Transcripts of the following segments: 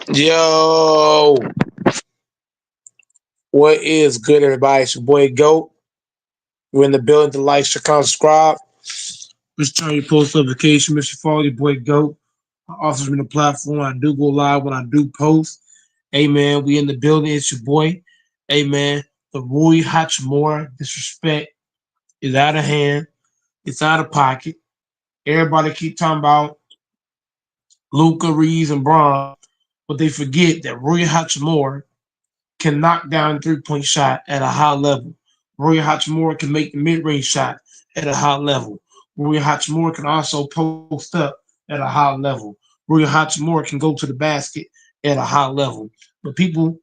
Yo, what is good, everybody? It's your boy Goat. We're in the building to like, share, comment, subscribe. Just turn your post notification, Mr. Follow your boy Goat. I also been the platform. I do go live when I do post. Hey man, we in the building. It's your boy. Hey man, the Rui Hachimura disrespect is out of hand. It's out of pocket. Everybody keep talking about Luca, Reeves, and Braun, but they forget that Rui Hachimura can knock down a 3-point shot at a high level. Rui Hachimura can make the mid-range shot at a high level. Rui Hachimura can also post up at a high level. Rui Hachimura can go to the basket at a high level. But people,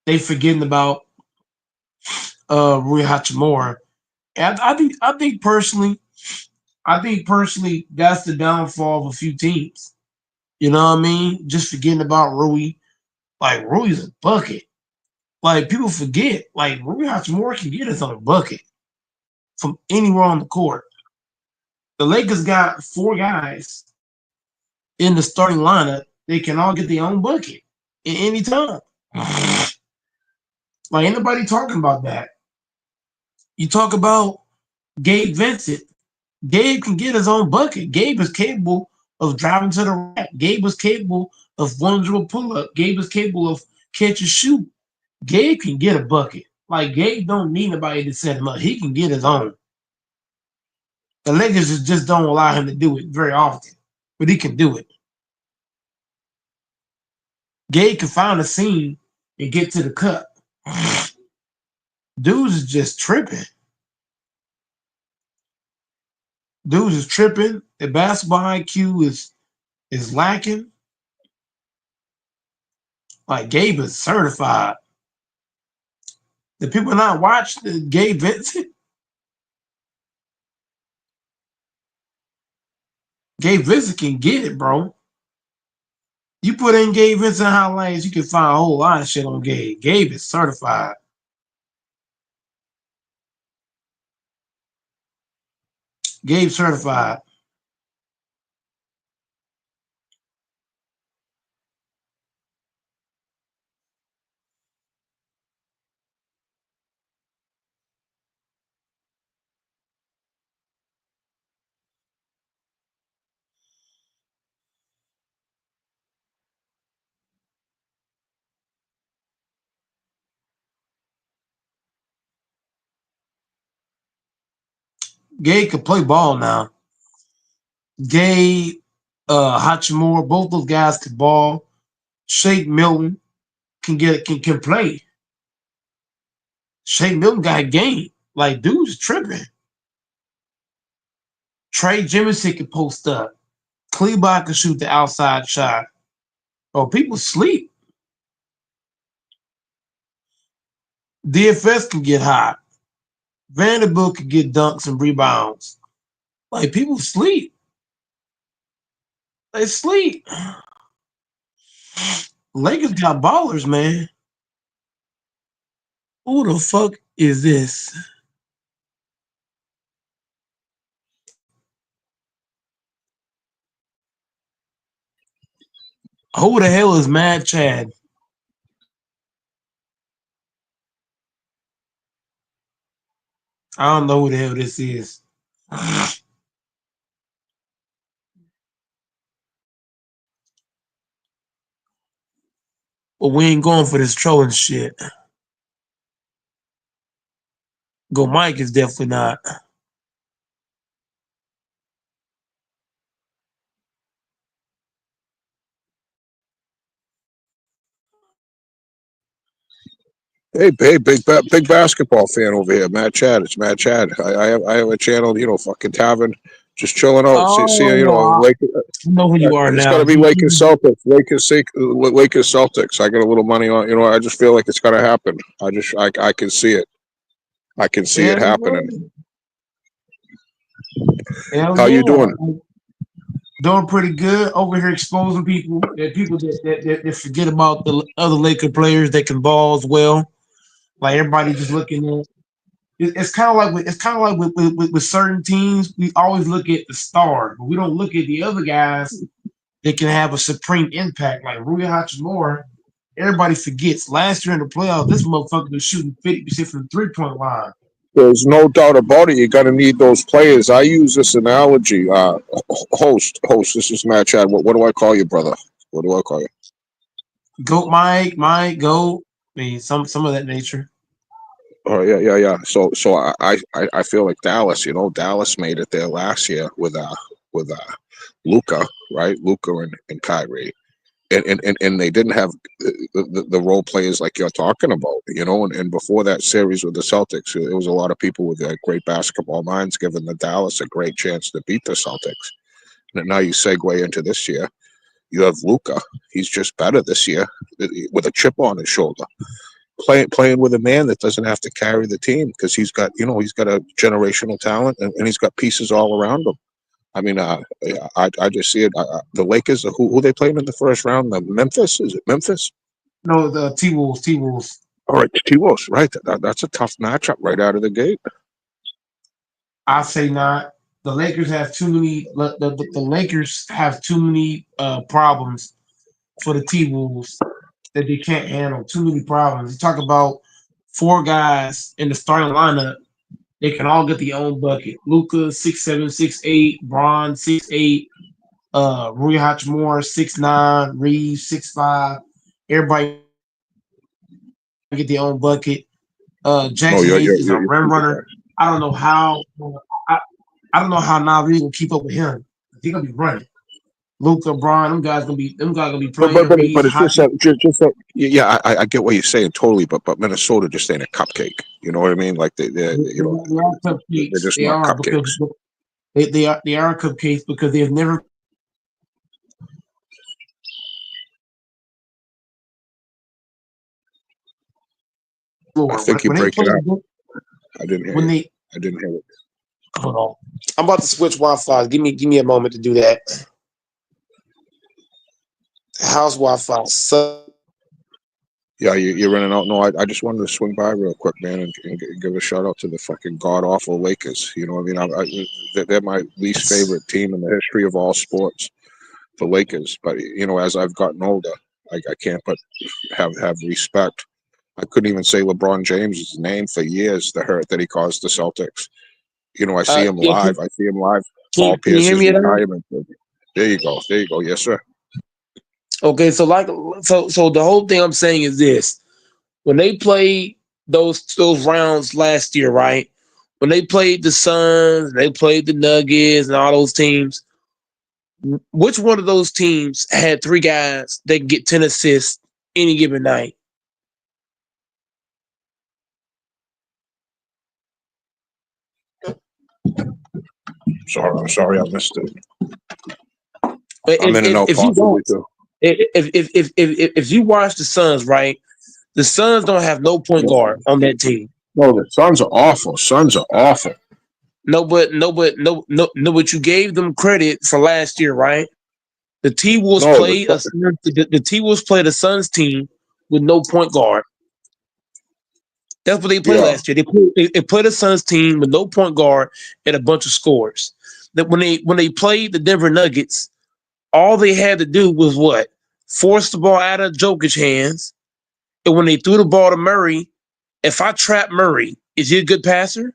they forgetting about Rui Hachimura. And I think personally that's the downfall of a few teams. You know what I mean? Just forgetting about Rui. Like Rui's a bucket. Like people forget, like Rui Hachimura can get us on a bucket from anywhere on the court. The Lakers got four guys in the starting lineup. They can all get their own bucket at any time. Like ain't nobody talking about that. You talk about Gabe Vincent. Gabe can get his own bucket. Gabe is capable of driving to the rack. Gabe is capable of one dribble pull up. Gabe is capable of catch and shoot. Gabe can get a bucket. Like Gabe don't need nobody to set him up. He can get his own. The Lakers just don't allow him to do it very often, but he can do it. Gabe can find a seam and get to the cup. Dudes is just tripping. Dudes is tripping. The basketball IQ is lacking. Like Gabe is certified. The people not watch the Gabe Vincent. Gabe Vincent can get it, bro. You put in Gabe Vincent highlights, you can find a whole lot of shit on Gabe. Gabe is certified. Gabe certified. Gabe can play ball now. Gabe, Hachimura, both those guys can ball. Shake Milton can play. Shake Milton got a game. Like dude's tripping. Trey Jemison can post up. Kleber can shoot the outside shot. Oh, people sleep. DFS can get hot. Vanderbilt can get dunks and rebounds. Like people sleep. They sleep. Lakers got ballers, man. Who the fuck is this? Who the hell is Mad Chad? I don't know who the hell this is. But we ain't going for this trolling shit. Go Mike is definitely not. Hey, big basketball fan over here, Matt Chad. It's Matt Chad. I have a channel, fucking tavern, just chilling out. See, Oh, Lake. I know who you are It's now. got to be Lakers Celtics. I got a little money on. I just feel like it's gonna happen. I can see it. I can see it Hell happening. yeah. Hell How you yeah. doing? Doing pretty good over here, exposing people. There are people that forget about the other Laker players that can ball as well. Like everybody just looking at. It's kind of like with certain teams, we always look at the star, but we don't look at the other guys that can have a supreme impact. Like Rui Hachimura, everybody forgets last year in the playoffs, this motherfucker was shooting 50% from the 3 point line. There's no doubt about it. You're going to need those players. I use this analogy. Host. This is Matt Chad. What do I call you, brother? What do I call you? Goat Mike, Goat. I mean, some of that nature. Oh yeah. So I feel like Dallas. You know, Dallas made it there last year with Luca, right? Luca and Kyrie. And they didn't have the role players like you're talking about, you know. And before that series with the Celtics, there was a lot of people with great basketball minds giving the Dallas a great chance to beat the Celtics. And now you segue into this year. You have Luca. He's just better this year with a chip on his shoulder. Playing with a man that doesn't have to carry the team because he's got a generational talent and he's got pieces all around him. I mean, I just see it. The Lakers, who they played in the first round? The Memphis, is it Memphis? No, the T Wolves. All right, T-Wolves, right? That's a tough matchup right out of the gate. I say not. The Lakers have too many. The Lakers have too many problems for the T Wolves that they can't handle. Too many problems. You talk about four guys in the starting lineup. They can all get their own bucket. Luca 6'7", 6'8", Braun 6'8", Rui Hachimura 6'9", Reeves 6'5". Everybody get their own bucket. No, Jackson Hayes is a rim runner. I don't know how. I, I don't know how Navy will keep up with him. He's gonna be running. Luca, Braun, them guys gonna be but playing Reeves, it's just Hachimura. that yeah, I get what you're saying totally, but Minnesota just ain't a cupcake. You know what I mean? Like They are they're cupcakes. just They not are because cupcakes. they are cupcakes because they've never I floor. think you're When they breaking play up. I didn't hear when you. they I didn't hear it. hold on. I'm about to switch Wi-Fi. Give me a moment to do that. House Wi-Fi. So Yeah, you're running out. No, I just wanted to swing by real quick, man, and give a shout out to the fucking god awful Lakers. You know what I mean? They're my least favorite team in the history of all sports, the Lakers. But you know, as I've gotten older, I can't but have respect. I couldn't even say LeBron James' name for years. The hurt that he caused the Celtics. You know, I see him yeah, live. I see him live. Paul can you hear Pierce's me at all? retirement. There you go. There you go. Yes, sir. Okay, so the whole thing I'm saying is this: when they played those rounds last year, right? When they played the Suns, they played the Nuggets, and all those teams. Which one of those teams had three guys that can get 10 assists any given night? Sorry, I missed it. I'm If in and if, out if you possibly don't, too. if you watch the Suns, right? The Suns don't have no point guard on that team. No, the Suns are awful. Suns are awful. But you gave them credit for last year, right? The T Wolves No, played the T Wolves played a Suns team with no point guard. That's what they played yeah. last year. They played a Suns team with no point guard and a bunch of scores. That when they played the Denver Nuggets, all they had to do was what? Force the ball out of Jokic's hands. And when they threw the ball to Murray, if I trap Murray, is he a good passer?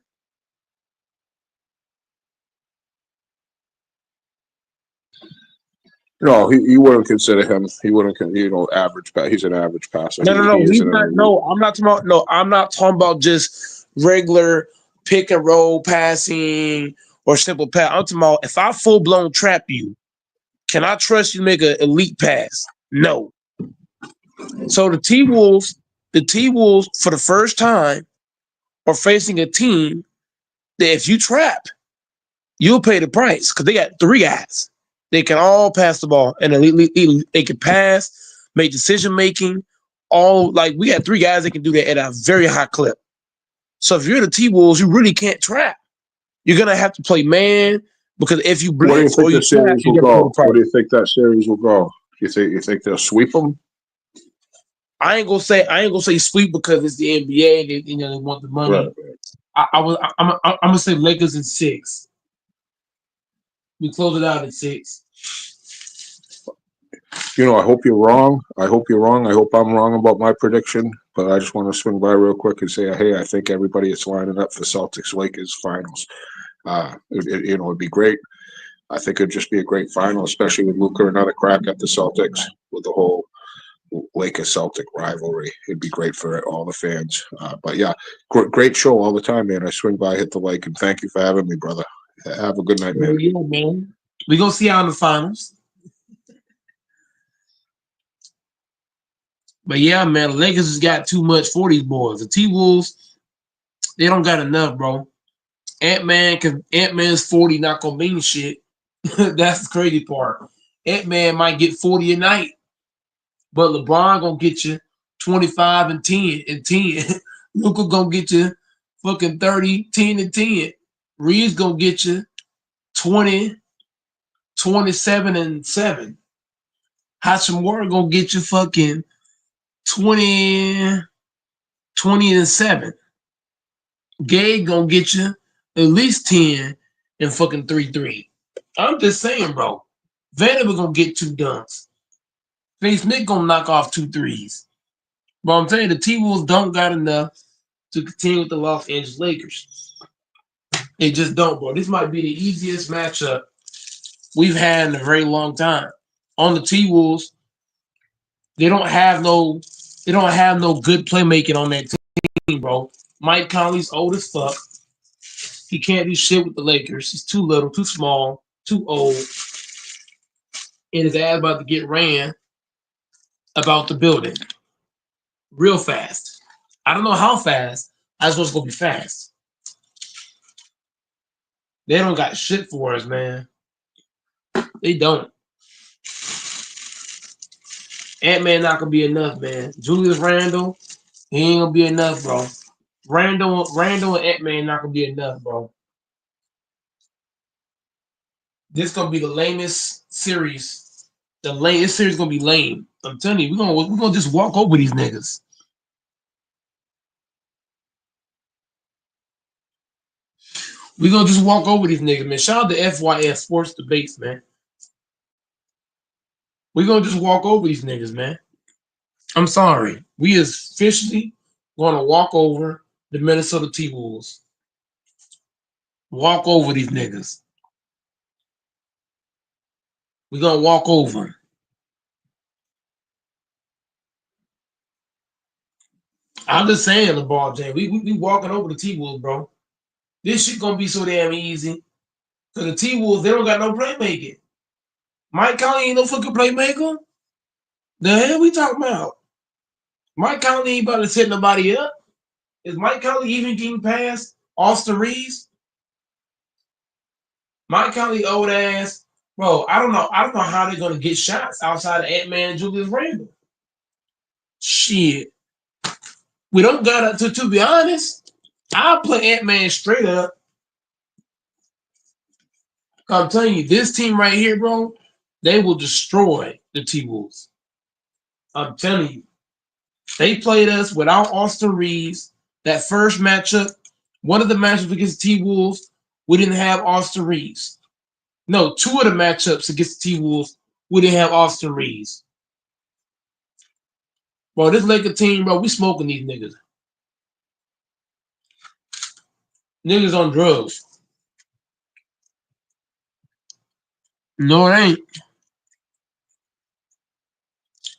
No, you wouldn't consider him. He wouldn't, average. He's an average passer. No. He He's isn't an not. elite. No, I'm not talking about. No, I'm not talking about just regular pick and roll passing or simple pass. I'm talking about if I full blown trap you, can I trust you to make an elite pass? No. So the T Wolves, for the first time, are facing a team that if you trap, you'll pay the price because they got three guys. They can all pass the ball and they can pass, make decision making. All like we got three guys that can do that at a very high clip. So if you're the T Wolves, you really can't trap. You're gonna have to play man. Because if you What do you blitz think or you the trap, series you will got to pay the go? What price. do you think that series will go? You think they'll sweep them? I ain't gonna say sweep because it's the NBA. They want the Right. money. I'm gonna say Lakers in six. We close it out at six. I hope you're wrong. I hope you're wrong. I hope I'm wrong about my prediction. But I just want to swing by real quick and say, hey, I think everybody is lining up for Celtics Lakers finals. It'd be great. I think it'd just be a great final, especially with Luka another crack at the Celtics with the whole Lakers Celtic rivalry. It'd be great for all the fans. But yeah, great show all the time, man. I swing by, hit the like, and thank you for having me, brother. Have a good night, man. Yeah, man. We gonna see how in the finals. But yeah, man, the Lakers has got too much for these boys. The T Wolves, they don't got enough, bro. Ant Man's 40 not gonna mean shit. That's the crazy part. Ant-Man might get 40 a night, but LeBron gonna get you 25 and 10 and 10. Luka gonna get you fucking 30, 10 and 10. Reeves gonna get you 20, 27 and 7. Hachimura gonna get you fucking 20, 20 and 7. Gabe gonna get you at least 10 and fucking 3-3. I'm just saying, bro. Vanderbilt gonna get 2 dunks. Face Nick gonna knock off 2 threes. But I'm telling you, the T Wolves don't got enough to continue with the Los Angeles Lakers. They just don't, bro. This might be the easiest matchup we've had in a very long time. On the T Wolves, they don't have no good playmaking on that team, bro. Mike Conley's old as fuck. He can't do shit with the Lakers. He's too little, too small, too old. And his ass about to get ran about the building real fast. I don't know how fast. I just want it's gonna be fast. They don't got shit for us, man. They don't. Ant-Man not gonna be enough, man. Julius Randle, he ain't gonna be enough, bro. Randle and Ant-Man not gonna be enough, bro. This gonna be the lamest series. This series gonna be lame. I'm telling you, we're gonna just walk over these niggas. We're gonna just walk over these niggas, man. Shout out to FYS Sports Debates, man. We're gonna just walk over these niggas, man. I'm sorry. We is officially gonna walk over the Minnesota T-Wolves. Walk over these niggas. We're gonna walk over them. I'm just saying, LeBron James. We walking over the T-Wolves, bro. This shit gonna be so damn easy. Cause the T-Wolves, they don't got no playmaking. Mike Conley ain't no fucking playmaker. The hell we talking about? Mike Conley ain't about to set nobody up. Is Mike Conley even getting past Austin Reeves? Mike Conley old ass. Bro, I don't know. I don't know how they're gonna get shots outside of Ant-Man and Julius Randle. Shit. We don't got to be honest. I'll play Ant-Man straight up. I'm telling you, this team right here, bro, they will destroy the T-Wolves. I'm telling you. They played us without Austin Reeves. That first matchup, one of the matchups against the T-Wolves, we didn't have Austin Reeves. No, two of the matchups against the T-Wolves, we didn't have Austin Reeves. Bro, this Laker team, bro, we smoking these niggas. Niggas on drugs. No, it ain't.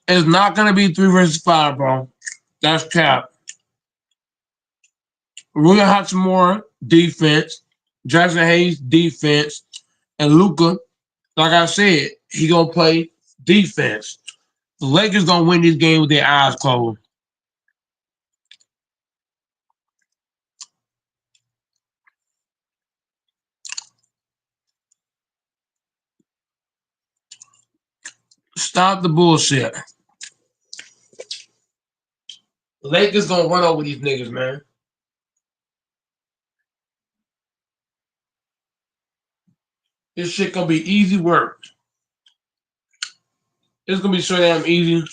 It's not gonna be 3 versus 5, bro. That's cap. Rui Hachimura, defense. Jackson Hayes, defense. And Luka, like I said, he gonna play defense. The Lakers gonna win this game with their eyes closed. Stop the bullshit. The Lakers gonna run over these niggas, man. This shit gonna be easy work. It's gonna be so damn easy.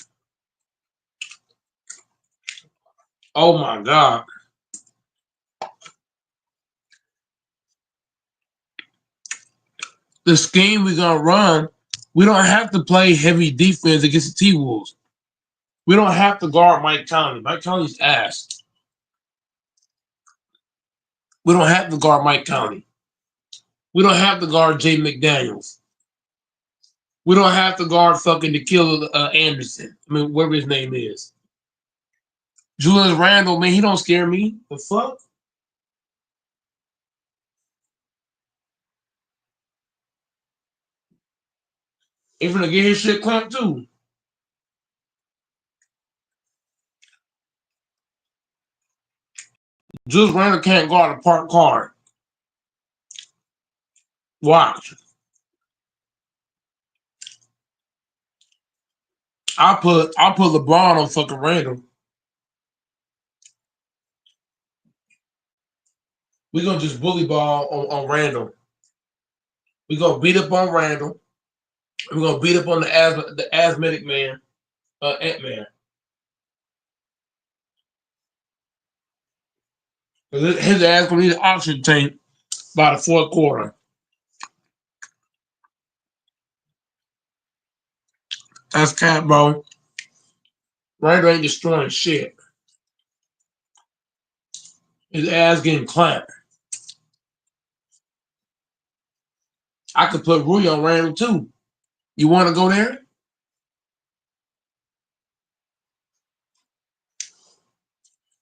Oh my god. The scheme we're gonna run, we don't have to play heavy defense against the T-Wolves. We don't have to guard Mike Conley. Mike Conley's ass. We don't have to guard Mike Conley. We don't have to guard Jay McDaniels. We don't have to guard fucking the killer Anderson. I mean, whatever his name is. Julius Randle, man, he don't scare me. The fuck? He's gonna get his shit clamped too. Julius Randle can't guard a park card. Watch. I'll put LeBron on fucking Randle. We're gonna just bully ball on Randle. We're gonna beat up on Randle. We're gonna beat up on the asthmatic man, Ant Man. His ass gonna need an oxygen tank by the fourth quarter. That's cat, bro. Randle ain't destroying shit. His ass getting clamped. I could put Rui on Randle too. You want to go there?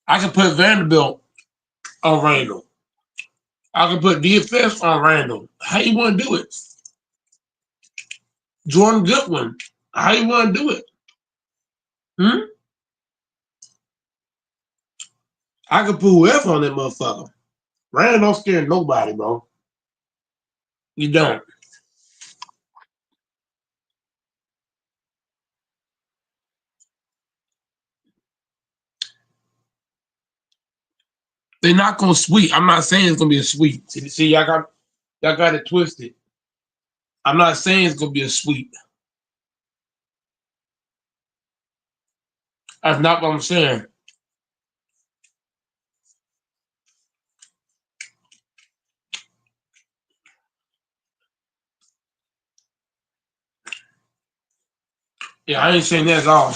I could put Vanderbilt on Randle. I could put DFS on Randle. How you want to do it? Jordan Goodwin. How you want to do it? Hmm? I could put whoever on that motherfucker. Randle don't scare nobody, bro. You don't. They're not gonna sweep. I'm not saying it's gonna be a sweep. See, y'all got it twisted. I'm not saying it's gonna be a sweep. That's not what I'm saying. Yeah, I ain't saying that at all.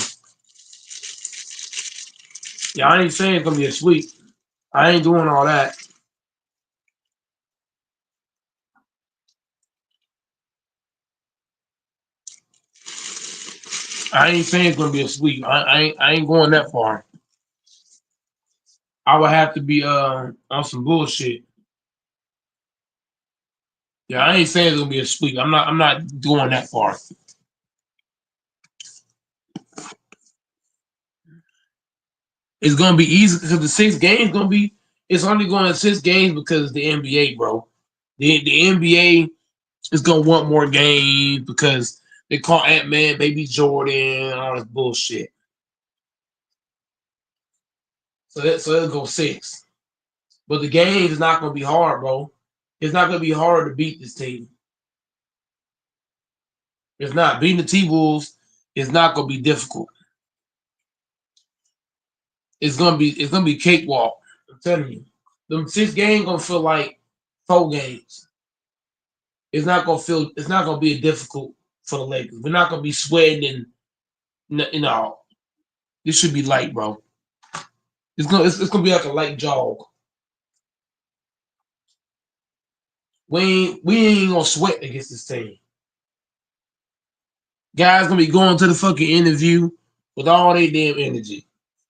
Yeah, I ain't saying it's gonna be a sweep. I ain't doing all that. I ain't saying it's gonna be a sweep. I ain't going that far. I would have to be on some bullshit. Yeah, I ain't saying it's gonna be a sweep. I'm not going that far. It's gonna be easy because the 6 games gonna be. It's only going 6 games because of the NBA, bro. The NBA is gonna want more games because they call Ant Man Baby Jordan and all this bullshit. So it'll go 6. But the games is not gonna be hard, bro. It's not gonna be hard to beat this team. It's not beating the T Wolves. It's not gonna be difficult. It's gonna be cakewalk. I'm telling you. Them 6 games gonna feel like 4 games. It's not gonna be difficult for the Lakers. We're not gonna be sweating and this should be light, bro. It's gonna be like a light jog. We ain't gonna sweat against this team. Guys gonna be going to the fucking interview with all their damn energy.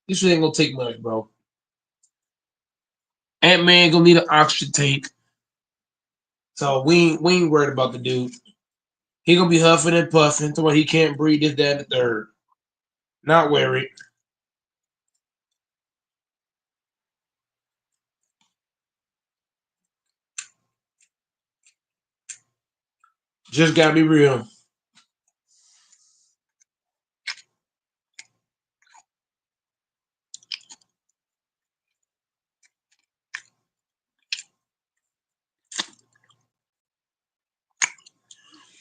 This shit ain't gonna take much, bro. Ant Man gonna need an oxygen tank. So we ain't worried about the dude. He gonna be huffing and puffing to where he can't breathe this, that, and the third. Not worried. Just gotta be real.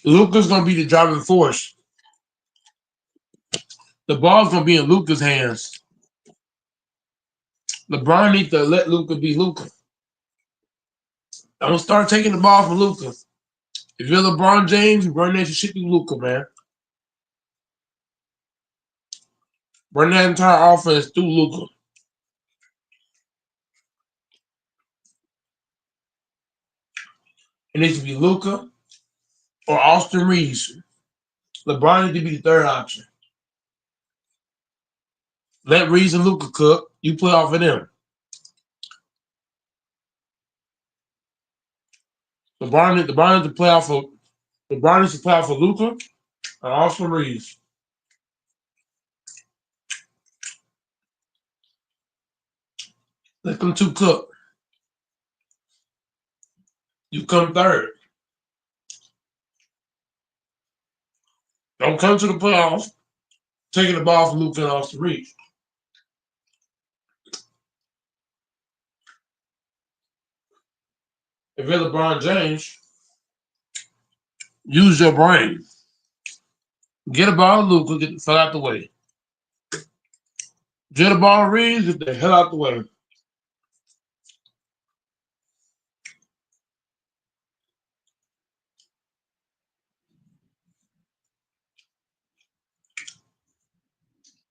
Luka's gonna be the driving force. The ball's gonna be in Luka's hands. LeBron needs to let Luka be Luka. Don't start taking the ball from Luka. If you're LeBron James, you run that shit through Luka, man. Run that entire offense through Luka. It needs to be Luka or Austin Reeves. LeBron needs to be the third option. Let Reeves and Luka cook. You play off of them. LeBron needs to play off of Luka and Austin Reeves. Let them two cook. You come third. Don't come to the playoffs taking the ball from Luka and Austin Reeves. If you're LeBron James, use your brain. Get a ball to Luka, get the fuck out the way. Get a ball to Reeves, get the hell out the way.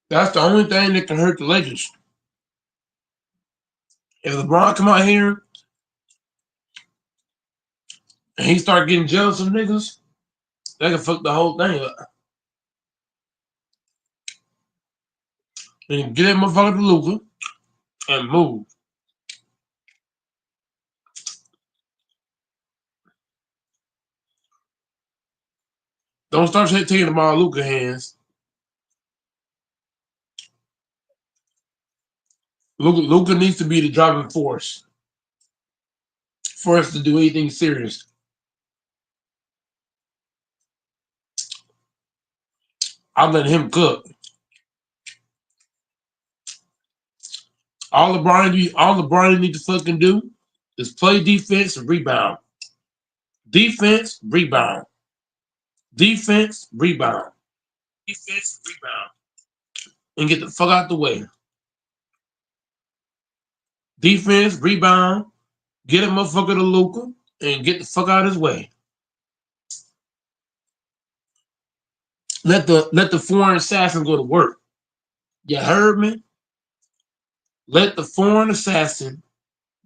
That's the only thing that can hurt the Lakers. If LeBron come out here and he start getting jealous of niggas, they can fuck the whole thing up. And get that motherfucker to Luka and move. Don't start taking the ball out of Luka's hands. Luka needs to be the driving force for us to do anything serious. I'll let him cook. All LeBron need to fucking do is play defense and rebound. Defense, rebound. Defense, rebound. Defense, rebound. And get the fuck out the way. Defense, rebound. Get a motherfucker to Luka and get the fuck out of his way. Let the foreign assassin go to work. You heard me? Let the foreign assassin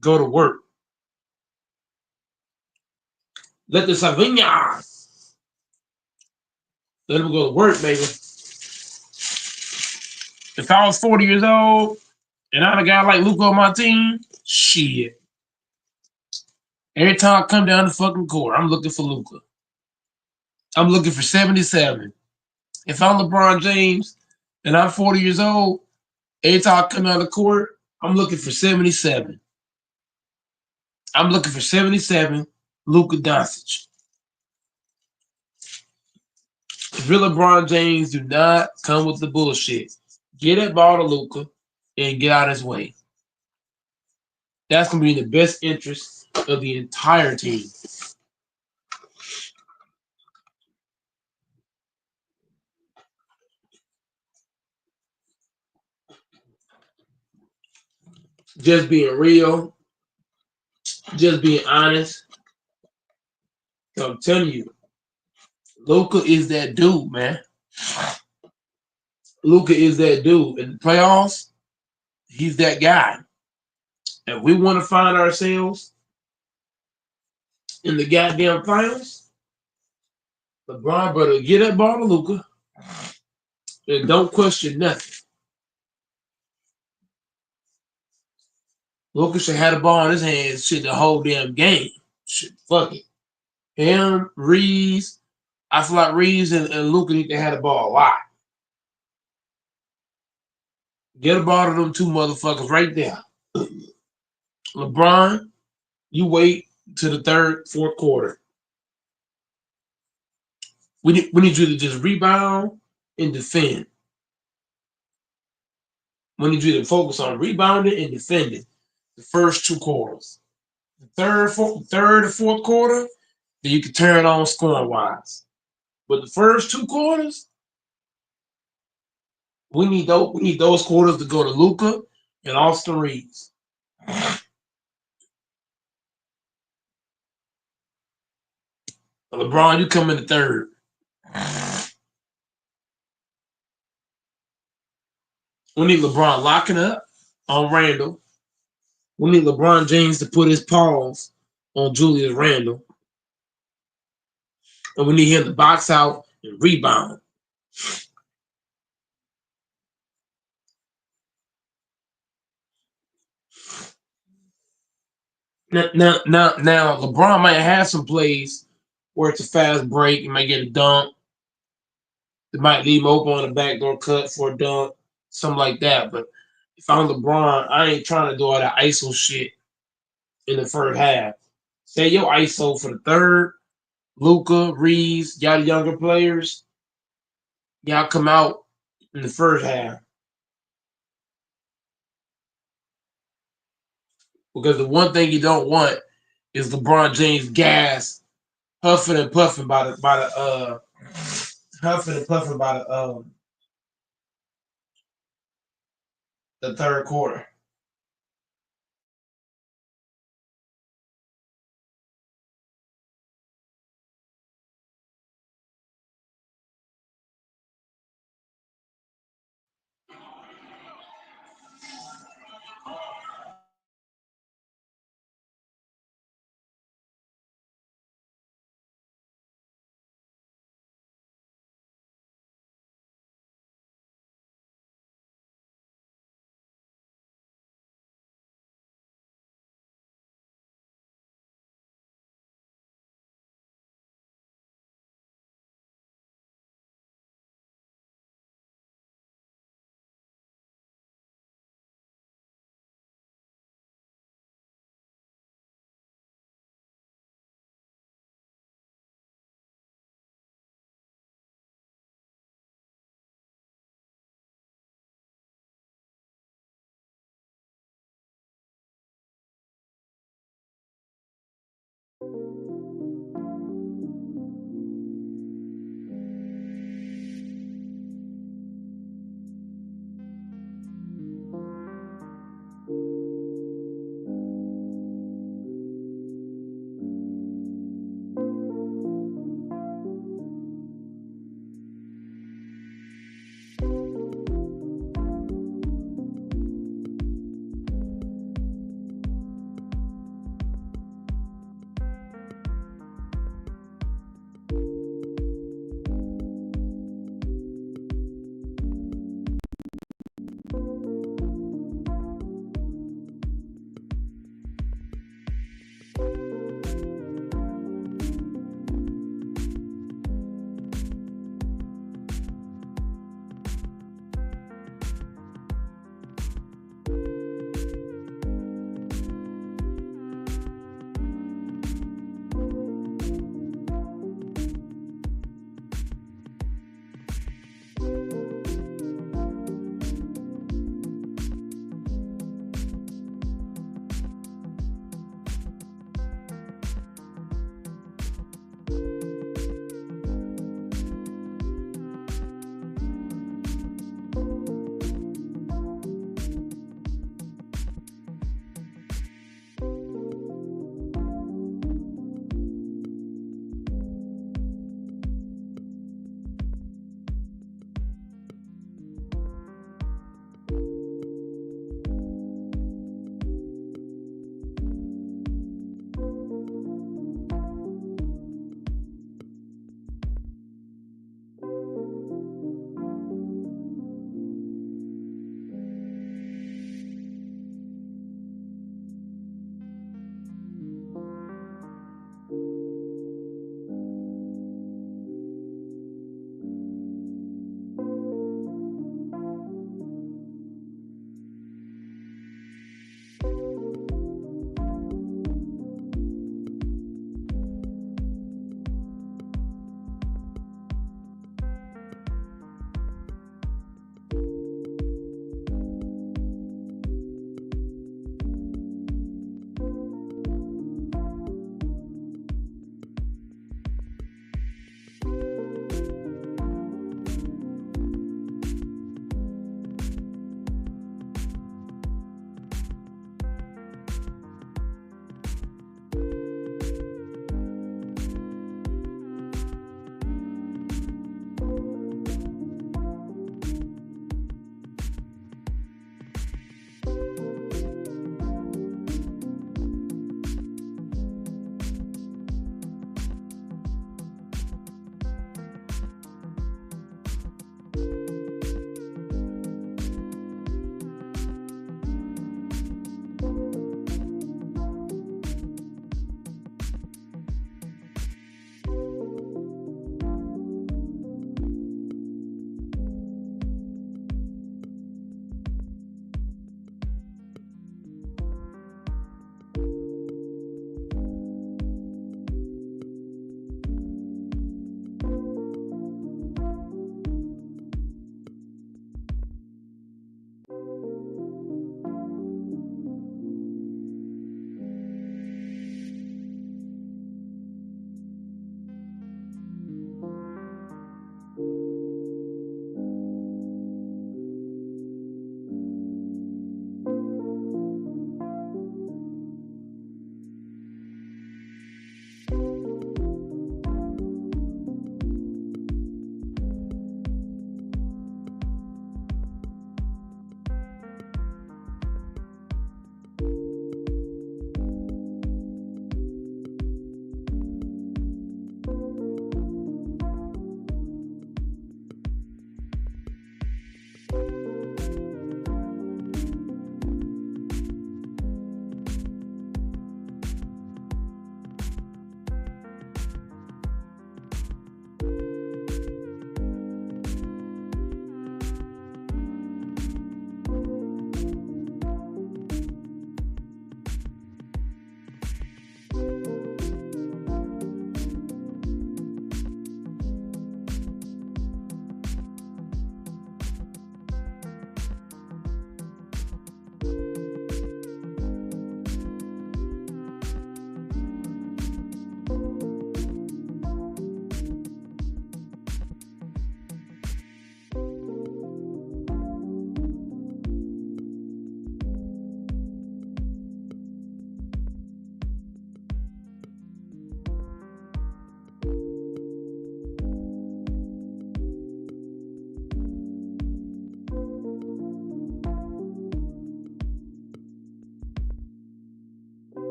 go to work. Let the Savinia let him go to work, baby. If I was 40 years old and I had a guy like Luka on my team, shit. Every time I come down the fucking court, I'm looking for Luka. I'm looking for 77. If I'm LeBron James and I'm 40 years old, every time I come down the court, I'm looking for 77. I'm looking for 77 Luka Doncic. If you're LeBron James, do not come with the bullshit. Get that ball to Luka and get out of his way. That's going to be in the best interest of the entire team. Just being real, just being honest. So I'm telling you, Luka is that dude, man. Luka is that dude. In the playoffs, he's that guy. If we want to find ourselves in the goddamn finals, LeBron better get that ball to Luka and don't question nothing. Luka should have the ball in his hands shit the whole damn game. Shit, fuck it. Him, Reeves. I feel like Reeves and Luka need to have the ball a lot. Get a ball to them two motherfuckers right there. LeBron, you wait to the third, fourth quarter. We need you to just rebound and defend. We need you to focus on rebounding and defending the first two quarters. The third or fourth quarter, then you can turn it on scoring wise. But the first two quarters, we need those quarters to go to Luca and Austin Reeves. LeBron, you come in the third. We need LeBron locking up on Randall. We need LeBron James to put his paws on Julius Randle. And we need him to box out and rebound. Now, LeBron might have some plays where it's a fast break. He might get a dunk. They might leave him open on a backdoor cut for a dunk, something like that. But if I'm LeBron, I ain't trying to do all that ISO shit in the first half. Say your ISO for the third, Luca, Reeves, y'all younger players, y'all come out in the first half. Because the one thing you don't want is LeBron James gas huffing and puffing by the third quarter.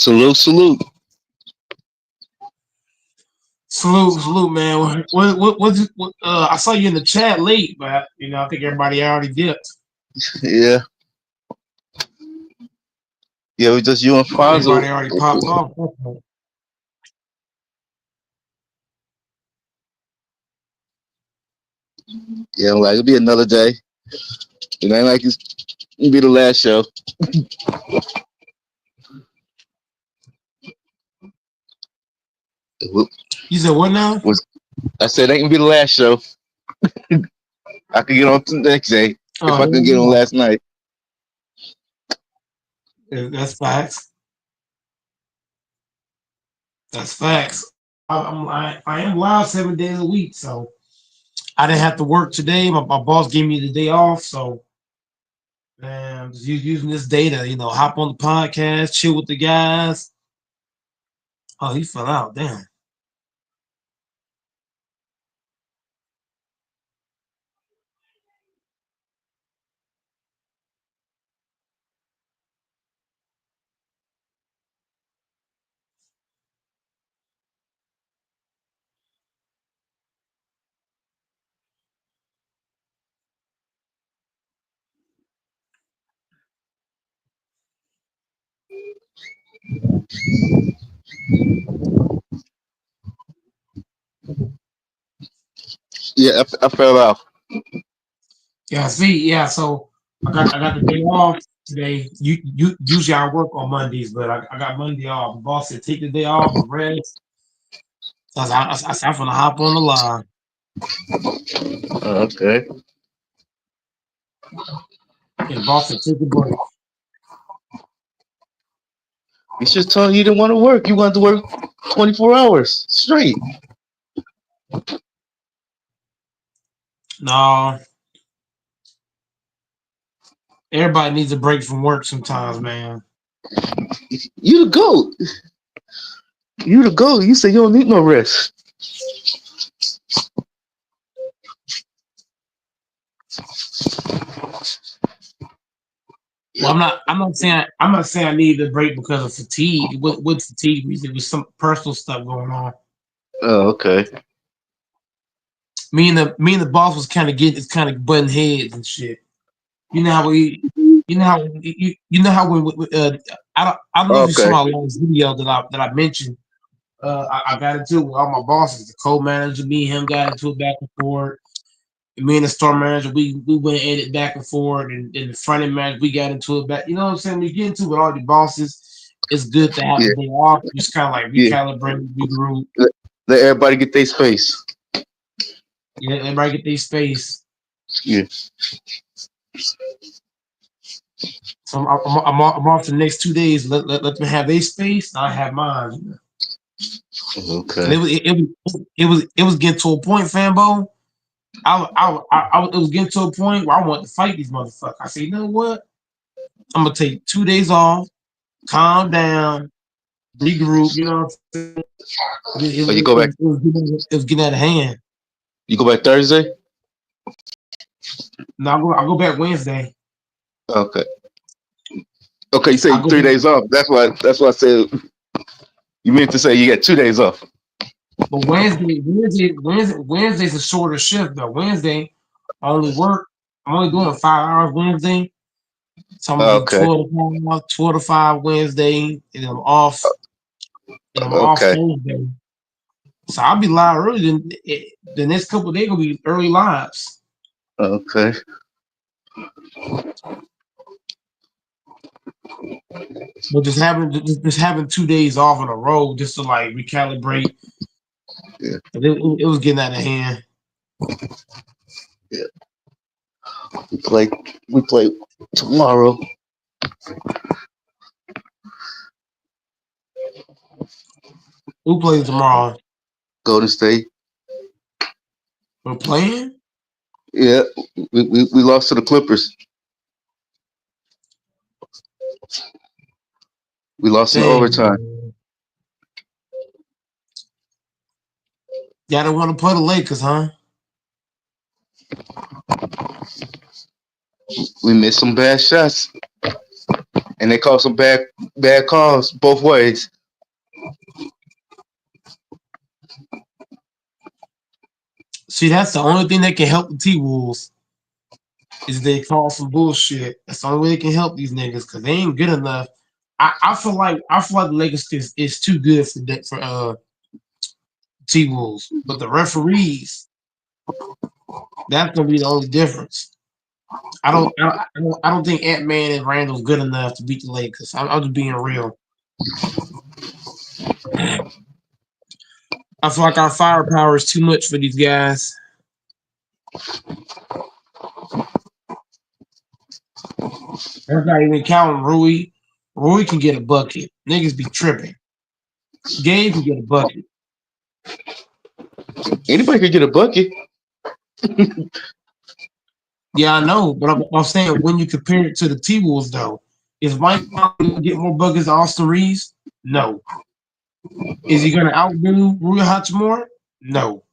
Salute, salute. Salute, man. I saw you in the chat late, but I think everybody already dipped. Yeah, yeah. We just you and Fonzo. Everybody already popped off. Yeah, like it'll be another day. It ain't like it'll be the last show. You said what now? Was I said it ain't gonna be the last show. I could get on to the next day if I could get on Oh, last night. yeah. That's facts. That's facts. I am live 7 days a week, so I didn't have to work today. My boss gave me the day off, so man, I'm just using this day to hop on the podcast, chill with the guys. Oh, he fell out. Damn. Yeah, I fell off. Yeah, see, yeah. So I got the day off today. You usually I work on Mondays, but I got Monday off. The boss said take the day off and rest. So I said I'm gonna hop on the line. Okay. Yeah, the boss said take a break. You should tell you didn't want to work. You wanted to work 24 hours straight. No, everybody needs a break from work sometimes, man. You the goat. You the goat. You say you don't need no rest. Well, I'm not saying I needed a break because of fatigue. What fatigue? It was some personal stuff going on. Oh, okay. Me and the boss was kind of butting heads and shit. You know how we, you know how I don't know if you saw Okay. my last video that I mentioned. I got into it with all my bosses, the co-manager, me and him got into it back and forth. And me and the store manager, we went at it back and forth, and the front end manager, we got into it back. You know what I'm saying? When you get into it with all the bosses, it's good to have Yeah. the day off. Just kind of like Yeah. recalibrate, regroup. Let everybody get their space. Yeah, everybody get their space. Yeah. So I'm off the next 2 days. Let them have their space. And I have mine. And Okay. it was getting to a point, Fambo. It was getting to a point where I want to fight these motherfuckers. I said, you know what? I'm gonna take 2 days off, calm down, regroup. You know what I'm saying? It, Oh, you it, go it, back. it, was getting, it was getting out of hand. You go back Thursday. No, I'll go back Wednesday. Okay. Okay. You say I'll go 3 days back, off. That's why. That's why I said you meant to say you got 2 days off. but Wednesday's a shorter shift though. Wednesday, I only work. I'm only doing 5 hours Wednesday, so I'm gonna do Okay. 12 to 5 Wednesday, and I'm off. And I'm off Okay. Thursday. So I'll be live early. The next couple of days will be early lives. Okay. But just having 2 days off in a row just to like recalibrate. Yeah. It was getting out of hand. Yeah. We play. We play tomorrow. Who plays tomorrow? Golden State. We're playing? Yeah. We lost to the Clippers. We lost in Dang. overtime. Y'all don't want to play the Lakers, huh? We missed some bad shots. and they call some bad calls both ways. See, that's the only thing that can help the T Wolves is they call some bullshit. That's the only way they can help these niggas because they ain't good enough. I feel like the Lakers is too good for T Wolves, but the referees that's gonna be the only difference. I don't think Ant Man and Randall's good enough to beat the Lakers. I'm just being real. I feel like our firepower is too much for these guys. That's not even counting Rui. Rui can get a bucket. Niggas be tripping. Gabe can get a bucket. Anybody could get a bucket. Yeah, I know, but I'm saying when you compare it to the T Wolves, though, is Mike Conley gonna get more buckets than Austin Reeves? No. Is he gonna outdo Rui Hachimura? No.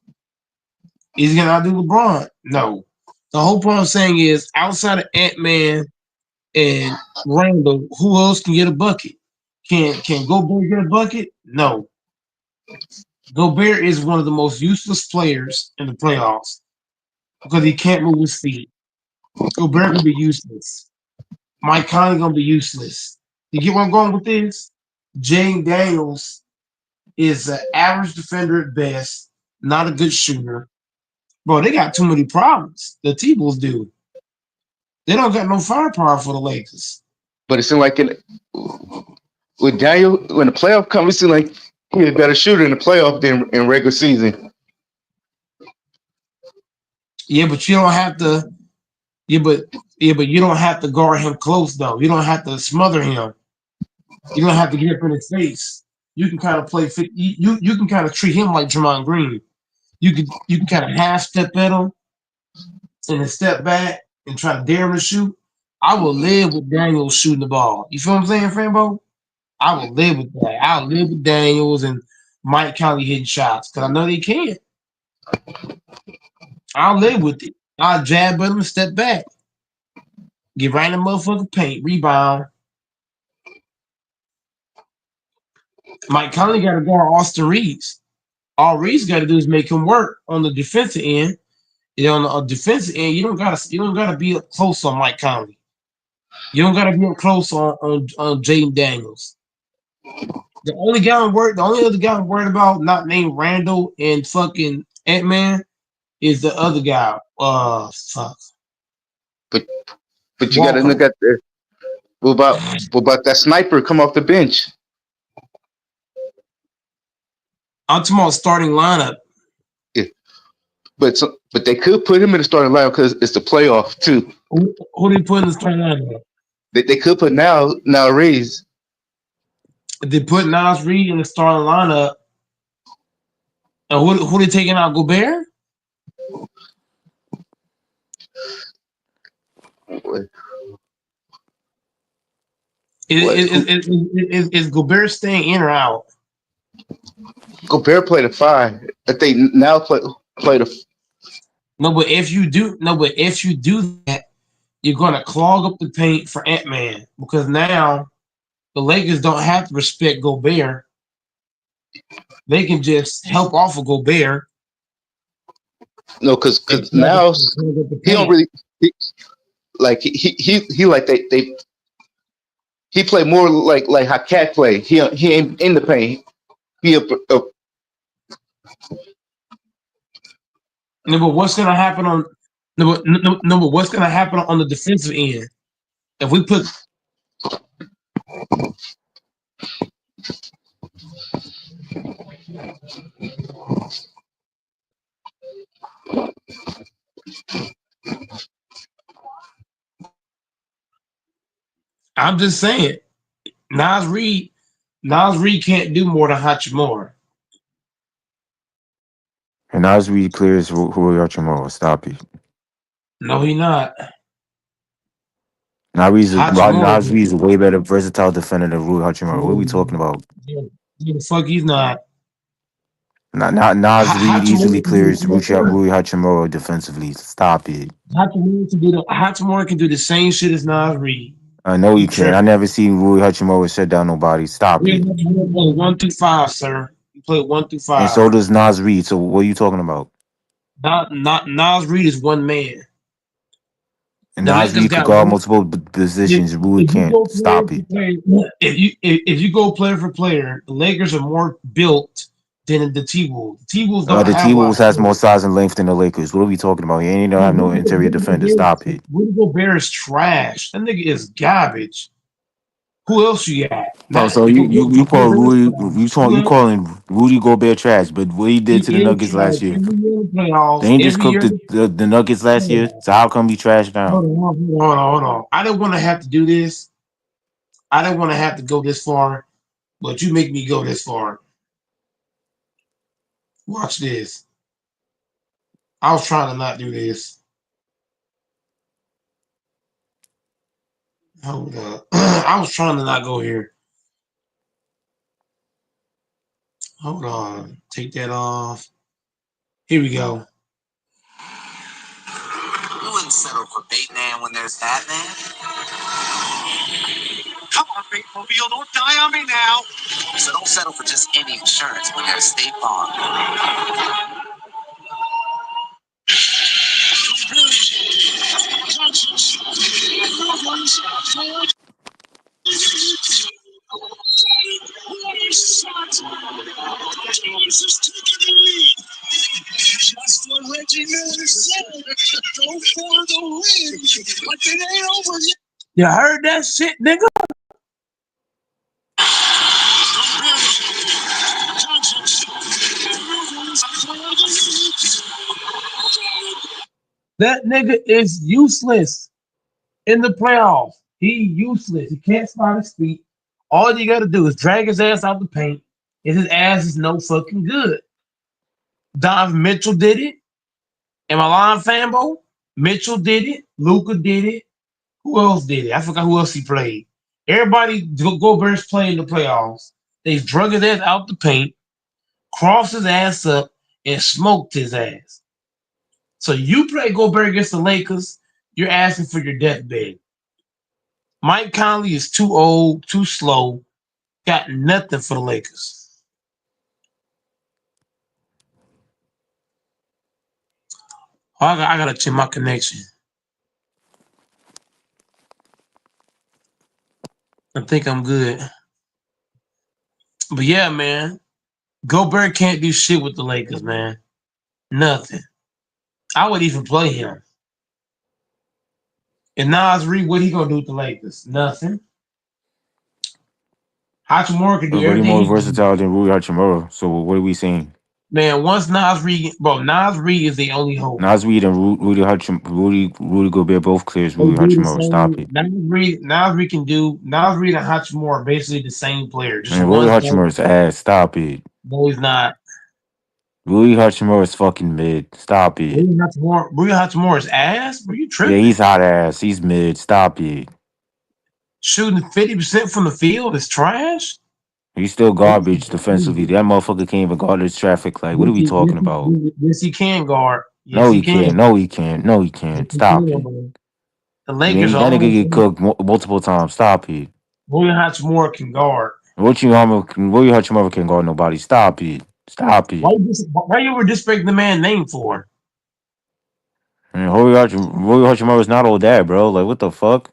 Is he gonna outdo LeBron? No. The whole point I'm saying is outside of Ant Man and Randall, who else can get a bucket? Can Gobert get a bucket? No. Gobert is one of the most useless players in the playoffs because he can't move his feet. Gobert gonna be useless. Mike Conley gonna be useless. You get where I'm going with this? Jane Daniels is an average defender at best, not a good shooter. Bro, they got too many problems. The T-Bulls do. They don't got no firepower for the Lakers. But it seemed like with Daniel, when the playoff comes, it seemed like he's a better shooter in the playoff than in regular season. Yeah, but you don't have to. But you don't have to guard him close though. You don't have to smother him. You don't have to get up in his face. You can kind of play. You can kind of treat him like Draymond Green. You can kind of half step at him and then step back and try to dare him to shoot. I will live with Daniels shooting the ball. You feel what I'm saying, Frambo? I will live with that. I'll live with Daniels and Mike Conley hitting shots because I know they can. I'll live with it. I'll jab at him and step back. Get right in the motherfucking paint. Rebound. Mike Conley got to guard Austin Reeves. All Reeves got to do is make him work on the defensive end. And on the defensive end, you don't gotta be up close on Mike Conley. You don't gotta be up close on Jaden Daniels. The only other guy I'm worried about, not named Randall and fucking Ant Man, is the other guy. Fuck. But you got to Walker. look at the what about that sniper come off the bench? I'm talking about starting lineup. Yeah. But they could put him in the starting lineup because it's the playoff too. Who they put in the starting lineup? They could put now Reeves. If they put Nas Reed in the starting lineup, and who they taking out? Gobert? Is Gobert staying in or out? Gobert played a 5. If they now play the No, but if you do that, you're gonna clog up the paint for Ant-Man because now the Lakers don't have to respect Gobert. They can just help off of Gobert. no, because now he don't really he like they he play more like how Cat play. He ain't in the paint. He No, but what's gonna happen on but what's gonna happen on the defensive end? If we put I'm just saying, Nas Reed can't do more than Hachimura. And as we clears who are tomorrow, stop it. No, he not. Hachimura. Nasri is a way better versatile defender than Rui Hachimura. What are we talking about? The fuck he's not. Not Nas Reed easily Hachimura can clears do Rui Hachimura defensively. Stop it. Hachimura can do the same shit as Nas Reed. I know You you can. I tripping. never seen Rui Hachimura shut down nobody. Stop We it. play 1 through 5, sir. You play one through And five. so does Nas Reed. So what are you talking about? Not Nas Reed is one man. And The Nas Lakers Reed could got guard one. multiple If, positions. Rui if you can't. go player Stop for it. player, if you go player for player, the Lakers are more built than the T Wolves. The T Wolves don't The have T a lot Wolves of has more players. size and length than the Lakers. What are we talking about? He ain't don't have no interior defender. Stop it. Rudy Gobert is trash. That nigga is garbage. Who else you got? So, Not so you call Gobert is Rudy trash. you calling Rudy Gobert trash, but what he did to the He is Nuggets trash last year, every year in the playoffs. they ain't just Every cooked year. the Nuggets last year. So how come he trash now? Hold on. I didn't want to have to do this. I didn't want to have to go this far, but you make me go this far. Watch this. I was trying to not do this. Hold up. I was trying to not go here. Hold on. Take that off. Here we go. You wouldn't settle for Bateman when there's Batman. Come on, Batemobile, don't die on me now. So don't settle for just any insurance when there's State Farm. Just what Reggie Miller said. Go for the win. But it ain't over yet. You heard that shit, nigga? That nigga is useless in the playoffs. He useless. He can't spot his feet. All you got to do is drag his ass out the paint, and his ass is no fucking good. Donovan Mitchell did it. Am I lying, Fambo? Mitchell did it. Luca did it. Who else did it? I forgot who else he played. Everybody Gobert's playing the playoffs. They drug his ass out the paint, crossed his ass up, and smoked his ass. So you play Gobert against the Lakers, you're asking for your deathbed. Mike Conley is too old, too slow, got nothing for the Lakers. Oh, I gotta check my connection. I think I'm good. But yeah, man, Gobert can't do shit with the Lakers, man. Nothing. I would even play him. And Nas Reed, what he gonna do with the Lakers? Nothing. Hachimura can do But he everything more he can do. versatile than Rui Hachimura. So what are we saying? Man, once Nas Reed, bro, Nas Reed is the only hope. Nas Reed and Rudy Gobert both clears They Rui do the Hachimura. Stop same. it. Nas Reed and Hachimura are basically the same player. Just Man, Rui one's better. Hachimura's ass. Stop it. No, he's not. Rui Hachimura is fucking mid. Stop it. Rui Hachimura's ass? Are you Yeah, tripping? he's hot ass. He's mid. Stop it. Shooting 50% from the field is trash? He's still Yes, garbage defensively. That motherfucker can't even guard his traffic. Like, what are we talking about? he can guard. Yes, No, he he can. can't. No, he can't. No, he can't. Yes, he Stop can, it. man. The Yeah, Lakers are that nigga almost get cooked multiple times. Stop it. Rui Hachimura can guard. Rui Hachimura can guard nobody. Stop it. Stop it. Why you were disrespecting the man's name for? And Rui Hachimura is not all that, bro. Like, what the fuck?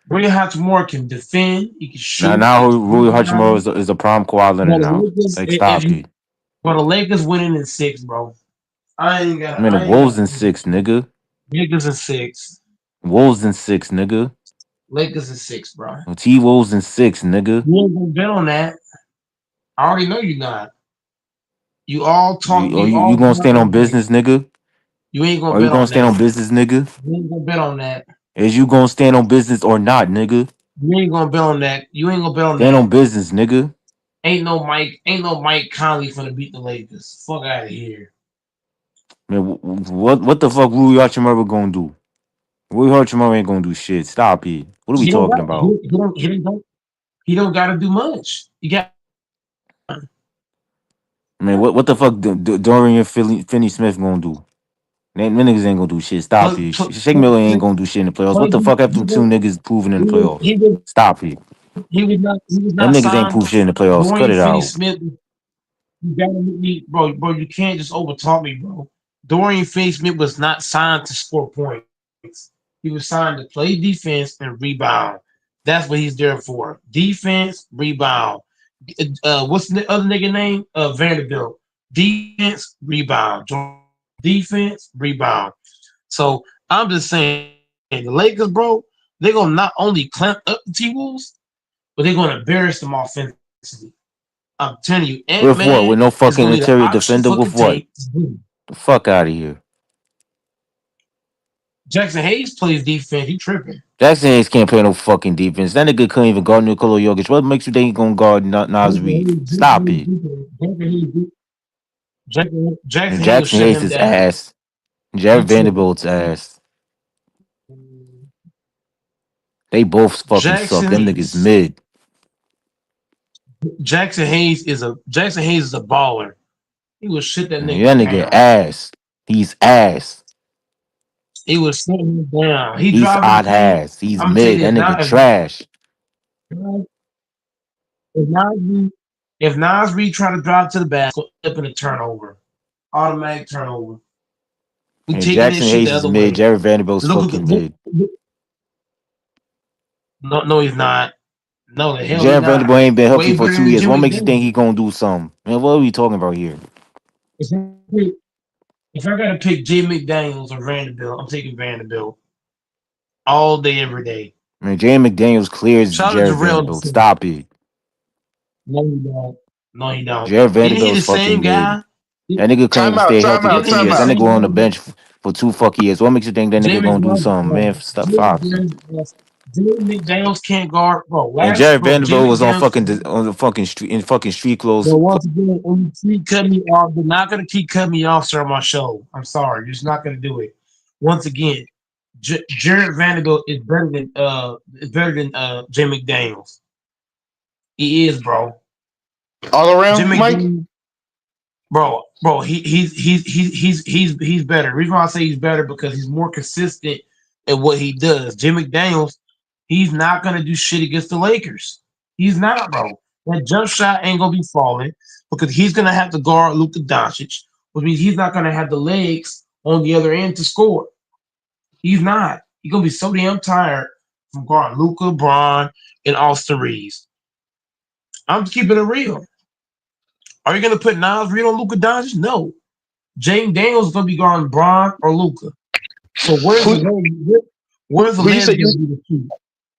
Rui Hachimura can defend. He can Now, shoot. now He Rui Hachimura can is a prime Kawhi Leonard But the now. Lakers, Like, stop it. but the Lakers winning in 6, bro. I mean, the I ain't got Wolves in six, nigga. Lakers in 6. Wolves in six, nigga. Lakers in 6, bro. T Wolves in six, nigga. You ain't gonna bet on that. I already know you're not. You all talk. You gonna stand on business, nigga? You ain't gonna Are you bet gonna on stand on that. business, nigga? You ain't gonna bet on that. Is you gonna stand on business or not, nigga? You ain't gonna bet on that. You ain't gonna bet on Stand on that. business, nigga. Ain't no Mike Conley finna beat the Lakers. Fuck out of here. Man, what the fuck Rui Hachimura gonna do? Rui Hachimura ain't gonna do shit. Stop it. What are we He don't talking got. about? He don't got to do much. You got. Man, what the fuck Dorian Finney Smith gonna do? Them niggas ain't gonna do shit. Stop Play, it. play, Shake play, Miller ain't play, gonna do shit in the playoffs. What play the fuck have he them two was niggas proven in he the was playoffs? Stop it. he was Them not niggas ain't signed. proof shit in the playoffs. Cut Dorian it out. Finney-Smith, you gotta make me, bro. You can't just overtalk me, bro. Dorian Finney-Smith was not signed to score points. He was signed to play defense and rebound. That's what he's there for. Defense, rebound. What's the other nigga name? Vanderbilt. Defense, rebound. Defense, rebound. So I'm just saying, the Lakers, bro, they're gonna not only clamp up the T Wolves, but they're gonna embarrass them offensively. I'm telling you, Ant Man With what? is With gonna no need an fucking oxygen interior fucking defender? tank. With what? The fuck out of here. Jackson Hayes plays defense. He tripping. Jackson Hayes can't play no fucking defense. That nigga couldn't even guard Nikola Jokic. What makes you think he gonna guard Nas Reed? Stop it. And Jackson Hayes will Jackson shut Hayes him is down. ass. Jared He tripping. Vanderbilt's ass. They both fucking suck. Jackson Them niggas Hayes. mid. Jackson Hayes is a baller. He will shut that And nigga that nigga down. ass. He's ass. He will shut him down. He He's driving the odd paint. ass. He's I'm gonna tell you mid. That this nigga now. trash. If Nas Reed, if Nas Reed try to drive to the basket, up in a turnover, automatic turnover. We And taking this Jackson shit the Hayes is other mid. way. Jared Vanderbilt's Look, fucking mid. no, he's not. No, the hell he Jared not. Vanderbilt ain't been healthy Way for better two than years. What Jimmy makes you think Daniels. he gonna do something? Man, what are we talking about here? If I gotta pick Jay McDaniels or Vanderbilt, I'm taking Vanderbilt all day, every day. Man, Jay McDaniels clears Shout out to Jared Jarrell. Vanderbilt. Stop it. No, he don't. No, he don't. Jared Isn't he the Vanderbilt's same fucking mid. guy? That nigga couldn't even stay healthy for Time Isn't two he out, the time years. That out. nigga same on the guy? bench for 2 fucking years. What makes you think that nigga Jay gonna do McDaniels, something? Man, stop, stop it. Jay McDaniels can't guard, bro. And Last, Jared bro, Jay Vanderbilt was on McDaniels. the fucking street in fucking street clothes. But once again, when you keep cutting me off, they're not gonna keep cutting me off, sir, on my show. I'm sorry, you're just not gonna do it. Once again, Jared Vanderbilt is better than Jay McDaniels. He is, bro. All Jay around, Mike. McDaniels, bro, he's better. The reason why I say he's better because he's more consistent in what he does. Jim McDaniels, he's not gonna do shit against the Lakers. He's not, bro. That jump shot ain't gonna be falling because he's gonna have to guard Luka Doncic, which means he's not gonna have the legs on the other end to score. He's not. He's gonna be so damn tired from guarding Luka, Braun, and Austin Reeves. I'm just keeping it real. Are you gonna put Nas Reed on Luka Doncic? No. James Daniels is gonna be guarding Braun or Luca. So Who where's the who you ledge say gonna you be the shoot?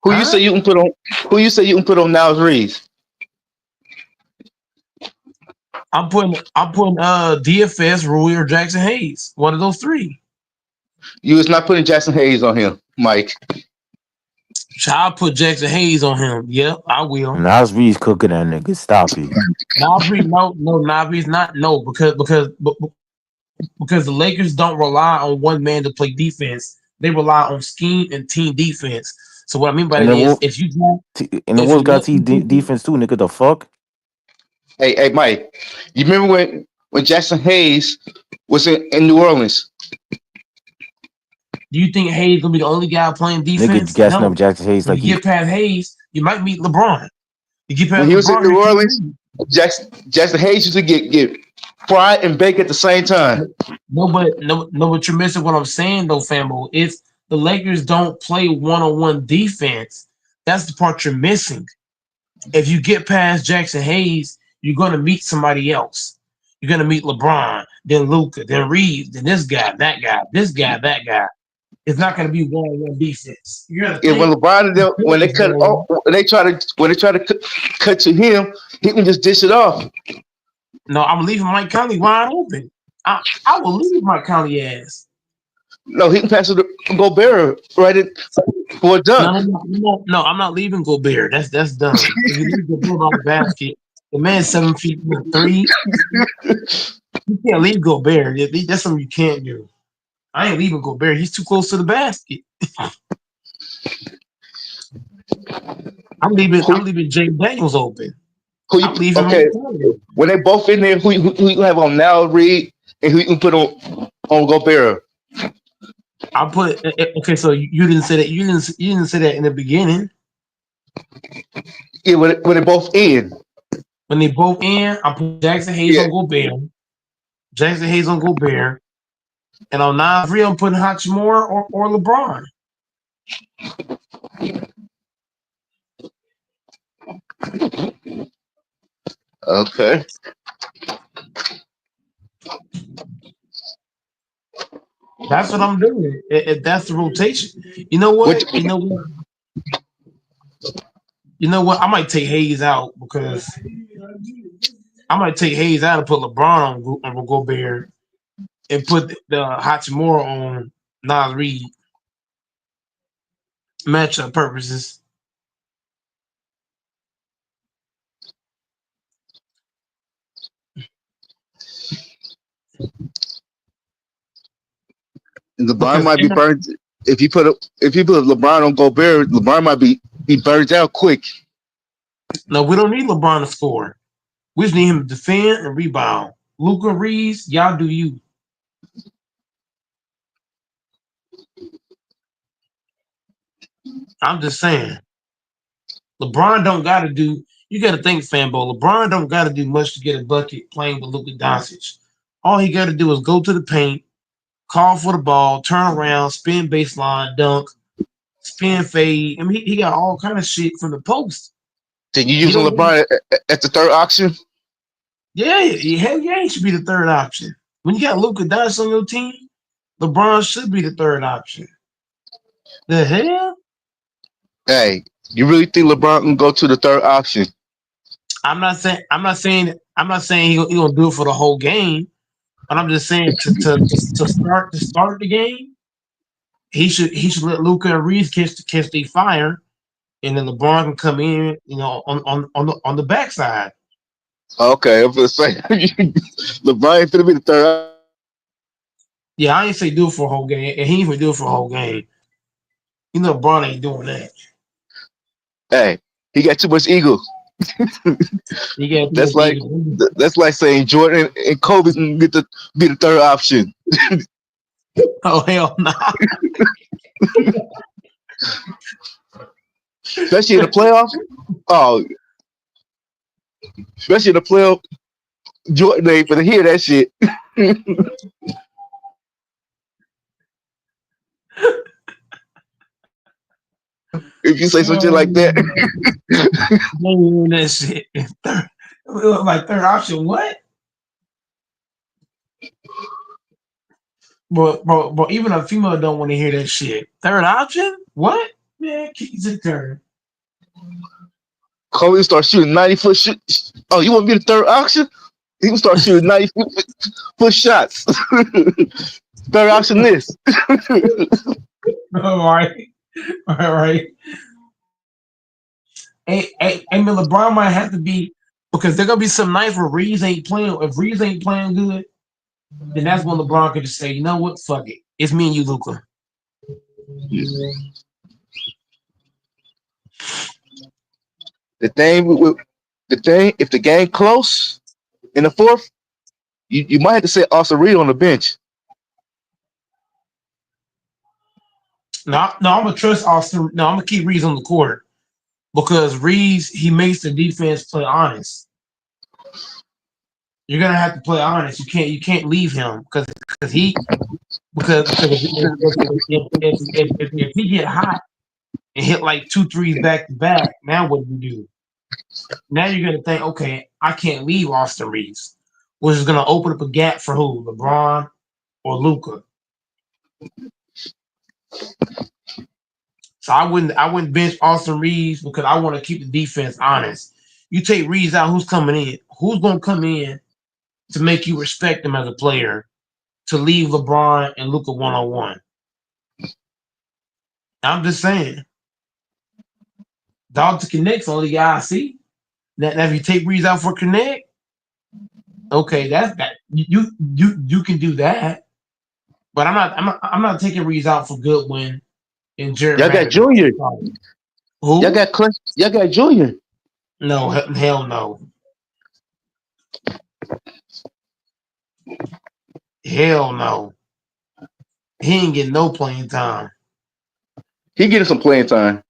who you say Huh? you can put on who you say you can put on Niles Reeves? I'm putting DFS, Rui, or Jackson Hayes. One of those three. You was not putting Jackson Hayes on him, Mike. I'll put Jackson Hayes on him. Yep, I will. And Nas Reed's cooking that nigga. Stop it. Nabry, no, Nabry's not no because the Lakers don't rely on one man to play defense. They rely on scheme and team defense. So what I mean by And that the is Wolf, if you draft, and the if Wolves you got let T defense too, nigga. The fuck? Hey, Mike. You remember when Jackson Hayes was in New Orleans? do you think Hayes gonna be the only guy playing Nigga defense? gassing up No. Jackson Hayes When like you he. get past Hayes, you might meet LeBron. You get When past he was in LeBron, New you can't Orleans, leave. Jackson Hayes used to get fried and baked at the same time. No, but you're missing what I'm saying though, Fambo. It's the Lakers don't play one-on-one defense. That's the part you're missing. If you get past Jackson Hayes, you're gonna meet somebody else. You're gonna meet LeBron, then Luca, then Reeves, then this guy, that guy, this guy, that guy. It's not gonna be one-on-one defense. You're gonna And when think LeBron and them, when they try to cut to him, he can just dish it off. no, I'm leaving Mike Conley wide open. I will leave Mike Conley ass. No, he can pass it to Gobert right in for a dunk. No, I'm not leaving Gobert. That's dumb. If you leave Gobert by the basket, the man's 7 feet what, three. You can't leave Gobert. That's something you can't do. I ain't leaving Gobert. He's too close to the basket. Who, I'm leaving Jay Daniels open. who you I'm leaving okay? Mike Conley. When they both in there, who you have on now Reed and who you can put on Gobert? I put okay. So you didn't say that. You didn't say that in the beginning. Yeah, when they both in. When they both in, I put Jackson Hayes Yeah. on Gobert. Jackson Hayes on Gobert. And on 9-3, I'm putting Hachimura or LeBron. Okay. That's what I'm doing. If that's the rotation. You know What? what? You know what? You know what? I might take Hayes out because I might take Hayes out and put LeBron on Gobert and put the Hachimura on Nas Reed matchup purposes. LeBron Because might be burned if you put LeBron on Gobert, LeBron might be burned out quick. no, we don't need LeBron to score. We just need him to defend and rebound. Luca Reeves, y'all do you. I'm just saying. LeBron don't got to do. You got to think, fanboy. LeBron don't got to do much to get a bucket playing with Luka Doncic. All he got to do is go to the paint, call for the ball, turn around, spin baseline, dunk, spin fade. I mean, he got all kind of shit from the post. Then you He using don't. LeBron at the third option? Yeah, hell yeah, he should be the third option. When you got Luka Doncic on your team, LeBron should be the third option. The hell? Hey, you really think LeBron can go to the third option? I'm not saying. I'm not saying. I'm not saying he gonna do it for the whole game. But I'm just saying to start the game, he should let Luca and Reeves catch the fire, and then LeBron can come in, on the backside. Okay, I'm gonna say LeBron ain't finna be the third. Yeah, I ain't say do it for a whole game, and he ain't even do it for a whole game. LeBron ain't doing that. Hey, he got too much ego. He got too That's much like ego. that's like saying Jordan and Kobe can get to be the third option, Oh hell no! Nah. especially in the playoffs. Oh, especially in the playoff. Jordan ain't finna hear that shit. If you say some shit like that, They doing that shit. Like third option, what? But even a female don't want to hear that shit. Third option? What? Man, keep it turn. Kobe start shooting 90-foot shoot. Oh, you want to be the third option? He will start shooting 90-foot shots. Third option this. All right. All right. Hey, man, LeBron might have to be because there gonna be some nights where Reeves ain't playing. If Reeves ain't playing good, then that's when LeBron could just say, you know what, fuck it, it's me and you, Luca. The thing with the thing, if the game close in the fourth, you might have to say Austin Reed on the bench. No, I'm gonna trust Austin. No, I'm gonna keep Reeves on the court because Reeves he makes the defense play honest. You're gonna have to play honest. You can't leave him because he because if he get hot and hit like 2 threes back to back, now what do you do? Now you're gonna think, okay, I can't leave Austin Reeves, which is gonna open up a gap for who? LeBron or Luca. So I wouldn't bench Austin Reeves because I want to keep the defense honest. You take Reeves out, who's coming in? Who's gonna come in to make you respect him as a player to leave LeBron and Luca 1-on-1? I'm just saying. Dog to connect's only guy I see. Now if you take Reeves out for connect, okay, that's that. You can do that. But I'm not taking Reeves out for Goodwin and Jared Y'all got Vanderbilt. Junior. Y'all Who? got Clint. Y'all got Junior. No, hell no. Hell no. He ain't getting no playing time. He getting some playing time.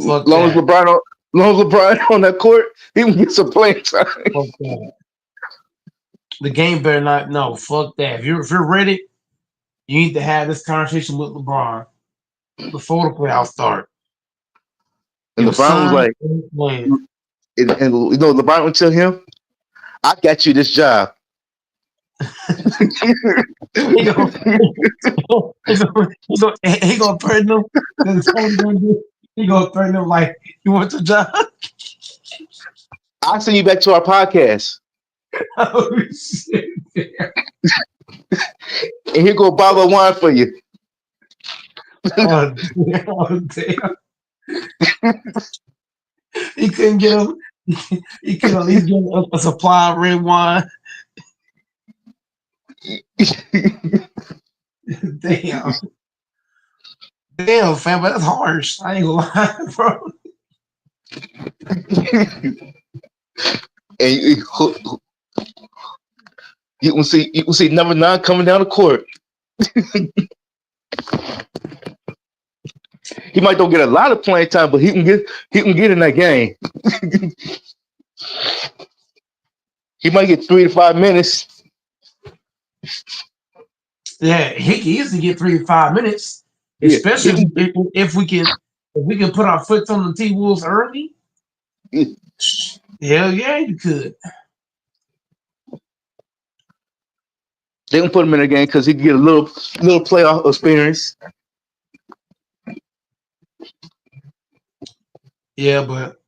Fuck Long as that. LeBron on, long as LeBron on that court, he can get some playing time. Fuck that. The game better not. No, fuck that. If you're ready, you need to have this conversation with LeBron before the playoffs start. And Your LeBron was son like, ain't playing. and LeBron would tell him, "I got you this job." He gonna he gonna threaten them. That's what he gonna do. He gonna threaten them like you want the job. I'll send you back to our podcast, Oh shit! and he'll go a bottle of wine for you. Oh damn! Oh damn! He couldn't get him. He could at least get a supply of red wine. Damn! Damn, fam, but that's harsh. I ain't gonna lie, bro. And you will see number 9 coming down the court. He might don't get a lot of playing time, but he can get in that game. He might get 3 to 5 minutes. Yeah, he can easily get 3 to 5 minutes, Yeah, especially if we can put our foot on the T Wolves early. Hell yeah, you could. they can put him in the game because he can get a little playoff experience. Yeah, but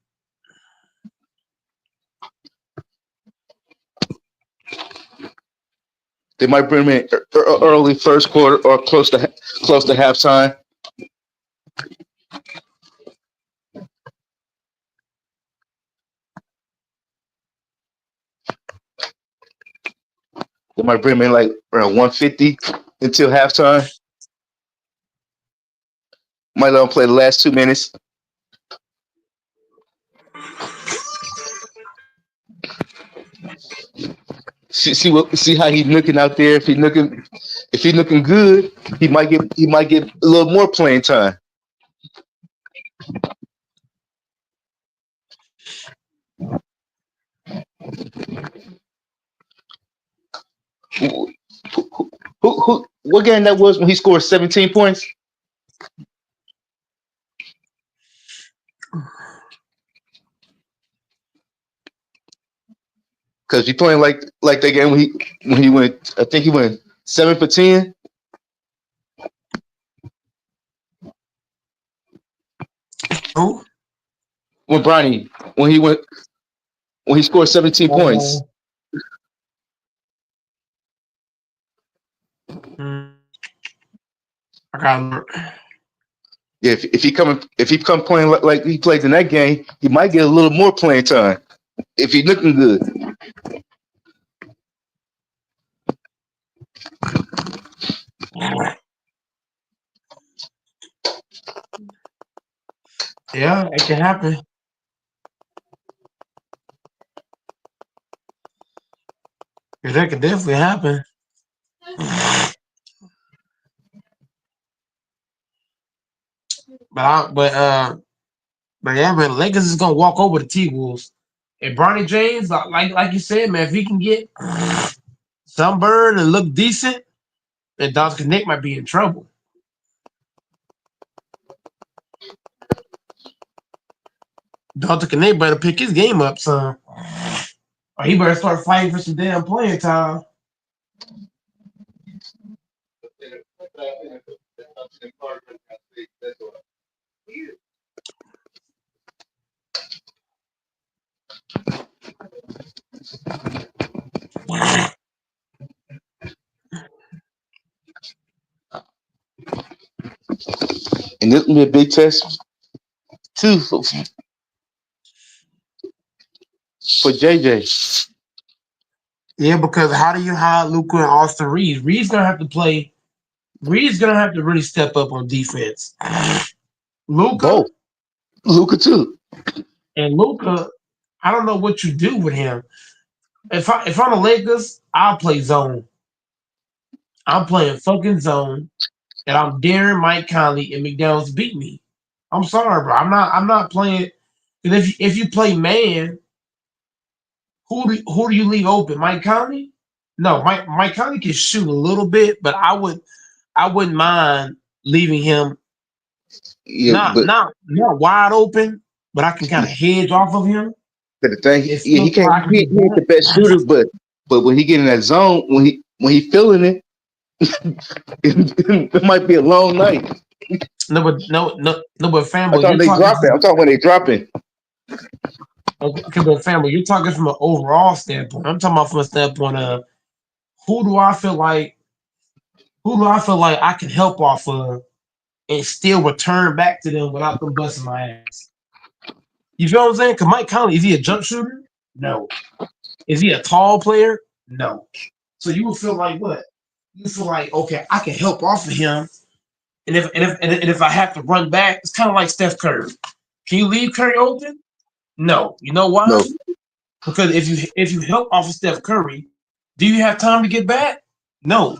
They might bring him in early first quarter or close to halftime. They might bring him in like around 150 until halftime. Might let him play the last 2 minutes. See how he's looking out there. If he's looking good, he might get a little more playing time. What game that was when he scored 17 points? Because he playing like that game when he went. I think he went 7 for 10. who? When Bronny when he scored 17 points. Hmm, I gotta look. Yeah, if he come playing like he played in that game, he might get a little more playing time if he's looking good. Yeah, it can happen. Yeah, that could definitely happen. But yeah, man, Lakers is gonna walk over the T Wolves. And Bronny James, like you said, man, if he can get sunburned and look decent, then Dr. Nick might be in trouble. Dr. Nick better pick his game up, son. Or he better start fighting for some damn playing time. And this will be a big test too for JJ. Yeah, because how do you hide Luca and Austin Reeves? Reeves gonna have to play. Reeves gonna have to really step up on defense. Luca Both Luca too. and Luca, I don't know what you do with him. If I'm the Lakers, I'll play zone. I'm playing fucking zone, and I'm daring Mike Conley and McDaniels to beat me. I'm sorry, bro. I'm not playing. And if you play man, who do you leave open? Mike Conley? No, Mike Conley can shoot a little bit, but I wouldn't mind leaving him Yeah, not wide open, but I can kind yeah, of hedge off of him. but the thing, It's yeah, still he so can't. I can get He ain't the best back. shooter, but when he get in that zone, when he feeling it, it might be a long night. No, but I'm fanboy, talking you're they talking dropping. I'm from talking when they dropping. okay, but fanboy, you're talking from an overall standpoint. I'm talking about from a standpoint of who do I feel like I can help off of and still return back to them without them busting my ass. You feel what I'm saying? Because Mike Conley, is he a jump shooter? No. Is he a tall player? No. So you would feel like what? You feel like okay, I can help off of him, and if I have to run back, it's kind of like Steph Curry. Can you leave Curry open? No. You know why? No, Because if you help off of Steph Curry, do you have time to get back? No,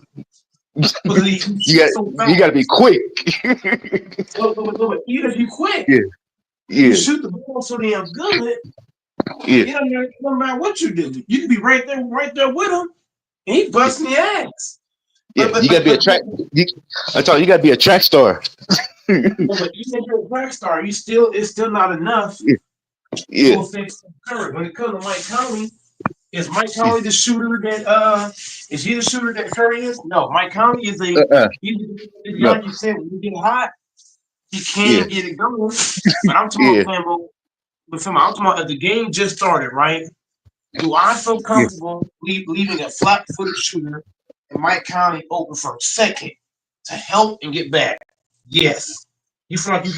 because he shoots so you got to be fast. quick. Look, even if you quit, Yeah, you yeah, shoot the ball so damn good. yeah, It don't matter what you do. You can be right there with him, and he yeah, busting your ass. yeah. But but You got to but be a but, track. I told you, got to be a track star. Yeah, but you said you're a track star. It's still not enough to yeah, affect Steph Curry. When it comes to Mike Conley, is Mike yeah. Conley the shooter that is he the shooter that Curry is? No, Mike Conley is Uh-uh. No, like you said, when you get hot, he yeah, can get it going. But I'm talking yeah, about I'm talking about if the game just started, right? Do I feel yeah, comfortable leaving a flat-footed shooter and Mike Conley open for a second to help and get back? Yes. You feel like you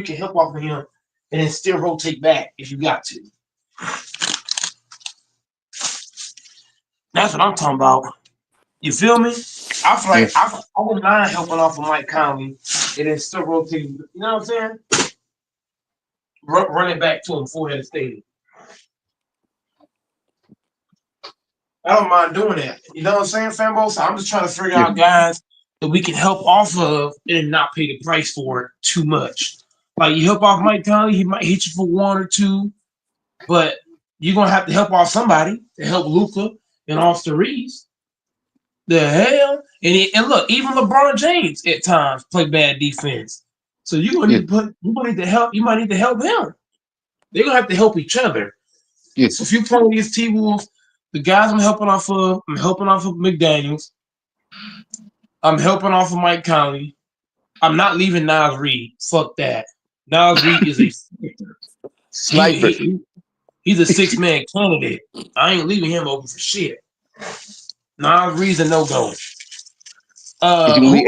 can help off of him and then still rotate back if you got to. That's what I'm talking about. You feel me? I feel yeah, like I wouldn't mind helping off of Mike Conley and then still rotating. You know what I'm saying? Run it back to him before he had to stay. I don't mind doing that. You know what I'm saying, Fambo? So I'm just trying to figure yeah, out guys that we can help off of and not pay the price for it too much. Like you help off Mike Conley, he might hit you for one or two, but you're gonna have to help off somebody to help Luca and Austin Reeves. The hell? And look, even LeBron James at times play bad defense. So yeah, you might need to help. You might need to help him. They're gonna have to help each other. yeah. So if you play these T Wolves, the guys I'm helping off of McDaniels. I'm helping off of Mike Conley. I'm not leaving Nas Reed. Fuck that. Nas Reed is a he, Sniper. he he's a 6-man candidate. I ain't leaving him open for shit. Nas Reed's a no go. Is you only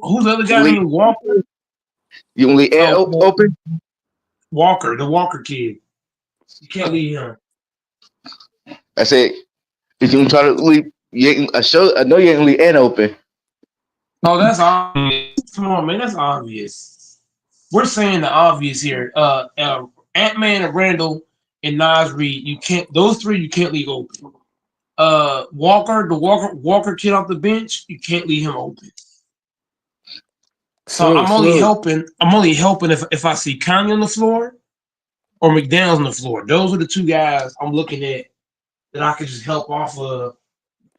Who's the other you guy only named Walker? you only Oh, open? Walker, the Walker kid. You can't leave him. I said, if you try to leave, I know you ain't leave and open. Oh, that's obvious. Come on, man, that's obvious. We're saying the obvious here. Ant-Man and Randall and Nas Reed. You can't. Those three you can't leave open. Walker kid off the bench. You can't leave him open. So Salute, I'm only salute. helping. I'm only helping if I see Kanye on the floor or McDaniel's on the floor. Those are the two guys I'm looking at that I can just help off of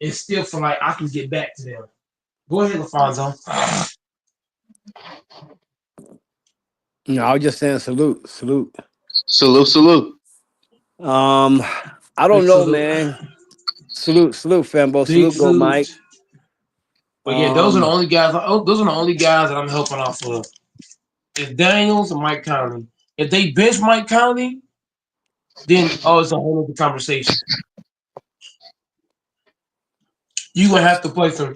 and still feel like I can get back to them. Go ahead, LaFonso. No, I was just saying salute, salute. Salute, salute. Um, I Big don't know, salute. man. Salute, salute, Fembo. Big Salute, go, Mike. salute. But yeah, those are the Um, only guys. Those are the only guys that I'm helping off of. It's Daniels and Mike Conley. If they bench Mike Conley, then it's a whole other conversation. You gonna have to play some.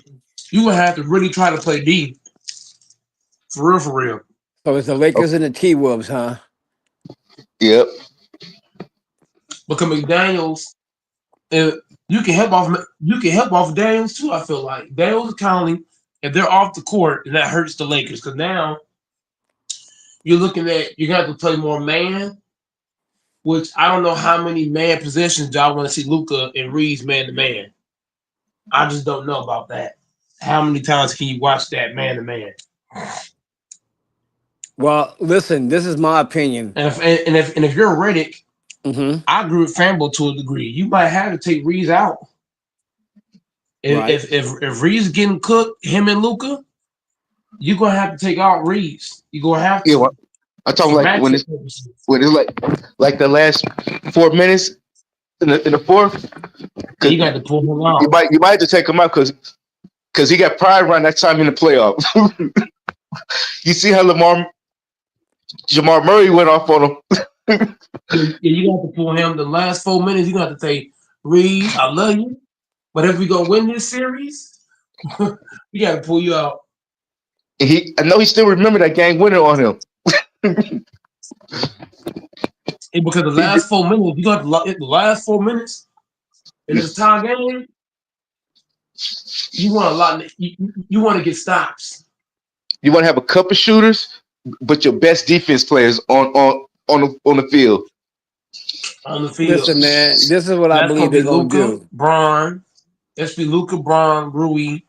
You gonna have to really try to play D for real, for real. so it's the Lakers and the T Wolves, huh? Yep. Because McDaniels, uh, you can help off. You can help off Daniels too. I feel like Daniels and Conley, if they're off the court, and that hurts the Lakers because now you're looking at you got to play more man. Which I don't know how many man possessions y'all want to see Luca and Reeves man to man. I just don't know about that. How many times can you watch that man to man? Well, listen, this is my opinion. And if you're a Riddick, Hmm. I agree with Famble to a degree. You might have to take Reeves out. If Right. if Reeves getting cooked, him and Luca, you're gonna have to take out Reeves. You're gonna have Yeah, to I talk for like matchup purposes. when it's like the last 4 minutes in the fourth, And because you got to pull him you out. might have to take him out because he got pride around that time in the playoff. You see how Jamar Murray went off on him. You got to pull him. The last 4 minutes, you got to say, Reeves, I love you, but if we gonna win this series, we got to pull you out. I know he still remember that game winner on him. And because the He, last 4 minutes, you got the last 4 minutes in this tie game, you want a lot. You want to get stops you want to have a couple shooters, but your best defense players on the field. on the field. Listen, man, this is what I That's believe gonna they're be gonna Luca, do. Braun. That's be Luca, Braun, Rui,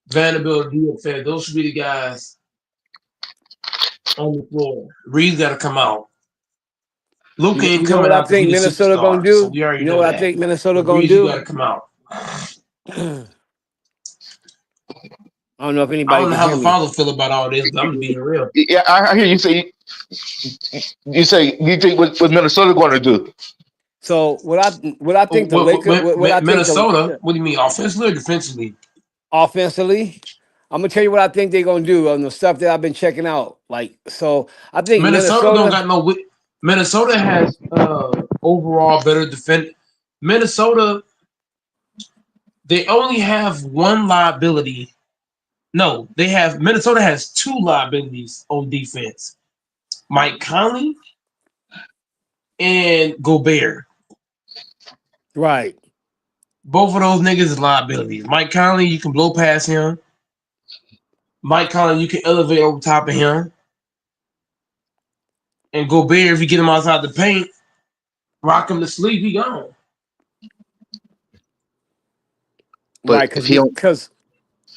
Vanderbilt, DFS. Those should be the guys on the floor. Reed's got to come out. Luca You ain't know coming what I out because think he's a Minnesota gonna superstar. So do? we already You know know what I that. think Minnesota But gonna Reed, you got to do? come out. I don't know if I anybody don't know can how hear the me. father feel about all this, but I'm being real. Yeah, I hear you say. You say you think what Minnesota going to do? So what I think the Lakers what I think Minnesota, the what do you mean, offensively or defensively? offensively, I'm gonna tell you what I think they're gonna do on the stuff that I've been checking out. Like, so I think Minnesota don't Minnesota, got no. Minnesota has overall better defense. Minnesota, they only have one liability. No, Minnesota has two liabilities on defense. Mike Conley and Gobert. right? Both of those niggas is liabilities. Mike Conley, you can blow past him. Mike Conley, you can elevate over top of him. And Gobert, if you get him outside the paint, rock him to sleep, he gone. But Right, if he don't,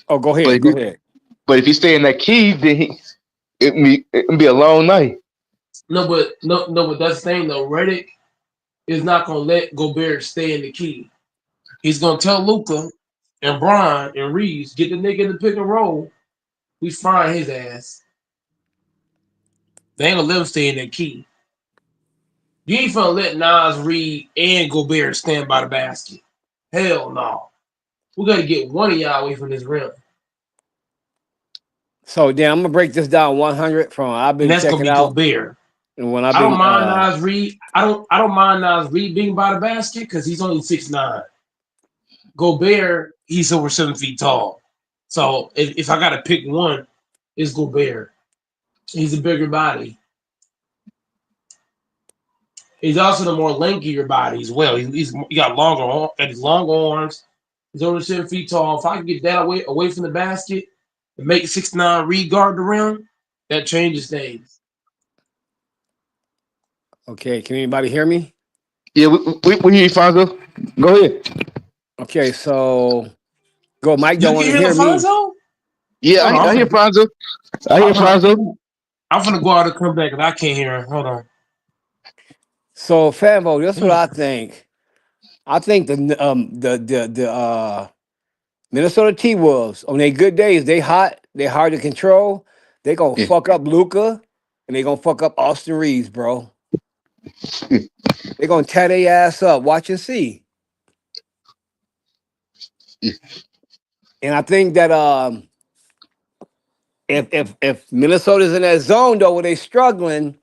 oh, go but ahead, if you, go ahead. but if he stay in that key, then it be a long night. No, but that's the thing though. Reddick is not gonna let Gobert stay in the key. He's gonna tell Luca and Brian and Reeves, get the nigga in the pick and roll. We find his ass. They ain't gonna let him stay in that key. You ain't gonna let Nas Reed and Gobert stand by the basket. Hell no. We gotta get one of y'all away from this rim. So then I'm gonna break this down 100 from what I've And been that's gonna checking be out Gobert. and when I've I don't been mind Nas Reed. I don't mind Nas Reed being by the basket because he's only 6'9". Gobert, he's over 7 feet tall. So if I gotta pick one, it's Gobert. He's a bigger body. He's also the more lankier body as well. He got longer and his long arms. He's over 7 feet tall. If I can get that away from the basket and make 6'9" Reed guard the rim, that changes things. okay, can anybody hear me? Yeah, we hear you, Fonzo. Go ahead. Okay, so go Mike You don't can want to hear hear me. LaFonso? Yeah, Hold on, I hear Fonzo. I hear I'm finna, Fonzo. I'm finna go out and come back because I can't hear him. Hold on. So Fanvo, this is what I think. I think the Minnesota T Wolves on their good days, they hot, they hard to control. They gonna Yeah, fuck up Luca and they gonna fuck up Austin Reeves, bro. They gonna tear their ass up. Watch and see. yeah, And I think that if Minnesota's in that zone though where they struggling,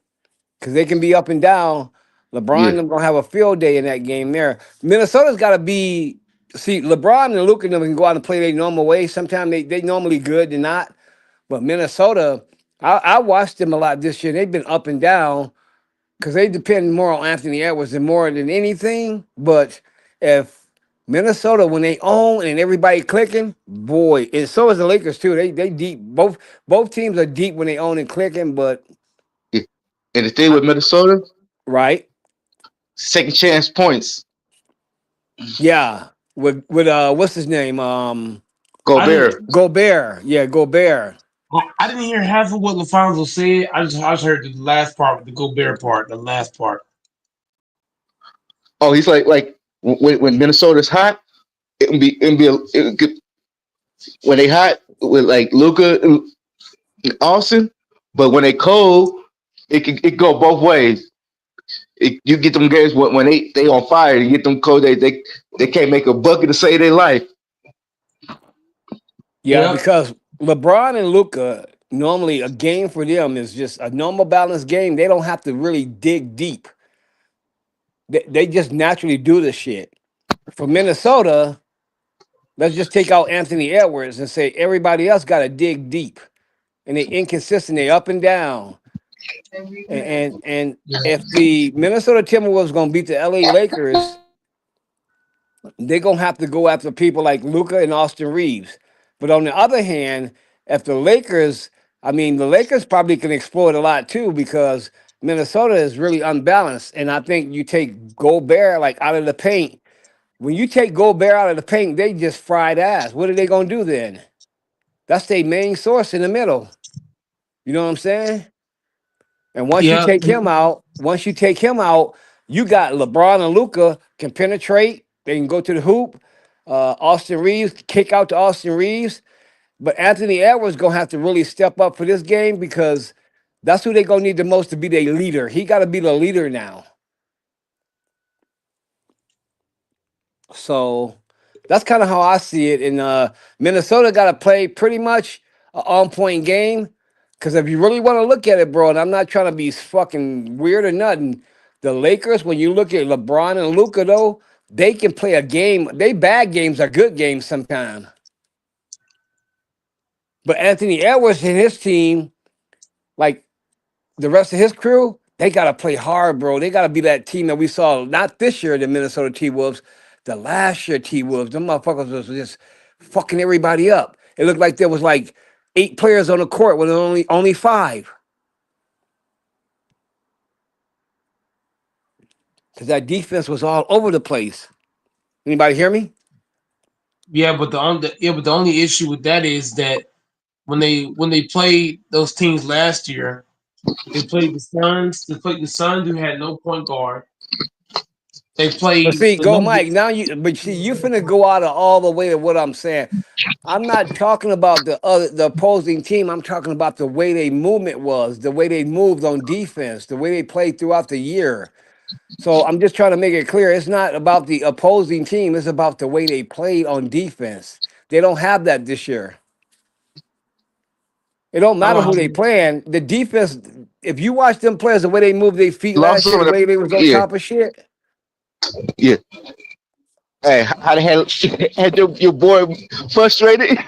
because they can be up and down, LeBron yeah, them gonna have a field day in that game there. Minnesota's gotta be LeBron and Luka them can go out and play their normal way. Sometimes they normally good, they're not. But Minnesota, I watched them a lot this year. They've been up and down because they depend more on Anthony Edwards than more than anything. But if Minnesota, when they own and everybody clicking, boy, and so is the Lakers too. They deep. Both teams are deep when they own and clicking. But yeah. And the thing with Minnesota, right, second chance points. yeah, with what's his name? I Gobert. didn't. Gobert. Yeah, Gobert. I didn't hear half of what LaFonso said. I just heard the last part, the Gobert part, the last part. Oh, he's like when Minnesota's hot, it could, when they hot with like Luca and Austin, but when they cold, it go both ways. You get them guys when they on fire. You get them cold. They can't make a bucket to save their life. Yeah, Yep. because LeBron and Luca normally a game for them is just a normal balanced game. They don't have to really dig deep. They just naturally do the shit. For Minnesota, let's just take out Anthony Edwards and say everybody else got to dig deep, and they inconsistent. They up and down. And Yeah. if the Minnesota Timberwolves gonna beat the LA Lakers, they're gonna have to go after people like Luca and Austin Reeves. But on the other hand, if the Lakers, I mean, the Lakers probably can exploit a lot too because Minnesota is really unbalanced. And I think you take Gobert like out of the paint. When you take Gobert out of the paint, they just fried ass. What are they gonna do then? That's their main source in the middle. You know what I'm saying? And Yep. once you take him out, you got LeBron and Luca can penetrate. They can go to the hoop. Austin Reeves kick out to Austin Reeves, but Anthony Edwards gonna have to really step up for this game because that's who they gonna need the most to be their leader. He got to be the leader now. So that's kind of how I see it. And Minnesota got to play pretty much an on point game. Because if you really want to look at it, bro, and I'm not trying to be fucking weird or nothing, the Lakers, when you look at LeBron and Luca, though, they can play a game. They bad games are good games sometimes. But Anthony Edwards and his team, like the rest of his crew, they gotta play hard, bro. They gotta be that team that we saw not this year, the Minnesota T Wolves, the last year T Wolves. Them motherfuckers was just fucking everybody up. It looked like there was like 8 players on the court when there were only 5. Because that defense was all over the place. Anybody hear me? But the only issue with that is that when they played those teams last year, they played the Suns. They played the Suns who had no point guard. They But played see, the go Nuggets. Mike. Now but see, you finna go out of all the way of what I'm saying. I'm not talking about the opposing team. I'm talking about the way they movement was, the way they moved on defense, the way they played throughout the year. So I'm just trying to make it clear. It's not about the opposing team. It's about the way they played on defense. They don't have that this year. It don't I matter don't who have. they playing. The defense. If you watch them players, the way they moved their feet Lost last year, some the of the way they was on yeah top of shit. yeah. Hey, how the hell had your boy frustrated?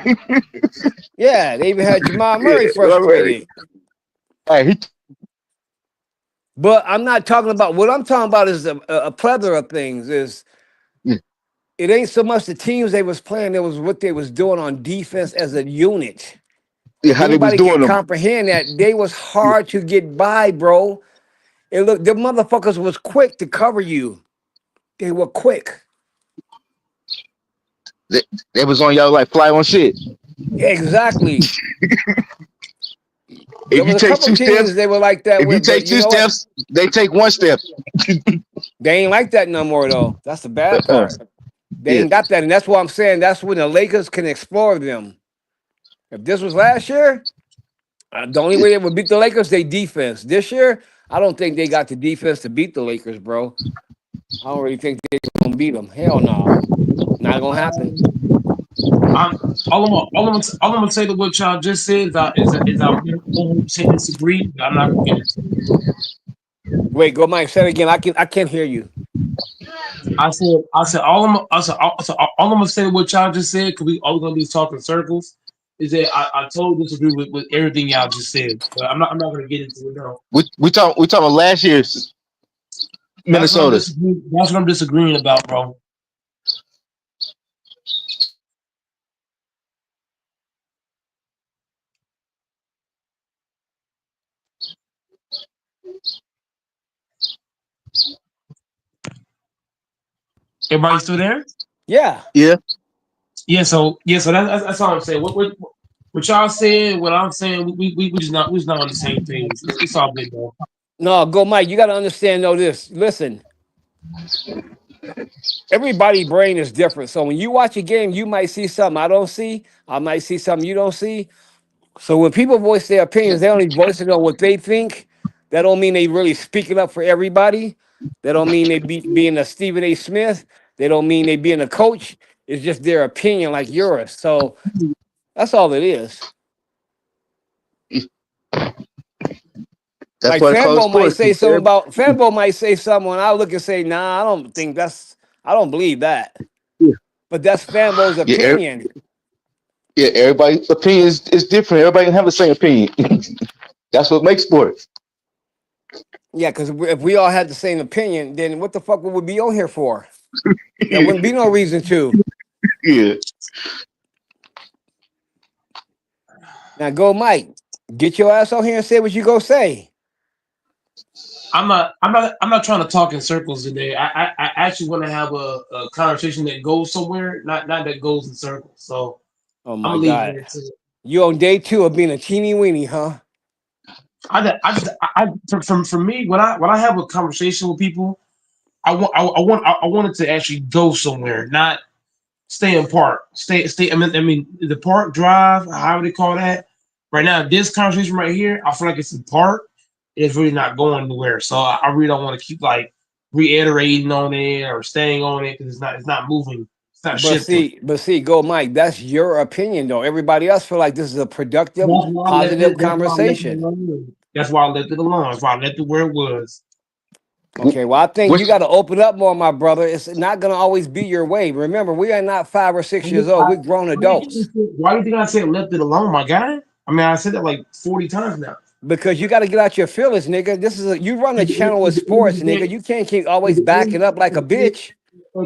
Yeah, they even had Jamal Yeah, Murray already. frustrated. Hey, he But I'm not talking about what I'm talking about is a plethora of things. Is yeah, it ain't so much the teams they was playing, it was what they was doing on defense as a unit. yeah, If how they was anybody can doing them. comprehend that, they was hard to get by, bro. And look, the motherfuckers was quick to cover you. They were quick. They, they was on y'all like fly on shit. Yeah, exactly. There If you was a take couple two teams steps, they were like that if you with, take but you two know what? steps, they take one step. They ain't like that no more though. That's the bad Uh-uh. part. They Yeah, ain't got that, and that's what I'm saying. That's when the Lakers can explore them. If this was last year, the only yeah. way they would beat the Lakers, they defense. This year, I don't think they got the defense to beat the Lakers, bro. I don't really think they're gonna beat them. Hell no, not gonna happen. I'm all I'm gonna say to what y'all just said is I 100% disagree. But I'm not gonna get into it. Wait, go Mike. Say it again. I can't hear you. I said all I'm gonna say to what y'all just said because we all gonna be talking circles is that I totally disagree with everything y'all just said. But I'm not gonna get into it now. We talking about last year's That's what I'm Minnesota. disagreeing. That's what I'm disagreeing about, bro. Everybody still there? Yeah, Yeah, So that's all I'm saying. What y'all saying, what I'm saying, we just not on the same page. It's all good though. No, go Mike. You got to understand though this. Listen, everybody's brain is different. So when you watch a game, you might see something I don't see. I might see something you don't see. So when people voice their opinions, they only voice it on what they think. That don't mean they really speaking up for everybody. That don't mean they being a Stephen A. Smith. They don't mean they being a coach. It's just their opinion, like yours. So that's all it is. That's Like why it's called Fanbo might sports. say something about Fanbo might say something, and I look and say, "Nah, I don't believe that." But that's Fanbo's Yeah, opinion. yeah. Everybody's opinion is different. Everybody can have the same opinion. That's what makes sports. Yeah, because if we all had the same opinion, then what the fuck would we be on here for? There Yeah, wouldn't be no reason to. yeah. Now go, Mike. Get your ass on here and say what you go say. I'm not trying to talk in circles today. I actually want to have a conversation that goes somewhere, not that goes in circles. So Oh I'm my gonna leave it god. there too. You on day two of being a teeny weenie, huh? For me, when I have a conversation with people, I want it to actually go somewhere, not stay in park. Stay. I mean, the park drive, however they call that. Right now, this conversation right here, I feel like it's in park. It's really not going anywhere. So I really don't want to keep like reiterating on it or staying on it because it's not moving. It's not shifting. But see, go, Mike. That's your opinion, though. Everybody else feel like this is a productive, That's why I left positive it. That's why I left it conversation. alone. That's why I left it alone. That's why I left it where it was. Okay, well, I think you Which got to open up more, my brother. It's not going to always be your way. Remember, we are not 5 or 6 years old. We're grown adults. Why do you think I said left it alone, my guy? I mean, I said that like 40 times now. Because you got to get out your feelings, nigga. You run a At the, channel at with the end of sports, the day, nigga. You can't keep at always the end, backing up at like a the end, bitch.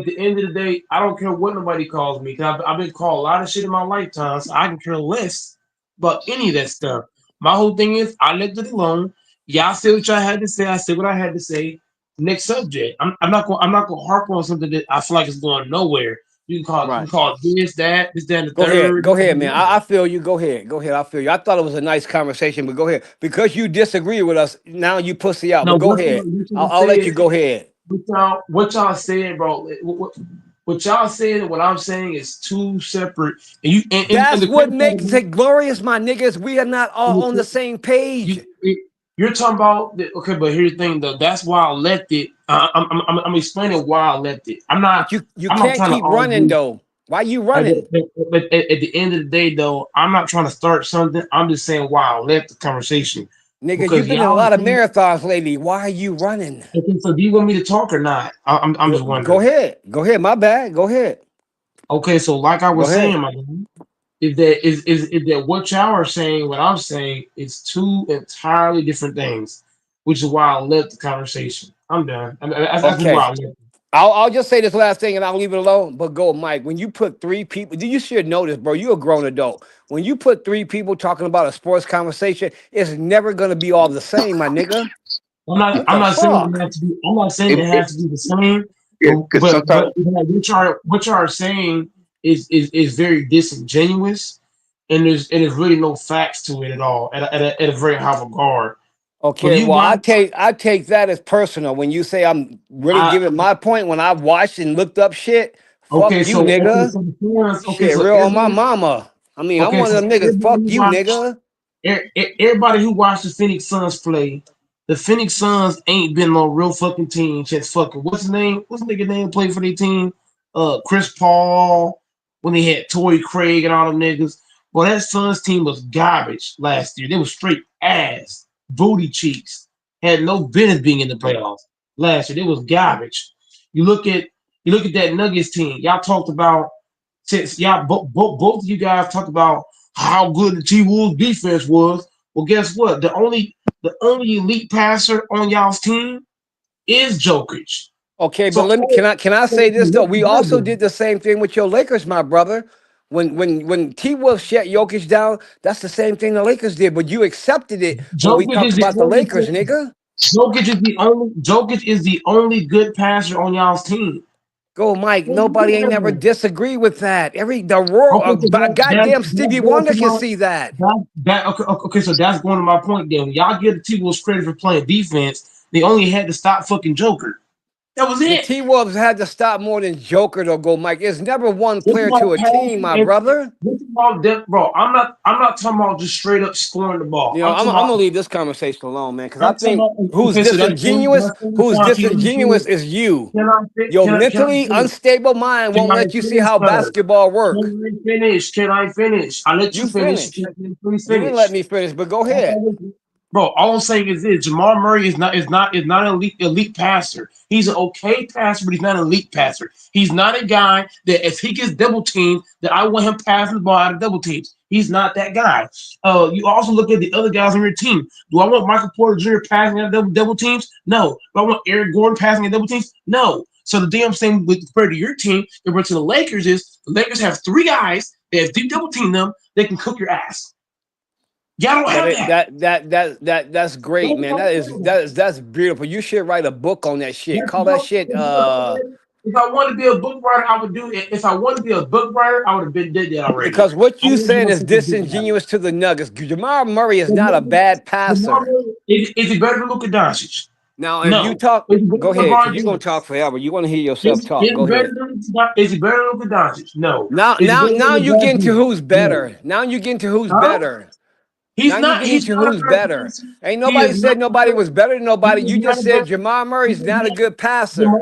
at the end of the day, I don't care what nobody calls me. Cause I've been called a lot of shit in my lifetime, so I can care less about any of that stuff. My whole thing is I left it alone. Y'all said what y'all had to say. I said what I had to say. Next subject. I'm not gonna harp on something that I feel like is going nowhere. You can Right. call it this, that, and the third. Go ahead, man. I feel you. Go ahead. I feel you. I thought it was a nice conversation, but go ahead. Because you disagree with us, now you pussy out. No, But go what ahead. y'all I'll let you said, go ahead. what y'all said, bro. What y'all said and what I'm saying is two separate. And you and That's the what crazy part makes about it glorious, my niggas. We are not all on the same page. you're talking about okay, but here's the thing though. That's why I left it. I'm explaining why I left it. I'm not But you I'm not can't trying to keep running argue. though. Why you But, running? but at the end of the day, though, I'm not trying to start something. I'm just saying why I left the conversation Nigga, you've because been in a y'all. lot of marathons lately. Why are you running? Okay, so do you want me to talk or not? I'm just Go wondering. ahead. Go ahead. My bad. Go ahead. Okay, so like I Go was saying, ahead. my man, is that what y'all are saying? What I'm saying is two entirely different things, which is why I left the conversation. I'm done. That's why I Okay. left. I'll just say this last thing and I'll leave it alone. But go, Mike. When you put three people, you should know this, bro. You're a grown adult. When you put three people talking about a sports conversation, it's never gonna be all the same, my nigga. I'm not. What I'm the not saying it fuck? has to be. I'm not saying it, it it, has to be the same. yeah, But because but sometimes but what y'all are saying is very disingenuous, and there's really no facts to it at all at a very high regard. When Okay, you well, watch, I take that as personal. When you say I'm really I giving my point, when I watched and looked up shit, fuck you, okay, nigga. so the fans, okay, Shit, so real on my everybody, mama. I mean, I'm okay, one so of them niggas. everybody Fuck who you, watch. nigga. Everybody who watched the Phoenix Suns play, the Phoenix Suns ain't been no real fucking team since fucking what's his name? What's the nigga name played for their team? Chris Paul when they had Torrey Craig and all them niggas. Well, that Suns team was garbage last year. They was straight ass, booty cheeks. Had no business being in the playoffs last year. They was garbage. You look at you look at that Nuggets team. Y'all talked about since y'all both of you guys talked about how good the T Wolves defense was. Well, guess what? The only elite passer on y'all's team is Jokic. Okay, but So, let me can I say this though? what's We also better? did the same thing with your Lakers, my brother. When T Wolf shut Jokic down, that's the same thing the Lakers did, but you accepted it when we Jokic talked is the about the only Lakers, nigga. Jokic is the only good passer on y'all's team. Go, Mike. Nobody ain't never Okay, disagree with that. The world, so goddamn that's Stevie going Wonder to can my see that. okay, so that's going to my point. Then y'all give the T-Wolves credit for playing defense. They only had to stop fucking Joker. That was The it. T Wolves had to stop more than Joker to go, Mike. It's never one This is player to about a team, passing my and brother. this is about depth, bro. I'm not talking about just straight up scoring the ball. You know, I'm I'm talking gonna about leave this conversation alone, man, because I I'm talking think about okay, so who's that's disingenuous is you. can I fit Your can I mentally finish? unstable mind Can won't I let you see finish, how sir? basketball work. Can I finish? Can I finish? I let you You finish. finish. Can I please You didn't let finish? me finish, but go ahead. Bro, all I'm saying is this: Jamal Murray is not an elite passer. He's an okay passer, but he's not an elite passer. He's not a guy that if he gets double teamed, that I want him passing the ball out of double teams. He's not that guy. You also look at the other guys on your team. Do I want Michael Porter Jr. passing out of double teams? No. Do I want Eric Gordon passing at double teams? No. So the damn same with compared to your team compared to the Lakers is the Lakers have three guys that if you double team them, they can cook your ass. Y'all don't That have it, that. that's great, man. That's beautiful. You should write a book on that shit. That's Call that what, shit if I wanted to be a book writer, I would do it. If I wanted to be a book writer, I would have been dead already. because what I you wouldn't be saying no is fucking book writer. disingenuous to the Nuggets. Jamal Murray is not a The bad Jamal passer. Murray, is he better than Luka Doncic? Now, if you No. talk, Is he better go than ahead, because LeBron you're gonna James? talk forever. You want to hear yourself talk. Is he Go better ahead. than is he better than Luka Doncic? No. Now, Is he now, better now than you LeBron get into James? who's No. better. Now you get into who's Huh? better. He's Now you not. get He's into not a who's better better. passer. Ain't He nobody is not said a nobody better. was better than He nobody. is You not just a said better. Jamal He Murray's is not a not. good passer.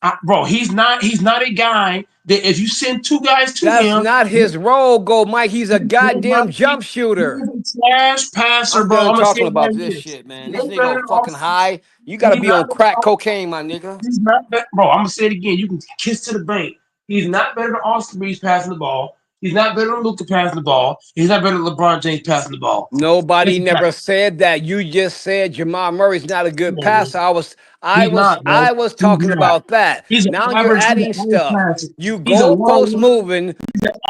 Jamal, bro, he's not a guy that if you send two guys to That's him, not his role, Go Mike. He's a my goddamn jump team, shooter. he's a trash passer, I'm bro. done I'm gonna say talking it about right this here. shit, man. He This ain't nigga better on than fucking Austin. high. You gotta He's be not. on crack cocaine, my nigga. He's not. Bro, I'm gonna say it again. You can kiss to the bank. He's not better than Austin Reeves passing the ball. He's not better than Luka passing the ball. He's not better than LeBron James passing the ball. Nobody It's a fact. never said that. You just said Jamal Murray's not a Come good on, man. passer. I He's was not, I bro. was He's talking not. about that. He's an Now you're average. He's an adding average stuff. passer. You He's a goalpost moving,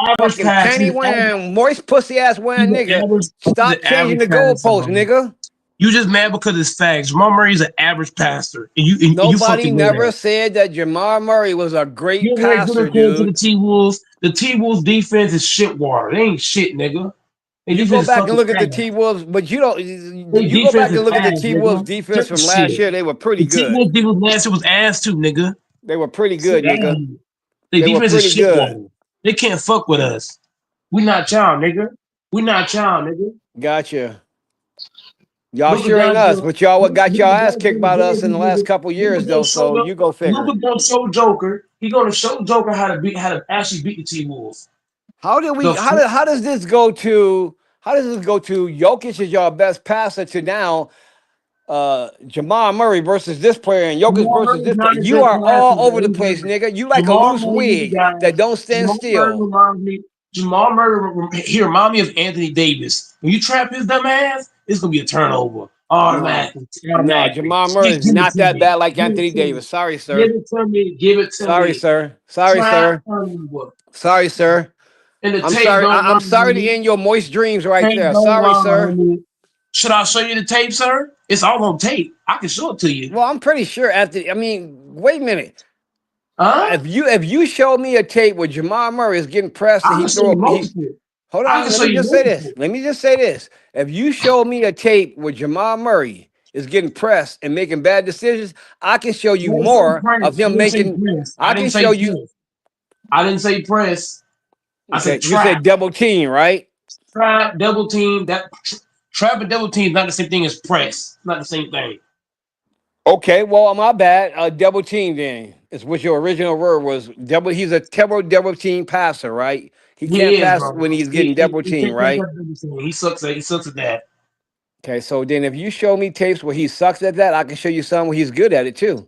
average fucking passer. panty wearing, moist pussy ass He's wearing an nigga. average. He's Stop an changing average the passer, goalpost, bro. nigga. You just mad because it's facts. Jamal Murray is an average passer, and you Nobody fucking know never that. said that Jamal Murray was a great You're very good passer, according to the dude. T Wolves. The T Wolves defense is shit water. They ain't shit, nigga. Their You go defense is back and fucking look at the ass. T Wolves, but you don't. Their You go defense back is and look at the ass, T Wolves nigga. defense Shit, from last shit. year. They were pretty The T good. Wolves defense last year was ass too, nigga. They were pretty Sit good, down. nigga. Their They were defense is pretty shit good. water. They can't fuck with us. We not y'all, nigga. We not y'all, nigga. Gotcha. Y'all Luka sure ain't us, Doncic, but y'all what got y'all Luka ass kicked Doncic, by us in the last couple Luka years gonna though. show So up. you go Luka figure. gonna show Joker. He gonna show Joker how to actually beat the T Wolves. How did we? The How does this go to? How does this go to? Jokic is your best passer to now. Jamal Murray versus this player and Jokic Jamal versus Murray is this player. not a You good are passer, all bro. over the He's place, not. nigga. You like a Jamal loose Murray is the wig guy. that don't stand Jamal Murray still. reminds me. Jamal Murray he remind me of Anthony Davis. When you trap his dumb ass, it's gonna be a turnover No, automatically. no, Automatically. Jamal Murray Just is give it not to that me. bad like Give it Anthony to me. Davis. Sorry, Give sir. it to me. Give it to Sorry, me. sir. Sorry, Trap sir. turnover. Sorry, sir. And the I'm tape sorry. don't lie, I'm sorry to homie. end your moist dreams right Tape there. don't Sorry, lie, sir. homie. Should I show you the tape, sir? It's all on tape. I can show it to you. Well, I'm pretty sure after. I mean, wait a minute. Huh? If you show me a tape where Jamal Murray is getting pressed I and he can show throw you a he most of it. hold I on, can let show me you just say most of this. it. Let me just say this. If you show me a tape where Jamal Murray is getting pressed and making bad decisions, I can show I you didn't say more of press. I him didn't say making press. I I didn't can say show you press. I didn't say press. I okay, said you said trap. double team, right? Trap, double team. Trap and double team is not the same thing as press. It's not the same thing. Okay, well, my bad. Double team then is what your original word was. Double. He's a double team passer, right? He can't He is, pass bro. when he's He getting double he team, can't catch right? that double team. He sucks at that. Okay, so then if you show me tapes where he sucks at that, I can show you some where he's good at it too.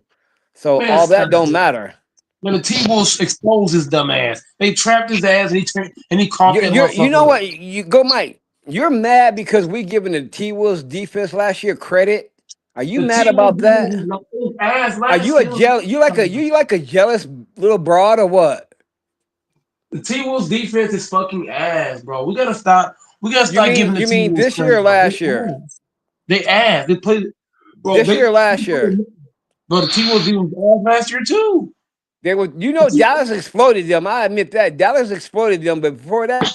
So Man, all stop that don't it. matter. When the T-Wolves exposed his dumb ass, they trapped his ass and he caught that You know motherfucker. what? You go, Mike. You're mad because we giving the T Wolves defense last year credit. Are you The mad T-Wolves about defense that? is like his ass Are last you a year. jealous? You like a jealous little broad or what? The T-Wolves defense is fucking ass, bro. We gotta stop. We gotta start giving the You mean T-Wolves this year or credit, bro. last year? They ass. They play, bro. This year or last year? Bro. The T-Wolves defense was ass last year too. They were, Dallas exploded them. I admit that Dallas exploded them, but before that,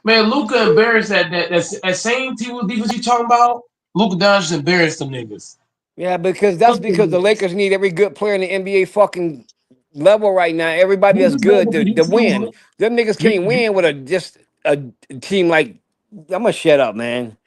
Man, Luca embarrassed that same team defense you talking about. Luca Doncic embarrassed them niggas. yeah, because the Lakers need every good player in the NBA fucking level right now. Everybody that's good to win. Them niggas can't win with just a team like. I'm gonna shut up, man.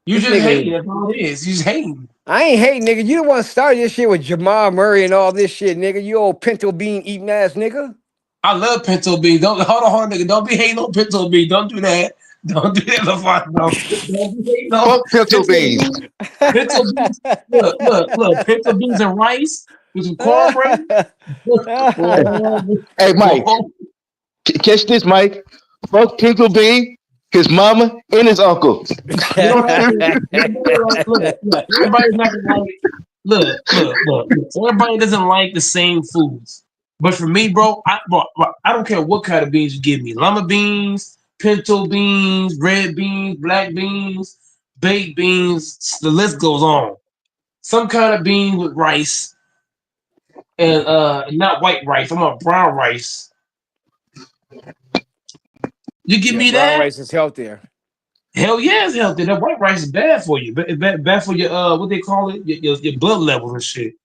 You This just hating. nigga, That's all it is. You just hating. I ain't hating, nigga. You the one started this shit with Jamal Murray and all this shit, nigga. You old pinto bean eating ass nigga. I love Pinto Bean. Don't hold on, nigga. Don't be hating on Pinto Bean. Don't do that. Don't do that, LaFonso. Don't be hating on Fuck pencil Pinto beans. Bean. Pinto Beans. Look. Pinto Beans and rice with some cornbread. Hey, Mike, catch this, Mike. Fuck Pinkle Bean, his mama, and his uncle. You don't have to. Look. Everybody's not gonna like. Look. Everybody doesn't like the same foods. But for me, bro, I don't care what kind of beans you give me. Lima beans, pinto beans, red beans, black beans, baked beans. The list goes on. Some kind of bean with rice and not white rice. I'm on brown rice. You give Yeah, me brown that? rice is healthier. Hell yeah, it's healthy. That white rice is bad for you. Bad for your what they call it, your blood levels and shit.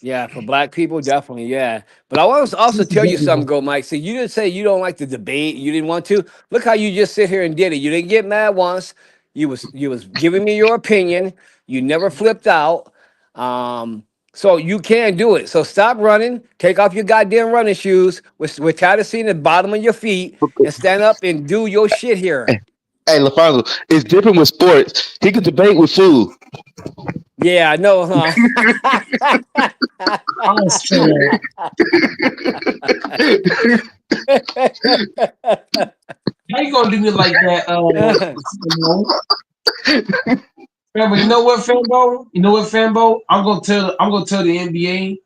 Yeah, for black people, definitely, yeah. But I want to also tell you something, Go Mike. See, you didn't say you don't like the debate. You didn't want to. Look how you just sit here and did it. You didn't get mad once. You was giving me your opinion. You never flipped out. So you can do it. So stop running. Take off your goddamn running shoes. We're tired of seeing the bottom of your feet and stand up and do your shit here. Hey, LaFonso, it's different with sports. He can debate with food. Yeah, I know, huh? I was trying. How you gonna do me like that? Fambo, you know what, Fambo? I'm gonna tell the NBA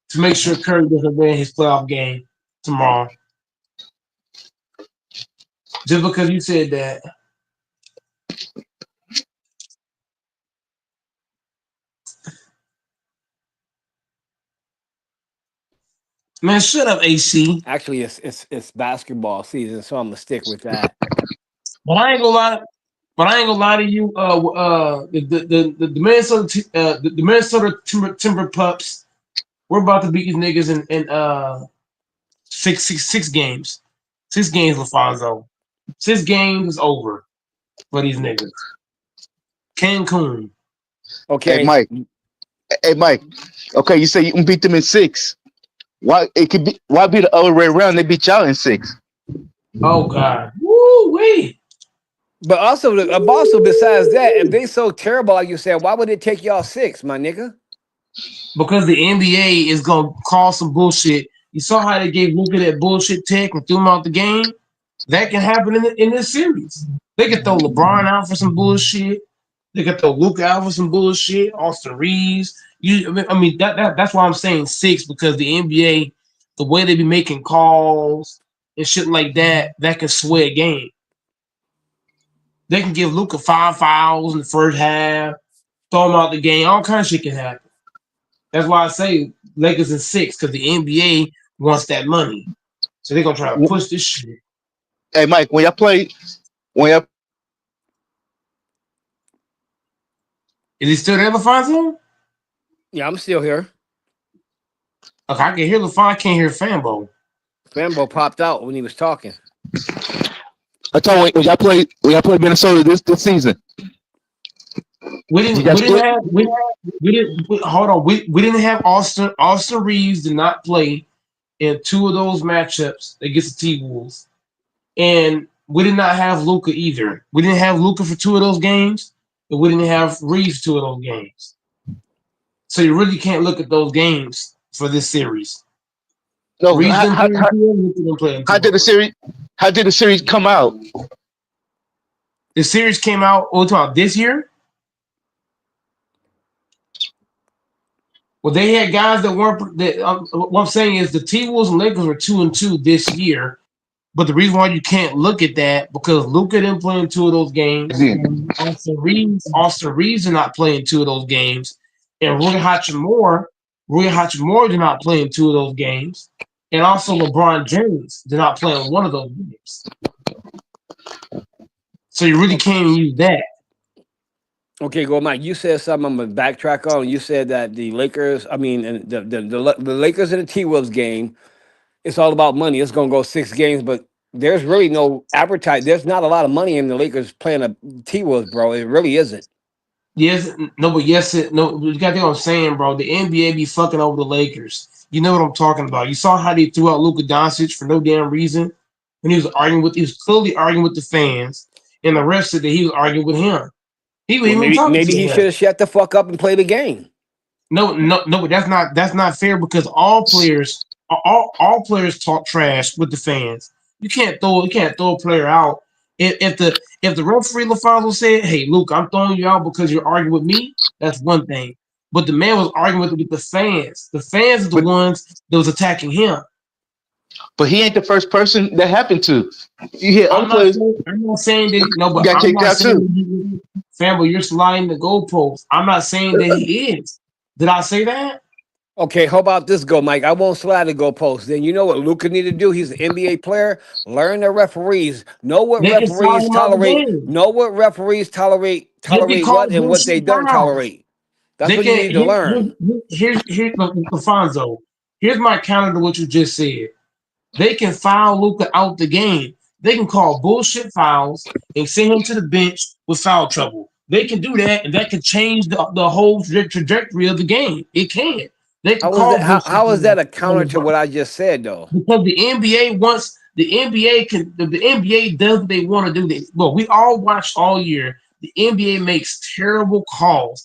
to make sure Curry doesn't win his playoff game tomorrow. Just because you said that. Man, shut up, AC. Actually, it's basketball season, so I'm gonna stick with that. But I ain't gonna lie. But I ain't gonna lie to you. The Minnesota Timber Pups. We're about to beat these niggas in six games. 6 games, LaFonso. 6 games is over for these niggas. Cancun. Hey, Okay. Mike. Hey, Mike. Okay, you say you can beat them in 6. Why be the other way around? They beat y'all in 6. Oh God. Woo wee. But also, besides that, if they so terrible like you said, why would it take y'all 6, my nigga? Because the NBA is gonna call some bullshit. You saw how they gave Luka that bullshit tech and threw him out the game. That can happen in this series. They could throw LeBron out for some bullshit. They could throw Luka out for some bullshit. Austin Reeves. That's why I'm saying 6 because the NBA, the way they be making calls and shit like that, that can sway a game. They can give Luka 5 fouls in the first half, throw him out the game. All kinds of shit can happen. That's why I say Lakers in 6 because the NBA wants that money, so they're gonna try to push this shit. Hey, Mike, when y'all Is he still there, LaFonso? Yeah, I'm still here. Okay, I can hear LaFon. I can't hear Fambo. Fambo popped out when he was talking. I told you when y'all play Minnesota this season. We didn't have Austin Reeves did not play in 2 of those matchups against the T-Wolves. And we did not have Luka either. We didn't have Luka for 2 of those games, and we didn't have Reeves 2 of those games. So you really can't look at those games for this series. No, Reeves how, didn't how, play how, in 2, Luka didn't play in 2. how did the series come out? The series came out this year. Well, they had guys that weren't. What I'm saying is the T-Wolves and Lakers were 2-2 this year. But the reason why you can't look at that because Luka didn't play in 2 of those games. Austin Reeves did not play in 2 of those games, and Rui Hachimura Rui Hachimura did not play in two of those games, and also LeBron James did not play in one of those games. So you really can't use that. Okay, go, Mike. You said something I'm gonna backtrack on. You said that the Lakers, I mean, and the Lakers in the T Wolves game, it's all about money. It's gonna go 6 games, but there's really no appetite. There's not a lot of money in the Lakers playing a T Wolves, bro. It really isn't. Yes, no, but yes, no. You got to think what I'm saying, bro. The NBA be fucking over the Lakers. You know what I'm talking about. You saw how they threw out Luka Doncic for no damn reason when he was clearly arguing with the fans, and the rest said that he was arguing with him. He Well, wasn't maybe talking maybe to he him. should have shut the fuck up and played the game. No, but that's not fair because all players talk trash with the fans. You can't throw a player out if the referee LaFonso said, "Hey, Luke, I'm throwing you out because you're arguing with me." That's one thing, but the man was arguing with the fans. The fans are the But ones that was attacking him. but he ain't the first person that happened to. You hear other players I'm not saying that no, but got I'm kicked not out saying too. that Famble, you're sliding the goalposts. I'm not saying that he is. Did I say that? Okay, how about this go, Mike? I won't slide the goalpost. Then you know what Luca need to do? He's an NBA player. Learn the referees. Know what They can foul referees him out the tolerate. game. Know what referees tolerate. They can Tolerate what call and what they bullshit don't fouls. tolerate. That's They what you can need to learn. here's Alfonso. Here's my counter to what you just said. They can foul Luca out the game. They can call bullshit fouls and send him to the bench with foul trouble. They can do that, and that can change the whole trajectory of the game. It can. They can How is that? call bullshit How is fouls that a counter to what I just said, though? because the NBA does what they want to do. Well, we all watched all year. The NBA makes terrible calls,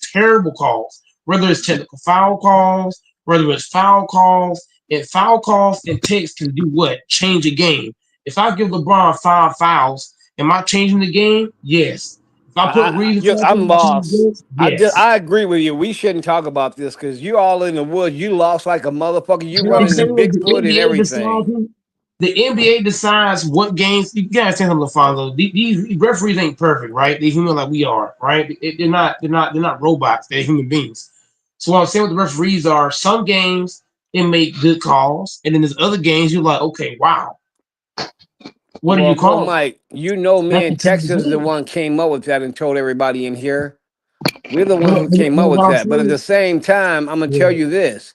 whether it's technical foul calls, whether it's foul calls and takes can do what? Change a game. If I give LeBron 5 fouls, am I changing the game? Yes. If I put Reeves in front of I'm him, I change the lost. game? Yes. I agree with you. We shouldn't talk about this because you all in the woods. You lost like a motherfucker. You You know what I'm running the saying? Bigfoot and everything. The NBA decides what games. You gotta say something, Alfonso. These referees ain't perfect, right? They're human like we are, right? They're not. They're not robots. They're human beings. So what I'm saying, what the referees are, some games they make good calls, and then there's other games you're like, okay, wow, what are Well, you go, calling? Mike. You know, me That's and the change the Texas is the game. one came up with that and told everybody in here. We're the ones But, who but, came but up with what I'm that. But at saying, the same time, I'm gonna tell yeah, you this: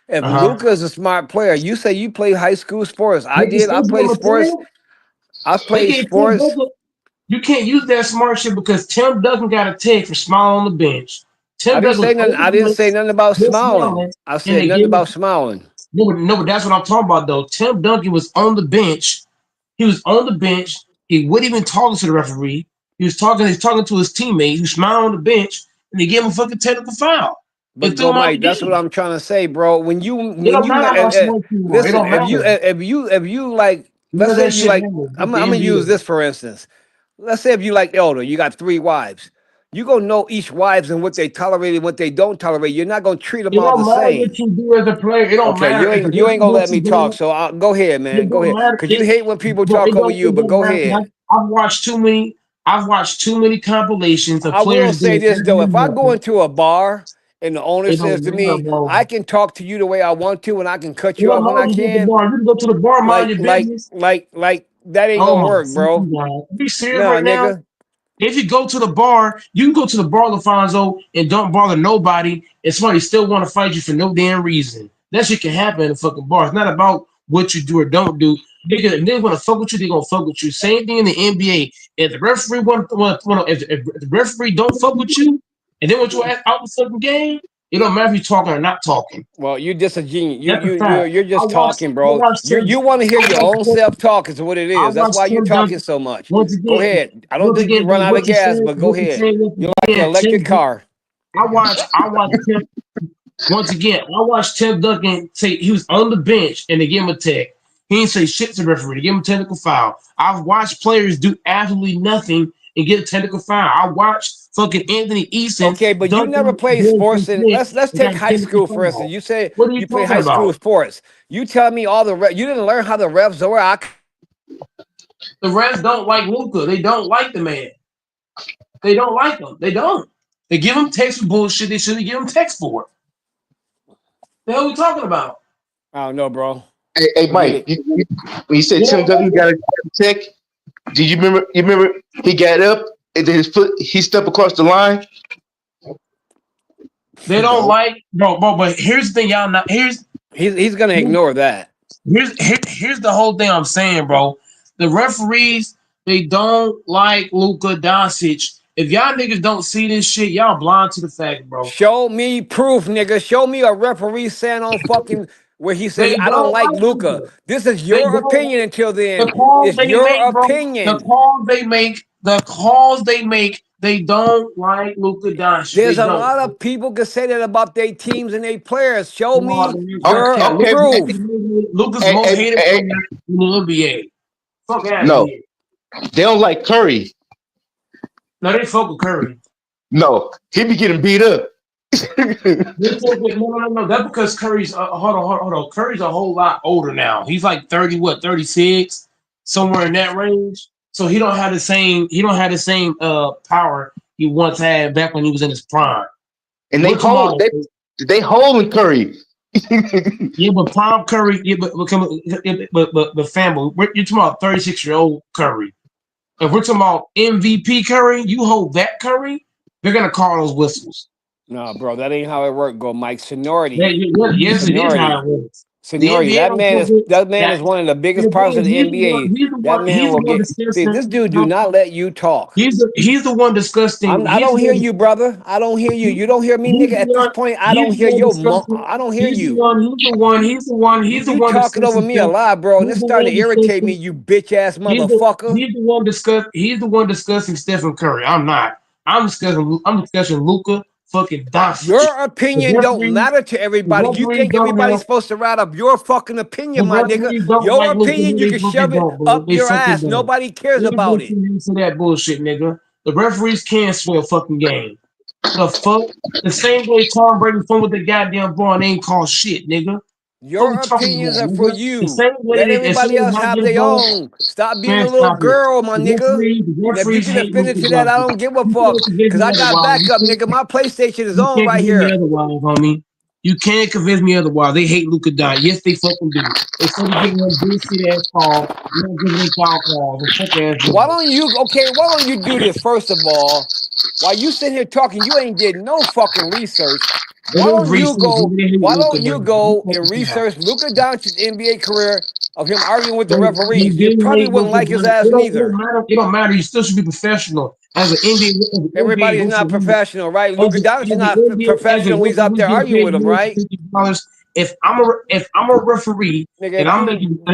if uh-huh. Luca is a smart player, you say you play high school sports. I They can did. I still give played him a sports. 10. I've They played can Tim sports. Duncan. You can't use that smart shit because Tim Duncan got a take for smiling on the bench. I Tim didn't Duncan say was nothing. on I the didn't bench, say nothing about just smiling. smiling, I and said they nothing gave him. about smiling. No, but that's what I'm talking about though. Tim Duncan was on the bench. He was on the bench. He wasn't even talking to the referee. He's talking to his teammate who smiled on the bench, and they gave him a fucking technical foul and But threw go, him out the Mike. That's what game. I'm trying to say, bro. It don't matter how much smart you are. It Listen, don't matter. if you like, None let's of say that if you shit like, matters. I'm It's the gonna use NBA. this for instance. Let's say if you like Elder, you got 3 wives. You gonna know each wives and what they tolerate and what they don't tolerate. You're not gonna treat them It all the don't matter what same. you do as a player. It don't Okay, matter if the you ain't referee gonna let lets you me talk. go. So go ahead, man. It Go don't ahead, matter. cause you hate when people Bro, talk over you. it But don't go matter. ahead. I've watched too many compilations of I will players say doing this though: if absolutely I go nothing. into a bar and the owner It says don't to matter, me, bro. "I can talk to you the way I want to, and I can cut It you don't off when matter I if you go to the can," bar. You can go to the bar, mind your business. like that ain't Oh gonna my work, bro. fucking god! Be serious Nah, right now. nigga. If you go to the bar, you can go to the bar, Alfonso, and don't bother nobody, and somebody still want to fight you for no damn reason. That shit can happen in a fucking bar. It's not about what you do or don't do. If they want to fuck with you, they gonna fuck with you. Same thing in the NBA. If the referee if the referee don't fuck with you, and they want you out the fucking game, it don't matter if you're talking or not talking. Well, you just a genius. That's a fact. You're just talking, bro. You want to hear I your watched own self talk is what it I is. That's watched why you're Tim talking Duncan so much. once Go again. ahead. I don't think you run But out of gas, but go ahead. once You're like an again, electric car. I watched Tim once again. I watched Tim Duncan say he was on the bench and they gave him a tech. He didn't say shit to the referee. They gave him a technical foul. I've watched players do absolutely nothing and get a technical foul. I watched fucking Anthony Eason Okay, but you never dunking played doing some sports. And shit let's and got take a high technical school for instance. foul. You say What are you you play talking high school about? sports. You tell me all the you didn't learn how the refs were. The refs don't like Luka. They don't like the man. They don't like him. They don't. They give him text for bullshit. They shouldn't give him text for it. The hell we talking about? I don't know, bro. Hey, Forget Mike, it. when you said Yeah, Tim Duncan got a check, did you remember? You remember he got up and then his foot he stepped across the line. they don't No, like bro. But here's the thing, y'all. Not he's gonna ignore that. here's the whole thing I'm saying, bro. The referees they don't like Luka Doncic. If y'all niggas don't see this shit, y'all blind to the fact, bro. Show me proof, nigga. Show me a referee saying on fucking where he says They I don't don't like like Luca. Luka. This is They your don't. opinion. Until The then, calls it's they your make, bro. opinion. The calls they make. They don't like Luka Doncic. There's They a don't. lot of people can say that about their teams and their players. Show No, me man, fuck your cap. Okay, proof. Luka's the hey, most hey, hated hey, player in the NBA. Fuck out of no, here. they don't like Curry. No, they fuck with Curry. No, he be getting beat up. They fuck with no. That's because Curry's hold on. Curry's a whole lot older now. He's like 30, 36, somewhere in that range. So he don't have the same power he once had back when he was in his prime. And We're talking about they holding Curry. yeah, but prime Curry, yeah, but family, you're talking about 36-year-old Curry. If we're talking about MVP Curry, you hold that Curry, they're gonna call those whistles. No, bro, that ain't how it work. Go, Mike. Yeah, Seniority, yes, it is how seniority, it works. The seniority. NBA That don't man fuck is with that man is that. one of the biggest The thing parts of is, the NBA. That man he's will the one get. See, discussing this dude do how not let you talk. he's the one discussing. I don't hear you, brother. I don't hear you. You don't hear me, nigga. At this point, I don't hear your mom. I don't hear you. He's the You one talking over discussing me a stuff. lot, bro, and He's it's the starting one to irritate me. discussing. You bitch ass motherfucker. He's the one discussing Stephen Curry. I'm not. I'm discussing Luka fucking Doncic. Your The opinion don't referee matter to the everybody. You referees think don't everybody's have supposed to write up your fucking opinion, the my nigga? referees don't Your like Luka. opinion, No, you they can fucking shove it don't, bro. up They your fucking ass. don't. Nobody cares They about don't it. to that bullshit, nigga. The referees can't sway a fucking game. The fuck? The same way Tom Brady fun with the goddamn ball and ain't called shit, nigga. What we Your talking opinions about, are for nigga? The you. same way Let that as soon everybody as else I have get a their ball, own. Stop being a man, little stop it. girl, my nigga. The And if you referees can hate offend Luka to that, I Doncic. don't give a You can't fuck. convince Cause me I got otherwise. backup, nigga. My PlayStation is You on can't right convince me here. otherwise, homie. You can't convince me otherwise. They hate Luka Doncic. Yes, they fucking do. They say they giving him bullshit ass calls. They don't give him foul calls and fuck ass Why niggas. don't you okay, why don't you do this first of all? While you sitting here talking, you ain't did no fucking research. They Why don't don't you research. go? They hate Why Luka don't you Doncic. You go and fucking cap. research Luka Doncic's NBA career of him arguing with the They referees? You didn't probably hate wouldn't Luka like his Doncic. ass It don't neither. matter. It don't matter. You still should be professional as an NBA Everybody's not professional, right? Luka Doncic is not as a professional when he's out referee there getting arguing paid with him, right? $150. If I'm a referee Nigga, and if I'm making you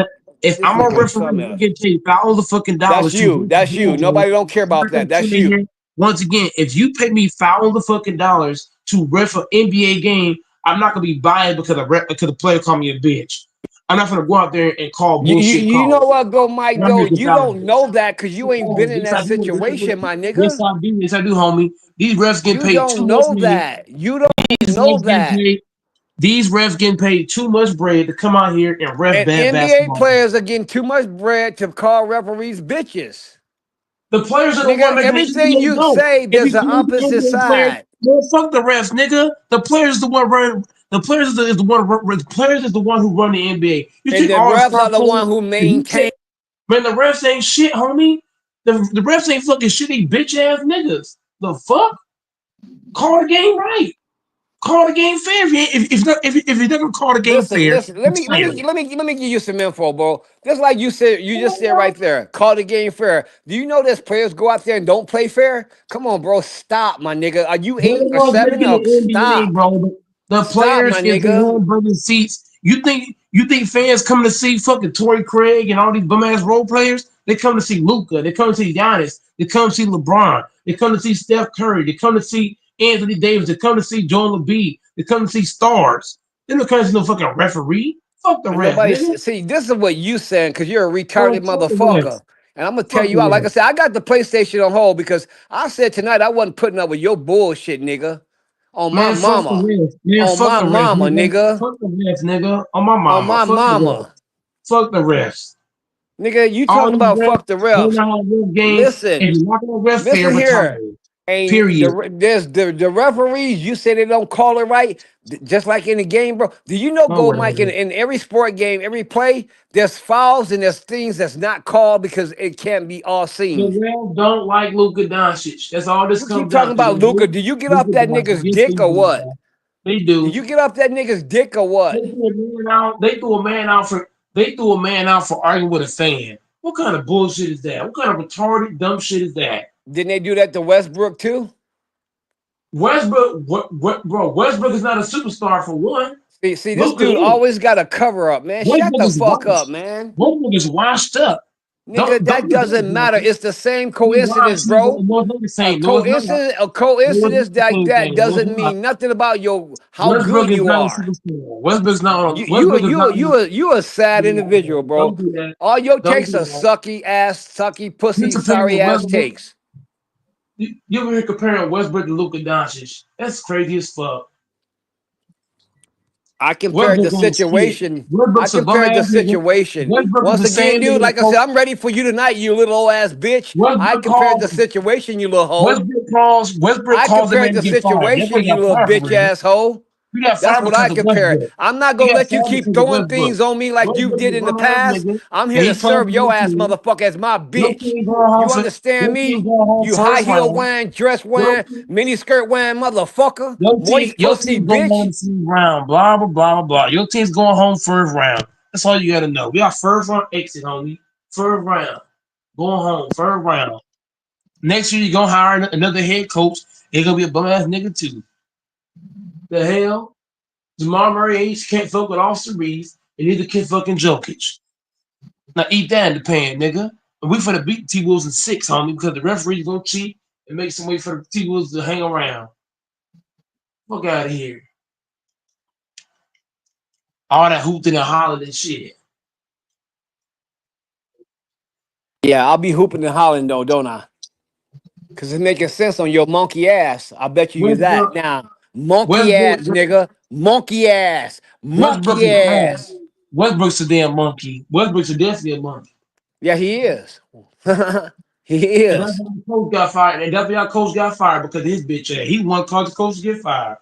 if this I'm a nigga is referee, something I'm else. getting paid thousands of fucking That's dollars to you. That's you. Nobody don't care about that. That's you. once again, if you pay me thousands of fucking dollars to ref an NBA game, I'm not gonna be biased because the player called me a bitch. I'm not gonna go out there and call bullshit You know calls. what, go Mike, I'm though? making You thousands. don't know that because you ain't been in Yes, that I do. situation, my Yes, nigga. I do. Yes, I do, homie. These refs getting You paid too don't much know money. that. You don't These know refs getting that. paid. These refs getting paid too much bread to come out here and ref And bad NBA basketball. players are getting too much bread to call referees bitches. The players are the one Nigga, making the everything NBA you go. say, If there's you an believe the opposite NBA players, side. man, fuck the refs, nigga. The players is the one running. The players is the one. The players is the one who run the NBA. You And think the all the refs star are the players? one who If you maintain. say, man, the refs ain't shit, homie. The refs ain't fucking shitty bitch ass niggas. The fuck? Call the game right. Call the game fair. If you're not gonna call the game Listen, fair, listen. Let it's me let fair. me let me let me give you some info, bro. Just like you said, you just said right there. Call the game fair. Do you know there's players go out there and don't play fair? Come on, bro. Stop, my nigga. Are you They're the 8 or 7? ones making No, the NBA, stop. bro. The Stop, players my is the nigga. one bringing seats. You think fans come to see fucking Torrey Craig and all these bum ass role players? They come to see Luca. They come to see Giannis. They come to see LeBron. They come to see Steph Curry. They come to see Anthony Davis. They come to see Joel Embiid. They come to see stars. They don't come to see no fucking referee. Fuck the And ref, nobody nigga. see this is what you saying because you're a retarded Man, fuck the refs. motherfucker. And I'm gonna tell Fuck the you out. Like I refs. said, I got the PlayStation on hold because I said tonight I wasn't putting up with your bullshit, nigga. On my Man, fuck the mama. refs. Man, On fuck my the refs, mama, nigga. nigga. Fuck the refs, nigga. On my On mama. my Fuck the refs. mama. Fuck the refs. Nigga, you All talking these about refs, fuck the they refs. know how to ref games. Listen, If you're not gonna ref fair, listen retire. here. And Period. there's the referees. You say they don't call it right, just like in the game, bro. Do you know, No, Gold Mike? whatever. In every sport game, every play, there's fouls and there's things that's not called because it can't be all seen. Joel don't like Luka Doncic. That's all this You keep comes talking down to. about They Luca. hate Do you get off Luka that Doncic. nigga's Yes, they dick or do, what? man. They Do do. you get off that nigga's dick or They what? threw a man out. They threw a man out for. They threw a man out for arguing with a fan. What kind of bullshit is that? What kind of retarded, dumb shit is that? Didn't they do that to Westbrook too? Westbrook, bro? Westbrook is not a superstar for one. See, this Luka dude is. always got a cover up, man. Shut Westbrook the is fuck up, washed. man. Westbrook is washed up. Nigga, Don't that do that, doesn't matter. Jonathan. It's the same He coincidence, washed. bro. No, it's not the A same. No, it's not. coincidence, a No, it's coincidence not the like same that thing. No, it's doesn't not. mean nothing about your how good Westbrook is you not a are. superstar. Westbrook's not on. You you Westbrook is you not. you a sad individual, Don't bro. do that. All your Don't takes do are that. sucky ass, sucky You're pussy, comparing sorry ass Westbrook. takes. You over here comparing Westbrook to Luka Doncic. That's crazy as fuck. I compared the Westbrook ain't shit. situation. I Westbrook's a bum compared the ass nigga. situation. Westbrook is Once the again, same dude, nigga that like I said, I'm ready for you tonight, you little old ass bitch. I Westbrook compared the calls. situation, you little hoe. Westbrook I calls a compared man to the get fired. That's why situation, he you got little fired for bitch real. asshole. He got That's fired what I because of compare it. Westbrook. I'm not He gonna got let you fired keep because of throwing Westbrook. things on me like you Westbrook is did a in the bum ass past. nigga, I'm and here to he playing serve for your your ass, team. motherfucker, as my Your bitch. team going home You for understand your team me? going home You high first heel round. wearing, dress Your wearing, mini skirt wearing motherfucker, moist your pussy team's going home bitch. the first round. Blah blah blah blah blah. Your team's going home first round. That's all you gotta know. We got first round exit, homie. First round. Going home, first round. Next year you're gonna hire another head coach. He's gonna be a bum ass nigga too. The hell? Jamal Murray can't fuck with Austin Reeves, and neither can fucking Jokic. Now eat that in the pan, nigga. And we finna beat T Wolves in 6, homie, because the referee's gonna cheat and make some way for the T Wolves to hang around. Fuck out of here. All that hooting and hollering and shit. Yeah, I'll be hooping and hollering though, don't I? Cause it's making sense on your monkey ass. I bet you that Westbrook, now. Monkey Westbrook, ass, nigga. Monkey ass. Westbrook Monkey is ass. ass. Westbrook's a damn monkey. Westbrook's a definitely a monkey. Yeah, he is. he And that's is. why the coach got fired. And that's why our coach got fired because of his bitch ass. He won cause the coach to get fired.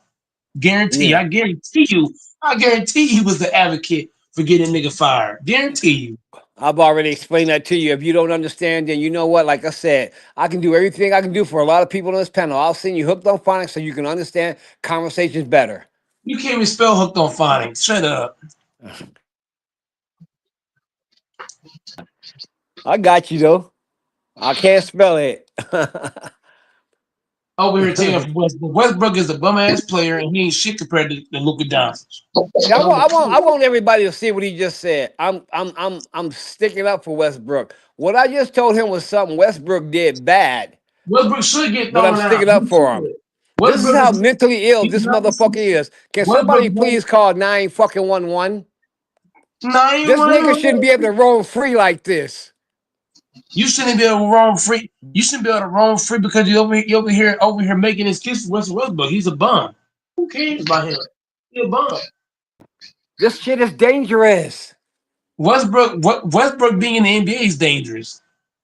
Guarantee. Yeah. I guarantee you. I guarantee he was the advocate for getting nigga fired. Guarantee you. I've already explained that to you. If you don't understand, then you know what? Like I said, I can do everything I can do for a lot of people on this panel. I'll send you hooked on phonics so you can understand conversations better. You can't even spell hooked on phonics. Shut up. I got you though. I can't spell it. Over here taking from Westbrook. Westbrook is a bum ass player and he ain't shit compared to Luka Doncic. Yeah, I want everybody to see what he just said. I'm sticking up for Westbrook. What I just told him was something Westbrook did bad, Westbrook should get but I'm thrown out. sticking He up for him. should. This is Westbrook how is mentally ill he's this not motherfucker is. Can Westbrook somebody is not please call 9 fucking 11? This nigga shouldn't be able 9-1-1. to roam free like this. You shouldn't be able to roam free. You shouldn't be able to roam free because you over here making excuses for Russell Westbrook. He's a bum. Who cares about him? He's a bum. This shit is dangerous. Westbrook being in the NBA is dangerous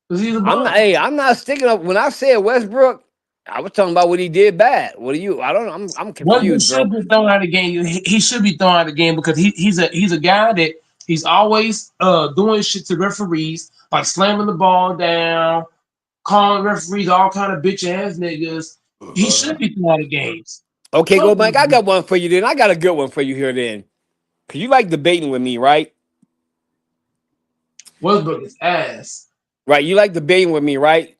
because he's a I'm not. bum. Hey, I'm not sticking up. When I said Westbrook, I was talking about what he did bad. What are you? I don't know. I'm Westbrook confused, bro. should be thrown out of the game. He should be thrown out of the game because he's a guy that he's always doing shit to referees, like slamming the ball down, calling referees all kind of bitch ass niggas. He should be thrown out of games. Okay, go Fuck Mike. I got one for you. Then I got a good one for you here. Then, cause you like debating with me, right? Westbrook is ass. Right. You like debating with me, right?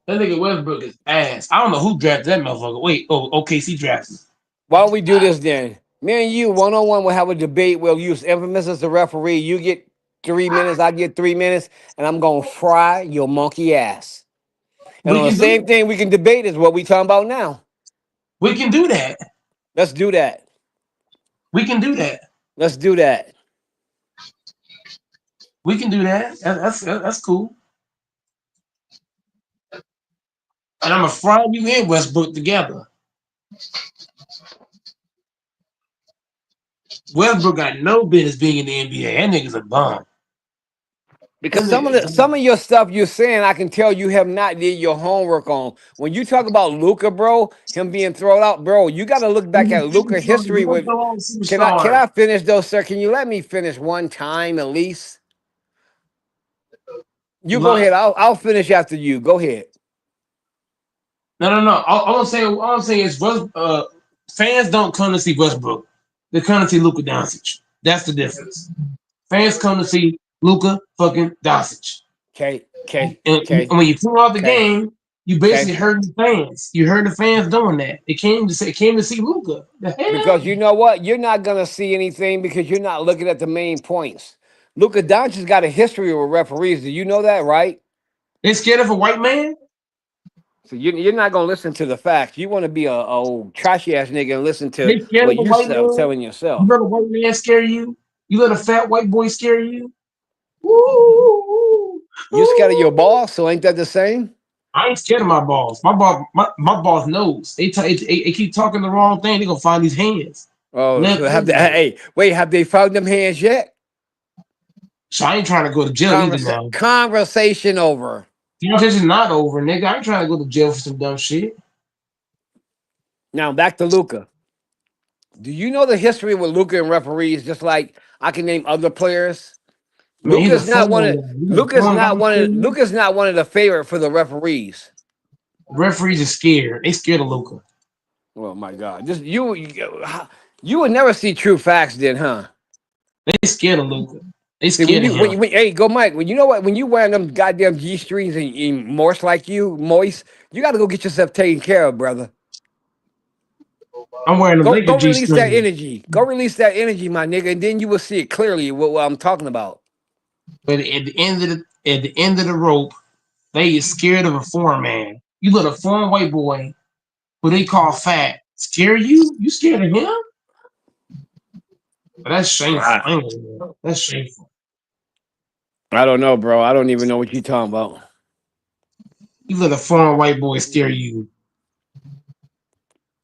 That nigga Westbrook is ass. I don't know who drafted that motherfucker. Wait, OKC drafted. Why don't we do this then? Me and you, one on one, will have a debate. We'll use Infamous as the referee. You get 3 minutes. I get 3 minutes, and I'm gonna fry your monkey ass. And We on the can do same that. thing we can debate is what we talking about now. We can do that. Let's do that. We can do that. Let's do that. We can do that. That's cool. And I'm gonna fry you and Westbrook together. Westbrook got no business being in the NBA. That nigga's a bum. Because some of your stuff you're saying, I can tell you have not did your homework on. When you talk about Luca, bro, him being thrown out, bro, you got to look back at Luca history. With can Superstar. I finish though, sir? Can you let me finish one time at least? You go ahead. I'll finish after you. Go ahead. No. All I'm saying is, fans don't come to see Westbrook. They come to see Luka Doncic. That's the difference. Fans come to see Luka fucking Doncic. Okay. Okay. And Okay. when you pull out the Okay. game, you Okay. basically hurt the fans. You heard the fans doing that. It came to see Luka. The Because hell? you know what? You're not gonna see anything because you're not looking at the main points. Luka Doncic's got a history with referees. Do you know that, right? They scared of a white man? So you're not gonna listen to the facts. You want to be a old trashy ass nigga and listen to They scared what of a you're white man? telling You yourself. let a white man scare you? You let a fat white boy scare you? Ooh, You scared of your ooh. boss, so ain't that the same? I ain't scared of my boss. My boss knows. They keep talking the wrong thing. They gonna find these hands. Oh, Let so have them they? know. Hey, wait, have they found them hands yet? So I ain't trying to go to jail either now. Conversation over. Conversation not over, nigga. I ain't trying to go to jail for some dumb shit. Now back to Luca. Do you know the history with Luca and referees? Just like I can name other players. Man, he's a foreign guy. He's a foreign guy. Luca's not one of the favorite for the referees. Referees are scared. They scared of Luca. Oh my God! Just you would never see true facts then, huh? They scared of Luca. They See scared of him. hey, go Mike. When you know what, when you wearing them goddamn G strings and moist like you, moist, you got to go get yourself taken care of, brother. I'm wearing a Laker Go G release that string. energy. Go release that energy, my nigga, and then you will see it clearly what I'm talking about. But at the end of the rope, they is scared of a foreign man. You let a foreign white boy who they call fat scare you? You scared of him? But that's shameful. I Ah, ain't gonna lie. That's shameful. I don't know, bro. I don't even know what you're talking about. You let a foreign white boy scare you.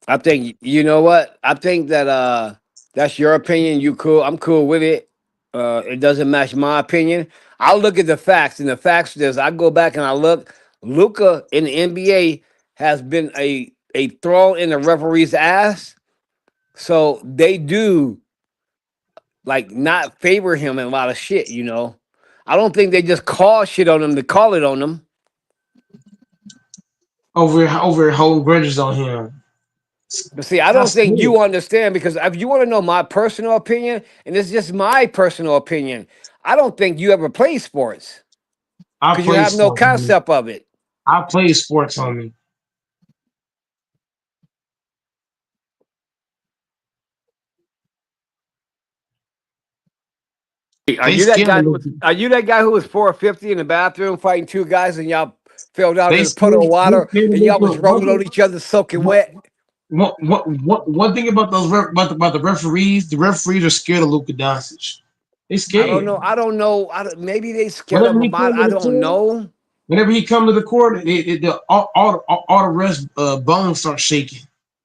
I think you know what? I think that that's your opinion. You cool. I'm cool with it. It doesn't match my opinion. I'll look at the facts, and the facts is I go back and I look. Luca in the NBA has been a throw in the referee's ass, so they do like not favor him in a lot of shit. You know, I don't think they just call shit on him to call it on him. Over holding grudges on him. But see, I don't That's think good. you understand because if you want to know my personal opinion, and it's just my personal opinion, I don't think you ever played sports I because you play have no sports, homie. concept of it. I play sports, homie. Are They you that scared guy? of Luka. Are you that guy who was 450 in the bathroom fighting two guys and y'all fell down They in a puddle of they water scared of and y'all Luka. was rolling on each other soaking wet? One thing about about the referees, the referees are scared of Luka Doncic. They I don't scared. know. I don't know. Maybe they scared of Whenever he him. come to I the don't court, know. whenever he come to the court, all the rest bones start shaking.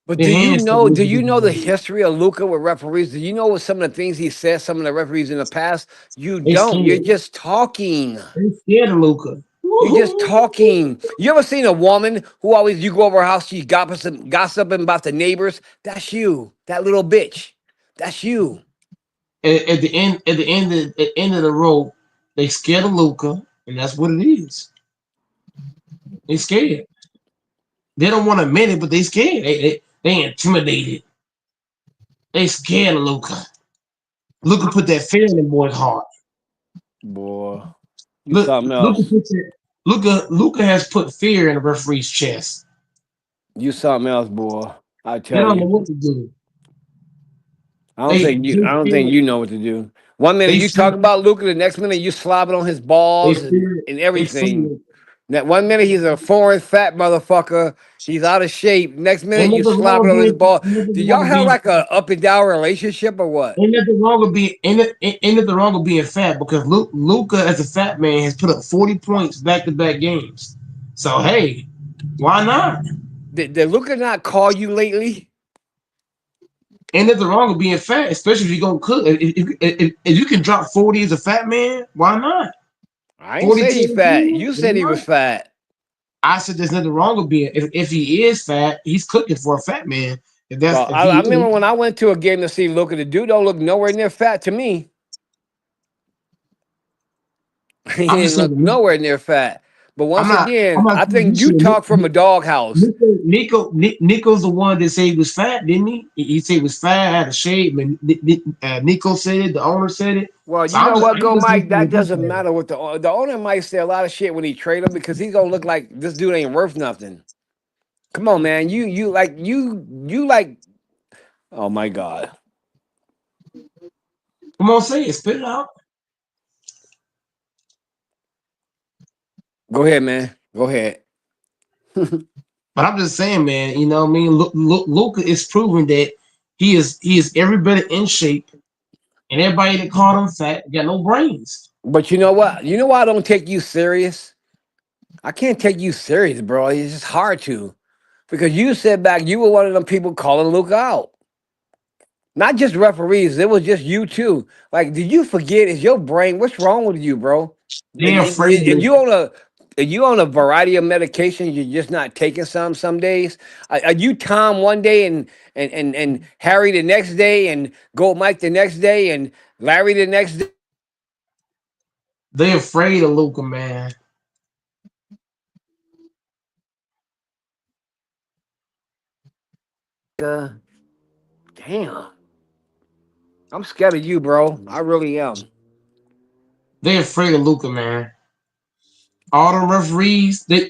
But Their hands start do moving. you know the history of Luca with referees? Do you know what some of the things he said, some of the referees in the past? You They don't. You're scared. just talking. They scared of Luka. You're just talking. You ever seen a woman who always you go over her house, she's gossiping about the neighbors? That's you. That little bitch. That's you. At the end of the rope, they scared of Luka, and that's what it is. They scared. They don't want to admit it, but they scared. They intimidated. They scared of Luka. Luka put that fear in the boy's heart. Boy, you Look, something else. Luka has put fear in the referee's chest. You something else, boy. I They tell don't know you. what to do. I don't think you know what to do. One minute They you fear talk about Luca, the next minute you slobbing on his balls and they everything. fear. That one minute he's a foreign fat motherfucker. He's out of shape. Next minute Ain't you nothing slobbing wrong on his being ball. ain't Do nothing y'all wrong have being like a up and down relationship or what? ain't nothing wrong with being fat because Luka as a fat man has put up 40 points back to back games. So hey, why not? Did Luca not call you lately? Ain't nothing wrong with being fat, especially if you're gonna cook. If you can drop 40 as a fat man, why not? I ain't say 42 he fat. again? You said he was fat. I said there's nothing wrong with being if he is fat, he's cooking for a fat man. If that's Well, if I he remember is, when I went to a game to see Luka, the dude don't look nowhere near fat to me. He I'm just didn't look saying nowhere near fat. But I'm once not I'm again, not I saying you think you should. talk from a doghouse. Nico's the one that said he was fat, didn't he? He said he was fat, had a shape, and Nico said it. The owner said it. Well, So you know what, I'm Go just listening Mike? to That what you doesn't saying. matter what the owner might say a lot of shit when he trade him because he's gonna look like this dude ain't worth nothing. Come on, man. You like. Oh my God. Come on, say it, spit it out. Go ahead, man. Go ahead. But I'm just saying, man. You know what I mean? Luca is proving that he is every bit in shape, and everybody that called him fat got no brains. But you know what? You know why I don't take you serious? I can't take you serious, bro. It's just hard to because you said back you were one of them people calling Luke out. Not just referees, it was just you too. Like, did you forget? Is your brain? What's wrong with you, bro? They're afraid of If Luca. you on a if you on a variety of medications, you're just not taking some days. Are you Tom one day and Harry the next day and Gold Mike the next day and Larry the next day? They're afraid of Luca, man. Damn, I'm scared of you, bro. I really am. They're afraid of Luca, man. All the referees, their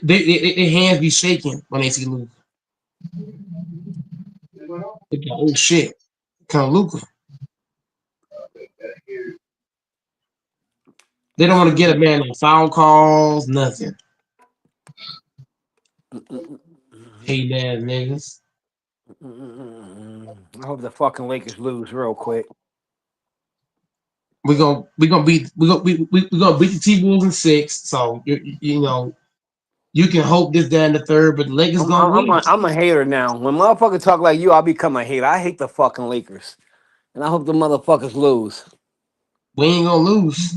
hands be shaking when they see Luca. They go, oh shit, come Luca. They don't want to get a man no foul calls, nothing. Hate ass niggas. I hope the fucking Lakers lose real quick. We gonna beat the T Wolves in six. So you know you can hope this, that, and the third, but the Lakers I'm gonna I'm I'm win. a, I'm a hater now. When motherfuckers talk like you, I'll become a hater. I hate the fucking Lakers, and I hope the motherfuckers lose. We ain't gonna lose.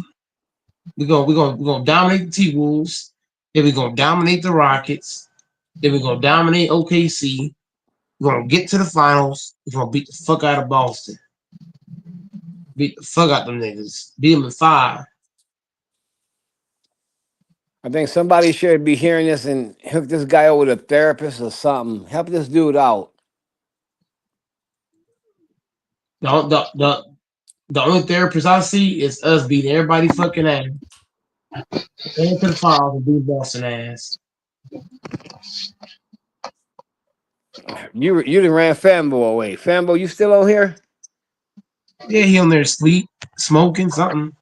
We gonna dominate the T Wolves. Then we gonna dominate the Rockets. Then we gonna dominate OKC. We're gonna get to the finals. We're gonna beat the fuck out of Boston. Beat the fuck out them niggas. Beat them in five. I think somebody should be hearing this and hook this guy over with a therapist or something. Help this dude out. The, the, the, the only therapist I see is us beating everybody fucking ass. Going to the finals and beat Boston ass. You done ran Fanbo away. Fanbo, you still on here? Yeah, he on there sleep, smoking something.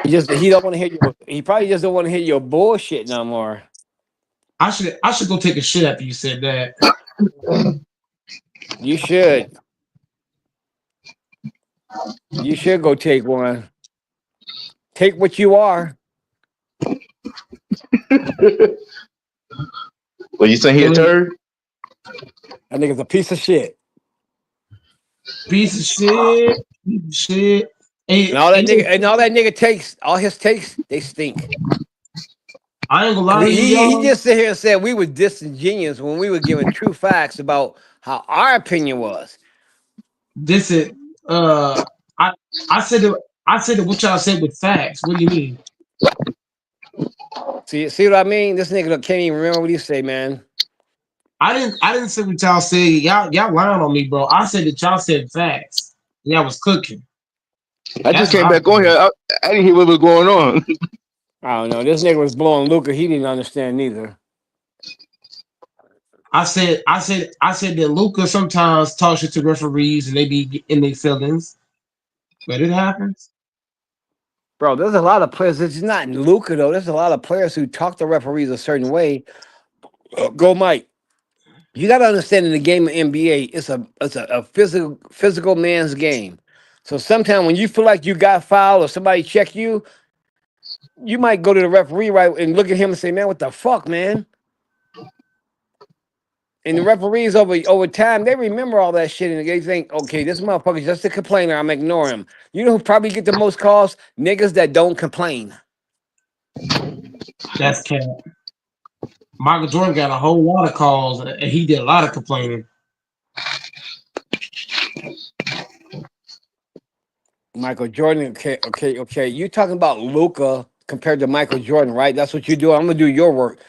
He don't want to hear your. He probably just don't want to hear your bullshit no more. I should go take a shit after you said that. You should. You should go take one. Take what you are. Well, you saying he a turd? That nigga's a piece of shit. Piece of shit. Piece of shit. And Hey, all that nigga hey, and all that nigga takes, all his takes, they stink. I ain't gonna Cause lie to you, he y'all. just sit here and said we were disingenuous when we were giving true facts about how our opinion was. This is uh I I said it what y'all said with facts. What do you mean? See what I mean? This nigga can't even remember what he say, man. I didn't say what y'all said. Y'all lying on me, bro. I said that y'all said facts. Y'all was cooking. I just That's what came I back on said. here. I didn't hear what was going on. I don't know. This nigga was blowing Luca. He didn't understand neither. I said that Luca sometimes talks shit to referees and they be in their feelings, but it happens. Bro, there's a lot of players. It's not Luca though. There's a lot of players who talk to referees a certain way. Go Mike. You got to understand in the game of NBA, it's a physical man's game. So sometimes when you feel like you got fouled or somebody check you, you might go to the referee right and look at him and say, "Man, what the fuck, man?" And the referees over time, they remember all that shit and they think, "Okay, this motherfucker's just a complainer. I'm ignoring him." You know who probably get the most calls? Niggas that don't complain. That's cat. Michael Jordan got a whole lot of calls, and he did a lot of complaining. Michael Jordan. Okay. You talking about Luca compared to Michael Jordan, right? That's what you do. I'm gonna do your work.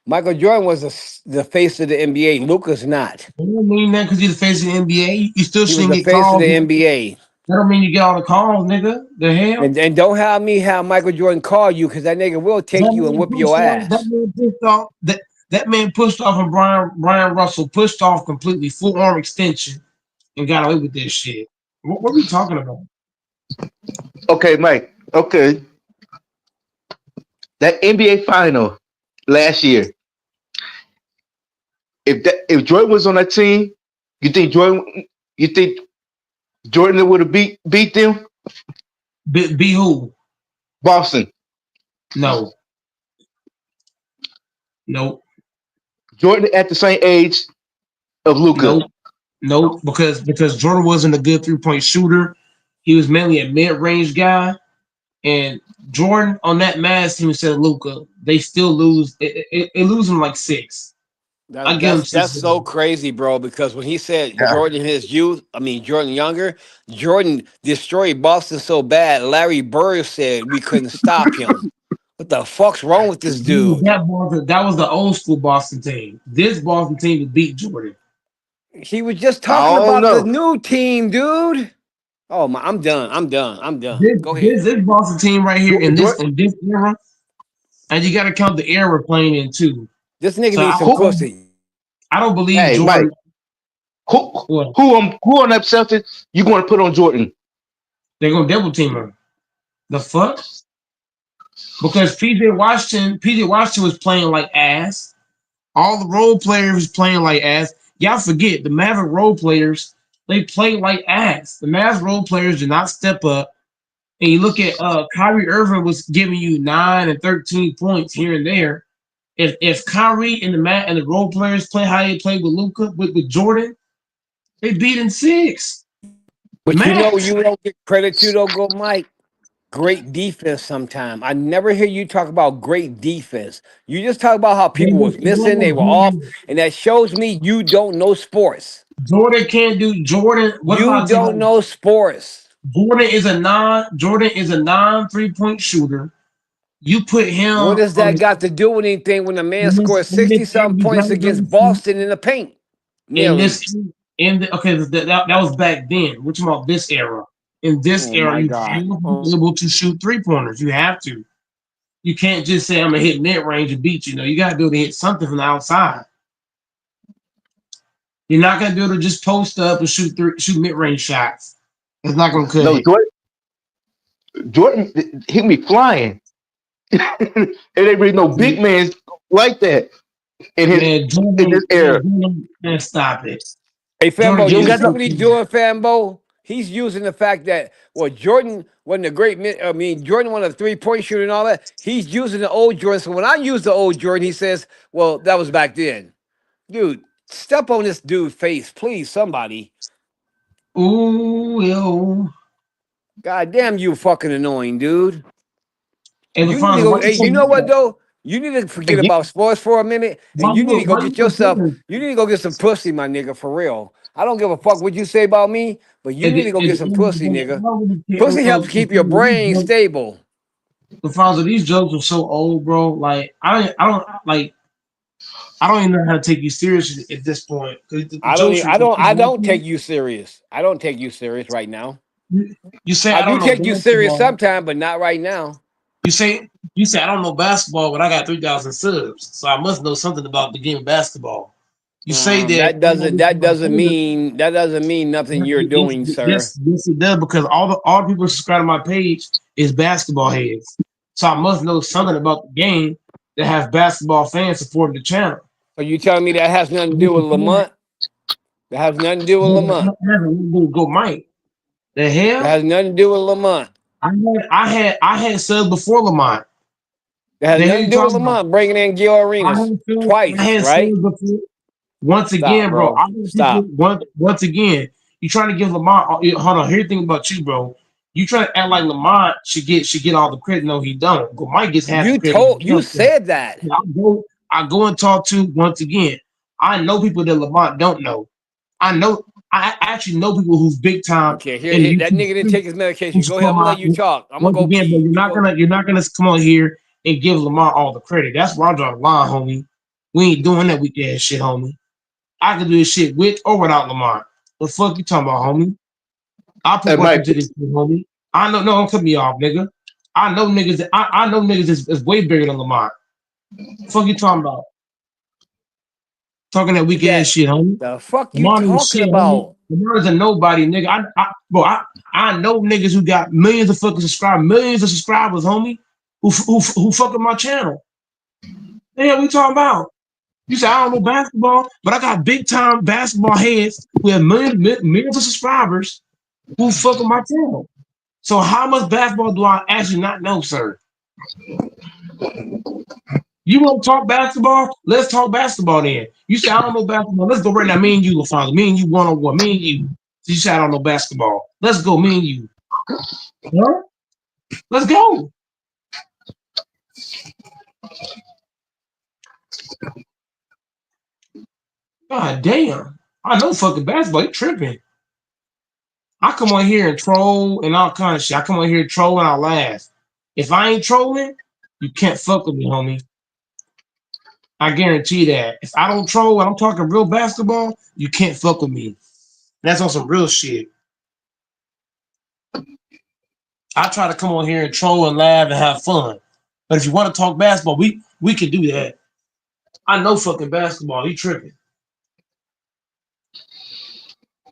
Michael Jordan was the face of the NBA. Luca's not. That don't mean that because you're the face of the NBA. You still He was shouldn't the get face of calls. the That NBA. don't mean you get all the calls, nigga. The hell? And don't have me have Michael Jordan call you because that nigga will take That you and man whip your pushed off. That ass. man pushed off. That man pushed off, and Brian Russell pushed off completely, full arm extension, and got away with this shit. What are we talking about? Okay, Mike. Okay, that NBA final last year. If Jordan was on that team, you think Jordan would have beat them? Be who? Boston. No, nope, Jordan at the same age of Luca. nope, nope. Because Jordan wasn't a good 3 point shooter. He was mainly a mid range guy. And Jordan on that Mavs team instead of Luca, they still lose. It lose them like six. I That, give them that's six. that's so crazy, bro. Because when he said Yeah. Jordan in his youth, I mean Jordan younger, Jordan destroyed Boston so bad. Larry Bird said we couldn't stop him. What the fuck's wrong with this dude? That was the old school Boston team. This Boston team would beat Jordan. He was just I talking don't about the know. new team, dude. Oh my, I'm done. I'm done. I'm done. This Go ahead. this this Boston team right here Jordan, in this era, and you got to count the era we're playing in too. This nigga So needs some who? pussy. I don't believe Hey, Mike. Jordan. Who? Well, Who on that Celtics you going to put on Jordan? they're gonna double team him. The fuck? Because PJ Washington was playing like ass. All the role players was playing like ass. Y'all forget the Maverick role players. They play like ass. The Mavs role players did not step up. And you look at Kyrie Irving was giving you 9 and 13 points here and there. If Kyrie and the role players play how they play with Luca with Jordan, they beat in six But max. you don't get credit to though, go Mike. Great defense sometime. I never hear you talk about great defense. You just talk about how people was missing, they were off, and that shows me you don't know sports. Jordan can't do Jordan. What You about a team don't like know sports. Jordan is a non 3 point shooter. You put him What does on that got to do with anything when the man scored in 60 this era something you points gotta go against to Boston in the paint? in Nearly. this in the okay that was back then. We're talking about this era. In this Oh era, my you God. have to be able to shoot 3 pointers. You have to. You can't just say I'm gonna hit mid range and beat you. No, you gotta be able to hit something from the outside. You're not gonna be able to just post up and shoot mid range shots. It's not gonna cut No, it. Jordan, he be flying. It ain't really no big man like that in his Man, in this era. Man, stop it. Hey Jordan Fambo, You gave don't you got see no. what he's doing, Fambo? He's using the fact that Jordan wasn't a great I mean, Jordan won a 3 point shooter and all that. He's using the old Jordan. So when I use the old Jordan, he says, well, that was back then. Dude, step on this dude's face, please, somebody. Ooh, yo. God damn, you fucking annoying, dude. And the You need to finals, go. why you Hey, so you know what mad? though? You need to forget You, about sports for a minute, and you need to go Why you get so yourself. bitter? You need to go get some pussy, my nigga, for real. I don't give a fuck what you say about me, but you need to go At get the some end of the pussy, day, nigga. I don't really care. Pussy helps keep your brain stable. The finals of these jokes are so old, bro. Like I don't even know how to take you seriously at this point. 'Cause the I don't. jokes I don't take you serious. I don't take you serious right now. you say I I do don't know take you serious basketball. sometime, but not right now. You say I don't know basketball, but I got 3,000 subs, so I must know something about the game of basketball. You say that That I don't know doesn't. this That about doesn't players. mean. That doesn't mean nothing you're Yes, doing, sir. yes, it does because all the people who subscribe to my page is basketball heads. So I must know something about the game that has basketball fans supporting the channel. So you telling me that has nothing to do with Lamont? That has nothing to do with Lamont. Go Mike. The That hell? has nothing to do with Lamont. I had subs before Lamont. That has The hell nothing you to do with talking about? Lamont bringing in Gil Arenas I twice, had right? subs before. Once Stop, again, bro. bro. Stop. Once again, you trying to give Lamont. Hold on. Here's the thing about you, bro. You try to act like Lamont should get all the credit. No, he don't. Go Mike gets half the credit. You said that. I go and talk to once again. I know people that Lamont don't know. I know I actually know people who's big time Okay, in the that YouTube nigga didn't street take his medication. who Go should ahead. I'm come gonna out let you talk. I'm gonna once go again, but pee. You go. you're not gonna come on here and give Lamont all the credit. That's where I draw the line, homie. We ain't doing that weak ass shit, homie. I can do this shit with or without Lamont. The fuck you talking about, homie? I put And work Mike, into this shit, homie. I know, no, don't cut me off, nigga. I know niggas is way bigger than Lamont. Fuck you talking about? Talking that weak ass That shit, homie. the fuck you Lamont ain't talking shit, homie. about? Lamont is a nobody, nigga. I know niggas who got millions of fucking subscribers, millions of subscribers, homie, who fucking my channel. The hell we talking about? You say I don't know basketball, but I got big time basketball heads who have millions of subscribers who fucking my channel. So how much basketball do I actually not know, sir? You want to talk basketball? Let's talk basketball then. You say I don't know basketball. Let's go right now. Me and you, LaFonso. Me and you one on one. Me and you. You say I don't know basketball. Let's go. Me and you. Huh? Let's go. God damn. I know fucking basketball. You tripping. I come on here and troll and all kind of shit. I come on here and troll and I laugh. If I ain't trolling, you can't fuck with me, homie. I guarantee that. If I don't troll and I'm talking real basketball, you can't fuck with me. That's on some real shit. I try to come on here and troll and laugh and have fun. But if you want to talk basketball, we can do that. I know fucking basketball. You tripping.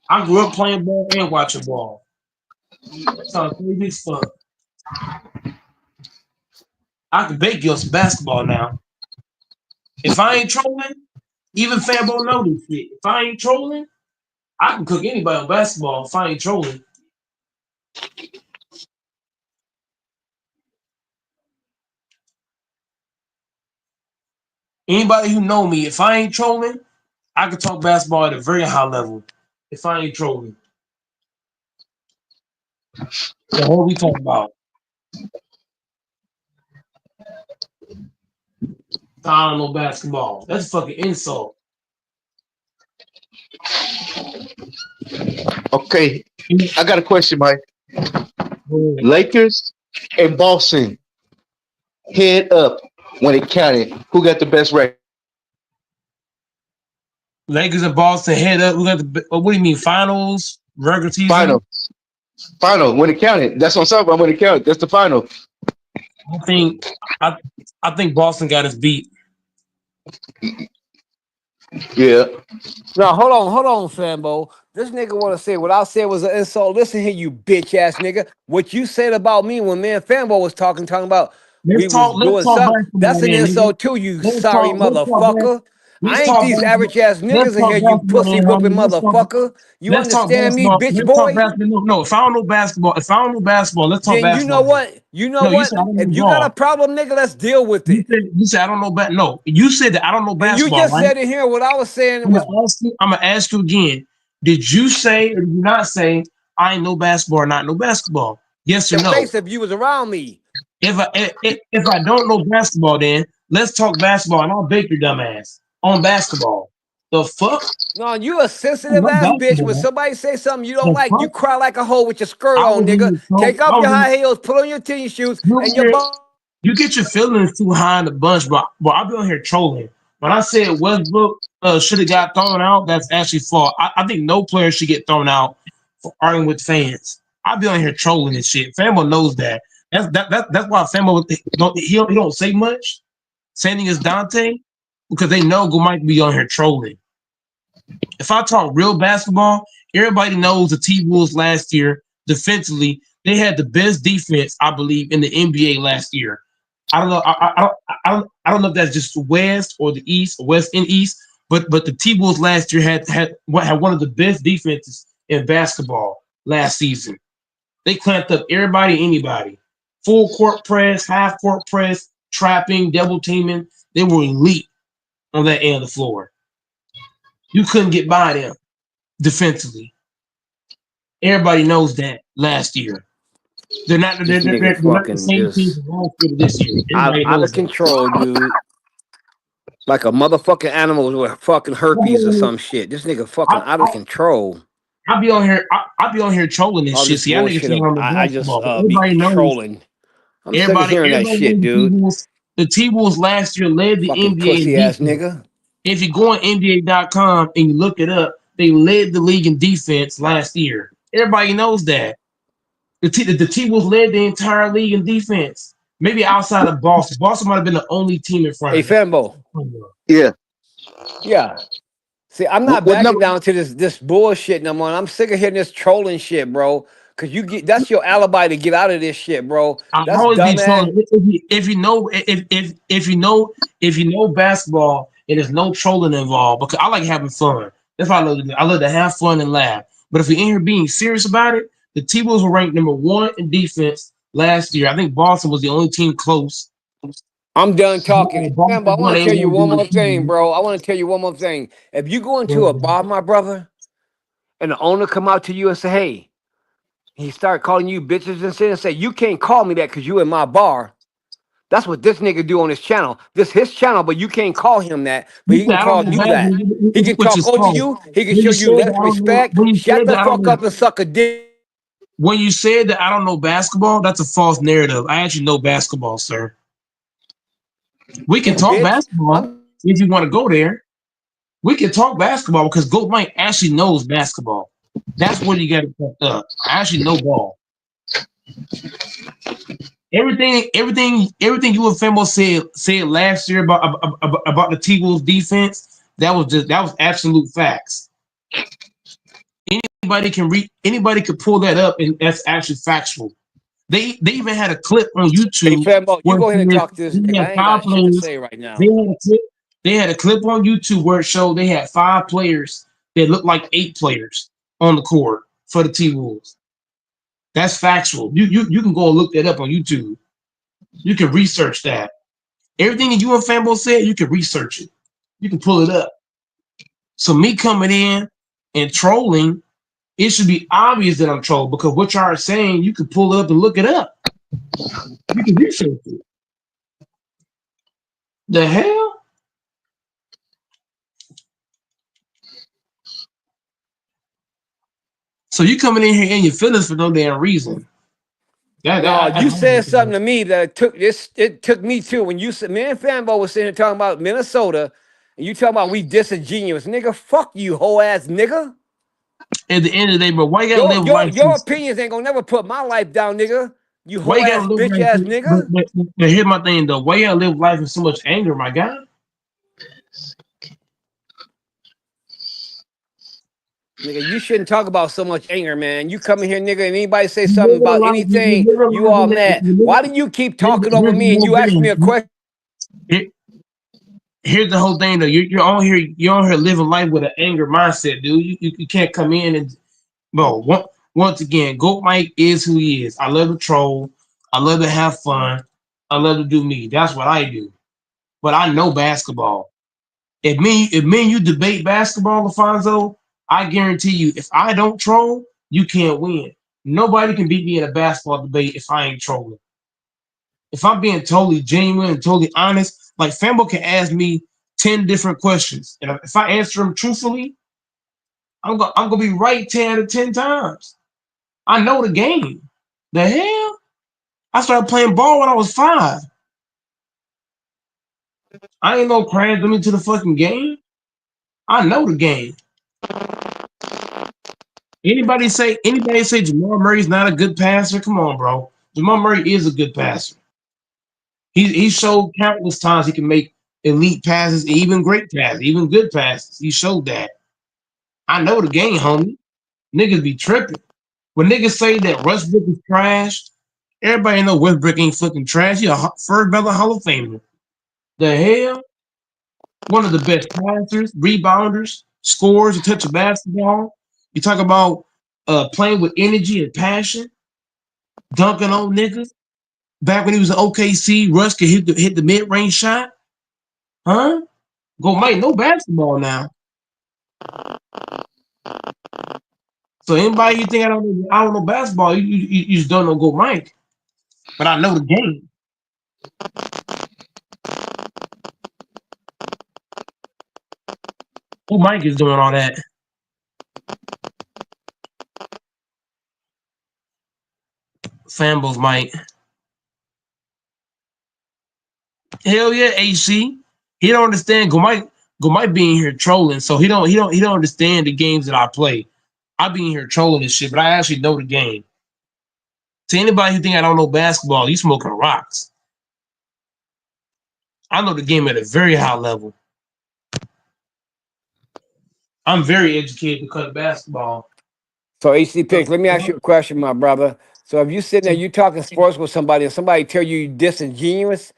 I grew up playing ball and watching ball. Sounds crazy as fuck. I can bake you on some basketball now. If I ain't trolling, even Fanbo know this shit. If I ain't trolling, I can cook anybody on basketball if I ain't trolling. Anybody who know me, if I ain't trolling, I can talk basketball at a very high level. If I ain't trolling. So what are we talking about? I don't know basketball. That's a fucking insult. okay, I got a question, Mike. Lakers Lakers and Boston, head up when it counted. Who got the best record? and Boston head up. We got the what do you mean finals, regular season? Final, final when it counted. That's what I'm talking about. When it counted, that's the final. I think I I think Boston got us beat. Yeah. No, hold on, Fambo. This nigga want to say what I said was an insult. Listen here, you bitch ass nigga. What you said about me when me and Fambo was talking about we was Let's doing talk something. basketball That's an then, nigga. insult too, you sorry Let's talk motherfucker. I ain't these basketball. average ass Let's niggas in talk here, you basketball pussy then, whooping homie. motherfucker. You Let's talk understand me, basketball. bitch Let's talk boy? basketball. No, if I don't know basketball, let's talk Then you know basketball then. what? You know No, you what? said I don't know If you got a ball. problem, nigga, let's deal with it. You said I don't know No, you said that I don't know And you basketball, just right? said in here what I was saying was I'm gonna ask you again. Did you say or did you not say I ain't no basketball or not no basketball? Yes or your no? face if you was around me. If I don't know basketball, then let's talk basketball and I'll bake your dumb ass on basketball. The fuck? No, you a I sensitive love ass bitch. When basketball. somebody say something you don't The like, you fuck? cry like a hoe with your skirt I on, was in nigga. the smoke. Take off your high heels, put on your tennis shoes, You and your get you get your feelings too high in the bunch, but I'll be on here trolling. When I said Westbrook should have got thrown out, that's actually fault. I think no player should get thrown out for arguing with fans. I'll be on here trolling and shit. Famo knows that. That's why Famo he don't say much. Sending is Dante because they know Go might be on here trolling. If I talk real basketball, everybody knows the T Wolves last year defensively. They had the best defense, I believe, in the NBA last year. I don't know. I don't know if that's just the West or the East, or West and East, but the T Wolves last year had one of the best defenses in basketball last season. They clamped up everybody, anybody. Full court press, half court press, trapping, double teaming. They were elite on that end of the floor. You couldn't get by them defensively. Everybody knows that last year. They're not. This nigga They're not the fucking same team just from last year to this year. Everybody out knows of that. control, dude. Like a motherfucking animal with fucking herpes or some shit. This nigga I, fucking out of I, control. I be on here. I be on here trolling this All shit. this See, y'all niggas bullshit say of on the I just basketball, but be everybody knows. trolling. I'm sick of hearing that Everybody shit, knows the dude. T-Wolves. The T-Wolves last year led the Fucking NBA in pussy ass defense. nigga. If you go on NBA.com and you look it up, they led the league in defense last year. Everybody knows that. The T-Wolves led the entire league in defense. Maybe outside of Boston. Boston might have been the only team in front Hey, of them. Fanbo. Yeah. Yeah. See, I'm not What backing number? down to this bullshit no more. I'm sick of hearing this trolling shit, bro. Cause you get that's your alibi to get out of this shit, bro. I That's always be dumbass. trolling. If you know basketball, and there's no trolling involved because I like having fun. That's why I love to do. I love to have fun and laugh. But if we're in here being serious about it, the T-Wolves were ranked number one in defense last year. I think Boston was the only team close. I'm done talking. Fanbo, I Boston won want to a tell you one regular more thing, season. bro. I want to tell you one more thing. If you go into a bar, my brother, and the owner come out to you and say, hey, he start calling you bitches and shit and say, you can't call me that because you in my bar. That's what this nigga do on his channel. This his channel, but you can't call him that. But You he said can I don't call know you that. He basketball, can which talk is over false. you. He can When show you you said that less I don't know, respect. Shut the fuck up and suck a dick. when you said that I don't know basketball, that's a false narrative. I actually know basketball, sir. We can talk Bitch. basketball I'm if you want to go there. We can talk basketball because Goat Mike actually knows basketball. That's where you got to fucked up. I actually know ball. Everything you and Femo said last year about the T Wolves defense. That was absolute facts. Anybody could pull that up, and that's actually factual. They even had a clip on Hey YouTube Fanbo, you where go ahead and talk to this they nigga. had I ain't five got shit to players. say right They now. had a clip. They had a clip on YouTube where it showed they had five players that looked like eight players on the court for the T Wolves. That's factual. You can go and look that up on YouTube. You can research that. Everything that you and Fanbo said, you can research it. You can pull it up. So me coming in and trolling, it should be obvious that I'm trolling because what y'all are saying, you can pull it up and look it up. You can research it. The hell? So you coming in here in your feelings for no damn reason. No, I you don't said understand. something to me that took this. It took me too. When you said, me and Fanbo was sitting here talking about Minnesota, and you talking about we disingenuous, nigga. Fuck you, hoe ass nigga. At the end of the day, but why you gotta Your live your life? your opinions ain't gonna never put my life down, nigga. You Why hoe you gotta ass live bitch life? ass nigga. But here's my thing though. Why you gotta live life with so much anger, my guy? Nigga, you shouldn't talk about so much anger, man. You come in here, nigga, and anybody say You something live a about life. You anything, live a you life all in that. mad. Why do you keep talking over Here's the me and whole you ask me a thing. question? Here- Here's the whole thing though. You're on here. You're on here living life with an anger mindset, dude. You can't come in and bro. Once again, Goat Mike is who he is. I love to troll. I love to have fun. I love to do me. That's what I do. But I know basketball. If me and you debate basketball, Alfonso, I guarantee you, if I don't troll, you can't win. Nobody can beat me in a basketball debate if I ain't trolling. If I'm being totally genuine and totally honest, like Fambo can ask me 10 different questions. And if I answer them truthfully, I'm gonna be right 10 out of 10 times. I know the game. The hell? I started playing ball when I was 5. I ain't no crash them into the fucking game. I know the game. Anybody say Jamal Murray's not a good passer? Come on, bro. Jamal Murray is a good passer. He showed countless times he can make elite passes, even great passes, even good passes. He showed that. I know the game, homie. Niggas be tripping. When niggas say that Westbrook is trash, everybody know Westbrook ain't fucking trash. He a first ballot Hall of Famer. The hell? One of the best passers, rebounders, scorers to touch a basketball. You talk about playing with energy and passion, dunking on niggas. Back when he was in OKC, Russ could hit the mid range shot. Huh? Go Mike, no basketball now. So anybody you think I don't know basketball, you just don't know Go Mike. But I know the game. Who Mike is doing all that? Fambos Mike. Hell yeah, AC. He don't understand Go Mike being here trolling, so he don't understand the games that I play. I be in here trolling and shit, but I actually know the game. To anybody who think I don't know basketball, you smoking rocks. I know the game at a very high level. I'm very educated because of basketball. So AC Picks, let me ask you a question, my brother. So if you sitting there, you talking sports with somebody, and somebody tell you disingenuous,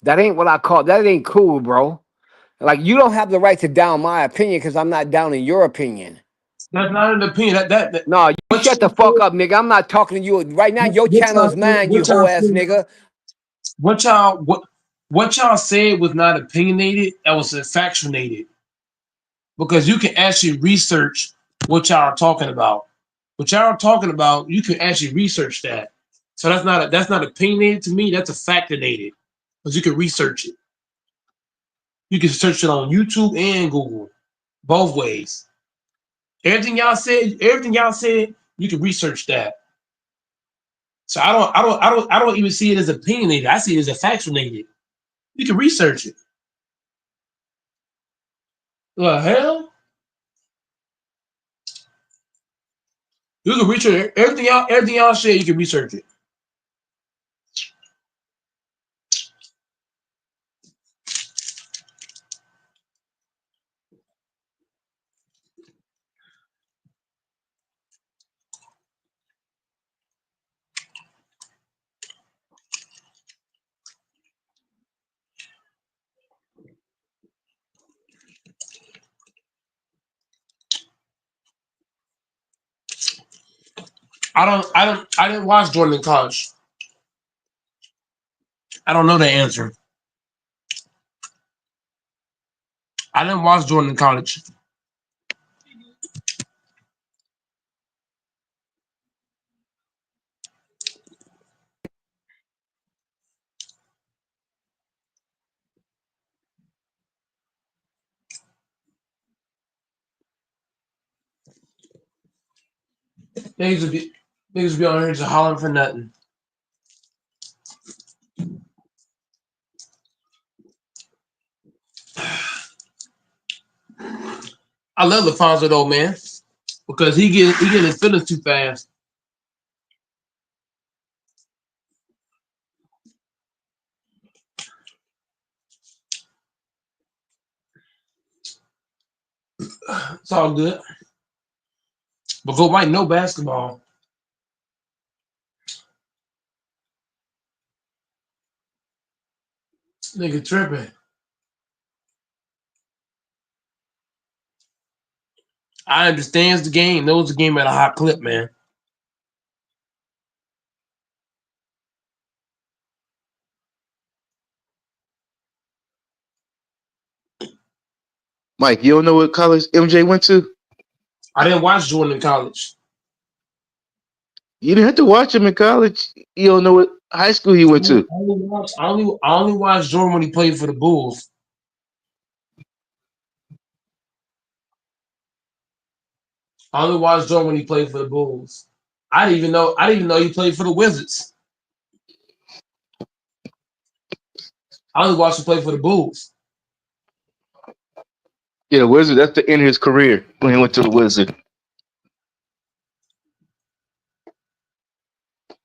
that ain't what I call. That ain't cool, bro. Like you don't have the right to down my opinion because I'm not downing your opinion. That's not an opinion. That No, you what shut the you fuck up, nigga. I'm not talking to you right now. Your channel is mine, you what whole y'all ass said, nigga. what y'all what y'all said was not opinionated. That was factuated because you can actually research what y'all are talking about. What y'all are talking about, you can actually research that. So that's not opinionated to me. That's a factinated because you can research it. You can search it on YouTube and Google, both ways. Everything y'all said, you can research that. So I don't even see it as opinionated. I see it as a factuated. You can research it. The hell? You can research it. Everything y'all said, you can research it. I didn't watch Jordan in college. I don't know the answer. I didn't watch Jordan in college. Niggas would be niggas be on here just hollering for nothing. I love LaFonso though, man, because he get his feelings too fast. It's all good. But Go might know basketball. Nigga tripping. I understands the game, knows the game at a high clip, man. Mike, you don't know what college MJ went to? I didn't watch Jordan in college. You didn't have to watch him in college. You don't know what high school he went to. I only watched Jordan when he played for the Bulls. I only watched Jordan when he played for the Bulls. I didn't even know he played for the Wizards. I only watched him play for the Bulls. Yeah, the Wizard. That's the end of his career when he went to the Wizard.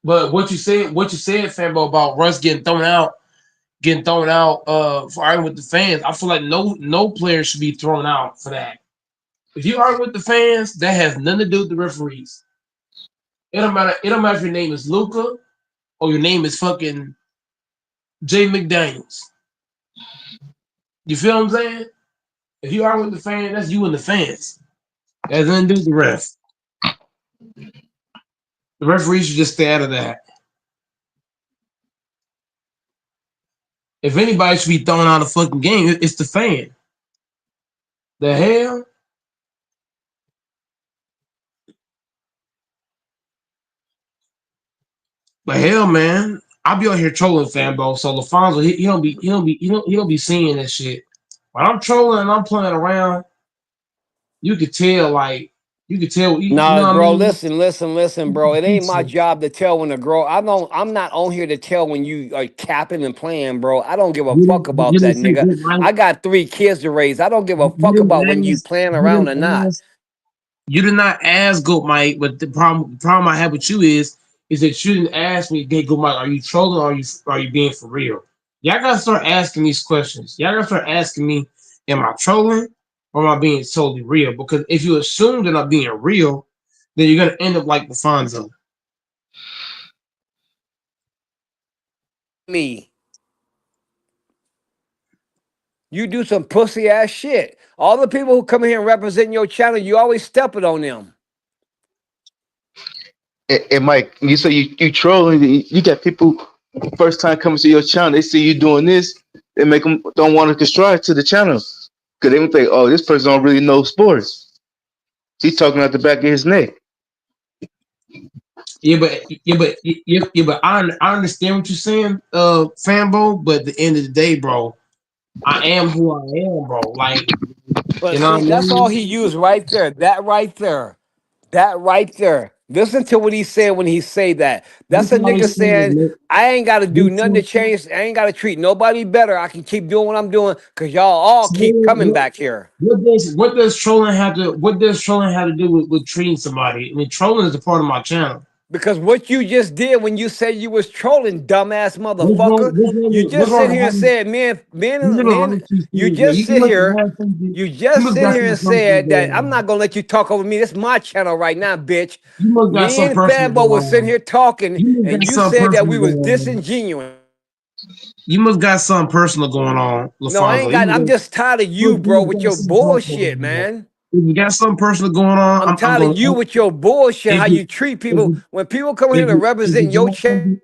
But what you said, Fambo, about Russ getting thrown out for arguing with the fans. I feel like no player should be thrown out for that. If you argue with the fans, that has nothing to do with the referees. It don't matter. It don't matter if your name is Luca or your name is fucking Jay McDaniels. You feel what I'm saying? If you argue with the fans, that's you and the fans. That has nothing to do with the ref. The referees should just stay out of that. If anybody should be thrown out of the fucking game, it's the fan. The hell? But hell, man, I be out here trolling fanbo. So LaFonso, he don't be seeing this shit. When I'm trolling and I'm playing around, you could tell, like, you could tell, you know Nah, what I bro, mean? listen, bro. It ain't my job to tell when to grow. I'm not on here to tell when you are capping and playing, bro. I don't give a fuck about You didn't that, say nigga. good, right? I got 3 kids to raise. I don't give a You fuck about when didn't you ask. playing You around or didn't not. ask. You did not ask Goat Mike, but the problem I have with you is that you didn't ask me, hey Goat Mike, are you trolling or are you being for real? Y'all gotta start asking these questions. Y'all gotta start asking me, am I trolling or am I being totally real? Because if you assume that I'm being real, then you're gonna end up like Fonzo. Me, you do some pussy ass shit. All the people who come here and represent your channel, you always stepping on them. And Mike, you say you trolling. You got people first time coming to your channel. They see you doing this. They make them don't want to subscribe to the channel because they would think, oh, this person don't really know sports. He's talking out the back of his neck. Yeah, but I understand what you're saying, fanbo. But at the end of the day, bro, I am who I am, bro. Like, But you know see, what I that's all mean? he used right there. That right there. That right there. Listen to what he said when he say that. This That's a is how he nigga said it, saying, man. I ain't got to do This nothing to is- change. I ain't got to treat nobody better. I can keep doing what I'm doing because y'all all so keep coming back here. what does trolling have to do with treating somebody? I mean, trolling is a part of my channel. Because what you just did when you said you was trolling, dumbass What's wrong? motherfucker, you What's just wrong sit with here and having? said, You never men, wrong two you things, bro. just sit here, you You just must sit got here some and personal said that going I'm not on. gonna let you talk over me. This is my channel right now, bitch. You must got Me some and personal Fanbo was going sitting on. here talking, You must and got you some said that personal we was going on. disingenuous. You must got something personal going on, No, I ain't Lafonso. got. I'm just tired of you, You bro, must with got your something personal bullshit, going on. man. If you got something personal going on, I'm I'm tired of gonna. you with your bullshit. If How you you treat if people you when people come here if to you represent your channel.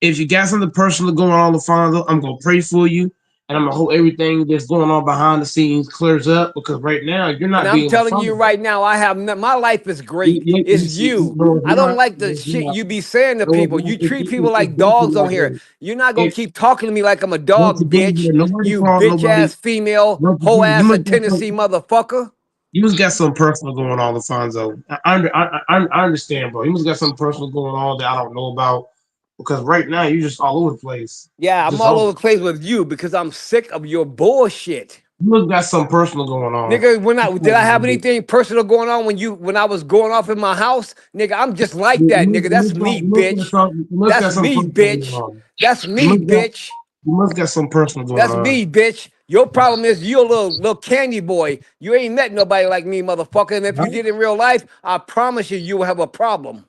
if you got something personal going on, LaFonso, I'm gonna pray for you, and I'm gonna hope everything that's going on behind the scenes clears up. Because right now you're And not I'm being telling you LaFonso. right now, I have my life is great. It's you. No, it's I don't not. like No, the it's shit not. you be saying to No, it's people. not. You treat people It's like definitely dogs on not here. that. You're not gonna It, keep talking to me like I'm a once dog, again, bitch. nobody You called bitch nobody. ass female, Once hoe again, ass of Tennessee motherfucker. you must got something personal going on, Alfonso. I understand, bro. You must got something personal going on that I don't know about. Because right now you're just all over the place. Yeah, I'm Just all all. over the place with you because I'm sick of your bullshit. You must got something personal going on. Nigga, did I have anything personal going on when I was going off in my house? Nigga, I'm just like that, nigga. That's me, bitch. You must got That's something me, personal going bitch. on. That's You me, must got bitch. you must got something personal going That's on. me, bitch. Your problem is you a little candy boy. You ain't met nobody like me, motherfucker. And if you Right? did in real life, I promise you, you will have a problem.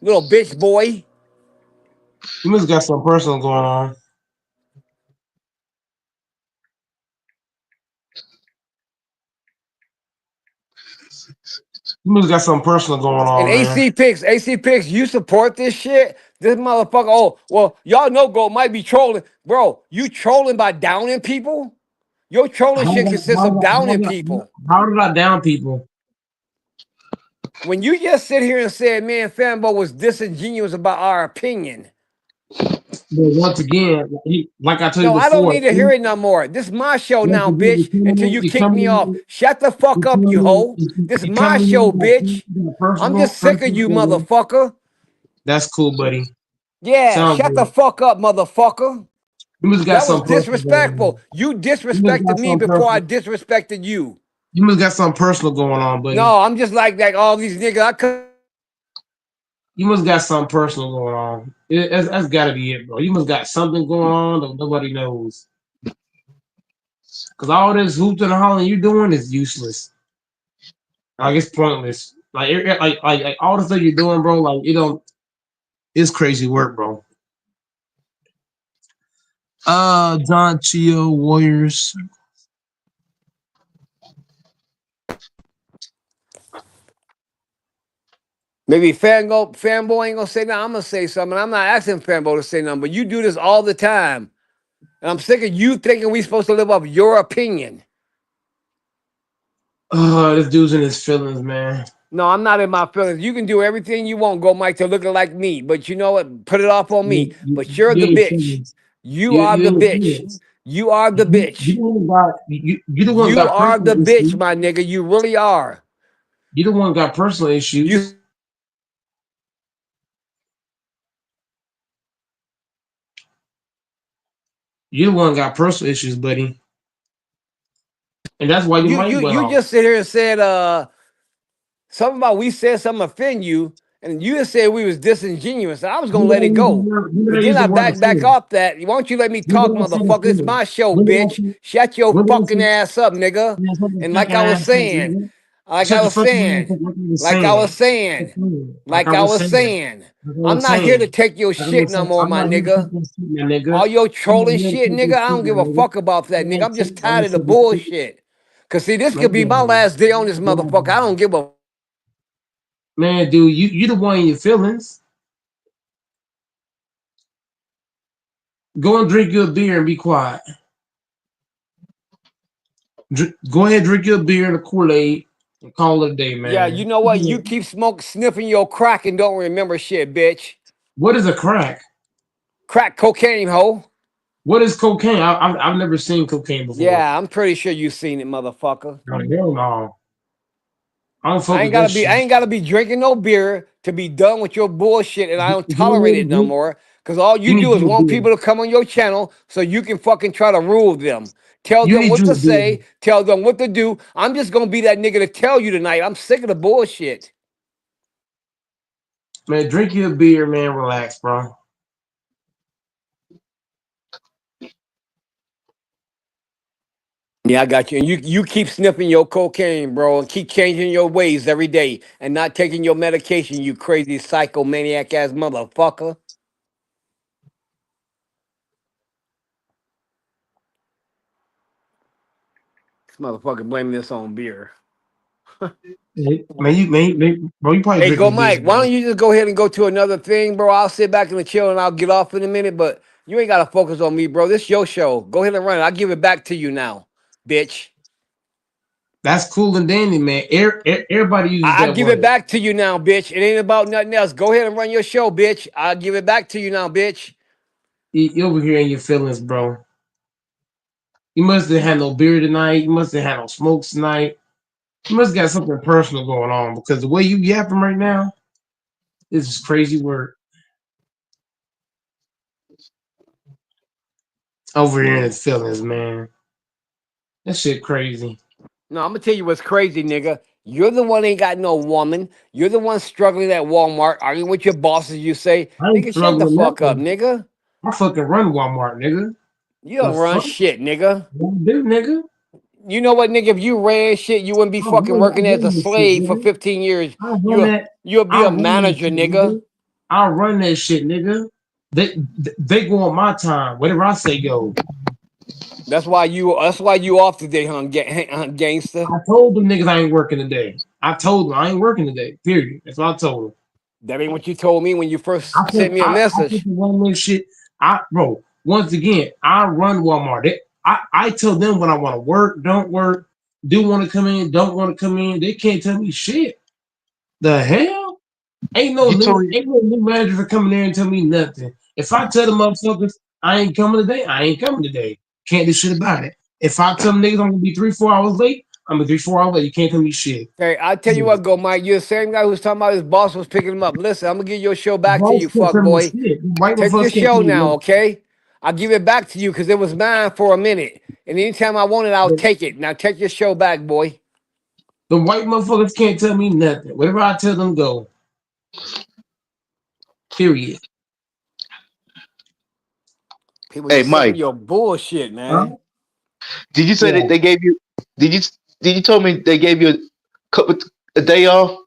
Little bitch boy. You must got something personal going on. You must got something personal going And on, man. AC Picks, you support this shit? This motherfucker, oh, well, y'all know Go might be trolling. Bro, you trolling by downing people? Your trolling shit consists of downing people. How did I down people? When you just sit here and say, man, Fanbo was disingenuous about our opinion. But once again, like I told you No, I don't before, need to hear it no more. This is my show once now, again, bitch, until you you kick come me off. in, Shut the fuck you up, come you in, hoe. This is you my come in, show, bitch. you got I'm personal, just sick of you, motherfucker. That's cool, buddy. Yeah, Sounds shut the good. fuck up, motherfucker. You must got That was some personal going on. disrespectful. You You must disrespected got me some before I personal. disrespected you. You must got something personal going on, buddy. No, I'm just like all these niggas. You must got something personal going on. That's got to be it, bro. You must got something going on that nobody knows. Because all this hooting and hollering you doing is useless. Like it's pointless. Like all the stuff you're doing, bro. Like you don't. It's crazy work, bro. John Chio Warriors. Maybe fanboy ain't gonna say nothing. I'm gonna say something. I'm not asking fanboy to say nothing, but you do this all the time. And I'm sick of you thinking we supposed to live up your opinion. This dude's in his feelings, man. No, I'm not in my feelings. You can do everything you want, go Mike, to looking like me. But you know what? Put it off on me. But you're You the ain't bitch. feelings. You are You the ain't bitch. feelings. You are the You bitch. the one got you the one You got are personal the bitch, issues. my nigga. You really are. You the one got personal You issues. You the one got personal issues, buddy, and that's why your you mic you went you off. just sit here and said something about we said something offend you, and you just said we was disingenuous. And I was gonna let it go. When did But I then use the I word back offend? off that. Why don't you let me When did talk, I say motherfucker? It's offend? my show, When did I bitch. say? Shut your When did I fucking say? ass up, nigga. Man, shut your And like fucking I was ass up, saying, nigga. like I Shut your was fucking ass saying, up, like I was like I was saying. saying, Like I like I was was saying. saying, Like I I'm was not here to saying. take your Like I shit was no saying. more, I'm my not here to nigga. take your shit, my nigga. All your I'm not trolling here to shit, take your nigga, I shit, don't my give a nigga. fuck about that, I'm nigga. not I'm just taking. I'm tired not of the taking shit. bullshit. Cause see, this Man, could be my last day on this motherfucker. I don't give a man, dude, you the one in your feelings. Go and drink your beer and be quiet. Go ahead, drink your beer and a Kool-Aid and call it a day, yeah, you man. know what? You keep sniffing your crack and don't remember shit, bitch. What is a crack? Crack cocaine, hoe. What is cocaine? I've never seen cocaine before. Yeah, I'm pretty sure you seen it, motherfucker. Oh, hell no. I don't fuck I ain't with that gotta be, I shit. ain't gotta be drinking no beer to be done with your bullshit, and I don't Go tolerate it ahead, no drink. more. Cause all you You need do is you a want beer. people to come on your channel so you can fucking try to rule them. Tell You them need what you to a beer. say, tell them what to do. I'm just gonna be that nigga to tell you tonight. I'm sick of the bullshit. Man, drink your beer, man. Relax, bro. Yeah, I got you. And you keep sniffing your cocaine, bro, and keep changing your ways every day and not taking your medication, you crazy psychomaniac ass motherfucker. This motherfucker blaming this on beer. Bro, you probably Hey, go drinking beer, Mike. Why man. don't you just go ahead and go to another thing, bro? I'll sit back and chill and I'll get off in a minute, but you ain't gotta focus on me, bro. This your show. Go ahead and run it. I'll give it back to you now, bitch. That's cool and dandy, man. Everybody uses I that give it word. back to you now, bitch. It ain't about nothing else. Go ahead and run your show, bitch. I'll give it back to you now, bitch. You over here in your feelings, bro. You must have had no beer tonight. You must have had no smokes tonight. You must have got something personal going on because the way you yapping right now, this is crazy work. Over here in his feelings, man. That shit crazy. No, I'm gonna tell you what's crazy, nigga. You're the one ain't got no woman. You're the one struggling at Walmart, arguing with your bosses. You say, I ain't nigga, shut the struggling fuck up, nothing. nigga. I fucking run Walmart, nigga. You The don't run fuck? shit, nigga. What I do, nigga? You know what, nigga? If you ran shit, you wouldn't be fucking I working as a run this shit, slave for nigga. 15 years. I run that. You'll be I a run that manager, shit, nigga. nigga. I run that shit, nigga. They go on my time. Whatever I say go. That's why you off today, gangster. I told them niggas I ain't working today. I told them I ain't working today. Period. That's what I told them. That ain't what you told me when you I first said sent me a I put message. the one man shit. Bro. Once again, I run Walmart. I tell them when I want to work, don't work, do want to come in, don't want to come in. They can't tell me shit. The hell? You told me Ain't no new manager for coming there and tell me nothing. If I tell the motherfuckers I ain't coming today, I ain't coming today. Can't do shit about it. If I tell them niggas I'm gonna be 3-4 hours late, I'm gonna be 3-4 hours late. You can't tell me shit. Hey, I tell you what, go, Mike. You're the same guy who's talking about his boss was picking him up. Listen, I'm gonna give your show back to Boss you, can't fuck tell me boy. shit. White Take your motherfuckers can't tell show me now, nothing. okay? I'll give it back to you because it was mine for a minute. And anytime I want it, I'll The, take it. Now take your show back, boy. the white motherfuckers can't tell me nothing. Whatever I tell them, go. Period. People hey just sending Mike, your bullshit, man. Huh? did you say that Yeah. they gave you did you did you told me they gave you couple a day off?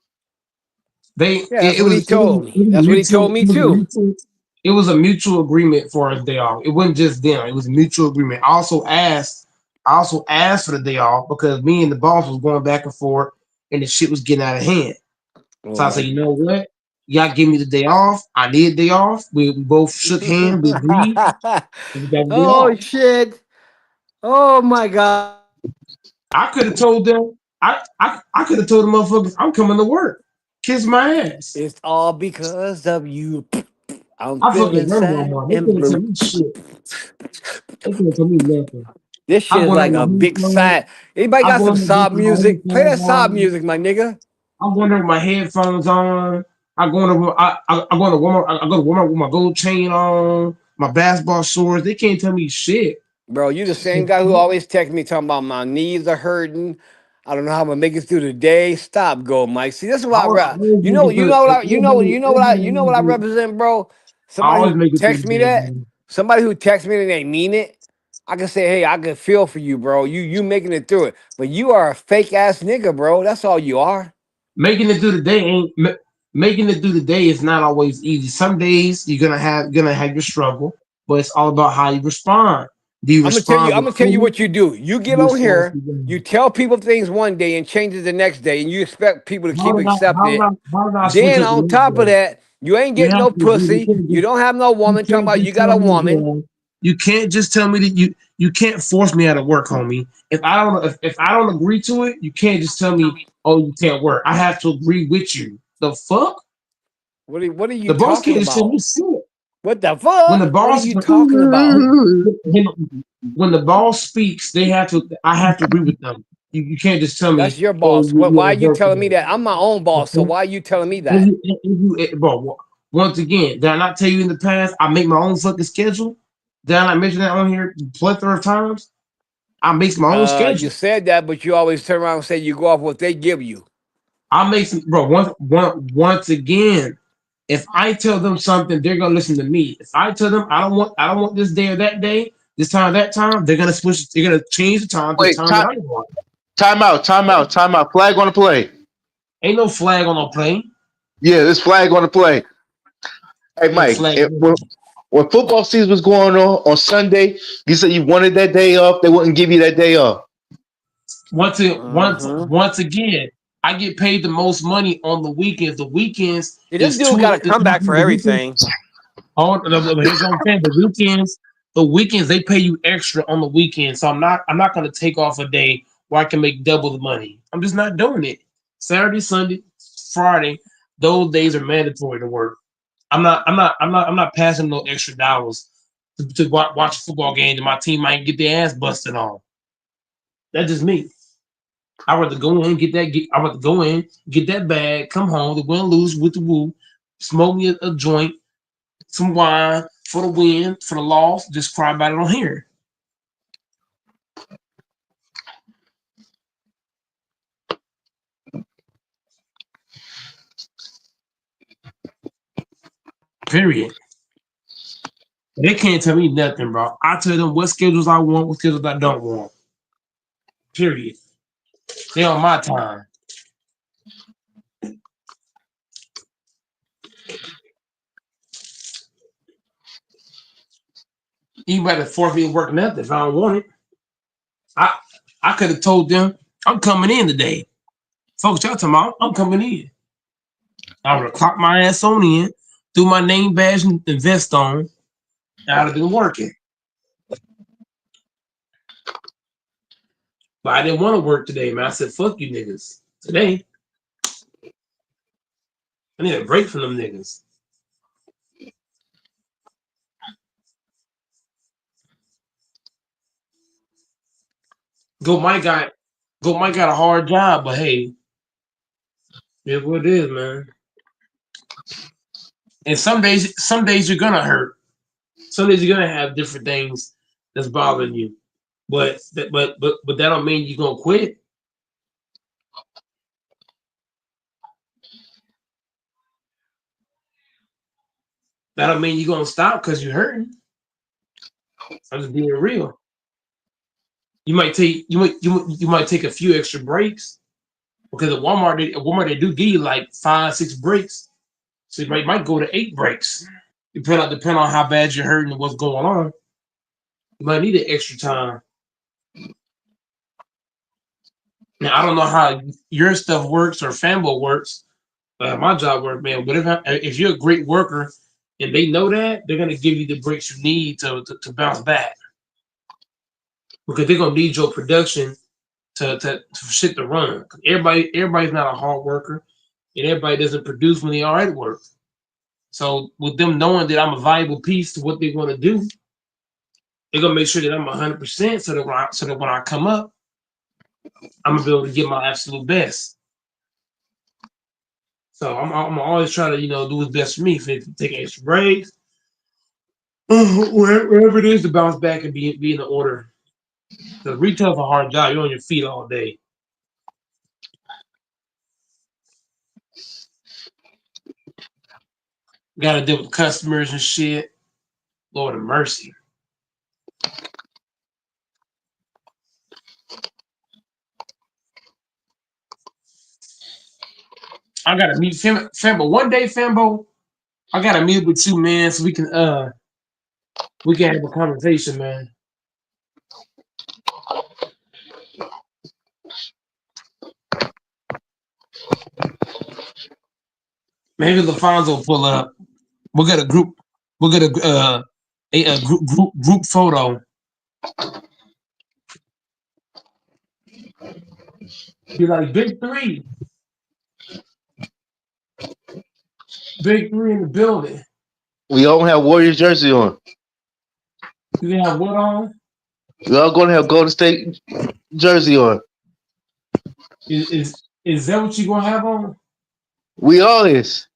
They Yeah, that's what he it was told me. That's what he told me too. it was a mutual agreement for a day off. It wasn't just them. It was a mutual agreement. I also asked for the day off because me and the boss was going back and forth and the shit was getting out of hand. So I said, Lord. you know what? Y'all give me the day off. I need a day off. We both shook hands. We agreed. And we got the day Oh off. shit. Oh my god. I could have told them. I could have told the motherfuckers I'm coming to work. Kiss my ass. It's all because of you. I'm I fucking feeling love sad Walmart. They and couldn't tell blue. me shit. They couldn't tell me nothing. This I shit is go like under a my big headphones. sad. Anybody I got go some under my sob music? Play headphones that sob on. music, my nigga. I'm going there with my headphones on. I go to Walmart. I go to Walmart with my gold chain on, my basketball shorts. They can't tell me shit. Bro, you the same guy who always text me talking about my knees are hurting. I don't know how I'm gonna make it through the day. Stop, go, Mike. See, this is I what always you make know, it through. you know what I represent, bro. I Somebody always who make it through texts the me day, that, man. somebody who texts me and they mean it. I can say, hey, I can feel for you, bro. You making it through it, but you are a fake ass nigga, bro. That's all you are. Making it through the day making it through the day is not always easy. Some days you're gonna have your struggle, but it's all about how you respond. Do you respond I'm with gonna tell you cool? what you do. You Do get you on respond here, with you them? tell people things one day and change it the next day, and you expect people to How keep did I accepting how did it. I how did I switch Then up the on next top of day? that, you ain't You getting have no to agree. pussy. You don't have no woman talking about you got Tell a me, woman. bro. You can't just tell me that you can't force me out of work, homie. If I don't agree to it, you can't just tell me, oh, you can't work. I have to agree with you. The fuck? What are you The boss talking can't just tell me about? shit. What the When the fuck? What are boss you talking about? when the boss speaks, they have to. I have to agree with them. You can't just tell That's me, your "Oh, boss. Why you're are a you jerk telling me today." that? I'm my own boss, so Okay? why are you telling me If that? you, bro, once again, did I not tell you in the past? I make my own fucking schedule. Did I not mention that on here plethora of times? I make my own You schedule. said that, but you always turn around and say you go off what they give you. I make some, bro. Once again, if I tell them something, they're gonna listen to me. If I tell them I don't want this day or that day, this time that time, they're gonna switch. They're gonna change the time to the Wait, time that I want. time out. Flag on the play. Ain't no flag on no plane. Yeah, this flag on the play. Hey, No Mike, flag. when football season was going on Sunday, you said you wanted that day off. They wouldn't give you that day off. Mm-hmm. Once again, I get paid the most money on the weekends. The weekends Yeah, this is dude got a comeback for the weekends. everything. Here's what I'm saying. The weekends they pay you extra on the weekend. So I'm not gonna take off a day where I can make double the money. I'm just not doing it. Saturday, Sunday, Friday, those days are mandatory to work. I'm not passing no extra dollars to watch a football game that my team might get their ass busted on. That's just me. I rather go in, I rather go in, get that bag, come home, the win lose with the woo, smoke me a joint, some wine for the win, for the loss, just cry about it on here. Period. They can't tell me nothing, bro. I tell them what schedules I want, what schedules I don't want. Period. They on my time. You better force me to work nothing if I don't want it. I I could have told them I'm coming in today. Folks, y'all talking about I'm coming in. I would have clocked my ass on in, threw my name badge and vest on, and I'd have been working. But I didn't want to work today, man. I said, fuck you niggas. Today, I need a break from them niggas. Go Mike got Go Mike got a hard job, but hey, it's what it is, man. And some days you're gonna hurt. Some days you're gonna have different things that's bothering you. But that don't mean you're gonna quit. That don't mean you're gonna stop because you're hurting. I'm just being real. You might take a few extra breaks because at Walmart they do give you like 5, 6 breaks. So you might go to 8 breaks. Depend on how bad you're hurting and what's going on. You might need an extra time. Now I don't know how your stuff works or Fanbo works. My job work, man. But if you're a great worker and they know that, they're gonna give you the breaks you need to bounce back because they're gonna need your production for shit to run. Everybody's not a hard worker, and everybody doesn't produce when they are at work. So with them knowing that I'm a valuable piece to what they want to do, they're gonna make sure that I'm 100%. So that when I come up, I'm gonna be able to give my absolute best. So I'm gonna always try to do what's best for me. If it's taking extra breaks, wherever it is to bounce back and be in the order. Because retail's a hard job. You're on your feet all day. Got to deal with customers and shit. Lord of mercy. I gotta meet Fambo one day, Fambo. I gotta meet with you, man, so we can have a conversation, man. Maybe LaFonso will pull up. We'll get a group. We'll get a group photo. Be like big three in the building. We all have Warriors jersey on. You have what on? We all gonna have Golden State jersey on. Is that what you gonna have on? We all is.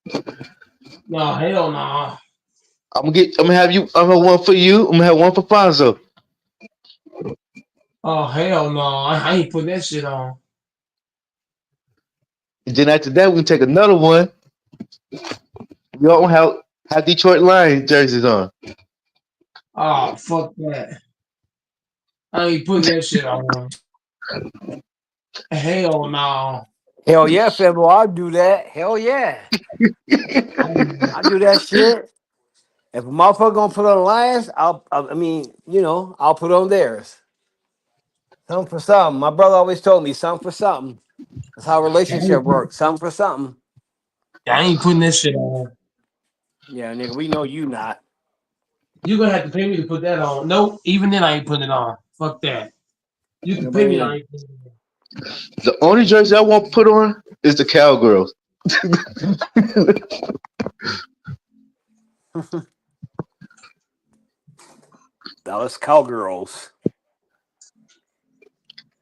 No, hell no. I'm gonna have you. I'm gonna have one for you. I'm gonna have one for Fonzo. Oh hell no. I ain't putting that shit on. And then after that, we can take another one. We all have Detroit Lions jerseys on. Oh fuck that. I ain't putting that shit on. Hell no. Hell yeah, Febo, I'll do that. Hell yeah. I'll do that shit. If a motherfucker gonna put on Lions, I'll put on theirs. Something for something. My brother always told me something for something. That's how a relationship works. Something for something. I ain't putting that shit on. Yeah, nigga, we know you not. You gonna have to pay me to put that on. Nope, even then I ain't putting it on. Fuck that. You can pay me. I ain't putting it on. The only jersey I won't put on is the Cowgirls. Dallas Cowgirls.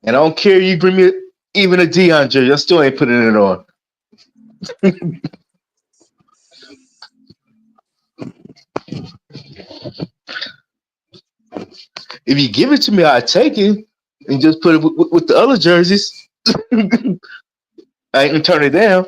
And I don't care you bring me even a Deion jersey, I still ain't putting it on. If you give it to me, I take it and just put it with the other jerseys. I ain't gonna turn it down.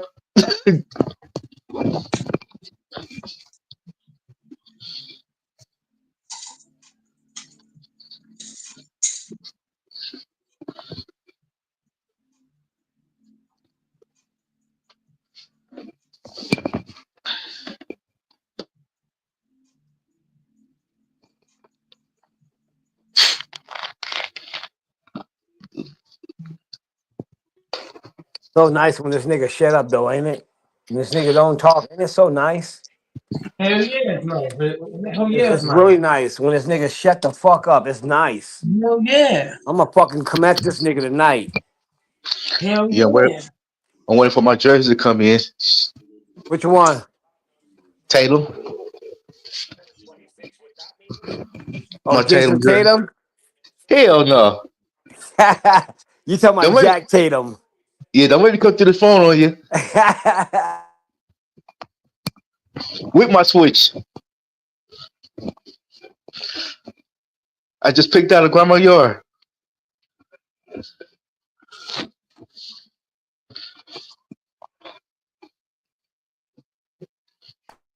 So nice when this nigga shut up though, ain't it? When this nigga don't talk, ain't it so nice? Hell yeah, it's nice. Hell It's yeah, it's just nice. really nice when this nigga shut the fuck up. It's nice. Hell yeah. I'm gonna fucking come at this nigga tonight. Hell Yeah, yeah. I'm waiting for my jersey to come in. Which one? Tatum. Oh, My Jason Tatum jersey. Tatum? Hell no. You talking Don't about let me, Jack Tatum? yeah, don't let me come through the phone on you with my switch. I just picked out a grandma yard.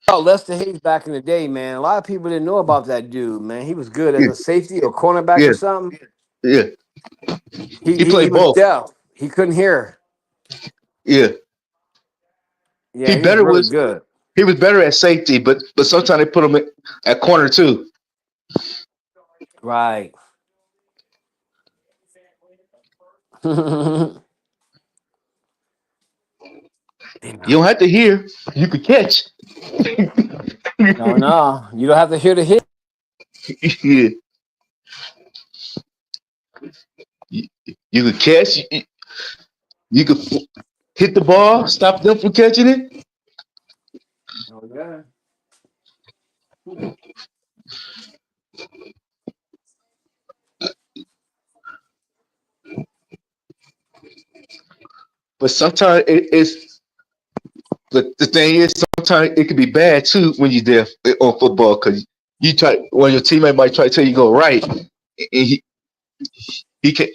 Oh, Lester Hayes back in the day, man. A lot of people didn't know about that dude, man. He was good as Yeah, a safety or cornerback yeah, or something. yeah. He He he, he played was both. deaf. He couldn't hear. Yeah. He Yeah, he was better really was good. he was better at safety, but sometimes they put him at corner too. Right. Damn. You don't have to hear. You could catch. No. You don't have to hear the hit. Yeah. You, you could catch. You could hit the ball, stop them from catching it. Oh yeah. But sometimes it's. But the thing is, sometimes it can be bad too when you're there on football because you try when your teammate might try to tell you go right, and he can.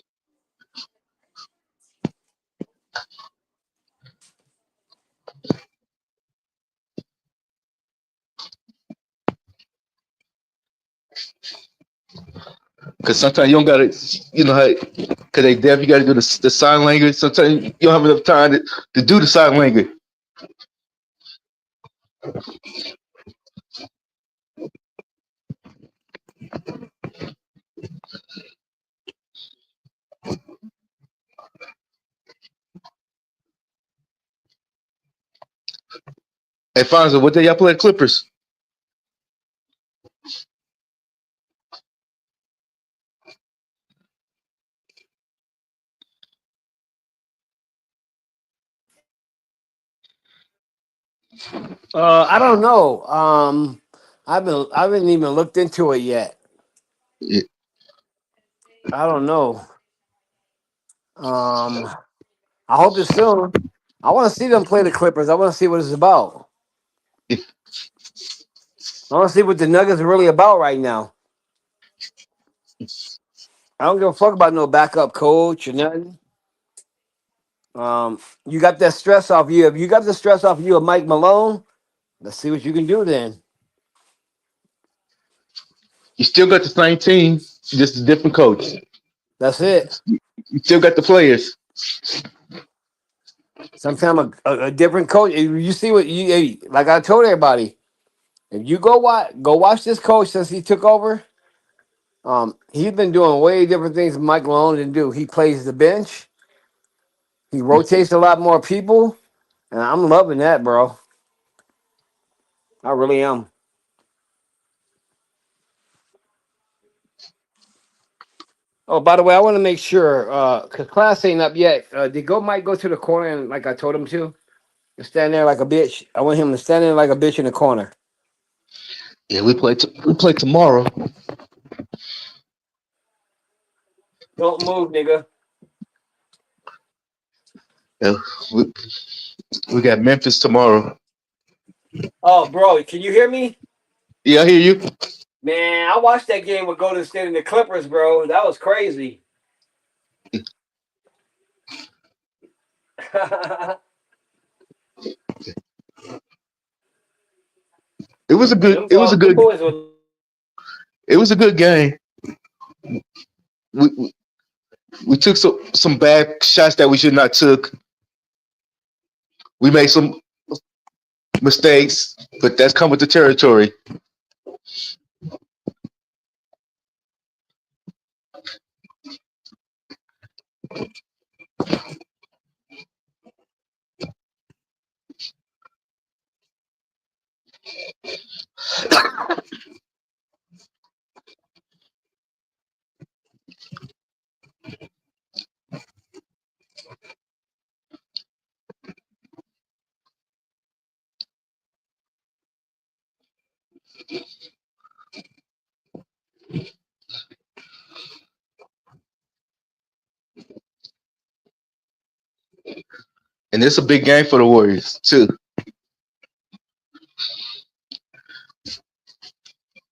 Because sometimes you don't gotta, you know how, because they deaf, you gotta do the sign language. Sometimes you don't have enough time to do the sign language. Hey, Fonzo, what day y'all play the Clippers? I don't know. I haven't even looked into it yet. Yeah, I don't know. Um, I hope it's soon. I want to see them play the Clippers. I want to see what it's about. I want to see what the Nuggets are really about right now. I don't give a fuck about no backup coach or nothing. You got that stress off you. If you got the stress off you of Mike Malone, let's see what you can do then. you still got the same team, just a different coach. That's it. You still got the players. Sometimes a different coach. If you see what like I told everybody. If you go watch this coach since he took over. He's been doing way different things than Mike Malone didn't do. He plays the bench. He rotates a lot more people, and I'm loving that, bro. I really am. Oh, by the way, I want to make sure because class ain't up yet. Did go Mike go to the corner and like I told him to stand there like a bitch? I want him to stand there like a bitch in the corner. Yeah, we play tomorrow. Don't move, nigga. Yeah, we, we got Memphis tomorrow. Oh, bro, can you hear me? Yeah, I hear you. Man, I watched that game with Golden State and the Clippers, bro. That was crazy. It was a good. It was a Them good. boys were. It was a good game. We we took some bad shots that we should not took. We made some mistakes, but that's come with the territory. And it's a big game for the Warriors too.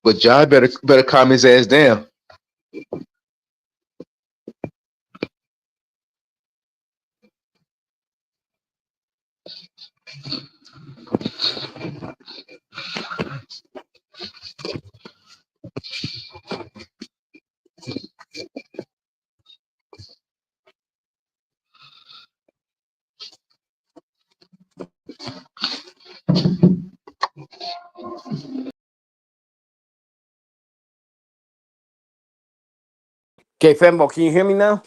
But John better calm his ass down. Okay, Fembo, can you hear me now?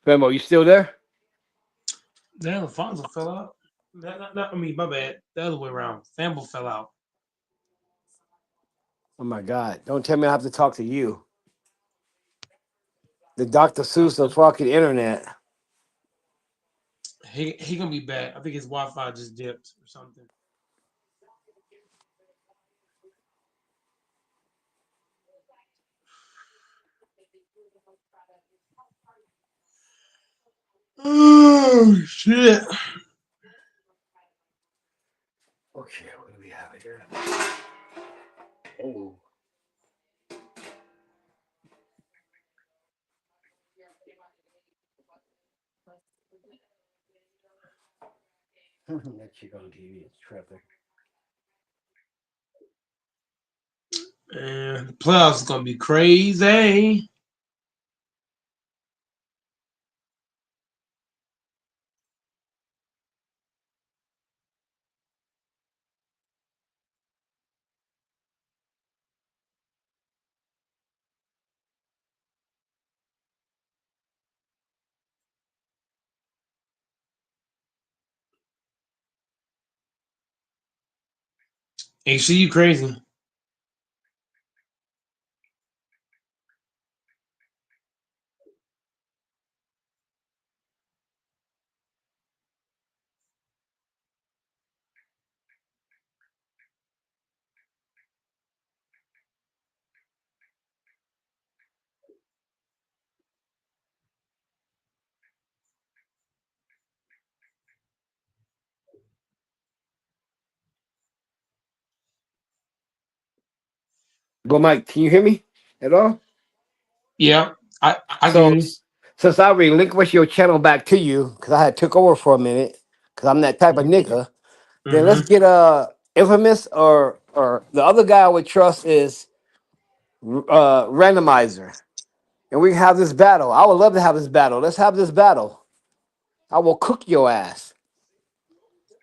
Femo, you still there? Damn, Alfonso fell out. I mean, my bad. The other way around. Famble fell out. Oh my God! Don't tell me I have to talk to you, the Dr. Seuss of fucking internet. He gonna be back. I think his Wi-Fi just dipped or something. Oh shit! Okay, what do we have here? Oh, that chick on TV is tripping. And the playoffs is gonna be crazy. AC, you crazy? But Mike, can you hear me at all? Yeah, I can So hear you. since I relinquished your channel back to you, because I had took over for a minute, because I'm that type of nigga, then let's Mm-hmm. get infamous or the other guy I would trust is randomizer. And we can have this battle. I would love to have this battle. Let's have this battle. I will cook your ass.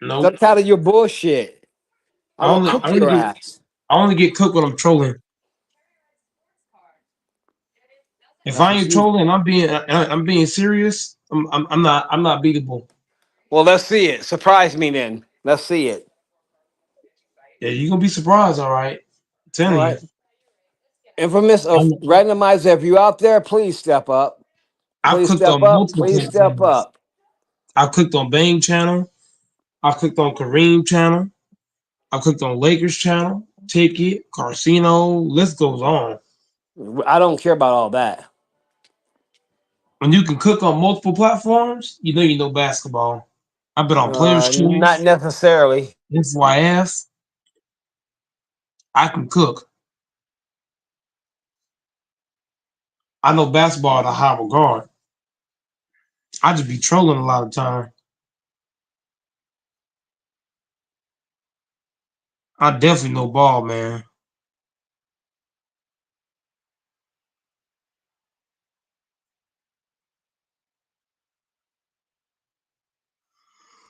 Nope. Stop tired of your bullshit. I I will only cook I only your get ass. I only get cooked when I'm trolling. If That's I what ain't she. trolling, I'm being serious. I'm not beatable. Well, let's see it. Surprise me then. Let's see it. Yeah, you gonna be surprised. All right, I'm All telling you. right. Infamous of I'm, randomizer. If you out there, please step up. I've Please clicked step on up. multiple Please step platforms. up. I've clicked on Bang channel. I've clicked on Kareem channel. I've clicked on Lakers channel. Ticket, Casino. List goes on. I don't care about all that. When you can cook on multiple platforms, you know basketball. I've been on Players Not Choice, necessarily. FYF. I can cook. I know basketball at a high regard. I just be trolling a lot of time. I definitely know ball, man.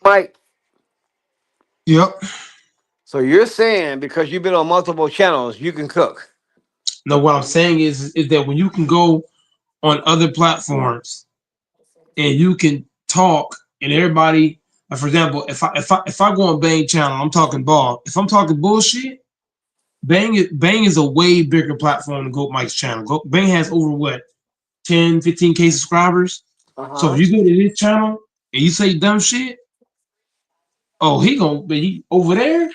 Mike, Yep. so you're saying because you've been on multiple channels, you can cook. No, what I'm saying is that when you can go on other platforms and you can talk and everybody, like for example, if I go on Bang channel, I'm talking ball. If I'm talking bullshit, Bang is a way bigger platform than Goat Mike's channel. Bang has over what 10, 15K subscribers. So if Uh-huh. you go to his channel and you say dumb shit, oh he gonna be over there.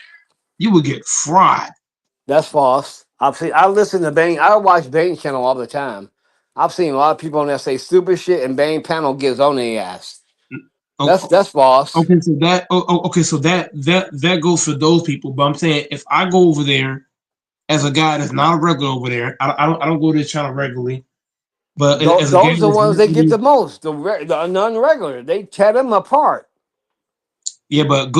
You would get fried. That's false. I listen to Bang. I watch Bang channel all the time. I've seen a lot of people on there say stupid shit and Bang panel gives on their ass. Oh, That's false. okay, so okay, so that goes for those people. But I'm saying if I go over there as a guy that's not a regular over there, I don't go to the channel regularly. But as a guy Those are the that's ones they get regularly, the most. The non-regular. They tear them apart. but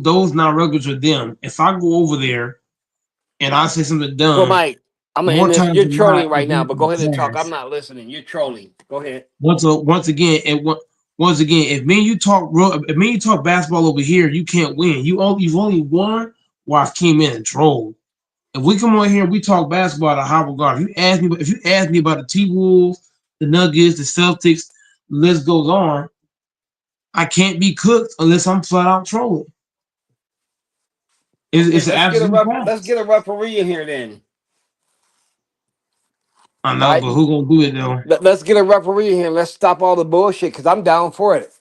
those not regulars are them. If I go over there and I say something But dumb, Mike, I'm gonna more end this. times You're than not, trolling it right now, goes but to the go ahead and talk. I'm trash. not listening. You're trolling. Go ahead. Once again, once again, if me and you talk basketball over here, you can't win. You've only won where I came in and trolled. If we come on here and we talk basketball at a high regard, if you ask me about the T Wolves, the Nuggets, the Celtics, the list goes on. I can't be cooked unless I'm flat out trolling. Okay, It's an absolute fact. let's get a referee in here then. I know, Right? but who gonna do it though? Let's get a referee in here. Let's stop all the bullshit because I'm down for it.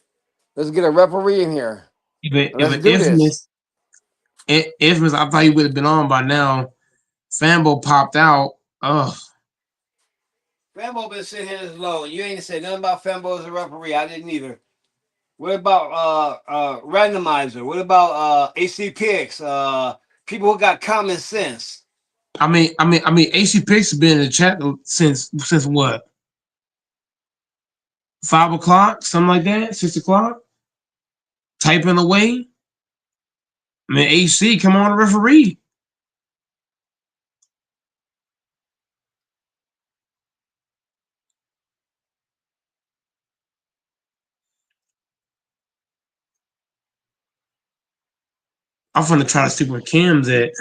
Let's get a referee in here. If Let's an do this. infamous, I thought he would have been on by now. Fambo popped out. Ugh. Fembo been sitting here as low. You ain't said nothing about Fembo as a referee. I didn't either. What about randomizer? What about AC picks? People who got common sense. AC Picks has been in the chat since what? 5 o'clock, something like that. 6 o'clock, typing away. AC, come on, referee. I'm gonna try to see where Cam's at.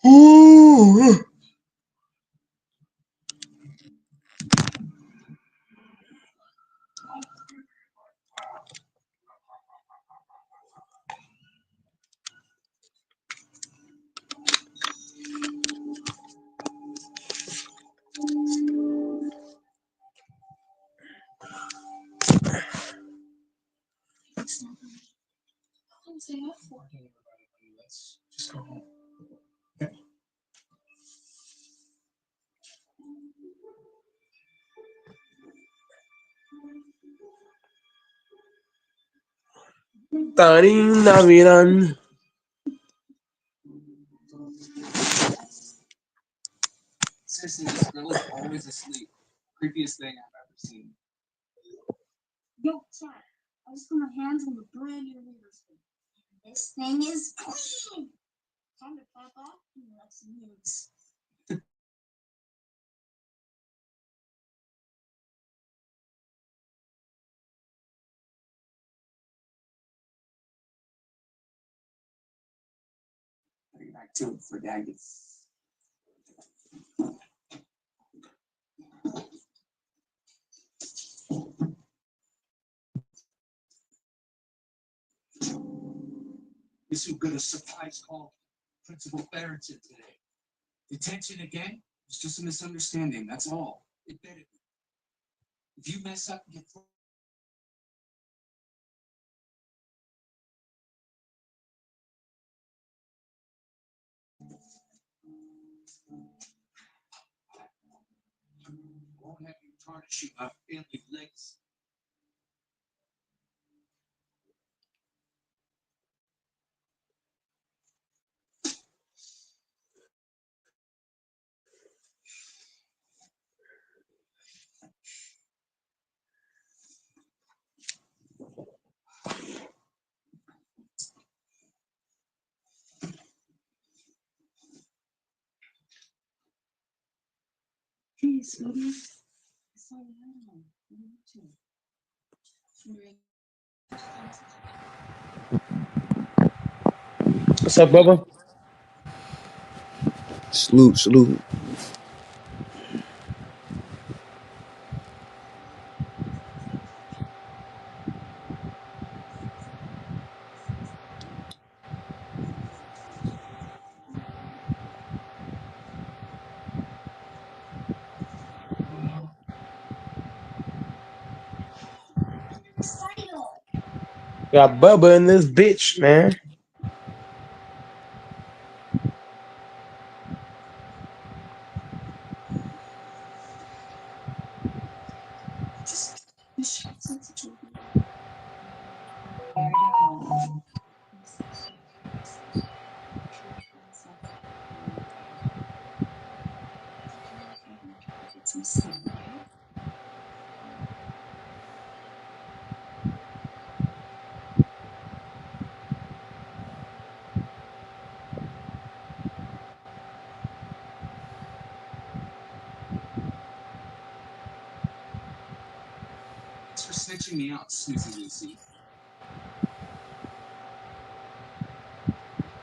Ooh. Just go home. Tarin Naviran. Seriously, this girl is always asleep. Creepiest thing I've ever seen. Yo, chat. I just put my hands on the brand new reader's thing. This thing is clean. Time to pop off and let some news. I'll get back to it before Dad gets. This who got a surprise call Principal Barrington today. Detention again? It's just a misunderstanding, that's all. Admit it. If you mess up and get thrown. Won't have you tarnishing our family legacy. Hey, sweetie. I saw you home. What are you up What's up, Bubba? Salute, salute. Got Bubba in this bitch, man. Get some sleep, okay? Thanks for snitching me out, Snoozy Lucy.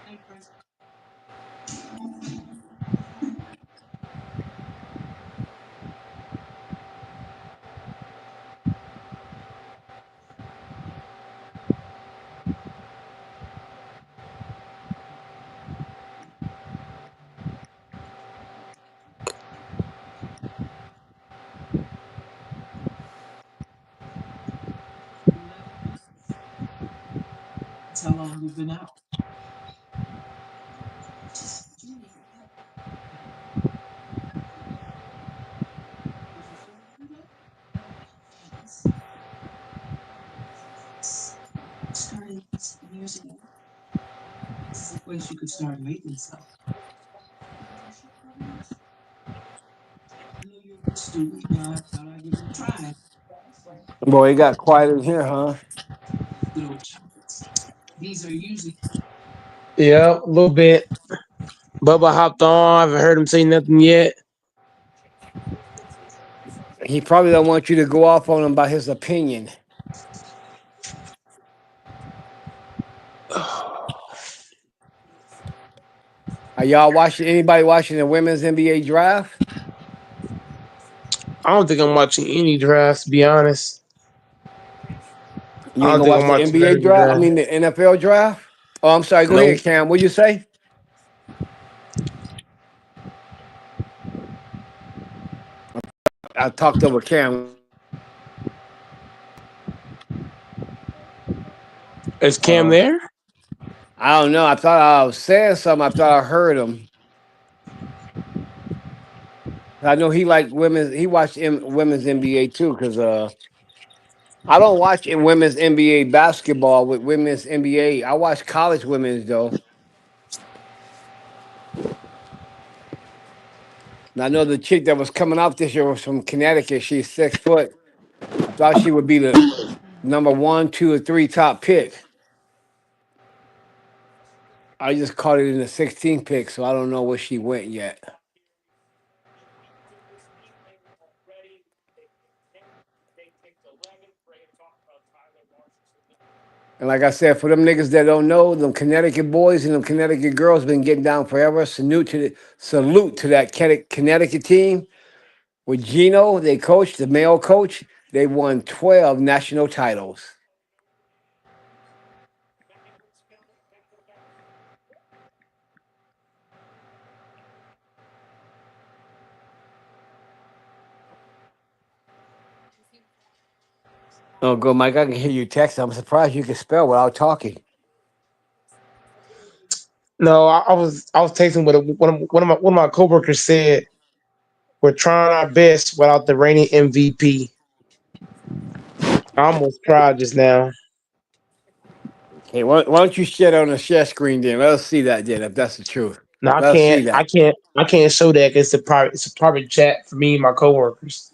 Hey, Prince. That's how long we've been out. Just do it. Did you feel better though? Yes. Started years ago. This is a place you could start maintenance of. Internship programs. I know you're a good student, but I thought I'd give it a try. Boy, it got quiet in here, huh? Good old chocolates. These are usually Yeah, a little bit. Bubba hopped on. I haven't heard him say nothing yet. He probably don't want you to go off on him about his opinion. Are y'all watching? Anybody watching the women's NBA draft? I don't think I'm watching any drafts. To be honest, You I ain't don't gonna think watch I'm the watching NBA none of the draft? I draft. mean the NFL draft? Oh, I'm sorry. Go ahead, Nope. Cam. What'd you say? I talked over Cam. Is Cam there? I don't know. I thought I was saying something. I thought I heard him. I know he liked women's. He watched women's NBA too, because I don't watch in women's NBA basketball with women's NBA. I watch college women's though. And I know the chick that was coming out this year was from Connecticut. She's 6 foot. I thought she would be the number one, two, or three top pick. I just caught it in the 16th pick, so I don't know where she went yet. And like I said, for them niggas that don't know, them Connecticut boys and them Connecticut girls been getting down forever. Salute to that Connecticut team with Gino, they coach, the male coach. They won 12 national titles. Oh, go, Mike. I can hear you text. I'm surprised you can spell without talking. No, I was texting with one of my coworkers said we're trying our best without the reigning MVP. I almost cried just now. Okay, why don't you share it on the share screen then? Let us see that then, if that's the truth. No, I Let us can't. see I that. can't. I can't show that 'cause it's a private chat for me and my coworkers.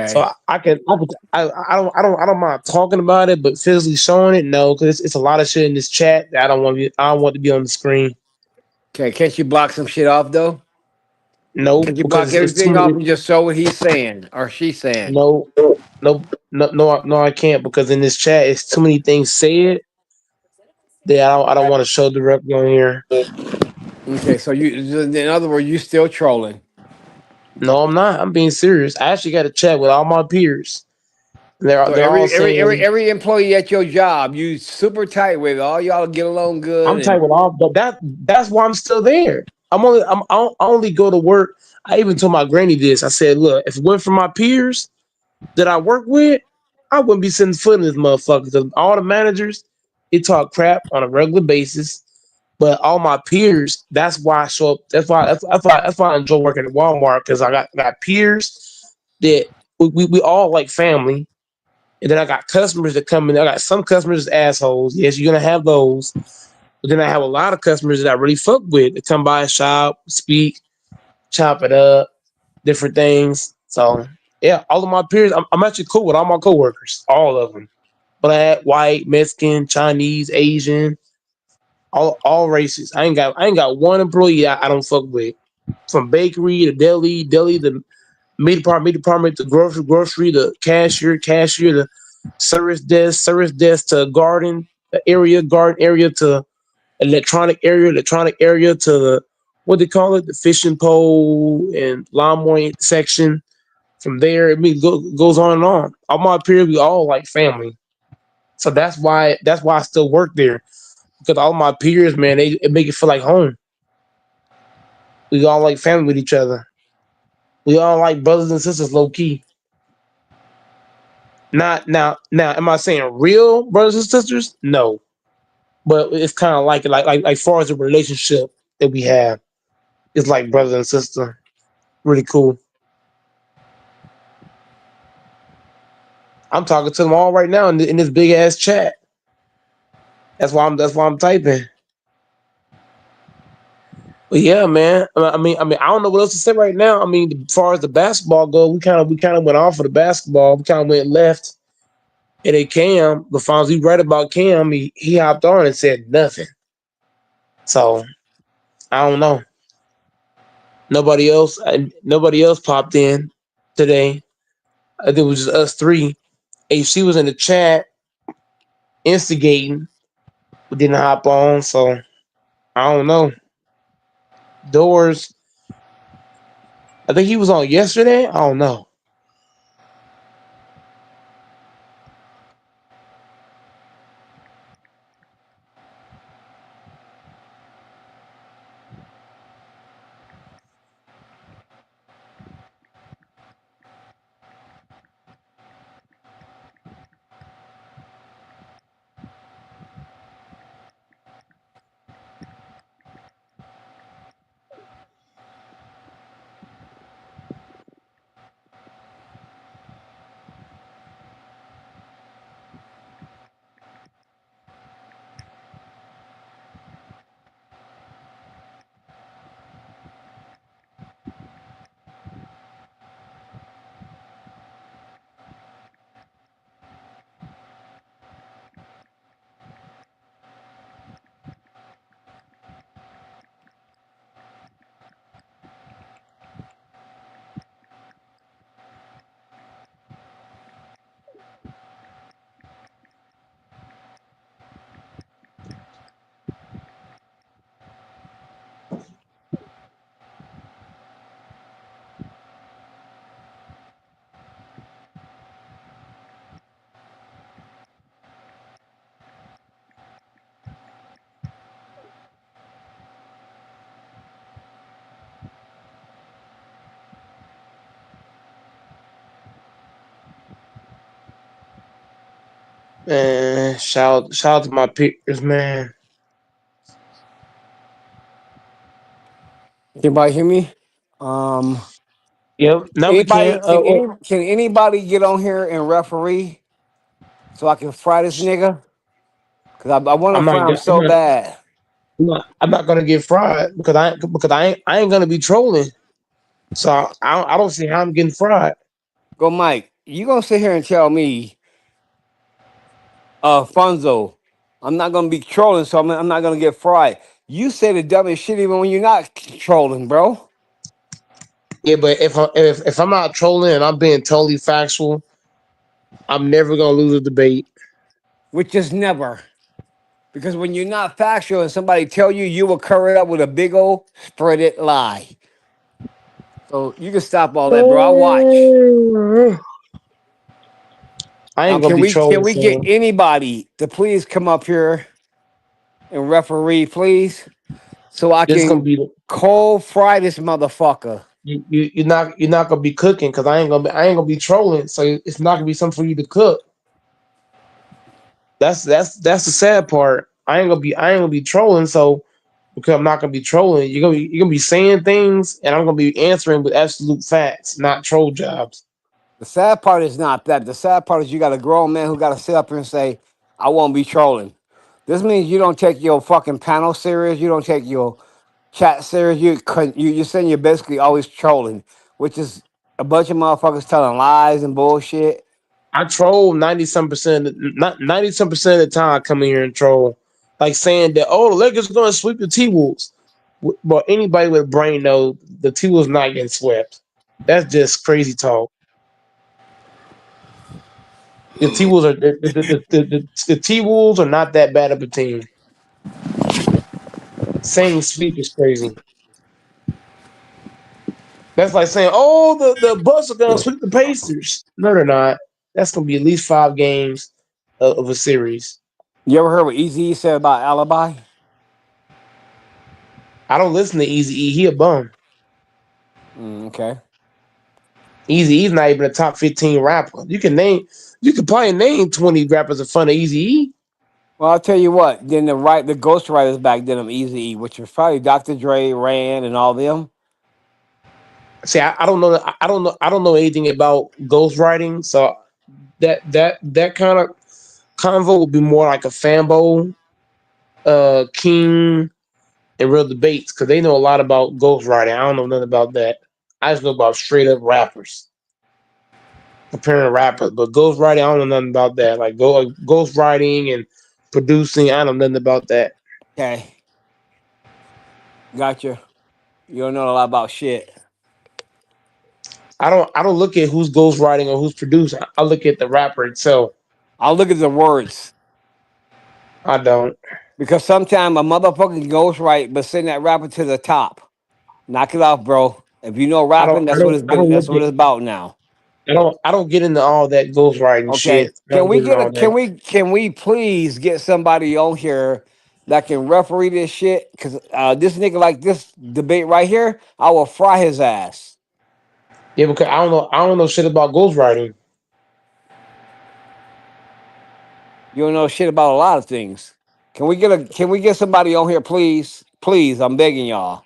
So Okay. I don't mind talking about it, but physically showing it, no, because it's a lot of shit in this chat that I don't want to be on the screen. Okay, can't you block some shit off though? Nope, Can't you because block it's too everything off many. and just show what he's saying or she's saying? No, no, I can't because in this chat it's too many things said that I don't want to show directly on here. Okay, so you, in other words, you still trolling. No, I'm not. I'm being serious. I actually got a chat with all my peers. They're So they're all saying every employee at your job, you super tight with. All y'all get along good, I'm tight and with all, but that's why I'm still there. I only go to work. I even told my granny this. I said, look, if it went for my peers that I work with, I wouldn't be sitting foot in this motherfucker. Because all the managers, they talk crap on a regular basis. But all my peers, that's why I show up. That's why I enjoy working at Walmart because I got peers that we all like family. And then I got customers that come in. I got some customers as assholes. Yes, you're gonna have those. But then I have a lot of customers that I really fuck with that come by, shop, speak, chop it up, different things. So yeah, all of my peers, I'm actually cool with all my coworkers, all of them. Black, white, Mexican, Chinese, Asian, all races. I ain't got one employee I don't fuck with. From bakery to deli to meat department to grocery to cashier to service desk to garden area to electronic area to the what they call it, the fishing pole and lawnmower section. From there, goes on and on. All my peers, we all like family, so that's why I still work there because all my peers, man, they it make it feel like home. We all like family with each other. We all like brothers and sisters, low key. Not now. Am I saying real brothers and sisters? No, but it's kind of like far as the relationship that we have, it's like brother and sister. Really cool. I'm talking to them all right now in this big ass chat. That's why I'm typing. But yeah, man. I mean, I don't know what else to say right now. I mean, as far as the basketball go, we kind of went off of the basketball. We kind of went left. And then Cam, the finals we read about Cam, he hopped on and said nothing. So I don't know. Nobody else popped in today. I think it was just us three. AC was in the chat instigating, but didn't hop on. So I don't know. Doors. I think he was on yesterday. I don't know. Man, shout out to my pickers, man. Anybody hear me? Um, Yep. Now we anybody can. can anybody get on here and referee so I can fry this nigga? Cause I want to I'm not. fry him I'm so not. bad. I'm not gonna get fried because I ain't gonna be trolling. So I don't see how I'm getting fried. Go, Mike. You gonna sit here and tell me, Funzo, I'm not gonna be trolling, so I'm not gonna get fried. You say the dumbest shit even when you're not trolling, bro. Yeah, but if I'm not trolling and I'm being totally factual, I'm never gonna lose a debate. Which is never. Because when you're not factual and somebody tell you, you will cover it up with a big old spread it lie. So you can stop all that, bro. I watch. I Now ain't gonna be can trolling, we get so anybody to please come up here and referee, please? So I this gonna can be cold fry this motherfucker. you're not gonna be cooking because I ain't gonna be trolling, so it's not gonna be something for you to cook. That's the sad part. I ain't gonna be trolling, so because I'm not gonna be trolling, you're gonna be saying things, and I'm gonna be answering with absolute facts, not troll jobs. The sad part is not that. The sad part is you got a grown man who got to sit up here and say, I won't be trolling. This means you don't take your fucking panel serious. You don't take your chat serious. You're saying you're basically always trolling, which is a bunch of motherfuckers telling lies and bullshit. I troll 90 some percent of the time. I come in here and troll, like saying that the Lakers are gonna sweep the T Wolves. But anybody with a brain knows the T Wolves not getting swept. That's just crazy talk. The T Wolves are the T Wolves are not that bad of a team. Saying sweep is crazy. That's like saying, the Bucks are gonna sweep the Pacers. No, they're not. That's gonna be at least 5 games of a series. You ever heard what Easy said about Alibi? I don't listen to Easy E. He a bum. Okay. Easy E's not even a top 15 rapper. You can probably name 20 rappers in front of Easy E. Well, I'll tell you what. Then the ghostwriters back then of Easy E, which was probably Dr. Dre, Rand, and all them. See, I don't know. I don't know anything about ghostwriting. So that kind of convo would be more like a Fambo, King, and Real Debates because they know a lot about ghostwriting. I don't know nothing about that. I just know about straight up rappers, comparing rappers. But ghostwriting, I don't know nothing about that. Like ghostwriting and producing, I don't know nothing about that. Okay. Gotcha. You don't know a lot about shit. I don't look at who's ghostwriting or who's producing. I look at the rapper itself. I'll look at the words. I don't. Because sometimes a motherfucker goes right, but send that rapper to the top. Knock it off, bro. If you know I don't rapping, I don't I don't that's look what at it's about now. I don't get into all that ghostwriting Okay. shit. I don't get into all that. Can we please get somebody on here that can referee this shit? Cause this nigga like this debate right here, I will fry his ass. Yeah, because I don't know shit about ghostwriting. You don't know shit about a lot of things. Can we get somebody on here, please? Please, I'm begging y'all.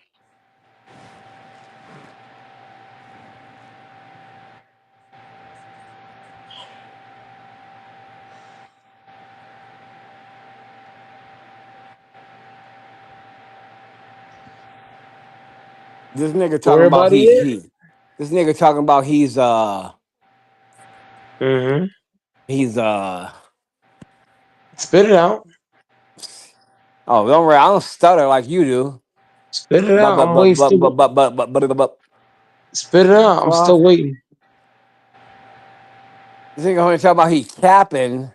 This nigga Where talking about everybody at? this nigga talking about Mm-hmm. he's Spit it out. oh, don't worry, I don't stutter like you do. Spit it But out. but I'm but waiting but still. but but but but but, but, but Spit it out. I'm fuck. still waiting. This nigga only talking about he capping.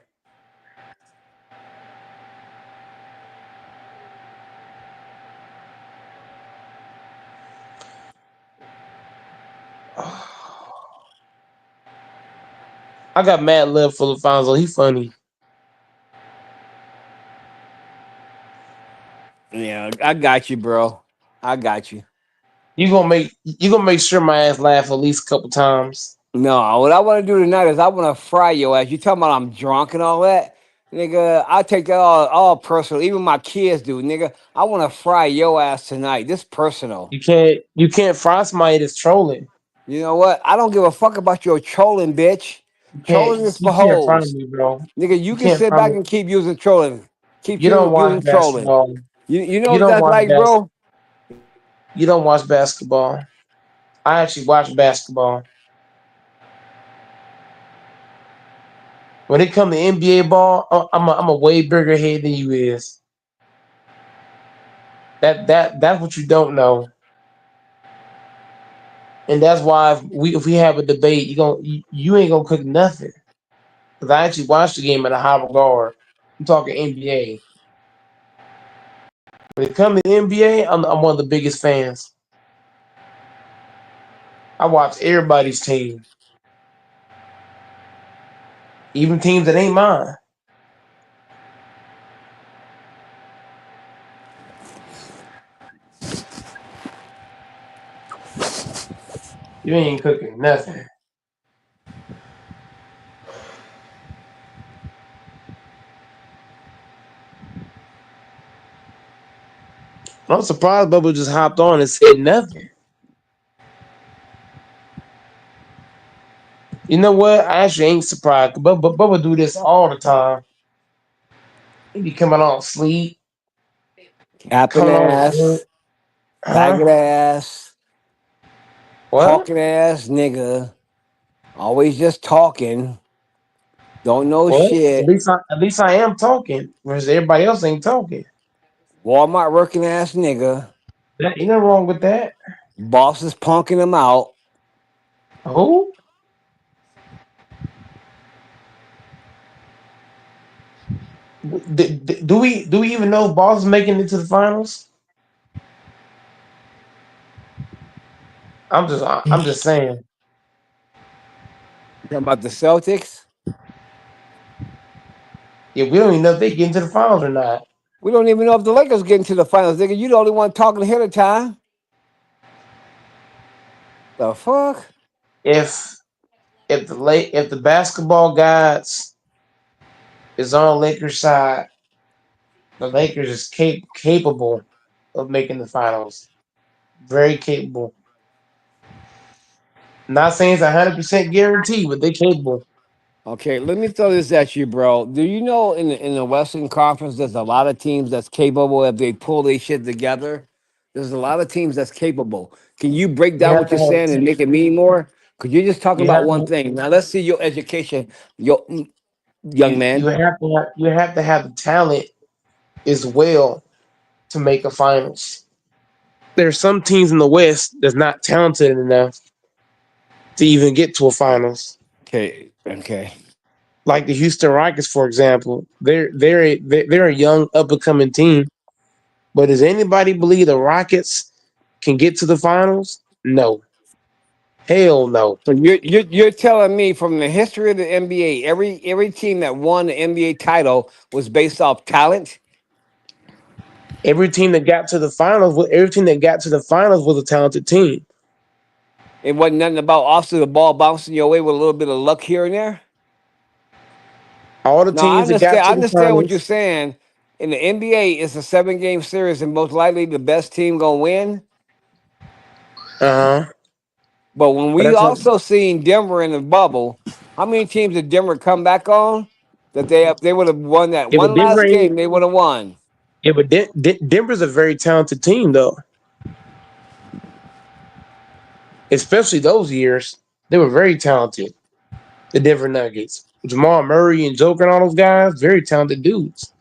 I got mad love for Alfonso. He funny. Yeah, I got you, bro. I got you. You gonna make sure my ass laugh at least a couple times. No, what I want to do tonight is I want to fry your ass. You talking about I'm drunk and all that, nigga? I take that all personal. Even my kids do, nigga. I want to fry your ass tonight. This personal. You can't fry somebody that's trolling. You know what? I don't give a fuck about your trolling, bitch. You can't Trolling is for you can't fry hoes, me, bro. nigga. You You can can't sit fry back me. and keep using trolling. Keep You don't watch using trolling. basketball. You know You what don't that's watch like, bro? you don't watch basketball. I actually watch basketball. When it come to NBA ball, I'm a way bigger head than you is. That's what you don't know, and that's why if we have a debate, you ain't gonna cook nothing. Because I actually watched the game at a high regard. I'm talking NBA. When it comes to NBA, I'm one of the biggest fans. I watch everybody's team, even teams that ain't mine. You ain't cooking nothing. I'm surprised Bubba just hopped on and said nothing. You know what? I actually ain't surprised. Bubba do this all the time. He be coming on sleep, Capping coming on drunk. ass, Huh? faggot ass, What? talking ass, nigga. Always just talking. Don't know What? At shit. least I am talking, whereas everybody else ain't talking. Walmart working ass nigga. That ain't nothing wrong with that. Boss is punking him out. Who? Do we even know if Ball's making it to the finals? I'm just saying. You talking about the Celtics? Yeah, we don't even know if they get into the finals or not. We don't even know if the Lakers get into the finals, nigga. You the only one talking ahead of time. The fuck? If if the basketball gods is on Lakers side, the Lakers is capable of making the finals. Very capable. Not saying it's 100% guaranteed, but they capable. Okay, let me throw this at you, bro. Do you know in the Western Conference, there's a lot of teams that's capable if they pull their shit together. There's a lot of teams that's capable. Can you break You down have what to you're saying and make it mean more? Because you're just talking you about have one to thing. Now let's see your education, your young you man. have the talent as well to make a finals. There's some teams in the West that's not talented enough to even get to a finals. Okay, okay. Like the Houston Rockets, for example, they're a young up and coming team. But does anybody believe the Rockets can get to the finals? No. Hell no. So you're telling me from the history of the NBA, every team that won the NBA title was based off talent? Every team that got to the finals, every team that got to the finals was a talented team. It wasn't nothing about also the ball bouncing your way with a little bit of luck here and there. All the No, I teams that got understand. I to the understand what you're finals, saying. In the NBA, it's a 7 game series, and most likely the best team gonna win. uh huh. But when But we that's what, also seen Denver in the bubble, how many teams did Denver come back on that they would have won that yeah, but one Denver last ain't. game? They would have won. Yeah, but Denver's a very talented team though. Especially those years, they were very talented. The Denver Nuggets, Jamal Murray and Joker and all those guys, very talented dudes.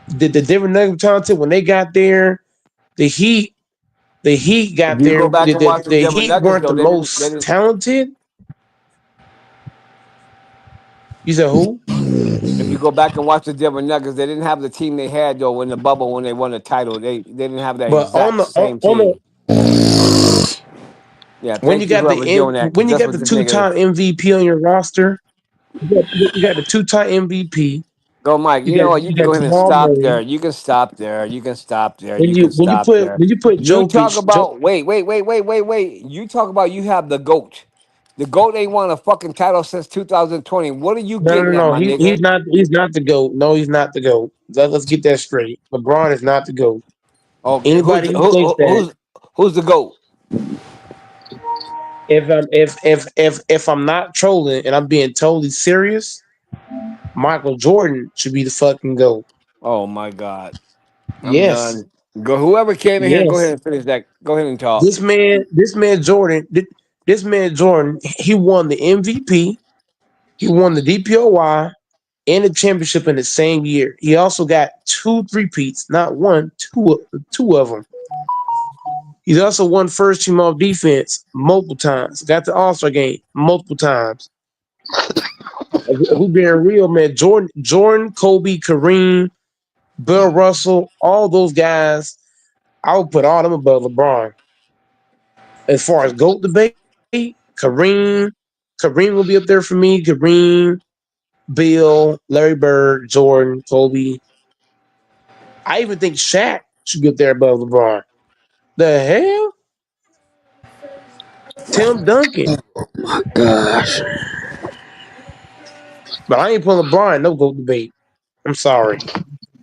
The Denver Nuggets talented when they got there. The Heat, the Heat If got you there. go back and watch the The Denver Heat Nuggets, weren't though, the they most didn't. talented. You said who? If you go back and watch the Denver Nuggets, they didn't have the team they had though in the bubble when they won the title. They didn't have that But exact same on the team. Yeah, when you thank you got whoever's doing that because when you that's got what the the two nigga. time MVP on your roster, you got the 2-time MVP. Go, Mike. You know what? You You can got go ahead and Jamal stop there. Murray. You can stop there. You can stop there. You can When you stop there. put You talk Jokic, about wait. You talk about you have the goat. The goat ain't won a fucking title since 2020. What are you getting at, no. my nigga? He's not the GOAT. No, he's not the GOAT. Let's get that straight. LeBron is not the GOAT. Okay, Anybody who thinks that who's the goat? if I'm not trolling and I'm being totally serious, Michael Jordan should be the fucking GOAT. Oh my God, I'm Yes. done. Go whoever came in here. Go ahead Yes. and finish that. Go ahead and talk. This man Jordan, he won the MVP, he won the DPOY and the championship in the same year. He also got two three-peats, not one, two of them. He's also won first team all defense multiple times. Got the All-Star game multiple times. If we being real, man, Jordan, Kobe, Kareem, Bill Russell, all those guys, I would put all them above LeBron. As far as GOAT debate, Kareem will be up there for me. Kareem, Bill, Larry Bird, Jordan, Kobe. I even think Shaq should be up there above LeBron. The hell? Tim Duncan. Gosh. But I ain't putting LeBron in no GOAT debate. I'm sorry.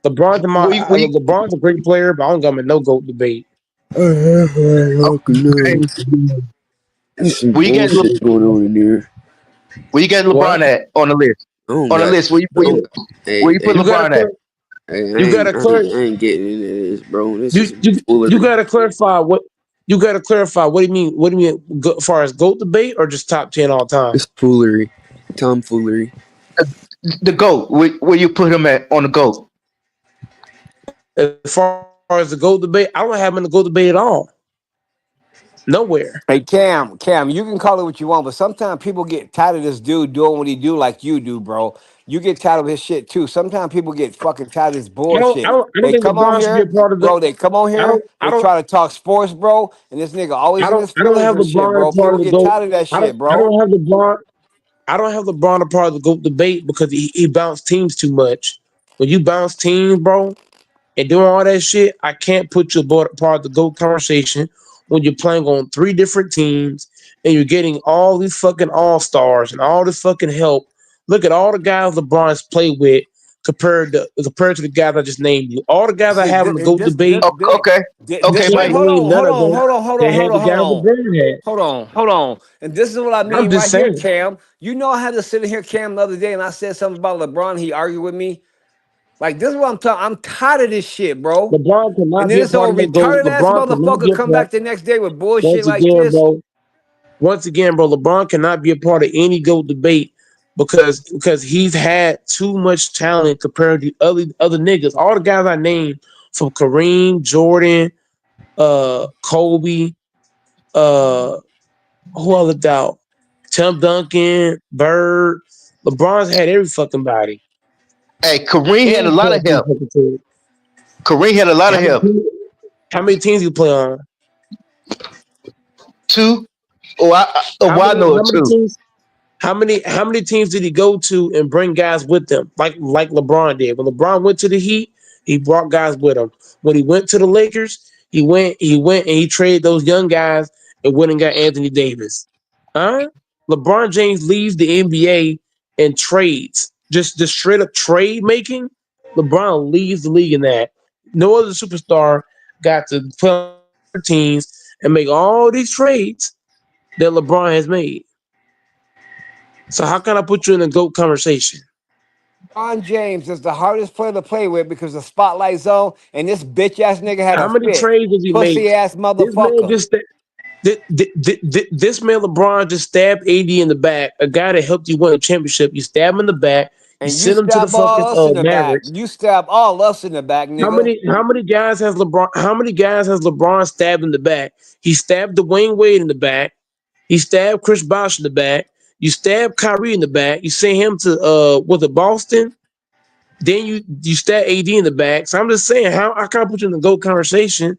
We LeBron's a great player, but I don't got him in no GOAT debate. hey, There's some we got bullshit going on in there. where you got What? LeBron at on the list? I don't On the got. list, I don't. where you put You gotta LeBron at? Hey, you gotta I ain't getting into this, bro. This you is you you foolery. gotta clarify what you gotta clarify. What do you mean? What do you mean as far as GOAT debate or just top 10 all time? It's foolery. Tomfoolery. The GOAT. Where you put him at on the GOAT? As far as the GOAT debate, I don't have him in the GOAT debate at all. Nowhere. Hey Cam, you can call it what you want, but sometimes people get tired of this dude doing what he do like you do, bro. You get tired of his shit too. Sometimes people get fucking tired of this bullshit. I don't They think come on LeBron should be a here, part of the. bro. They come on here. They try to talk sports, bro, and this nigga always in his I don't feelings have and shit, LeBron bro. as part People of the get GOAT. tired of that shit, I bro. don't have LeBron. I don't have LeBron a part of the GOAT debate because he bounced teams too much. When you bounce teams, bro, and doing all that shit, I can't put you aboard part of the GOAT conversation when you're playing on three different teams and you're getting all these fucking all stars and all this fucking help. Look at all the guys LeBron's played with compared to the guys I just named you. All the guys I See, have in the GOAT debate, Okay, I okay, wait, can't Mike. name none of them that had the guys LeBron had. hold on. And this is what I I'm mean just right here, saying. Cam. You know, I had to sit in here, Cam, the other day, and I said something about LeBron. He argued with me. Like this is what I'm talking. I'm tired of this shit, bro. LeBron And cannot then be a this part old of no GOAT. retarded ass LeBron cannot be motherfucker a come part. back the next day with bullshit Once like again, this. bro. Once again, bro, LeBron cannot be a part of any GOAT debate because he's had too much talent compared to other niggas. All the guys I named from Kareem, Jordan, Kobe, uh, who other doubt? Tim Duncan, Bird. LeBron's had every fucking body. Hey, Kareem had And a he lot played of for the help. fucking team. Kareem had a lot How of many help. teams, how many teams you play on? Two. Oh, How I many know how it many too. teams how many teams did he go to and bring guys with him? Like LeBron did. When LeBron went to the Heat, he brought guys with him. When he went to the Lakers, he went and he traded those young guys and went and got Anthony Davis. Huh? LeBron James leaves the NBA and trades. Just straight up trade making. LeBron leaves the league in that. No other superstar got to play on teams and make all these trades that LeBron has made. So how can I put you in a GOAT conversation? Ron James is the hardest player to play with because of spotlight zone, and this bitch ass nigga had How a many fit. trades did he make? Pussy ass This man motherfucker. just this man LeBron just stabbed AD in the back. A guy that helped you win a championship. You stab him in the back. You And you send him to the stab fucking all us in the back. Mavericks. You stab all us in the back, How nigga. many how many guys has LeBron? How many guys has LeBron stabbed in the back? He stabbed Dwayne Wade in the back. He stabbed Chris Bosh in the back. You stabbed Kyrie in the back. You sent him to was it Boston? Then you stat AD in the back. So I'm just saying, how I can't put you in the GOAT conversation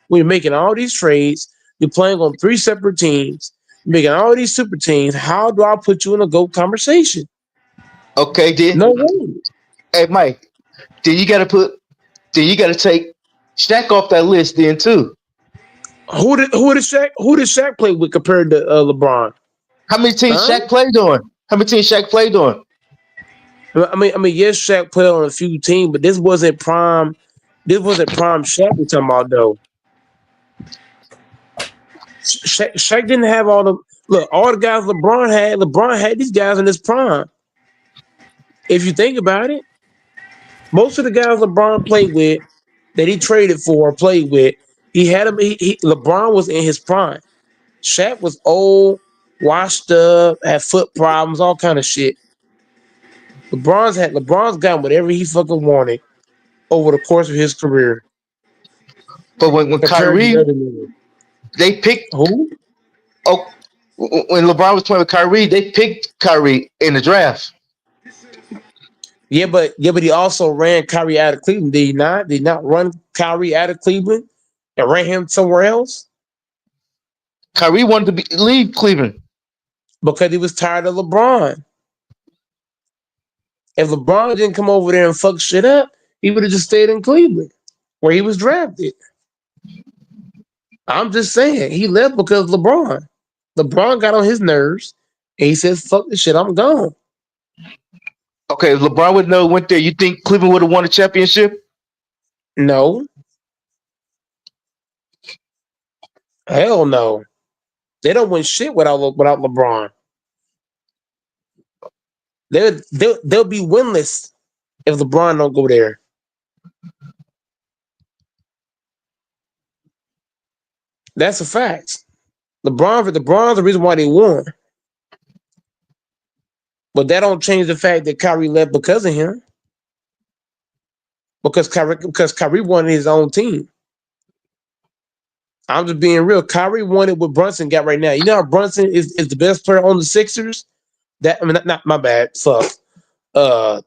when you're making all these trades. You're playing on three separate teams. You're making all these super teams. How do I put you in a GOAT conversation? Okay, then. No way. Hey, Mike. Then you gotta put. Then you gotta take Shaq off that list then too. Who did Shaq play with compared to LeBron? How many teams Huh? Shaq played on? How many teams Shaq played on? I mean, yes, Shaq played on a few teams, but this wasn't prime. This wasn't prime Shaq we're talking about though. Shaq didn't have all the look. All the guys LeBron had. LeBron had these guys in his prime. If you think about it, most of the guys LeBron played with, that he traded for, or played with, he had him. LeBron was in his prime. Shaq was old, washed up, had foot problems, all kind of shit. LeBron's gotten whatever he fucking wanted over the course of his career But when compared to the Kyrie, other niggas. they picked. Who? Oh, when LeBron was playing with Kyrie, they picked Kyrie in the draft. Yeah, but he also ran Kyrie out of Cleveland. Did he not? Did he not run Kyrie out of Cleveland and ran him somewhere else Kyrie wanted to leave Cleveland. because he was tired of LeBron? If LeBron didn't come over there and fuck shit up, he would have just stayed in Cleveland where he was drafted. I'm just saying he left because of LeBron. LeBron got on his nerves and he said, "Fuck this shit, I'm gone." Okay, if LeBron would know went there, you think Cleveland would have won a championship? No, hell no. They don't win shit without LeBron. They'll be winless if LeBron don't go there. That's a fact. LeBron's the reason why they won. But that don't change the fact that Kyrie left because of him. Because Kyrie wanted his own team. I'm just being real. Kyrie wanted what Brunson got right now. You know how Brunson is the best player on the Sixers? Not my bad. Fuck.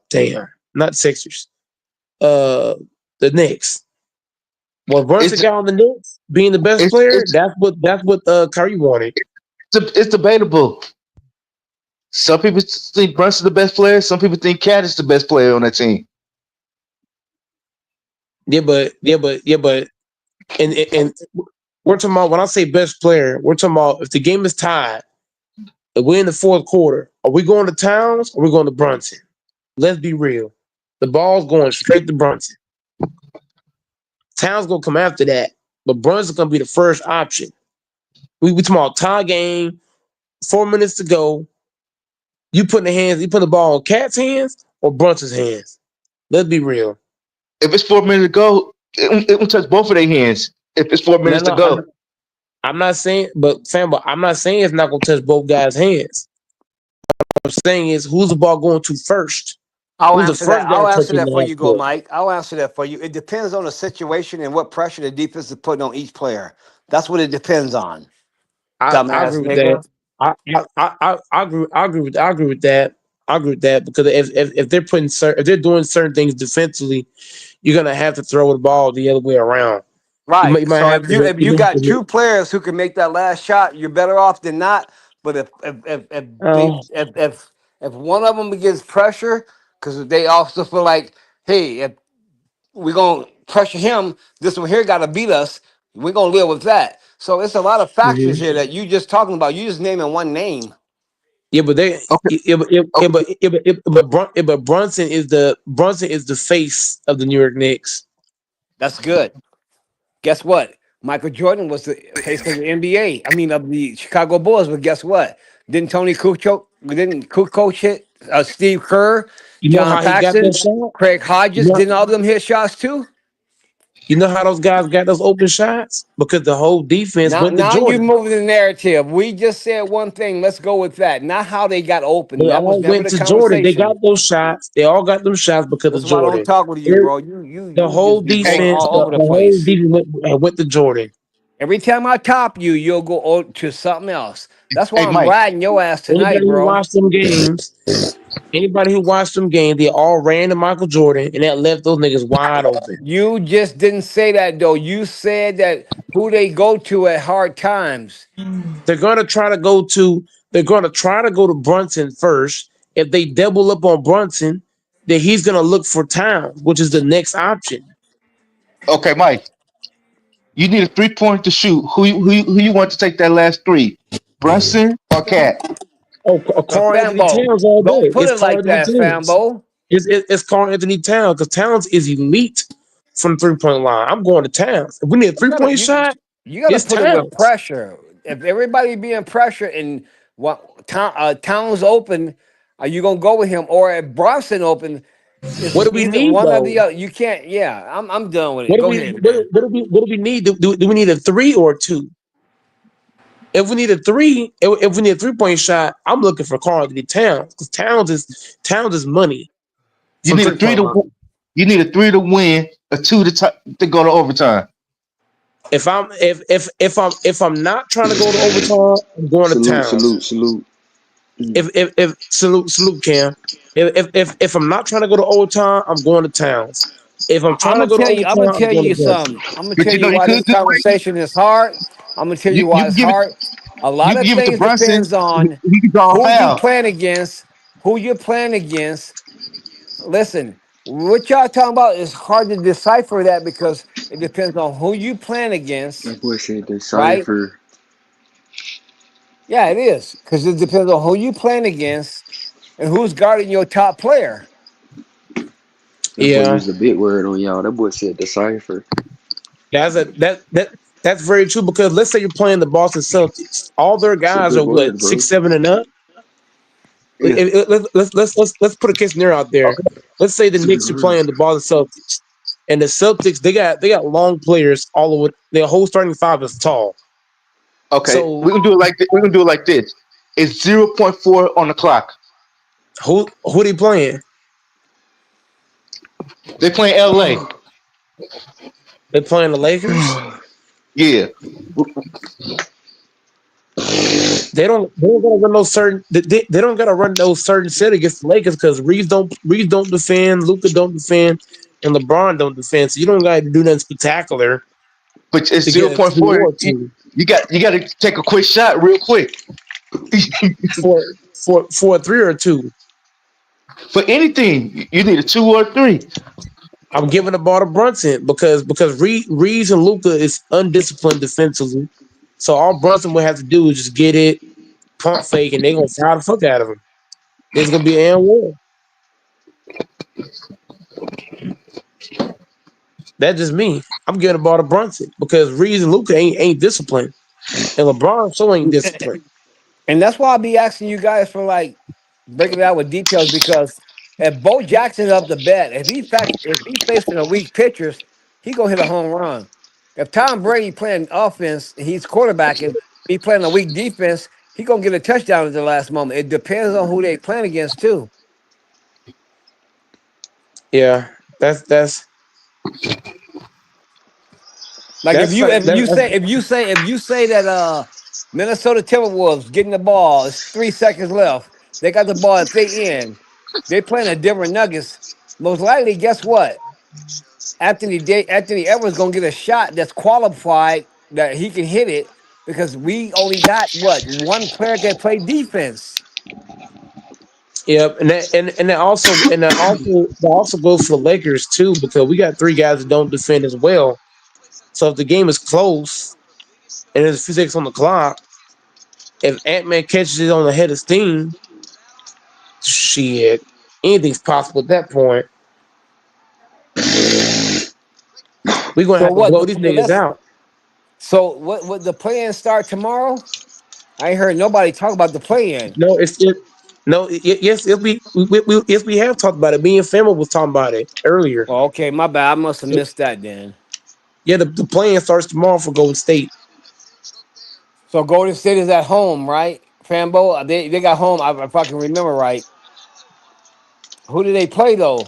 Damn. Not Sixers. Uh the Knicks. Well, Brunson It's got on the Knicks, being the best it's player, it's that's what Kyrie wanted. it's debatable. Some people think Brunson's the best player. Some people think Cat is the best player on that team. Yeah, but and we're talking about when I say best player, we're talking about if the game is tied, if we're in the fourth quarter, are we going to Towns or are we going to Brunson? Let's be real. The ball's going straight to Brunson. Towns gonna come after that, but Brunson's gonna be the first option. We talking about tie game, 4 minutes to go. You put the ball in Cat's hands or Brunson's hands. Let's be real. If it's 4 minutes to go, it will touch both of their hands. If it's four No, minutes to no, go, I'm not saying, but I'm not saying it's not gonna touch both guys' hands. What I'm saying is who's the ball going to first? I'll Who's the answer that. first guy I'll answer touching that for the you, go, half Mike. I'll answer that for you. It depends on the situation and what pressure the defense is putting on each player. That's what it depends on. I Dumbass agree with that. nigga. I agree with that. I agree with that because if they're if they're doing certain things defensively, you're gonna have to throw the ball the other way around. Right. You might So have if you to. if you got two players who can make that last shot, you're better off than not. But if they Oh, if one of them begins pressure, because they also feel like, hey, if we're gonna pressure him, this one here got to beat us. We're gonna live with that. So it's a lot of factors mhm. here that you just talking about. You just naming one name. Yeah, but they. Okay, okay. But Brunson is the face of the New York Knicks. That's good. Guess what? Michael Jordan was the face of the NBA. I mean, of the Chicago Bulls. But guess what? Didn't Cook coach hit Steve Kerr, You know John how he got Paxson, that shot? Craig You Hodges? know, Didn't all of them hit shots too? you know how those guys got those open shots because the whole defense Now, went to now you Jordan. moving the narrative. We just said one thing. Let's go with that. Not how they got open. They That was all never went the to Jordan. They got conversation. those shots. They all got them shots because of That's why I don't Jordan. talk with you, Every- bro. You The you whole just be Hey, going defense, all over the the whole place. defense went to Jordan. Every time I top you, you'll go to something else. That's why hey, I'm Mike. riding your ass tonight, Anybody who bro. watched them games, they all ran to Michael Jordan, and that left those niggas wide open. You just didn't say that though. You said that who they go to at hard times. They're gonna try to go to. They're gonna try to go to Brunson first. If they double up on Brunson, then he's gonna look for Towns, which is the next option. Okay, Mike. You need a 3 point to shoot. Who you want to take that last three? Brunson or Cat? Oh, Carl Anthony Fambo, Towns all don't day. put It's it Carl like Anthony that, Towns. Fambo. It's Carl Anthony Towns because Towns is elite from 3 point line. I'm going to Towns. If we need a You three gotta point you shot, you gotta it's put it with Towns. pressure. If everybody being pressured and what Towns open, are you gonna go with him? Or if Bronson open, What it's do we either need one or though? the other. You can't. Yeah, I'm done with it. What do Go we ahead, man. what do we need? Do we need a three or a two? If we need a three, if we need a 3 point shot, I'm looking for Carl Anthony Towns because Towns is money You from need a three three point to line. you need a three to win, a two to go to overtime. If I'm not trying to go to overtime, I'm going to Salute, Towns. salute, salute. Mm. If salute Cam. If I'm not trying to go to overtime, I'm going to Towns. If I'm I'm trying to gonna go to tell you. I'm gonna overtime, I'm tell going to you Brunson. something. I'm gonna But tell you you know you why could this do it. conversation is hard. I'm gonna tell you You why can it's give it. hard. A You lot can of give it to things Brunson. depends on He can draw a who you foul. playing against, who you're playing against. Listen, what y'all talking about is hard to decipher that because it depends on who you playing against, That boy said the right? cipher. Yeah, it is because it depends on who you playing against and who's guarding your top player. That boy Yeah, used a big word on y'all. That boy said the cipher. that's a that's very true because let's say you're playing the Boston Celtics. All their It's a guys good are what word, six, bro. seven, and up. Yeah, Let's put a case scenario out there. Let's say the it's a good Knicks are word. playing the Boston Celtics, and the Celtics they got long players all over. Their whole starting five is tall. Okay, So we can do it like this. We can do it like this. It's 0.4 on the clock. who they playing? They playing LA. They playing the Lakers. Yeah. They don't gotta run those certain they don't gotta run those certain set against the Lakers because Reeves don't defend, Luca don't defend, and LeBron don't defend. So you don't gotta do nothing spectacular But it's to zero get a point three 0.4. or two. You got to take a quick shot real quick. For a three or two. For anything, you need a two or a three. I'm giving the ball to Brunson because Reeves and Luca is undisciplined defensively. So all Brunson would have to do is just get it, pump fake, and they're gonna foul the fuck out of him. It's gonna be an and one. That's just me. I'm giving the ball to Brunson because Reeves and Luca ain't disciplined, and LeBron still ain't disciplined. And that's why I'll be asking you guys for like breaking it out with details because if Bo Jackson's up the bet, if he's facing a weak pitchers, he gonna hit a home run. If Tom Brady playing offense, he's quarterbacking, he playing a weak defense, he gonna get a touchdown at the last moment. It depends on who they playing against too. Yeah, that's Like if that's you like if that. you say if you say that Minnesota Timberwolves getting the ball, it's 3 seconds left. They got the ball at their end. They playing a Denver Nuggets. Most likely, guess what? Anthony Edwards gonna get a shot that's qualified that he can hit it because we only got what one player can play defense. Yep, and that also goes for the Lakers too because we got three guys that don't defend as well. So if the game is close and there's a few seconds on the clock, if Ant Man catches it on the head of steam, shit, anything's possible at that point. We're gonna So have to what? blow these niggas Let's. out. So what? Would the play-in start tomorrow? I ain't heard nobody talk about the play-in. No, yes, yes, we have talked about it. Me and Famo was talking about it earlier. Well, okay, my bad. I must have missed that then. Yeah, the playing starts tomorrow for Golden State. So Golden State is at home, right? Fambo, they got home. If I can remember right. Who do they play though?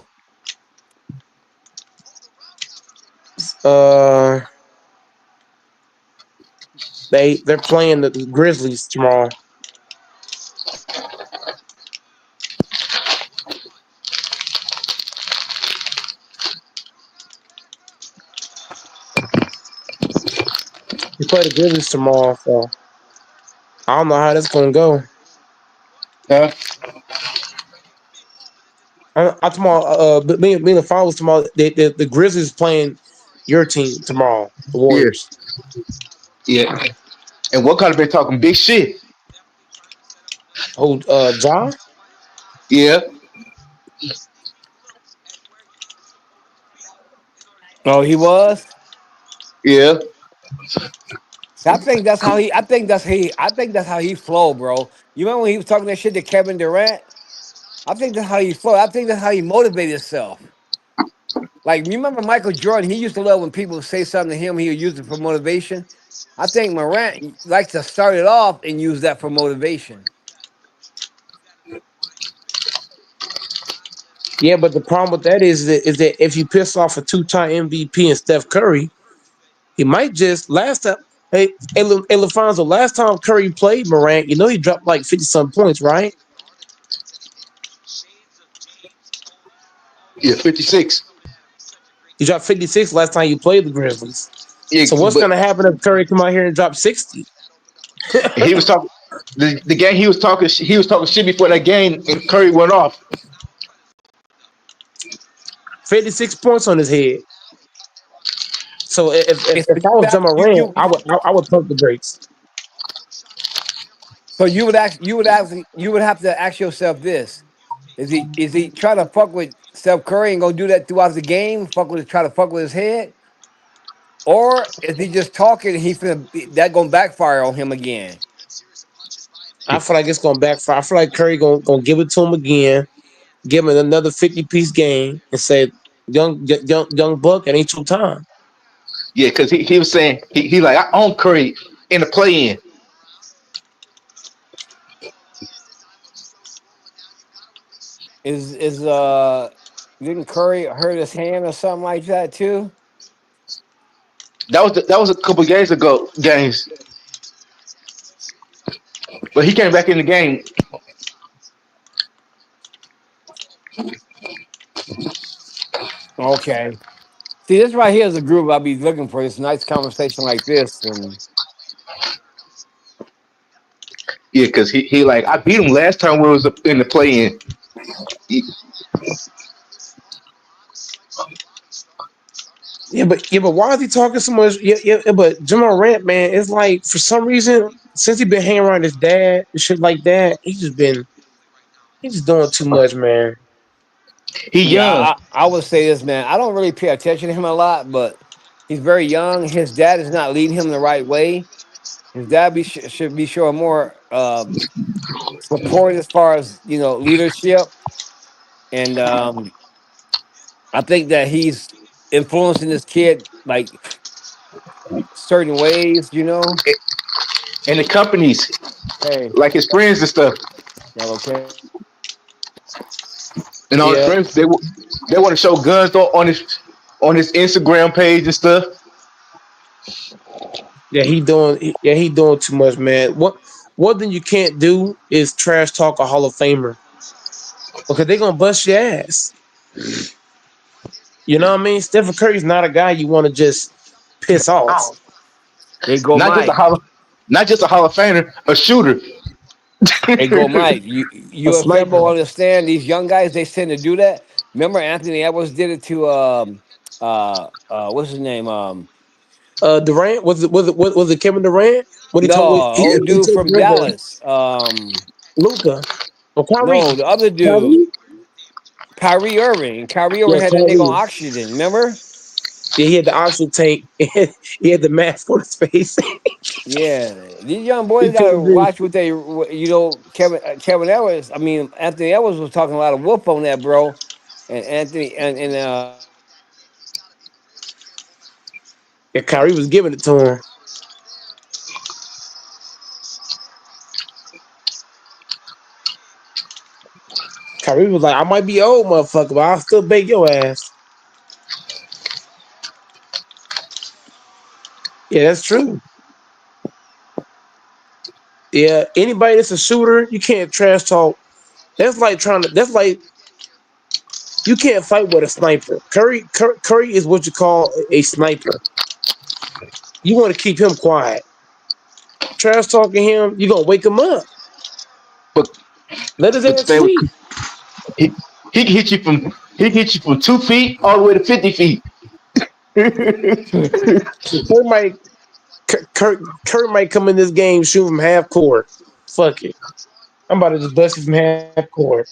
Uh, they're playing the Grizzlies tomorrow. They play the Grizzlies tomorrow, so I don't know how that's gonna go. Huh? I tomorrow, but me and the finals tomorrow. The Grizzlies playing your team tomorrow, the Yeah, Warriors. yeah. And what kind of been talking big shit? Hold, John. Yeah, Oh, he was. yeah, I think that's how he. I think that's he. I think that's how he flow, bro. You remember when he was talking that shit to Kevin Durant? I think that's how he flow. I think that's how he motivated himself. Like you remember Michael Jordan? He used to love when people say something to him. He would use it for motivation. I think Morant likes to start it off and use that for motivation. Yeah, but the problem with that is that if you piss off a two-time MVP and Steph Curry, he might just last time. Hey, LaFonso, last time Curry played Morant, you know he dropped like 50 some points, right? yeah. 56. He dropped 56 last time you played the Grizzlies. Yeah, So what's but gonna happen if Curry come out here and drop 60? he was talking the game. He was talking shit before that game, and Curry went off. 56 points on his head. So if I was John Moran, I would pump the brakes. So you would have to ask yourself this: is he trying to fuck with Steph Curry and gonna do that throughout the game? Try to fuck with his head, or is he just talking and that gonna backfire on him again? I feel like it's gonna backfire. I feel like Curry gonna give it to him again, give him another 50-piece game, and say, young buck, it ain't your time. Yeah, because he was saying he like I own Curry in the play in. Is didn't Curry hurt his hand or something like that too? That was a couple games ago games, but he came back in the game. Okay. See, this right here is a group I'll be looking for. This nice conversation like this, and Yeah, because he like I beat him last time we was in the play in. Yeah, but why is he talking so much? But Jamal Rant, man, it's like for some reason since he been hanging around his dad and shit like that, he's just doing too much, man. He yeah, young. I would say this, man. I don't really pay attention to him a lot, but he's very young. His dad is not leading him the right way. His dad should be showing more support as far as leadership, and I think that he's influencing this kid like certain ways. And the companies, Hey, like his friends and stuff, well, okay. and all his Yeah, friends, they want to show guns on his Instagram page and stuff. he doing too much, man. One thing you can't do is trash talk a Hall of Famer because they gonna bust your ass. You know what I mean? Stephen Curry's not a guy you want to just piss off. Hey, go Not just a Mike. not just a Hall of Famer, a shooter. Hey, go Mike. You A you and Febo sniper. understand these young guys? They tend to do that. Remember, Anthony Edwards did it to what's his name? Durant was it Kevin Durant when he No, told old he dude told from Brother Dallas. Luca or No, Kyrie. the other dude, Kyrie? Kyrie Irving. Kyrie Irving Yeah, had that nigga on Kyrie. oxygen. Remember? Yeah, he had the oxygen tank. He had the mask on his face. Yeah, these young boys He gotta couldn't breathe. watch what they. Kevin Edwards. I mean, Anthony Edwards was talking a lot of whoop on that, bro. And Anthony and Yeah, Kyrie was giving it to him. Kyrie was like, I might be old, motherfucker, but I'll still bake your ass. Yeah, that's true. Yeah, anybody that's a shooter, you can't trash talk. That's like you can't fight with a sniper. Curry is what you call a sniper. You want to keep him quiet. Trash talking him, you're gonna wake him up. But Let his but ass stay with sleep. he, he can hit you from 2 feet all the way to 50 feet. Curry might Curry might come in this game shoot from half court. Fuck it. I'm about to just bust you from half court.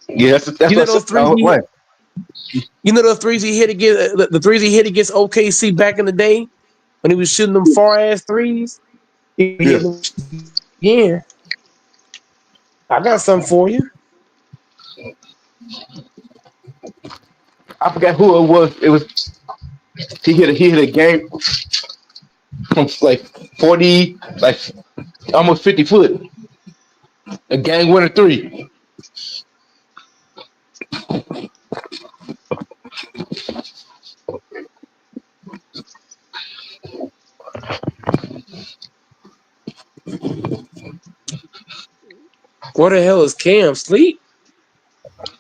Yeah, You that's know what those threes he hit. right. You know those threes he hit against the threes he hit against OKC back in the day when he was shooting them far ass threes. He hitting Yeah, them again. I got something for you. I forgot who it was. It was he hit a game from like 40, like almost 50 foot, a game winner three. Where the hell is Cam? Sleep?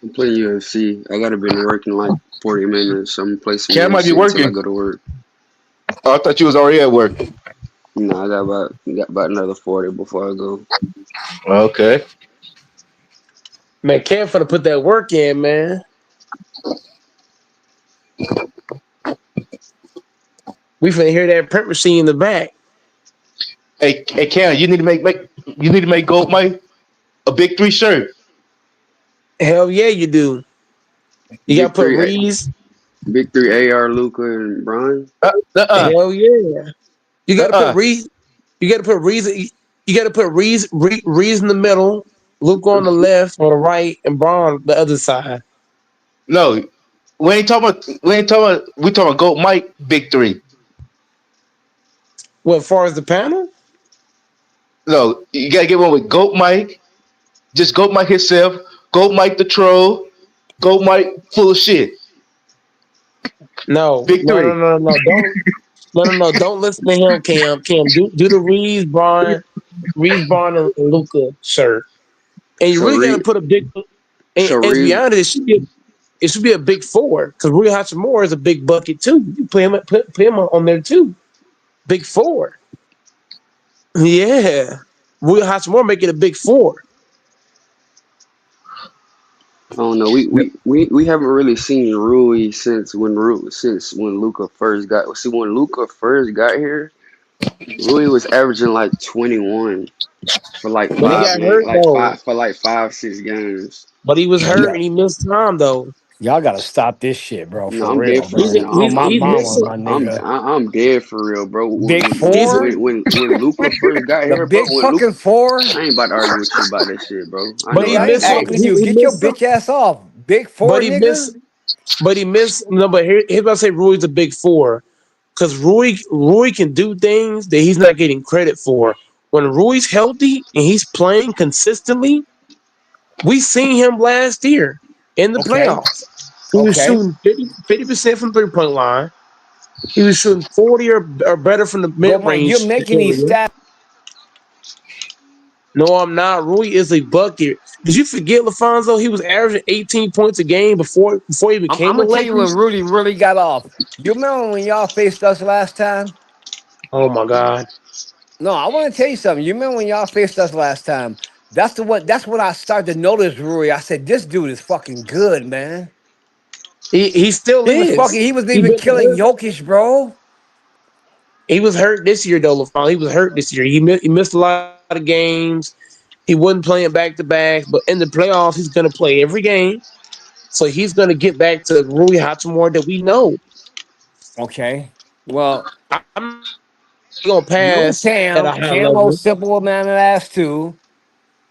I'm playing UFC. I gotta be in work in like 40 minutes. So I'm gonna play some Cam might be UFC until I working. go to work. Oh, I thought you was already at work. I got about another 40 before I go. Okay. Man, Cam finna put that work in, man. We finna hear that print machine in the back. Hey, Cam, you need to make Gold Mike a big three shirt. Hell yeah, you do. You gotta Big put three, Reese. big three. AR, Luca, and Brian. Uh. Hell yeah. You Uh. gotta put Uh. Reese. You gotta put Reese. You gotta put Reese in the middle, Luke on the left or the right, and Braun the other side. No, we talking about Gold Mike big three. What, as far as the panel? No, you gotta get one with Goat Mike, just Goat Mike himself, Goat Mike the troll, Goat Mike full of shit. No, Big no, no, three. no, no. Don't no, no, no. Don't listen to him, Cam. Cam, do the Reese, Braun, and Luca shirt. And you So really got to Reed, put a big. so And to be Reed, honest, it should be a big four because Rui Hachimura is a big bucket too. You put him on there too. Big four. Yeah, Rui Hachimura make it a big four. I don't know. We haven't really seen Rui since when Luca first got. See, when Luca first got here, Rui was averaging like 21 for like But he got hurt though. 5 6 games. But he was hurt yeah, and he missed time though. y'all gotta stop this shit, bro. No, For I'm dead real, for He's bro. no, On he's my he's mama, missing. my nigga. I'm dead for real, bro. Big He's four, When Luca first got the here, bro. big fucking four. I ain't about to argue with you about that shit, bro. I but know he Nigga, I how ain't missed some. hey, talking to you. He Get your missed some. bitch ass off. Big But four, he missed. nigga. But he missed. No, but here's what I say. Rui's a big four because Rui can do things that he's not getting credit for. When Rui's healthy and he's playing consistently, we seen him last year in the Okay, playoffs. He was okay. shooting 50% from 3 point line. He was shooting 40 or better from the Go, mid Mike. You're range making these area. stats. No, I'm not. Rui is a bucket. Did you forget LaFonso? He was averaging 18 points a game before he I'm became the gonna tell you when Lakers. Rudy really got off. You remember when y'all faced us last time? Oh my God. No, I want to tell you something. You remember when y'all faced us last time? That's the one. That's when I started to notice Rui. I said, "This dude is fucking good, man." He still He was fucking. is. He was He even been killing hurt. Jokic, bro. He was hurt this year though, LaFonso. He was hurt this year. He missed a lot of games. He wasn't playing back to backs, but in the playoffs, he's gonna play every game. So he's gonna get back to Rui Hachimura that we know. Okay. Well, I'm not saying he's gonna pass at a no high Cam. level, Cam old simple man of ass too.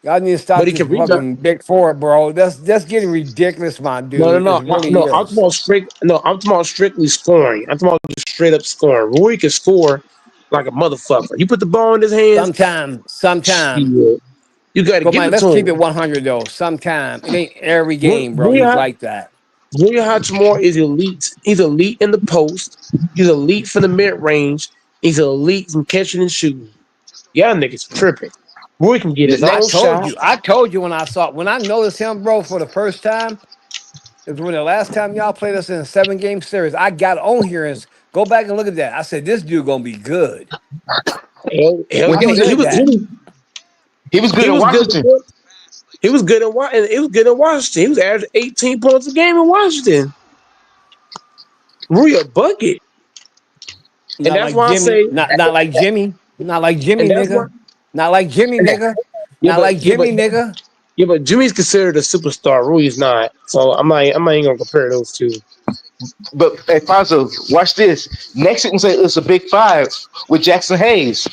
Y'all need to but he stop can this rebound. fucking big four, bro. That's getting ridiculous, my No, no, dude. no, It really no. I'm talking is. about strict. No, I'm talking about strictly scoring. I'm talking about just straight up scoring. Rui can score like a motherfucker. You put the ball in his hands, Sometime. shit. You got to Go give man, it let's to keep it him. 100 though. Sometime. It ain't every game, bro. Rui, He's like that. Rui Hachimura is elite. He's elite in the post. He's elite from the mid range. He's elite from catching and shooting. Y'all niggas tripping. Rui can get his I own told shot. you. I told you when I noticed him, bro, for the first time. It was when the last time y'all played us in a 7 game series. I got on here and go back and look at that. I said, this dude gonna be good. Hell When I yeah, he said that. was good he in was good Washington. before. He was good in He was good in Washington. He was averaging 18 points a game in Washington. Rui a bucket, and Not that's like why I Jimmy. say, Not like Jimmy. Not like and Jimmy, that's why, nigga. Not like Jimmy, nigga. yeah, Not like Jimmy, nigga. but Jimmy's considered a superstar. Rui is not. So I'm not even gonna compare those two. But hey, Fonzo, watch this. Next, it can say it's a big five with Jackson Hayes.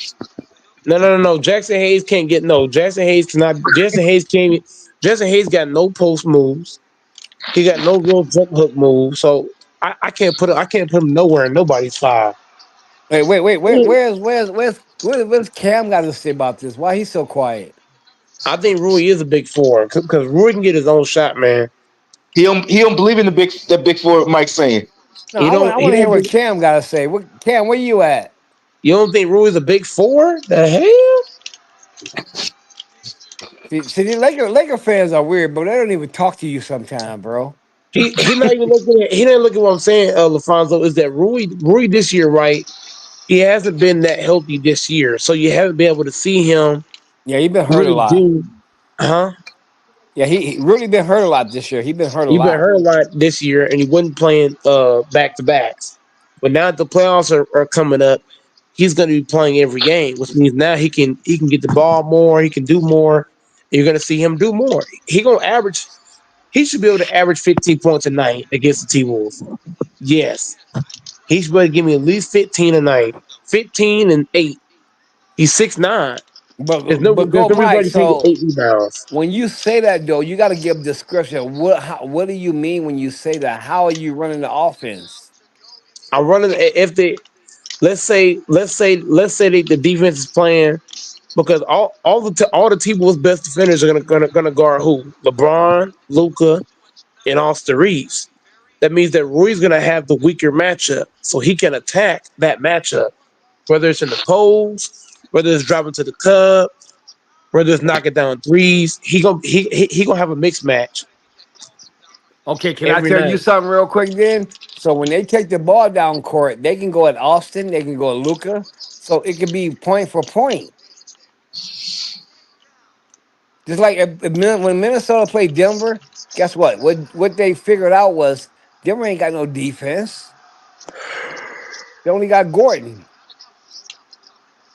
No, no, no, no. Jackson Hayes can't get no. Jackson Hayes cannot. Jackson Hayes can't. Jackson Hayes got no post moves. He got no real jump hook moves. So I can't put him. I can't put him nowhere in nobody's five. Wait. Where's Cam got to say about this? Why he's so quiet? I think Rui is a big four because Rui can get his own shot, man. He don't believe in the big four. Mike's saying No, He I don't. He want to hear don't. what Cam got to say. What Cam? Where you at? You don't think Rui's a big four? The hell? See, the Laker fans are weird, but they don't even talk to you sometime, bro. He not even looking at. He didn't look at what I'm saying, Lafonso. Is that Rui this year, right? He hasn't been that healthy this year, so you haven't been able to see him Yeah, he been hurt a really lot. do. Huh? Yeah, he really been hurt a lot this year. He been hurt a He been lot. hurt a lot this year, and he wasn't playing back to backs. But now that the playoffs are coming up, he's going to be playing every game, which means now he can get the ball more, he can do more. You're going to see him do more. He gonna average. He should be able to average 15 points a night against the T Wolves. Yes, he should be able to give me at least 15 a night, 15 and 8. He's 6'9". But There's go, no reason why Mike. he can't get So 8 rebounds. when you say that though, you got to give description. What do you mean when you say that? How are you running the offense? I'm running if they let's say the defense is playing because all the T-Wolves best defenders are gonna guard who? LeBron, Luca, and Austin Reeves. That means that Rui's gonna have the weaker matchup, so he can attack that matchup, whether it's in the post, whether it's driving to the cup, whether it's knocking down threes. He gonna have a mixed match Okay, can I every tell you night. something real quick then? So when they take the ball down court, they can go at Austin, they can go at Luca. So it could be point for point. Just like when Minnesota played Denver, guess what? What they figured out was Denver ain't got no defense. They only got Gordon.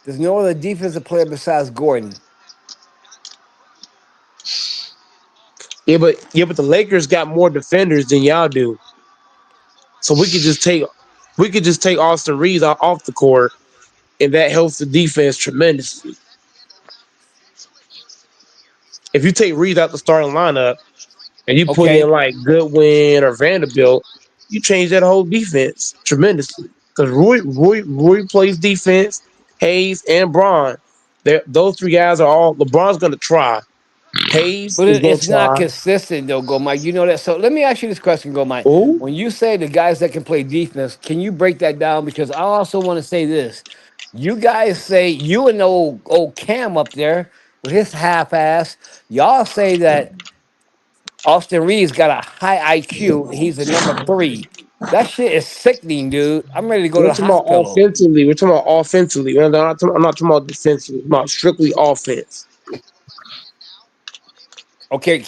There's no other defensive player besides Gordon. Yeah, but the Lakers got more defenders than y'all do. So we could just take Austin Reeves off the court, and that helps the defense tremendously. If you take Reeves out the starting lineup and you put in Okay, like Goodwin or Vanderbilt, you change that whole defense tremendously. Because Rui plays defense, Hayes and Braun. Those three guys are all. LeBron's going to try. Hayes but is going it's to not try. consistent though, Go Mike. You know that. So let me ask you this question, Go Mike. Who? When you say the guys that can play defense, can you break that down? Because I also want to say this. You guys say you and old Cam up there. with his half ass. Y'all say that Austin Reeves got a high IQ and he's the number three. That shit is sickening, dude. I'm ready to go to We're the talking about hospital. offensively. We're talking about offensively. I'm not talking about defensively. I'm about strictly offense. Okay,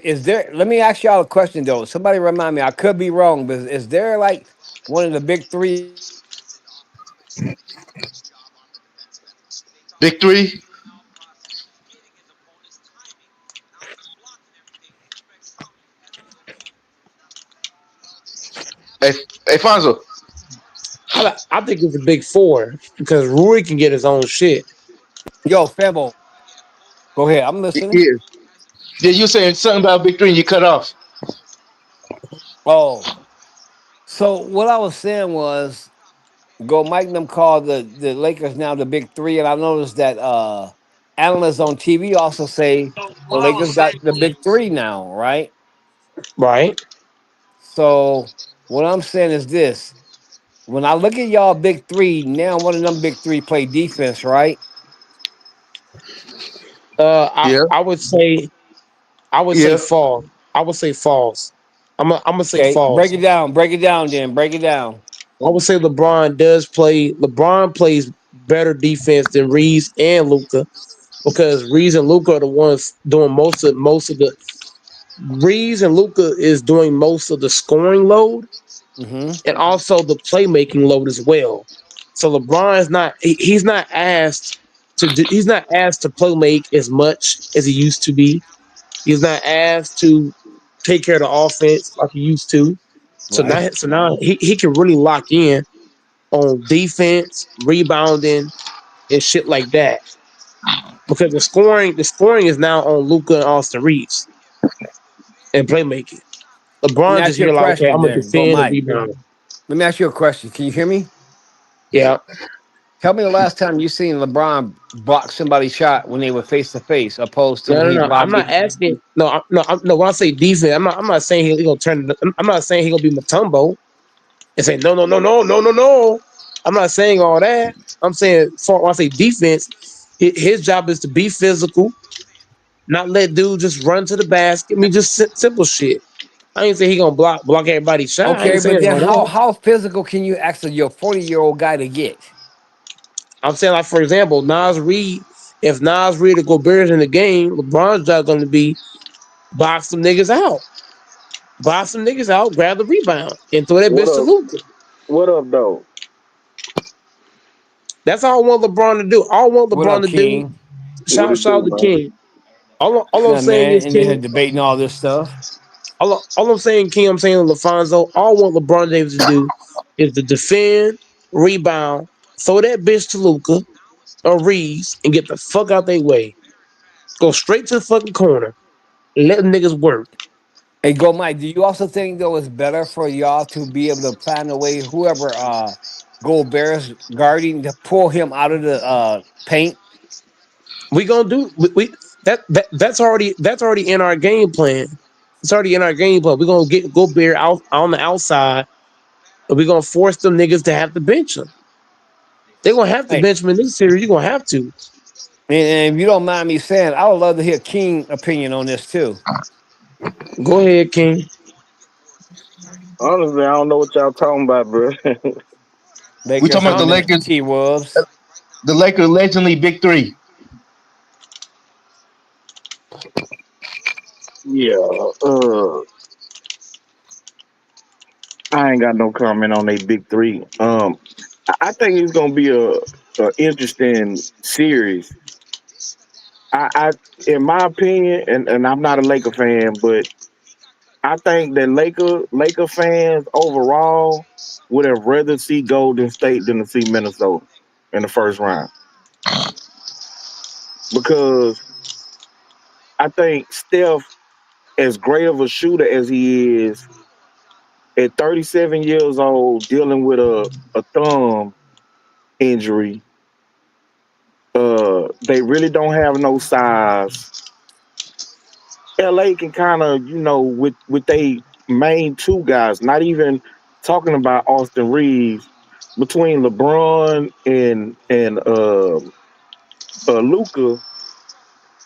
is there? Let me ask y'all a question though. Somebody remind me. I could be wrong, but is there like one of the big three in the NBA right now that can do the same job on the defensive end? They Big can do three. the inbound process, getting his opponent's timing, not just blocking everything, stretch Curry as we go forward. Hey, hey Fonzo. I think it's a big four because Rui can get his own shit. Yo, Febo, go ahead. I'm listening. Yeah. Yeah, you saying something about big three and you cut off. Oh, so what I was saying was, go Mike and them call the Lakers now the big three, and I noticed that analysts on TV also say the Lakers got the big three now, right? Right? So what I'm saying is this: when I look at y'all big three, now one of them big three play defense, right? Yeah. I would say Yeah. false. I would say false. I'm gonna say Okay, false. break it down, then break it down. I would say LeBron does play. LeBron plays better defense than Reeves and Luca because Reeves and Luca are the ones doing most of the. Reeves and Luca is doing most of the scoring load Mm-hmm. and also the playmaking load as well. So LeBron is not he's not asked he's not asked to play make as much as he used to be. He's not asked to take care of the offense like he used to. Right. So now he can really lock in on defense, rebounding, and shit like that. Because the scoring is now on Luca and Austin Reeves and playmaking. Let me LeBron just ask you a here like, okay, question, I'm gonna then. Go, defend and Mike. rebound. Let me ask you a question. Can you hear me? Yeah. Tell me the last time you seen LeBron block somebody's shot when they were face to face, opposed to No, when no, he no. I'm blocked not it. asking. No. When I say defense, I'm not saying he gonna turn. I'm not saying he gonna be Matumbo and say no, no, no, no, no, no, no. I'm not saying all that. I'm saying when I say defense, his job is to be physical, not let dude just run to the basket. I mean, just simple shit. I ain't say he gonna block everybody's shot. I Okay, ain't but saying then all that. how physical can you ask your 40-year-old guy to get? I'm saying like for example, Nas Reed. If Nas Reed or Gobert's in the game, LeBron's job gonna be box some niggas out. Box some niggas out, grab the rebound, and throw that What bitch to up? Luka. What up, though? That's all I want LeBron to do. All I want What LeBron up, to do. King? What it Shout do, out to man? King. All I'm Nah, saying man, is and then King. debating all this stuff. All I'm saying, King. I'm saying LaFonso. All I want LeBron James to do is to defend, rebound, throw that bitch to Luca or Reeves, and get the fuck out their way. Go straight to the fucking corner. And let them niggas work. Hey, go, Mike. Do you also think though it's better for y'all to be able to plan a way whoever Bears guarding to pull him out of the paint? We gonna do that's already in our game plan. It's already in our game plan. We're gonna get go bear out on the outside, and we're gonna force them niggas to have to bench them. They're gonna have to Hey, bench them in this series. You're gonna have to. and if you don't mind me saying, I would love to hear King opinion on this too. Go ahead, King. Honestly, I don't know what y'all talking about, bro. We Lakers talking about Huh? the and Lakers, T Wolves. the Lakers legendly big three. Yeah, I ain't got no comment on they big three. I think it's gonna be a interesting series. I in my opinion, and I'm not a Laker fan, but I think that Laker fans overall would have rather see Golden State than to see Minnesota in the first round because I think Steph, as great of a shooter as he is, at 37 years old, dealing with a thumb injury, they really don't have no size. LA can kind of, with they main two guys, not even talking about Austin Reeves, between LeBron and Luca,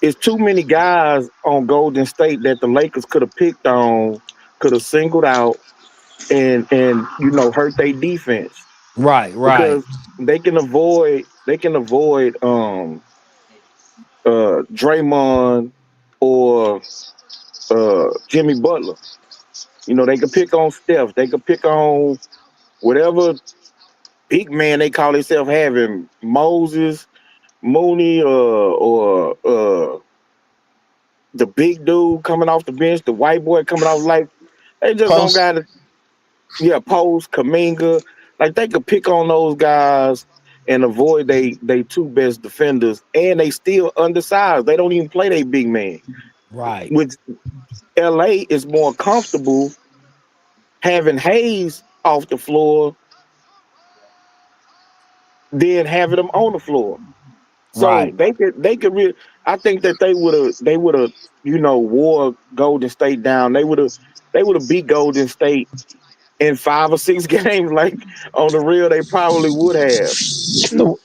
it's too many guys on Golden State that the Lakers could have picked on, could have singled out, and hurt their defense Right, right, because they can avoid Draymond or Jimmy Butler. They could pick on Steph. They could pick on whatever big man they call themselves having, Moses, Mooney, or the big dude coming off the bench, the white boy coming off. Like they just don't Post. got to. Yeah, Post, Kaminga. Like they could pick on those guys and avoid they two best defenders, and they still undersized. They don't even play they big man. right. Which LA is more comfortable having Hayes off the floor than having them on the floor. So Right. they could really. I think that they would have wore Golden State down. They would have beat Golden State in 5 or 6 games. Like on the real, they probably would have. No,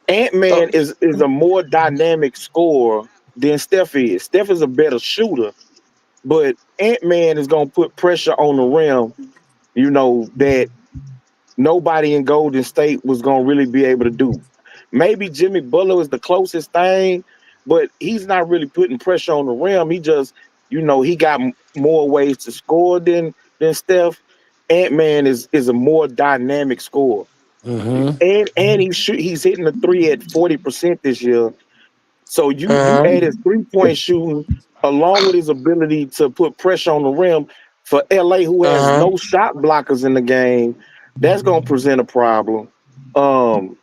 Ant uh, Man is a more dynamic scorer than Steph is. Steph is a better shooter, but Ant Man is gonna put pressure on the rim. That nobody in Golden State was gonna really be able to do. Maybe Jimmy Butler is the closest thing, but he's not really putting pressure on the rim. He just, he got more ways to score than Steph. Ant Man is a more dynamic scorer, Mm-hmm. and he's hitting the three at 40% this year. So you uh, add his 3-point shooting along with his ability to put pressure on the rim for LA, who has uh, no shot blockers in the game. That's gonna present a problem. Um,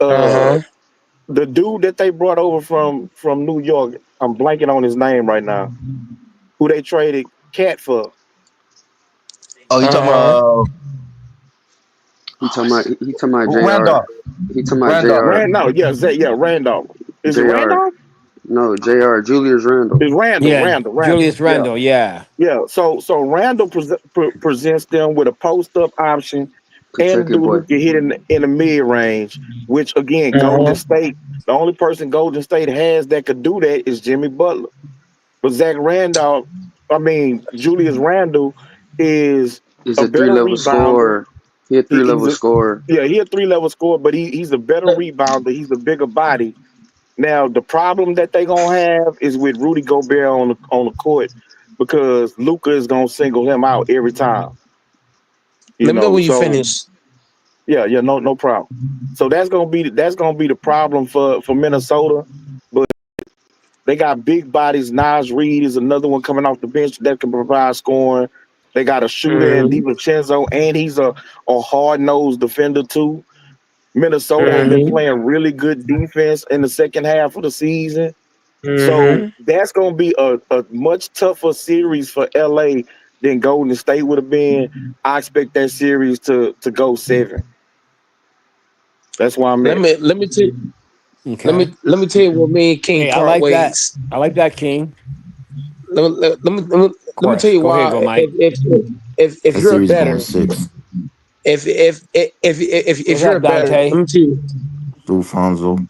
uh, uh, the dude that they brought over from New York, I'm blanking on his name right now. Who they traded Cat for? Oh, you talking uh, about He talking about Jr. Randolph? He talking about Randolph. Jr. No, yeah, Randolph. Is it Jr. Randolph? No, Jr. Julius Randle. It's Randall. Yeah, Randall. Julius Yeah. Randle. Yeah. Yeah, so Randall presents them with a post up option and a Kentucky dude boy. who can hit in the mid range. Which again, Golden uh, State, the only person Golden State has that could do that is Jimmy Butler. But Julius Randle is He's a a three better level rebounder. scorer. He a He, three he's level a scorer. Yeah, he's a 3 level scorer, but he's a better rebounder. He's a bigger body. Now the problem that they gonna have is with Rudy Gobert on the court because Luca is gonna single him out every time. let me know when you So finish. yeah, no problem. So that's gonna be the problem for Minnesota. But they got big bodies. Nas Reed is another one coming off the bench that can provide scoring. They got a shooter in Mm-hmm. DiVincenzo, and he's a hard nosed defender too. Minnesota has been Mm-hmm. playing really good defense in the second half of the season. So Mm-hmm. that's going to be a much tougher series for LA than Golden State would have been. I expect that series to go 7. That's where I'm Let at. me let me tell Okay. let me tell you what me and King Hey, I part like that. ways. I like that, King. Let Of me tell course. you Go ahead, why. go, Mike. If That you're series going better, six. if What's you're up, better, Dante? Through Fonzo.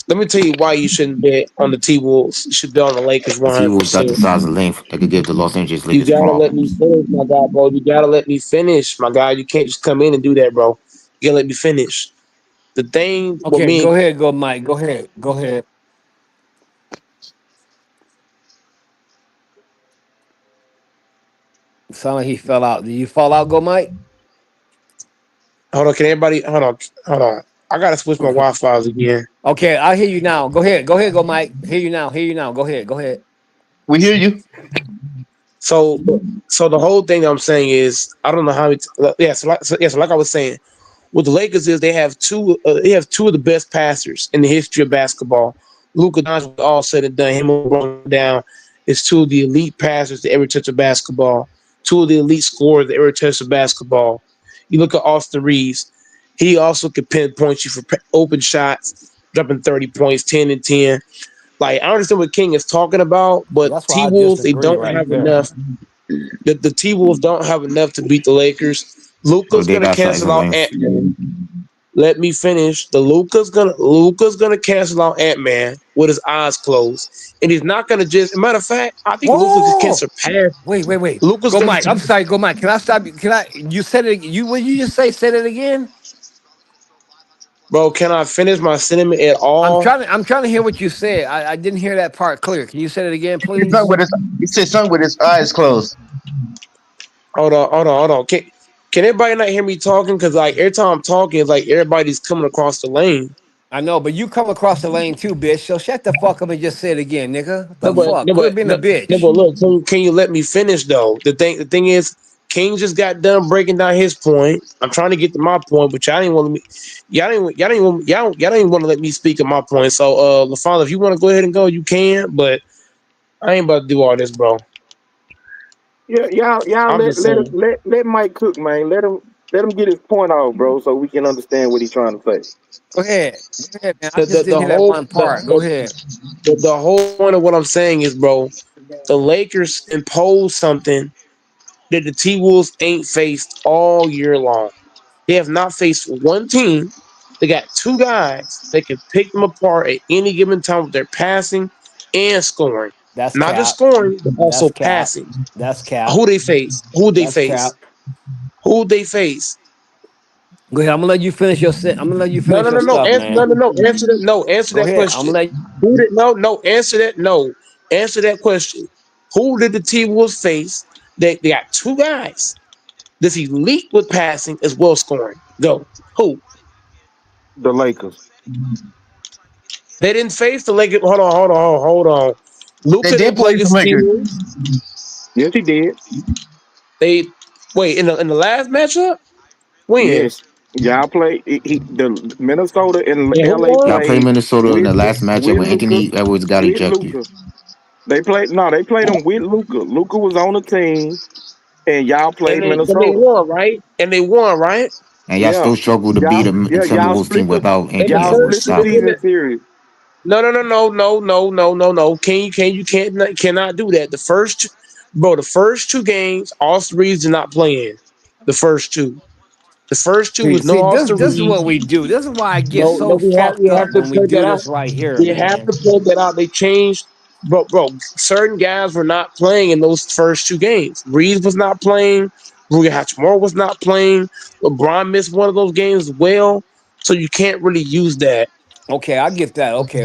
let me tell you why you shouldn't bet on the T Wolves. You should bet on the Lakers The one T hundred Wolves got the percent. size and length that could give the Los Angeles You Lakers gotta let me problems. finish, my guy, bro. You gotta let me finish, my guy. You can't just come in and do that, bro. You gotta let me finish. The thing with Okay, me go and ahead, go, Mike. Go ahead. Go ahead. Sound like he fell out. Did you fall out, go, Mike? hold on, can everybody hold on. I gotta switch my Wi-Fi's again. Okay, I hear you now. Go ahead. Go ahead, go, Mike. Hear you now. Hear you now. Go ahead. Go ahead. We hear you. So, so the whole thing I'm saying is, I don't know how it's. So like I was saying, what the Lakers is, they have two. They have two of the best passers in the history of basketball. Luka Doncic, all said and done, him and LeBron down, is two of the elite passers to ever touch a basketball. Two of the elite scorers that ever touched a basketball. You look at Austin Reeves. He also can pinpoint you for open shots, dropping 30 points, 10 and 10. Like I understand what King is talking about, but That's why T I Wolves they disagree don't right have there. enough. The T Wolves don't have enough to beat the Lakers. Oh, Luka's they gonna got size cancel and out length. Ant Man. Let me finish. Luca's gonna cancel out Ant-Man with his eyes closed, and he's not gonna just. Matter of fact, I think Luca can Whoa! surpass. Wait. Luca's Go, gonna. Mike. I'm sorry. Go, Mike. Can I stop you? Can I? You said it. You what did you just say? Said it again. Bro, can I finish my sentiment at all? I'm trying to hear what you said. I didn't hear that part clear. Can you say it again, His son please? with his, he said something with his eyes closed. Hold on. Can everybody not hear me talking? Because like every time I'm talking, it's like everybody's coming across the lane. I know, but you come across the lane too, bitch. So shut the fuck up and just say it again, nigga. What No, the but fuck? no, Quit but being a no, no, bitch. but look, can you let me finish though? The thing is, King just got done breaking down his point. I'm trying to get to my point, but y'all didn't want me. Y'all didn't want to let me speak at my point. So, LaFonda, if you want to go ahead and go, you can. But I ain't about to do all this, bro. Yeah, y'all I'm let just let saying. let Mike cook, man. Let him get his point off, bro, so we can understand what he's trying to say. Go ahead. Go ahead, man. I The just the, didn't the hear that whole one part. Go ahead. the whole point of what I'm saying is, bro, the Lakers imposed something that the T Wolves ain't faced all year long. They have not faced one team. They got two guys that can pick them apart at any given time with their passing and scoring. That's Not just cap. scoring, but also That's cap. passing. That's cap. Who they face? Who they That's face? cap. Who they face? Go ahead. I'm gonna let you finish your I'm gonna let you No, finish no, your no, no. stuff, Answer, no, man. no, no. Answer that. No, answer Go that ahead. I'm gonna question. let Who did? No, no. Answer that. No, answer that question. Who did the T Wolves face? They got two guys. This elite with passing as well as scoring. Go. Who? The Lakers. They didn't face the Lakers. Hold on. They Luca did didn't play play the against the Lakers. T-Wolves. Yes, he did. They wait in the last matchup. When Yes. Y'all play the Minnesota and and who LA Y'all won? play played Minnesota in with the last matchup with when Luca. Anthony Edwards got With ejected. Luca. They played them with Luca. Luca was on the team and y'all And played they Minnesota. won, right? And they won, right? And y'all Yeah. still struggle to beat a Y'all Timberwolves team split the without And the Anthony y'all Edwards. split first the Stop it. season series. no. You cannot do that. The first two games, Austin Reeves did not play in. The first two. The first two was no see this. Austin This is what Reeves. we do. This is why I get No, so we fucked have up to when we point do that out. this right here, We have man. to point that out. They changed, bro. Certain guys were not playing in those first two games. Reeves was not playing. Rui Hachimura was not playing. LeBron missed one of those games as well. So you can't really use that. Okay, I get that. Okay.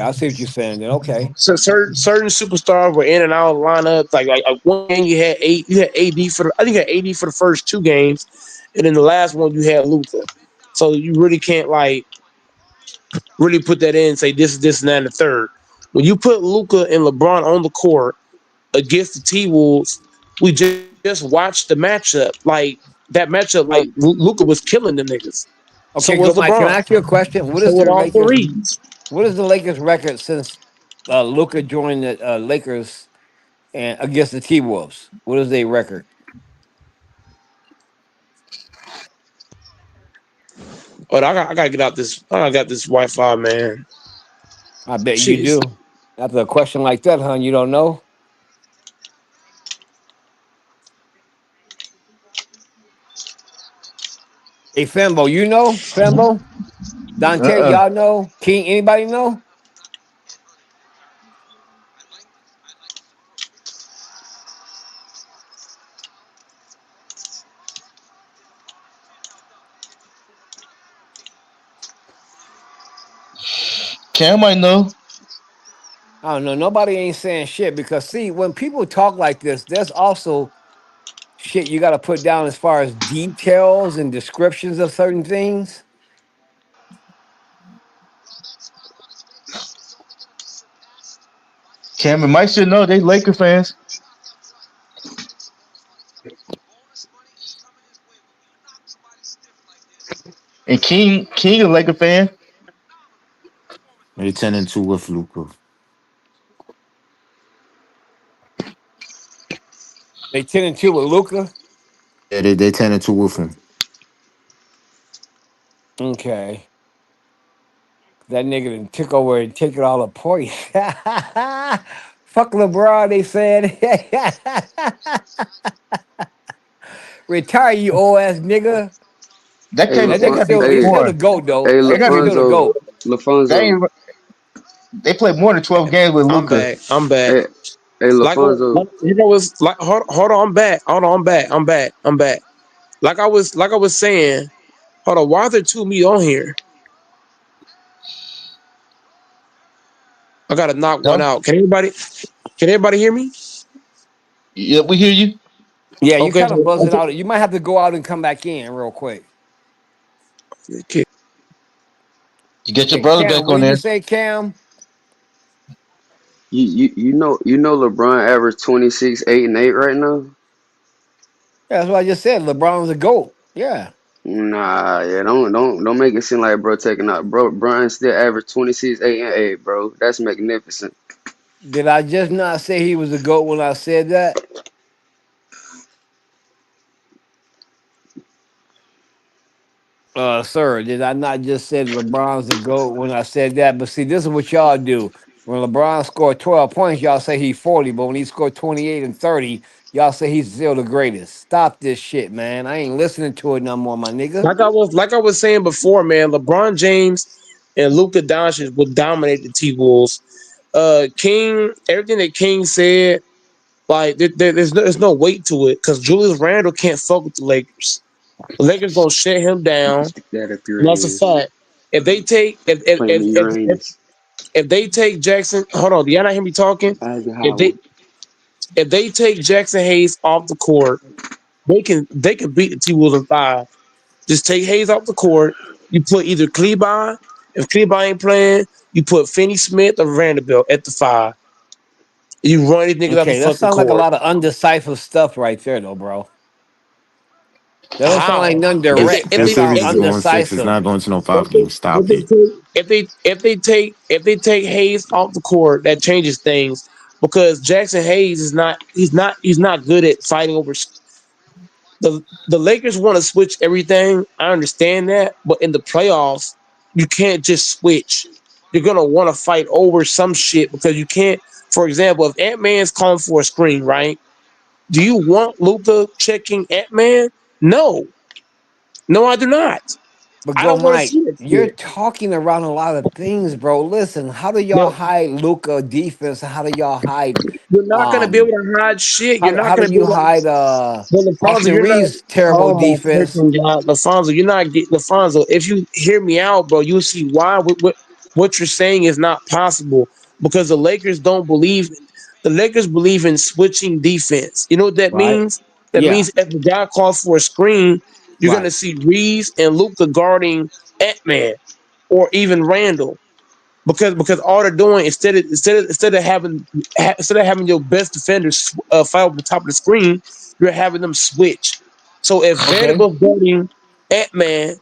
I see what you're saying. Then okay. So certain superstars were in and out of the lineup. Like one game you had AD for I think you had AD for the first two games, and then the last one you had Luka. So you really can't like really put that in and say this, and that, and the third. When you put Luca and LeBron on the court against the T Wolves, we just watched the matchup. Luca was killing them niggas. So was Okay, go, LeBron. Mike. Can I ask you a question? So with all the Reeves. What is the Lakers record since Luca joined the Lakers and against the T Wolves? What is their record? Oh, I gotta get out this. I got this Wi-Fi, man. I bet you Jeez. do. After a question like that, huh? You don't know? Hey, Fembo, you know? Fembo? Dante, Uh-uh. y'all know? King, anybody know? Cam might know. I don't know. Nobody ain't saying shit because, see, when people talk like this, there's also shit you got to put down as far as details and descriptions of certain things. Cam and Mike should know. They Laker fans. And King a Laker fan. They 10-2 with Luca. They 10-2 with Luca. Yeah, they 10-2 with him. Okay. That nigga done took over and taken all the points. Fuck LeBron, they said. Retire, you old ass nigga. That Hey, came. That They nigga got LaFon, to still, play he's hey, still the more. goat though. hey, They That got nigga to. still the LaFonso, goat. They LaFonso, ain't, they played more than 12 games with I'm Luca. back. I'm back. hey, hey, LaFonso. You know, it's like hold on. I'm back. Hold on. I'm back. I'm back. I'm back. Like I was saying. Hold on. Why are there two of me on here? I gotta knock one No, out. Can everybody hear me? yeah, we hear you. Yeah, you Okay. kind of So, buzzing out. You might have to go out and come back in real quick. okay. You get your brother Cam, back what on did you there. say, Cam? You know LeBron averaged 26, 8, and 8 right now. Yeah, that's what I just said. LeBron's a goat. Yeah. Nah, yeah, don't make it seem like bro taking out. Bro, Brian still averaged 26, 8, and 8, bro. That's magnificent. Did I just not say he was a goat when I said that? Sir, did I not just say LeBron's the GOAT when I said that? But see, this is what y'all do. When LeBron scored 12 points, y'all say he's 40, but when he scored 28 and 30, y'all say he's still the greatest. Stop this shit, man. I ain't listening to it no more, my nigga. Like I was saying before, man. LeBron James and Luka Doncic would dominate the T Wolves. King, everything that King said, like there's no weight to it because Julius Randle can't fuck with the Lakers. The Lakers gonna shut him You can down. stick that up your And that's a ass. fact. If they take Planet Uranus. if they take Jackson, hold on, do y'all not hear me talking? If they Eisenhower. if they take Jackson Hayes off the court, they can beat the T Wolves in five. Just take Hayes off the court. You put either Kleber, if Kleber ain't playing, you put Finney Smith or Vanderbilt at the five. You run these niggas off the Okay, that fucking sounds like a court. lot of undeciphered stuff right there, though, bro. That don't sound like How? none If they direct. if That That they sound series if is they going six. It's undecisive. not going to no if five they games. Stop if it. they take if they take Hayes off the court, that changes things because Jackson Hayes is not he's not good at fighting over the Lakers want to switch everything. I understand that, but in the playoffs, you can't just switch. You're gonna want to fight over some shit because you can't. For example, if Ant Man's calling for a screen, right? Do you want Luca checking Ant Man? No, no, I do not. But I go, don't want to Mike, see that you're shit. talking around a lot of things, bro. Listen, how do y'all No, hide Luca defense? How do y'all hide you're not gonna be able um to hide shit. You're how not do gonna be you able to. hide Well, Lafonso, Austin you're not. Reeves terrible Oh my defense? freaking god, Lafonso, you're not getting Lafonso. If you hear me out, bro, you'll see why what you're saying is not possible because the Lakers believe in switching defense. You know what that Right? means? That Yeah, means if the guy calls for a screen, you're gonna right. see Reeves and Luca guarding Ant Man or even Randall because all they're doing instead of having your best defenders fight over the top of the screen, you're having them switch. So if Okay. Vanderbilt's guarding Ant Man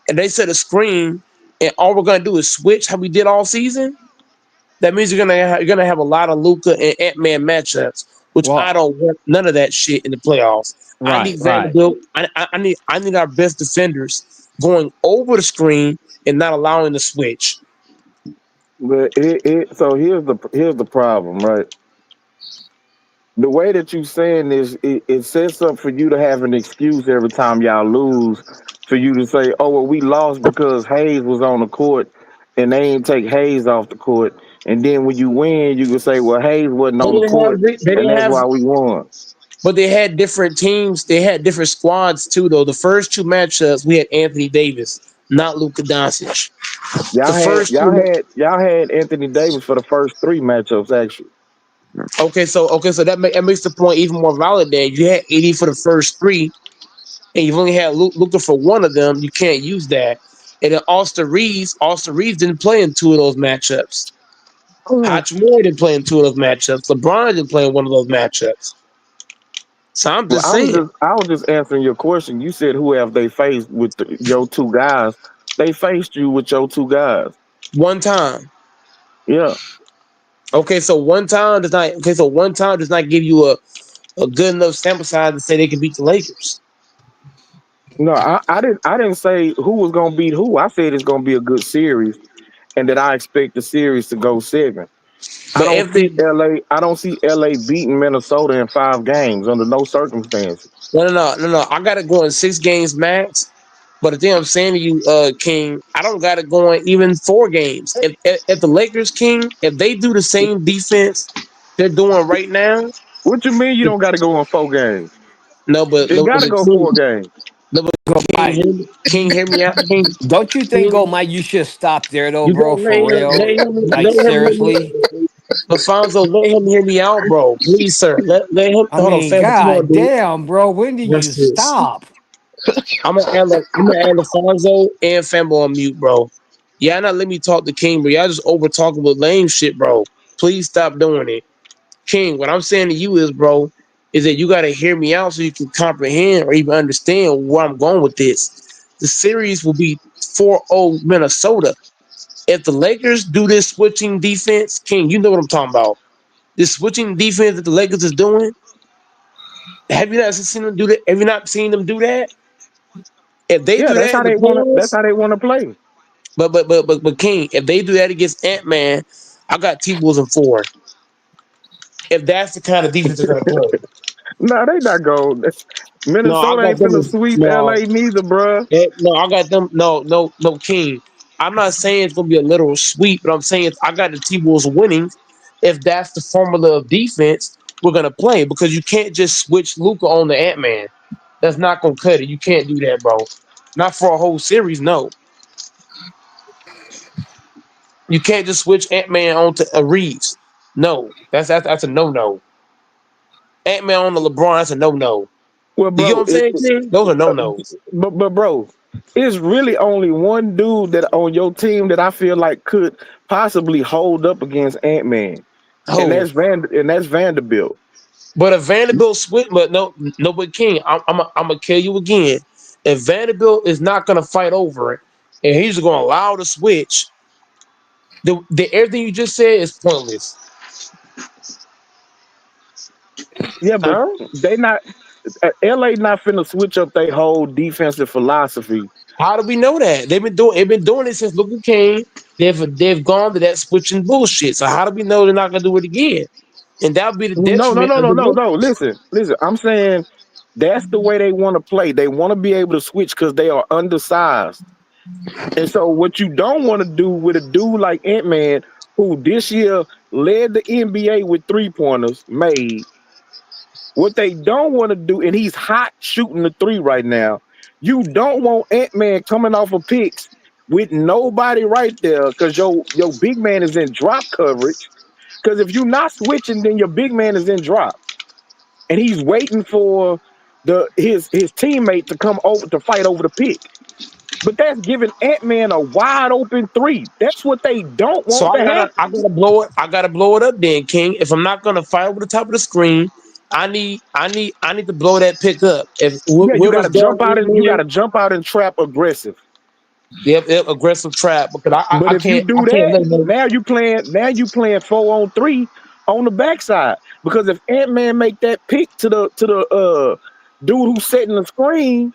and they set a screen, and all we're gonna do is switch how we did all season, that means you're gonna have a lot of Luca and Ant Man matchups, which I Well, don't want none of that shit in the playoffs. I right, need right. Vanderbilt. I need our best defenders going over the screen and not allowing the switch. But so here's the problem, right? The way that you saying this, it sets up for you to have an excuse every time y'all lose, for you to say, "Oh well, we lost because Hayes was on the court, and they ain't take Hayes off the court." And then when you win, you can say, "Well, Hayes wasn't They on the didn't have court, they and didn't that's have why we won." but they had different teams. They had different squads too, though. The first two matchups we had Anthony Davis, not Luka Doncic. The Y'all had first y'all two. had y'all had Anthony Davis for the first three matchups, actually. Okay, so that makes the point even more valid. Then you had 80 for the first three, and you've only had Luka for one of them. You can't use that. And then Austin Reeves didn't play in two of those matchups. Hachimura didn't play in two of those matchups. LeBron didn't play in one of those matchups. So I'm Well, just saying, I was just answering your question. You said who have they faced with your two guys? They faced you with your two guys. one time. Yeah. Okay, so one time does not give you a good enough sample size to say they can beat the Lakers. No, I didn't say who was gonna beat who. I said it's gonna be a good series and that I expect the series to go seven. But if they I don't see LA beating Minnesota in 5 games under no circumstances. no, I got to go in 6 games max. But the thing I'm saying to you, King, I don't got it going even 4 games. If the Lakers, King, if they do the same defense they're doing right now, What you mean you don't got to go on 4 games? no, but It no, got to but go King, 4 games. no, but Go, Mike. King, hear me out, King. Don't you think, go, King, Mike? You should stop there, though, you bro. gotta For real. Like let him hear seriously. me. Alfonso, let him hear me out, bro. Please, sir. Let him. I Hold on, mean, fam. What you want god to do? damn, bro. When did you Watch this. stop? I'm gonna add Alfonso and Fambo on mute, bro. Y'all not let me talk to King, but y'all just over talking with lame shit, bro. Please stop doing it. King, what I'm saying to you is, bro, is that you gotta hear me out so you can comprehend or even understand where I'm going with this. The series will be 4-0 Minnesota. If the Lakers do this switching defense, King, you know what I'm talking about. This switching defense that the Lakers is doing, have you not seen them do that? Have you not seen them do that? If they Yeah, do that's that how in the they want to. That's playoffs, how they want to play. but King, if they do that against Ant Man, I got T Bulls in 4. If that's the kind of defense they're gonna play. No, they not going. No, I Minnesota got ain't them finna as sweep no, LA neither, bruh. no, I got them. No, King. I'm not saying it's gonna be a literal sweep, but I'm saying I got the T Bulls winning. If that's the formula of defense we're gonna play, because you can't just switch Luca on the Ant Man. That's not gonna cut it. You can't do that, bro. Not for a whole series. No, you can't just switch Ant Man onto a Reeves. No, that's a no no. Ant Man on the LeBron, that's a no no. Well, You get what bro, I'm saying, King? Those are no nos. but bro, it's really only one dude that on your team that I feel like could possibly hold up against Ant Man, and Oh, that's Vanderbilt. but if Vanderbilt switch, but no, but King, I'm gonna kill you again. If Vanderbilt is not gonna fight over it, and he's just gonna allow the switch, the everything you just said is pointless. Yeah, but Huh? they not. LA not finna switch up their whole defensive philosophy. How do we know that? They've been doing it since Luka came. They've gone to that switching bullshit. So how do we know they're not gonna do it again? And that would be the No, no, detriment no, of no, the no, no. Lakers. Listen. I'm saying that's the way they want to play. They want to be able to switch because they are undersized. And so, what you don't want to do with a dude like Ant Man, who this year led the NBA with 3 pointers made, what they don't want to do, and he's hot shooting the three right now. You don't want Ant Man coming off of picks with nobody right there because your big man is in drop coverage. Because if you're not switching, then your big man is in drop, and he's waiting for his teammate to come over to fight over the pick. But that's giving Ant Man a wide open three. That's what they don't So want to happen. I gotta blow it. I gotta blow it up then, King. If I'm not gonna fight over the top of the screen, I need to blow that pick up. If Yeah, you got whoever's to guarding jump out Ant and you got Man, to jump out and trap aggressive. yep, aggressive trap because But if you I do can't that, let him. now you playing 4-on-3 on the backside. Because if Ant Man make that pick to the dude who's setting the screen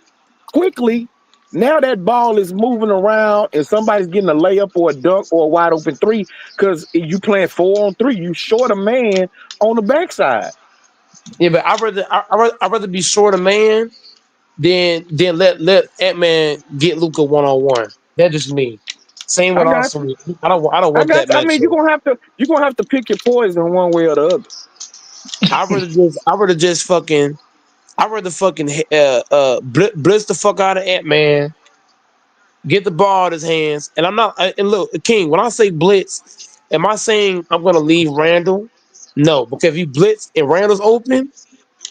quickly, now that ball is moving around and somebody's getting a layup or a dunk or a wide open three because you playing 4-on-3. You short a man on the backside. Yeah, but I rather be short a man than let Ant Man get Luca 1-on-1. That's just me. Same with I got Austin. you. I don't I want got that you. I mean, matchup. you're gonna have to pick your poison one way or the other. I rather fucking blitz the fuck out of Ant Man, get the ball out of his hands, and I'm not. And look, King, when I say blitz, am I saying I'm gonna leave Randall? No, because if you blitz and Randall's open,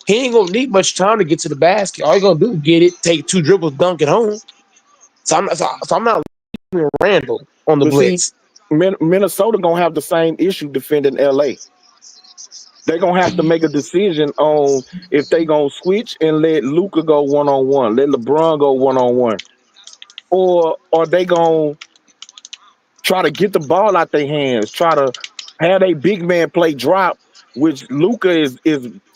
he ain't gonna need much time to get to the basket. All you gonna do is get it, take 2 dribbles, dunk it home. So I'm not leaving Randall on the But see, blitz. Minnesota gonna have the same issue defending LA. They're gonna have to make a decision on if they gonna switch and let Luca go 1-on-1, let LeBron go 1-on-1, or are they gonna try to get the ball out their hands, try to have a big man play drop, which Luca is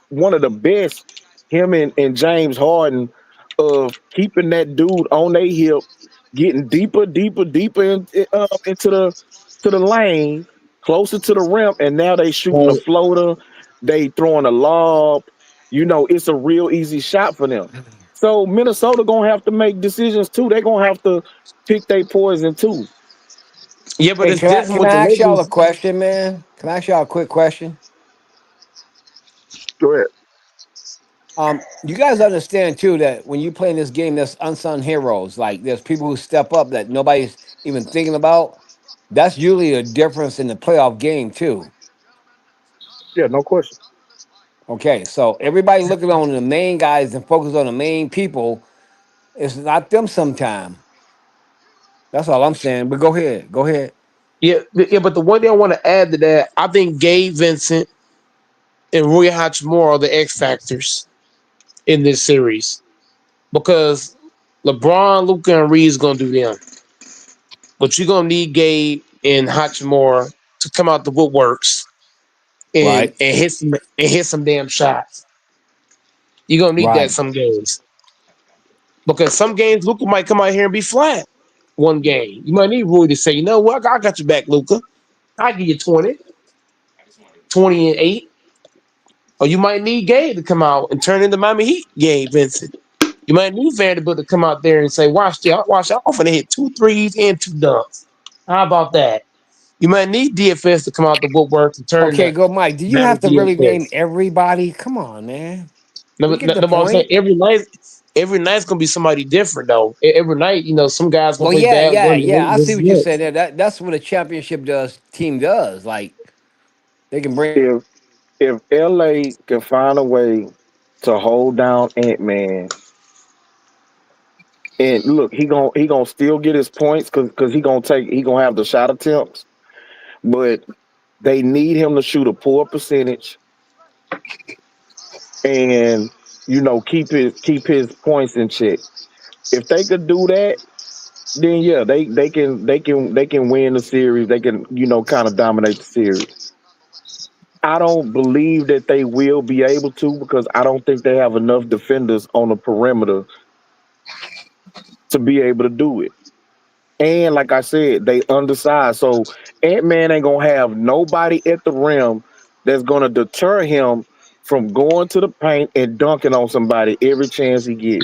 one of the best, him and James Harden, of keeping that dude on their hip, getting deeper into the lane, closer to the rim, and now they shooting a Right. floater, they throwing a lob. It's a real easy shot for them. So Minnesota gonna have to make decisions too. They're gonna have to pick their poison too. Yeah, but Hey, it's different can with I the ask y'all a Lakers. question, man? Can I ask y'all a quick question? Go ahead. You guys understand too that when you play in this game, there's unsung heroes. Like there's people who step up that nobody's even thinking about. That's usually a difference in the playoff game too. Yeah, no question. Okay, so everybody looking on the main guys and focus on the main people. It's not them sometime. That's all I'm saying. But go ahead. Go ahead. Yeah, but the one thing I want to add to that, I think Gabe Vincent and Rui Hachimura are the X factors in this series because LeBron, Luka, and Reed's gonna do them, but you're gonna need Gabe and Hachimura to come out the woodworks and Right. hit some damn shots. You're gonna need that Right. some games because some games Luka might come out here and be flat. One game, you might need Rui to say, you know what, I got your back, Luka. I give you 20, 20 and 8. Or you might need Gabe to come out and turn into Miami Heat, Gabe Vincent. You might need Vanderbilt to come out there and say, watch, I'm finna hit 2 threes and 2 dunks. How about that? You might need DFS to come out the woodwork and turn Okay, into go Mike. Do you have Maverick to really name DFS. everybody? Come on, man. No, We get no, the no, but I'm saying point. every night's gonna be somebody different though. Every night, some guys gonna Well, play yeah, bad yeah, one and yeah. I see this what you're next. saying there. That's what a championship does team does. Like they can bring. If LA can find a way to hold down Ant Man, and look, he gonna still get his points because he gonna have the shot attempts, but they need him to shoot a poor percentage and keep his points in check. If they could do that, then yeah, they can win the series. They can kind of dominate the series. I don't believe that they will be able to because I don't think they have enough defenders on the perimeter to be able to do it. And like I said, they undersized. So Ant-Man ain't gonna have nobody at the rim that's gonna deter him from going to the paint and dunking on somebody every chance he get.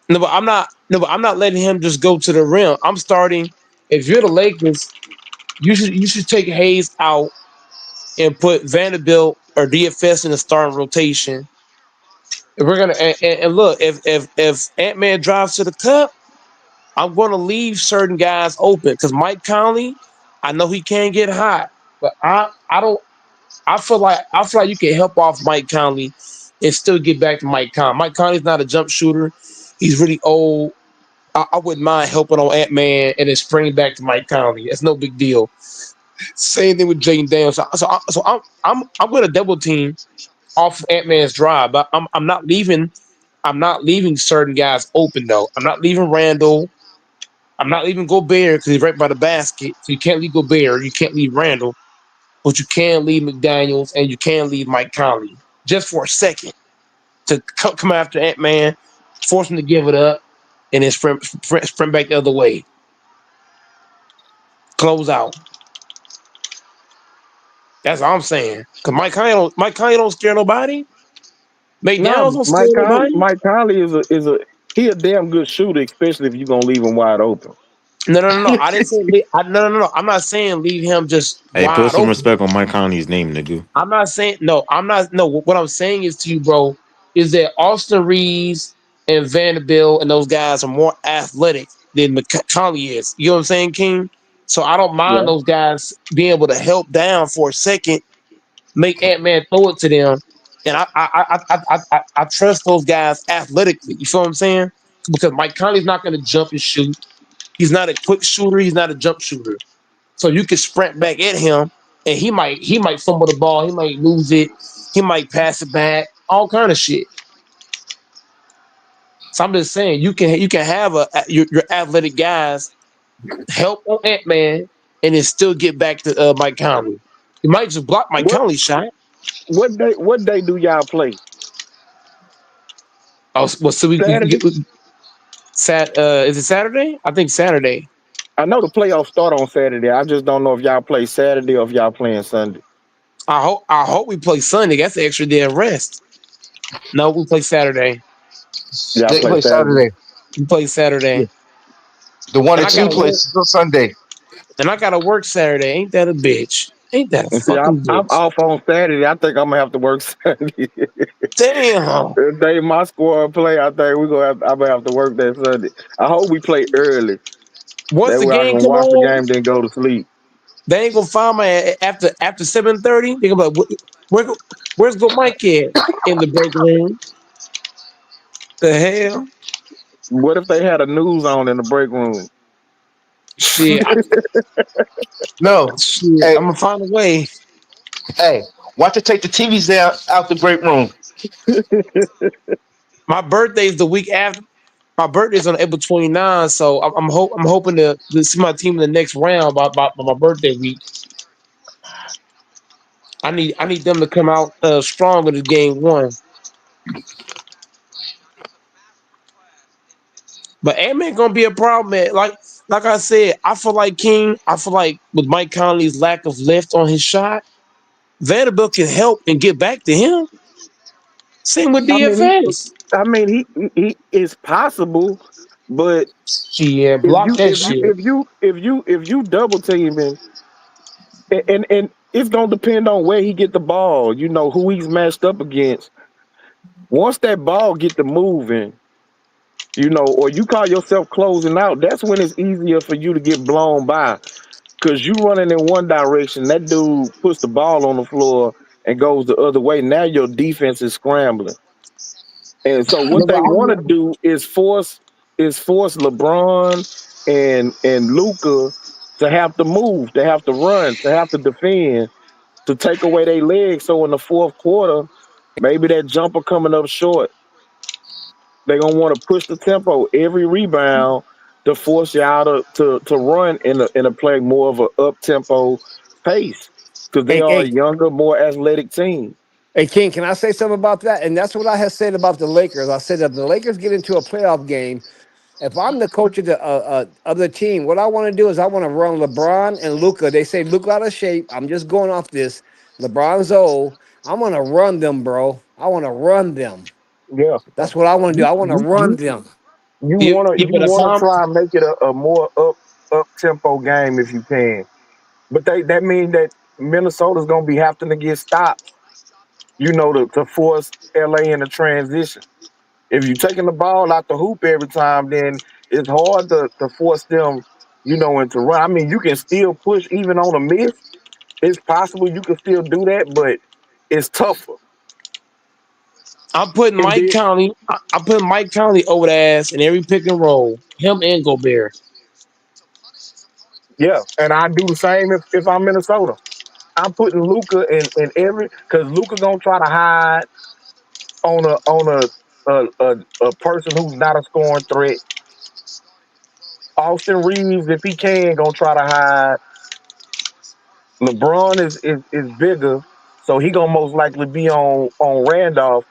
No, but I'm not. No, but I'm not letting him just go to the rim. I'm starting. If you're the Lakers, you should take Hayes out and put Vanderbilt or DFS in the starting rotation. If we're gonna and look, if Ant Man drives to the cup, I'm gonna leave certain guys open because Mike Conley, I know he can get hot, but I don't. I feel like you can help off Mike Conley and still get back to Mike Conley. Mike Conley's not a jump shooter. He's really old. I wouldn't mind helping on Ant Man and then spring back to Mike Conley. It's no big deal. Same thing with Jaden Daniels. So I'm going to double team off Ant Man's drive, but I'm not leaving. I'm not leaving certain guys open though. I'm not leaving Randall. I'm not leaving Gobert because he's right by the basket. So you can't leave Gobert. You can't leave Randall, but you can leave McDaniels and you can leave Mike Conley just for a second to come after Ant Man, force him to give it up, and then sprint back the other way. Close out. That's all I'm saying. Cause Mike Conley don't scare nobody. McDaniels No, don't scare nobody. Mike Conley he a damn good shooter, especially if you're gonna leave him wide open. No, no, no, no. I didn't say no, no, no. I'm not saying leave him just Hey, put wide some open. respect on Mike Conley's name, nigga. I'm not saying no. I'm not no. What I'm saying is to you, bro, is that Austin Reeves and Vanderbilt and those guys are more athletic than Conley is. You know what I'm saying, King? So I don't mind Yeah. those guys being able to help down for a second, make Ant Man throw it to them, and I trust those guys athletically. You feel what I'm saying? Because Mike Conley's not going to jump and shoot. He's not a quick shooter. He's not a jump shooter. So you can sprint back at him, and he might fumble the ball. He might lose it. He might pass it back. All kind of shit. So I'm just saying you can have your athletic guys help on Ant Man, and then still get back to Mike Conley. You might just block Mike What Conley's shot. what day do y'all play? Oh, well, so we Saturday. get is it Saturday? I think Saturday. I know the playoffs start on Saturday. I just don't know if y'all play Saturday or if y'all playing Sunday. I hope we play Sunday. That's an extra day of rest. No, we play Saturday. Yeah, I They play play Saturday. Saturday. We play Saturday, The one and and I two gotta work. plays on Sunday. And I gotta work Saturday. Ain't that a bitch? Ain't that a And see, fucking I'm bitch? off on Saturday. I think I'm gonna have to work Sunday. Damn. If they my squad play, I think we gonna have. I'm gonna have to work that Sunday. I hope we play early. Once That the way I game can come watch the on, game, then go to sleep. they ain't gonna find my after 7:30. They gonna be like, where, where's go Mike at in the break room? The hell, What if they had a news on in the break room? shit, No. shit. Hey, I'm gonna find a way. hey, watch it take the TVs down out the break room. My birthday's the week after. My birthday's on April 29, so I'm hoping to see my team in the next round by my birthday week. I need them to come out strong in the game one. But Ant Man gonna be a problem, man. Like I said, I feel like King. I feel like with Mike Conley's lack of lift on his shot, Vanderbilt can help and get back to him. Same with I mean, DFS. he is possible, but Shit, block that shit. if you double teaming, and it's gonna depend on where he get the ball. You know who he's matched up against. Once that ball get to moving, you know, or you call yourself closing out, that's when it's easier for you to get blown by. Cause you running in one direction, that dude puts the ball on the floor and goes the other way. Now your defense is scrambling. And so what No, but they want to do is force LeBron and Luca to have to move, to have to run, to have to defend, to take away their legs. So in the fourth quarter, maybe that jumper coming up short, they're gonna want to push the tempo every rebound to force y'all to run in a play more of a up tempo pace because they Hey, are a hey, younger, more athletic team. hey, King, can I say something about that? And that's what I have said about the Lakers. I said if the Lakers get into a playoff game, if I'm the coach of the team, what I want to do is I want to run LeBron and Luca. They say Luca out of shape. I'm just going off this. LeBron's old. I'm gonna run them, bro. I want to run them. Yeah, That's what I want to do. you I want to you run you them. you you but if wanna I'm try and make it a more up tempo game if you can. But that means that Minnesota's gonna be having to get stops, you know, to force LA into transition. If you're taking the ball out the hoop every time, then it's hard to force them, you know, into run. I mean, you can still push even on a miss. It's possible you can still do that, but it's tougher. I'm putting And Mike then, Conley, I'm putting Mike Conley over the ass in every pick and roll. Him and Gobert. yeah, and I do the same if I'm Minnesota. I'm putting Luca in every because Luca gonna try to hide on a person who's not a scoring threat. Austin Reeves, if he can, gonna try to hide. LeBron is bigger, so he gonna most likely be on Randolph.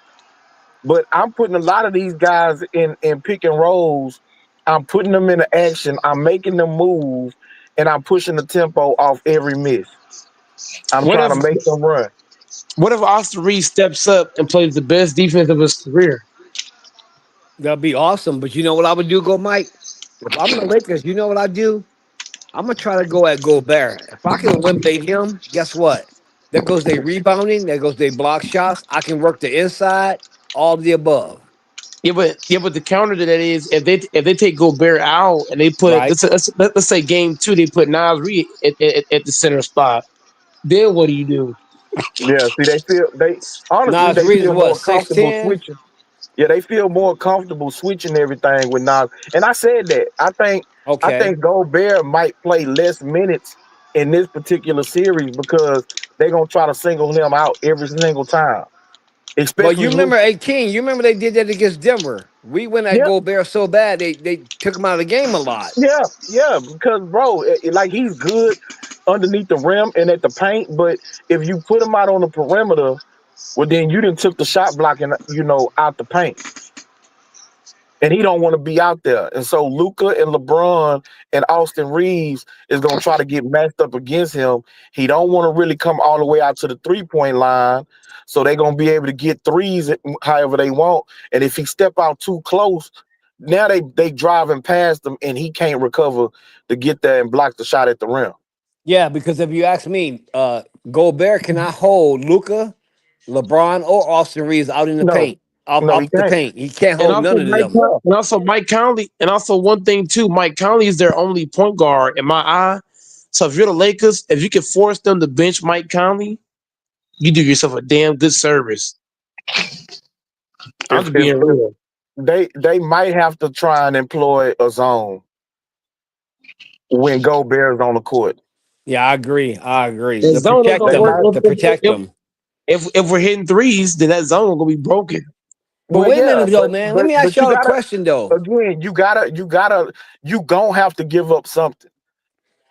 But I'm putting a lot of these guys in pick and rolls. I'm putting them into action. I'm making them move, and I'm pushing the tempo off every miss. I'm What trying if to make them run. what if Austin Reeves steps up and plays the best defense of his career? That'd be awesome. But you know what I would do, go Mike? If I'm the Lakers, you know what I do? I'm gonna try to go at Gobert. If I can eliminate him, guess what? There goes they rebounding. There goes they block shots. I can work the inside. All of the above. Yeah, but the counter to that is if they take Gobert out and they put Right. let's say game two they put Nas Reed at the center spot. Then what do you do? Yeah, see, they honestly Nas they Reed is feel what, more comfortable 6'10"? switching. Yeah, they feel more comfortable switching everything with Nas. And I said that. I Okay. think Gobert might play less minutes in this particular series because they're gonna try to single him out every single time. But you Especially remember, Luka. hey King, you remember they did that against Denver. We went at Yeah, Gobert so bad they took him out of the game a lot. yeah, because bro, like he's good underneath the rim and at the paint, but if you put him out on the perimeter, well then you didn't took the shot blocking, you know, out the paint. and he don't want to be out there. And so Luca and LeBron and Austin Reeves is gonna try to get matched up against him. He don't want to really come all the way out to the 3 point line, so they're gonna be able to get threes however they want. And if he step out too close, now they driving past him, and he can't recover to get there and block the shot at the rim. Yeah, because if you ask me, Gobert cannot hold Luca, LeBron, or Austin Reeves out in the No, paint, out, no, he out the can't. paint. He can't And hold also none of them. Mike Conley, and also one thing too, Mike Conley is their only point guard in my eye. So if you're the Lakers, if you can force them to bench Mike Conley, you do yourself a damn good service. I'm If just if, being if real. they might have to try and employ a zone when Gobert's on the court. Yeah, I agree. I agree. That To zone ain't protect gonna They work them, might. to protect them. if we're hitting threes, then that zone gonna be broken. But Well, wait a yeah, minute, though, man. Let me ask but you y'all a gotta question, though. again. You gonna have to give up something.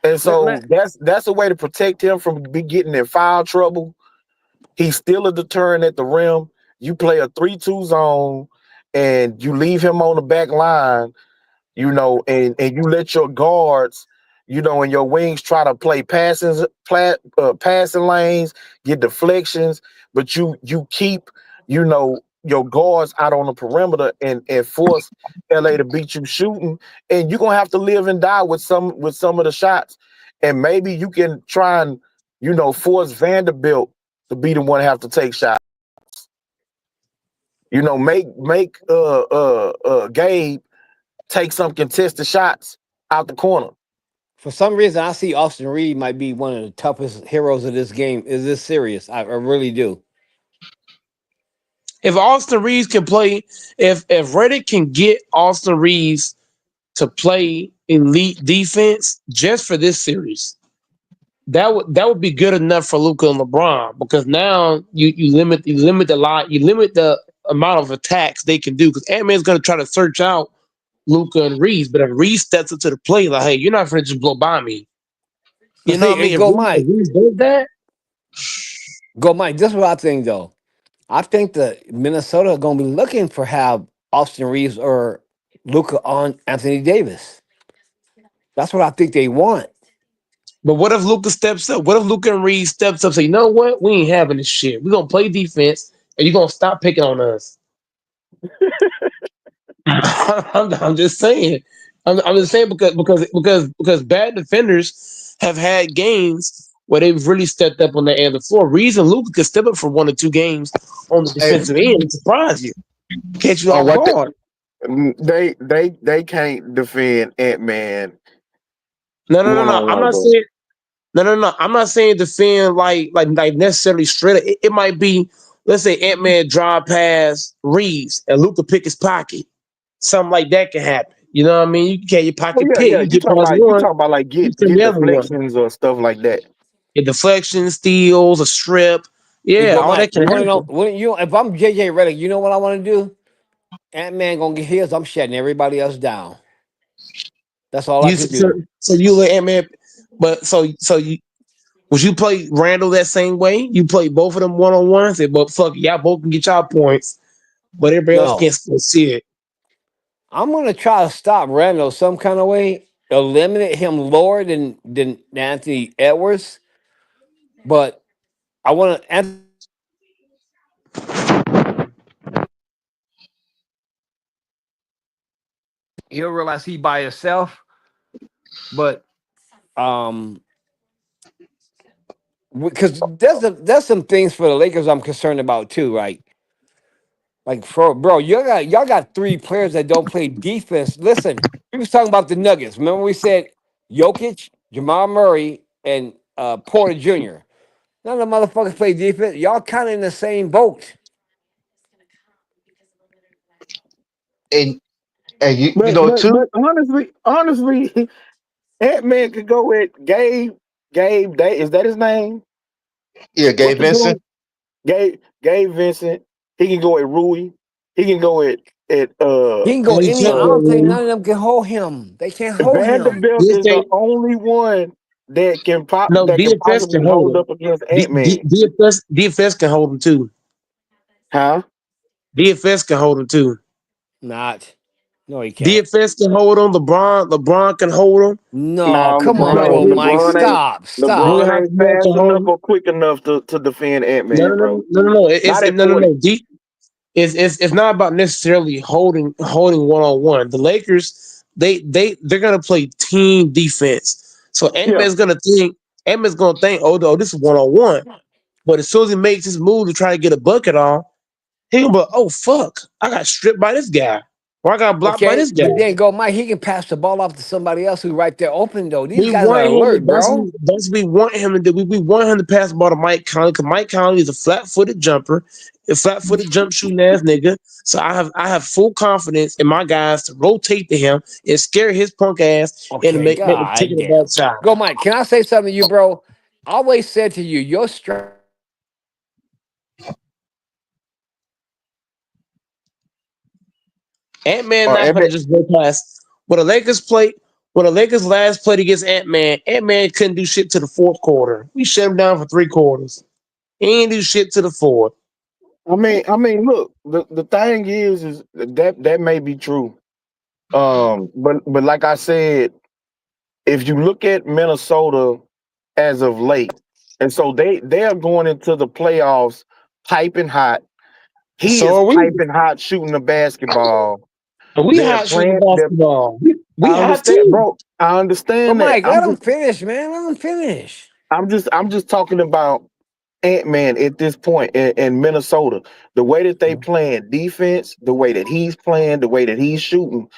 And Let, so that's a way to protect him from be getting in foul trouble. He's still a deterrent at the rim. You play a 3-2 zone and you leave him on the back line, and you let your guards, and your wings try to play passing lanes, get deflections, but you keep, your guards out on the perimeter and force LA to beat you shooting, and you're gonna have to live and die with some of the shots. And maybe you can try and, force Vanderbilt to be the one to have to take shots. Make Gabe take some contested shots out the corner. for some reason, I see Austin Reed might be one of the toughest heroes of this game. Is this serious? I really do. If Austin Reeves can play, if Reddick can get Austin Reeves to play elite defense just for this series, that would be good enough for Luka and LeBron, because now you limit the lot, you limit the amount of attacks they can do, because Ant Man's gonna try to search out Luka and Reeves, but if Reeves steps up to the plate, like, hey, you're not gonna just blow by me. But You know see, what I and mean? go If Mike, Reeves does that, go Mike. This is what I think, though. I think that Minnesota going to be looking for have Austin Reeves or Luca on Anthony Davis. That's what I think they want. but what if Luka steps up? What if Luka and Reeves steps up and say, you know what? We ain't having this shit. We're gonna play defense and you're gonna stop picking on us. I'm just saying. I'm just saying because bad defenders have had games where they've really stepped up on the end of the floor. Reason Luka could step up for 1 or 2 games on the Hey, defensive end and surprise you, catch you on off what the, guard. They can't defend Ant-Man No, no, no, one no. on I'm one, not bro. saying no, no, no. I'm not saying defend like necessarily straight up. It might be, let's say Ant Man drive past Reeves and Luka pick his pocket. Something like that can happen. You know what I mean? You can your Oh pocket yeah, pick. yeah. You get past You one, talking about like you turn get the other one. deflections or stuff like that. A deflection, steals, a strip. Hey, Yeah, go all Mike. that can You want to know? happen. If I'm JJ Redick, you know what I want to do? Ant Man gonna get his. I'm shutting everybody else down. That's all I You can so, do. so you let Ant Man, but so you would you play Randall that same way? You play both of them 1 on 1. Say, but fuck, y'all both can get y'all points, but everybody else No, can't still see it. I'm gonna try to stop Randall some kind of way, eliminate him lower than Anthony Edwards. But I want to. Anthony he'll realize he by himself. But um, because there's some things for the Lakers I'm concerned about too, right? Like for bro, y'all got three players that don't play defense. Listen, we was talking about the Nuggets. Remember we said Jokic, Jamal Murray, and Porter Jr. None of the motherfuckers play defense. Y'all kind of in the same boat. and and you But know but too. but honestly, Ant-Man could go with Gabe. Is that his name? Yeah, What's Gabe the Vincent. dude? Gabe Vincent. He can go at Rui. He can go at He can go And he any. can't I uh go don't think Rudy. none of them can hold him. They can't hold him. Vanderbilt This is the thing, only one no, that can DFS possibly can hold hold him. up against Ant-Man. DFS can hold him too. Huh? DFS can hold him too. Not. No, he can't. DFS can hold him. LeBron can hold him. No, Now come on, LeBron, Uncle No, Mike. LeBron ain't Stop. Rui Stop. LeBron ain't Hachimura can fast hold enough him. or quick enough to defend Ant No, Man, no, bro. no, no, no. Not at No, no, 40. no. It's not about necessarily holding one on one. The Lakers they're gonna play team defense. So Yeah. Ant Man's gonna think, oh, this is one on one. But as soon as he makes his move to try to get a bucket on, he gonna be like, oh fuck, I got stripped by this guy, or I got blocked by Okay, this guy. but then go Mike. He can pass the ball off to somebody else who right there open though. These We guys are want him to alert, bro. that's what we want him to do. We want him to pass the ball to Mike Conley because Mike Conley is a flat-footed jumper, a flat-footed jump shooting ass nigga. So I have full confidence in my guys to rotate to him and scare his punk ass and to Okay, make him take god it the damn. backside. Go Mike. Can I say something to you, bro? I always said to you, your strength. Ant Man Or not Ant Man. gonna just go past when the Lakers play. When the Lakers last played against Ant Man couldn't do shit to the fourth quarter. We shut him down for 3 quarters. He ain't do shit to the fourth. Look, the thing is that may be true. But like I said, if you look at Minnesota as of late, and so they are going into the playoffs piping hot. He So is are we. piping hot shooting the basketball. And we They're hot shooting playing. the basketball. We I hot understand, too. bro. I Go understand that. Mike, let him finish, man. Let him finish. I'm just talking about Ant Man at this point in Minnesota. The way that they playing defense, the way that he's playing, the way that he's shooting,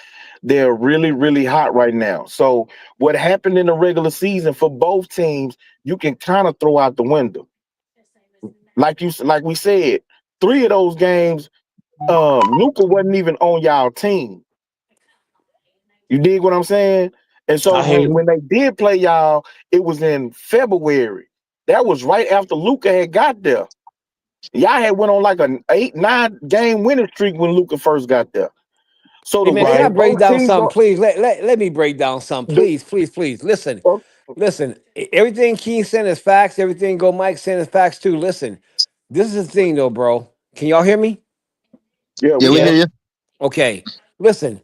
they're really, really hot right now. So what happened in the regular season for both teams, you can kind of throw out the window. Like we said, three of those games, Luca wasn't even on y'all team. You dig what I'm saying? And so I hear you. when they did play y'all, it was in February. That was right after Luca had got there. Y'all had went on like an 8-9 game winning streak when Luca first got there. So Hey the man, way can I that break both down teams something, go, please? Let me break down something, the, please, please, please. Listen, oh, listen. Everything King saying is facts. Everything Go Mike saying is facts too. Listen, this is the thing though, bro. Can y'all hear me? yeah, Yeah, we we Yeah. hear can. you. Okay. Listen,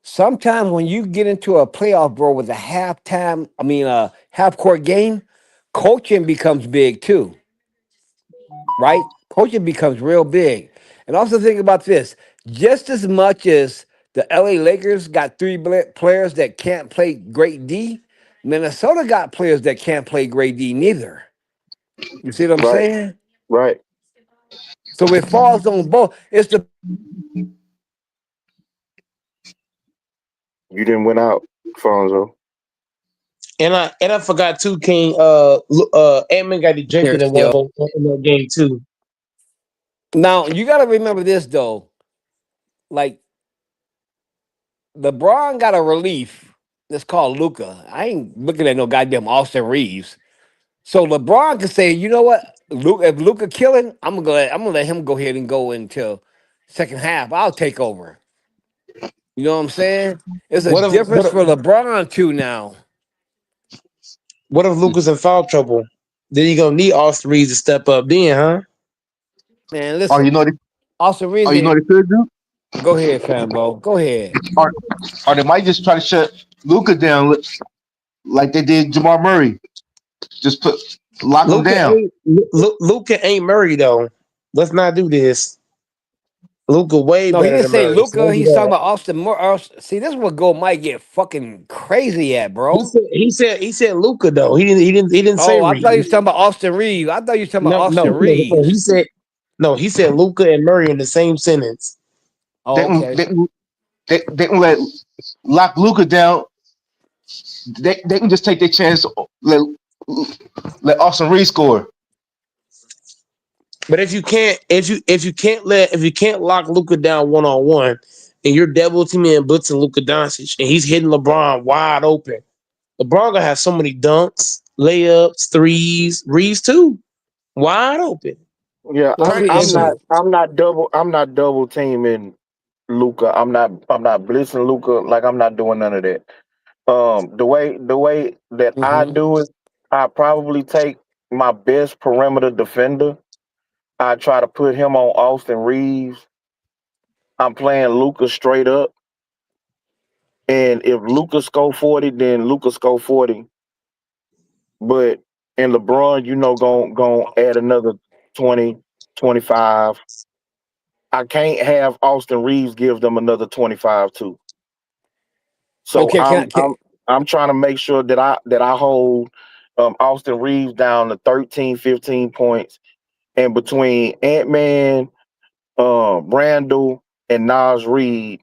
sometimes when you get into a playoff, bro, with a half court game, coaching becomes big too, right? Coaching becomes real big. And also think about this: just as much as the LA Lakers got three players that can't play great D, Minnesota got players that can't play great D neither. You see what I'm Right, saying? right. So it falls on both. It's the You didn't win out, Fonzo. And I forgot too, King. Ant-Man got here ejected in one of still. those in that game too. Now you got to remember this though. Like LeBron got a relief. That's called Luca. I ain't looking at no goddamn Austin Reeves. So LeBron can say, you know what, Luke, if Luca killing, I'm gonna let him go ahead and go until second half. I'll take over. You know what I'm saying? It's a What if difference what if, for LeBron too now. what if Luca's in foul trouble? Then you gonna need Austin Reeves to step up, then, huh? Man, Or listen, Austin Reeves you know need what they could do? to go ahead, Fambo. Go ahead. Or, or they might just try to shut Luca down like they did Jamal Murray. Just lock him down. Luca ain't Murray though. Let's not do this. Luca way No, he better didn't than say Murray. So Luca. don't do He's talking that. about Austin Moore. See, this is what Gold might get fucking crazy at, bro. He said Luca though. He didn't say Oh, I thought you was Reeves. talking about Austin Reeves. I thought you was talking about No, no, Austin no. So Reeves. he said Luca and Murray in the same sentence. Oh, They can, okay. they, can- they can lock Luca down. They can just take their chance. Let Austin Reed score. But if you can't lock Luca down 1-on-1, and you're double teaming and blitzing Luca Doncic, and he's hitting LeBron wide open, LeBron gonna have so many dunks, layups, threes, Reeves too, wide open. Yeah, Well, see, I'm if Practice you shit. not double teaming Luca. I'm not blitzing Luca. Like I'm not doing none of that. The way that I hmm do it, I probably take my best perimeter defender. I try to put him on Austin Reeves. I'm playing Luca straight up. And if Luca score 40, then Luca score 40. But and LeBron, gon' add another 20, 25. I can't have Austin Reeves give them another 25 too. So Okay, I'm I'm I'm trying to make sure that I hold Austin Reeves down to 13, 15 points. And between Ant-Man, Randall, and Nas Reed,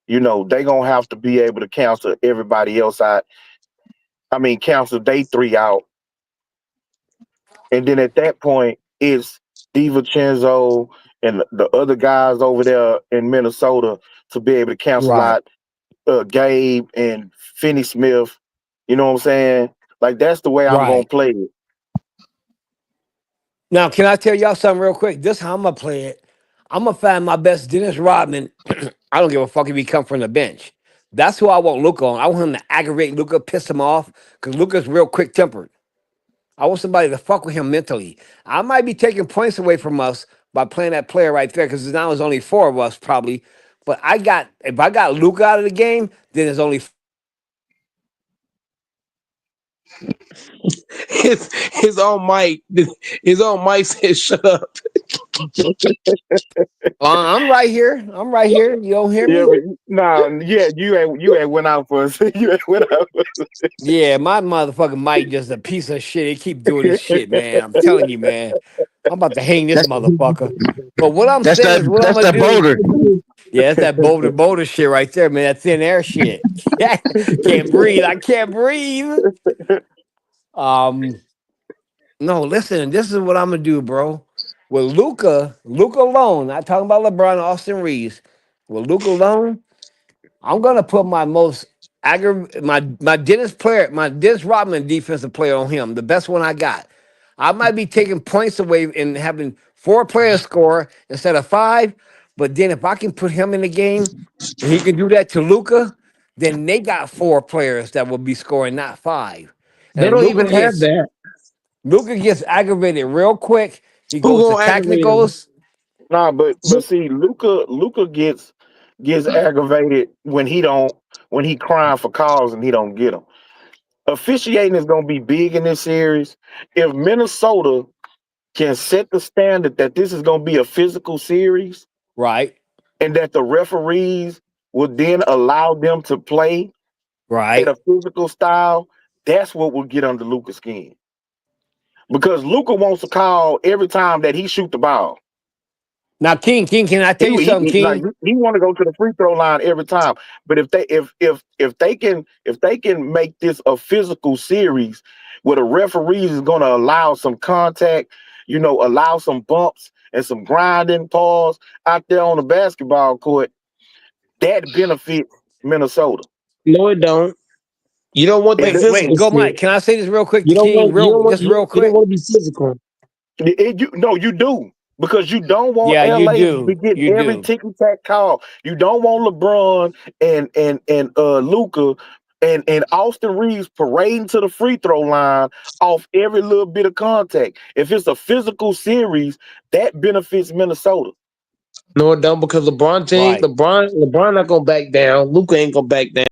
they gonna have to be able to cancel everybody else out. I mean, cancel day three out. And then at that point, it's DiVincenzo and the other guys over there in Minnesota to be able to cancel right. out Gabe and Finney Smith. You know what I'm saying? Like that's the way I'm gonna Right. play it. Now, can I tell y'all something real quick? This how I'm gonna play it. I'm gonna find my best Dennis Rodman. I don't give a fuck if he come from the bench. That's who I want Luca on. I want him to aggravate Luca, piss him off, because Luca's real quick tempered. I want somebody to fuck with him mentally. I might be taking points away from us by playing that player right there, because now there's only four of us probably. But if I got Luca out of the game, then there's only His own mic, his own mic said, "Shut up." I'm right here. I'm right here. You don't hear Yeah, me? but nah, yeah, you ain't went out for us. You ain't went out for us. Yeah, my motherfucking mic just a piece of shit. It keep doing this shit, man. I'm telling you, man. I'm about to hang this That's motherfucker. But what I'm that's saying that is what I'm that's gonna that do. boulder. Yeah, it's that boulder shit right there, man. That thin air shit. Can't breathe. I can't breathe. Um, no, listen, this is what I'm gonna do, bro. With Luca alone, not talking about LeBron and Austin Reeves. With Luca alone, I'm gonna put my most my Dennis Rodman defensive player on him, the best one I got. I might be taking points away and having four players score instead of five, but then if I can put him in the game and he can do that to Luca, then they got four players that will be scoring, not five. They And don't even have that. Luca gets aggravated real quick. He Who goes to gonna aggravate him? technicals, Nah, but see, Luca gets aggravated when he crying for calls and he don't get them. Officiating is gonna be big in this series. If Minnesota can set the standard that this is gonna be a physical series right? and that the referees will then allow them to play at Right. a physical style, that's what will get under Luca's skin. Because Luca wants to call every time that he shoot the ball. Now, King, can I tell He you he, something, he like King? he want to go to the free throw line every time. But if they can make this a physical series where the referees is going to allow some contact, allow some bumps and some grinding pause out there on the basketball court, that benefits Minnesota. No, it don't. You don't want that Wait, physical go, shit. Mike. Can I say this real quick You to don't King? want. You don't want. Just real You don't quick. want to be physical. No, you do because you don't want Yeah, you LA to be do. getting You every do. ticky tack call. You don't want LeBron and Luca and Austin Reeves parading to the free throw line off every little bit of contact. If it's a physical series, that benefits Minnesota. No, it don't because LeBron James, Right. LeBron not gonna back down. Luca ain't gonna back down,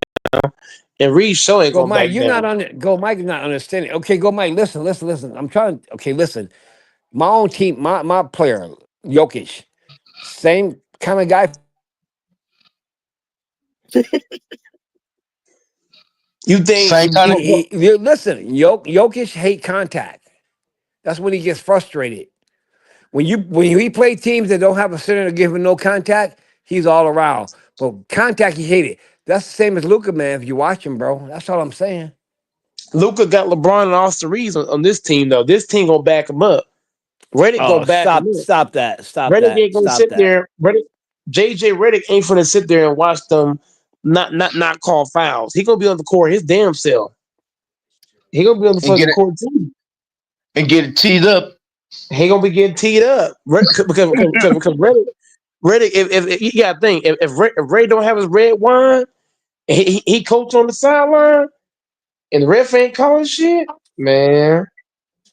and Reed show ain't Go, gonna Mike. back You're not down. on it. Go, Mike. Is not understanding. Okay, go, Mike. Listen. I'm trying. Okay, listen. My own team. My player, Jokic, same kind of guy. You think? Same kind of Listen, Jokic hate contact. That's when he gets frustrated. When he play teams that don't have a center to give him no contact, he's all around. But contact, he hate it. That's the same as Luca, man. If you watch him, bro, that's all I'm saying. Luca got LeBron and Austin Reeves on this team though. This team gonna back him up. Reddick Oh, gonna back him up. stop Reddick that, ain't gonna stop sit that. there. JJ Reddick ain't gonna sit there and watch them not call fouls. He gonna be on the court his damn self. He gonna be on the and fucking get it court too. and get it teed up. He gonna be getting teed up because Reddick. If you gotta think if Ray don't have his red wine, and he coach on the sideline, and the ref ain't calling shit, man.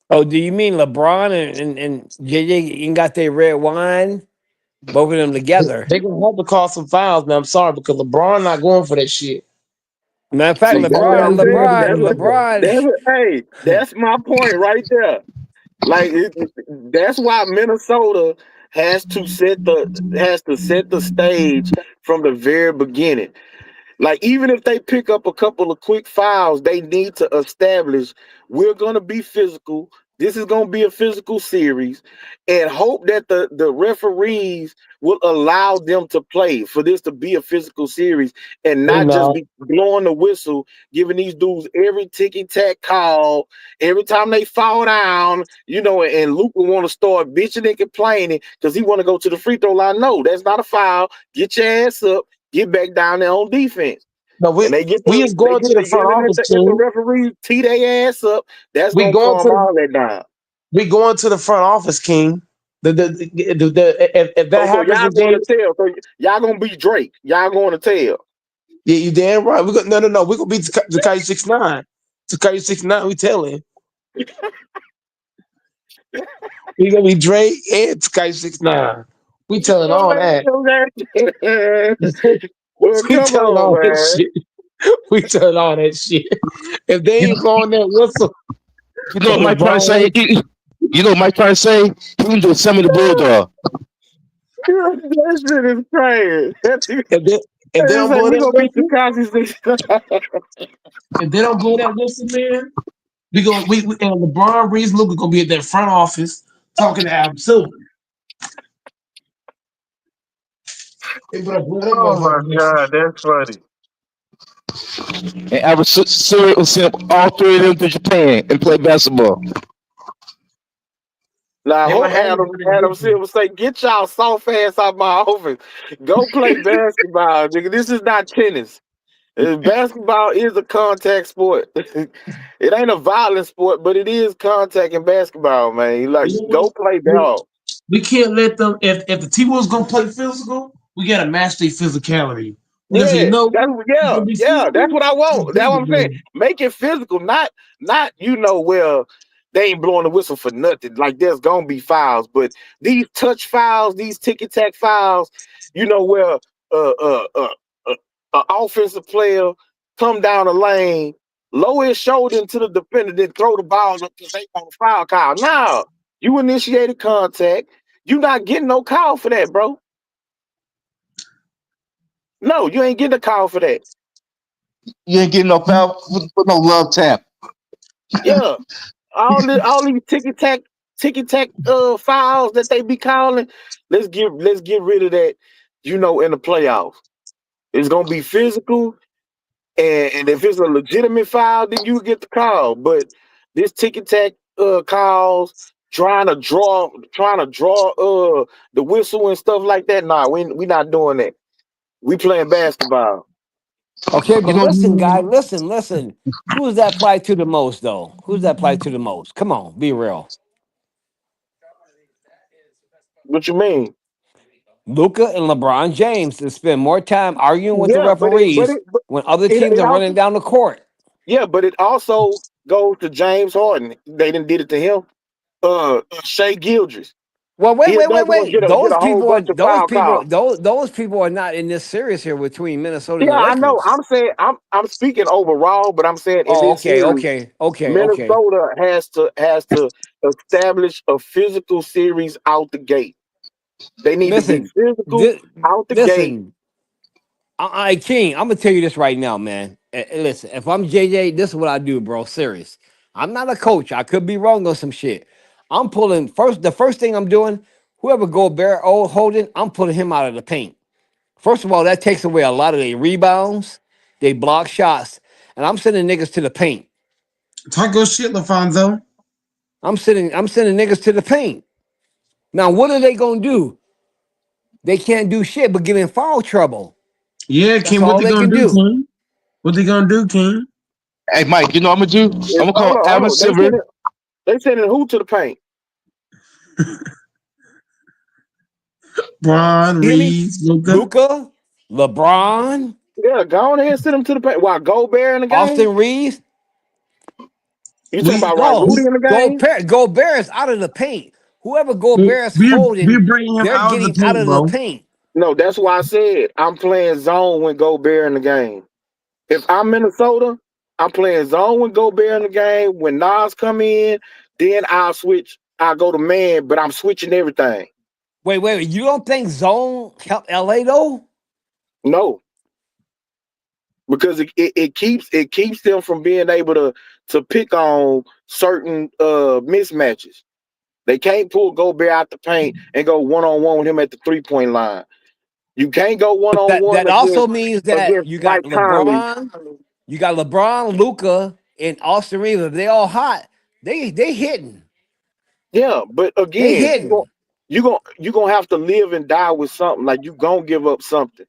Oh, do you mean LeBron and JJ ain't got their red wine? Both of them together. They gonna have to call some fouls, man. I'm sorry because LeBron not going for that shit. Matter of fact, See, that's what I'm saying. Hey, that's my point right there. Like that's why Minnesota has to set the stage from the very beginning. Like even if they pick up a couple of quick fouls, they need to establish we're gonna be physical. This is gonna be a physical series, and hope that the referees will allow them to play for this to be a physical series and They not just not. be blowing the whistle, giving these dudes every ticky tack call every time they fall down. And Luca want to start bitching and complaining because he want to go to the free throw line. No, that's not a foul. Get your ass up. Get back down there on defense. No, And they get we the is they going get to the the front yelling office, at the King. referee, tee their ass up. That's We gonna going calm to all that down. we going to the front office, King. If that So happens y'all in going to game, tell. So y'all gonna be Drake. Y'all going to tell. yeah, you damn right. We got no. We gonna beat Takashi 6ix9ine. Takashi 6ix9ine. We telling. We gonna be Drake and Takashi 6ix9ine. We telling Well, all man, that. well, We come telling on, all that man. shit. We telling all that shit. If they You ain't blowing that whistle know on what Mike trying to LeBron, say? You know what Mike trying to say? He can just send me the bulldog. That shit is crazy. if they if they It's don't like blow we that gonna beat whistle, Takashi 6. if they don't blow that whistle, man, we and LeBron Reeves Luka gonna be at that front office talking to Adam Silver. They better blow that Oh my motherfucking whistle. god, that's funny. And I was Siri will send all three of them to Japan and play basketball. Now I They might hope have to bring a Adam different. Silver say, "Get y'all soft ass out my office. Go play basketball, nigga. This is not tennis. Basketball is a contact sport. It ain't a violent sport, but it is contact in basketball, man. Like, You know what? go play We, ball. we can't let them. If the T-Wolves gonna play physical, we gotta match their physicality. We gotta say, Yeah, no, that's it's yeah, gonna be yeah. That's physical. what I It's want. That's what I'm saying. physical. Make it physical, not well. They ain't blowing the whistle for nothing. Like there's gonna be fouls, but these touch fouls, these ticky tack fouls, where uh uh uh, offensive player come down the lane, lower his shoulder into the defender, then throw the ball up because they want a foul call. Nah, you initiated contact. You not getting no call for that, bro. No, you ain't getting a call for that. You ain't getting no foul with no love tap. Yeah, all these ticky tack fouls that they be calling. Let's get rid of that. In the playoffs, it's gonna be physical, and if it's a legitimate foul, then you get the call. But this ticky tack calls, trying to draw the whistle and stuff like that. Nah, we not doing that. We playing basketball. Okay, You but know, listen, guy, listen. Who's that apply to the most, though? Who's that apply to the most? Come on, be real. What you mean? Luca and LeBron James to spend more time arguing with the Yeah, but it but referees it but when other it, teams it are running also down the court. yeah, but it also goes to James Harden. They didn't did it to him. Shea Gildress. Well, He another one wait. get a whole bunch of foul calls. Those people are not in this series here between Minnesota and Yeah, the I know. Lakers. I'm saying I'm speaking overall, but I'm saying in Oh, this okay, series, okay. Minnesota has to establish a physical series out the gate. They need to be Listen, physical out the gate. listen. King, I'm gonna tell you this right now, man. Listen, if I'm JJ, this is what I do, bro. Serious. I'm not a coach. I could be wrong on some shit. I'm pulling first. The first thing I'm doing, whoever Gobert old holding, I'm pulling him out of the paint. First of all, that takes away a lot of their rebounds, they block shots, and I'm sending niggas to the paint. Talk your shit, LaFonso. I'm sending niggas to the paint. Now, what are they gonna do? They can't do shit but get in foul trouble. Yeah, That's King. What all they they gonna can do, do. King? What they gonna do, King? hey Mike, you know what I'm gonna do? I'm gonna Hold call on, hold Adam on. They Silver. sending who to the paint? Bron You hear me? Reeves, Luca. Luca, LeBron, Yeah, go on ahead and send them to the paint. Why Gobert in the game? Austin Reeves. You talking We about right No, Rudy in the game? Gobert is out of the paint. Whoever we Gobert is we holding, bringing him they're out of the getting out paint, of the bro. paint. No, that's why I said I'm playing zone when Gobert in the game. If I'm Minnesota, I'm playing zone when Gobert in the game. When Nas come in, then I'll switch. I'll go to man, but I'm switching everything. Wait. You don't think zone help LA though? No, because it keeps them from being able to pick on certain mismatches. They can't pull Gobert out the paint and go one on one with him at the 3 point line. You can't go one But on that one also against means that against you got Mike Conley. LeBron, Luca, and Austin Reeves. If they all hot, they hitting. Yeah, but They again, hitting. you gonna have to live and die with something. Like you gonna give up something.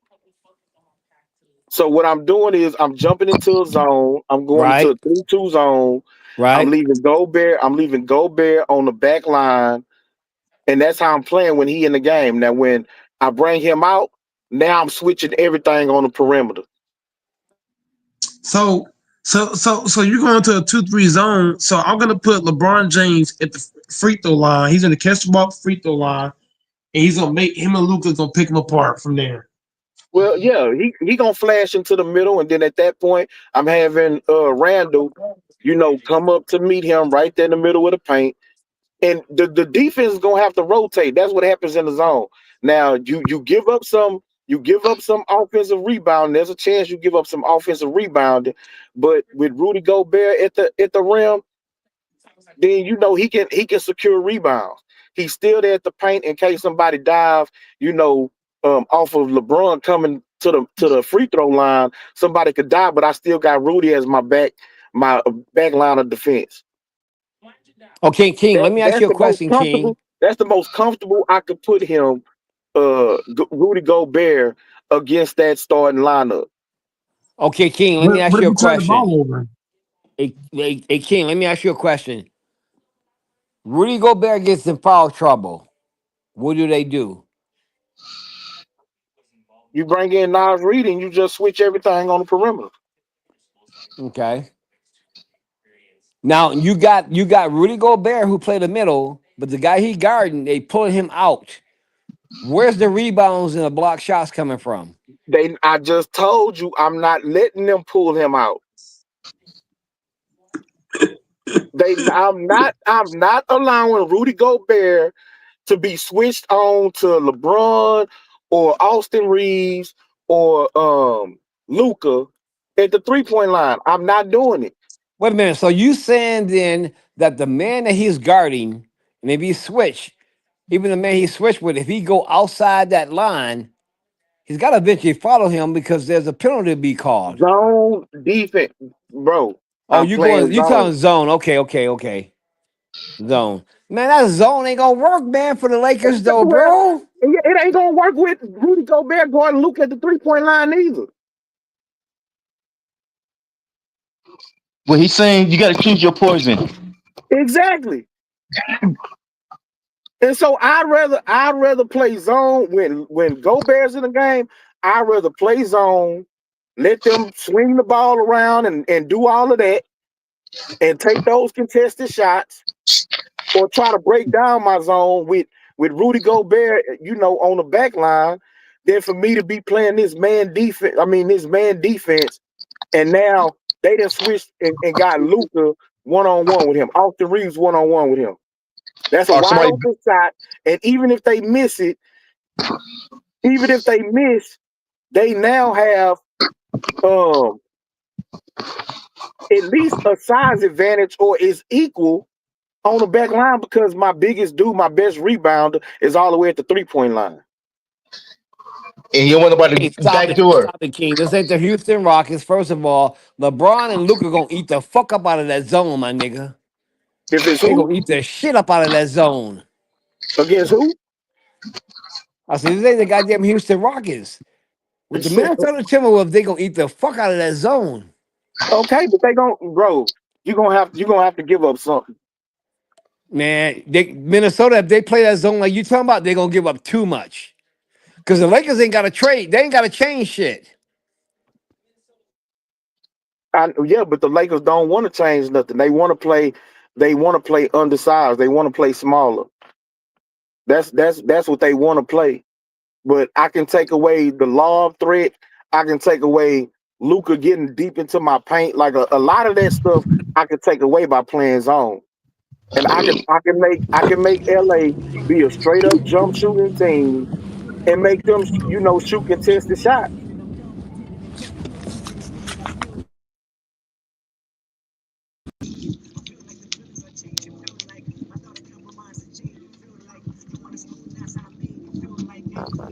So what I'm doing is I'm jumping into a zone. I'm going into Right. a 3-2 zone. I'm Right. leaving Gobert. I'm leaving Gobert on the back line, and that's how I'm playing when he in the game. Now when I bring him out, now I'm switching everything on the perimeter. So so you're going to a 2-3 zone. So I'm gonna put LeBron James at the free throw line. He's gonna catch the ball at the free throw line, and he's gonna make him and Luca's gonna pick him apart from there. Well, yeah, he gonna flash into the middle, and then at that point, I'm having Randall, come up to meet him right there in the middle of the paint, and the defense is gonna have to rotate. That's what happens in the zone. Now you give up some offensive rebound. There's a chance you give up some offensive rebounding, but with Rudy Gobert at the rim, then he can secure rebounds. He's still there at the paint in case somebody dive, off of LeBron coming to the free throw line. Somebody could die, but I still got Rudy as my back line of defense. Okay, King. That Let me ask that's you a the most question, King. comfortable. That's the most comfortable I could put him, Rudy Gobert against that starting lineup. Okay, King. Let me But ask if you a you turn the question. ball over, Hey, King. Let me ask you a question. Rudy Gobert gets in foul trouble. What do they do? You bring in Nas Reed and you just switch everything on the perimeter. Okay. Now you got Rudy Gobert who played the middle, but the guy he guarding, they pulling him out. Where's the rebounds and the block shots coming from? I just told you I'm not letting them pull him out. I'm not allowing Rudy Gobert to be switched on to LeBron or Austin Reeves or Luca at the 3 point line. I'm not doing it. Wait a minute. So you saying then that the man that he's guarding, and if he switch, even the man he switched with, if he go outside that line, he's got to eventually follow him because there's a penalty to be called. Zone defense, bro. Oh, I'm playing you calling zone. zone? Okay. Zone. Man, that zone ain't gonna work, man, for the Lakers though, Well, bro. it ain't gonna work with Rudy Gobert going Luke at the 3 point line either. Well, he's saying you got to choose your poison. Exactly. And so I'd rather play zone when Gobert's in the game. I'd rather play zone, let them swing the ball around and do all of that and take those contested shots or try to break down my zone with Rudy Gobert, on the back line, than for me to be playing this man defense, and now they done switched and got Luca one on one with him, Austin Reeves one on one with him. That's a Or wide somebody open shot. And even if they miss it, even if they miss, they now have um at least a size advantage or is equal on the back line because my biggest dude, my best rebounder, is all the way at the 3 point line. and you want nobody Hey, stop it, backdoor. stop it, King. This ain't the Houston Rockets. First of all, LeBron and Luca gonna eat the fuck up out of that zone, my nigga. If it's They who gonna eat the shit up out of that zone. against who? I said, this ain't the goddamn Houston Rockets. With the Minnesota Timberwolves, they gonna eat the fuck out of that zone. Okay, but they gon' bro, you gonna have to give up something. Man, Minnesota, if they play that zone like you talking about, they gonna give up too much. Because the Lakers ain't got to trade. They ain't got to change shit. Yeah, but the Lakers don't want to change nothing. They want to play undersized. They want to play smaller. That's what they want to play. But I can take away the lob threat. I can take away Luca getting deep into my paint. Like a lot of that stuff I could take away by playing zone. And I can make LA be a straight up jump shooting team and make them shoot contested shots.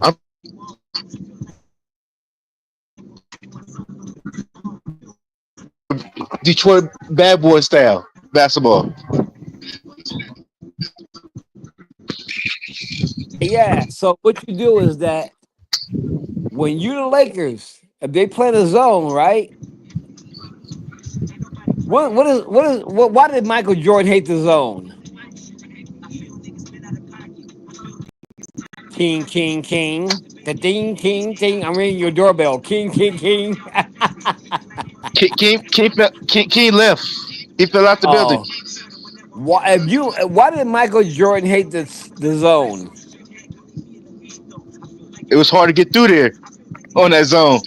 I'm Detroit bad boy style basketball. Yeah. So what you do is that when you the Lakers, if they play the zone, right? Why did Michael Jordan hate the zone? King, king, king. The ding, king, king. I'm ringing your doorbell. King, king, king. King left. He fell out the building. Oh, why did Michael Jordan hate the zone? It was hard to get through there on that zone.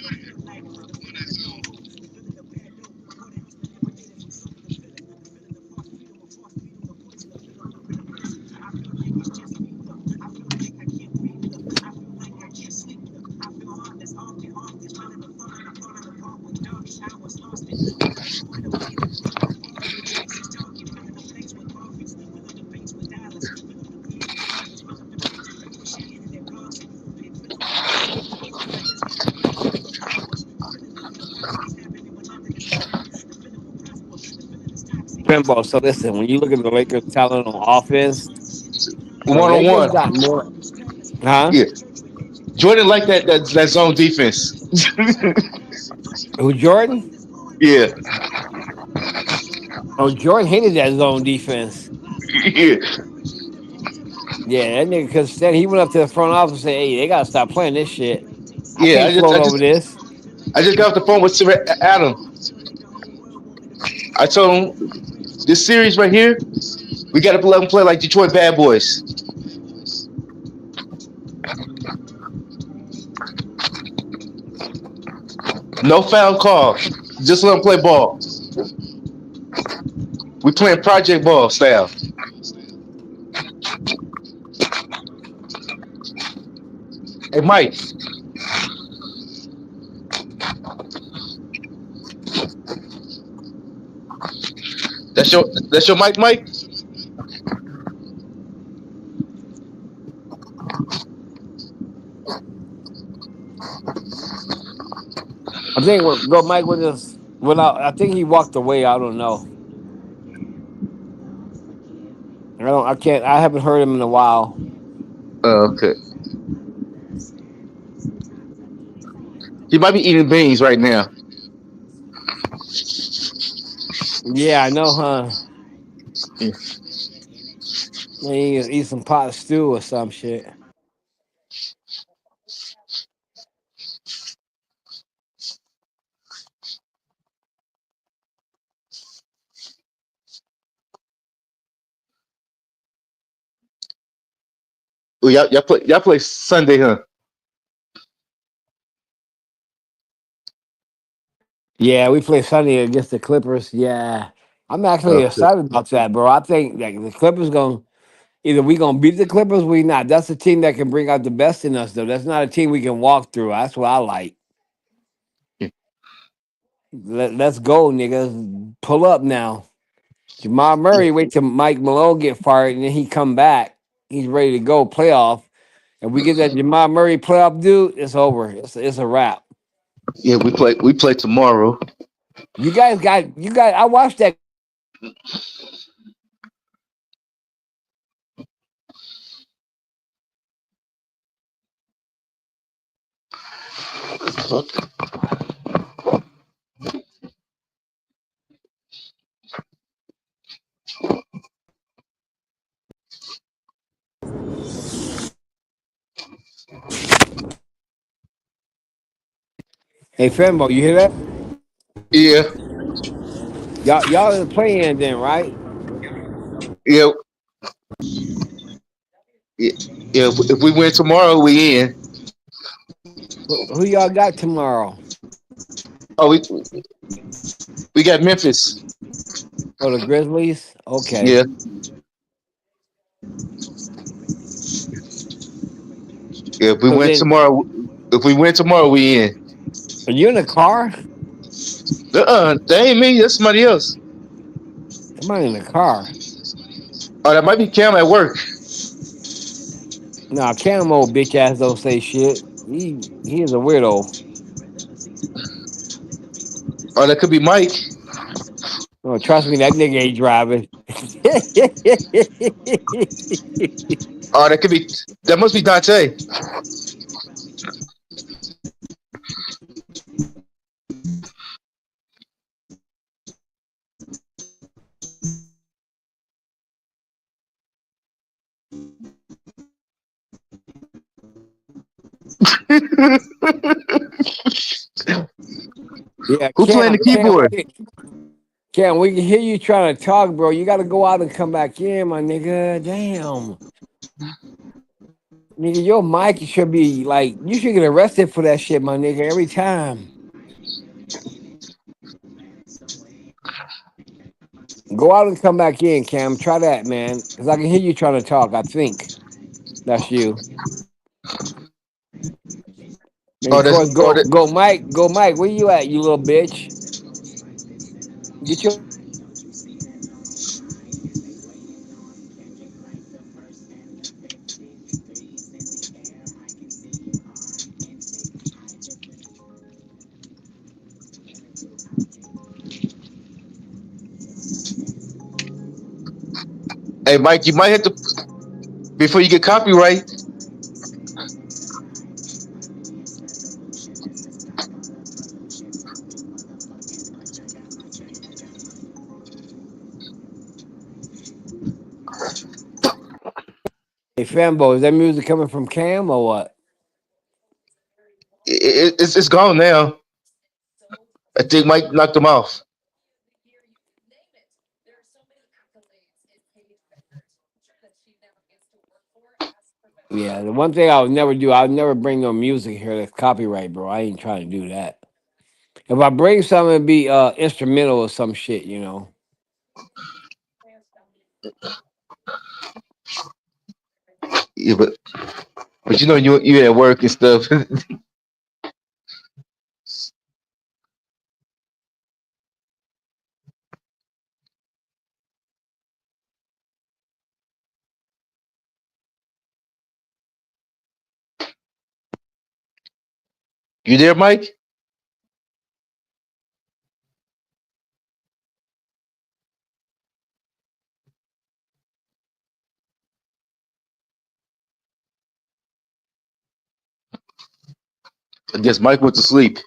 Pinball. So listen, when you look at the Lakers' talent on offense, the One on Lakers one. got more. Huh? Yeah. Jordan liked that zone defense. Who Jordan? Yeah. Oh, Jordan hated that zone defense. Yeah. Yeah, that nigga could stand. He went up to the front office and said, "Hey, they gotta stop playing this shit. I Yeah. I can't just float I over just this." I just got off the phone with Sir Adam. I told him this series right here, we got to let them play like Detroit Bad Boys. No foul call. Just let them play ball. We playing project ball style. Hey Mike, that's your Mike, Mike. I think what go Mike with this. Without, I think he walked away. I don't know. I don't. I can't. I haven't heard him in a while. Okay. He might be eating beans right now. Yeah, I know, huh? Maybe eat some pot stew or some shit. Oh, y'all play Sunday, huh? Yeah, we play Sunday against the Clippers. Yeah, I'm actually Okay. excited about that, bro. I think that the Clippers going either we gonna beat the Clippers, or we not. That's a team that can bring out the best in us, though. That's not a team we can walk through. That's what I like. Let's go, niggas. Pull up now. Jamal Murray, wait till Mike Malone get fired, and then he come back. He's ready to go playoff. And we get that Jamal Murray playoff dude, it's over. It's a wrap. Yeah, we play tomorrow. You guys. I watched that. Hey, Fembo, you hear that? Yeah, Y'all in the play-in then, right? yeah, yeah. Yeah, if we win tomorrow, we in. Who y'all got tomorrow? Oh, we got Memphis. Oh, the Grizzlies. Okay. Yeah, yeah. If we So win then, tomorrow, we in. are you in the car? That ain't me. That's somebody else. Somebody in the car. Oh, that might be Cam at work. Nah, Cam old bitch ass don't say shit. He is a weirdo. Or that could be Mike. Oh, trust me, that nigga ain't driving. Or that must be Dante. Yeah, Who playing the keyboard? Cam, we can hear you trying to talk, bro. You got to go out and come back in, my nigga. Damn. Nigga, your mic should be like, you should get arrested for that shit, my nigga, every time. Go out and come back in, Cam. Try that, man. Because I can hear you trying to talk. I think that's you. And Oh, of that's course, Mike. Go, Mike. Where you at, you little bitch? Get your. Hey, Mike. You might have to before you get copyright. Hey, Fambo, is that music coming from Cam or what? It's gone now. I think Mike knocked him off. Yeah, the one thing I would never do, I would never bring no music here that's copyright, bro. I ain't trying to do that. If I bring something, it'd be instrumental or some shit, you know. Yeah, but you know you at work and stuff. You there, Mike? I guess Mike went to sleep.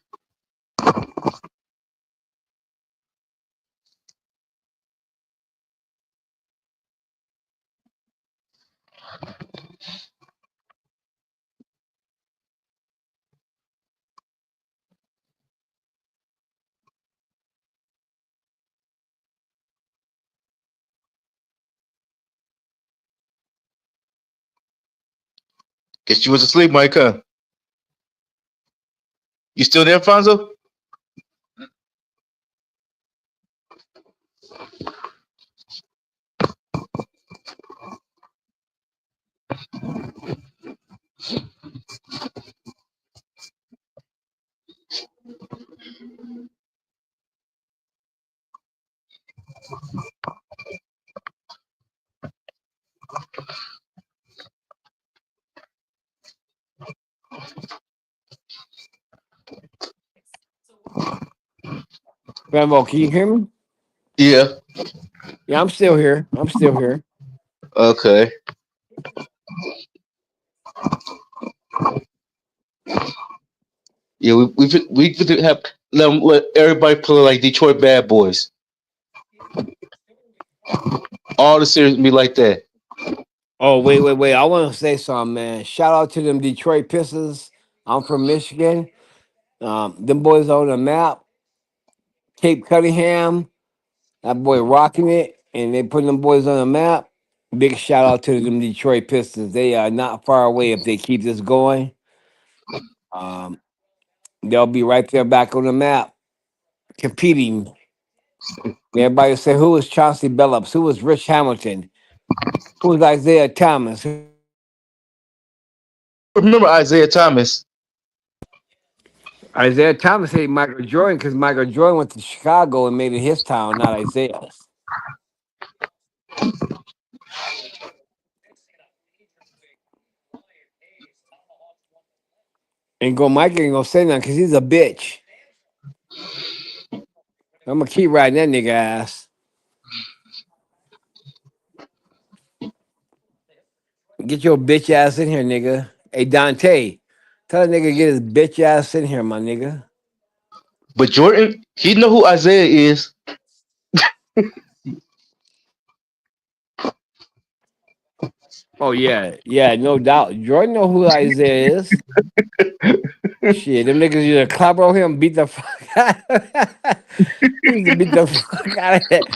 Guess you was asleep, Mike, huh? You still there, Fonzo? Fambo, can you hear me? Yeah. Yeah, I'm still here. I'm still here. Okay. Yeah, we could have let everybody play like Detroit Bad Boys. All the series be like that. Oh, wait. I want to say something, man. Shout out to them Detroit Pistons. I'm from Michigan. Them boys on the map. Cape Cunningham, that boy rocking it, and they putting them boys on the map. Big shout out to them Detroit Pistons. They are not far away if they keep this going. Um, they'll be right there back on the map. competing. Everybody say, who was Chauncey Billups? Who was Rich Hamilton? Who was Isaiah Thomas? Remember Isaiah Thomas? Isaiah Thomas hated Michael Jordan because Michael Jordan went to Chicago and made it his town, not Isaiah's. And go Mike ain't gonna say nothing because he's a bitch. I'm gonna keep riding that nigga ass. Get your bitch ass in here, nigga. Hey Dante, tell that nigga to get his bitch ass in here, my nigga. But Jordan, he know who Isaiah is. Oh yeah, yeah, no doubt. Jordan know who Isaiah is. Shit, them niggas used to clap on him, beat the fuck out of him. He used to beat the fuck out of it.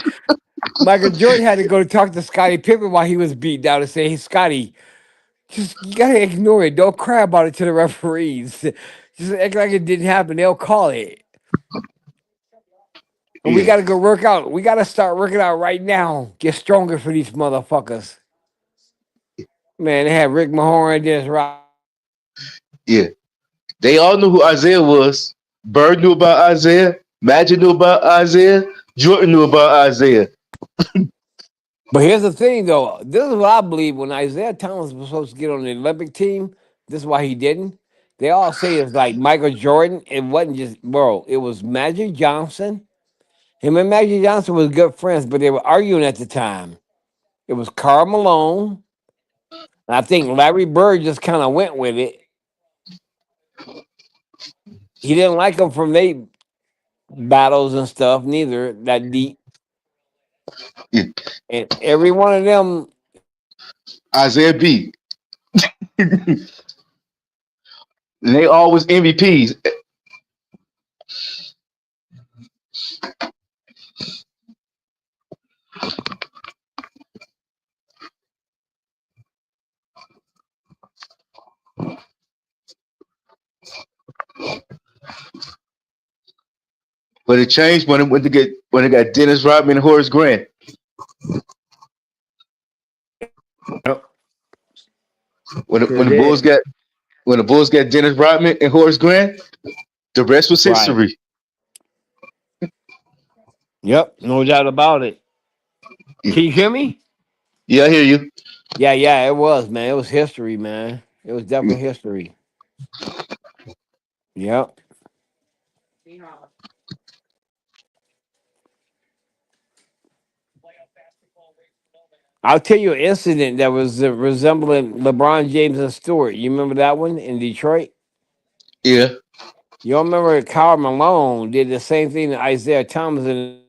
Michael Jordan had to go talk to Scottie Pippen while he was beat down and say, hey, Scotty, just you gotta ignore it. Don't cry about it to the referees. Just act like it didn't happen. They'll call it. And we Yeah, gotta go work out. We gotta start working out right now. Get stronger for these motherfuckers. Man, they had Rick Mahorn and Dennis Rodman. yeah. They all knew who Isaiah was. Bird knew about Isaiah. Magic knew about Isaiah. Jordan knew about Isaiah. But here's the thing, though. This is what I believe. When Isaiah Thomas was supposed to get on the Olympic team, this is why he didn't. They all say it's like Michael Jordan. It wasn't just, bro. It was Magic Johnson. Him and Magic Johnson was good friends, but they were arguing at the time. It was Karl Malone. And I think Larry Bird just kind of went with it. He didn't like them from they battles and stuff, neither that deep. Yeah. And every one of them, Isaiah B. And they always MVPs. But it changed when it went to get when it got Dennis Rodman and Horace Grant. yep, When the, sure when the Bulls did. got when the Bulls got Dennis Rodman and Horace Grant, the rest was Right. history. Yep, no doubt about it. Yeah, Can you hear me? yeah, I hear you. Yeah, yeah, it was, man. It was history, man. It was Yeah. definitely history. Yep. I'll tell you an incident that was resembling LeBron James and Stewart. You remember that one in Detroit? Yeah. You all remember Karl Malone did the same thing to Isaiah Thomas and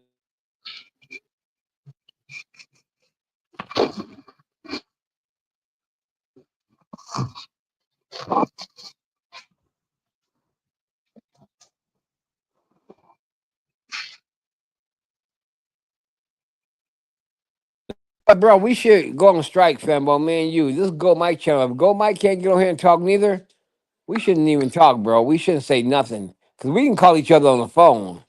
bro, we should go on strike, fanbo. Me and you. This is Go Mike channel. If Go Mike can't get on here and talk neither, we shouldn't even talk, bro. We shouldn't say nothing. Cause we can call each other on the phone.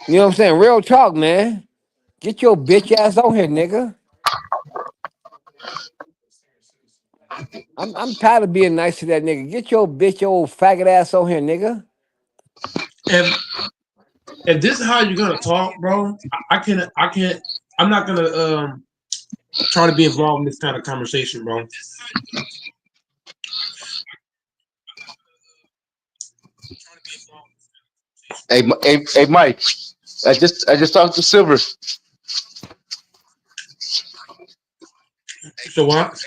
You know what I'm saying? Real talk, man. Get your bitch ass on here, nigga. I'm tired of being nice to that nigga. Get your bitch, your old faggot ass on here, nigga. If if this is how you're gonna talk, bro, I can't. I'm not gonna try to be involved in this kind of conversation, bro. Hey, Mike. I just talked to Silver. So what?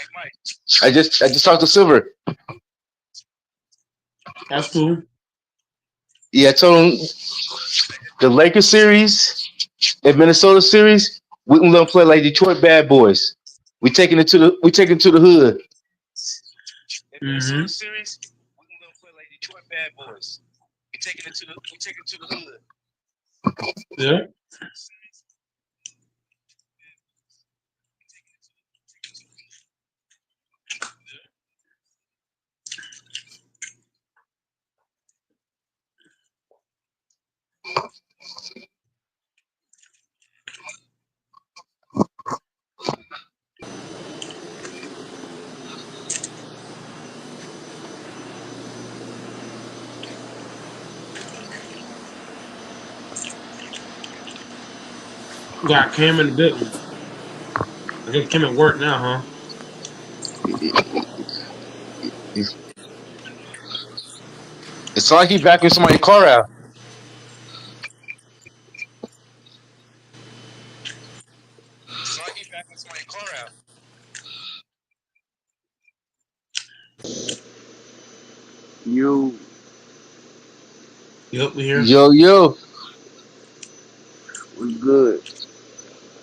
I just talked to Silver. That's cool. Yeah, I told him the Lakers series and Minnesota series, we gonna play like Detroit Bad Boys. We taking it to the hood. Mm-hmm. Yeah. Got Cam in the building. I guess Kim at work now, huh? It's like he back with somebody's car out. It's like he back with somebody's car out. You Yep, we here. Yo, was good.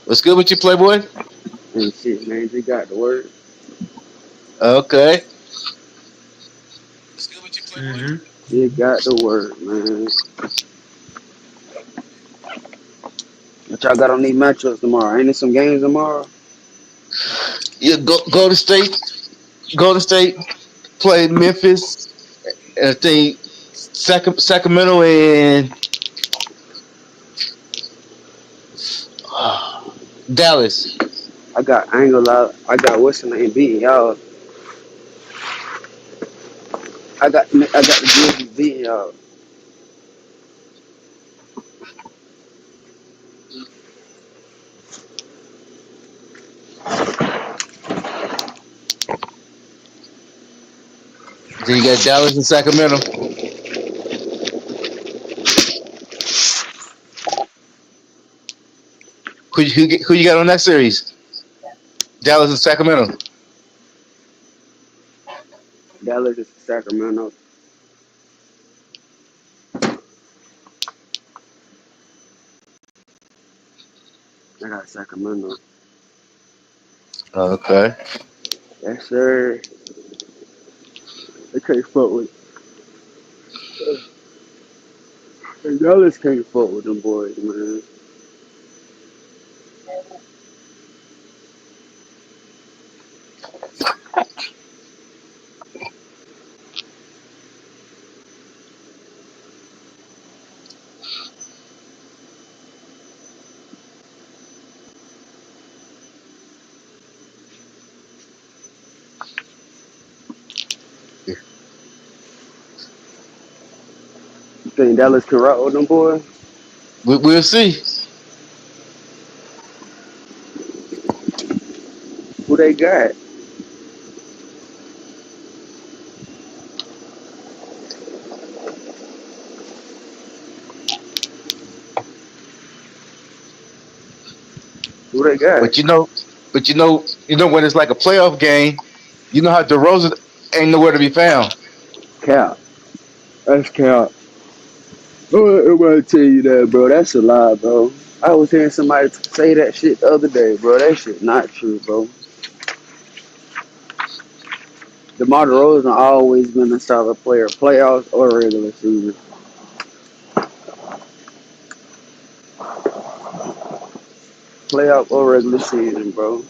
what's good with you, Playboy? And shit, man. They got the word. Okay. What's good with you, Playboy? Mm-hmm. They got the word, man. What y'all got on these matchups tomorrow? Ain't there some games tomorrow? Yeah, go to state. Go to state. Play Memphis. And I think Sacramento and Dallas. I ain't gonna lie. I got what's the name beating y'all. I got the Grizzlies beating y'all. Then you got Dallas and Sacramento. Who you got on that series? Dallas and Sacramento. Dallas is Sacramento. I got Sacramento. Okay. Yes, sir. They can't fuck with. Dallas can't fuck with them boys, man. You think Dallas can rock with them boys? We'll see. Who they got? Who they got? But when it's like a playoff game, you know how DeRozan ain't nowhere to be found. Cap. That's Cap. I'm gonna tell you that, bro. That's a lie, bro. I was hearing somebody say that shit the other day, bro. That shit not true, bro. DeMar DeRozan always been a solid player, playoffs or regular season. Playoff or regular season, bro.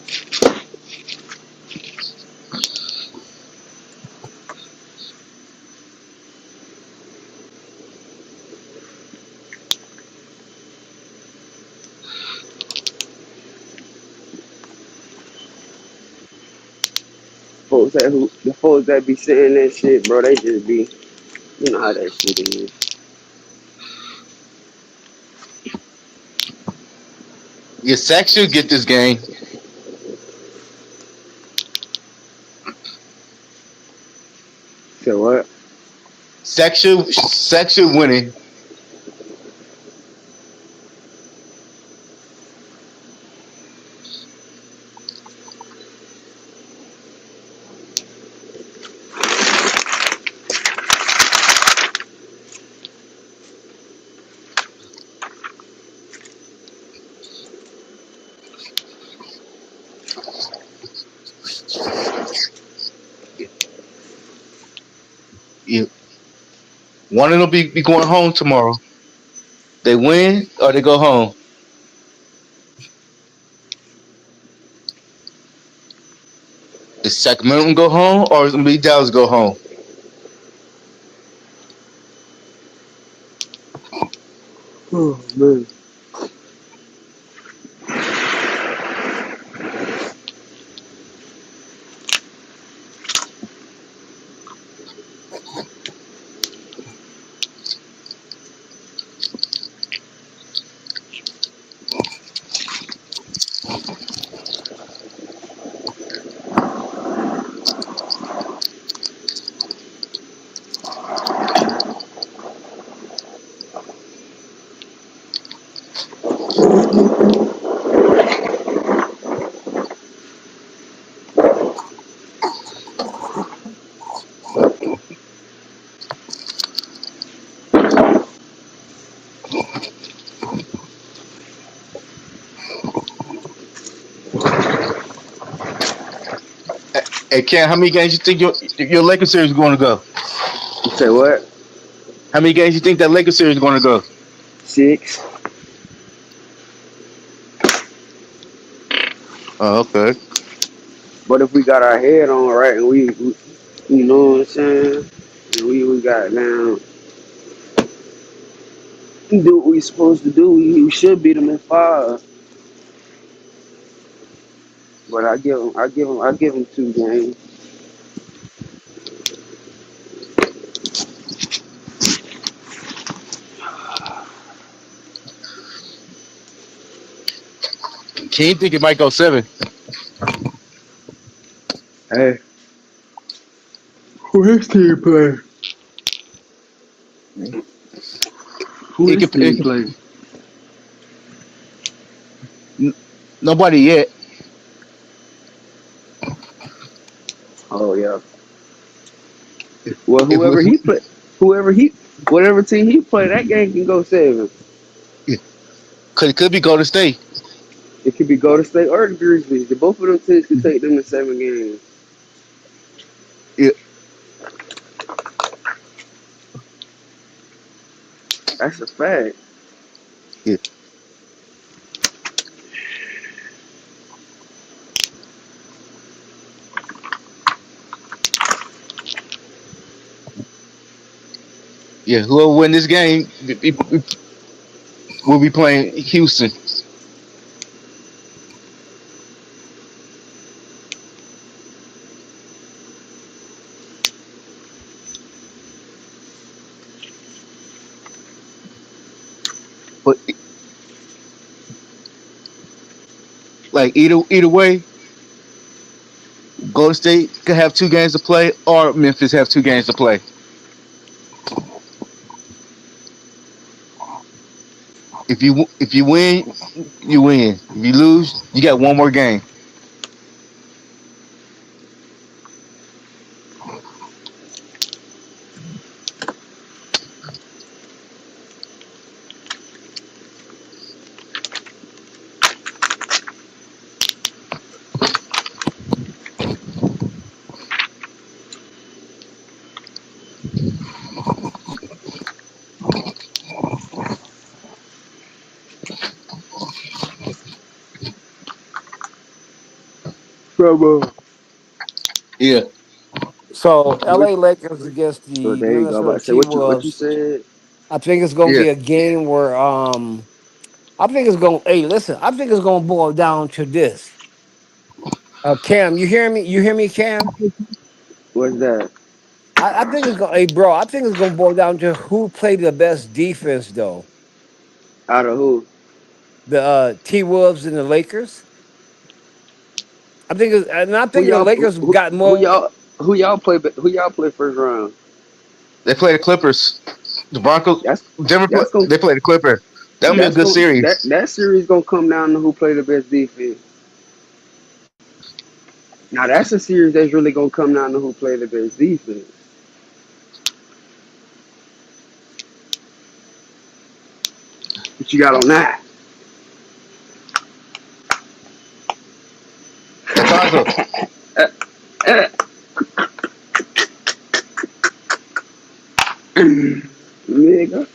The folks that be saying that shit, bro, they just be, you know how that shit is. Yeah, Sack should get this game. So what? Sack should win it. Yeah. One of them be going home tomorrow. They win or they go home. Is Sacramento go home or is it gonna be Dallas go home? Oh man. Hey, Cam, how many games you think your Lakers series is going to go? You say what? How many games you think that Lakers series is going to go? 6. Oh, okay. But if we got our head on right and we you know what I'm saying, and we got down do what we supposed to do, we should beat them in 5. But I give them 2 games. Can you think it might go 7? Hey, who his team play? Who It his could. It team could play? nobody yet. Oh yeah. Well, If whoever he, whatever team he play, that game can go 7. Cause it could be Golden State. It could be Golden State or the Grizzlies. Both of them teams could take them to 7 games. Yeah, That's a fact. yeah, yeah. Whoever win this game will be playing Houston. But like either way, Golden State could have 2 games to play, or Memphis have 2 games to play. If you win, you win. If you lose, you got one more game. Bravo. Yeah, So What? LA Lakers against Oh, the there you go. I'm about Minnesota to say what you T-Wolves. said. I think it's gonna yeah. be a game where I think it's gonna hey listen, I think it's gonna boil down to this. Cam, you hear me? You hear me, Cam? What's that? I think it's gonna hey bro, I think it's gonna boil down to who played the best defense though. Out of who? The T Wolves and the Lakers. I Who think the y'all? Lakers got Who more y'all? Who y'all play first round? They play the Clippers. The Broncos, That's Denver. that's gonna They play the Clippers. That would be a that's good gonna series. that series gonna come down to who play the best defense. Now that's a series that's really gonna come down to who play the best defense. What you got on that? Hey, Fonzo, Nigga,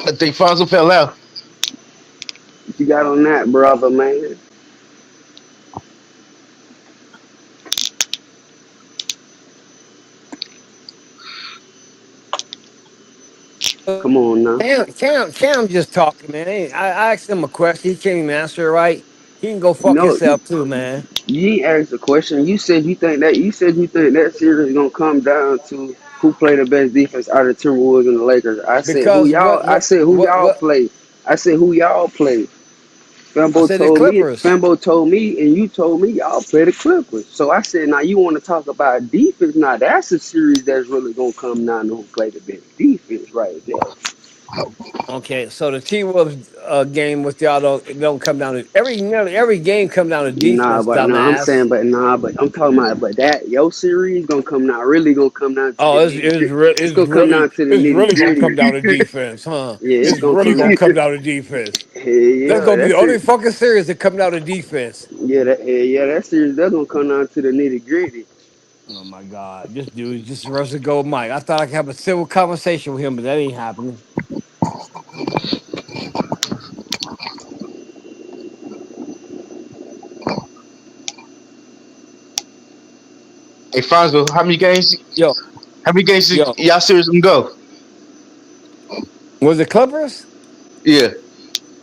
I think Fonzo fell out. what you got on that, brother, man? Come on now. Cam just talking, man. I asked him a question. He can't even answer it right. He can go fuck No, himself too, man. you ain't asked a question. You said you think that series is gonna come down to who play the best defense out of the Timberwolves and the Lakers. Because I said who y'all what play. I said who y'all play. I said the Clippers. Fambo told me and you told me y'all play the Clippers. So I said now you want to talk about defense. Now that's a series that's really gonna come down to who play the best defense right there. Okay, so the T Wolves game with y'all don't come down to nearly every game come down to Nah, defense, but no, I'm dumbass. saying, but I'm talking about, but that your series gonna come down, really gonna come down to the Oh, nitty gritty. It's gonna come down to the it's nitty really gonna come gritty. down to defense, huh? Yeah, it's It's gonna really come gonna down. come down to defense. Hell That's yeah, gonna be the that's only it. fucking series that come down to defense. Yeah, that series that's gonna come down to the nitty gritty. Oh my god, this dude just rushed to go, Mike. I thought I could have a civil conversation with him, but that ain't happening. Hey Fonzo, Yo, how many games yo, y'all series can go? was it Clippers? Yeah.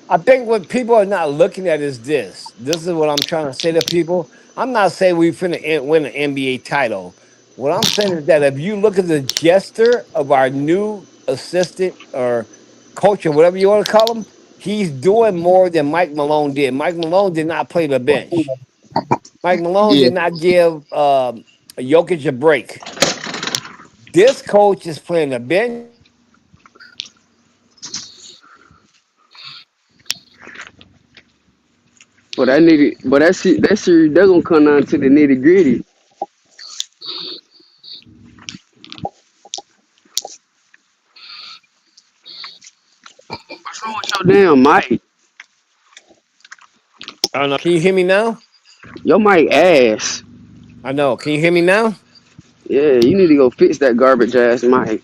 I think what people are not looking at is this. This is what I'm trying to say to people. I'm not saying we finna win an NBA title. What I'm saying is that if you look at the gesture of our new assistant or coach or whatever you want to call him, he's doing more than Mike Malone did. Mike Malone did not play the bench. Mike Malone Yeah. did not give Jokic a break. This coach is playing the bench. But that series they're gonna come down to the nitty gritty. What's wrong with your damn mic? I don't know. Can you hear me now? Your mic ass. I know. Can you hear me now? Yeah, you need to go fix that garbage ass mic.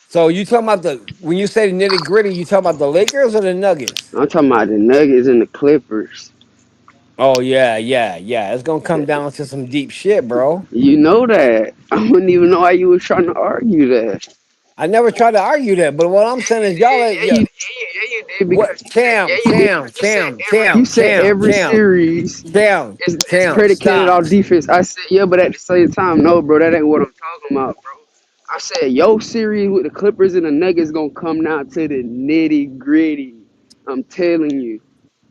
So you talking about when you say the nitty gritty, you talking about the Lakers or the Nuggets? I'm talking about the Nuggets and the Clippers. Oh yeah, yeah, yeah. It's gonna come down to some deep shit, bro. You know that. I wouldn't even know why you was trying to argue that. I never tried to argue that, but what I'm saying is y'all Yeah, let yeah, you, yeah, yeah, you did what because you said yeah, Cam, you did Cam, because you said Cam, every you Cam, said Cam, every Cam, series Cam, is Cam, predicated stop. on defense. I said yeah, but at the same time, no, bro, that ain't what I'm talking about, bro. I said your series with the Clippers and the Nuggets gonna come down to the nitty gritty. I'm telling you,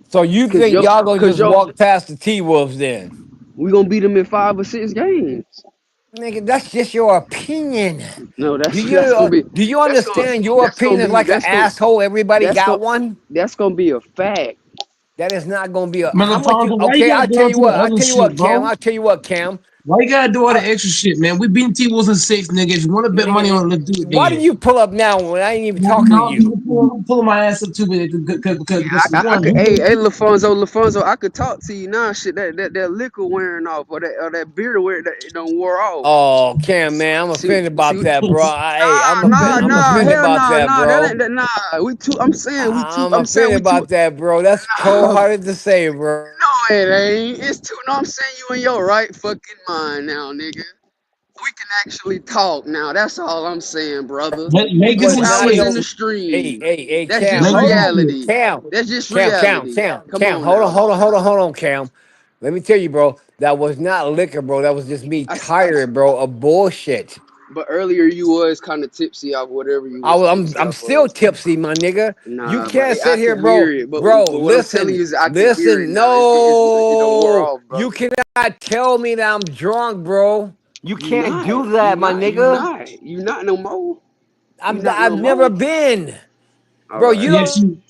So you cause think yo, y'all gonna cause just yo, walk past the T Wolves then? we gonna beat them in 5 or 6 games. Nigga, that's just your opinion. No, Do that's you gonna be do you that's gonna understand your that's gonna opinion is be like an asshole? Everybody that's gonna got one. that's gonna be a fact. That is not gonna be a. Man, How much you? LaFonso, why you Okay, gotta I'll do tell all you to the what. I'll other tell you shit, what, Cam. bro? I'll tell you what, Cam. Why you gotta do all the I, extra shit, man? We beating T Wolves in six, nigga. If you want to bet money nigga, on it, let's do it why do then. you pull up now when I ain't even No, talking to no, you? I'm pulling my ass up too, because I one, could, you hey, Lafonso, I could talk to you now. Shit, that liquor wearing off, or that beer wearing that it don't wore off. Oh, Cam, man, I'm See, offended see, about that, bro. Hey, nah, I'm offended hell about nah, that, nah, that bro. ain't that, nah. We too. I'm saying we too. I'm offended We too. about that, bro. That's cold Nah, hearted to say, bro. no, it ain't. It's too. No, I'm saying you in your right fucking mind now, nigga. We can actually talk now. That's all I'm saying, brother. We make this 2 in Now hours you in the don't. six. Hey, stream. hey, hey, That's Cam, just Make hold this on, reality. six. Cam, That's just Cam, Cam, reality. Cam, Come Cam. on now. Hold on, Cam. Let me tell you, bro. That was not liquor, bro. That was just me I, tired, bro, of bullshit. but earlier you was kind of tipsy off whatever you was tipsy I'm off still of. tipsy, my nigga. You Nah, but can't I sit here, could hear bro. it. Bro, But what I'm telling you is I could hear it listen. now. It don't wear No, off, you brother. cannot tell me that I'm drunk, bro. You You can't not. do that, my nigga. You not no more. You not I've no never more. been, All bro. You right. don't.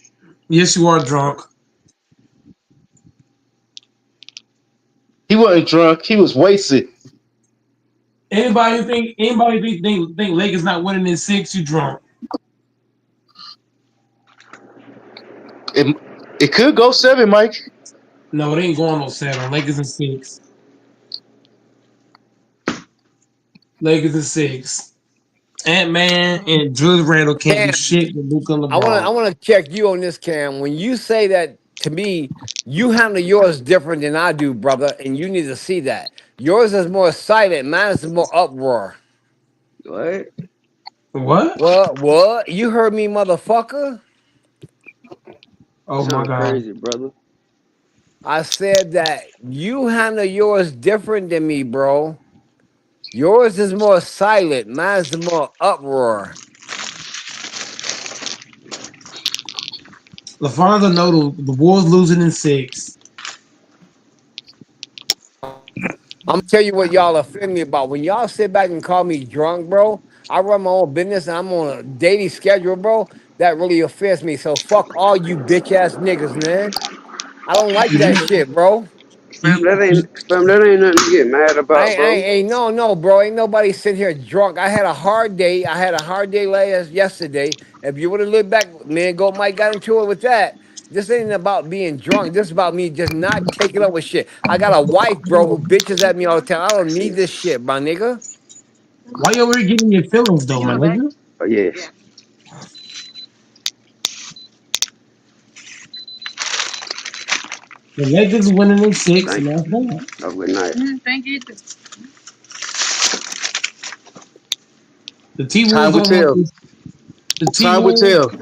Yes, you are drunk. He wasn't drunk. He was wasted. Anybody think Lakers not winning in six? You drunk? It, it could go 7, Mike. No, it ain't going no seven. Lakers in six. Lakers in six. Ant Man and Julius Randle can't do shit with Luka and I LeBron. wanna check you on this, Cam. When you say that to me, you handle yours different than I do, brother, and you need to see that. Yours is more silent, mine is more uproar. What? What? What? You heard me, motherfucker? Oh my Sound god. crazy, brother. I said that you handle yours different than me, bro. Yours is more silent, mine is more uproar. LaFonso know the Bulls losing in six. I'm gonna tell you what y'all offend me about. When y'all sit back and call me drunk, bro, I run my own business and I'm on a daily schedule, bro. That really offends me. So fuck all you bitch ass niggas, man. I don't like You that know, shit, bro. Fam, that ain't nothing to get mad about, bro. No, bro. Ain't nobody sitting here drunk. I had a hard day. I had a hard day last yesterday. If you would have lived back, man, go Mike got into it with that. This ain't about being drunk. This is about me just not taking up with shit. I got a wife, bro, who bitches at me all the time. I don't need this shit, my nigga. why you over here getting your feelings though, my nigga? Oh, yes. The Lakers winning in six, and Thank that's you. that. Have a good night. The T Wolves Time will gonna have tell. this. The T Time will Wolves, tell.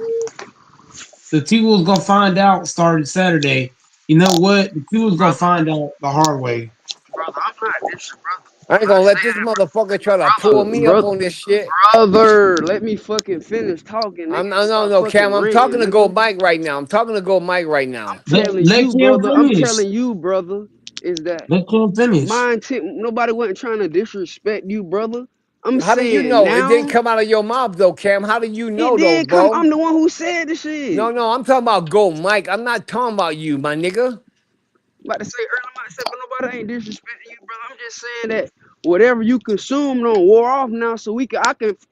the T Wolves gonna find out starting Saturday. You know what? The T Wolves gonna find out the hard way. Brother, I'm not this brother. I ain't I'm not gonna let saying this that, motherfucker try to pull brother. me up on this shit. Brother, let me fucking finish talking, nigga. I'm And no, stop no, fucking Cam. I'm talking ranting, to Go nigga. Mike right now. I'm talking to Go Mike right now. Telling Let you, Cam brother. I'm finish. telling you, brother, is that Let Cam finish. nobody wasn't trying to disrespect you, brother. I'm How do you saying know? It didn't now come out of your mouth though, Cam. How do you it know though, did come. bro? I'm the one who said the No, shit. no, I'm talking about Go Mike. I'm not talking about you, my nigga. About to say earlier, I'm about to say, but nobody ain't disrespecting you, brother. I'm just saying that whatever you consume don't wore off now, so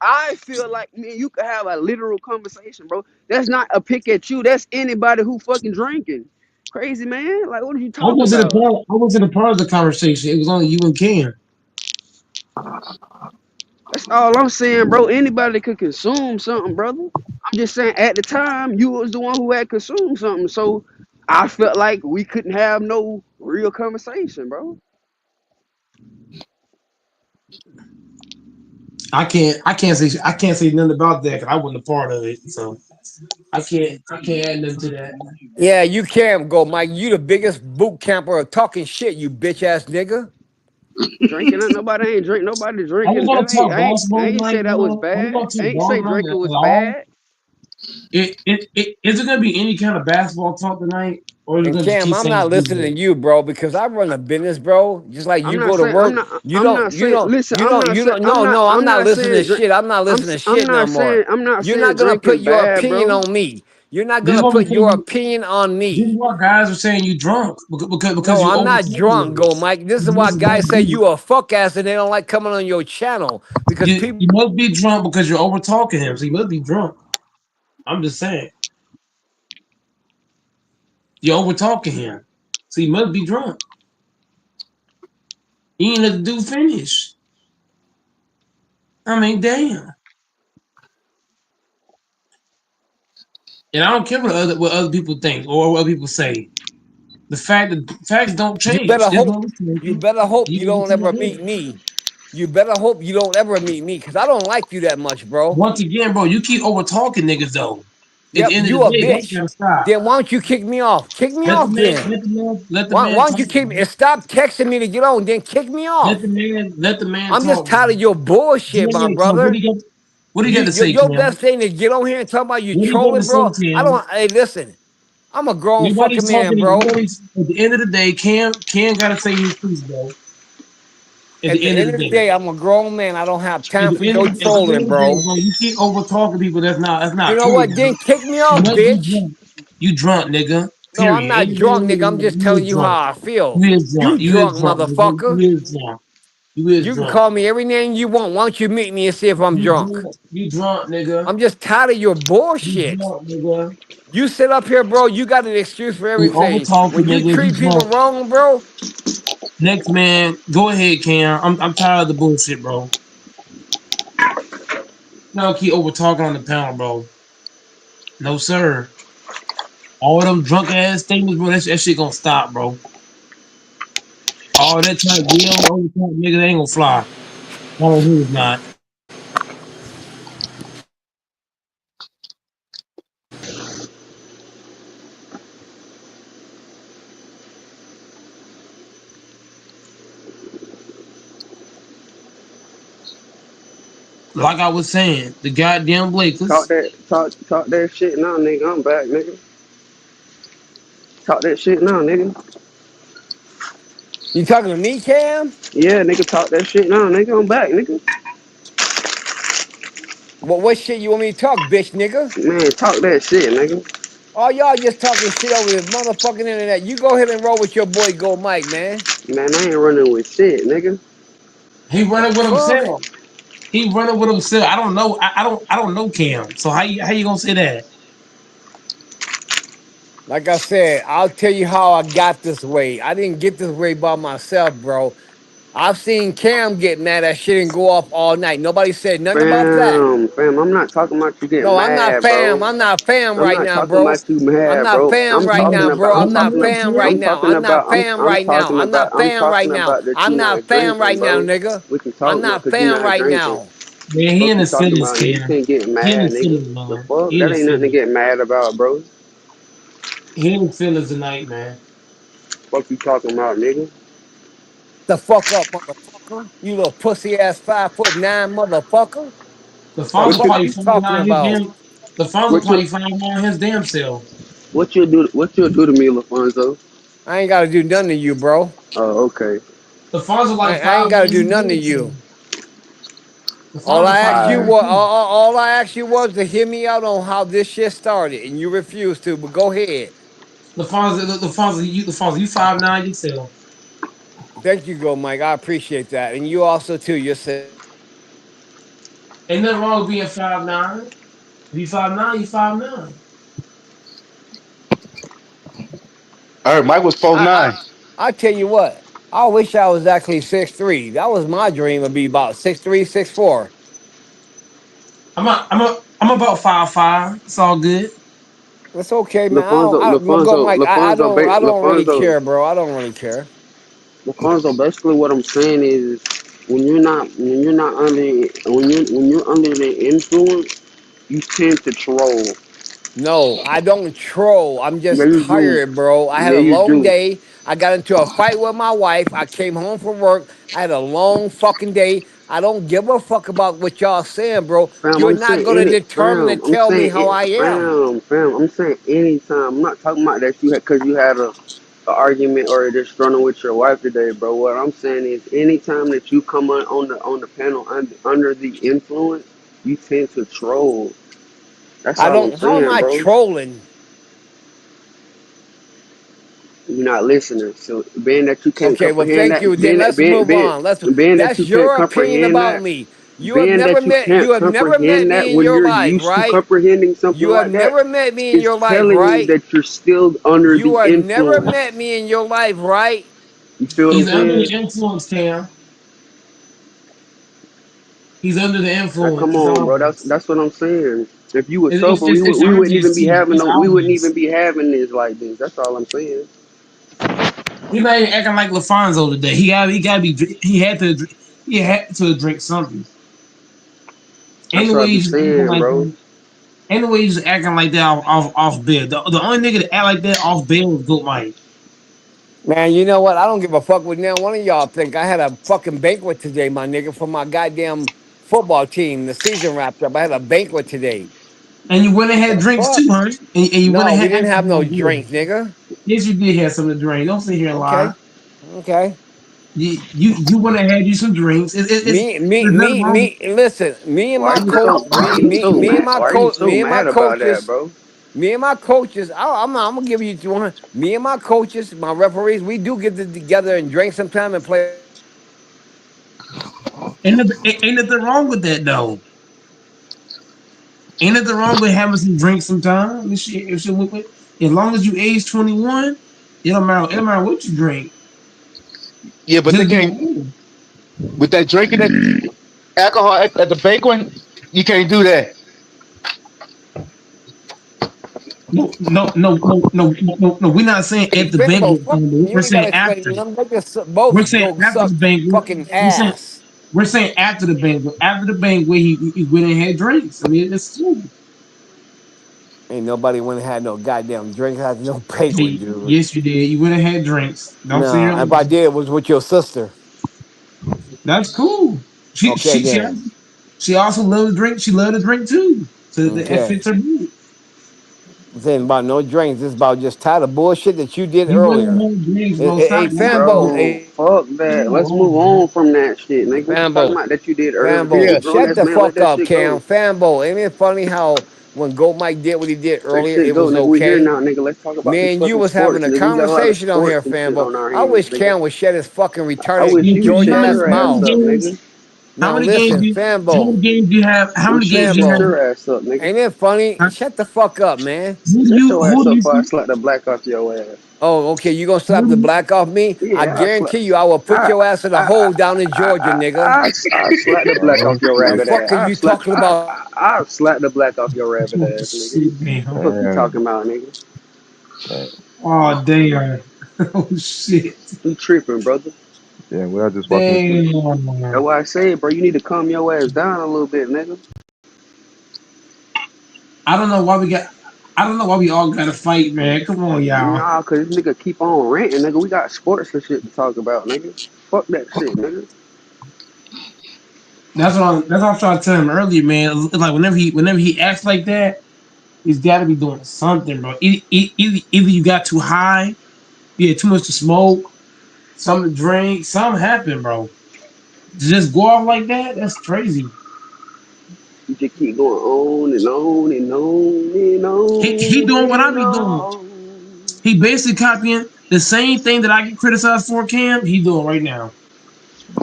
I feel like me and you could have a literal conversation, bro. That's not a pick at you. That's anybody who fucking drinking. Crazy man. Like, what are you I talking wasn't a about? part. I wasn't a part of the conversation. It was only you and Cam. That's all I'm saying, bro. Anybody could consume something, brother. I'm just saying at the time you was the one who had consumed something, so I felt like we couldn't have no real conversation, bro. I can't say nothing about that because I wasn't a part of it. So I can't add nothing to that. Yeah, you can Go Mike. You the biggest boot camper of talking shit, you bitch ass nigga. Drinking, nobody ain't drink, nobody Are we drinking. gonna That ain't, talk I basketball ain't tonight, say that was man? Are we bad. gonna I talk ain't ball say tonight drinking at was all? bad. Is it gonna be any kind of basketball talk tonight, or is it And gonna just Cam, keep I'm saying not listening to football? you, bro, because I run a business, bro. Just like I'm you not go to saying work, you I'm don't, not you saying don't, listen, you don't, you don't. No, no, I'm I'm not not listening to saying drink shit. I'm not listening to shit no more. I'm not You're saying not gonna put drinking your bad, opinion bro. on me. You're not This is gonna what we put your saying. opinion on This is me. why guys are saying you drunk because No, you I'm over not drunk, talking. go Mike. This is why This is guys what say you a fuck ass and they don't like coming on your channel because people. you must be drunk because you're over talking him. So you must be drunk. I'm just saying you're over talking him. So you must be drunk. You ain't let the dude finish. I mean, damn. And I don't care what other people think or what other people say. The fact that facts don't You change. better That's hope. what we're You saying. better hope you You know don't what ever I'm meet saying? me. You better hope you don't ever meet me because I don't like you that much, bro. Once again, bro, you keep over talking niggas though. At Yep, the end of you the a day, that bitch. gotta stop. Then why don't you kick me off? Kick me Let the off man, then. let the Why man don't you talk. kick me? Bro. And stop texting me to get on. Then kick me off. Let the man I'm just talk. tired Bro. of your bullshit, my Yeah, so brother. what do you got to say, Your Cam? best thing to get on here and talk about you What do you got to trolling, bro. say, I Cam? don't. Hey, listen. I'm a grown fucking Nobody's man, talking. bro. Nobody's at the end of the day. Cam got to say his piece, bro. At At the the end of end the of the day. day, I'm a grown man. I don't have time for your At the end trolling, of the day, bro. bro, you keep over talking people. That's You not know true. what? Bro. Then kick me You off, must be bitch. drunk. You drunk, nigga. No, I'm Period. not drunk, nigga. I'm just You telling is you drunk. how I feel. You is You drunk. You is drunk, drunk, nigga. motherfucker. You is drunk. You is You can drunk. call me every name you want. Why don't you meet me and see if I'm You drunk? drunk. You drunk, nigga. I'm just tired of your You bullshit. drunk, nigga. You sit up here, bro. You got an excuse for You over everything. talking, When you nigga. You treat people drunk. wrong, bro, Next man, go ahead, Cam. I'm tired of the bullshit, bro. Now keep over talking on the panel, bro. No sir. All them drunk ass statements, bro. That shit gonna stop, bro. All that trying to yell over top, nigga, they ain't gonna fly. No, who's not? Like I was saying, the goddamn Talk Lakers. that talk that shit now, nigga. I'm back, nigga. Talk that shit now, nigga. you talking to me, Cam? Yeah, nigga, talk that shit now, nigga. I'm back, nigga. What shit you want me to talk, bitch, nigga? Man, talk that shit, nigga. All y'all just talking shit over the motherfucking internet. You go ahead and roll with your boy Go Mike, man. Man, I ain't running with shit, nigga. He The running with fuck? himself. He running with himself. I don't know. I don't know Cam. So how you gonna say that? Like I said, I'll tell you how I got this way. I didn't get this way by myself, bro. I've seen Cam get mad at shit and go off all night. Nobody said nothing about that. Fam, I'm not talking about you getting No, I'm not mad, fam. bro. I'm not fam I'm right not now, talking bro. about you I'm mad, not bro. fam right now, bro. I'm not fam right I'm now. Talking I'm not about, fam right now. I'm not I'm fam right talking now. about that I'm you not not fam drinking, right now, bro. nigga. We can I'm talk now not because you fam not right drinking. now. man, he Fuck in you his talking feelings, about, nigga. You Cam. can't get He in mad, his nigga. feelings, The man. fuck? He in That his ain't nothing to feelings. get mad about, bro. He in his feelings tonight, man. Fuck you talking about, nigga. The fuck up, motherfucker. You little pussy ass 5'9" motherfucker. The The father What fuck you you probably find talking out his about? damn. The father what you probably find out his damn self. what you'll do to me, LaFonso? I ain't gotta do nothing to you, bro. Oh, okay. The father like I ain't 5 gotta do his nothing to damn you. self. The All father I probably asked you Alright. find was too. all I asked you was to hear me out on how this shit started, and you refused to. But go ahead. The father, you 5'9" yourself. Thank you, go Mike. I appreciate that, and you also too. You're Ain't nothing wrong with being 5'9". If you 5'9", you 5'9". I heard Mike was 4'9". I tell you what. I wish I was actually 6'3". That was my dream to be about 6'3", 6'4". I'm about 5'5". It's all good. That's okay, man. LaFonso, Go LaFonso, Mike. LaFonso, I don't really LaFonso, care, bro. I don't really care. LaFonso. Basically, what I'm saying is, when you're not under when you're under the influence, you tend to troll. No, I don't troll. I'm Yeah, just you do. tired, bro. I had Yeah, a you long do. day. I got into a fight with my wife. I came home from work. I had a long fucking day. I don't give a fuck about what y'all saying, bro. Fam, You're I'm not saying gonna any determine to fam. I'm tell me saying how it, I am. fam. I'm saying anytime. I'm not talking about that you had because you had a argument or just running with your wife today, bro. What I'm saying is anytime that you come on the panel under the influence, you tend to troll. That's I all I'm don't. How am saying, I bro. trolling? You're not listening. So being that you can't Okay, well, comprehend thank you. that, Then let's move on. being that That's you can't your opinion comprehend about that, me. being that you You can't have never met comprehend me that in when your you're life, used to right? comprehending something You have like that, never met me in is your life, telling me right? that you're still under You the have never influence. met me in your life, right? You feel what I'm He's under the saying? influence, Cam. He's under the Like, influence. come It's on, bro. obvious. That's what I'm saying. If you were sober, It's we wouldn't even obvious be too. having It's no, we wouldn't even obvious. be having this like this. That's all I'm saying. He's not even acting like LaFonso today. He had to drink something. That's what I Anyway, be he's just acting saying, like bro. that. Anyway, he's just acting like that off bail. The only nigga that act like that off bail is Goat Mike. Man, you know what? I don't give a fuck what now one of y'all think. I had a fucking banquet today, my nigga, for my goddamn football team. The season wrapped up. I had a banquet today. And you went and had The drinks too, fuck? huh? And you went No, and we had didn't have alcohol no on board. drinks, nigga. Yes, you did have something to drink. Don't sit here and lie. Okay. Okay. You went and had you some drinks. There's nothing wrong with Listen, me and Why my you coach, so why you so mad? Why are you so me and my mad about that, coaches, bro? me and my coaches. I'm gonna give you one. Me and my coaches, my referees, we do get together and drink sometime and play. ain't nothing wrong with that though. Ain't nothing wrong with having some drinks sometime. I mean, as long as you age 21, it don't matter what you drink. Yeah, but they Just get can't cool. with that drinking that alcohol at the banquet. You can't do that. No. We're not saying Hey, at the Finbo, banquet, fuck but you we're ain't gotta saying explain after. to them. They just We're both saying go after suck the banquet. fucking We're saying ass. we're saying after the banquet. After the banquet, he went and had drinks. I mean, it's cool. Ain't nobody went and had no goddamn drink. I had no banquet, Hey, dude. yes, you did. You went and had drinks. Don't sit here. No, if I did, it was with your sister. That's cool. She Okay, she she then. also, she also loved to drink. She loved to drink too. So that Okay. fits her mood. Saying about no drinks. This is about just tired of bullshit that you did You really earlier. know drinks, Hey, bro. hey, Stop hey, lying, Fambo, bro. Bro, hey, fuck Come that. Let's move on, man. on from that shit, nigga. What you talking Fambo, about that you did earlier? This is Fambo. a Yeah. grown Shut ass the man. Let fuck that up, shit go. Cam. Fambo. Ain't it funny how when Goat Mike did what he did Let earlier, shit it go, was nigga. We here okay? now, nigga. Let's talk about Me some and you fucking was having sports, a nigga. We got a lot of conversation on here, sports and shit Fambo. on our I hands, wish nigga. Cam would shut his fucking I wish retarded you would Georgia shut ass your How many ass mouth. up, games? nigga. Now listen, How many Fambo. games do you have? How You many games do you shut have? Fambo. your ass up, nigga. Ain't it funny? Huh? Shut the fuck up, man. Shut your Who ass do up you before I see? slap the black off your ass. Oh, okay. You gonna slap Who the do black off me? I Yeah, guarantee you, I will put I, your ass in a hole down in Georgia, nigga. I slap the black off your The rabbit Damn, ass. fuck are you talking about? I slap the black off your rabbit you? ass, nigga. Shit, man. Fuck you damn, talking about, nigga? damn. Oh damn. Oh shit. You tripping, brother? Damn, we are just walking into it. That's Damn. why I said, bro. You need to calm your ass down a little bit, nigga. I don't know why we got. I don't know why we all got to fight, man. Come on, y'all. Nah, cause this nigga keep on ranting, nigga. We got sports and shit to talk about, nigga. Fuck that shit, nigga. That's what I'm trying to tell him earlier, man. It's like whenever he acts like that, he's got to be doing something, bro. Either you got too high, you had too much to smoke, something to drink, something happened, bro. To just go off like that, that's crazy. You just keep going on and on and on and He on doing what I and be doing. on. He basically copying the same thing that I get criticized for, Cam. He doing right now.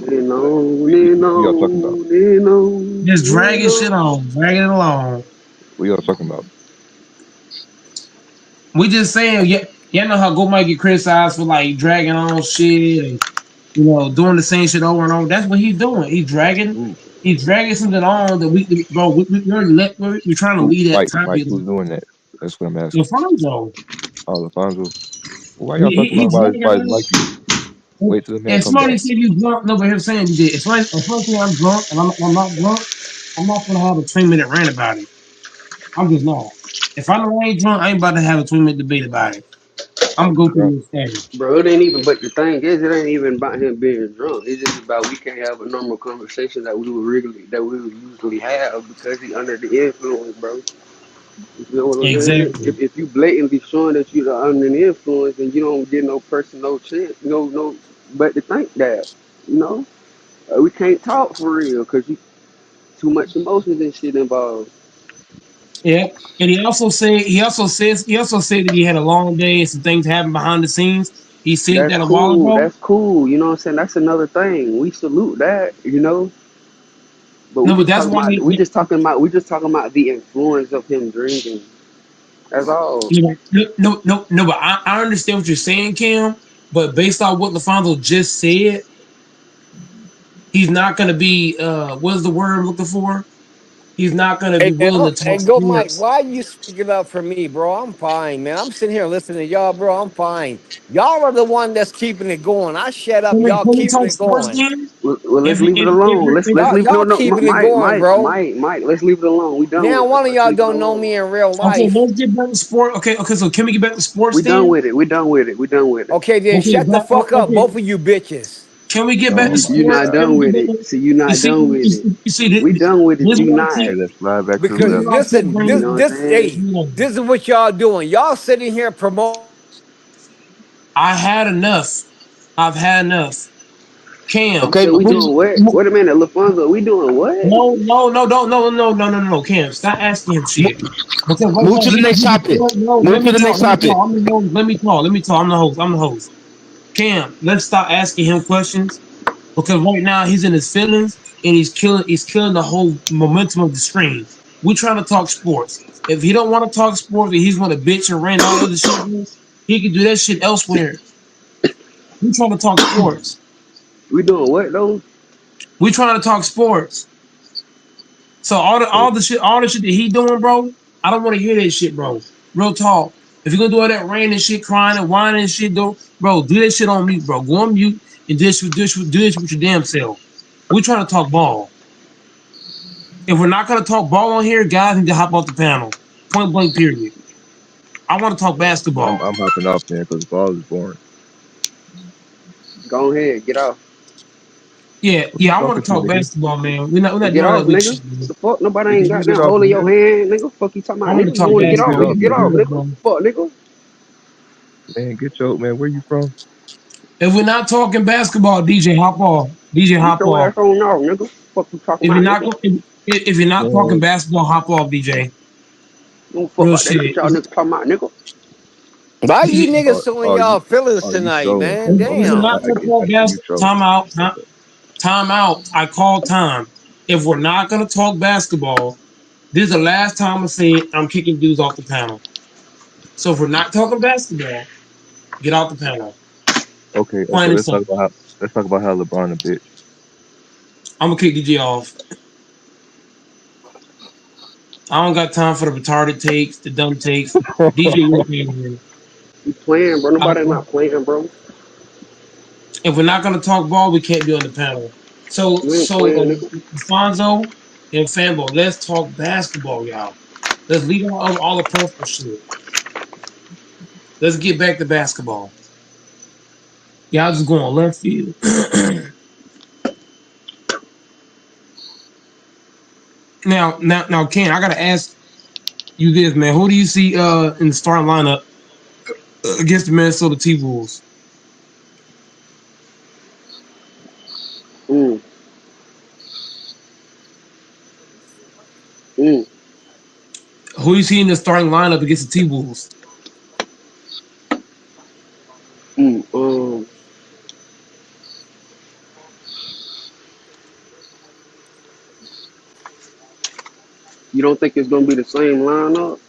And Like, on and we are talking about. on and on Just and dragging shit on. on, dragging it along. We are talking about. We just saying, yeah, you know how Go might get criticized for like dragging on shit and doing the same shit over and over. That's what he's doing. Who, He's dragging something on that bro. We already we're trying to who, leave that Mike, topic. who's doing that? That's what I'm asking. Alfonso, Oh, Alfonso. Why y'all talking he's dragging about his on. mic then? Wait till the man And come somebody back. said you drunk. No, but him saying you did. If I say I'm drunk and I'm not drunk, I'm not gonna have a 20-minute rant about it. I'm just not. If I know I ain't drunk, I ain't about to have a 20-minute debate about it. I'm gonna go Drunk. through this thing. Bro, it ain't even, but the thing is, it ain't even about him being drunk. It's just about we can't have a normal conversation that we would usually have because he under the influence, bro. You feel what I'm saying? Exactly. If you blatantly showing that you're under the influence, then you don't get no person no chance, no, but to think that, you know, we can't talk for real because you too much emotions and shit involved. Yeah. And he also said that he had a long day and some things happened behind the scenes. He said That's that a while cool. ago. That's cool. You know what I'm saying? That's another thing. We salute that, you know. But No, but that's why we just talking about the influence of him drinking. That's all. no, but I understand what you're saying, Cam. But based on what LaFonso just said, he's not gonna be what's the word I'm looking for? He's not gonna be Hey, man, willing to hey, talk go, Mike. sports. Why are you speaking up for me, bro? I'm fine, man. I'm sitting here listening to y'all, bro. I'm fine. Y'all are the one that's keeping it going. I shut up. Y'all Can we keeping talk it sports going. then? Well, let's If leave it alone. Let's Y'all, leave. No, y'all no, keeping it Mike, going, bro. Mike. Let's leave it alone. We done Now with it. one of Let's y'all leave it don't know alone. me in real Okay, life. let's get back to sport. Okay, so can we get back to sports We done then? with it. We done with it. We done with it. Okay, then shut the fuck up, Okay, both of you bitches. can we get back Oh to my You sports? not God. Can done we get with back it. to, See, you not done with it. you see this, We done with it. this is You what I Hey, keep not. let's slide back to the this is Because left. what I keep listen, You this know bringing. what I'm this saying? hey, You this is what y'all doing. Y'all sitting here promoting. I had enough. I've had enough. You Cam, Okay, said we just doing what? Wait a minute, LaFonso. We doing what? no. Cam, stop asking him shit. Because right move now to the next topic. no, Move to the next let me topic. talk. I'm the host. Let me talk. Let me talk. I'm the host. I'm the host. Cam, let's stop asking him questions because right now he's in his feelings and he's killing the whole momentum of the stream. We're trying to talk sports. If he don't want to talk sports and he's want to bitch and rant and all other shit, he can do that shit elsewhere. We're trying to talk sports. We doing what though? We're trying to talk sports. So So, all the shit that he doing, bro, I don't want to hear that shit, bro. Real talk. If you're gonna do all that ranting and shit, crying and whining and shit, though, bro, do that shit on mute, bro. Go on mute and do this with your damn self. We're trying to talk ball. If we're not gonna talk ball on here, guys need to hop off the panel. Point blank, period. I want to talk basketball. I'm hopping off there because ball is boring. Go ahead, get off. Yeah, What you yeah. I want talking to to, talk nigga? basketball, man. We're not Get doing off, that weak nigga. shit, man. The fuck? Nobody Nigga, ain't you got get nothing off, holding your nigga. hand, nigga. Fuck you talking I about, want nigga. to You talk want to get Man, off? get You basketball. off, can We get can nigga. off, do it, nigga. bro. Fuck, nigga. Man, get your man. Where you from? If we're not talking basketball, DJ, hop off. DJ, Get hop your off. ass on off, nigga. Fuck you talking If you're about, not nigga. go- if you're not talking Man, basketball, hop off, DJ. Don't fuck Real about that shit shit. y'all niggas talking about, nigga. Why you niggas oh, so in oh, you, y'all feelings oh, you tonight, trolling? man? If we're Okay, not Damn. gonna talk I get you basketball, trolling. time out. Okay. Time out. I call time. If we're not gonna talk basketball, this is the last time I'm saying I'm kicking dudes off the panel. So if we're not talking basketball, get off the panel. Okay. Plain and simple. Let's talk about how LeBron a bitch. I'm gonna kick DJ off. I don't got time for the retarded takes, the dumb takes. DJ, you're here. You playing, bro. I, Nobody not playing, bro. if we're not gonna talk ball, we can't be on the panel. So You ain't so playing, nigga. Fonzo and Fanbo, let's talk basketball, y'all. Let's leave all the personal shit. Let's get back to basketball. Y'all just going left field. now, Ken, I gotta ask you this, man. Who do you see in the starting lineup against the Minnesota T Wolves? Mm, mm, Who do you see in the starting lineup against the T Wolves? mm. You don't think it's gonna be the same lineup?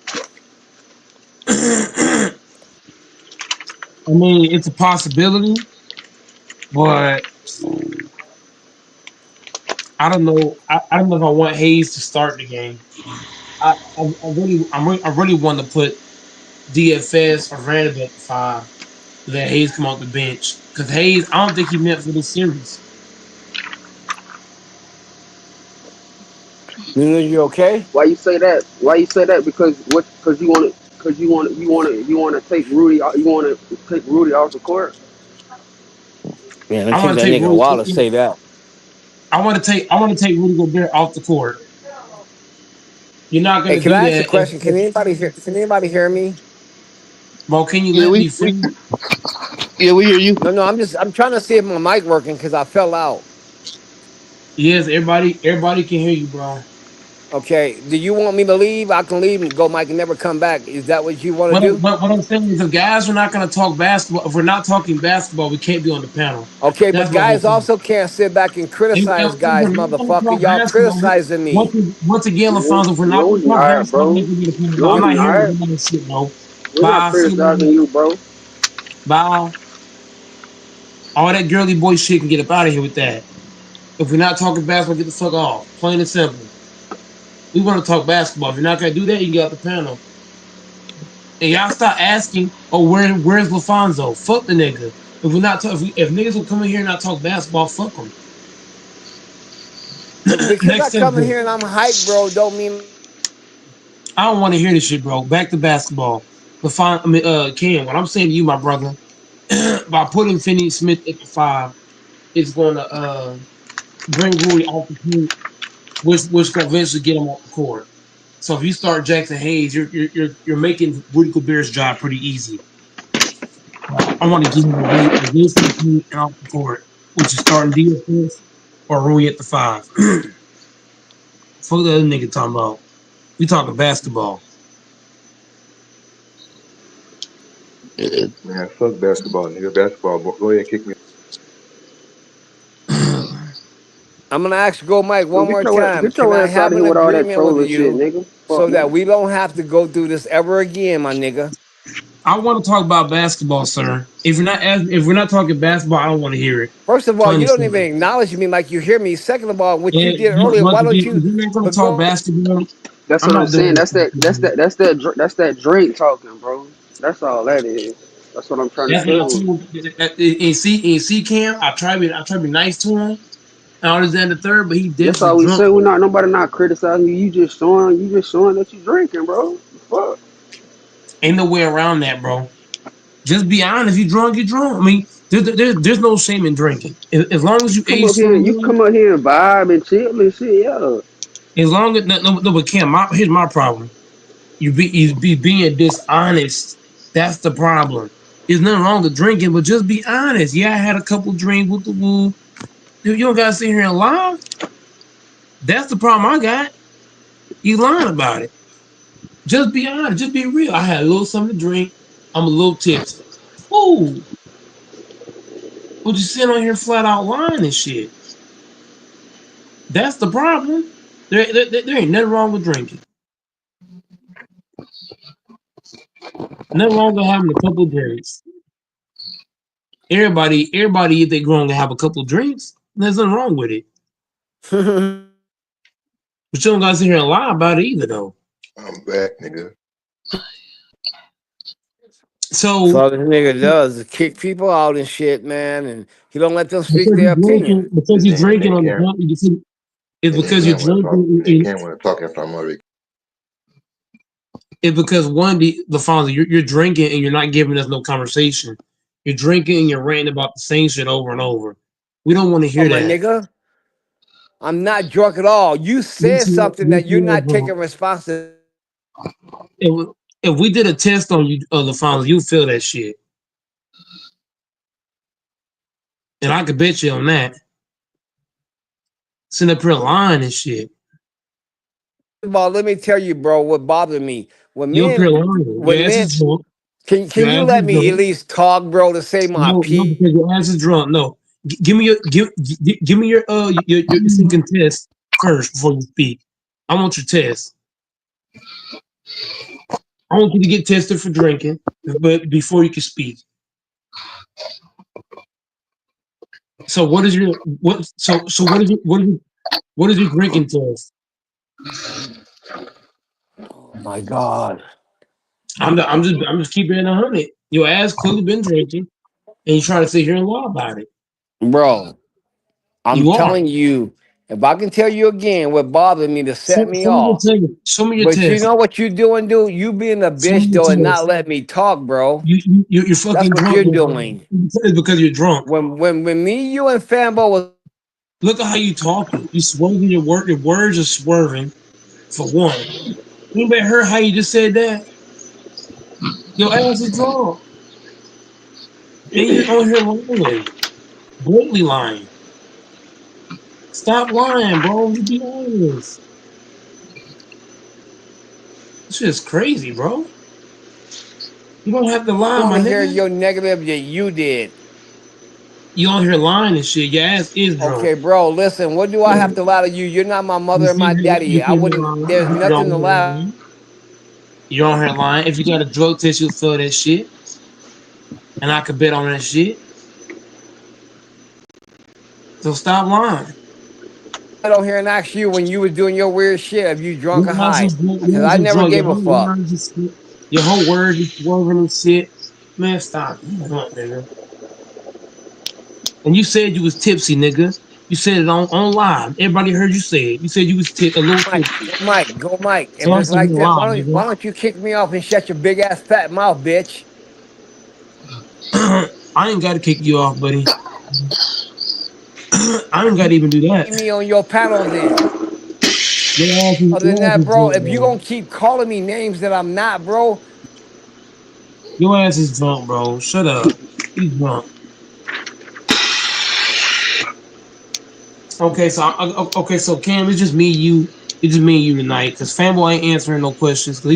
I mean, it's a possibility, but I don't know. I don't know if I want Hayes to start the game. I really want to put DFS or Randall at the five. Let Hayes come off the bench because Hayes, I don't think he meant for this series. Nigga, you okay? Why you say that? Why you say that? Because what? Because you want to. Because you want to take Rudy. You want to take Rudy off the court. Man, it I takes want to that take nigga a while to Rudy. say that. I want to take Rudy Gobert off the court. You're not Hey, gonna can do I ask a that question? Can anybody hear me? well, can you Yeah, let me finish? we hear you. No, I'm trying to see if my mic working because I fell out. Yes, everybody can hear you, bro. Okay. Do you want me to leave? I can leave and go Mike and never come back. Is that what you want to do? What I'm saying is, if guys are not gonna talk basketball, if we're not talking basketball, we can't be on the panel. Okay, but That's what I'm guys saying. also can't sit back and criticize If guys, we're not gonna motherfucker. talk Y'all basketball, criticizing me. once again, No, LaFonso, if we're not no, gonna it's talk not, basketball, we bro. need to be on the panel. Bro, No, I'm it's not hearing not. this shit, bro. We're not Bye. See you criticizing later. you, bro. Bye. All that girly boy shit can get up out of here with that. If we're not talking basketball, get the fuck off. Plain and simple. We want to talk basketball. If you're not gonna do that, you can get out the panel. And y'all stop asking, oh, where's LaFonso? Fuck the nigga. If we're not if niggas will come in here and not talk basketball, fuck them. But because I Next come in subject. here and I'm hyped, bro, don't mean I don't want to hear this shit, bro. Back to basketball. Ken, what I'm saying to you, my brother, by putting Finney Smith at the five, it's going to bring Rui off the team, which going to eventually get him off the court. So if you start Jackson Hayes, you're making Rudy Gobert's job pretty easy. I want to give him away from the team and off the court, which is starting defense or Rui at the five. Fuck the other nigga talking about. We talking basketball. Man, fuck basketball, nigga. Basketball. Go ahead and kick me. I'm gonna ask you, go Mike, Bro, one more time. get Can your I ass out have of an here with all that agreement with trolling shit, you nigga. Fuck, so that nigga. we don't have to go through this ever again, my nigga? I want to talk about basketball, sir. If we're not talking basketball, I don't want to hear it. First of all, Plain you and don't even simple. acknowledge me like you hear me. Second of all, what you And did earlier, once why don't again, you? if we're not going to But talk go. basketball, That's I'm what I'm not doing saying. this. That's that Drake talking, bro. That's all that is. That's what I'm trying to That's what I tell him. told and see Cam. I try to be nice to him. And all this and the third, but he That's definitely all we drunk. say. We're not nobody not criticizing you. You just showing that you drinking, bro. Fuck. Ain't no way around that, bro. Just be honest. You drunk, you drunk. I mean, There's no shame in drinking. As long as you Come age up here, you 21, come up here and vibe and chill and shit. Yeah. as long as no, but Cam, here's my problem. You be being dishonest. That's the problem. There's nothing wrong with drinking, but just be honest. Yeah, I had a couple drinks with the woo. You don't gotta sit here and lie. That's the problem I got. You lying about it. Just be honest. Just be real. I had a little something to drink. I'm a little tipsy. Ooh, but you sitting on here flat out lying and shit. That's the problem. There ain't nothing wrong with drinking. Nothing wrong with having a couple drinks. Everybody, if they grown to have a couple drinks, there's nothing wrong with it. But you don't gotta sit here and lie about it either, though. I'm back, nigga. So So all this nigga does is kick people out and shit, man, and he don't let them speak because their opinion. you're And drinking then on the Cam, drunk, it's and then because you're Cam want to talk, drinking. and then Cam want to talk after I'm already. It's because one, the father, you're drinking and you're not giving us no conversation. You're drinking and you're ranting about the same shit over and over. We don't want to Oh hear my that. nigga, I'm not drunk at all. You said something that you're not taking responsibility. If, if we did a test on you, the fathers, you feel that shit, and I could bet you on that. Sitting up here lying and shit. Well, let me tell you, bro, what bothered me when You up here men, lying. Your when ass men, is drunk. can Your you ass let is me at drunk. least talk, bro, to say my No, no, piece? because your ass is drunk. No, give me give me your second test first before you speak. I want your test. I want you to get tested for drinking, but before you can speak. So what is your what? So what is your drinking test? Oh my God, I'm just keeping it 100. Your ass clearly been drinking, and you trying to sit here and lie about it. bro, I'm You are. telling you, if I can tell you again what bothered me to set me Show me your off. test. Show me your But you test. know what you doing, dude? You being a Show me bitch your though and not test. let me talk, bro. You're That's fucking what drunk. you're doing. It's because you're drunk. When me, you, and Fambo was Look at how you talking. You swerving your word. Your words are swerving. For one, anybody heard how you just said that? Your ass is drunk, and you're on here lying, blatantly lying. Stop lying, bro. You be honest. This shit's crazy, bro. You don't have to lie, want my to hear nigga. your negative that you did. You on here lying and shit. Your ass is drunk. Okay, bro. Listen, what do I have to lie to you? You're not my You mother and see my here, daddy. I wouldn't. There's You're nothing on to here lie. lying. You're on here lying. If you got a drug test, you'll feel that shit. And I could bet on that shit. So stop lying. I don't hear and ask you when you was doing your weird shit if you drunk or Your ass high, is drunk. because Your ass I is never drunk. gave a fuck. Your whole word is swerving and shit. Man, stop. You drunk, nigga. And you said you was tipsy, nigga. You said it on live. Everybody heard you say it. You said you was a little Mike, tipsy. go Mike, go Mike. So If I'm it's saying like that, live, nigga. why don't you kick me off and shut your big ass fat mouth, bitch? I ain't got to kick you off, buddy. I ain't got to even do that. Get me on your panel then. Other than Your ass that, is bro, drunk, if you bro. gonna keep calling me names that I'm not, bro, Your ass is drunk, bro. Shut up. You drunk. Okay, so Cam, it's just me, and you. It's just me and you tonight because Fanboy ain't answering no questions because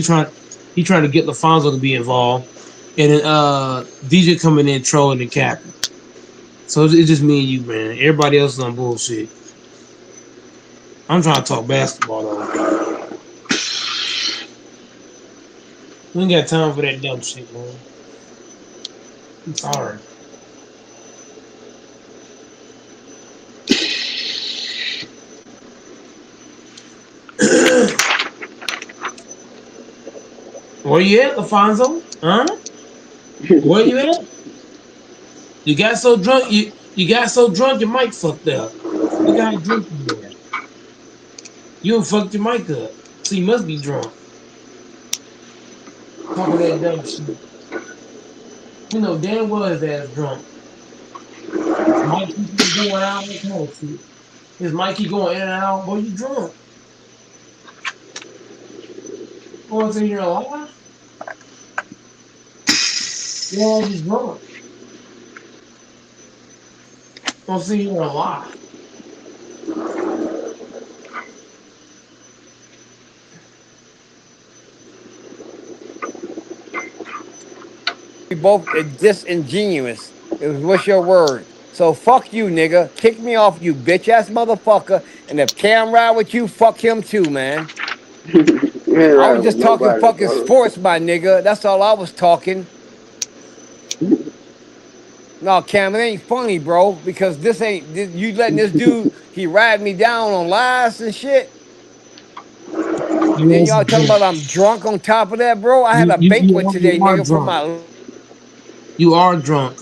he trying to get LaFonso to be involved, and then DJ coming in trolling and capping. So it's just me and you, man. Everybody else is on bullshit. I'm trying to talk basketball though. We ain't got time for that dumb shit, man. I'm sorry. Where you at, LaFonso? Huh? Where you at? You got so drunk. You got so drunk your mic fucked up. Look how drunk you are. You done fucked your mic up. So you must be drunk. Talking that dumb shit. You know damn well his ass drunk. His mic keep going out. Come on, shit. His mic keep going in and out. Boy, you drunk. Going to your lie? Yeah, you drunk. Don't see you a lie. We both disingenuous. It was what's your word? So fuck you, nigga. Kick me off, you bitch ass motherfucker. And if Cam ride with you, fuck him too, man. You ain't I was riding with just talking nobody, fucking bro. sports, my nigga. That's all I was talking. No, Cam, it ain't funny, bro. Because you letting this dude he ride me down on lies and shit. And You then also y'all talking drunk. about I'm drunk on top of that, bro. I had a banquet today, You are nigga, for drunk. my You are drunk.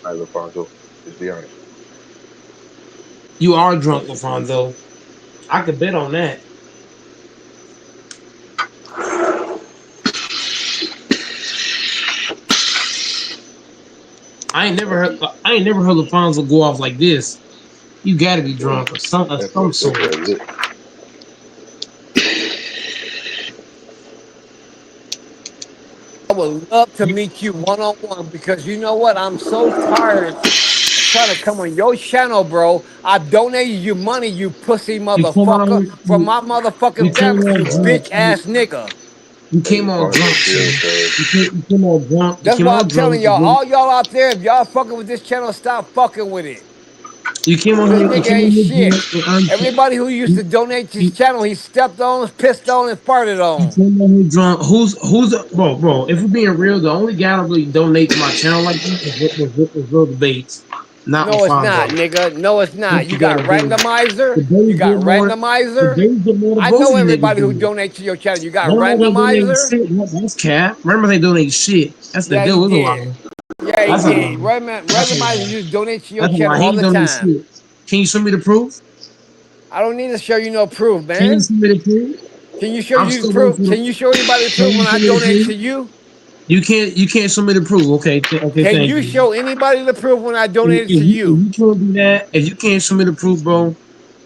All right, LaFonso. Just be honest. You are drunk, LaFonso. I could bet on that. I ain't never heard LaFonso go off like this. You gotta be Well, drunk or some of that's some what sort. that's it. I would love to meet you one on one because you know what? I'm so tired of trying to come on your channel, bro. I donated you money, you pussy You came motherfucker, on from my you motherfucking came family, on you Wow. drunk. bitch ass nigga. You Hey, came on LaFonso, drunk, chill, son. cuz. You came on drunk. You That's came why on I'm telling drunk. y'all, all y'all out there, if y'all fucking with this channel, stop fucking with it. You came on This here. You nigga came on ain't here shit. drunk and earned. Everybody who used to You, donate to his you, channel, he stepped on, pissed on, and farted you on. came on here drunk. Bro? If we're being real, the only guy that really donate to my channel like this was real debates, not No, it's not, Lafonso. nigga. No, it's That's not. the You guy got that do. randomizer. The You days got get more. The randomizer. days get more than I both of know you niggas everybody who do. donates to your channel. You got Randomize ain't donating randomizer. shit. That's cap. Randomize ain't donating shit. That's the Yeah, he deal with a did. lie. Yeah, he That's a did. lie. That's a Randomizer lie. used to donate to your That's a lie. channel He all ain't the donating time. shit. Can you show me the proof? I don't need to show you no proof, Can you man. show me the proof? Can you show I'm you the still waiting proof? for the. Can you show anybody the Can proof you when show I me the donate proof? to you? You can't show me the proof. Okay, okay, Can thank you you. show anybody the proof when I donated to If you? you can't do that, if you can't show me the proof, bro,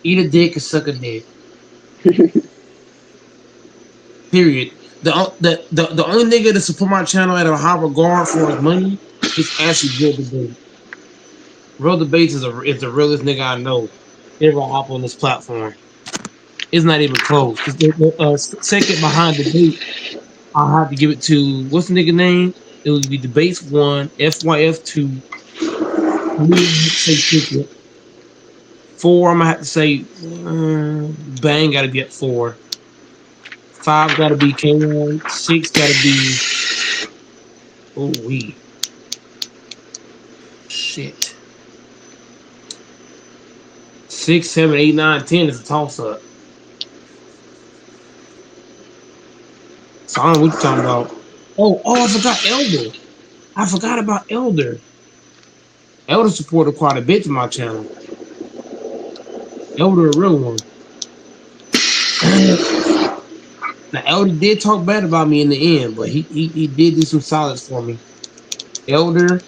eat a dick and suck a dick. Period. The only nigga to support my channel at a high regard for his money is actually Real Debate. Real Debates is the realest nigga I know ever hop on this platform. It's not even close. It's second behind Debate. I'll have to give it to what's the nigga name? It would be Debates one, FYF two, three. I'm gonna have to say Ticket. Four. I'm gonna have to say Bang. Got to be at four. Five got to be K1. Six got to be oh we shit. Six, seven, eight, nine, 10 is a toss up. So I don't know what you're talking about. I forgot Elder. I forgot about Elder. Elder supported quite a bit to my channel. Elder, a real one. Now Elder did talk bad about me in the end, but he did do some solids for me. Elder,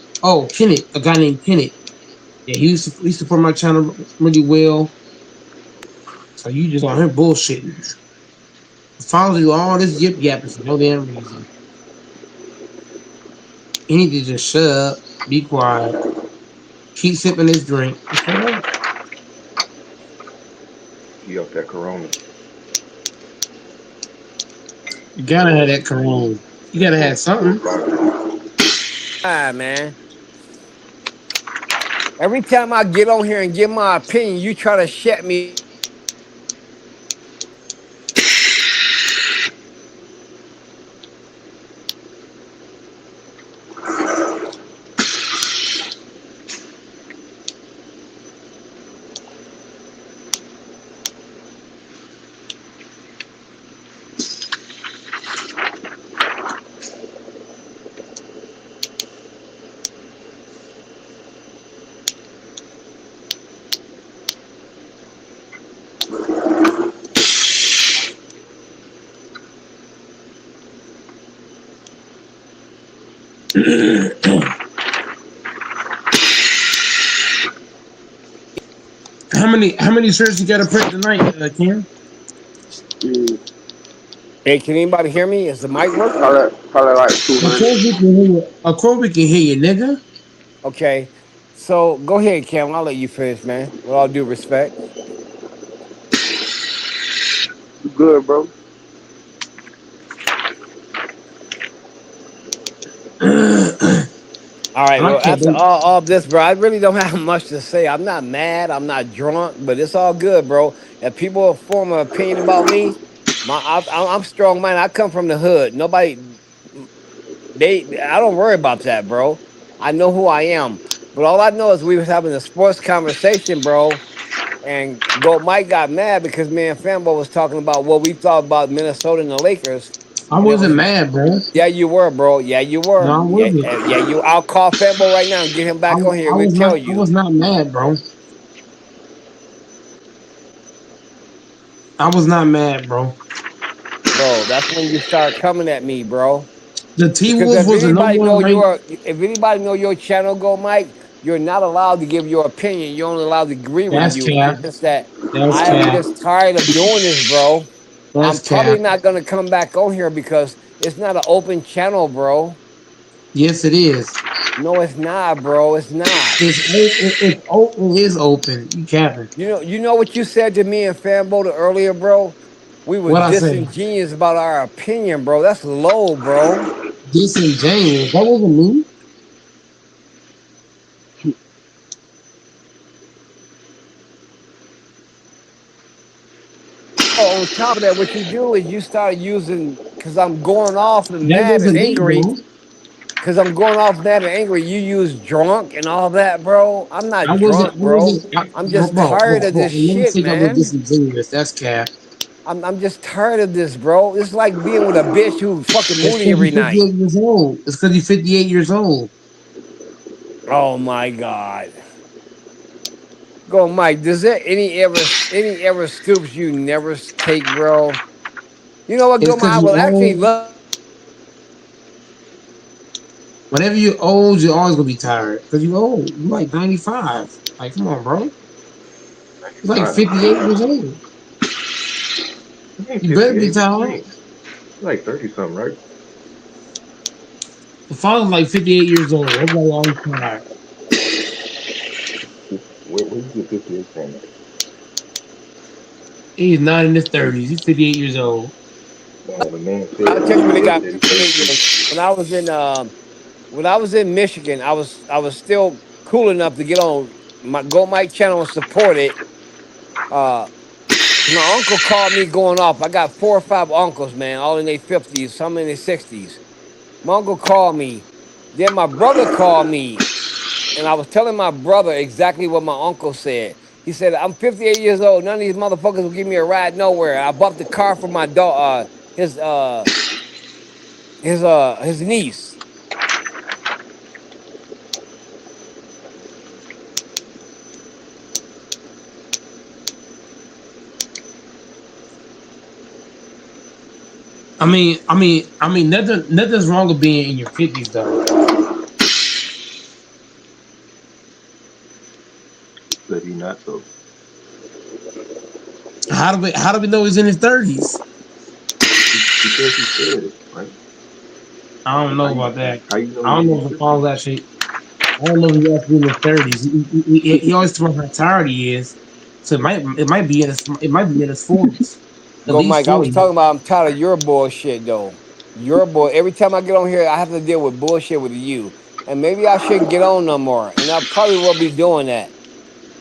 Kenneth, a guy named Kenneth. Yeah, he support my channel really well. So you just on him bullshitting. Finally, do all this yip yapping for no damn reason. He need to just shut up, be quiet, keep sipping his drink, and shut up. He off that Corona. You gotta have that cologne. You That gotta have full something. bottle. Ah, man. Every time I get on here and give my opinion, you try to shut me. how many shirts you got to print tonight, Cam? Mm, Hey, can anybody hear me? Is the mic working? probably like Of 200. course we can hear you. Of course we can hear you, nigga. Okay. So go ahead, Cam. I'll let you finish, man. With all due respect. You good, bro? All right. I Well, can't. after all of this, bro, I really don't have much to say. I'm not mad. I'm not drunk, but it's all good, bro. If people form an opinion about me, I'm strong minded. I come from the hood. Nobody, I don't worry about that, bro. I know who I am. But all I know is we was having a sports conversation, bro. And Go Mike got mad because me and Fanbo was talking about what we thought about Minnesota and the Lakers. I And it wasn't was mad, bro. yeah, you were, bro. Yeah, you No, were. I Yeah, wasn't. yeah, you. I'll call Fanbo right now and get him back on here. I We'll was not. tell I you, was not mad, bro. I was not mad, bro. bro. That's when you start coming at me, bro. The T Because Wolf if was the number anybody one know ranked. your channel, Go Mike, you're not allowed to give your opinion. You're only allowed to agree with That's you. cap. It's just that That's I am cap. just tired of doing this, bro. I'm That's probably cap. not gonna come back on here because it's not an open channel, bro. Yes, it is. No, it's not, bro. It's not. It's open. It is open. You capping? You know what you said to me and Fanboda earlier, bro? We was What I say? disingenuous about our opinion, bro. That's low, bro. Disingenuous. That wasn't me. Oh, on top of that, what you do is you start using because I'm going off and That mad and wasn't me, angry. bro. Because I'm going off mad and angry. You use drunk and all that, bro. I'm not I wasn't. drunk, I bro. wasn't. I, I'm bro, just bro, tired bro, of bro. this I never shit, said that was man. disingenuous. That's cap. I'm just tired of this, bro. It's like being with a bitch who fucking It's moody because every you're night. 58 years old. It's because you're 58 years old. Oh my god. Go, Mike. Does there any ever scoops you never take, bro? You know what, It's go, Mike? because I you're will actually old. love. Whenever you're old, you're always gonna be tired. Because you're old. You're like 95. Like, come on, bro. You're like 58 95. years old. You ain't You better be 58. What you tired. mean? You're like 30 something, right? The father's like 58 years old. Everybody always tired. Where you get 58 from? He's not in his Where 30s. He's 58 years old. no, the man I'll said tell you when they 58, got said he's 58 32. years. When I was in Michigan, I was still cool enough to get on my Go Mike channel and support it. Uh, my uncle called me going off. I got 4 or 5 uncles, man, all in their 50s, some in their 60s. My uncle called me. Then my brother called me, and I was telling my brother exactly what my uncle said. He said, "I'm 58 years old. None of these motherfuckers will give me a ride nowhere. I bought the car for my dog, his niece." Nothing's wrong with being in your 50s though. Said he not though. How do we know he's in his 30s? Because he said it, right? I don't know about that. How you know I he's don't in know his if the 50s? father's actually. I don't know if he's actually in his 30s. He always talks about how tired he is. So it might be in his 40s, at Go, least Mike. I was 40. talking about I'm tired of your bullshit though. Your boy. Every time I get on here, I have to deal with bullshit with you. And maybe I shouldn't get on no more. And I probably will be doing that.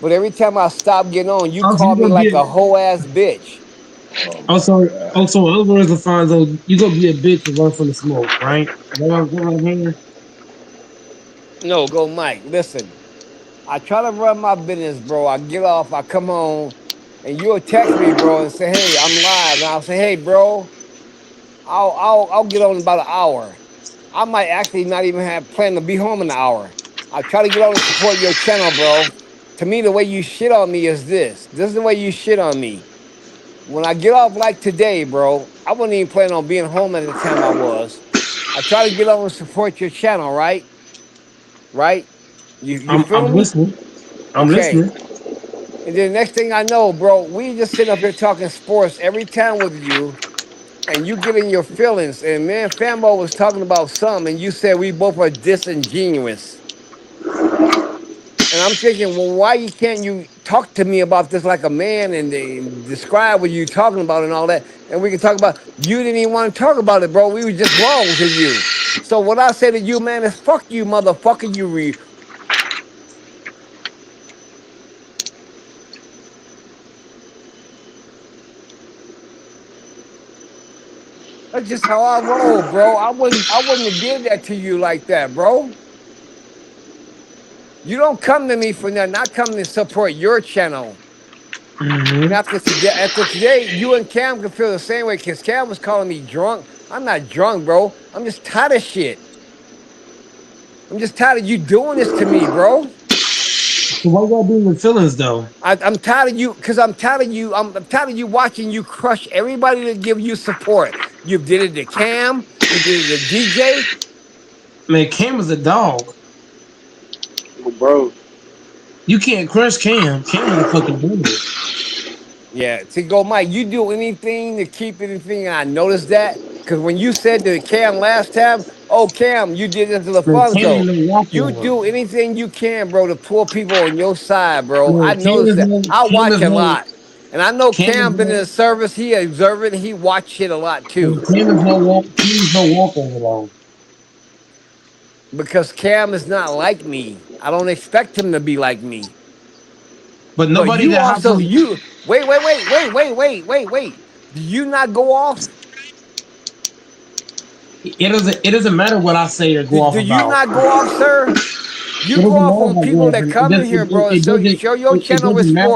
But every time I stop getting on, you Also, call you're me gonna like a be. whole ass bitch. Oh my Also, God. also, in other words, Alfonso, you're gonna be a bitch to run from the smoke, right? Is that what I'm hearing? No, go, Mike. Listen, I try to run my business, bro. I get off, I come home, and you'll text me, bro, and say, "Hey, I'm live," and I'll say, "Hey, bro, I'll get on in about an hour." I might actually not even have planned to be home in an hour. I try to get on and support your channel, bro. To me, the way you shit on me is this. This is the way you shit on me. When I get off like today, bro, I wasn't even planning on being home at the time I was. I try to get on and support your channel, right? Right? You I'm feeling me? listening. I'm Okay. listening. And then next thing I know, bro, we just sitting up here talking sports every time with you, and you get in your feelings. And man, Fambo was talking about something, and you said we both are disingenuous. And I'm thinking, well, why you can't you talk to me about this like a man and describe what you talking about and all that, and we can talk about. You didn't even want to talk about it, bro. We were just wrong to you. So what I say to you, man, is fuck you, motherfucker. That's just how I roll, bro. I wouldn't have did that to you like that, bro. You don't come to me for nothing. I come to support your channel. And Hmm. after today, you and Cam can feel the same way because Cam was calling me drunk. I'm not drunk, bro. I'm just tired of shit. I'm just tired of you doing this to me, bro. So why you gotta be in your feelings though? I'm tired of you because I'm tired of you. I'm tired of you watching you crush everybody to give you support. You did it to Cam. You did it to DJ. Man, Cam is a dog. Bro, You can't crush Cam. Cam is a fucking dog. Yeah, to go, Mike. You do anything to keep anything, and I noticed that because when you said to Cam last time, "Oh, Cam, you did this to Man, Cam ain't Lafonso," no you walkover. do anything you can, bro, to pull people on your side, bro. Man, I noticed that. I Cam watch is a no lot, and I know Cam is Cam been in no the service. He observant. He watch shit a lot too, Cam is no walkover though. because Cam is not like me. I don't expect him to be like me. But But nobody you that hops also on you wait. Do you not go off? it doesn't matter what I say or go Do, off do you about. not go off, sir? You It go doesn't off matter on if I go people off. that come in here, bro, and show your It channel with doesn't matter.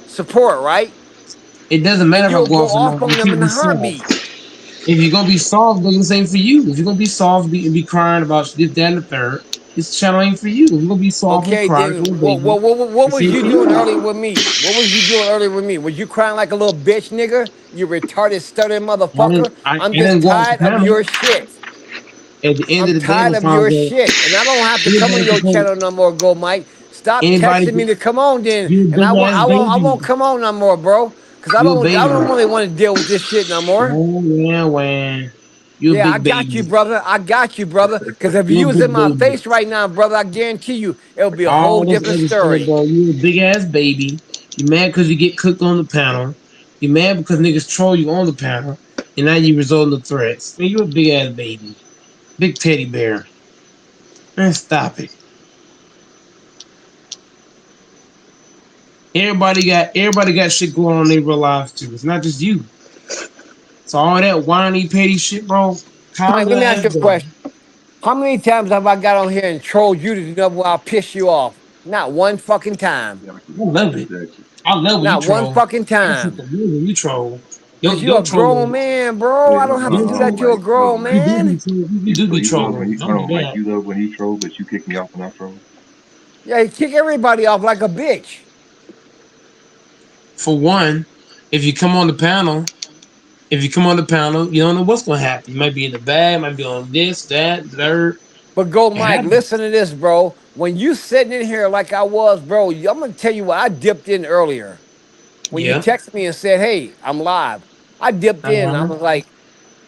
support, right? It doesn't And matter if I you'll go go off or off not. on You them can't in be a soft. heartbeat. If you're gonna be soft, they're the same for you. If you're gonna be soft and be crying about this, that, and the third, this channel ain't for you. If you're gonna be soft and Okay, cry to a then baby, what this was ain't you for doing you. earlier with me? What was you doing earlier with me? Was you crying like a little bitch, nigga? You retarded, stuttering motherfucker. I'm I just didn't go off the tired of panel. your shit. At the end I'm of the day, tired of your Lafonso, shit, and I don't have to come on anybody can your post, channel no more. Go, Mike. Stop anybody texting me can, to come on, then, you a and big ass I baby. won't come on no more, bro. Cause You a I baby. don't really want to deal with this shit no more. When. You a Yeah, I big got you, baby. brother. I got you, brother. Cause if You a you was in big my baby. face right now, brother, I guarantee you it'll be a whole All this different other stuff, story. bro. You a big ass baby. You mad because you get cooked on the panel. You mad because niggas troll you on the panel. And now you resort to threats. Man, you a big ass baby. Big teddy bear. Man, stop it. Everybody got shit going on in their real lives too. It's not just you. So all that whiny petty shit, bro. Calm Mike, your let me ask ass you a down. question. How many times have I got on here and trolled you to the level where I'll piss you off? Not one fucking time. Exactly. I love it. Exactly. I love when you Not one troll. fucking That shit time. the real when you troll. Cause you Your a grown trolling. man, bro. Yeah, I don't have to Your do that troll. to a Mike. Look, grown Mike. You do be man. trolling. You You, do be but you love when trolling. you Don't hold do on, Mike. that. You love when he troll, but you kick me off when I troll. Yeah, he kick everybody off like a bitch. For one, if you come on the panel, you don't know what's gonna happen. You might be in the bag, might be on this, that, third. But go, It Mike, happens. listen to this, bro. When you sitting in here like I was, bro, I'm gonna tell you what I dipped in earlier. When you Yeah. texted me and said, "Hey, I'm live," I dipped in. I Uh-huh. was like,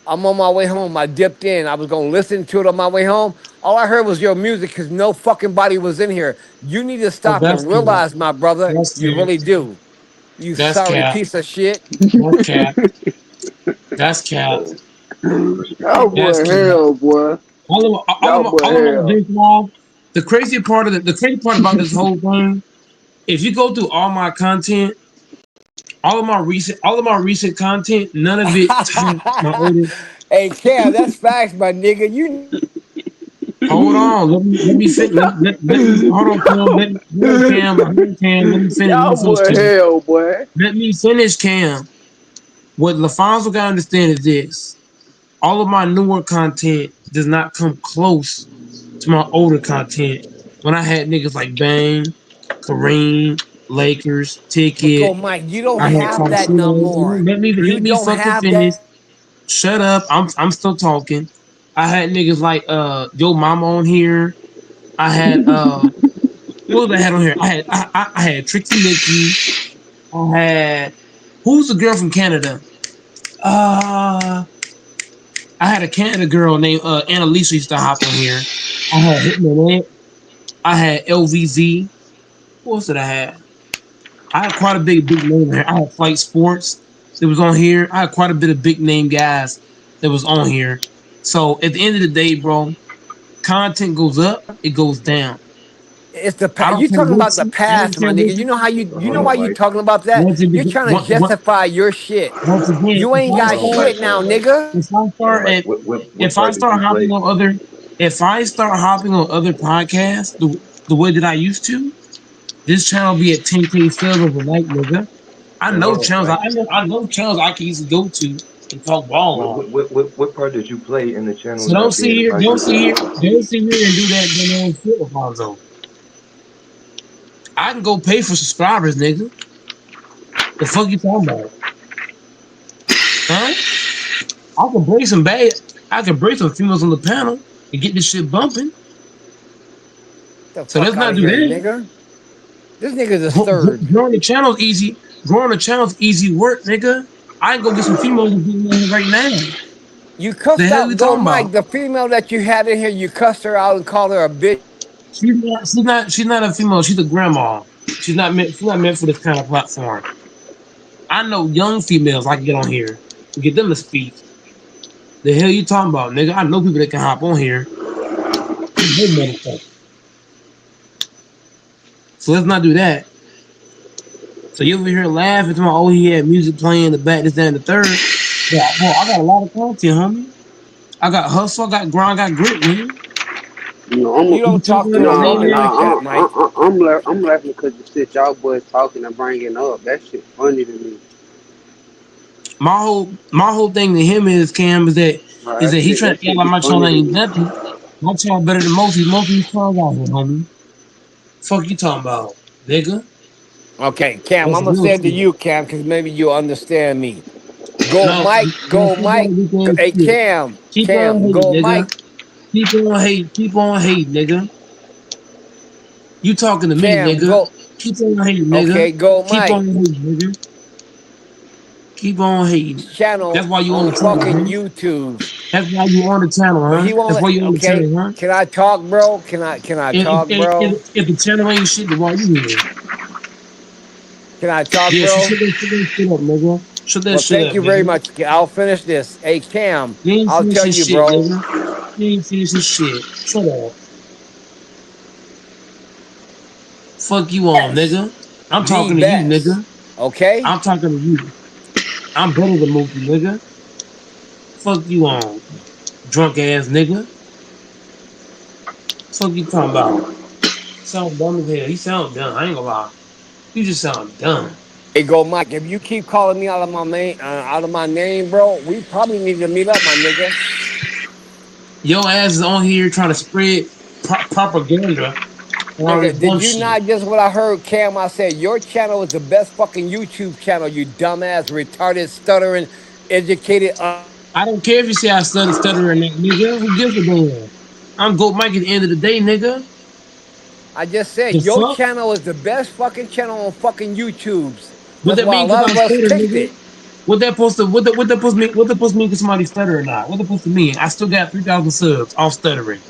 "I'm on my way home." I dipped in. I was gonna listen to it on my way home. All I heard was your music because no fucking body was in here. You need to Oh, stop that's and cap. realize, my brother, That's you cap. really do. You That's sorry cap. piece of shit. That's cap. That's cap. y'all That's boy cap. hell, boy. Y'all boy All of my hell. events live. The crazy part about this whole thing, if you go through all my content, all of my recent content, none of it top my older. Hey, Cam, that's facts, my nigga. You Hold on, let me fit. Let me hold on, Cam. Hold on, Cam. Let me finish. Let me Y'all finish, boy Cam. hell, boy. Let me finish, Cam. What LaFonso gotta understand is this: all of my newer content does not come close to my older content. When I had niggas like Bang, Kareem, Lakers, but go, Ticket, Mike. You don't I had have that no Carcino. more. Let You me don't fucking have finish. that. Shut up. I'm still talking. I had niggas like Yo Mama on here. I had what was I had on here? I had Trixie Mickey. I had who's the girl from Canada? Uh I had a Canada girl named Annalisa used to hop on here. I had Hitman Ed. I had LVZ. What else did I have? I had quite a big name here. I had Flight Sports that was on here. I had quite a bit of big name guys that was on here. So at the end of the day, bro, content goes up, it goes down. It's the I don't you care talking what about the you, I don't past, care my what nigga. You you, know how you Hold know on, why you Mike. talking about that? once it You're begin, trying to justify your shit. once again, You ain't Hold got on, Mike. shit Hold now, on, Mike. nigga. if I Hold on, start Mike. at, What if I part did start you hopping play? on other, if I start hopping on other podcasts the way that I used to, this channel be at 10K subs overnight, nigga. I Wait, know hold on, channels. Mike. I know channels I can easily go to and talk ball on. What part did you play in the channel So don't not sit being here, by don't you? sit here, don't sit here and do that damn shit, Alfonso. I can go pay for subscribers, nigga. The fuck you talking about? Huh? I can bring some bad. I can bring some females on the panel and get this shit bumping. Get the So let's fuck out not of do here, that. nigga. This nigga's a third. Growing the channel's easy. Growing the channel's easy work, nigga. I can go get some females to be in here right now. You The cussed hell we out Go talking Mike, about? the female that you had in here. You cussed her out and called her a bitch. She's not a female. She's a grandma. She's not meant for this kind of platform. I know young females I can get on here and get them to speak. The hell you talking about, nigga? I know people that can hop on here. I know motherfuckers. So let's not do that. So you over here laughing to my oh he had music playing in the back, this, that, and the third. Yeah, bro, I got a lot of content, homie. I got hustle, I got grind, I got grit, nigga. You know, You You don't talking talk to about no my nah, women name, like that, Mike. I'm laughing because the shit y'all boys talking and bringing up. That shit funny to me. my whole thing to him is Cam is that he trying That to act shit like be my funny channel to ain't me. nothing. My channel better than most of these channels out here, homie. Fuck you talking about, nigga. Okay, Cam, That's I'm gonna real say it to shit. you, Cam, because maybe you'll understand me. No, no, Go keep on Mike. with that Hey, shit. Keep on Cam, hating, go nigga. Mike, Keep on hating, nigga. You talking to me, Cam, nigga. go. Keep on hating, nigga. Okay, go Keep on Mike. hating, nigga. Keep on hating. That's Channel why you on on the channel, fucking huh? YouTube, That's why you on the channel, but huh? he That's won't. why you on the Okay, channel, huh? can I talk, bro? Can I talk, bro? If the channel ain't shit, then why you here? Can I talk, Yeah, so bro? shut that shit up, nigga. Shut that Well, shit thank up, you very nigga. much. I'll finish this. Hey, Cam, You ain't I'll tell finishing you, shit, bro. nigga. You ain't finishing shit. Shut up. Fuck you on, Yes, nigga. I'm the talking to you, best. nigga. Okay, I'm talking to you. I'm better than Mookie, nigga. Fuck you on, drunk ass nigga. Fuck you talking about? Sound dumb as hell. He sound dumb. I ain't gonna lie. You just sound dumb. hey, go Mike. If you keep calling me out of my name, bro, we probably need to meet up, my nigga. Your ass is on here trying to spread propaganda and all this Nigga, did dumb you shit. not just what I heard, Cam? I said your channel is the best fucking YouTube channel. You dumbass, retarded, stuttering, educated. I don't care if you say I stuttering that nigga. Who gives a damn? I'm Goat Mike at the end of the day, nigga. I just said The your fuck? channel is the best fucking channel on fucking YouTube's. What That's that why a mean? Cause lot I of us stutter, picked nigga. it. What that supposed to mean? What that supposed to mean? Cause somebody stutter or not? What that supposed to mean? I still got 3,000 subs off stuttering.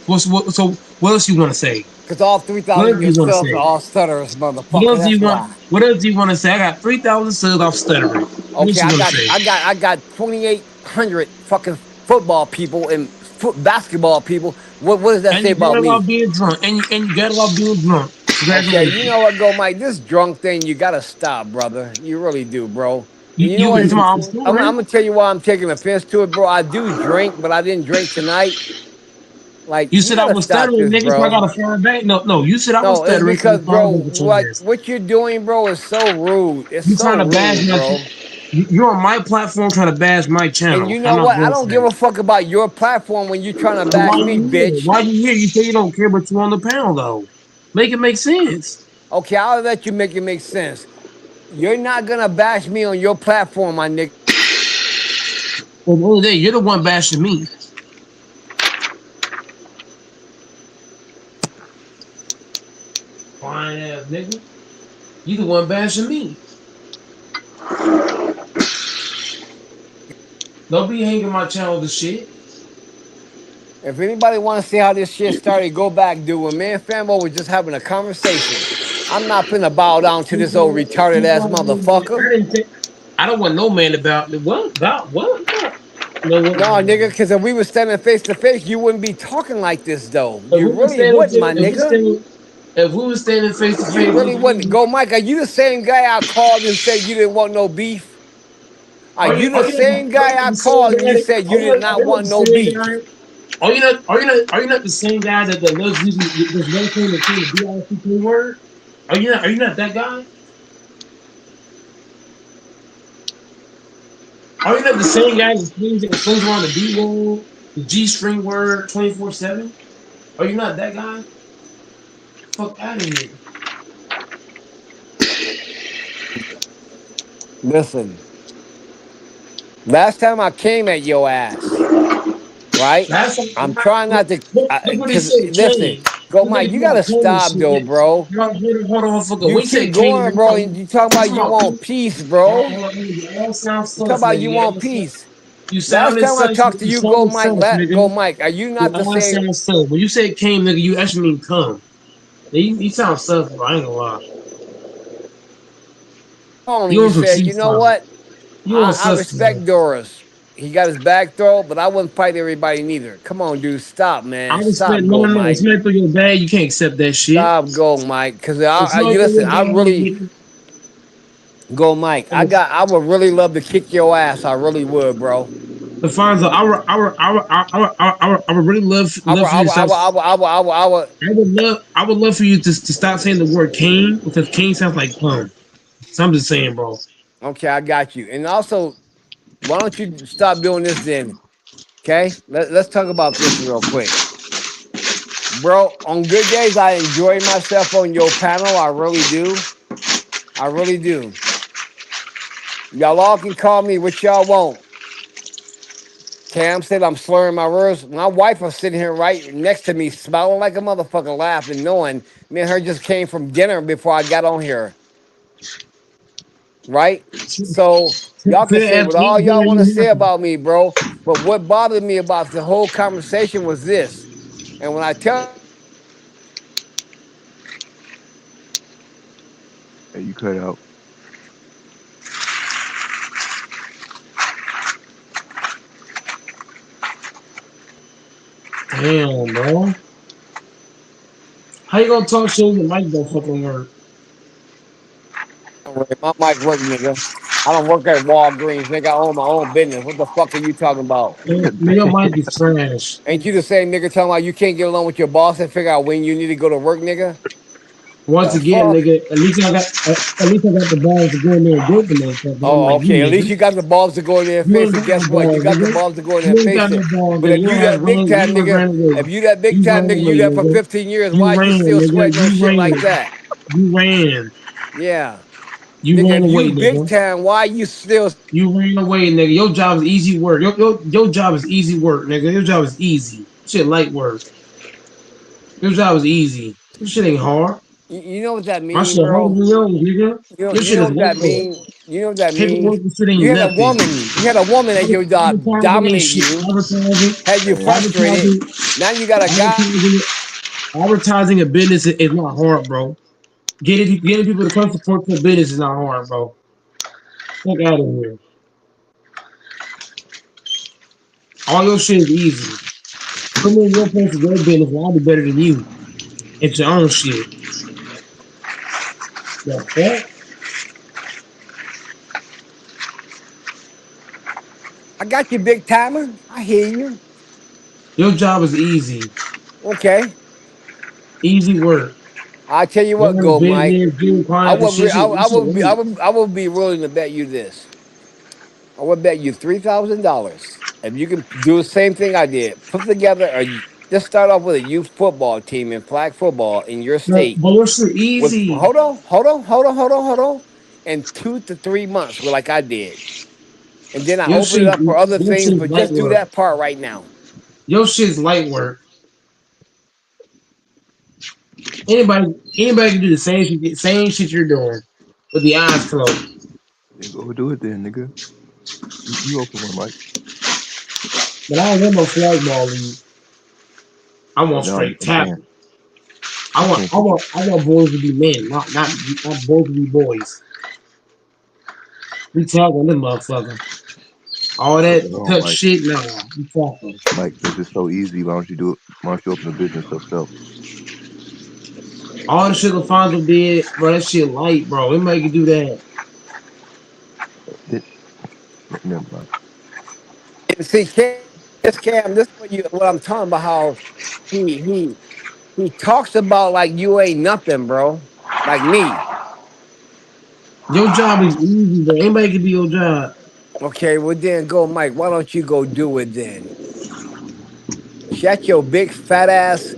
So what else you want to say? Cause all What 3,000 else of do you want to yourselves are say? all stutterers, What motherfucker. else do you That's want? why. What else do you want to say? I got 3,000 subs off stuttering. What Okay, else you want to say? I got 2,800 fucking football people and basketball people. What does that And say you got about it me? while being drunk. And you got it while being drunk. Okay, you Congratulations. know what, go Mike? This drunk thing, you gotta stop, brother. You really do, bro. And you know You what? it's my stuttering. I'm gonna tell you why I'm taking offense to it, bro. I do drink, but I didn't drink tonight. Like, You you said I gotta was stop stuttering, this, nigga, so I bro. gotta fall back. No. You said I was No, it's stuttering, so because, I'm falling bro, back with your ass. what you're doing, bro, is so rude. It's You so trying to bash rude, my bro. you're on my platform trying to bash my And channel. you know I'm not what? I gonna don't say. give a fuck about your platform when you're trying to So why bash me, you here? bitch. Why you here? You say you don't care, but you on the panel though. Make it make sense. Okay, I'll let you make it make sense. You're not gonna bash me on your platform, my nigga. At the end of the day, you're the one bashing me. Fine ass nigga. You the one bashing me. Don't be hanging my channel with the shit. If anybody want to see how this shit started, go back, dude. When me and Fambo was just having a conversation. I'm not finna bow down to this old retarded ass motherfucker. I didn't think. I don't want no man about me. What about what? No. You know what? No, nigga, because if we were standing face to face, you wouldn't be talking like this, though. If You we were really standing, wouldn't, my nigga. if we were standing face to You face, really wouldn't. Go, Mike. Are you the same guy I called and said you didn't want no beef? Are you the same guy I the same call and guy? you said you did Are not you not want the no same beef? guy? Are you not the same guy that loves using this one thing that's saying the B-I-C-K word? Are you not that guy? Are you not the same guy that slings around the B word, the G string word 24/7? Are you not that guy? Fuck out of here. Listen, last time I came at your ass, right? That's I'm trying not to, look what he because said, listen, Kane. go, Look at Mike. him You about gotta Kane and stop, though, shit. bro. Hold on, fucker. You When he keep said Kane, going, bro. And you talking you about talking you about want peace, bro. you all sound You talking sus, about nigga. you want peace. You Last sounded time I sus. talked to You you, go, sounded Mike. sus, Go, nigga. Mike. Are you You not the all same? sound sus. When you said Kane, nigga, you actually mean come. You sound sus, bro. I ain't gonna lie. On and You you on some said, C you know time. what? You on I sus respect time. Doris. He got his back throw, but I wouldn't fight everybody neither. Come on, dude. Stop, I man. respect Stop, no go, no no. If Mike. somebody throw your bag, you can't accept that shit. Stop, go, Mike. Because If somebody you throw listen, your I bag, really nigga, go, Mike. if I would really love to kick your ass. I really would, bro. Fonzo, I would really love for you to stop. I would. I would love for you to stop saying the word Kane because Kane sounds like cum. So I'm just saying, bro. Okay, I got you. And also, why don't you stop doing this then? Okay, let's talk about this real quick, bro. On good days, I enjoy myself on your panel. I really do. I really do. Y'all all can call me what y'all want. Cam said I'm slurring my words. My wife was sitting here right next to me, smiling like a motherfucker, laughing, knowing me and her just came from dinner before I got on here, right? So y'all can say Say what all y'all want to say that about me, bro. But what bothered me about the whole conversation was this. And when I tell Hey, you cut out. damn, bro. How you gonna talk shit when the mic don't fucking work? my mic work, nigga. I don't work at Walgreens, nigga. I own my own business. What the fuck are you talking about? Man, your mic is trash. Ain't you the same nigga talking about you can't get along with your boss and figure out when you need to go to work, nigga? Once The again, fuck? nigga, at least I got the balls to go in there and do the motherfucker. Oh, Unlike you, okay. At least nigga. you got the balls to go in there and You face ain't it. got no Guess what? You balls, got the nigga. balls to go in there and You ain't face got no it. balls, But nigga. if Your you ass that big ran. time Your ass nigga, ran away. if you that big You time ran nigga, you away, there for nigga. 15 years, You why you ran, still nigga. sweating on You shit like ran. that? You ran. Yeah. You Nigga, ran if you away, big nigga. time, why you still You ran away, nigga. Your job is easy work. Your job is easy work, nigga. Your job is easy. Shit light work. Your job is easy. This shit ain't hard. you know what that My mean, shit harder bro? than yours, nigga. Your You shit know is what light that work. mean? You know what that means? Paperwork and shit ain't nothing. You had a woman at your job Advertising ain't dominate shit. you, Advertising, had you Hey, frustrated. advertising, Now you got a guy. advertising, advertising a business is not hard, bro. Getting people to come support your business is not hard, bro. Fuck out of here. All your shit is easy. Come in your place with your business, and I'll be better than you. It's your own shit. The fuck? I got you, big timer. I hear you. Your job is easy. Okay. Easy work. I'll tell you what, Running go, Mike. business, doing clients and shit. Shit light. I would be willing to bet you this. I would bet you $3,000 if you can do the same thing I did. Put together just start off with a youth football team in flag football in your state. But your shit With easy. hold on. In 2 to 3 months, like I did, and then I Your open it shit, up for other your things. shit's But light just do work. that part right now. Your shit's light work. Anybody can do the same shit you're doing with the eyes closed. Then go do it then, nigga. You open one, Mike. But I don't want no flag ball league. I want No, straight I'm saying, tackle. I'm saying, since you, I want boys to be men, not boys to be boys. We tackle them motherfucker. All that hold on, touch Mike. shit, nah. We tackle. Mike, since it's so easy, why don't you do it? Why don't you open a business yourself? All the shit LaFonso did, bro, that shit light, bro. Anybody can do that. Then, never mind. And see, Cam, this is what I'm talking about. How he he he talks about like you ain't nothing, bro. Like me. Your job is easy, bro. Anybody can do your job. Okay, well then go, Mike. Why don't you go do it then? Shut your big fat ass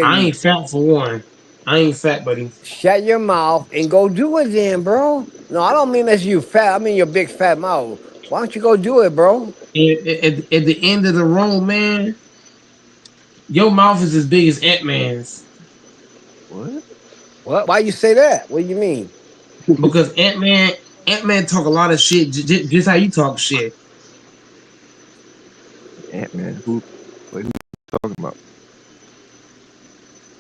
I fucking ain't fat for one. I ain't fat, buddy. shut your mouth and go do it then, bro. No, I don't mean as you fat. I mean your big fat mouth. Why don't you go do it, bro? At the end of the road, man, your mouth is as big as Ant Man's. What? What? Why you say that? What do you mean? Because Ant Man talk a lot of shit, just how you talk shit. Ant Man? Wait, who you talking about?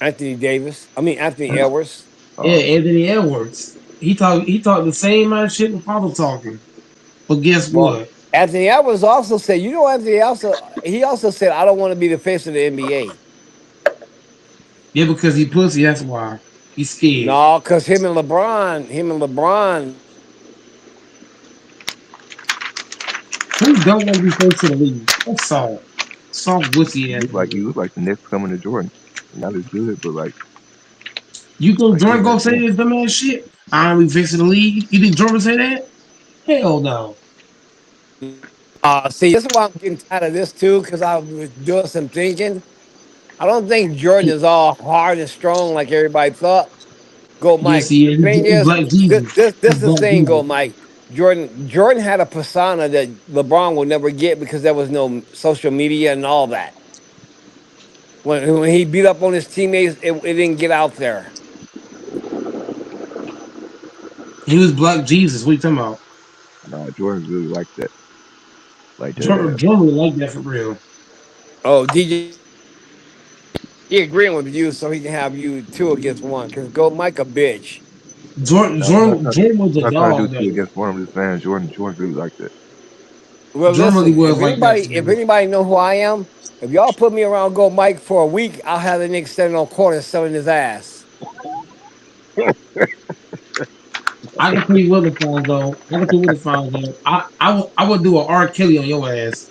Anthony Davis. I mean Anthony Edwards. Yeah, Oh, Anthony Edwards. He talked the same amount of shit the father talking. But guess Well, what? Anthony Edwards also said, you know, he also said, I don't want to be the face of the NBA. Yeah, because he pussy. That's why he's scared. No, because him and LeBron, Who don't want to be first to the league? That's soft, soft wussy ass. you Nigga. look like the next coming to Jordan. Not as good, but You think like Jordan getting gonna that say chance. this dumbass shit? I don't be fixing the league. You think Jordan say that? Hell no. see, this is why I'm getting tired of this too, because I was doing some thinking. I don't think Jordan is all hard and strong like everybody thought. Go, Yes, Mike. he The is. thing He's is, Black this Jesus. this He's this is the Black thing. Go, Jesus. Mike. Jordan had a persona that LeBron would never get because there was no social media and all that. When he beat up on his teammates, it didn't get out there. He was Black Jesus. What you talking about? Nah, Jordan's really like that Jordan, ass. Jordan really like that for real. Oh, DJ, he agreeing with you, so he can have you two against one. Cause go, Mike, a bitch. Jordan, Now, I'm not Jordan, trying. Jordan was I'm a not trying to do dog two though. against one. I'm just saying Jordan's really like that. Well, Jordan really listen, was like that for if real. anybody know who I am, if y'all put me around Go Mike for a week, I'll have the nigga standing on corner selling his ass. I can tell you what the files though. I can tell you what the files though. I would do an R. Kelly on your ass.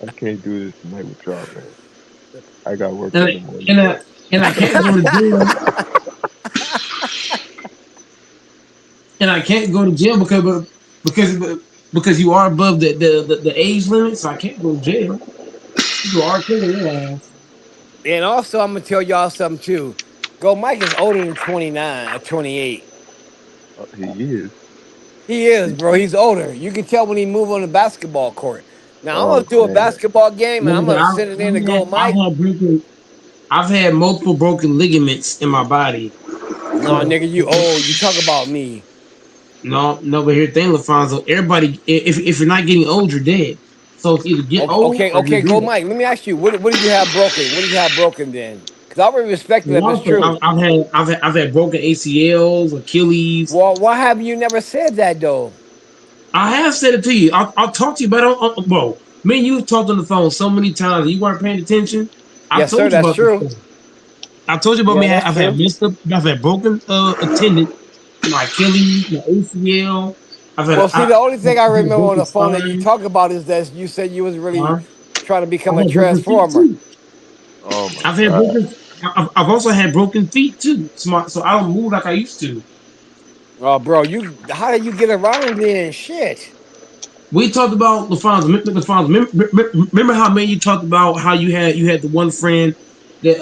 I can't do this tonight with y'all, man. I got work And in I, the morning, and bro. I, and I can't go to jail. And I can't go to jail because because you are above the age limit, so I can't go to jail. You do R. Kelly on your ass. And also, I'm gonna tell y'all something too. Go Mike is older than 29 or 28. He is. He is, He, bro. He's older. You can tell when he move on the basketball court. Now I'm oh gonna do a man, basketball game and I'm Nigga, gonna send it in to Go I've Mike. had I've had multiple broken ligaments in my body. No, So nigga, you old. You talk about me. no, but here thing, LaFonso, everybody, if you're not getting old, you're dead. So it's either get Okay, old okay, or you're okay. Go dead. Mike. Let me ask you, what did you have broken? What did you have broken then? Because I would respect A it if lot it's of things. true. I've had broken ACLs, Achilles. Well, why have you never said that though? I have said it to you. I'll talk to you about it. Bro, me and you talked on the phone so many times. And you weren't paying attention. I Yes, sir. told you That's about this true. stuff. I told you about Yeah, me. that's I've had true. messed up. I've had broken attendant, my Achilles, my ACL. Well, see, the only thing I I've had a remember on broken the phone that you spine. talk about is that you said you was really Uh, trying to become I've a had broken feet transformer. too. oh my I've had god, broken. I've also had broken feet too. So I don't move like I used to. Oh, bro, you how did you get around then? Shit. We talked about the Fonz. The Fonz. Remember how me and you talked about how you had the one friend that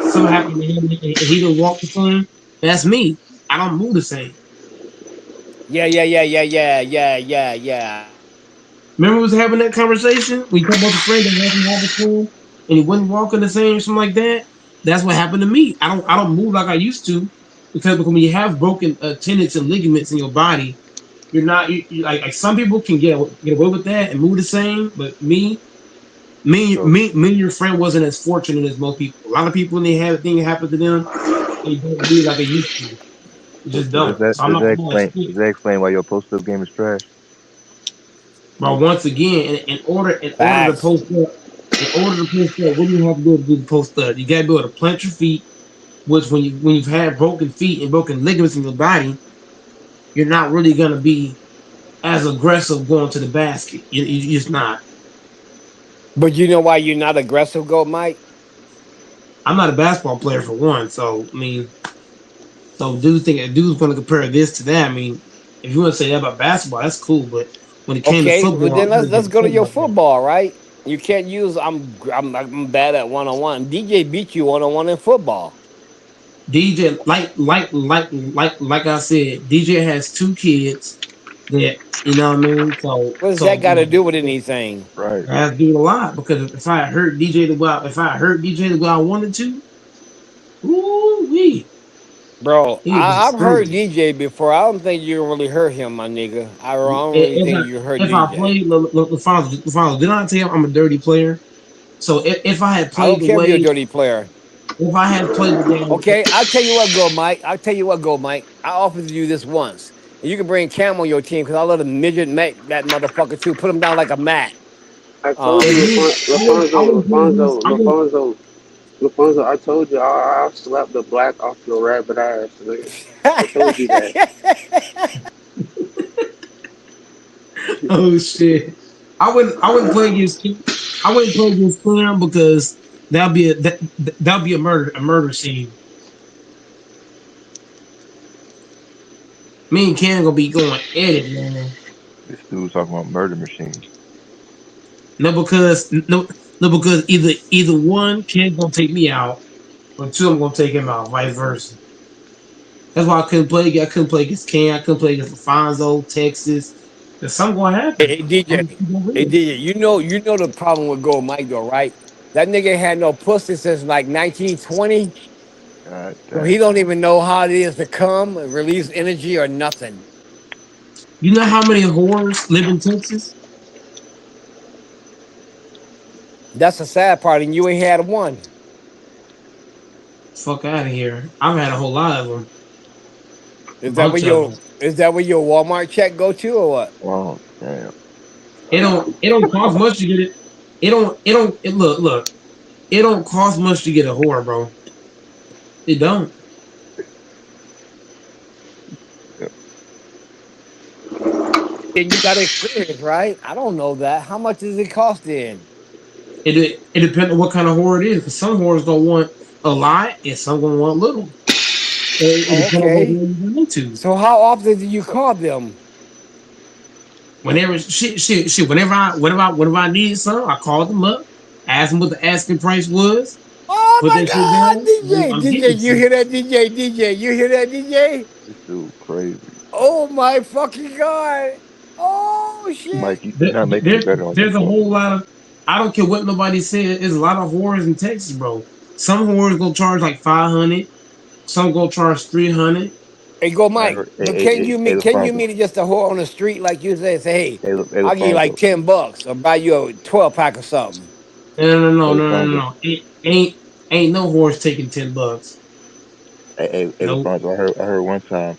something happened to him and he didn't walk the same. That's me. I don't move the same. Yeah, yeah, yeah, yeah, yeah, yeah, yeah, yeah. Remember we was having that conversation? We talked about the friend that wasn't having fun and he wasn't walking the same, something like that. That's what happened to me. I don't move like I used to because when you have broken tendons and ligaments in your body, you're not like some people can get away with that and move the same, but So me and your friend wasn't as fortunate as most people. A lot of people when they have a thing happen to them, they don't move like they used to. They just so don't. So I'm does not that gonna explain excuse. does that explain why your post up game is trash? But once again, in order to Facts. post up, what do you have to do to do the post up? You gotta be able to plant your feet, which when you've had broken feet and broken ligaments in your body, you're not really gonna be as aggressive going to the basket. You're just not. But you know why you're not aggressive, go, Mike? I'm not a basketball player for one, so I mean, so dude's gonna compare this to that. I mean, if you want to say that about basketball, that's cool, but when it came to Okay, well football, then I let's don't give let's a go to fuck your about that. football, right? You can't use I'm bad at 1-on-1. DJ beat you 1-on-1 in football. DJ, like I said, DJ has two kids that you know what I mean. So What does that so got to do with anything, Right. I have to do a lot because if I hurt DJ the way if I hurt DJ the way I wanted to, ooh wee, bro? he'd be I've heard screwed. DJ before. I don't think you really hurt him, my nigga. I don't really If I think you hurt if I DJ. played the finals, did I tell you I'm a dirty player? So if I had I played don't the care if you're a way, dirty player. if I had played the game, Okay, I'll tell you what, go, Mike. I'll tell you what, go, Mike. I offered you this once. And you can bring Cam on your team because I let a midget make that motherfucker too. Put him down like a mat. I told if Um, you, you, I wouldn't play against, I wouldn't. LaFonso. I told you, I'll slap the black off your rabbit ass, nigga. I told you that. Oh shit! I wouldn't play against I wouldn't play against Cam because that'll be a murder scene. Me and Cam gonna be going at it, man. This dude talking about murder machines. No, because either one, Cam gonna take me out, or two, I'm gonna take him out, vice versa. That's why I couldn't play. I couldn't play against Cam. I couldn't play against Alfonso, Texas. There's something gonna happen. hey, DJ, I'm gonna keep on hey winning. DJ, you know the problem with Go Mike though, right? That nigga had no pussy since like 1920, God so he damn. don't even know how it is to come, release energy or nothing. You know how many whores live in Texas? That's the sad part, and you ain't had one. Fuck out of here. I've had a whole lot of them, a Is that where bunch of your them. is that where your Walmart check go to or what? Oh damn. It don't cost much to get it. Look. It don't cost much to get a whore, bro. It don't. Yeah. And you got experience, right? I don't know that. How much does it cost then? It depends on what kind of whore it is. Because some whores gonna want a lot, and some gonna want little. It Oh, depends on what okay. whore you're into. So how often do you call them? Whenever shit. Whenever I needed some, I called them up, asked them what the asking price was, Oh put my that shit God, down. And DJ, I'm getting DJ, it. you hear that, DJ, DJ, you hear that, DJ? This dude crazy. Oh my fucking God! Oh shit! Mike, you're not making it better on your There's a point. whole lot of. I don't care what nobody says. There's a lot of whores in Texas, bro. Some whores gonna charge like 500. Some gonna charge 300. Hey, go, I Mike. heard, But can you hey meet? Can you LaFonso. meet just a whore on the street like you say? Hey, Hey I'll give you like LaFonso. $10 or buy you a 12 pack or something. No, no, no, Hey no, no, no, LaFonso. no. Ain't no horse taking $10. Hey Nope. LaFonso. I heard one time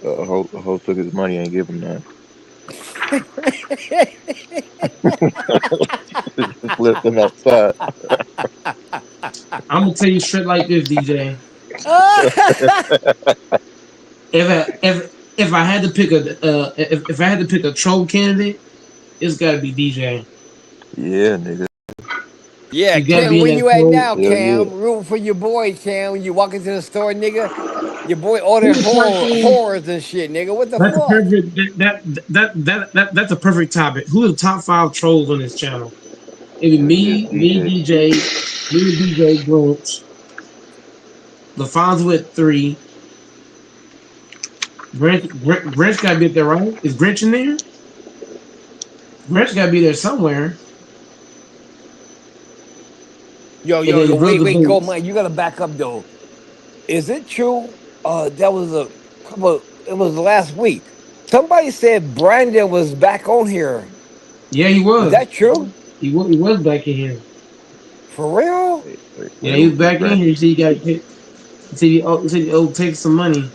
a hoe took his money and ain't give him none. Just left him outside. I'm gonna tell you straight like this, DJ. If I had to pick if I had to pick a troll candidate, it's got to be DJ. Yeah, nigga. Yeah, You got to be Cam, in where that you at troll. now, Hell yeah. Cam? Rooting for your boy, Cam. When you walk into the store, nigga, your boy ordered Who's the top five? horrors and shit, nigga. What the That's a fuck? perfect that's a perfect topic. Who are the top five trolls on this channel? Maybe It's me, DJ. DJ, me and DJ Grinch, LaFonso at three. Grinch got to be up there, right? Is Grinch in there? Merch got to be there somewhere. And Yo, then wait, brother wait, go, Boots. Mike. You gotta back up though. Is it true? That was a couple. It was last week. Somebody said Brandon was back on here. Yeah, he Is was. that true? He was back in here. For real? Yeah, Wait, he was who's back in here. Brandon? He said he got to he said he owed take some money.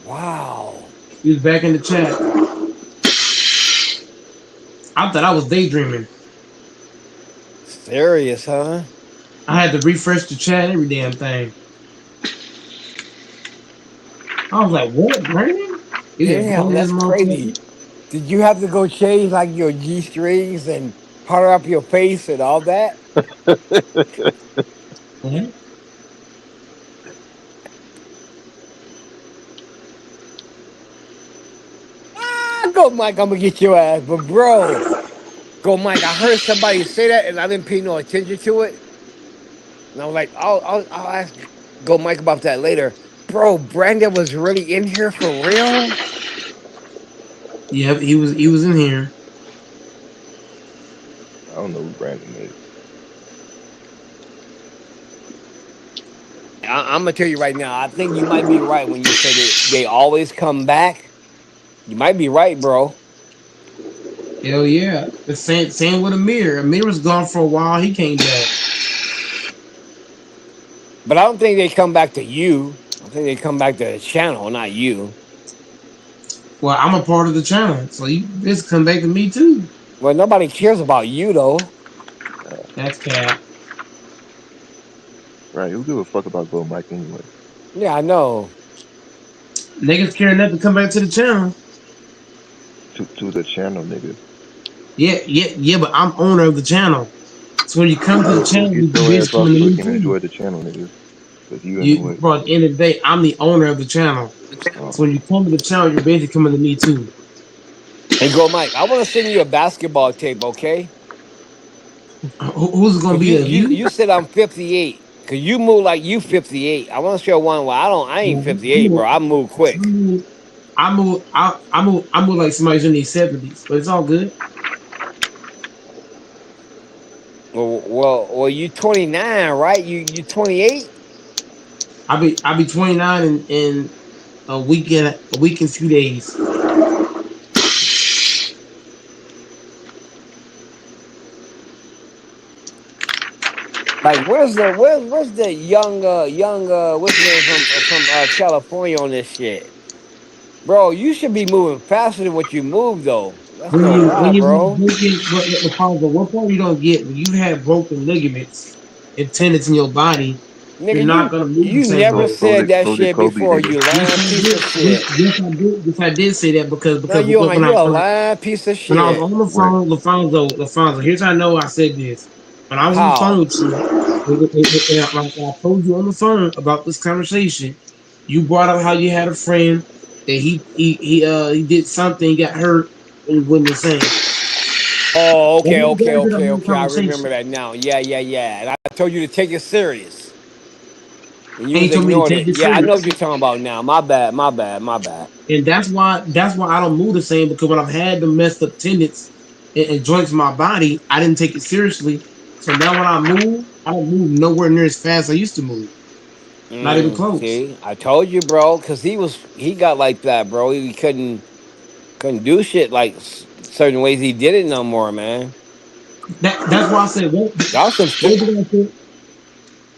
Wow. He was back in the chat. I thought I was daydreaming. Serious, huh? I had to refresh the chat, every damn thing. I was like, what, Brandon? He just Damn, boom this that's motherfucker. crazy. Did you have to go change like your G strings and powder up your face and all that? Mhm. Ah, go, Mike. I'm gonna get your ass. But bro, go, Mike. I heard somebody say that and I didn't pay no attention to it. And I was like, I'll ask go Mike about that later. Bro, Brandon was really in here for real. Yep, he was in here. I don't know who Brandon is. I'm gonna tell you right now. I think you might be right when you say they always come back. You might be right, bro. Hell yeah. The same with Amir. Amir was gone for a while. He came back. But I don't think they come back to you. I think they come back to the channel, not you. Well, I'm a part of the channel, so you just come back to me too. Well, nobody cares about you though. That's cat. Right, who give a fuck about Gold Mike anyway? Yeah, I know. Niggas care enough to come back to the channel. To the channel, nigga. Yeah, but I'm owner of the channel. So when you come to the Well, channel, get you your ass basically off coming to so we me can too. enjoy the channel, nigga. Cause you in the You, way. bro, at the end of the day, I'm the owner of the channel. So Oh, when you come to the channel, you're basically coming to me too. Hey, go, Mike. I want to send you a basketball tape, okay? Who's it gonna Cause be you of you you? you said I'm 58. Cause you move like you 58. I want to show one where I ain't Well, 58, bro. I move quick. I move like somebody's in their 70s, but it's all good. Well, you 29, right? You 28. I'll be 29 in a week and few days. Like, where's the young what's the name from California on this shit, bro? You should be moving faster than what you move though. That's no When lie, you have bro. broken what part you don't get when you have broken ligaments and tendons in your body, you're Nigga, not you gonna move the you same never way. said that so did shit Kobe, before. nigga. You Yes, lying I piece of did. Yes, shit. yes, I did say that No, when you a lying piece of when I was shit. on the Wait, phone, LaFonso, here's how I know I said this. When I was on the phone How? with you, when I told you on the phone about this conversation, you brought up how you had a friend that he did something, he got hurt, and he wasn't the same. Oh, Let okay, me go okay, into the okay, whole okay. I remember conversation. that now. Yeah. And I told you to take it serious, and you And he was told me to ignoring take it. it Yeah, I know what serious. you're talking about now. My bad. And that's why I don't move the same, because when I've had the messed up tendons and joints in my body, I didn't take it seriously. So now when I don't move nowhere near as fast as I used to move. Not even close. See, I told you, bro, because he got like that, bro. He couldn't do shit like certain ways he did it no more, man. That's why I said Y'all some what shit. did you guys say?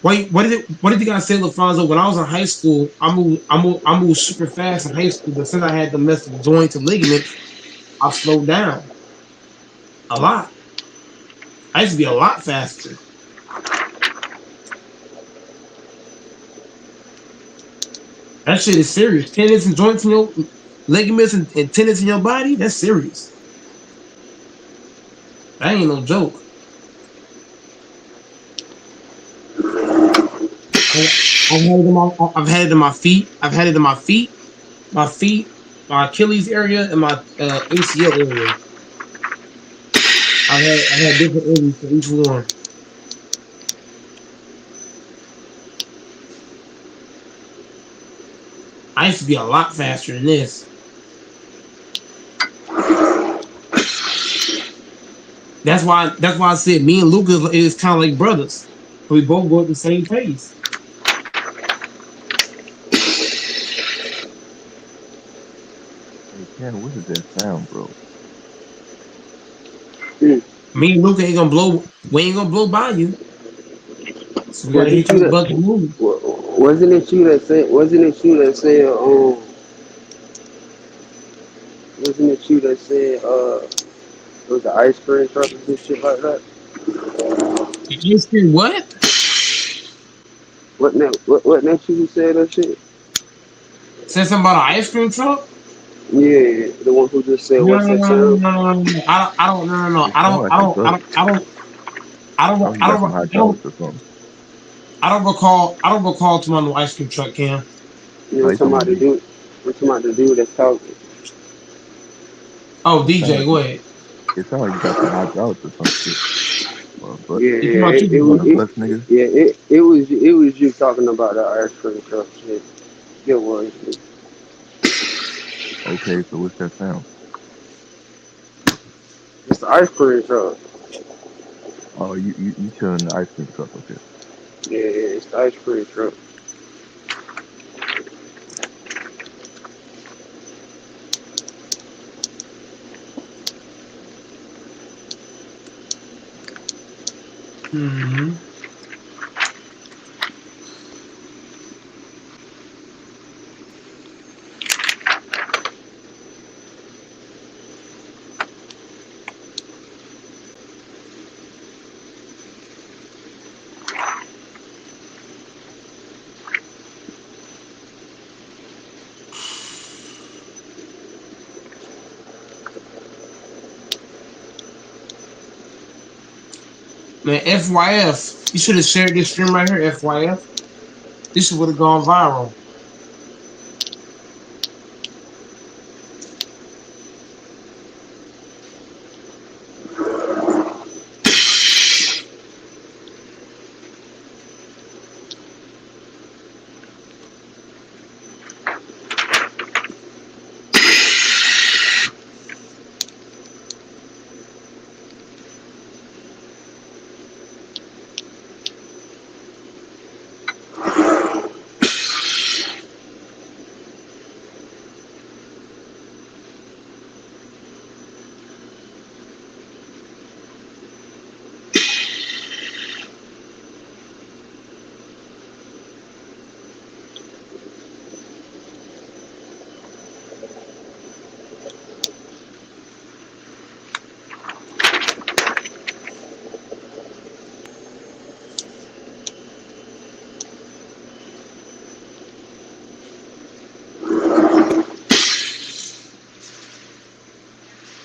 Wait, what did you guys say, LaFonso? When I was in high school, I moved super fast in high school, but since I had the messed up joints and ligaments, I slowed down a lot. I used to be a lot faster. That shit is serious. Tendons and joints in your ligaments and tendons in your body, that's serious. That ain't no joke. I've had it in my feet. I've had it in my feet, my Achilles area, and my ACL area. I've had different injuries for each one. I used to be a lot faster than this. That's why I said me and Luca is kind of like brothers. We both go at the same pace. Hey, Ken, what is that sound, bro? Mm. Me and Luca ain't gonna blow. We ain't gonna blow by you. So we gotta Was hit it you you with that? bucket move. Wasn't it you that said? Wasn't it you that said? Wasn't it you that said? It was the ice cream truck and some shit like that. You said what? Wasn't that you who said that shit? Said something about an ice cream truck? Yeah, the one who just said, No, "What's no, that no, no, sound?" no, no, no, no. I don't, no, no, no. It sounds like a truck. Sounds like you got some hydraulics or something. I don't recall to my ice cream truck, Cam. You know, Oh, you talking about somebody me? do. I'm talking about the dude that's talking. Oh, It sounds DJ, like go ahead. it sounds like you got some hydraulics or some shit. But Yeah, You talking yeah, about you, it was but a bro? it, bus nigga. yeah, it was you talking about the ice cream truck shit. It was. Okay, so what's that sound? It's the ice cream truck. Oh, you chilling in the ice cream truck? Okay. Yeah, yeah, it's the ice cream truck. Mm-hmm. Man, FYF, you should have shared this stream right here, FYF. This would have gone viral.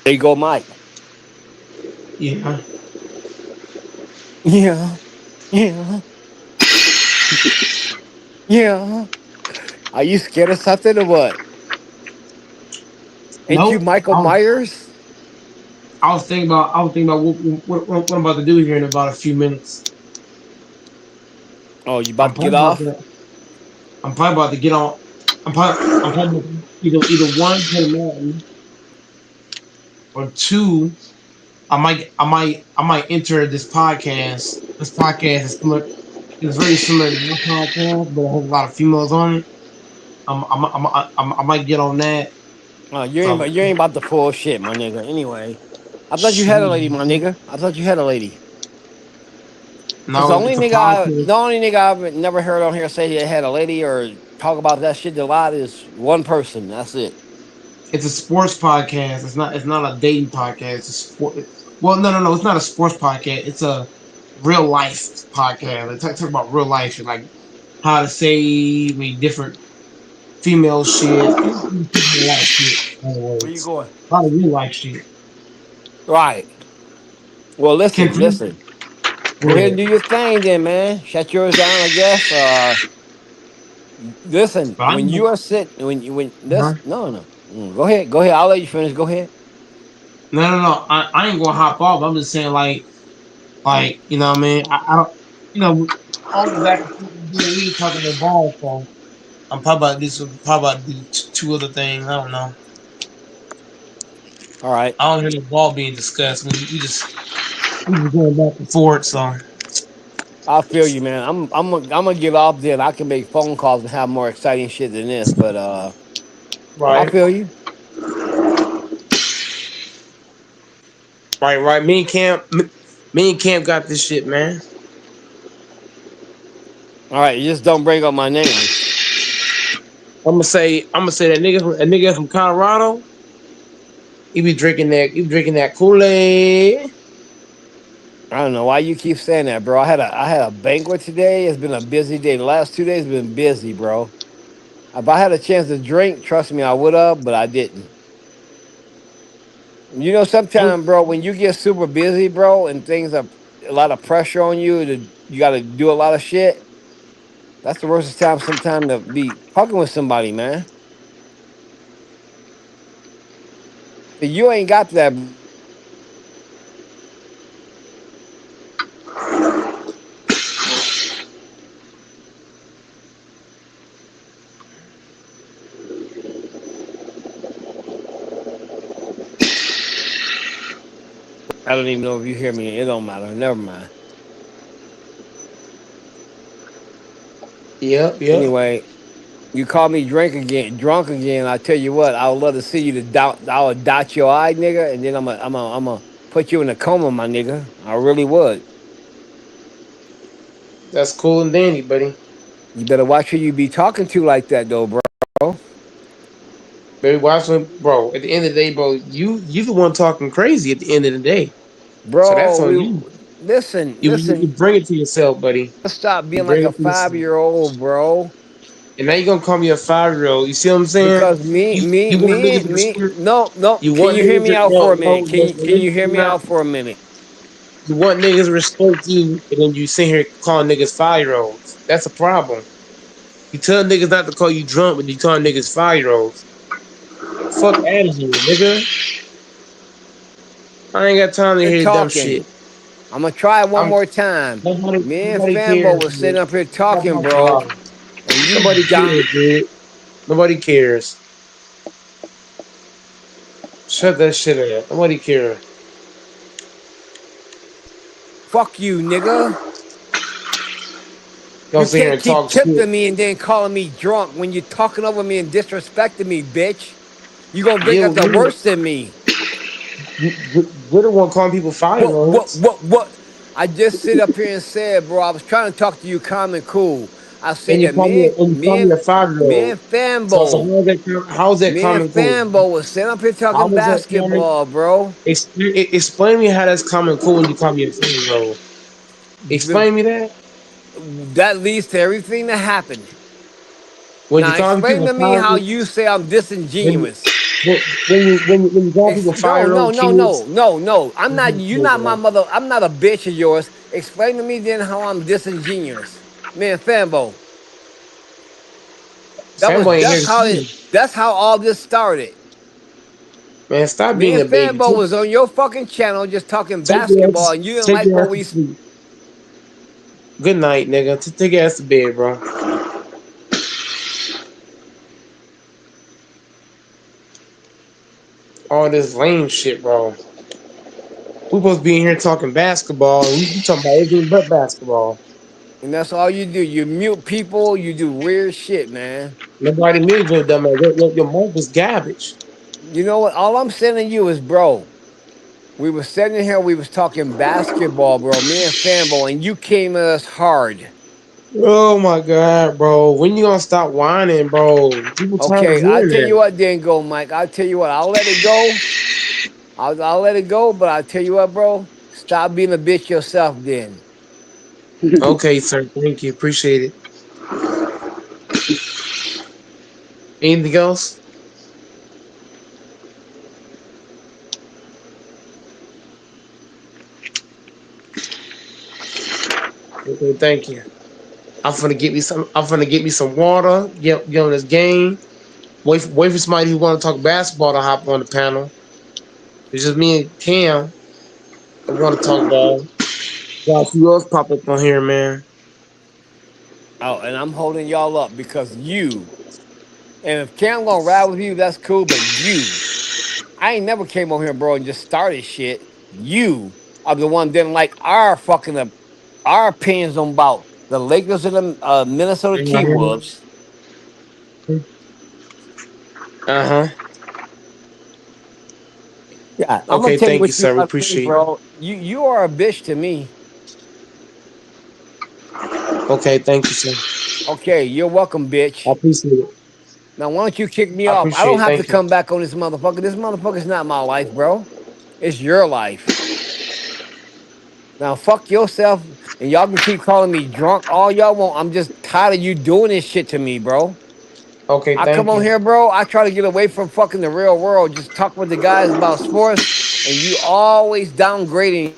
There you go, Mike. Yeah. Yeah, yeah, yeah. Are you scared of something or what? Ain't you Nope. Michael Myers? I was thinking about what I'm about to do here in about a few minutes. Oh, you I'm about to get probably about off? to I'm probably about to get on. I'm probably either one play Madden or two. I might enter this podcast. This podcast is similar. It's very similar to my podcast, but it has a lot of females on it. I might get on that. Oh, So you ain't about the full shit, my nigga. Anyway, I thought you had a shoot, lady, my nigga. I thought you had a lady. Cause no, it's a The podcast. only nigga I've never heard on here say he had a lady or talk about that shit a lot is one person. That's it. It's a sports podcast. It's not a dating podcast. It's a sport. Well, no, no, no. It's not a sports podcast. It's a real life podcast. They talk about real life shit, like how to save, I mean, different female shit. A lot of shit. In other Where you words, going? a lot of real life shit. Right. Well, Can listen. go Go ahead and ahead. do your thing, then, man. Shut yours down, I guess. Listen. But I When know. you are sitting, when Uh-huh. this, no, no. Go ahead. Go ahead. I'll let you finish. Go ahead. No, no, no. I ain't gonna hop off. I'm just saying, like you know, what I mean, I don't, you know, all the back and forth we ain't talking about balls, so I'm probably about this. Probably about to do two other things. I don't know. All right. I don't hear the ball being discussed. We just We were going back and forth, so I feel you, man. I'm gonna get off then. I can make phone calls and have more exciting shit than this, but I right, feel you. right. Me and Camp got this shit, man. All right, you just don't bring up my name. I'm gonna say that nigga from Colorado. He be drinking that Kool Aid. I don't know why you keep saying that, bro. I had a banquet today. It's been a busy day. The last 2 days have been busy, bro. If I had a chance to drink, trust me, I would have, but I didn't. You know, sometimes, bro, when you get super busy, bro, and things are a lot of pressure on you, you got to do a lot of shit. That's the worst time, sometime to be fucking with somebody, man. See, you ain't got that. I don't even know if you hear me. It don't matter. Never mind. Yep, yep. Anyway, you call me drunk again. I tell you what, I would love to see you to dot. I would dot your eye, nigga, and then I'm a put you in a coma, my nigga. I really would. That's cool and dandy, buddy. You better watch who you be talking to like that, though, bro. Baby, watch him, bro. At the end of the day, bro, you the one talking crazy. At the end of the day, so that's Bro, on you. listen. You bring it to yourself, buddy. Stop You being like bring a it to yourself. 5 year old, bro. And now you gonna call me a 5-year-old. You see what I'm saying? Because me, me, You want me, niggas to me. respect. No, no. You Can want you hear niggas me to out for no a minute? no. Can you hear You're me not. out for a minute, You want niggas to respect you, and then you sit here calling niggas 5-year-olds. That's a problem. You tell niggas not to call you drunk, but you call niggas 5-year-olds. Fuck out of here, nigga. I ain't got time to you're hear dumb shit. talking. I'm gonna try it one I'm more time. Me and nobody Fanbo cares, was dude. sitting up here Stop talking, talking bro, loud. and you Nobody dot. cares, dude. Nobody cares. Shut that shit up. Nobody cares. Fuck you, nigga. Don't You sit here can't and keep talk shit. tipping me and then calling me drunk when you're talking over me and disrespecting me, bitch. You gonna bring You, out the you, worst in me. you're the one calling people five What, year what, olds, what, what? I just sit up here and said, bro, I was trying to talk to you calm and cool. I said and that you call me a 5-year me old. and So Fanbo, how's that me and common cool? Fanbo was sitting up here How talking is that common? basketball, bro. Explain to me how that's common cool when you call me a 5-year old. The- Explain me that That leads to everything that happened. when you Now call explain people to me five how you say I'm when you disingenuous. when you call people No, 5-year-old no, no, no, kids. no, no. I'm That's not. not You're cool, not my bro. mother. I'm not a bitch of yours. Explain to me then how I'm disingenuous, man. Fanbo. Fanboy ain't here That's to how see it. you. That's how all this started. Man, stop Me being and a baby. Fanbo was on your fucking channel just talking Take your basketball, ass, and you didn't take like your what ass to we. sleep. Good night, nigga. Take your ass to bed, bro. All this lame shit, bro. We supposed to be in here talking basketball, and we talking about everything but basketball. And that's all you do. You mute people. You do weird shit, man. Nobody muted your dumb ass. Your mic was garbage. You know what? All I'm saying to you is, bro. We was sitting here. We was talking basketball, bro. Me and Fanbo, and you came at us hard. Oh my god, bro. When you gonna stop whining, bro? People tired of Okay, I'll hearing tell you that. what, then go, Mike. I'll tell you what. I'll let it go. I'll let it go. But I'll tell you what, bro. Stop being a bitch yourself, then. Okay, sir. Thank you. Appreciate it. Anything else? Okay, thank you. I'm gonna get me some water. Get on this game. Wait for somebody who want to talk basketball to hop on the panel. It's just me and Cam that want to talk ball. Got who else pop up on here, man? Oh, and I'm holding y'all up because you. And if Cam gonna ride with you, that's cool. But you, I ain't never came on here, bro, and just started shit. You are the one didn't like our opinions on about the Lakers and the Minnesota T Wolves. Uh huh. Yeah, I'm gonna Okay, tell you thank you, what you sir. We gotta say, appreciate bro. You are a bitch to me. it. Okay, thank you, sir. Okay, you're welcome, I bitch. appreciate it. Now why don't you kick me I off? I don't appreciate it. have to Thank you. come back on this motherfucker. This motherfucker's not my life, bro. It's your life. Now fuck yourself, and y'all can keep calling me drunk all y'all want. I'm just tired of you doing this shit to me, bro. Okay, I come thank on you. here, bro. I try to get away from fucking the real world. Just talk with the guys about sports, and you always downgrading.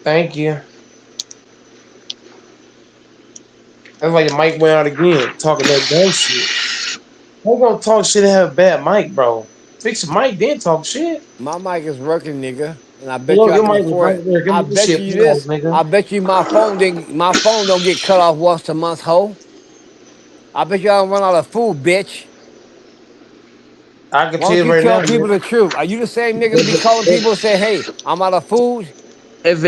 Thank you. That's like the mic went out again, talking that dumb shit. How you gonna talk shit and have a bad mic, bro? Fix your mic, then talk shit. My mic is working, nigga, and I bet Your, you I your can mic was afford right it. there. Give I me this bet shit, you pause, this. nigga. I bet you my phone don't get cut off once a month, ho. I bet you I don't run out of food, bitch. I can Why tell don't you you right now, tell people man. the truth? Are you the same nigga If be calling if people and say, "Hey, I'm out of food"? if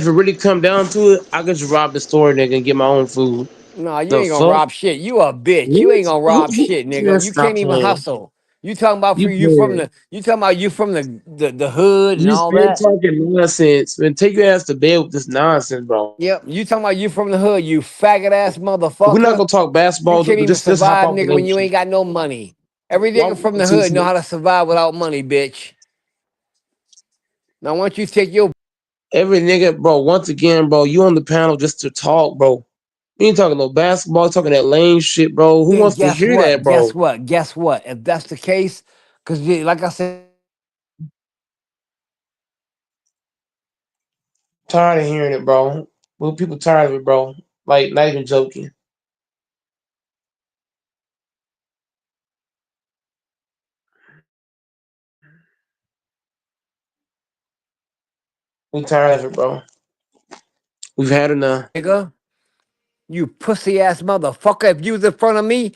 it really come down to it, I could just rob the store, nigga, and get my own food. No, you The ain't gonna fuck? rob shit. You a bitch. You What? ain't gonna rob shit, nigga. Man, You stop can't even playing. hustle. You talking about for You you from playing. the you talking about you from the hood and You all still that. talking nonsense. Man, take your ass to bed with this nonsense, bro. Yep. You talking about you from the hood, you faggot ass We're not motherfucker. gonna talk You basketball. can't even Just hop survive, off the nigga, when dumb you shit. ain't got no money. Every Why nigga we from the into hood know some- how to survive without money, bitch. Now, why don't you take your every nigga, bro? Once again, bro, you on the panel just to talk, bro. You ain't talking no basketball. You talking that lame shit, bro. Who then wants to guess hear what? that, Guess bro? what? Guess what? If that's the case, because like I said, Tired of hearing it, bro. Well, people tired of it, bro. Like, not even joking. We tired of it, bro. We've had enough. nigga, you pussy ass motherfucker, if you was in front of me,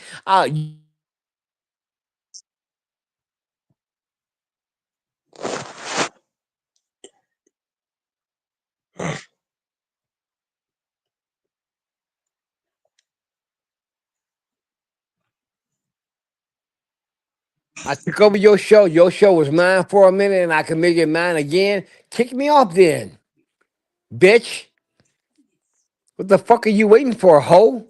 I took over your show. Your show was mine for a minute, and I can make it mine again. Kick me off then, bitch. What the fuck are you waiting for, hoe?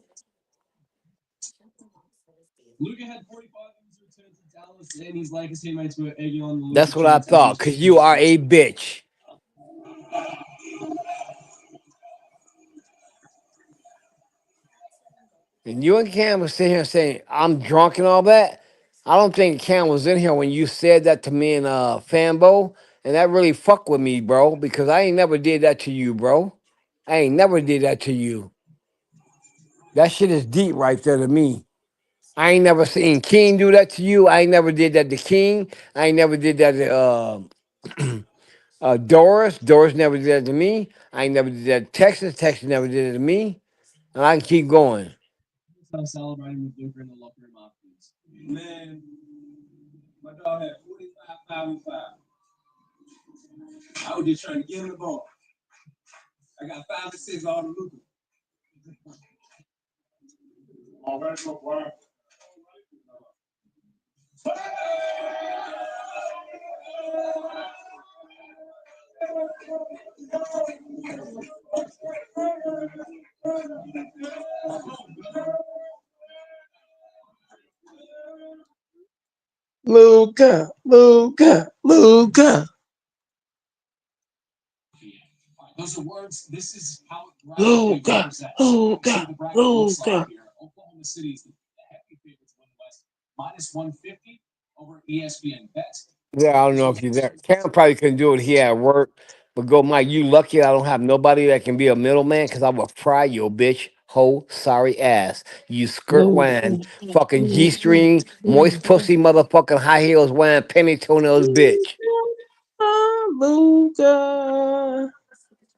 Luka had 45 games returned to Dallas, and his Lakers teammates were egging on the Luka That's what I chants as he thought, was because kicking you his are first a three. bitch. And you and Cam was sitting here saying, I'm drunk and all that. I don't think Cam was in here when you said that to me and Fambo. And that really fucked with me, bro, because I ain't never did that to you, bro. I ain't never did that to you. That shit is deep right there to me. I ain't never seen King do that to you. I ain't never did that to King. I ain't never did that to Doris. Doris never did that to me. I ain't never did that to Texas. Texas never did it to me. And I can keep going. Start celebrating with Luka in the locker room afterwards. Man, my dog had 45, 5 and 5. I was just trying to get him the ball. I got 5 and 6 all to Luka. All right, so far. Luca, Luca, Luca, Those are words. This is how graphically Luca, represents. You can see what Luca, the bracket looks like Luca. here. Oklahoma City is the heavy favorites to win the West, minus 150 over ESPN Bet. Yeah, I don't know if you're there. Cam probably couldn't do it. He had work. But go, Mike, you lucky I don't have nobody that can be a middleman because I will fry your bitch, hoe, sorry ass. You skirt wearing, fucking G string, moist pussy, motherfucking high heels wearing, penny toenails, bitch. Luca,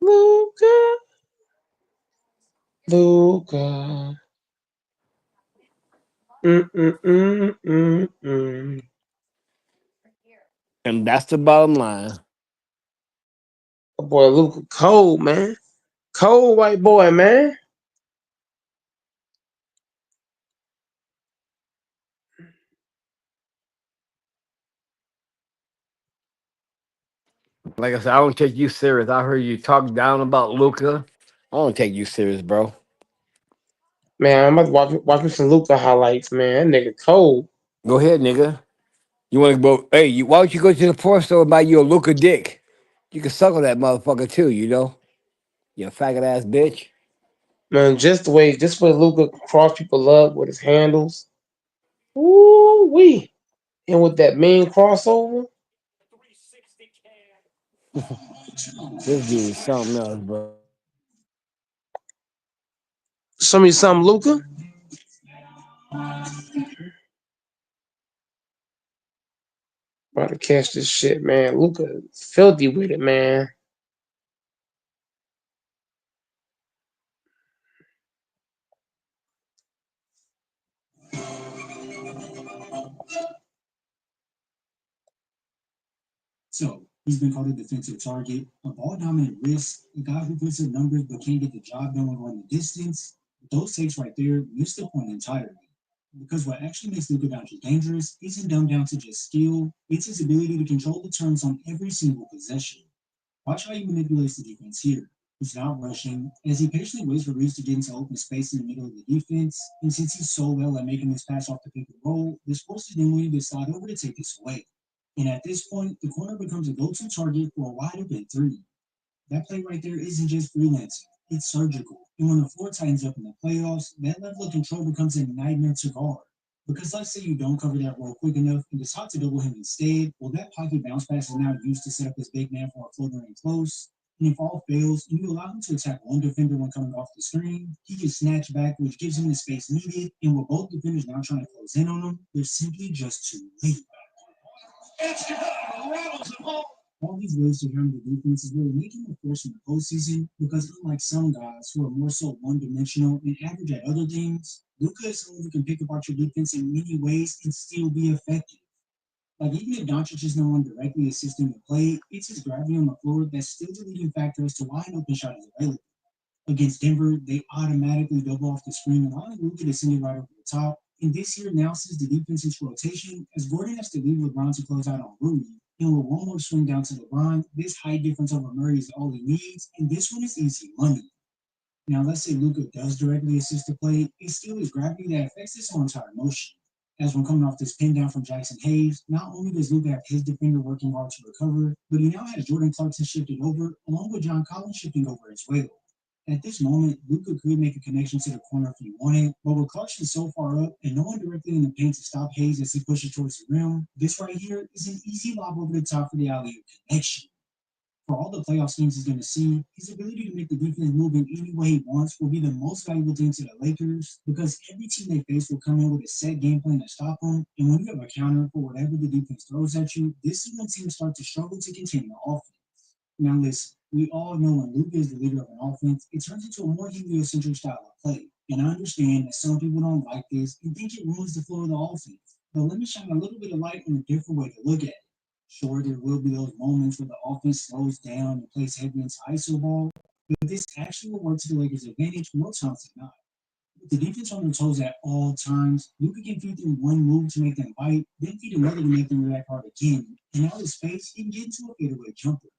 Luca, Luca. Mm. And that's the bottom line. Boy, Luca cold, man. Cold white boy, man. Like I said, I don't take you serious. I heard you talk down about Luca. I don't take you serious, bro. Man, I'm about to watch me some Luca highlights, man. That nigga cold. Go ahead, nigga. You want to go? Hey, why don't you go to the porn store and buy you a Luca dick? You can suckle that motherfucker too, you know? You faggot ass bitch. Man, just the way Luca cross people up with his handles. Ooh wee. And with that mean crossover. This dude is something else, bro. Show me something, Luca. About to catch this shit, man. Luca filthy with it, man. So he's been called a defensive target, a ball dominant risk, a guy who puts up numbers but can't get the job done when going the distance. Those takes right there miss the point entirely. Because what actually makes Luka Doncic dangerous isn't dumbed down to just skill, it's his ability to control the turns on every single possession. Watch how he manipulates the defense here. He's not rushing, as he patiently waits for Reeves to get into open space in the middle of the defense, and since he's so well at making this pass off the pick and roll, this forces Dinwiddie to slide over to take this away. And at this point, the corner becomes a go-to target for a wide open three. That play right there isn't just freelancing, it's surgical. And when the floor tightens up in the playoffs, that level of control becomes a nightmare to guard. Because let's say you don't cover that roll quick enough and decide to double him instead, well, that pocket bounce pass is now used to set up his big man for a floater in close. And if all fails and you allow him to attack one defender when coming off the screen, he can snatch back, which gives him the space needed. And with both defenders now trying to close in on him, they're simply just too late. All these ways to harm the defense is really making a force in the postseason because unlike some guys who are more so one-dimensional and average at other things, Luka is someone who can pick apart your defense in many ways and still be effective. Like even if Doncic is no one directly assisting the play, it's his gravity on the floor that's still the leading factor as to why an open shot is available. Against Denver, they automatically double off the screen, allowing Luka to send it right over the top. And this here now sees the defense into rotation as Gordon has to leave LeBron to close out on Rui. And with one more swing down to LeBron, this height difference over Murray is all he needs, and this one is easy money. Now, let's say Luka does directly assist the play, it's still his gravity that affects this whole entire motion. As when coming off this pin down from Jackson Hayes, not only does Luka have his defender working hard to recover, but he now has Jordan Clarkson shifted over, along with John Collins shifting over as well. At this moment, Luka could make a connection to the corner if he wanted, but with Clarkson so far up and no one directly in the paint to stop Hayes as he pushes towards the rim, this right here is an easy lob over the top for the alley connection. For all the playoff schemes he's going to see, his ability to make the defense move in any way he wants will be the most valuable thing to the Lakers because every team they face will come in with a set game plan to stop them. And when you have a counter for whatever the defense throws at you, this is when teams start to struggle to contain the offense. Now, listen, we all know when Luka is the leader of an offense, it turns into a more heliocentric style of play. And I understand that some people don't like this and think it ruins the flow of the offense. But let me shine a little bit of light on a different way to look at it. Sure, there will be those moments where the offense slows down and plays heavy into ISO ball, but this actually will work to the Lakers' advantage more times than not. With the defense on their toes at all times, Luka can feed them one move to make them bite, then feed another to make them react hard again. And out of space, he can get into a fadeaway jumper.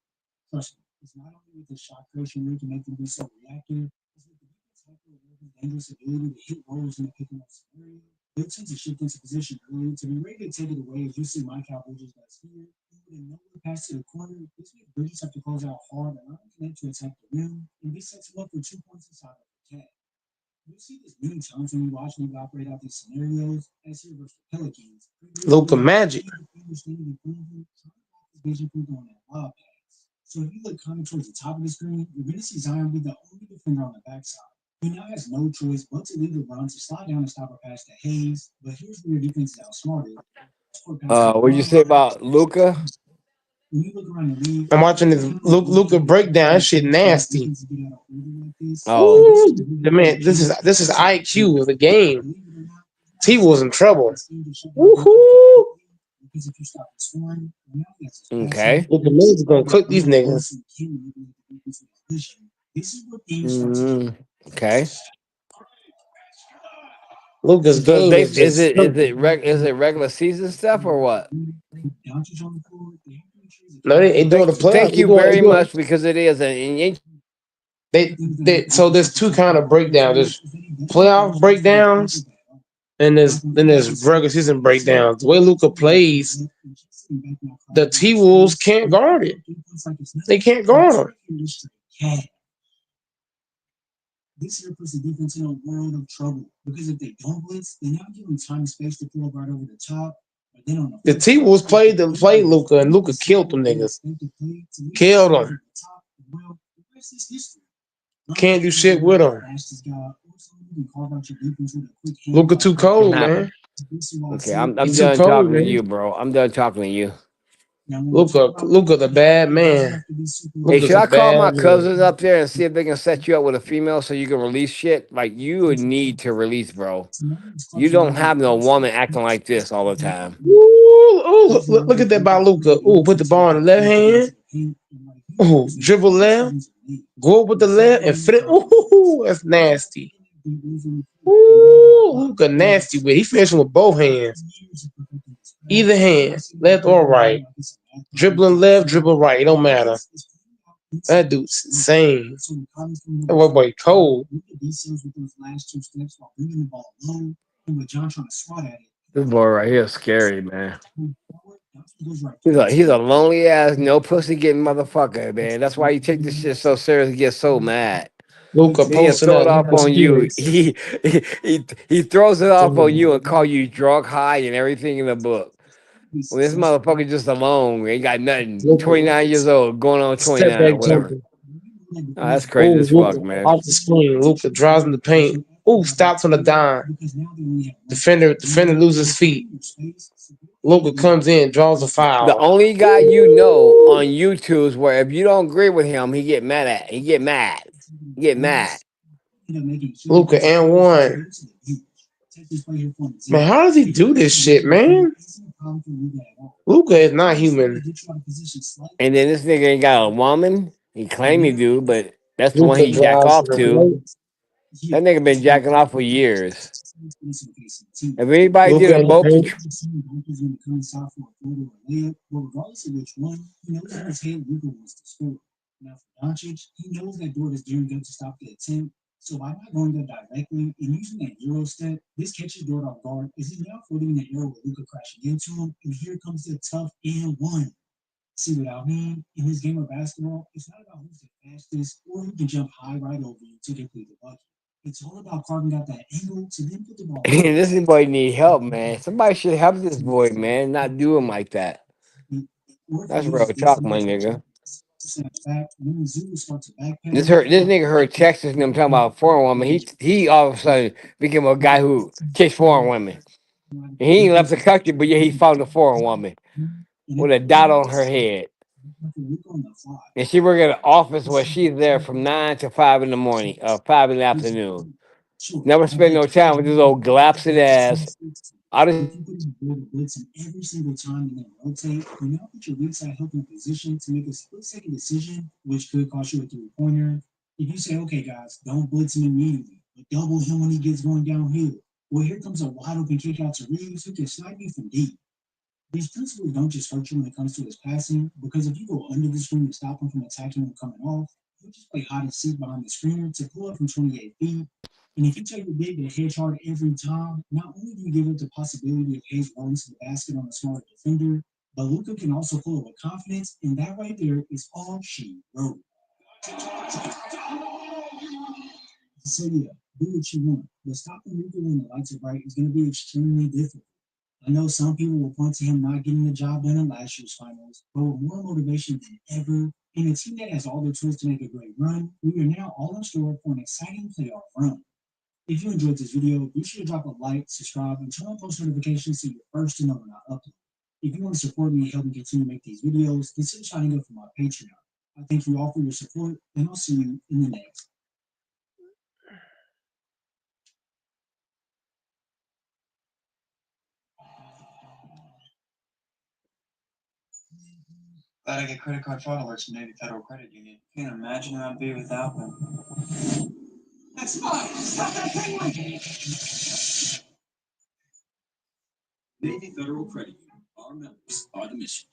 Trust me, it's not only with the shot creation rate to make them be so reactive, it's with the defense hyper aware dangerous ability to hit rollers in the pick and roll scenario. They tend to shift into position early to be ready to take it away as you see Mike Bridges does here. And with a no pass to the corner, this makes Bridges have to close out hard and not connect to attack the rim, and this sets him up for 2 points inside of the cat. You see this many times when you watch Luka operate out these scenarios, as here versus the Pelicans. Luca Previously, Magic. he defenders standing in front of him, trying to block his vision from throwing that lob pass. So if you look kind of towards the top of the screen, you're going to see Zion be the only defender on the backside. He now has no choice but to leave LeBron to slide down and stop a pass to Hayes, but here's where your defense is outsmarted. Score pass to What'd you LeBron. say about Luca? When you look around the league, I'm watching this Luca breakdown. That shit nasty. defenses get out of order like this. But Oh, this is Ooh, the the beauty man. of This is IQ of the game. believe it or not, T was in trouble. scheme to shut down defense Woohoo! Because if you stop scoring, now that's his Okay. passing. Luka Mills gonna cook these niggas. This is what things start to Mm, okay. Luka's So game is just is it regular season stuff or what? Doncic on the floor. They have to make sure he's no, they doing the playoffs. Thank you very much because it is an So there's two kind of breakdowns. There's playoff breakdowns and there's regular season breakdowns. The way Luka plays, the T Wolves can't guard it. They can't guard him. this here puts the defense in a world of trouble because if they don't blitz, they're not giving time and space to pull up right over the top. But then on The T Wolves played Luka and Luka killed them niggas. Killed them. Can't do shit with him. Luka too cold, man. Okay, I'm He's too done cold, talking to man. you, bro. I'm done talking to you. Luka the bad man. Hey, Luka's should a I call my bad man. cousins up there and see if they can set you up with a female so you can release shit? Like you would need to release, bro. You don't have no woman acting like this all the time. Look at that by Luka. Ooh, put the ball in the left hand. Ooh, dribble left. Go up with the left and fit it. Ooh, that's nasty. Ooh, Luka nasty with. He finishing with both hands. Either hand, left or right. Dribbling left, dribble right. It don't matter. That dude's insane. That boy cold. This boy right here is scary, man. He's a lonely ass, no pussy getting motherfucker, man. That's why you take this shit so serious and get so mad. Luka Then he'll posting throw it up off nice on you. pics. He throws it off on you and call you drunk, high, and everything in the book. Well, this motherfucker just alone, ain't got nothing. Luka 29 years old, going on step 29 or back whatever. jumper. Oh, that's Oh, crazy as fuck, Luka man. off the screen. Luka drives in the paint. Oh, stops on the dime. Defender loses feet. Luka comes in, draws a The foul. only guy you know on YouTube is where if you don't agree with him, he get mad at. He get mad. He get mad. Luka and one. Man, how does he do this shit, man? Luka is not human. And then this nigga ain't got a woman. He claim he do, but that's the one Luka he jack drives to off the to. right. That nigga been jacking off for years. If anybody did Luka a in the boat paint. control, Regardless of which one, he knows in his head Luka wants to score. Now for Doncic, he knows that Dort is gearing up to stop the attempt. So by not going there directly and using that Euro step, this catches Dort off guard as he's now floating in the air with Luka crashing into him, and here comes the tough and one. See what I mean? In this game of basketball, it's not about who's the fastest or who can jump high right over you to complete the bucket. It's all about carving out that angle to then put the ball right this back boy need help, man. Somebody should help this boy, man. Not do him like that. or if he That's real loses talk, instantly my to nigga. snap back, then Zoo starts to backpedal. This nigga heard Texas and them talking about foreign woman. He all of a sudden became a guy who kissed foreign women. And he ain't left the country, but yeah, he found a foreign woman with a dot on her head. And she work at an office where she's there from 9 to 5 in the morning, 5 in the afternoon. Never spend no time with this old glapsed ass. I just If you put in board of blitzing every single time and then rotate, you now put your weak side help in position to make a split second decision, which could cost you a 3 pointer. If you say, okay, guys, don't blitz him immediately, but double him when he gets going downhill. Well, here comes a wide open kick out to Reeves who can slide you from deep. These principles don't just hurt you when it comes to his passing, because if you go under the screen to stop him from attacking and coming off, you just play hide and seek behind the screener to pull up from 28 feet. And if you take the big to hedge hard every time, not only do you give up the possibility of Hayes rolling to the basket on a smarter defender, but Luka can also pull up with confidence, and that right there is all she wrote. So yeah, do what you want, but stopping Luka when the lights are bright is going to be extremely difficult. I know some people will point to him not getting the job done in last year's finals, but with more motivation than ever, and a team that has all the tools to make a great run, we are now all in store for an exciting playoff run. If you enjoyed this video, be sure to drop a like, subscribe, and turn on post notifications so you're first to know when I upload. If you want to support me and help me continue to make these videos, consider signing up for my Patreon. I thank you all for your support, and I'll see you in the next. Glad I get credit card fraud alerts from Navy Federal Credit Union. Can't imagine who I'd be without them. That's fine. Stop that penguin! Navy Federal Credit Union. Our members are the mission.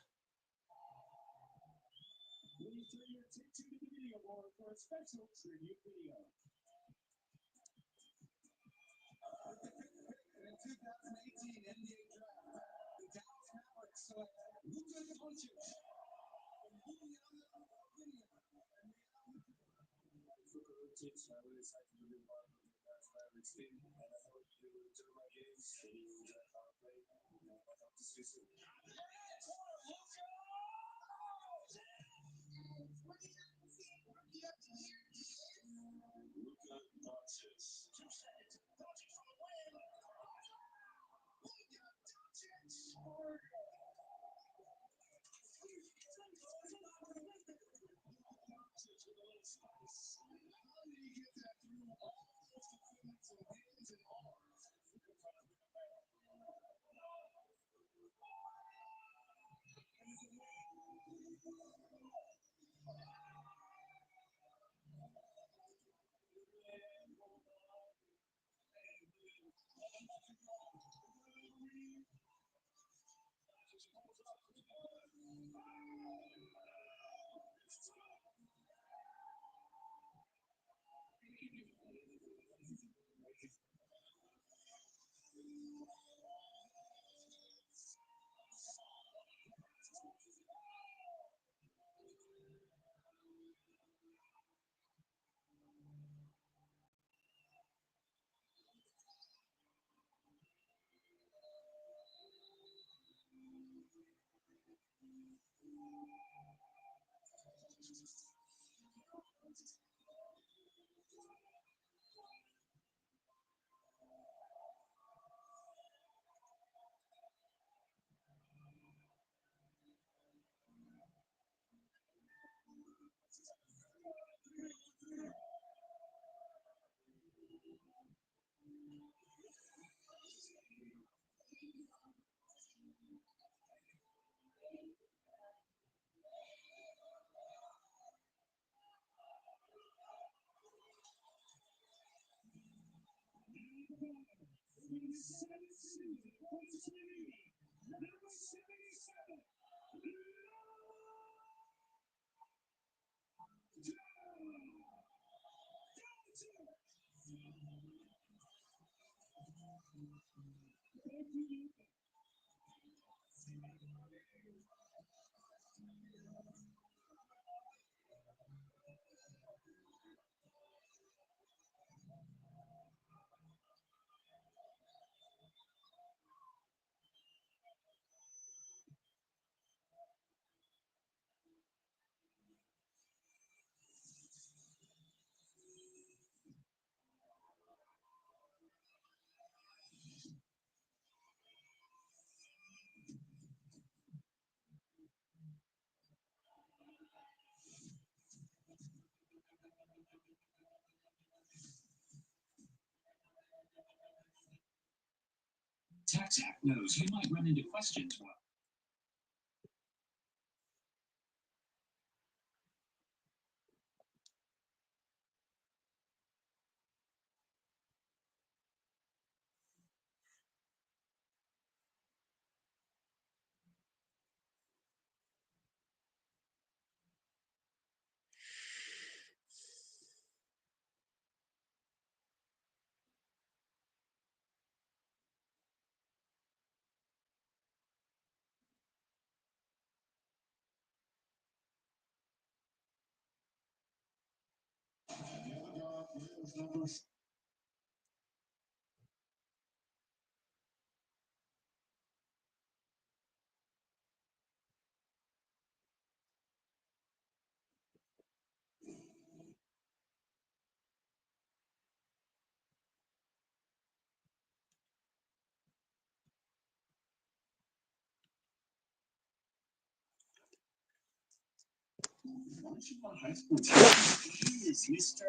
Tax Act knows you might run into questions while high school teacher. He is Mr.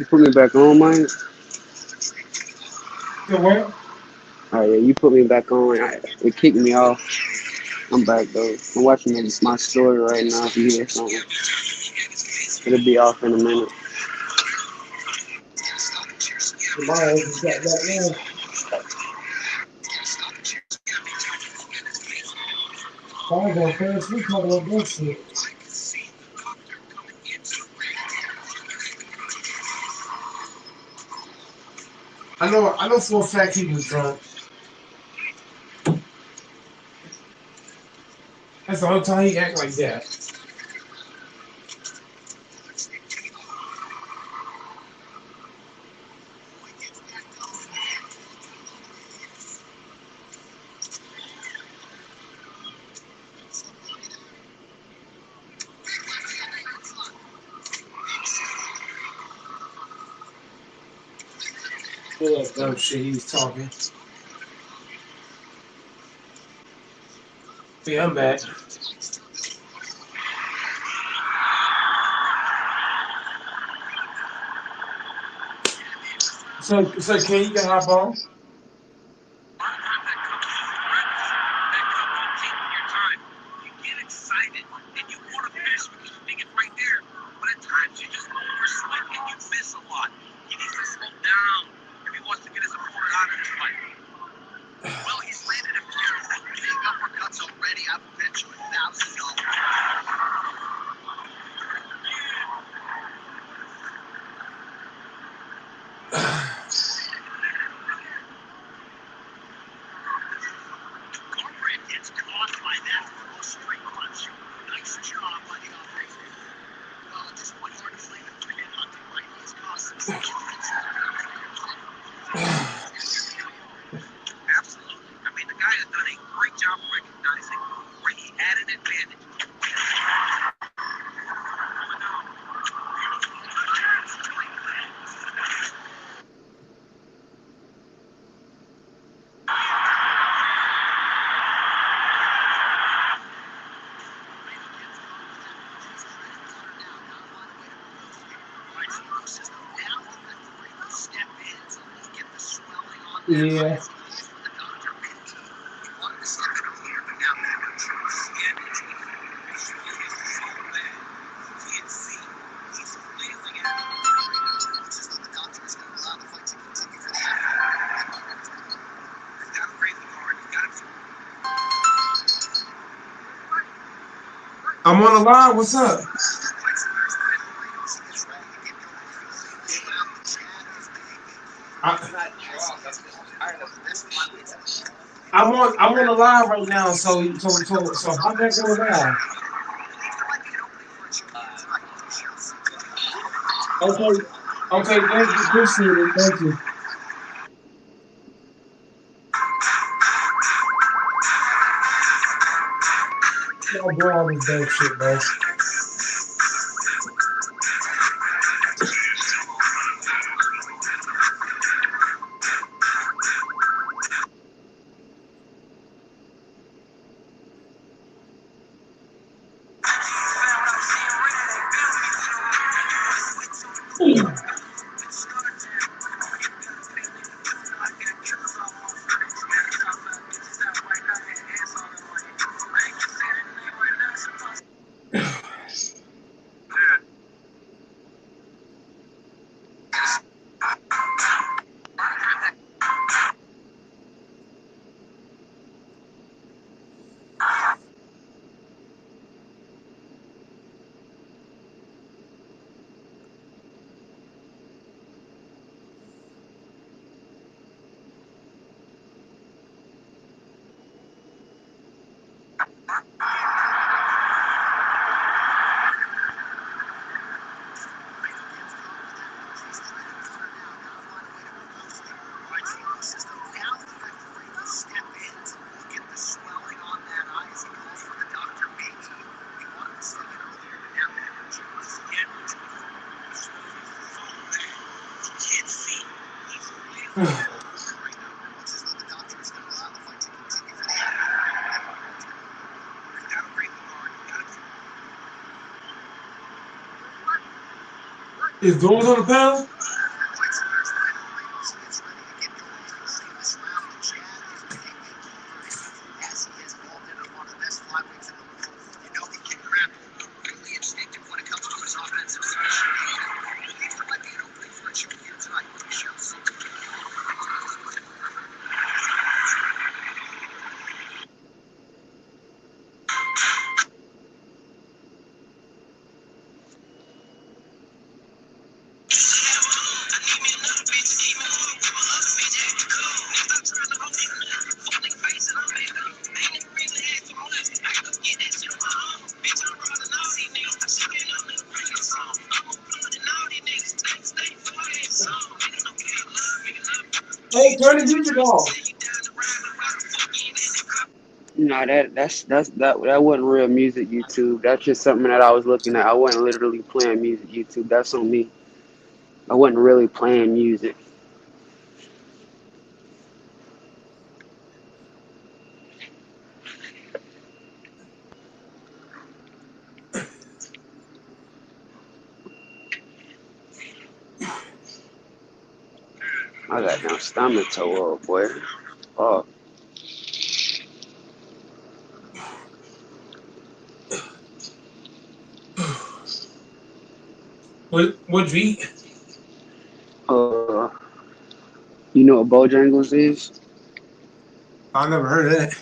You put me back on, Mike. So what? Oh yeah, you put me back on. It kicked me off. I'm back though. I'm watching my story right now. If you hear something, it'll be off in a minute. My ass just got back now. I was gonna fall asleep talking about that shit. I know for a fact he was drunk. That's the only time he act like that. All that dumb shit he was talking. Yeah, I'm back. So can you can hop on? Yeah. I'm on the line. What's up? I, I'm on the line right now. So hop back on the line. Okay. Okay. Thank you. Appreciate it. Thank you. Y'all doing all this dumb shit, bro. Is doors on the panel? Turn the music off. No, that wasn't real music YouTube. That's just something that I was looking at. I wasn't literally playing music YouTube. That's on me. I wasn't really playing music. I got damn stomach toe up, boy. Oh, What'd you eat? uh, you know what Bojangles is? I never heard of that.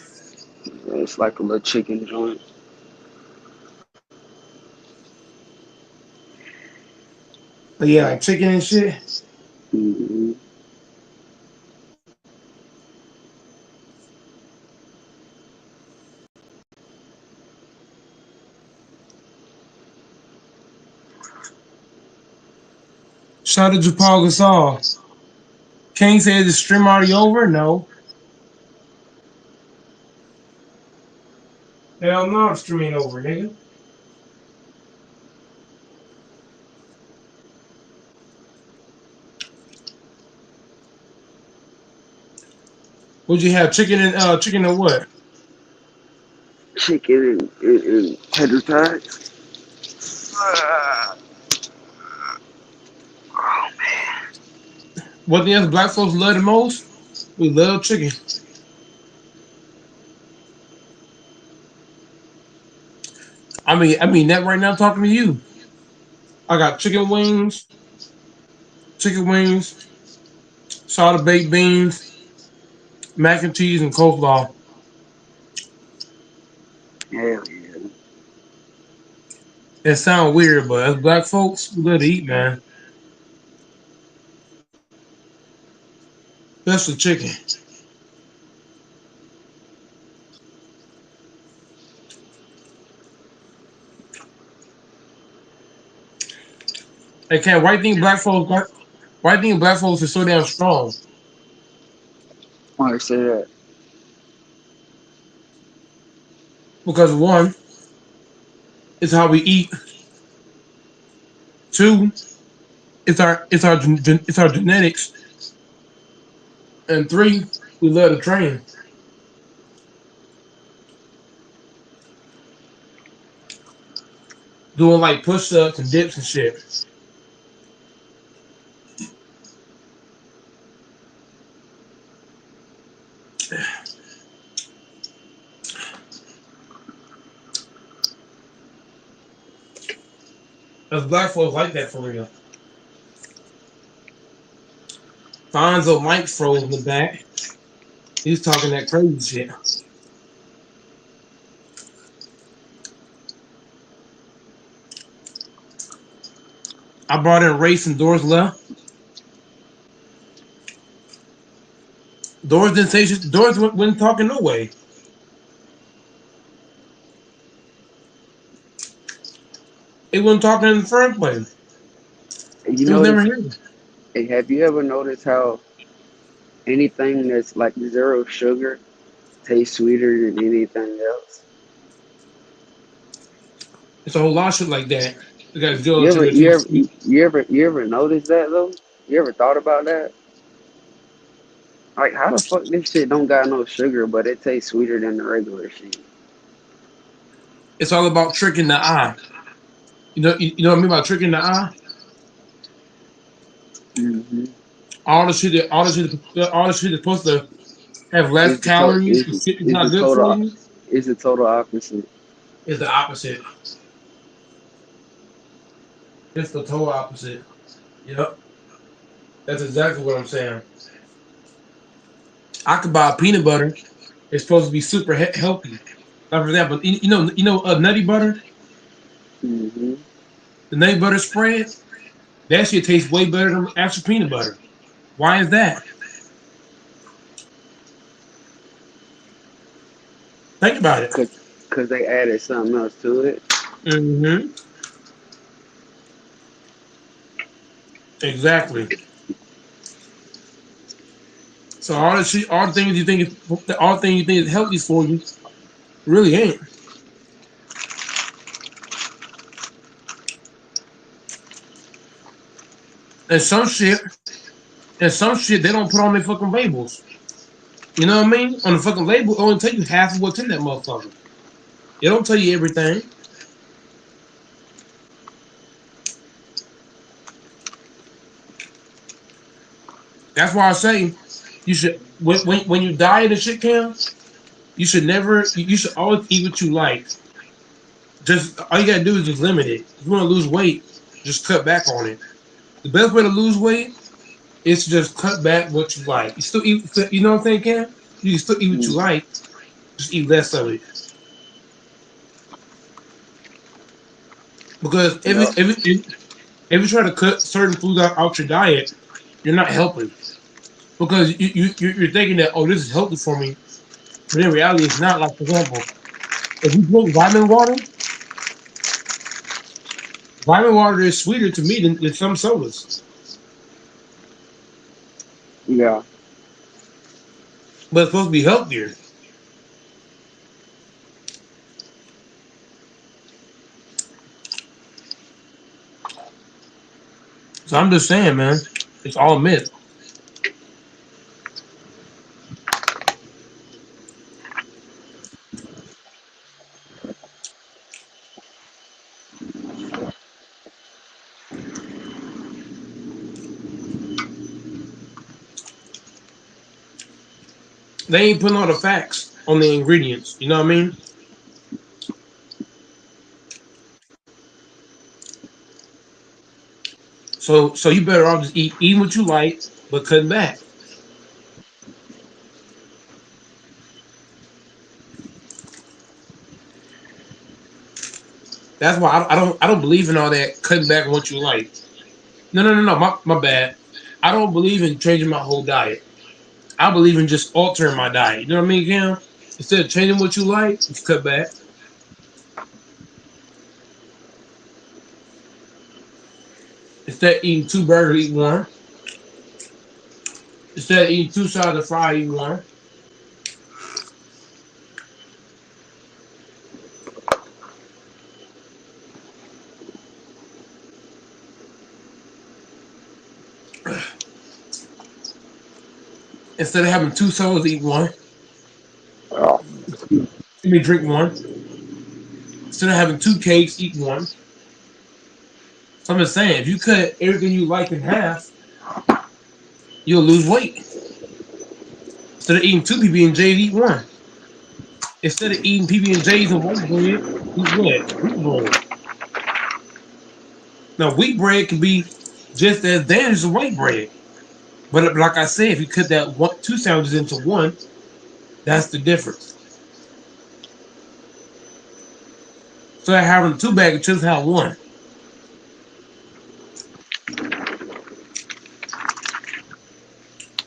It's like a little chicken joint. But yeah, like chicken and shit. Mm-hmm. Shout out to Paul Gasol. King says the stream already over? No. Hell no, the stream ain't over, nigga. Would you have chicken and what? Chicken and tater tots. What the other black folks love the most? We love chicken. I mean that right now talking to you. I got chicken wings, salted baked beans, mac and cheese, and coleslaw. Hell yeah. It sounds weird, but as black folks, we love to eat, man. Especially chicken. They can't. Why think black folks is so damn strong? Why I say that? Because one, it's how we eat. Two, it's our genetics. And three, we love to train, doing like push ups and dips and shit. Us black folks like that for real. Fonzo Mike froze in the back. He's talking that crazy shit. I brought in Race and Doors left. Doors didn't say shit. Doors wasn't talking no way. It wasn't talking in the first place. You It was never notice? here. Hey, have you ever noticed how anything that's like zero sugar tastes sweeter than anything else? It's a whole lot of shit like that. It got zero You ever, sugar you too ever, sweet. you ever noticed that though? You ever thought about that? Like, how the fuck this shit don't got no sugar, but it tastes sweeter than the regular shit? It's all about tricking the eye. You know what I mean by tricking the eye? Mm-hmm. All the shit that's supposed to have less It's the to- calories. it's, It's it's the not good for total you. it's the total opposite. It's the opposite. It's the total opposite. Yep, that's exactly what I'm saying. I could buy peanut butter. It's supposed to be super healthy. Like for example, nutty butter, Mm-hmm. the nutty butter spread. That shit tastes way better than actual peanut butter. Why is that? Think about it. Cause they added something else to it. Mm-hmm. Exactly. So all the shit, all the things you think is healthy for you, really ain't. And some shit, and some shit they don't put on their fucking labels. You know what I mean? On the fucking label, it only tell you half of what's in that motherfucker. It don't tell you everything. That's why I say you should when you diet and shit, Cam, you should never you should always eat what you like. Just all you gotta do is just limit it. If you want to lose weight, just cut back on it. The best way to lose weight is to just cut back what you like. You still eat, you know what I'm saying, Cam? You can still eat what you Mm. like, just eat less of it. Because Yeah. if you try to cut certain foods out your diet, you're not helping. Because you're thinking that, oh, this is healthy for me, but in reality, it's not. Like, for example, if you drink vitamin water is sweeter to me than some sodas, Yeah. but it's supposed to be healthier. So I'm just saying, man, it's all myth. They ain't putting all the facts on the ingredients. You know what I mean? So you better off just eating what you like, but cutting back. That's why I don't believe in all that cutting back on what you like. No. My bad. I don't believe in changing my whole diet. I believe in just altering my diet. You know what I mean, Cam? Instead of changing what you like, just cut back. Instead of eating two burgers, eat one. Instead of eating two sides of fry, eat one. Instead of having two sodas, eat one. Oh, Let me drink one. Instead of having two cakes, eat one. So I'm just saying, if you cut everything you like in half, you'll lose weight. Instead of eating two PB and J's, eat one. Instead of eating PB and J's and white bread, eat what? Wheat bread. Now wheat bread can be just as dangerous as white bread. But like I said, if you cut that two sandwiches into one, that's the difference. So having two bag of chips, have one.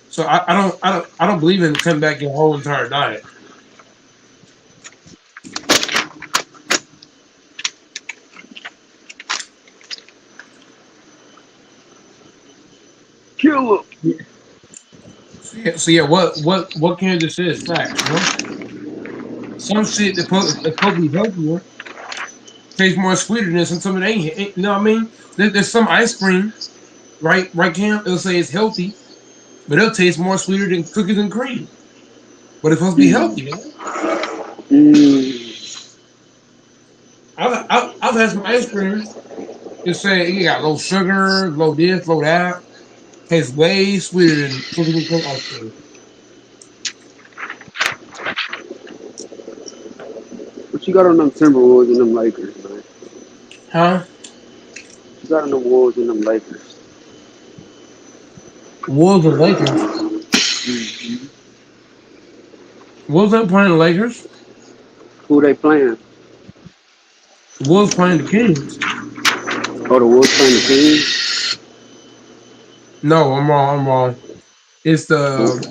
So I don't believe in cutting back your whole entire diet. Kill him. So yeah, what Kansas says facts, you know? Some shit that's supposed to be healthier tastes more sweeter than some of it ain't. You know what I mean? There's some ice cream, right, Cam? It'll say it's healthy, but it'll taste more sweeter than cookies and cream. But it's supposed to be Mm. healthy, man. Mm. I've had some ice creams. It say you got low sugar, low this, low that. Tastes way sweeter than cookies and cream ice cream. What you got on them Timberwolves and them Lakers, man? Huh? You got on them Wolves and them Lakers. Wolves and Lakers. Mm. Wolves ain't playing the Lakers. Who they playing? The Wolves playing the Kings. Oh, the Wolves playing the Kings. No, I'm wrong. I'm wrong. It's the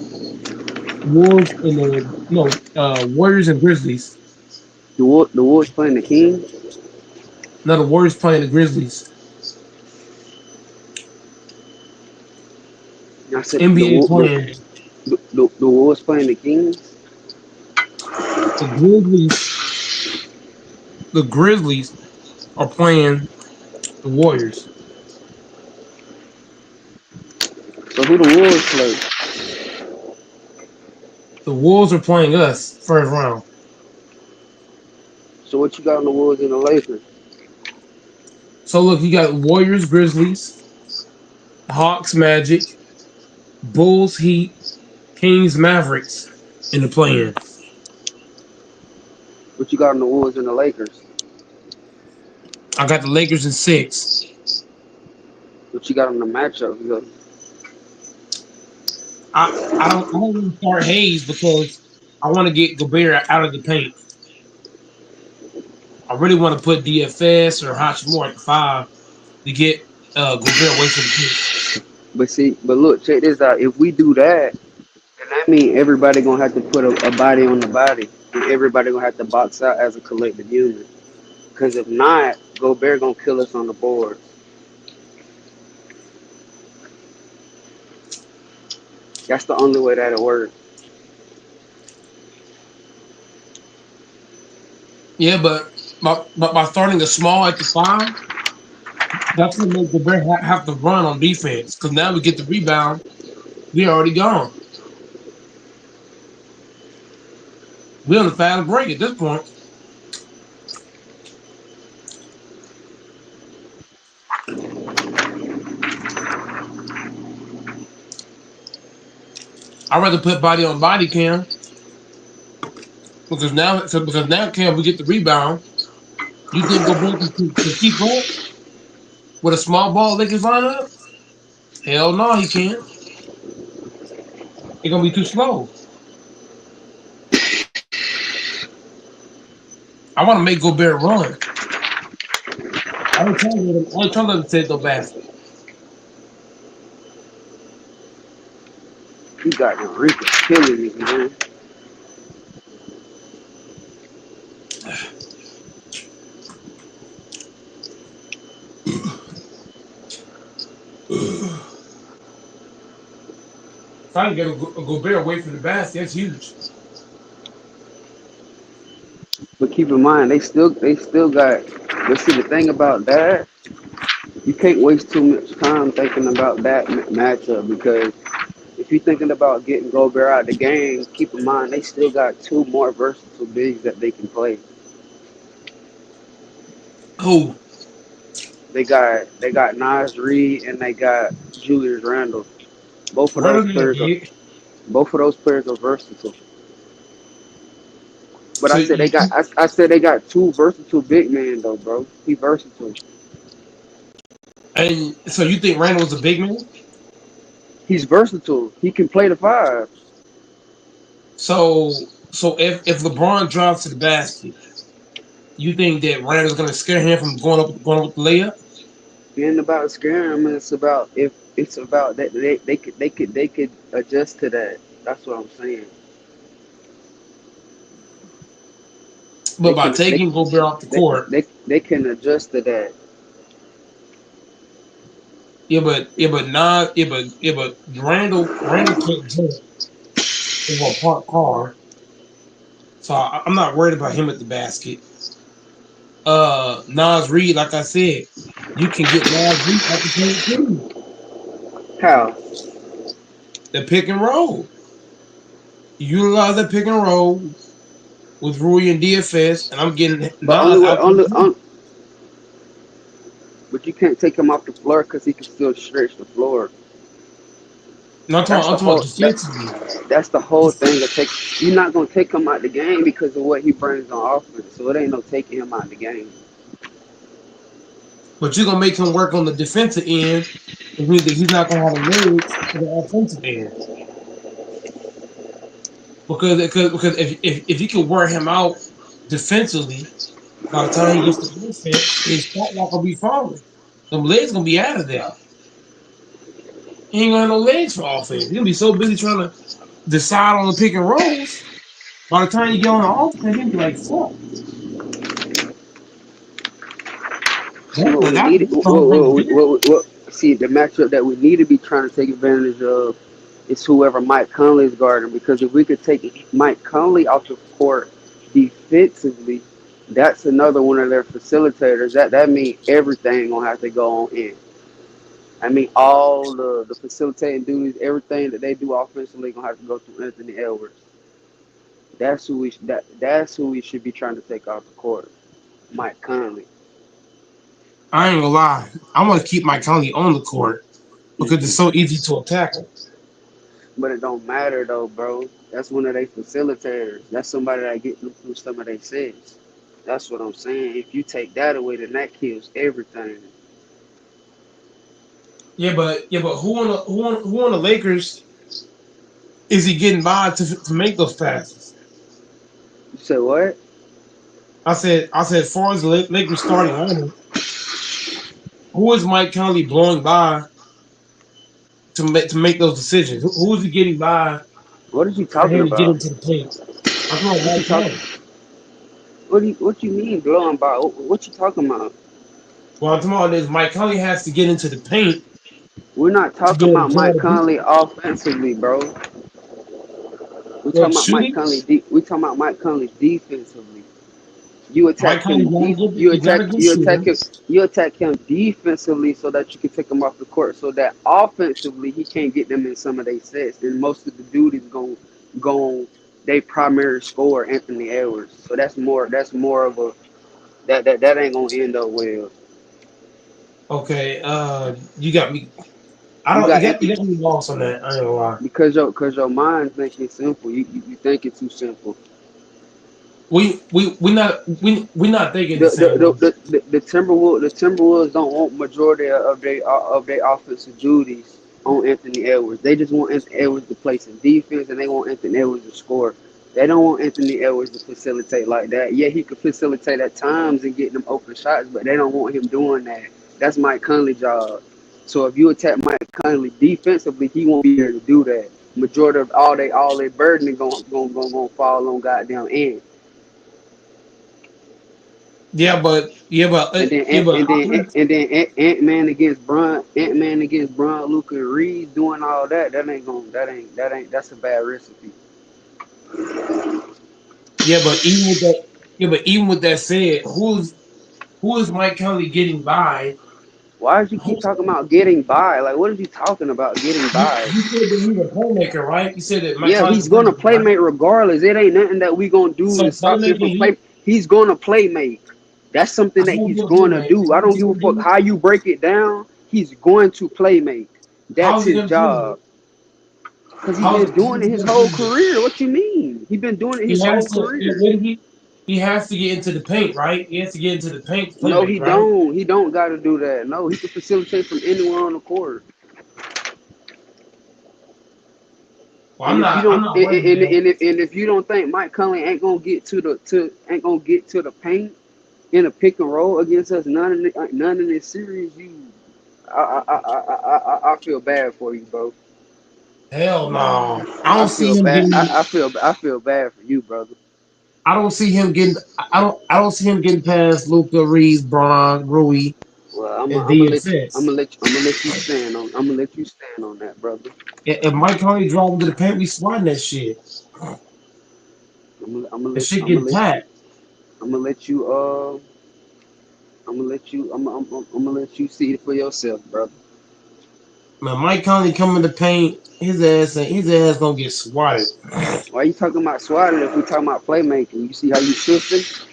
Wolves and the no Warriors and Grizzlies. The Wolves playing the Kings. No, the Warriors playing the Grizzlies. I said the NBA Wolves. playing. The Wolves playing the Kings. The Grizzlies, the Grizzlies are playing the Warriors. So who the Wolves play? The Wolves are playing us first round. So what you got on the Wolves and the Lakers? So look, you got Warriors, Grizzlies, Hawks, Magic, Bulls, Heat, Kings, Mavericks in the play-in. What you got on the Wolves and the Lakers? I got the Lakers in 6. What you got on the matchup? I don't want to start Hayes because I want to get Gobert out of the paint. I really want to put DFS or Hachimura at the 5 to get Gobert away from the paint. But look, check this out. If we do that, then that means everybody gonna have to put a body on the body, and everybody gonna have to box out as a collective unit. Because if not, Gobert gonna kill us on the board. That's the only way that'll work. Yeah, but by starting a small at the 5, that's gonna make Gobert have to run on defense because now we get the rebound. We already gone. We on the fast break at this point. I'd rather put body on body cam because now Cam we get the rebound. You think Gobert can keep up with a small ball they can line up? Hell no, he can't. It's gonna be too slow. I want to make Gobert run. I ain't trying to take no basket. You got the Rico killing me, man. If I can get a Gobert away from the basket, that's huge. But keep in mind, they still got. But see, the thing about that, you can't waste too much time thinking about that matchup because if you're thinking about getting Gobert out of the game, keep in mind they still got two more versatile bigs that they can play. Who? They got Nas Reed and they got Julius Randle. Both of those Randall not players are big. both of those players are versatile. But So I said they got I said they got two versatile big men though, bro. He versatile. and so you think Randall was a big man? He's versatile. He can play the five. So if LeBron drives to the basket, you think that Randall's gonna scare him from going up with the layup? It ain't about scaring them. It's about if it's about that they could adjust to that. That's what I'm saying. They But by can they taking Gobert off the they court, they can adjust to that. but Randall can't jump over a parked car, so I'm not worried about him at the basket. Nas Reed, like I said, you can get Nas Reed at the paint too. How? The pick and roll. Utilize that pick and roll with Rui and DFS, and I'm getting But only Nas way out only there. on. But you can't take him off the floor because he can still stretch the floor. No, That's I'm the talking about whole. defensively. That's the whole thing. Of take you're not gonna take him out the game because of what he brings on offense. So it ain't no taking him out the game. But you're gonna make him work on the defensive end, which means that he's not gonna have the legs for the offensive end. Because if you can wear him out defensively, by the time he gets to offense, his shot not gonna be falling. Them legs gonna be out of there. He ain't gonna have no legs for offense. He's gonna be so busy trying to decide on the pick and rolls. By the time you get on the offense, he'll be like, fuck. See what we needed. That's the whole break the See the matchup that we need to be trying to take advantage of It's whoever Mike Conley's guarding. Because if we could take Mike Conley off the court defensively, that's another one of their facilitators. That means everything gonna have to go on in. I mean, all the facilitating duties, everything that they do offensively, gonna have to go through Anthony Edwards. That's who we should be trying to take off the court, Mike Conley. I ain't gonna lie. I want to keep Mike Conley on the court because it's Hmm. so easy to attack him. But it don't matter though, bro. That's one of their facilitators. That's somebody that get them through some of their sets. That's what I'm saying. If you take that away, then that kills everything. Yeah, but who on the Lakers is he getting by to make those passes? You said what? I said, as far as the Lakers starting lineup, who is Mike Conley blowing by to make those decisions? Who is he getting by What are you for talking him to get about? into the paint? I'm talking about What you Mike talking? Conley. What you mean blowing by? What you talking about? Well, I'm talking about is Mike Conley has to get into the paint We're not to be talking able to about draw Mike the beat. Conley offensively, bro. We What talking about Mike shooting? Conley. We talking about Mike Conley defensively. You Mike attack him. Conley's not a good. He's not a good You attack shooter. him. You attack him defensively so that you can take him off the court. So that offensively he can't get them in some of their sets. And most of the duties going they primary score Anthony Edwards. So that's more of a that ain't gonna end up well. Okay, you got me. I You don't. got You got me lost on that. I ain't gonna lie. because your mind thinking simple. You think it too simple. We not thinking the the same way. the Timberwolves don't want majority of their offensive duties on Anthony Edwards. They just want Anthony Edwards to play some defense and they want Anthony Edwards to score. They don't want Anthony Edwards to facilitate like that. Yeah, he could facilitate at times and get them open shots, but they don't want him doing that. That's Mike Conley's job. So if you attack Mike Conley defensively, he won't be able to do that. Majority of all their burden is gonna fall on goddamn Ant. Yeah, but Ant Man against Bron, Luca and Reed doing all that. That's a bad recipe. even with that said, who is Mike Conley getting by? Why does you keep Who, talking about getting by? Like, what are you talking about getting by? you said that he's a playmaker, right? You said that Mike Yeah, Conley's he's a gonna playmaker, play right? make regardless. It ain't nothing that we gonna do to So stop him playmaker, from play. He's gonna play make. That's something that how is he's he a gonna playmaker? do. I don't He's give a gonna fuck do. how you break it down. He's going to play make. How That's is he his gonna play make? job. Cause he been How doing is it he his gonna play whole make? career. What you mean? He been doing it He his whole has to. career. What he has to get into the paint, right? He has to get into the paint to play No, make, he right? don't. He don't got to do that. No, he can facilitate from anywhere on the court. Well, And if you I'm don't, not worried about. and if you don't think Mike Conley ain't gonna get to the paint in a pick and roll against us, none in this series, I feel bad for you, bro. Hell no. I don't see him getting. I feel bad for you, brother. I don't see him getting. I don't see him getting past Luca, Reeves, Braun, Rui, Well, and gonna let you, DFS. I'm gonna let you stand on, I'm gonna let you stand on that, brother. If Mike Conley drives into the paint, we swatting that shit. That shit I'm gonna getting let you, packed. I'm gonna let you, I'm gonna let you see it for yourself, brother. Man, Mike Conley coming to paint, his ass gonna get swatted. Why you talking about swatting if we talking about playmaking? You see how you shifting?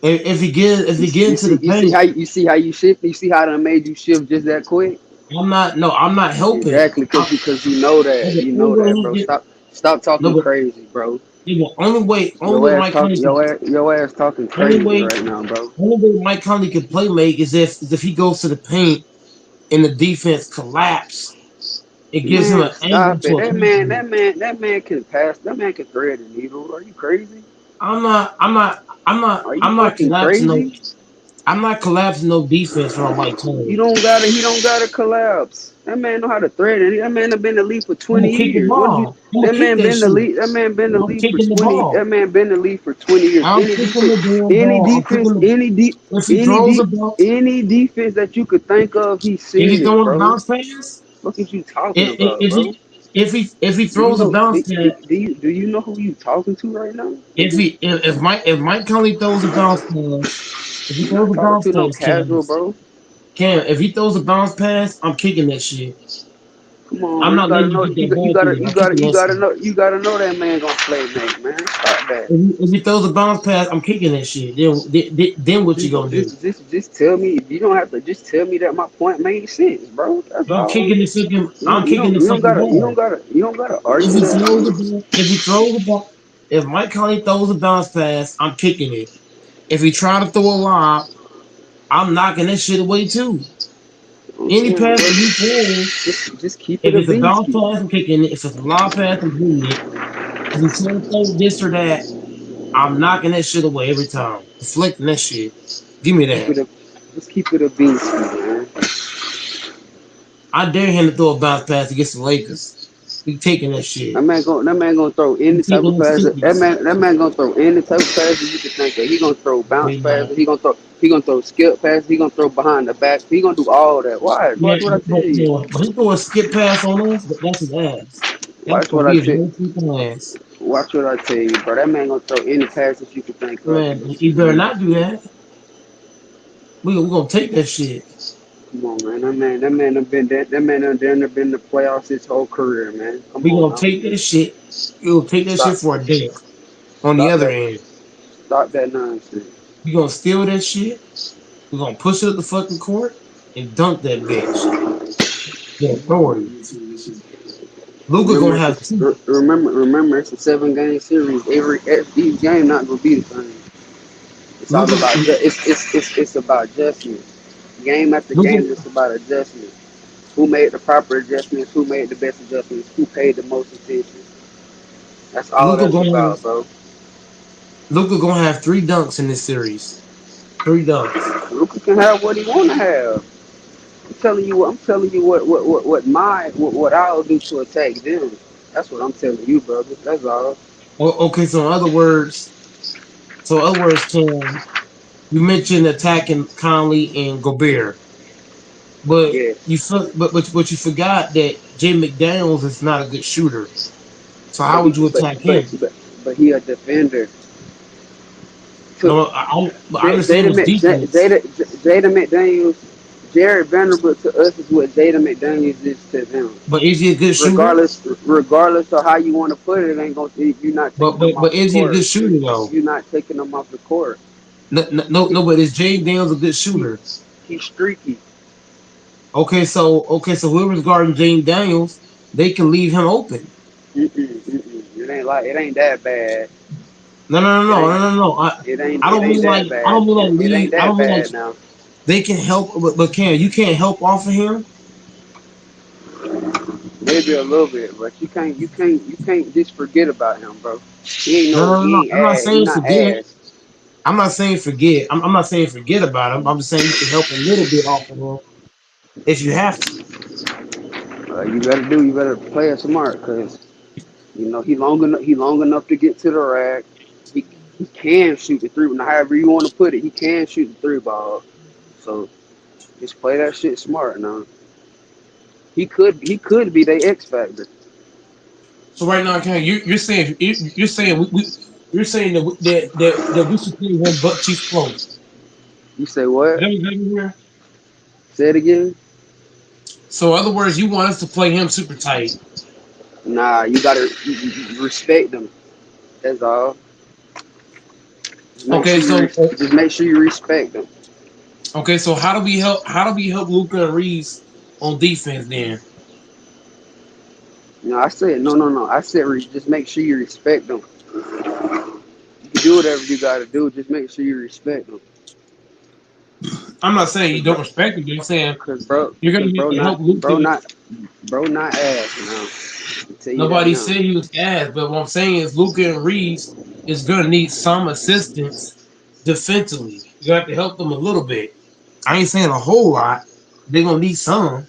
If he get into the paint, You see how you shift? You see how that made you shift just that quick? I'm not helping. Exactly, because The you only know way that, he bro. get Stop no, talking but crazy, bro. yeah, but only way Mike Conley can Your ass talking only crazy way right now, bro. only way Mike Conley can play make is if he goes to the paint and the defense collapse. It gives him Man, an angle stop to it. attack me. That man can pass. That man can thread a needle. Are you crazy? Are you I'm not fucking collapsing no crazy? defense from Mike You Conley. don't gotta. He don't gotta collapse. That man know how to thread it. That man have been in the league for I'm 20 gonna kick the years. What did you? ball. I'm gonna kick that shit. That man been in the I'm league for kicking the 20. That ball. man been in the league for 20 years. I'm kicking the damn ball. I'm kicking the if he throws a ball, Any defense that you could think of, he's is he seen it, throwing a bro. bounce pass? What are you talking I- about, Is he bro? if he Do you throws a know? bounce pass, Do you know who you talking to right now? if Mike Conley throws a bounce pass, if he You're not throws a talking bounce to no pass, casual, bro. If he throws a bounce pass, I'm kicking that shit. Come on, I'm bro. You not gotta letting you know. get that ball through there. I'm kicking You that gotta shit. know. You gotta know that man gonna play make, man. Stop that. If he throws a bounce pass, I'm kicking that shit. Then what you gonna do? Just tell me. You don't have to. Just tell me that my point made sense, bro. That's I'm all. kicking the fucking. I'm kicking the You don't fucking gotta. ball. You don't gotta If argue he that. throws the ball, if Mike Conley throws a bounce pass, I'm kicking it. If he try to throw a lob, I'm knocking that shit away too. I'm Any saying, pass that he bro. throws, Just keep it if a it's a bounce beansky. pass, I'm kicking it. If it's a lob pass, I'm hitting it. If he try to throw this or that, I'm knocking that shit away every time. Deflecting that shit. Give me Keep that. it a. Just keep it a beansky, man. I dare him to throw a bounce pass against the Lakers. We taking that shit. That man gonna throw We any type taking of them pass. fifties. That man gonna throw any type of passes you can think of. He gonna throw bounce They not. passes. He gonna throw skip passes. He gonna throw behind the back. He gonna do all that. Yeah, Watch what I tell you. but he throw a skip pass on us, but that's his ass. That's Watch gonna what I be his tell. whole freaking ass. Watch what I tell you, bro. That man gonna throw any passes you can think of in Man, this you better series. not do that. We gonna take that shit. Come on, man. That man done been in the playoffs his whole career, man. Come We on gonna now. take that shit. We gonna take that shit Stop. for a day. On the Stop other that. end, Stop that nonsense. we gonna steal that shit. We gonna push it up the fucking court and dunk that bitch. The authority. Luca Remember, gonna have two. remember, it's a 7 game series. Each game not gonna be the same. It's all Luca, about it's about adjustments. Game after Luca, game, it's about adjustments. Who made the proper adjustments? Who made the best adjustments? Who paid the most attention? That's all Luca that's gonna have, about, bro. Luca gonna have three dunks in this series. Three dunks. Luka can have what he want to have. I'm telling you what. I'm telling you what I'll do to attack them. That's what I'm telling you, brother. That's all. Okay, so in other words, Cam, you mentioned attacking Conley and Gobert, but Yes, but you forgot that Jay McDaniels is not a good shooter. So but how he would you attack but him? but, but he a defender. To No, I understand his defense, Jada McDaniels, Jared Vanderbilt to us is what Jada McDaniels is to them. but is he a good shooter? Regardless of how you want to put it, ain't gonna you're not taking them But off the is he a good court. shooter though? You're not taking them off the court. He, No. But is Jay Daniels a good he shooter? he's streaky. Okay, so whoever's guarding Jay Daniels, they can leave him open. It ain't that bad. It ain't No. I don't mean like that bad. It ain't leave. I that don't mean like bad now. they can help, but Cam, you can't help off of him. Maybe a little bit, but you can't just forget about him, bro. He ain't I'm not ass. He saying not forget. ass. I'm not saying forget. I'm not saying forget about him. I'm just saying you can help a little bit off of him if you have to. You better play it smart, cause he long enough to get to the rack. He can shoot the three. Now, however you want to put it, he can shoot the three ball. So just play that shit smart now. He could be the X factor. So right now, Cam, you're saying you're saying that we should play him butt cheeks close. You say what? Is that what you hear? Say it again. So in other words, you want us to play him super tight. Nah, you gotta you respect them. That's all. Okay, so Just make sure you respect them. so how do we help Luca and Reeves on defense then? No, I said no. I said just make sure you respect them. You can do whatever you gotta do. Just make sure you respect them. I'm not saying Cause you bro, don't respect him, but I'm saying cause bro, you're cause gonna have bro to help not Luca. bro not ass now. I'll tell you that Nobody now. said he was ass, but what I'm saying is Luca and Reeves is gonna need some assistance defensively. You have to help them a little bit. I ain't saying a whole lot. They're gonna need some.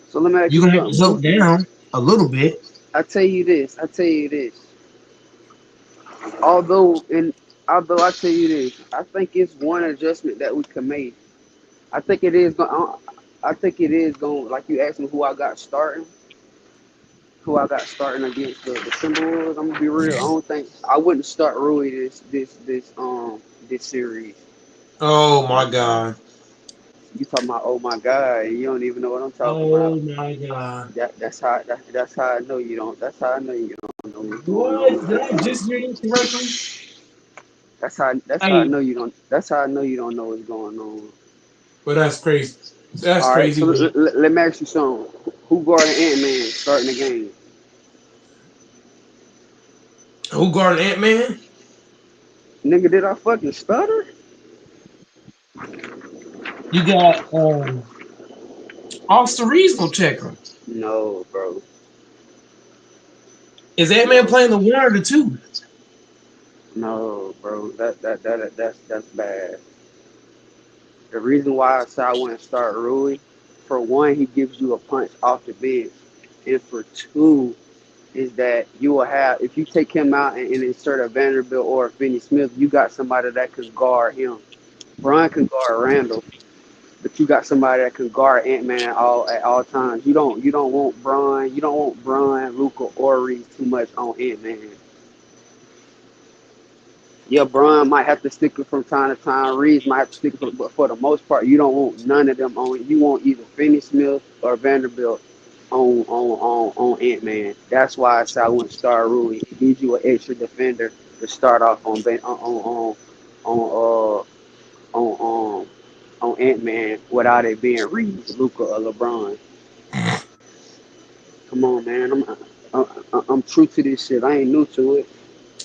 So let me ask You're you gonna have to something. help down a little bit. I tell you this. I tell you this. Although and although I tell you this, I think it's one adjustment that we can make. I think it is going. I think it is going. Like you asked me who I got starting. who I got starting against the Timberwolves. I'm gonna be real. I don't think I wouldn't start Rui this series. Oh my God. You talking about oh my god, and you don't even know what I'm talking about. Oh my God. That's how I know you don't. That's how I know you don't know what's going What? Did on. I just hear you correctly? That's how I Hey, know you don't. That's how I know you don't know what's going on. but that's crazy. That's All right, so crazy, man. let me ask you something. Who guarded Ant Man starting the game? Who guarded Ant Man? Nigga, did I fucking stutter? You got Austin Reeves gonna check him. No, bro. Is Ant Man No, playing the one or the two? no, bro. That's bad. The reason why I say I wouldn't start Rui, for one, he gives you a punch off the bench, and for two, is that you will have if you take him out and insert a Vanderbilt or a Finney Smith, you got somebody that can guard him. Brian can guard Randall, but you got somebody that can guard Ant Man at all times. You don't want Brian, Luca, or Reeves too much on Ant Man. Yeah, Brian might have to stick it from time to time. Reeves might have to stick it, but for the most part, you don't want none of them on. You want either Finney Smith or Vanderbilt on Ant Man. That's why I said I wouldn't start Rui. He gives you an extra defender to start off on Ant Man without it being Reeves, Luca, or LeBron. Come on, man. I'm true to this shit. I ain't new to it.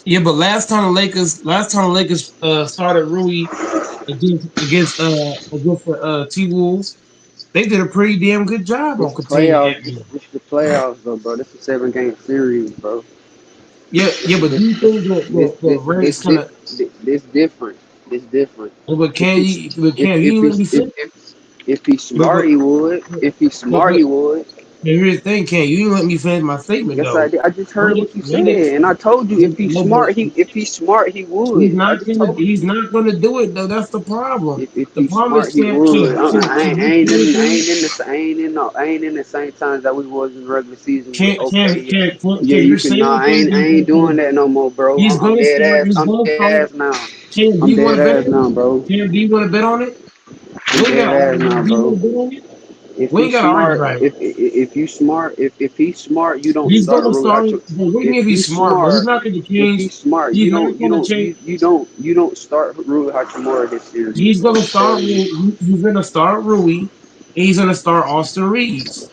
Yeah, but last time the Lakers started Rui against the T Wolves, they did a pretty damn good job on It's containing playoffs. Ant Man. It's the playoffs, though, bro. This is a 7 game series, bro. Yeah, yeah, but do you think that This the this Red this is this gonna? this, this different. This different. But If can he's you? But if can if you let he's me finish? if he's But smart, he would. If he's but smart, he would. here's the thing, can you let me finish my statement Yes, I though? did. I just heard What what you what said, it, and I told you no, but if he's smart, he he's would. I not just gonna told he's you not gonna do it though. That's the problem. if The he's problem smart, is he would. can you finish me? I ain't in the same times that we was in the regular season with okay, yeah, Can you you're can. No, saying I ain't doing that no more, bro. he's I'm gonna dead start ass. he's I'm gonna dead start ass now. Cam, do I'm you want dead to bet ass on it? now, bro. Cam, do you want to bet on it? I'm We ain't dead gotta ass argue. now, Do you bro. want to bet on it? If We ain't he's gotta argue smart, right. if he's smart, you don't He's start gonna Rui start. Hachimura. But what do you If mean if he's he's smart, bro? He's smart, not gonna if change. he's smart, He's not gonna change. you don't start Rui Hachimura this series, He's bro. gonna I'm start. telling you. He's gonna start Rui, and he's gonna start Austin Reeves.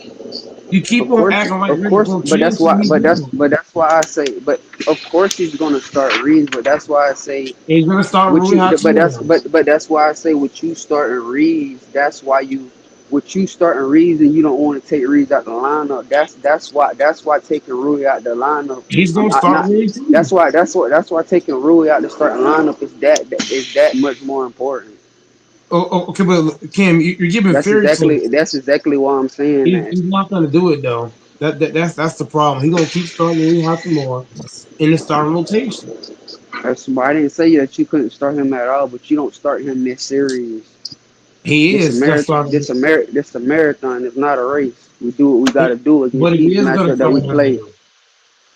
You keep on acting like Rick's gonna But change who he's doing. that's why I say. But of course he's gonna start Reeves. But that's why I say He's gonna start what Rui you. Hachimura. But that's why I say with you starting Reeves. That's why you. With you starting Reeves and you don't want to take Reeves out the lineup. That's why taking Rui out the lineup. He's I'm gonna not, start not Rui too. that's why taking Rui out the starting lineup is that much more important. Okay, but Kim, you're giving fairy tales. That's exactly why I'm saying that. He's not gonna do it though. That's the problem. He's gonna keep starting Rui Hachimura in the starting rotation. That's why I didn't say that you couldn't start him at all, but you don't start him this series. He is gonna start. This a marathon. It's not a race. We do what we got to do But against he each is gonna matchup that start we him play. though.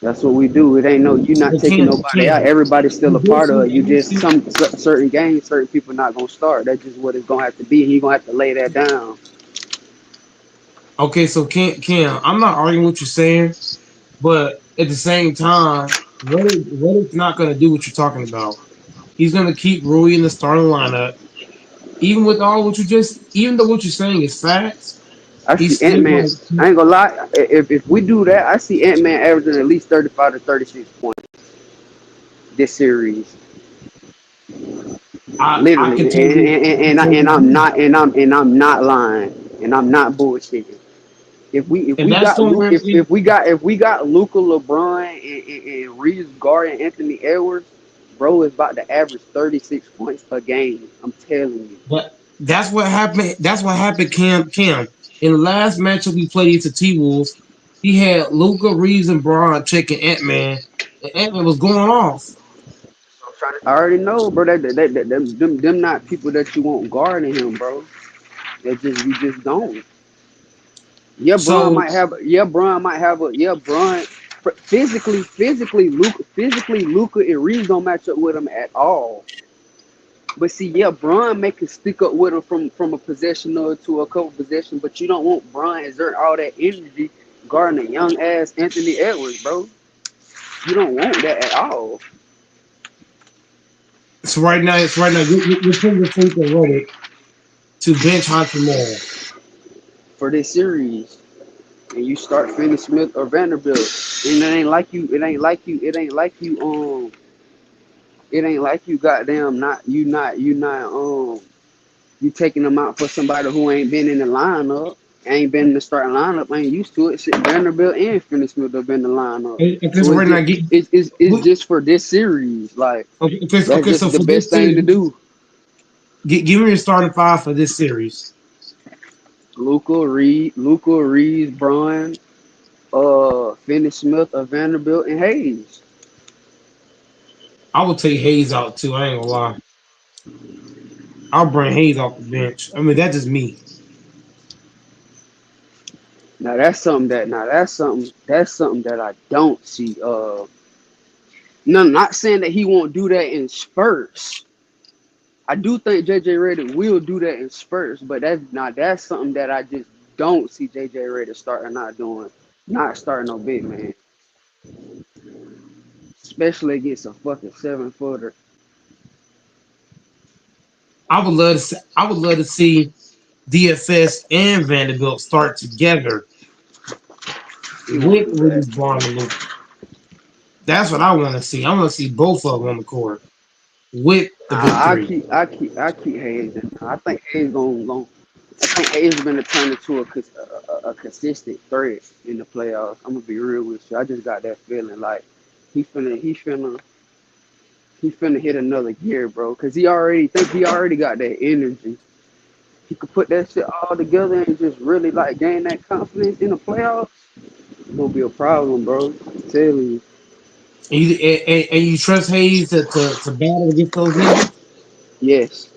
That's what we do. It ain't no you not But taking nobody out. Everybody's still you a did part of see, it. You you just see. certain games, certain people not gonna start. That's just what it's gonna have to be. He gonna have to lay that down. Okay, so Cam, I'm not arguing what you're saying, but at the same time, what it's not gonna do what you're talking about. He's gonna keep Rui in the starting lineup, even with all what you just, even though what you're saying is facts. I see He's Ant still Man. gonna I ain't gonna lie. If we do that, I see Ant Man averaging at least 35 to 36 points this series. I Literally, can tell you, I can tell and you I'm this, not lying, and I'm not bullshitting. If and we that's got Luke somewhere. if we got Luca, LeBron, and Reeves, Guard, and Anthony Edwards, bro is about to average 36 points a game. I'm telling you. But that's what happened. That's what happened. Cam. In the last matchup we played against the T Wolves, he had Luca, Reeves, and Braun checking Ant Man, and Ant Man was going off. I already know, bro. Them not people that you want guarding him, bro. That just you just don't. Yeah, Braun So might have. Yeah, Braun might have a. Yeah, Braun. Luca and Reeves don't match up with him at all. But see, yeah, Braun make it stick up with him from a possession or to a couple possessions. But you don't want Braun exert all that energy guarding a young ass Anthony Edwards, bro. You don't want that at all it's right now. You're putting your faith in Reddick to bench Hachimura. for this series. And you start Finney Smith or Vanderbilt, and it ain't like you. It ain't like you. It ain't like you. It ain't like you. Goddamn, not you. Not you. Not you taking them out for somebody who ain't been in the lineup, ain't been in the starting lineup, ain't used to it. Shit, Vanderbilt and Finney Smith have been in the lineup, Okay, so so it's right now, just it's just for this series. Like that's okay, so just the for this best thing to series, do. give me your starting five for this series. Luca Reed, Braun, Finney Smith of Vanderbilt, and Hayes. I would take Hayes out too. I ain't gonna lie. I'll bring Hayes off the bench. I mean, that's just me. That's something that I don't see. No, not saying that he won't do that in spurts. I do think JJ Redick will do that in spurts, but that's something that I just don't see JJ Redick starting not doing. Not starting no big man, especially against a fucking 7 footer. I would love to see DFS and Vanderbilt start together He won't with do Reeves, that. Braun, and Luke. That's what I want to see. I want to see both of them on the court with the big three. I keep Hayes. I think Hayes going. I think Hayes is gonna turn into a consistent threat in the playoffs. I'm gonna be real with you. I just got that feeling like he finna hit another gear, bro. Cause he already got that energy. He could put that shit all together and just really like gain that confidence in the playoffs. It's gonna be a problem, bro. I'm telling you. And you trust Hayes to battle against those niggas. Yes.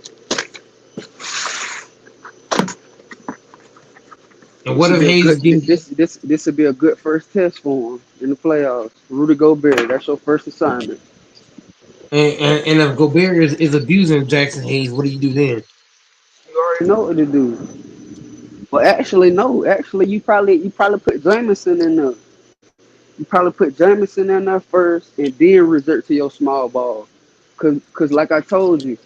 And what if Hayes is getting This would be a good first test for him in the playoffs. Rudy Gobert, that's your first assignment. and if Gobert is abusing Jackson Hayes, what do you do then? You already know what to do. Well, actually, no. Actually, you probably put Jameson in there. You probably put Jameson in there first, and then resort to your small ball. Cause like I told you,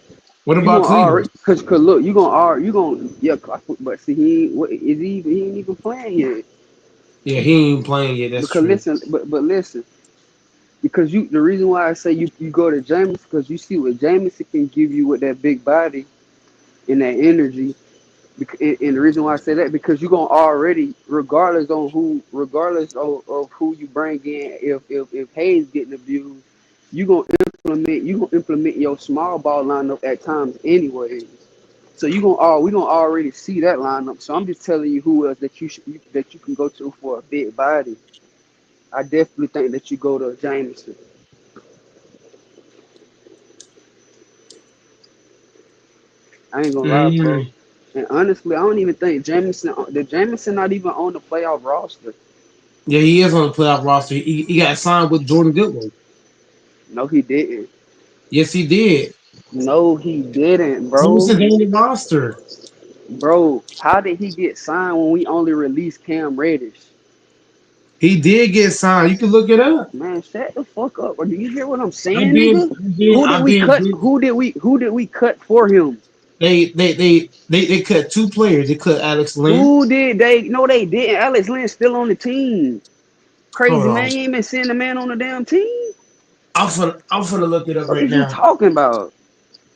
What you about gonna Cleveland? already cause look, you gonna yeah. But see, he ain't even playing yet. Yeah, he ain't playing yet. That's Because true. listen, but listen, because the reason why I say you go to Jameson because you see what Jameson can give you with that big body and that energy. And the reason why I say that because you're gonna already, regardless of who you bring in, if Hayes getting abused, you gonna implement your small ball lineup at times anyways. So we gonna already see that lineup. So I'm just telling you who else that you can go to for a big body. I definitely think that you go to Jameson. I ain't gonna lie, bro. Mm. And honestly, I don't even think Jameson not even on the playoff roster. Yeah, he is on the playoff roster. He got signed with Jordan Goodwin. No, he didn't. Yes, he did. No, he didn't, bro. Jameson's on the roster. Bro, how did he get signed when we only released Cam Reddish? He did get signed. You can look it up. Man, shut the fuck up. Or do you hear what I'm I'm saying, being, nigga? I'm being, Who did I'm we being. cut? Who did we cut for him? They cut two players. They cut Alex Lynn. Who did they? No, they didn't. Alex Lynn's still on the team. Hold Crazy on. man, you ain't been seeing the man on the damn team. I'm finna look it up What right is you now. talking about?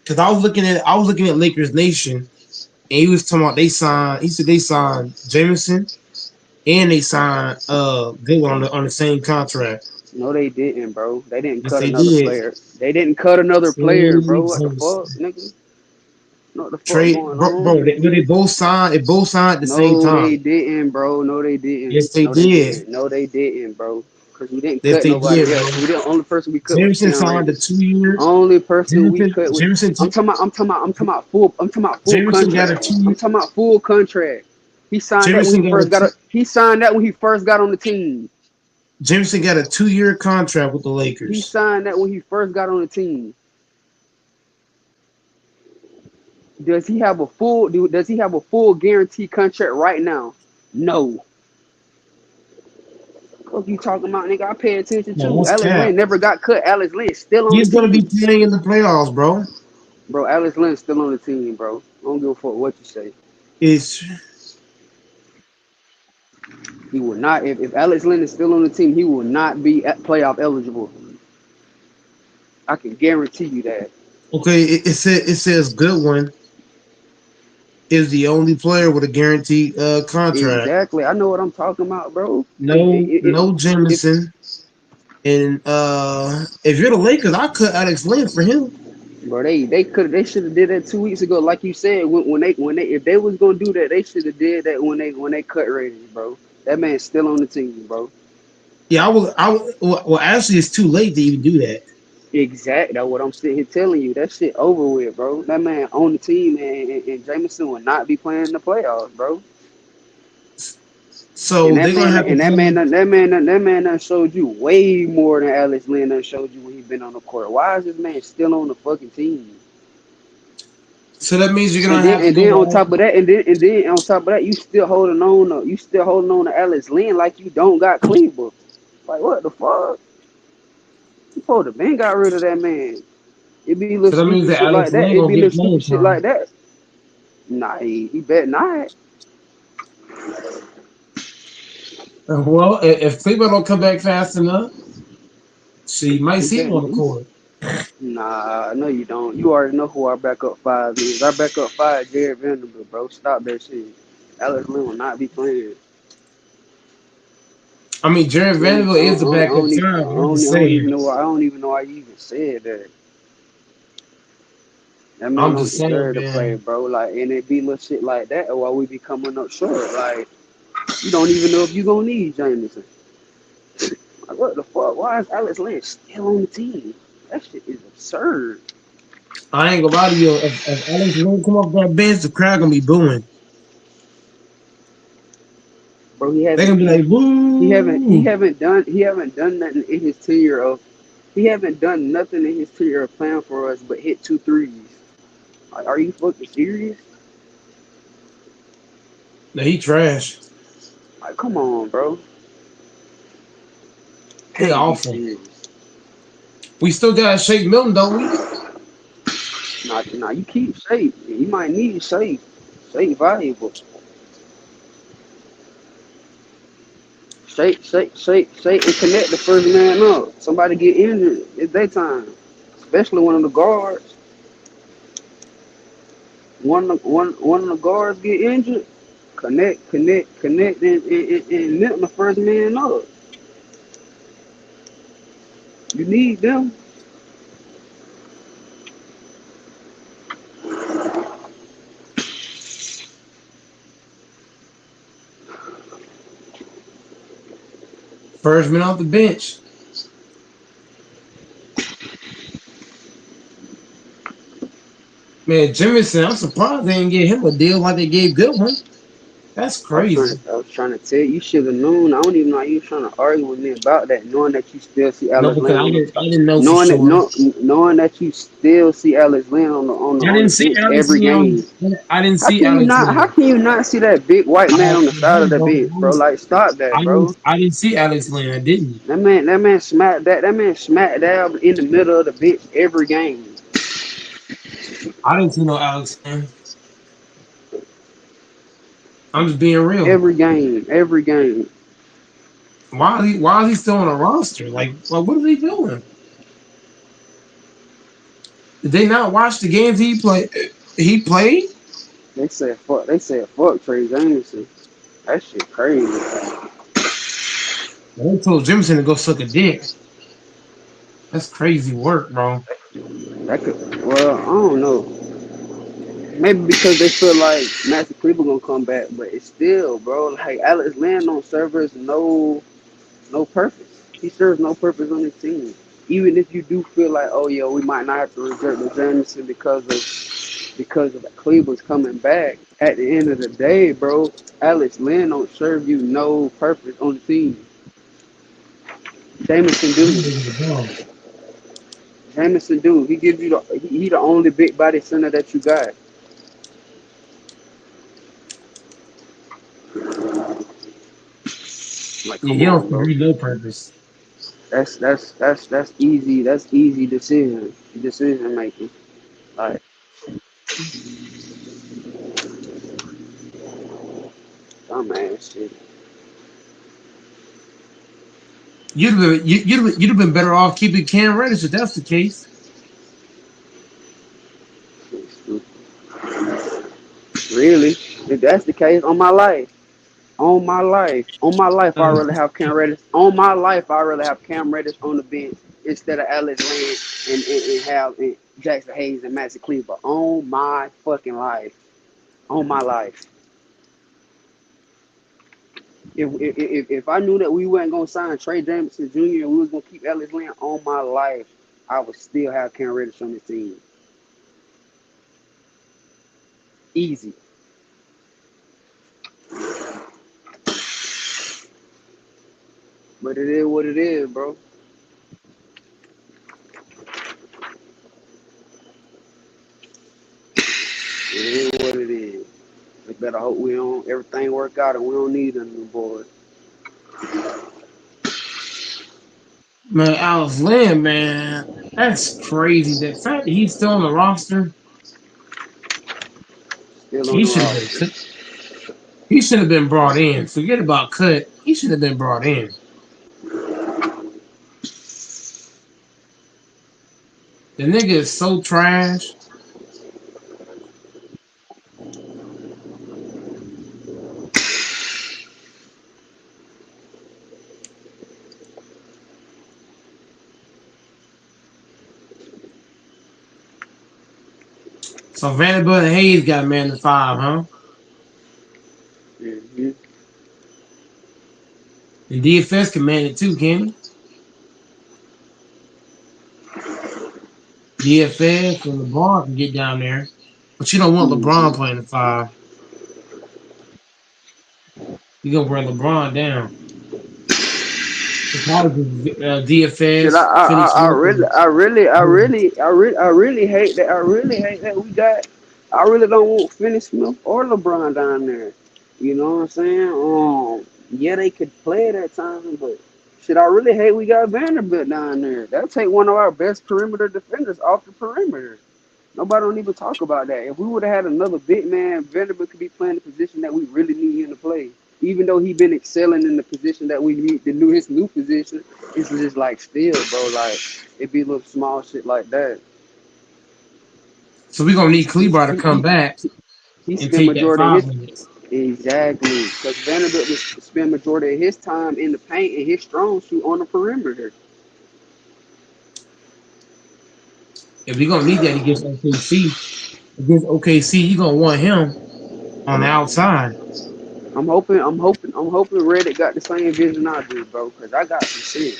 Cause I was looking at Lakers Nation, and he was talking about they signed. He said they signed Jameson and they signed Goodwin on the same contract. No, they didn't, bro. They didn't Yes, cut they another did. player. They didn't cut another player, Trey bro. What the fuck, Jameson. nigga? What the fuck Trey, going bro, on? bro they both signed. They both signed at the same No, they time. didn't, bro. No, they didn't. Yes, they No, they did. didn't. No, they didn't, bro. Cause we didn't Yes, cut they did, nobody else. bro. We the only person we cut was Jameson Cam signed to Reddish. 2 years. Only person we Jameson, cut was. Jameson, I'm talking about full. I'm talking about full Jameson got a contract. I'm 2 year. talking about full contract. He signed that when he Jameson got a first got. He signed that when he first got on the team. Jameson got a 2-year contract with the He Lakers. signed that when he first got on the team. Does he have a full? Does he have a full guarantee contract right now? No. What you talking about, nigga? I pay attention Man, too. that's Alex cap. Lynn never got cut. Alex Lynn still on the He's gonna be team, playing in the playoffs, bro. bro. Alex Lynn still on the team, bro. I don't give a fuck what you say. It's He will not. If Alex Lynn is still on the team, he will not be playoff eligible. I can guarantee you that. okay. It says Goodwin is the only player with a guaranteed contract. Exactly. I know what I'm talking about, bro. No If Jameson. And if you're the Lakers, I cut Alex Lynn for him. bro, they should have did that 2 weeks ago, like you said. When they if they was gonna do that, they should have did that when they cut ratings, bro. That man's still on the team, bro. Yeah, well, actually, it's too late to even do that. Exactly. That's what I'm sitting here telling you. That shit over with, bro. That man on the team, and Jameson will not be playing in the playoffs, bro. And So that they're gonna man, have to and that man, play. that man done showed you way more than Alex Lynn done showed you when he been on the court. Why is this man still on the fucking team? So that means you're And gonna then, have to and go then on to. top of that, and then on top of that, you still holding on to Alex Lynn like you don't got Cleveland. Like what the fuck? You supposed to been got rid of that man. It be little So that means stupid that shit Alex like that. Lynn It gonna be get little stupid playing shit time. like that. Nah, he bet not. Well, if Cleveland don't come back fast enough, so you might He see him on bet. the court. Nah, no, you don't. You already know who our backup five is. Our backup five, Jared Vanderbilt, bro. Stop that shit. Alex Lynn will not be playing. I mean, Jared I don't, Vanderbilt I is don't, the I backup don't, even, time. I'm just I don't saying. even know. I don't even know why you even said that. That man I'm don't just saying, deserve to play, man. bro. Like, and it be little shit like that while we be coming up short. Like, you don't even know if you gonna need Jameson. Like, what the fuck? Why is Alex Lynn still on the team? That shit is absurd, I ain't gonna lie to you. If Alex Lynn come off that bench, the crowd gonna be booing. bro. They gonna be like, He "Woo!" haven't done nothing in his tenure of he haven't done nothing in his tenure of playing for us but hit two threes. Like, are you fucking serious? Nah, he trash. Like, come on, bro. He Can't be awful. serious. We still got Shake Milton, don't we? Nah, you keep safe. You might need safe. Safe valuable. Shake, and connect the first man up. Somebody get injured, it's daytime. Especially one of the guards. One of the guards get injured. Connect, and Milton the first man up. You need them. First man off the bench. Man, Jemison, I'm surprised they didn't get him a deal like they gave Goodwin. That's crazy. I was trying to tell you, you should have known. I don't even know how you trying to argue with me about that, knowing that you still see No, Alex because Lynn I on the didn't. top, I didn't know for knowing that sure. no, knowing that you still see Alex Lynn on the on the I on didn't the see bench Alex every Leon. game. I didn't How see can you Alex not? How Leon. can you not see that big white man on the side of the Bro, bench, bro? Like, stop that, bro. I didn't see Alex Leon. I didn't. That man smacked that. That man smacked dab in the middle of the bench every game. I didn't see no Alex Leon. I'm just being real. Every game. Every game. Why is he still on a roster? Like what is he doing? Did they not watch the games he played? He played. They said fuck Trey Jameson. That shit crazy. They told Jimson to go suck a dick. That's crazy work, bro. That could. Well, I don't know. Maybe because they feel like Master Cleveland gonna come back, but it's still, bro. Like, Alex Lynn don't serve us no purpose. He serves no purpose on his team. Even if you do feel like, oh yeah, we might not have to revert to Jameson because of because of Cleveland's coming back. At the end of the day, bro, Alex Lynn don't serve you no purpose on the team. Jamison do. Jamison do. He gives you he the only big body center that you got. Like, Yeah, come he don't on, give bro. you no purpose. That's easy. That's easy decision making. Like, dumbass shit. You'd have been better off keeping Cam Reddish if that's the case. Shit stupid. Really, if that's the case, on my life, I Uh, rather have Cam Reddish. On my life, I rather have Cam Reddish on the bench instead of Alex Lynn and have Jackson Hayes and Maxi Cleaver. On my fucking life. On my life. If I knew that we weren't gonna sign Trey Jameson Jr. and we was gonna keep Alex Lynn on my life, I would still have Cam Reddish on the team. Easy. But it is what it is, bro. It is what it is. We better hope we don't everything work out and we don't need a new boy. man, Alex Lynn, man, that's crazy. The fact that he's still on the roster, Still on he the should have roster. been. He should have been brought in. Forget about cut. He should have been brought in. The nigga is so trash. So Vanderbilt and Hayes got man the five, huh? Mm-hmm. And DFS commanded too, can he? DFS and LeBron can get down there. But you don't want LeBron Mm-hmm. playing the five. You're gonna bring LeBron down. So probably Shit, DFS, Finney Smith, and I really hate that. I really hate that we got. I really don't want Finney Smith or LeBron down there. You know what I'm saying? Yeah, they could play at that time, but shit, I really hate we got Vanderbilt down there. That'll take one of our best perimeter defenders off the perimeter. Nobody don't even talk about that. If we would have had another big man, Vanderbilt could be playing the position that we really need him to play. Even though he been excelling in the position that we need, his new position, it's just like still, bro. Like it be little small shit like that. so we're gonna He need Kleber to come back he and spent take that majority of five his minutes. exactly because Vanderbilt was spend majority of his time in the paint and his strong suit on the perimeter. If we're gonna need that against OKC, you're gonna want him on the outside. I'm hoping Reddit got the same vision I do, bro. Because I got some shit.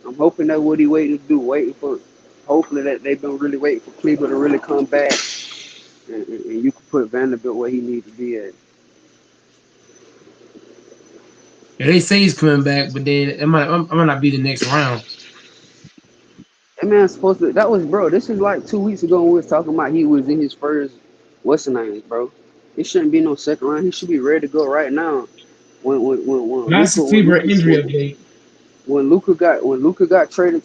I'm hoping that's what he waiting to do. Hopefully that they've been really waiting for Cleveland to really come back, and you can put Vanderbilt where he needs to be at. And they say he's coming back, but then it might not be the next round. That man's supposed to. That was bro. This is like 2 weeks ago when we was talking about he was in his first. What's the name, bro? It shouldn't be no second round. He should be ready to go right now. When That's the Kleber injury update. When Luca got traded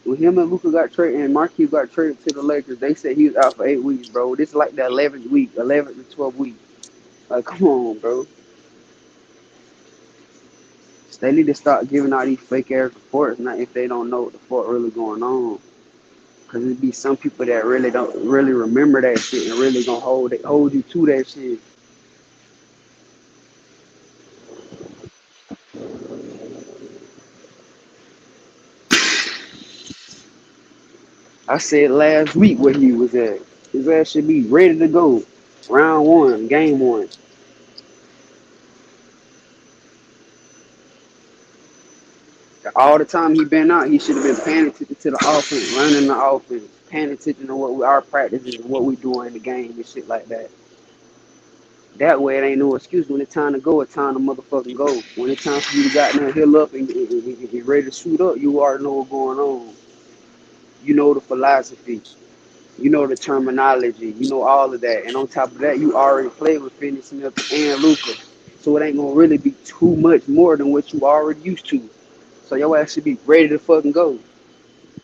when him and Luca got traded and Marquis got traded to the Lakers, they said he was out for 8 weeks, bro. This is like the 11th week, 11th to 12th week. Like, come on, bro. They need to start giving out these fake ass reports, not if they don't know what the fuck really going on. Cause it be some people that really don't really remember that shit and really gonna hold you to that shit. I said last week where he was at. His ass should be ready to go. Round one, game one. All the time he been out, he should have been paying attention to the offense, learning the offense, paying attention to our practices and what we doing in the game and shit like that. That way, it ain't no excuse. When it's time to go, it's time to motherfucking go. When it's time for you to goddamn heal up and get ready to shoot up, you already know what's going on. You know the philosophy. You know the terminology. You know all of that. And on top of that, you already played with Finney Smith and Luka. So it ain't gonna really be too much more than what you already used to. So your ass should be ready to fucking go.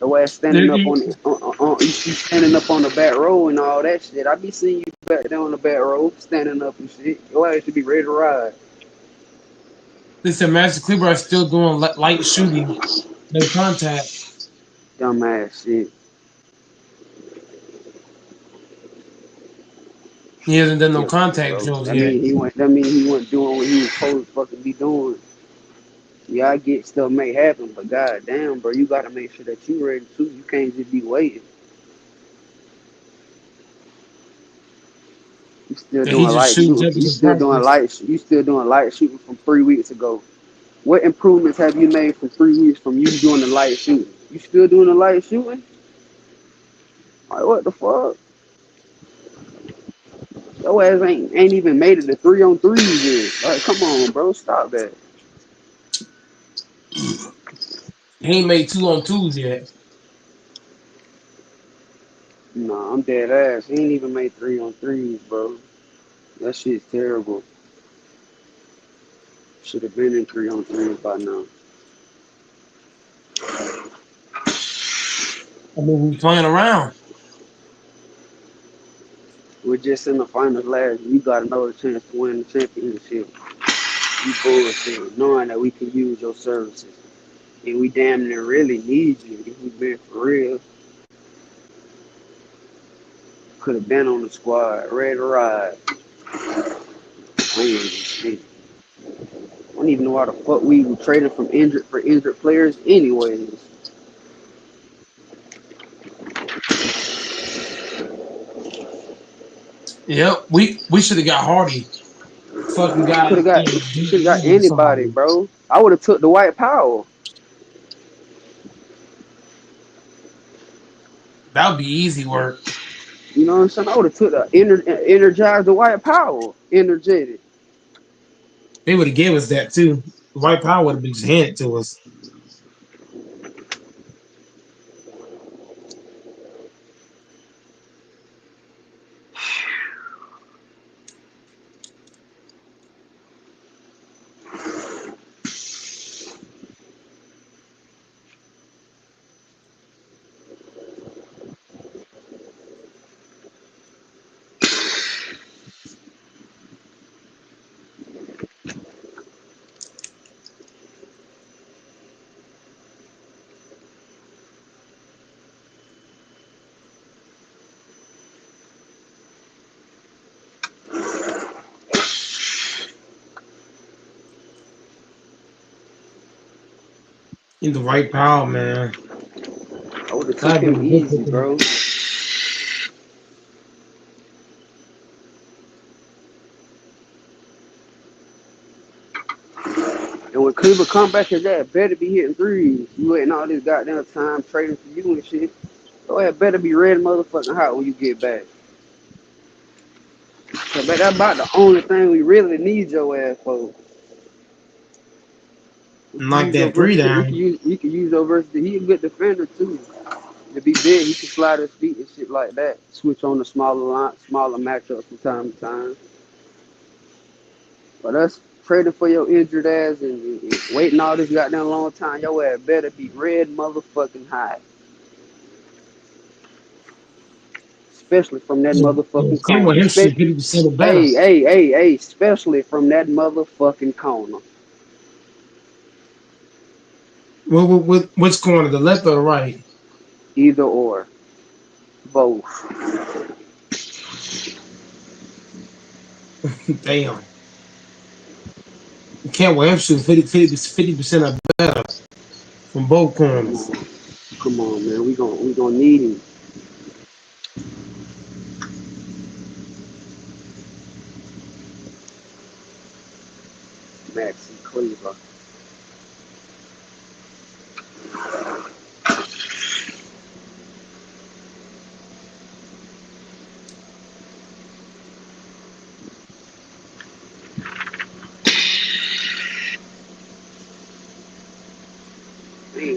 Your ass standing up on the you standing up on the back row and all that shit. I be seeing you back there on the back row, standing up and shit. Your ass should be ready to ride. Listen, Master Kleber is still doing light shooting, no contact. Dumbass shit. He hasn't done no Yeah, contact bro. drills That yet. mean he went. That mean he wasn't doing what he was supposed to fucking be doing. Yeah, I get stuff may happen, but goddamn, bro, you gotta make sure that you ready too. You can't just be waiting. You still That he doing just light shooting shooting. jumpers in practice. You still doing light shooting from 3 weeks ago. What improvements have you made from 3 weeks from you doing the light shooting? You still doing the light shooting? Like what the fuck? Your ass ain't even made it to 3-on-3s yet. Like, come on, bro, stop that. He ain't made 2-on-2s yet. Nah, I'm dead ass. He ain't even made 3-on-3s, bro. That shit's terrible. Should have been in 3-on-3s by now. I mean, he's playing around. We're just in the finals last. You got another chance to win the championship. You bullshit, knowing that we can use your services. And we damn near really need you. If we been for real, could have been on the squad, ready to ride. Playing this shit. I don't even know why the fuck we were trading from injured players anyways. Yep, we should have got Hardy. Fucking Could guy, have got should have got anybody, somebody. bro. I would have took the White Power. That would be easy work. You know what I'm saying? I would have took the energized the White Power. Energetic. They would have gave us that too. The White Power would have been just handed to us in the White Power, man. I would have took That'd him been a good easy, picking. bro. And when Cleveland come back his ass better be hitting threes. You waiting all this goddamn time trading for you and shit. Your ass better be red motherfucking hot when you get back. So, but that's about the only thing we really need your ass for. We And can like use your that three versatility. down. We can use your versatility. He a good defender too. To be big, he can slide his feet and shit like that. Switch on the smaller matchups from time to time. But us trading for your injured ass and waiting all this goddamn long time, your ass better be red motherfucking hot. Especially from that Yeah, motherfucking Came with corner. him shooting 50% or better. Hey, especially from that motherfucking corner. Which corner, the left or the right? Either or. Both. Damn. Can't with him shooting 50% or better from both Come corners. on. Come on, man. We gonna need him. Maxi Cleaver.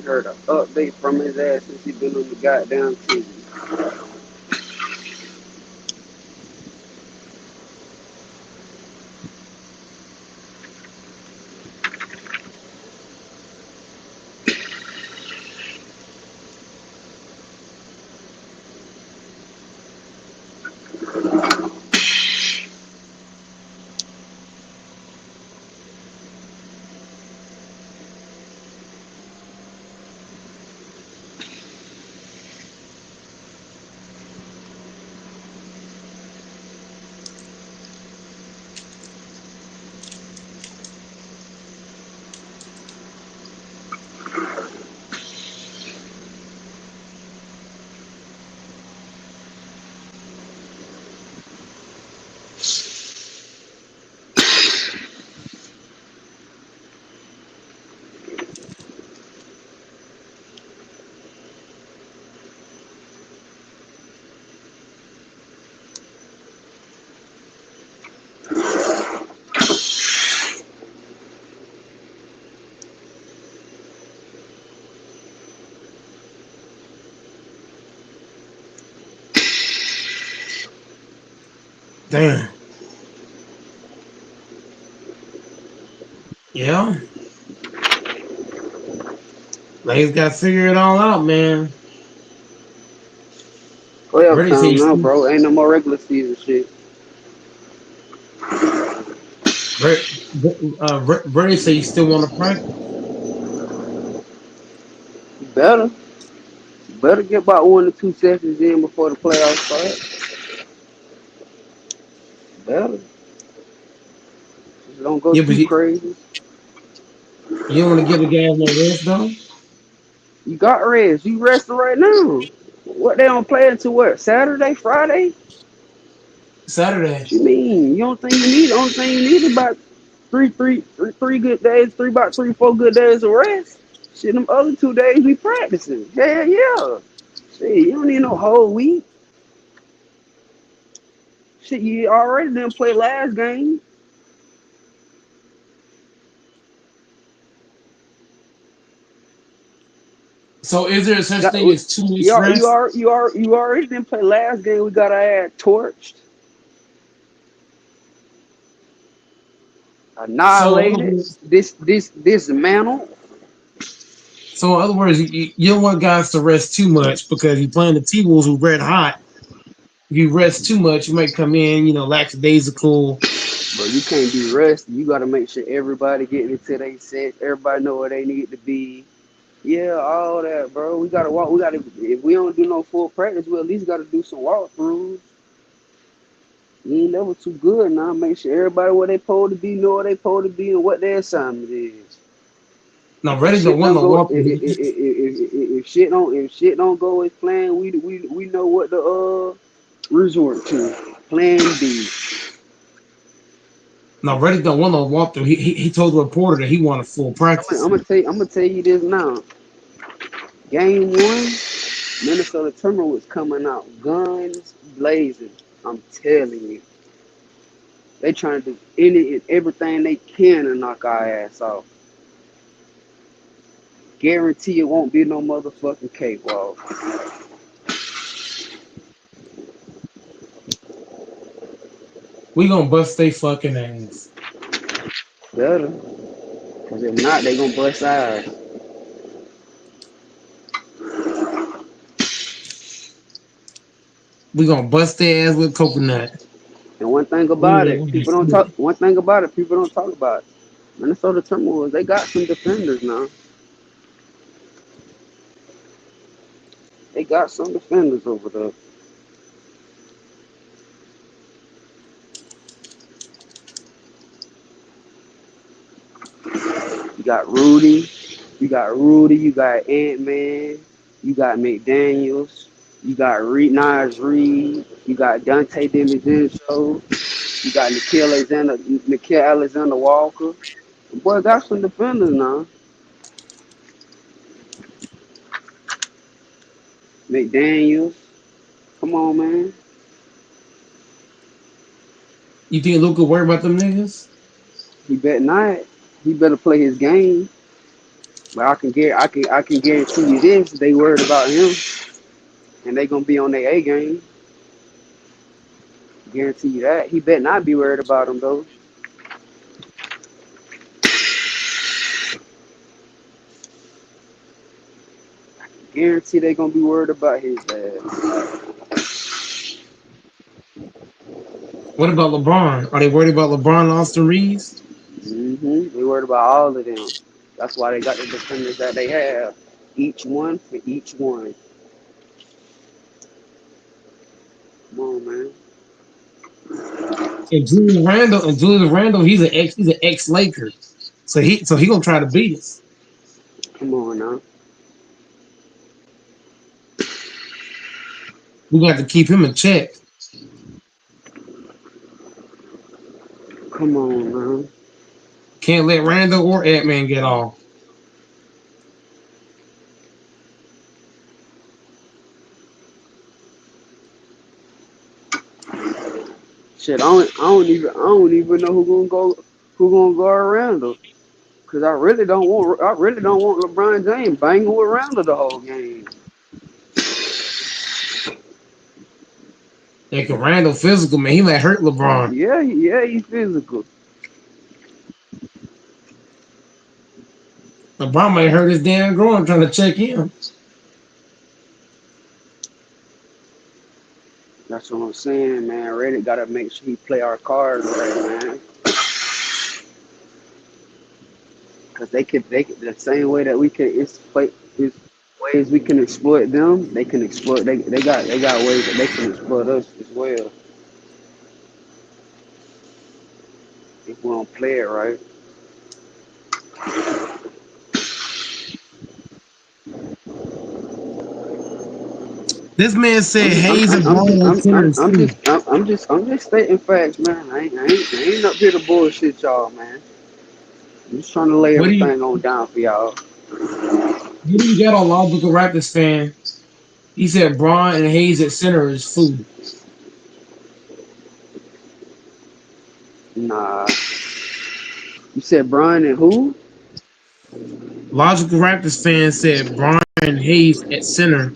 heard an update from his ass since he been on the goddamn TV. Damn. Yeah. Lakers got to figure it all out, man. Playoff Brady say time he now, still, bro. Ain't no more regular season shit. Brady, Brady say he still want to practice. You better get about 1 or 2 sessions in before the playoffs start. Better. Just don't go Yeah, but too crazy. you don't want to give the guys no rest, though. You got rest. You resting right now. What they don't play until what? Saturday, Friday? Saturday. What you mean? You don't think you need? Only thing you need is about three good days. About 3, 4 good days of rest. Shit, them other 2 days we practicing. Hell yeah. Shit, you don't need no whole week. Shit, you already didn't play last game. So is there such Got thing as 2 weeks rest? you already didn't play last game. We got our ass torched, So, in other annihilated, words, dismantled. you don't want guys to rest too much because you're playing the T Wolves who red hot. If you rest too much, you might come in, lackadaisical. But you can't be rusty. You got to make sure everybody getting into their set. Everybody know where they need to be. Yeah, all that, bro. We gotta walk. We gotta. If we don't do no full practice, we at least gotta do some walkthroughs. You ain't never too good now. Make sure everybody where they supposed to be, know where they supposed to be, and what their assignment is. Now, If Reddick don't shit want don't no go, walk. if shit don't go as planned, we know what to resort to. Plan B. Now, Reddick don't want no walkthrough. He told the reporter that he wanted full practice. I'm gonna tell you this now. Game one, Minnesota Timberwolves coming out guns blazing. I'm telling you, they trying to do any and everything they can to knock our ass off. Guarantee it won't be no motherfucking cakewalk. We gonna bust they fucking ass. Better, cause if not, they gonna bust ours. We gonna bust their ass with coconut. And one thing We about ain't it, gonna people don't see talk. it. One thing about it, people don't talk about. Minnesota Timberwolves, they got some defenders now. They got some defenders over there. You got Rudy. You got Rudy. You got Ant Man. You got McDaniels. You got Nas Reed. You got Dante DiVincenzo. You got Nikhil Alexander Walker. Boy, got some defenders now. McDaniels. Come on, man. You think Luca worry about them niggas? He better not. He better play his game. But I can guarantee you this: they worried about him, and they gonna be on their A game. Guarantee you that. He better not be worried about him though. Guarantee they gonna be worried about his ass. What about LeBron? Are they worried about LeBron and Austin Reeves? They worried about all of them. That's why they got the defenders that they have. Each one for each one. Come on, man. And Julius Randle, he's an ex Laker. So he gonna try to beat us. Come on now. We got to keep him in check. Come on, man. Can't let Randle or Ant-Man get off. Shit, I don't even know who gonna go around them. Cause I really don't want LeBron James banging with Randle the whole game. Like a Randle physical, man. He might hurt LeBron. Yeah, he's physical. LeBron might hurt his damn groin trying to check him. That's what I'm saying, man. Reddit gotta make sure he play our cards right, man. Cause they could the same way that we can exploit is ways we can exploit them. They can exploit. They got ways that they can exploit us as well if we don't play it right. This man said Hayes and Braun at center is food. I'm just stating facts, man. I ain't up here to bullshit y'all, man. I'm just trying to lay What do you everything on down for y'all. what do you got on Logical Raptors fan? He said Braun and Hayes at center is food. Nah, you said Brian and who? Logical Raptors fan said Braun and Hayes at center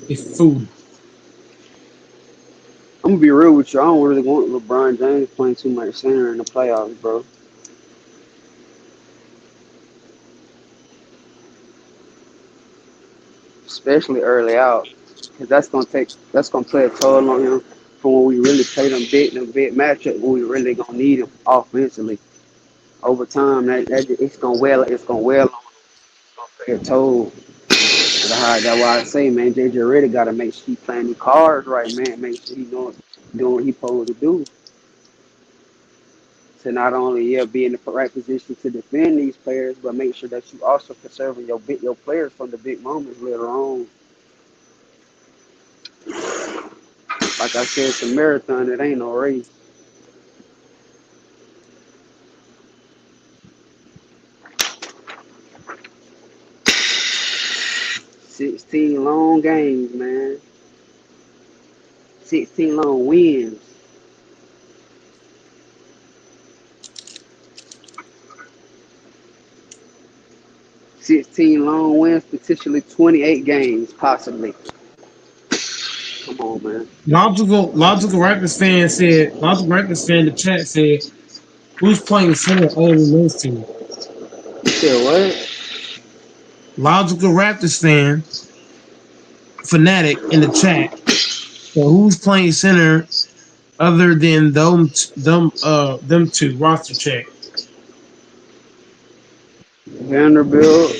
is food. I'm gonna be real with you. I don't really want LeBron James playing too much center in the playoffs, bro. Especially early out, because that's gonna play a toll on him for when we really play them big matchup when we really gonna need him offensively. Over time, that it's gonna well on play a toll. That's why I say, man, JJ really gotta make sure he playing the cards right, man. Make sure he doing what he supposed to do to not only be in the right position to defend these players, but make sure that you also preserving your players from the big moments later on. Like I said, it's a marathon. It ain't no race. 16 long games, man. 16 long wins. 16 long wins, potentially 28 games, possibly. Come on, man. Logical Raptors fan in the chat said who's playing center other than those two. You said what? Logical Raptors fan fanatic in the chat. So who's playing center other than them two roster check? Vanderbilt,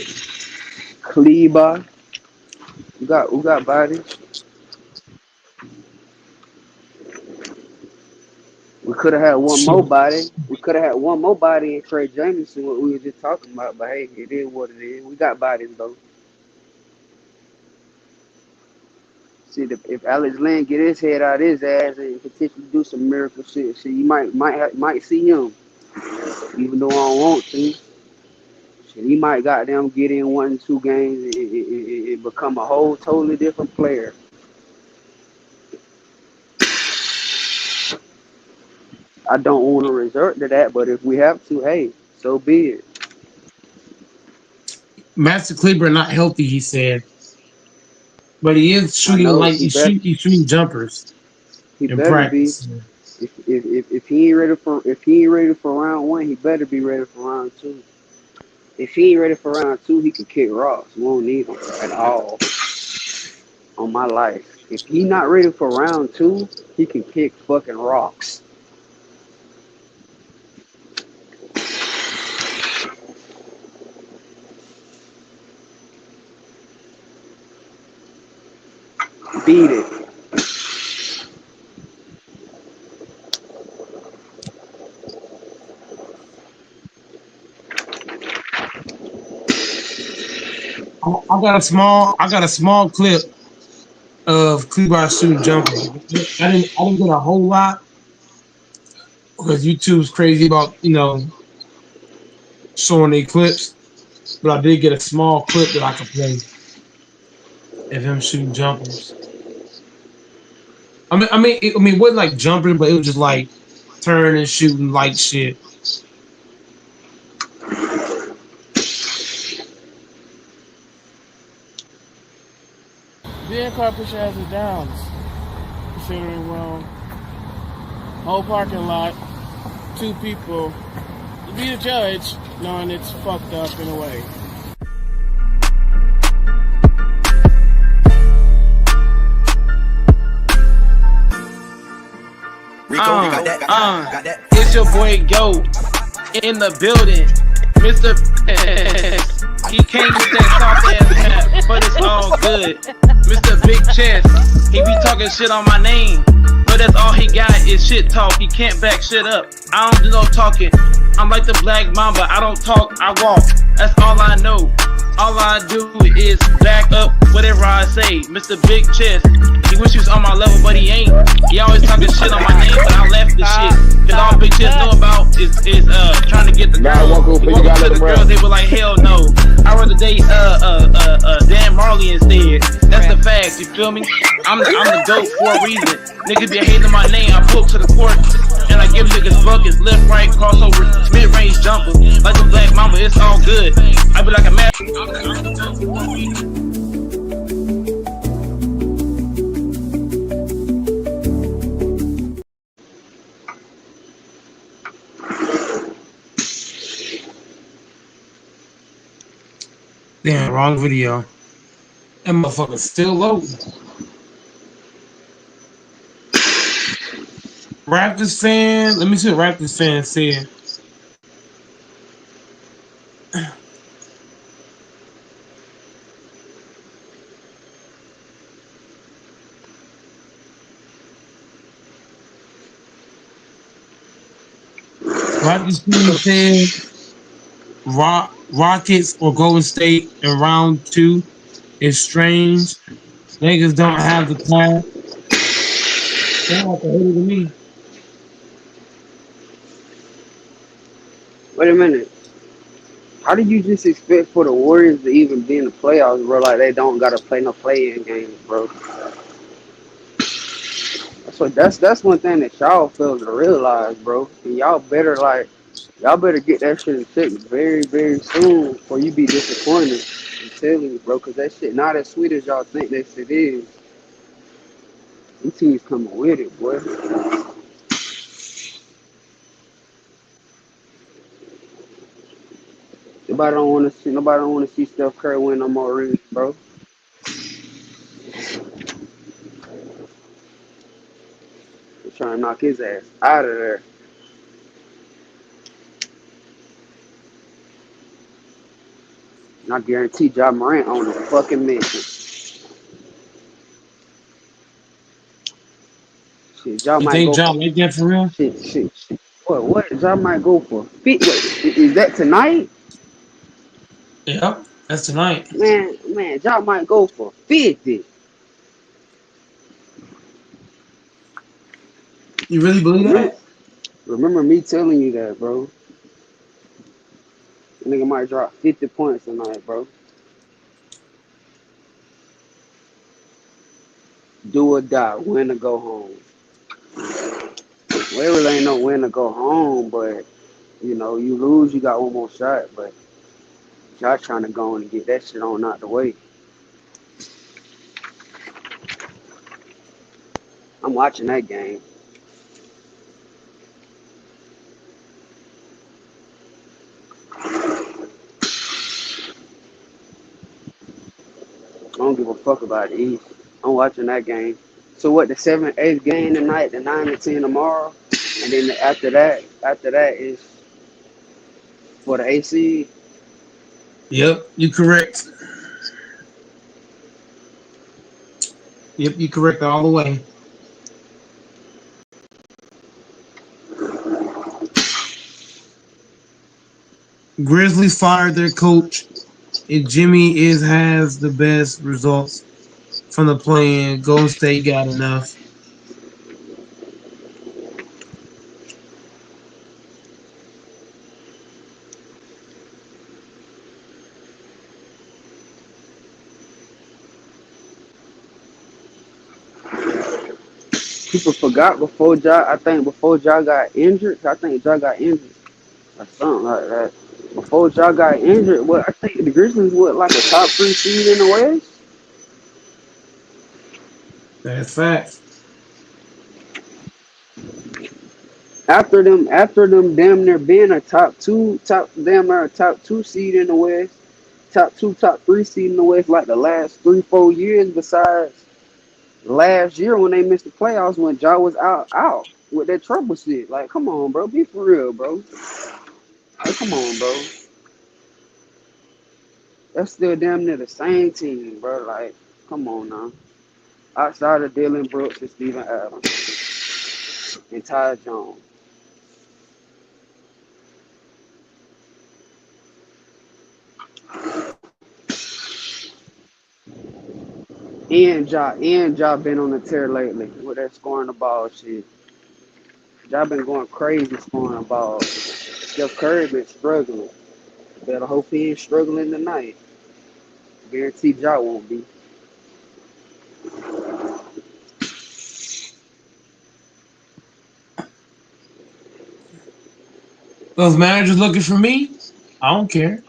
Kleba. We got bodies. We could have had one more Shit. body. We could have had one more body in Trey Jameson, what we were just talking about. But hey, it is what it is. We got bodies though. See, if Alex Lynn get his head out of his ass and potentially do some miracle shit, see, you might see him. Even though I don't want to, shit, he might goddamn get in 1 2 games and become a whole totally different player. I don't want to resort to that, but if we have to, hey, so be it. Master Kleber not healthy, he said, but he is I shooting know like he's shooting jumpers he in better be. practice. If he ain't ready for round one, he better be ready for round two. If he ain't ready for round two, he can kick rocks. We won't need him at all on my life. If he not ready for round two, he can kick fucking rocks. Beat it. I got a small clip of Kleber shooting jumpers. I didn't get a whole lot because YouTube's crazy about showing the clips, but I did get a small clip that I could play of him shooting jumpers. I mean, it wasn't like jumping, but it was just like turning and shooting like shit. Then car push your asses down. Considering whole parking lot, two people. You be the judge, knowing it's fucked up in a way. It's your boy Go in the building, Mr. He came with that soft ass hat, but it's all good. Mr. Big Chest, he be talking shit on my name, but that's all he got is shit talk. He can't back shit up. I don't do no talking. I'm like the Black Mamba. I don't talk, I walk. That's all I know. All I do is back up whatever I say. Mr. Big Chest, he wish he was on my level, but he ain't. He always talking shit on my name, but I left the shit. Cause all Big Chest know about is trying to get the girl. He walk up to the girls, they were like, hell no. I'd rather date Dan Marley instead. That's the facts, you feel me? I'm the GOAT for a reason. Niggas be hating my name, I pull up to the court and I give niggas buckets, left, right, crossover, mid-range jumper. Like the Black Mamba, it's all good. I be like a man. Damn, wrong video. That motherfucker's still loading. Raptors fan, let me see what Raptors fan said. Raptors fan said Rockets or Golden State in round two is strange. Lakers don't have the class. Sound like a hater to me. Wait a minute. How do you just expect for the Warriors to even be in the playoffs, bro? Like they don't gotta play no play-in games, bro. That's one thing that y'all fail to realize, bro. And y'all better get that shit fixed very, very soon, or you be disappointed. I'm telling you, bro, because that shit not as sweet as y'all think that shit is. Them teams coming with it, boy. Nobody don't want to see Steph Curry win no more rings, bro. They're trying to knock his ass out of there. And I guarantee John Morant on the fucking mission. Shit, John You might think go for John like that for real? shit. What? John might go for 50. Wait, is that tonight? Yep, that's tonight. Man, John might go for 50. You really believe Remember, that? remember me telling you that, bro. The nigga might drop 50 points tonight, bro. Do or die, win or go home. Well, it really ain't no win or go home, but you know, you lose, you got one more shot. But Y'all trying to go on and get that shit on out the way. I'm watching that game. I don't give a fuck about the East. I'm watching that game. So what? The 7th, 8th game tonight, the 9 and 10 tomorrow, and then after that is for the AC. Yep, you correct. Yep, you correct all the way. Grizzlies fired their coach, and Jimmy is has the best results from the play-in. Golden State got enough. People forgot before Ja. I think before Ja got injured. I think Ja got injured or something like that. Before Ja got injured, what I think the Grizzlies were like a top 3 seed in the West. That's facts. After them, damn near being a damn near a top two seed in the West, top two, top 3 seed in the West, like the last 3, 4 years. Besides last year when they missed the playoffs when Ja was out with that trouble shit. Like, come on, bro, be for real, bro. Like, come on, bro. That's still damn near the same team, bro. Like, come on now. Outside of Dylan Brooks and Steven Adams and Ty Jones. And Ja been on the tear lately with that scoring the ball shit. Ja been going crazy scoring the ball. Steph Curry been struggling. Better hope he ain't struggling tonight. Guarantee Ja won't be. Those managers looking for me. I don't care.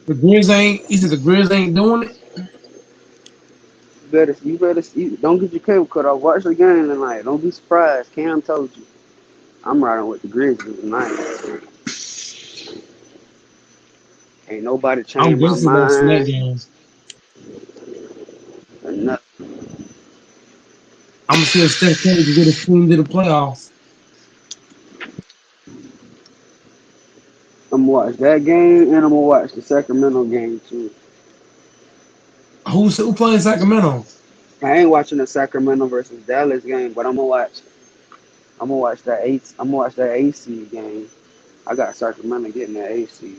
The Grizz ain't. He said the Grizz ain't doing it. Don't get your cable cut off. Watch the game tonight. Don't be surprised. Cam told you. I'm riding with the Grizzlies tonight. Ain't nobody I'm changed my definitely watching that mind game. or nothing. I'm gonna see if Steph Curry can get his team to the playoffs. I'm gonna watch that game and I'm gonna watch the Sacramento game too. Who playing Sacramento? I ain't watching the Sacramento versus Dallas game, but I'm gonna watch that AC game. I got Sacramento getting that AC.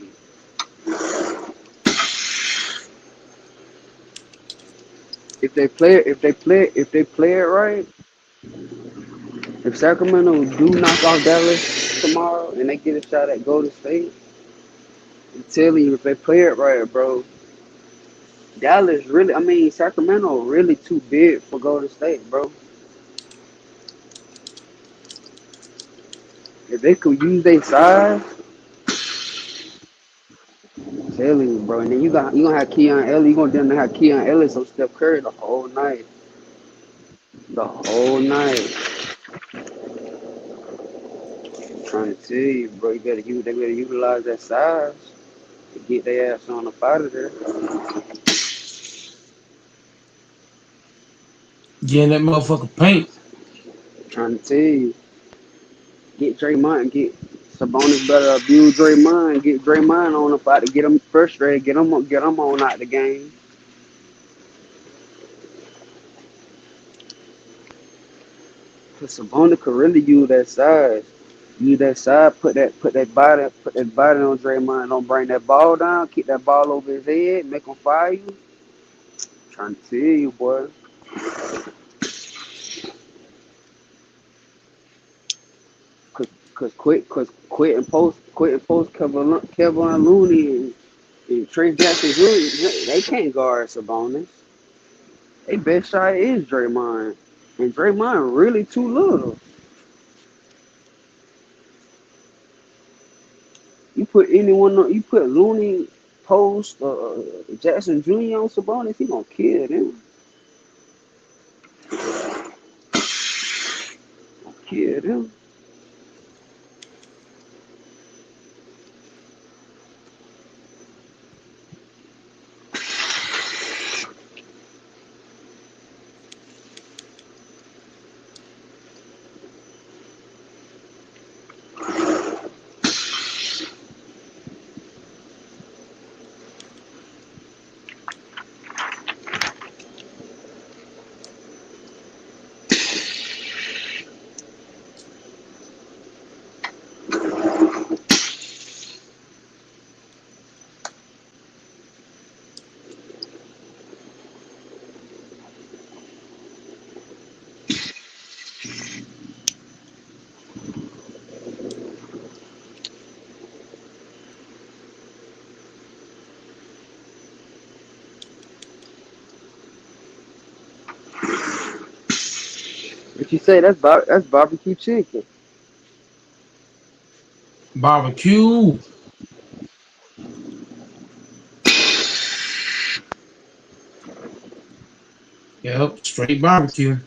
If they play it right, if Sacramento do knock off Dallas tomorrow and they get a shot at Golden State, I'm telling you, if they play it right, bro, Sacramento really too big for Golden State, bro. If they could use their size, I'm telling you, bro. And then you gonna have Keon Ellis. You gonna damn near have Keon Ellis on Steph Curry the whole night, the whole night. I'm trying to tell you, bro. They better utilize that size to get their ass on up out of there. Getting that motherfucker paint. I'm trying to tell you, get Draymond, get Sabonis better abuse Draymond, get Draymond on up out to get him frustrated, get him on out the game. Cause Sabonis could really use that size. Use that side, put that body on Draymond. Don't bring that ball down. Keep that ball over his head. Make him fire you. Trying to tell you, boy. Quit and post Kevin Looney and Trey Jackson Jr. They can't guard Sabonis. They best shot is Draymond, and Draymond really too little. put anyone on, you put Looney, Post, Jackson Jr. on Sabonis, he gonna kill them. Kill them. What you say? That's barbecue chicken. Barbecue. Yep, straight barbecue.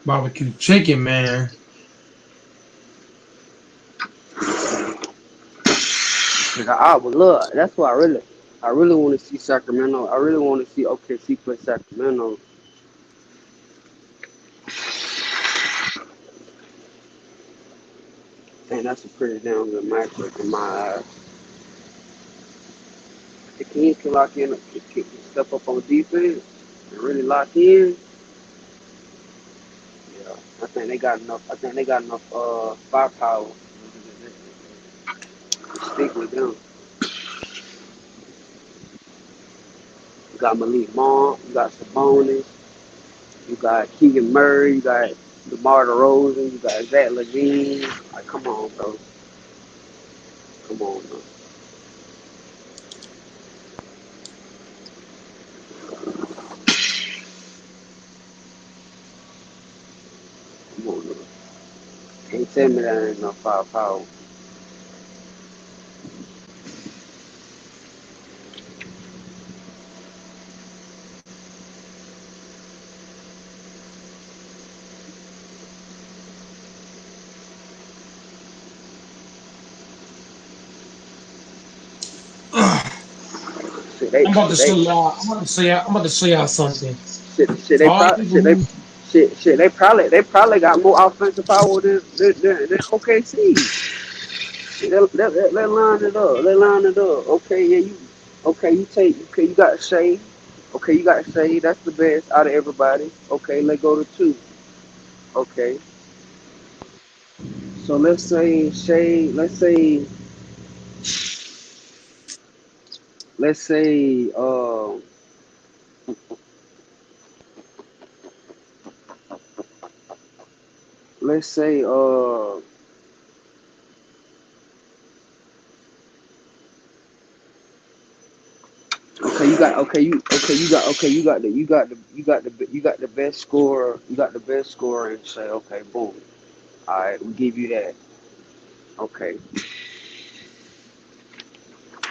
Barbecue chicken, man. Like I would love. That's why I really want to see Sacramento. I really want to see OKC play Sacramento. And that's a pretty damn good matchup in my eyes. The Kings can lock in, can step up on defense and really lock in. Yeah, I think they got enough. I think they got enough firepower to stick with them. You got Malik Monk, you got Sabonis, you got Keegan Murray, you got DeMar DeRozan, you got Zach Levine. Like, come on, bro. Come on, bro. Come on, bro. Can't tell me that ain't no firepower. Shit, I'm about to show y'all. I'm about to show y'all something. shit, For all you people who they probably got more offensive power than OKC. They line it up. They line it up. Okay, yeah, you got Shea. Okay, you got Shea. That's the best out of everybody. Okay, let's go to two. Okay, so let's say Shea. Let's say let's say you got the best scorer. You got the best scorer and say okay, boom. All right, we give you that. Okay,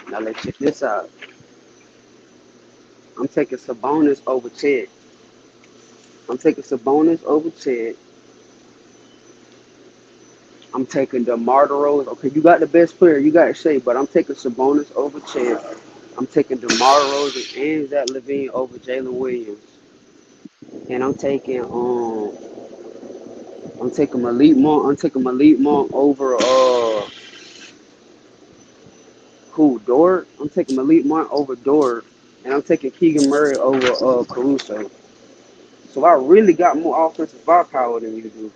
now let's check this out. I'm taking Sabonis over Ted. I'm taking Sabonis over Ted. I'm taking DeMar DeRozan. Okay, you got the best player. You got Shea, but I'm taking Sabonis over Ted. I'm taking DeMar DeRozan and Zach Levine over Jalen Williams. And I'm taking Malik Monk. I'm taking Malik Monk over Dort. I'm taking Malik Monk over Dort. And I'm taking Keegan Murray over Caruso. So I really got more offensive firepower than you do.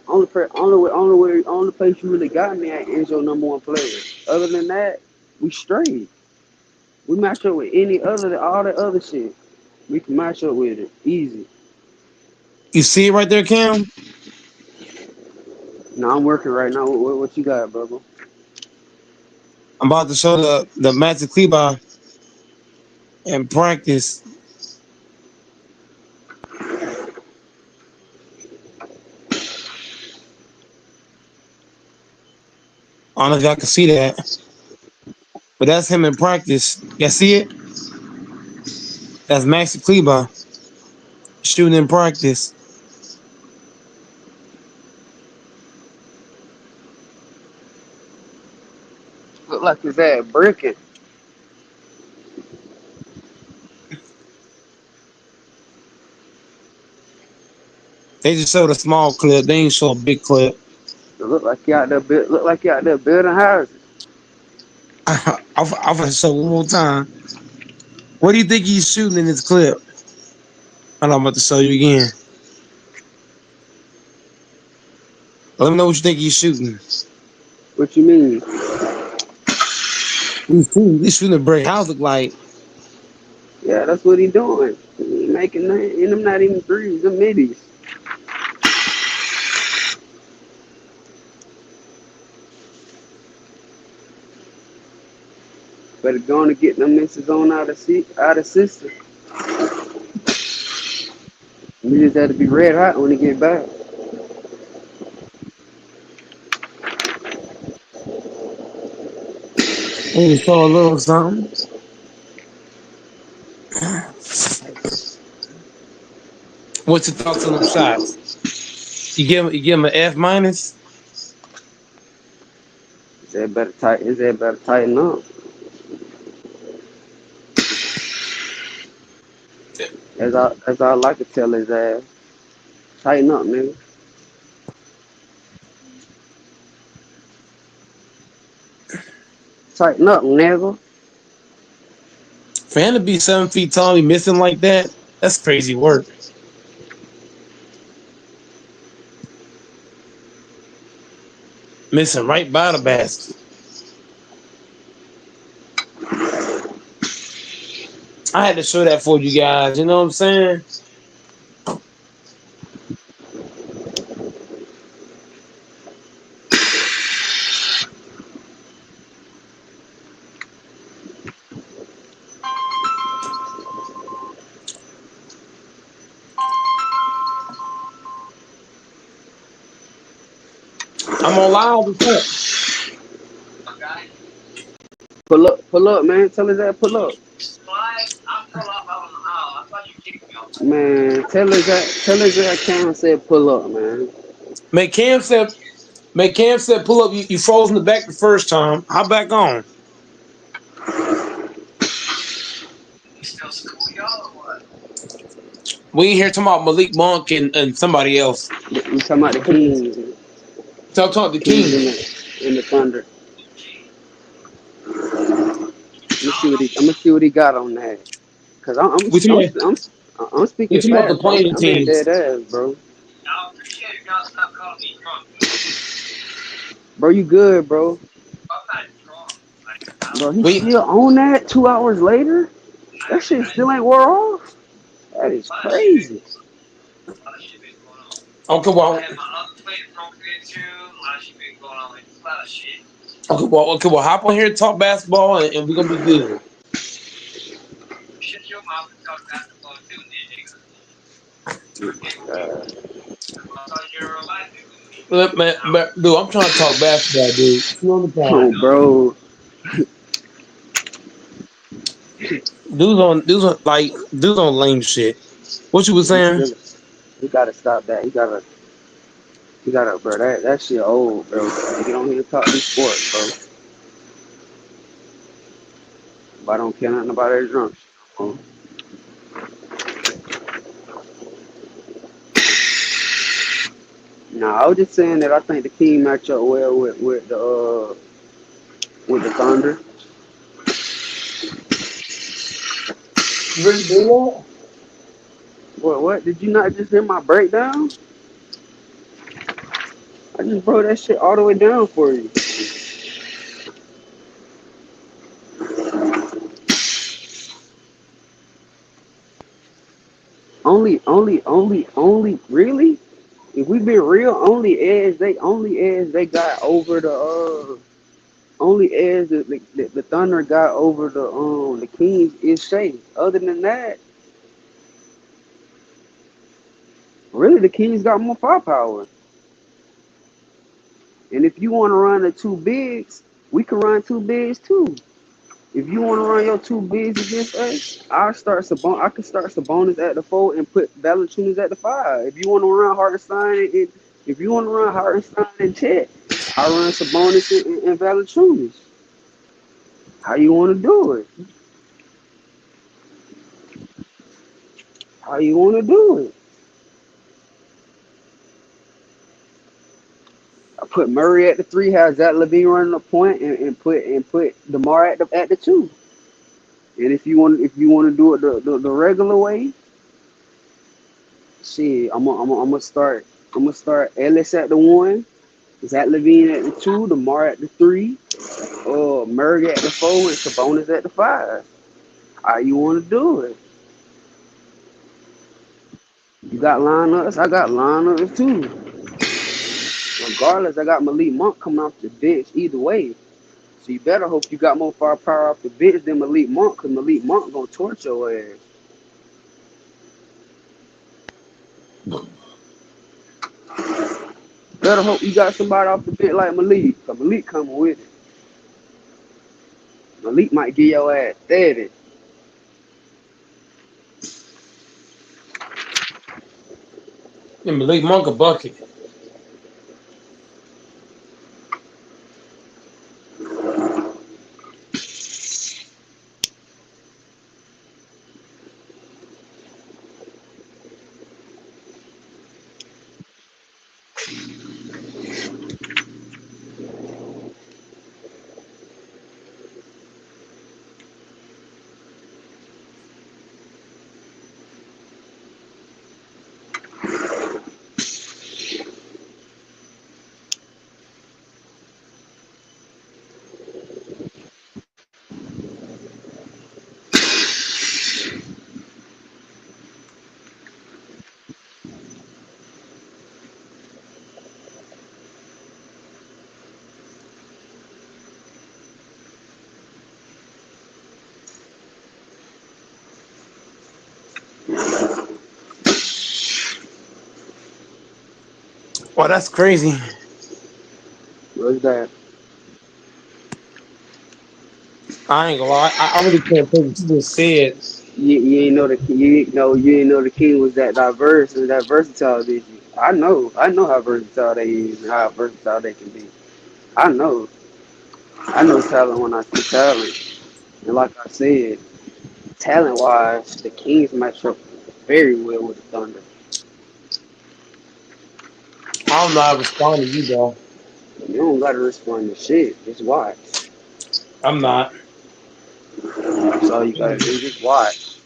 Only place you really got me at is your number one player. Other than that, we straight. We match up with all that other shit. We can match up with it easy. you see it right there, Cam. Now I'm working right now. What you got, brother? I'm about to show the Magic Kleba in practice. I don't know if y'all can see that, but that's him in practice. Y'all see it? That's Maxi Kleba shooting in practice. Look like his ass breaking. They just showed a small clip. They ain't show a big clip. Look like he out there. Look like he out there building houses. I'm gonna show one more time. What do you think he's shooting in this clip? And I'm about to show you again. Let me know what you think he's shooting. What you mean? He's shooting a brick house look like. Yeah, that's what he doing. He making that, and them not even threes, them middies. Better go on and get them misses on out of system. We just had to be red hot when he get back. They just saw a little something. What's your thoughts on them shots? You give him an F minus. His head better tighten up. As I like to tell his ass, tighten up, nigga. Tighten up, nigga. For him to be 7 feet tall, and be missing like that, that's crazy work. Missing right by the basket. I had to show that for you guys. You know what I'm saying? I'm on live. What's up? Pull up, man. Tell his ass pull up. Man, tell his ass Cam said pull up, man. Make Cam said, make Cam said, pull up. You froze in the back the first time. Hop back on. We ain't here talking about Malik Monk and somebody else. We talking about the Kings, Talk the Kings King. in the Thunder. I'm gonna see what he got on that. Cause We talking about, I'm we speaking talking about the fast, bro. playing I'm being teams. dead ass, bro. Bro, you good, bro? Bro, he We still on that 2 hours later? That shit still ain't wore off? That is crazy. okay. Well, hop on here and talk basketball, and we're gonna be good. Uh, Dude, I'm trying to talk basketball, dude. You on the oh, phone? bro. Dudes on lame shit. What you was He saying? still, he gotta stop that. He gotta, bro. That shit old, bro. Get on here and talk this sports, bro. But I don't care nothing about that drunk shit, bro. Nah, I was just saying that I think the team match up well with the Thunder. You ready to do that? What? Did you not just hear my breakdown? I just broke that shit all the way down for you. Really? If we been real, only edge they got over only edge the Thunder got over the Kings is Shea. Other than that, really the Kings got more firepower. And if you want to run the two bigs, we can run two bigs too. If you want to run your two bigs against us, I can start Sabonis at the 4 and put Valanciunas at the 5. If you want to run Hartenstein and if you want to run Hartenstein and Chet, I run Sabonis and Valanciunas. How you want to do it? How you want to do it? I put Murray at the 3, have Zach LaVine running the point, and put DeMar at the 2. And if you want to do it the regular way, shit, I'm gonna start Ellis at the 1, Zach LaVine at the 2, DeMar at the 3, Murray at the 4, and Sabonis at the 5. How you want to do it? You got lineups, I got lineups too. Regardless, I got Malik Monk coming off the bench either way. So you better hope you got more firepower off the bench than Malik Monk, because Malik Monk gonna torch your ass. Better hope you got somebody off the bench like Malik, because Malik coming with it. Malik might give your ass 30. And Malik Monk a bucket. Well, that's crazy. What's that? I ain't gonna lie. I really can't think what you just said. You ain't know the king was that diverse and that versatile, did you? I know how versatile they is and how versatile they can be. I know talent when I see talent. And like I said, talent wise, the Kings match up very well with the Thunder. I don't know how to respond to you, though. You don't gotta respond to shit. Just watch. I'm not. That's all you gotta do. Just watch.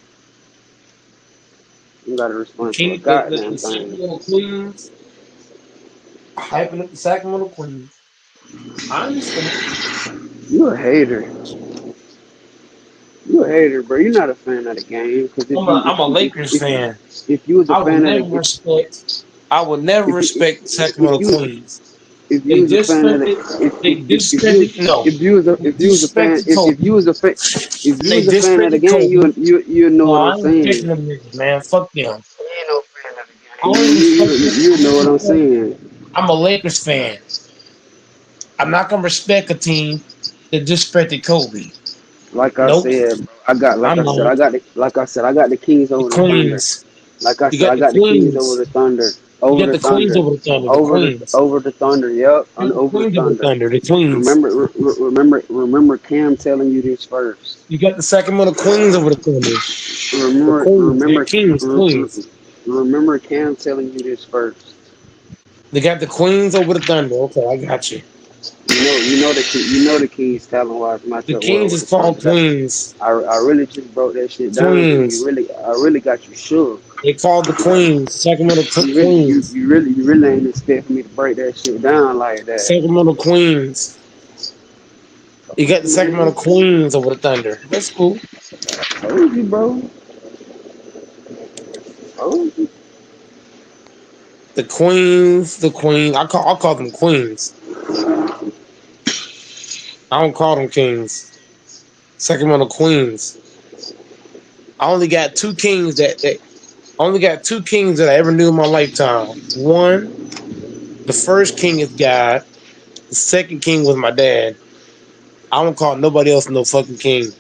You gotta respond to a King, the goddamn thing. Sacramento Queens, hyping up the Sacramento Queens. I understand. You a hater. You a hater, bro. You're not a fan of the game. Because if you I'm a if you Lakers fan. if you was a I would fan of never the respect. I would never if you respect the if Sacramento you Queens. if you They was a fan of the disrespected. They if you disrespected. No, they if you was a fan disrespected Kobe. if you They was a fan of the disrespected game, Kobe. you know No, what I'm I ain't saying. respecting them niggas, man. Fuck them. You ain't no fan of I the only game. respect them. You know what I'm saying. I'm a Lakers fan. I'm not gonna respect a team that disrespected Kobe. Like I Nope, said, bro, I'm not. I got the Kings The over the Thunder. Queens. Like I You said, got I the got the Kings over Queens. the Thunder. You Over got the the Queens Thunder. over the Thunder. The Queens. Over the Thunder. Yep, You on got the over the Queens over the Thunder. Thunder. The Queens. Remember Cam telling you this first. You got the Sacramento Queens over the Thunder. The Remember Queens. They're remember Kings. re- Queens. re- remember Cam telling you this first. They got the Queens over the Thunder. Okay, I got you. You know the Kings talent wise match The up well Kings with is the called Thunder. Queens. I really just broke that shit down to you. Queens. I really got you shook. They called the Queens. Sacramento Queens. You really ain't expect me to break that shit down like that. Sacramento Queens. You got the Sacramento Man, Queens over the Thunder. That's cool. told you, bro. Told you. The Queens. The Queen. I'll call them Queens. I don't call them Kings. Sacramento Queens. I only got two kings that only got two kings that I ever knew in my lifetime. One, the first king is God. The second king was my dad. I don't call nobody else no fucking king.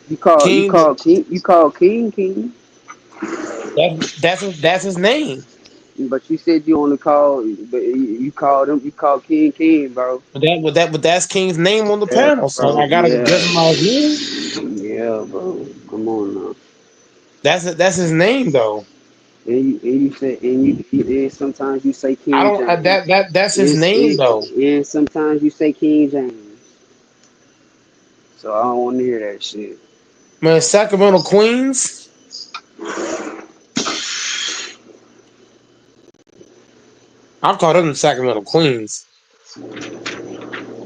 You King, call King, that's his name. but you said you only call, but you called him, you call King, bro. But that's King's name on the Yeah, panel. So bro. I gotta Yeah, address him by his name. yeah, bro. Come on now. That's his name though. And sometimes you say I King don't James. that's his name though. And sometimes you say King James. So I don't want to hear that shit. Man, Sacramento Queens. I call them the Sacramento Queens.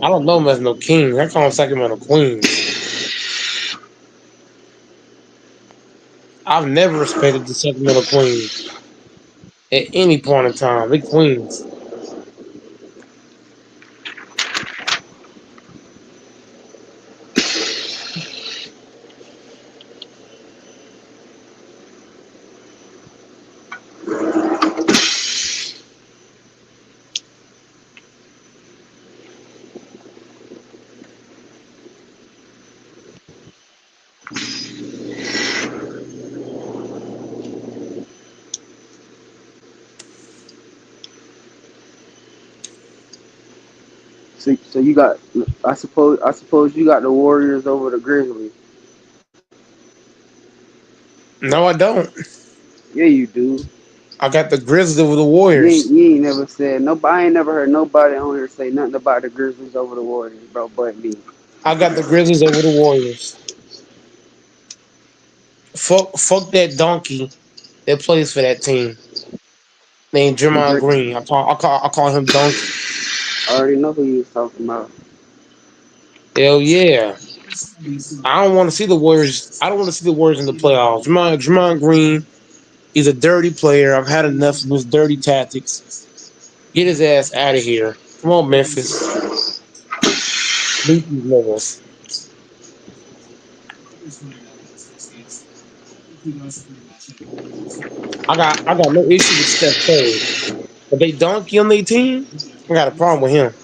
I don't know them as no king. I call them Sacramento Queens. I've never respected the Sacramento Queens at any point in time. They Queens. So you got, I suppose you got the Warriors over the Grizzlies. No, I don't. Yeah, you do. I got the Grizzlies over the You ain't, Warriors. you ain't never said nobody. I ain't never heard nobody on here say nothing about the Grizzlies over the Warriors, bro. But me, I got the Grizzlies over the Warriors. Fuck that donkey that plays for that team named the Jermon Gri- Green. I call him donkey. I already know who you was talking about. Hell yeah. I don't want to see the Warriors. I don't want to see the Warriors in the playoffs. Jermon Green, he's a dirty player. I've had enough of his dirty tactics. Get his ass out of here. Come on, Memphis. Beat these niggas. I got no issue with Steph Curry. But they donkey on their team, I got a problem with him.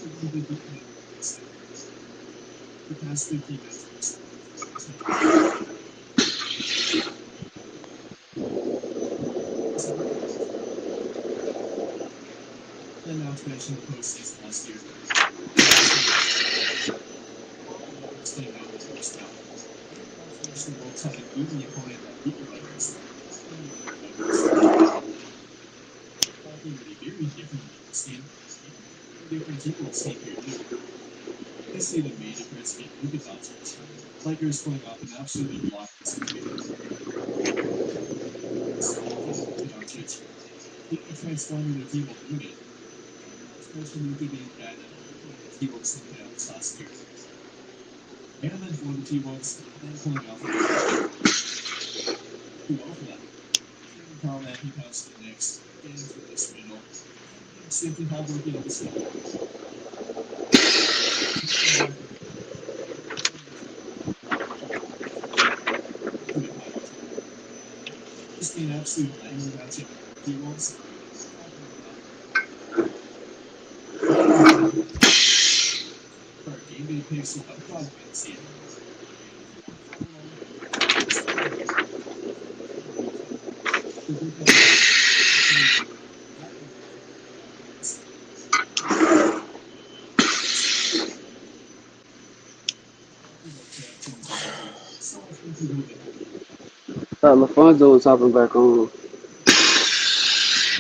Thought LaFonso was hopping back on.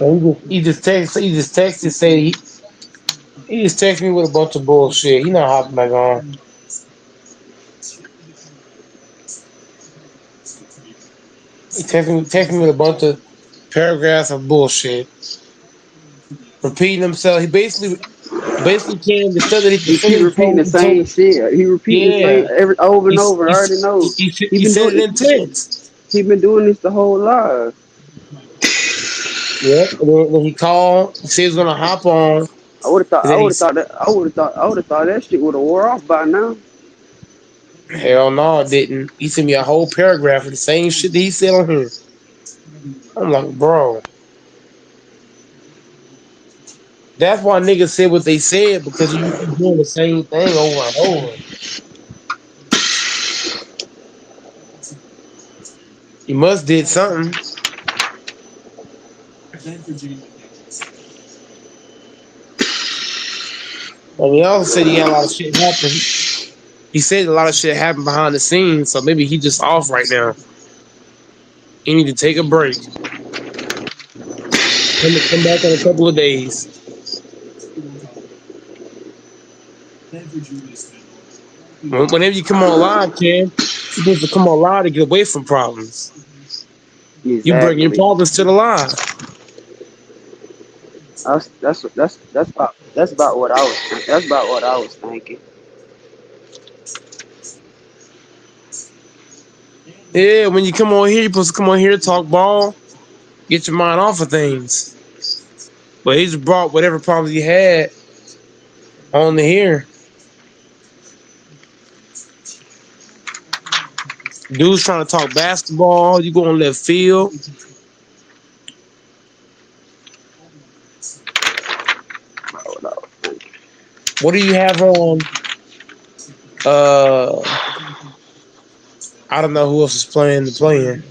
So he just texted say he just texted me with a bunch of bullshit. He not hopping back on. He texted me with a bunch of paragraphs of bullshit, repeating himself. He basically came He the stuff keep that repeating the he told same shit. He repeating the same yeah. every over and over. I already know. He He been said it doing. in text. He been doing this the whole life. Yep. And then when he called, he said he was gonna hop on, I would have thought. and I then would have thought that. I would have thought that shit would have wore off by now. hell no, it didn't. He sent me a whole paragraph of the same shit that he said on here. I'm like, bro, That's why niggas said what they said because you keep doing the same thing over and over. You must did something. And he also said he had a lot of shit happen. He said a lot of shit happened behind the scenes, so maybe he just off right now. He need to take a break. Come back in a couple of days. Whenever you come on live, Cam, you're supposed to come on live to get away from problems. You bring your Exactly. problems to the live. That's about what I was. That's about what I was thinking. Yeah, when you come on here, you're supposed to come on here, talk ball, get your mind off of things. But he just brought whatever problems he had on the here. Dude's trying to talk basketball. You go on left field. About what I was thinking. What do you have on? Uh, I don't know who else is playing the playing.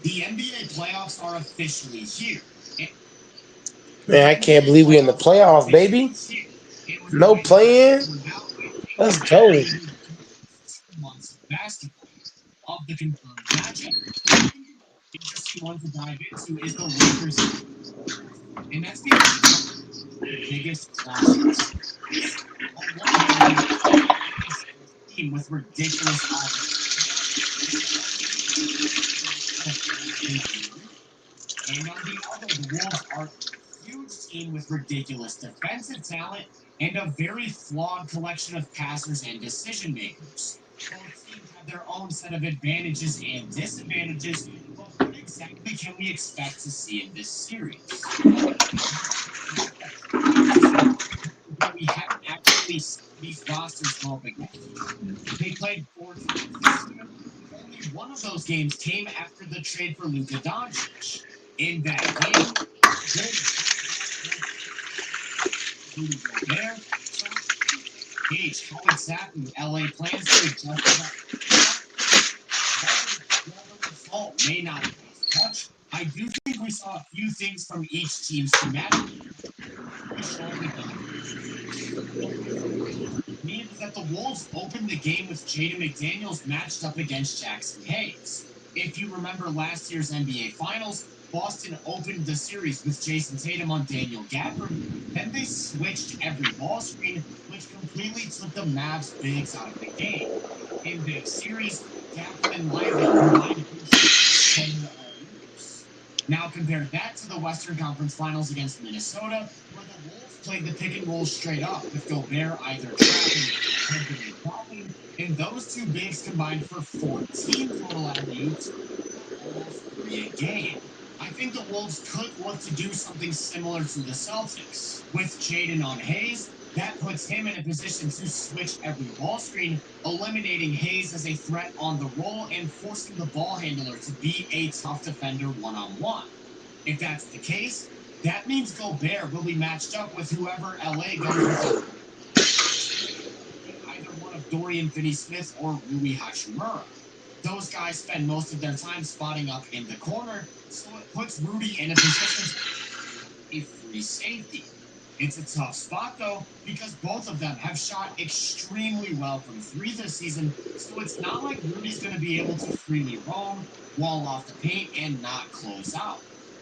The NBA playoffs are officially here. Man, I can't believe we in the playoffs, baby. No playing. Let's go. Months of basketball. Of the confirmed matchup, interesting one to dive into is the Lakers, and that's because it's the biggest clash of the series. On one hand, you have a team with ridiculous offense. And on the other, the Wolves are a huge team with ridiculous defensive talent and a very flawed collection of passers and decision makers. Both teams have their own set of advantages and disadvantages, but what exactly can we expect to see in this series? That we haven't actually seen these rosters go up against each other. They played 4 times this year. Only one of those games came after the trade for Luka Doncic. In that game, Rudy Gobert. So it's easy to gauge how exactly LA plans to adjust to that. While the result may not be as much, I do think we saw a few things from each team's schematic showing the me was that the Wolves opened the game with Jaden McDaniels matched up against Jackson Hayes. If you remember last year's NBA Finals, Boston opened the series with Jason Tatum on Daniel Gafford. Then they switched every ball screen, which completely took the Mavs bigs out of the game. In this series, Gafford and Lively combined now compare that to the Western Conference Finals against Minnesota, where the Wolves played the pick and roll straight up with Gobert either trapping or popping, and those two bigs combined for 14 total alley-oops, almost 3 a game. I think the Wolves could look to do something similar to the Celtics. With Jaden on Hayes, that puts him in a position to switch every ball screen, eliminating Hayes as a threat on the roll and forcing the ball handler to be a tough defender one-on-one. If that's the case, that means Gobert will be matched up with whoever LA goes with, either one of Dorian Finney-Smith or Rui Hachimura. Those guys spend most of their time spotting up in the corner, so it puts Rudy in a position to a free safety. It's a tough spot though, because both of them have shot extremely well from three this season, so it's not like Rudy's going to be able to freely roam, wall off the paint, and not close out.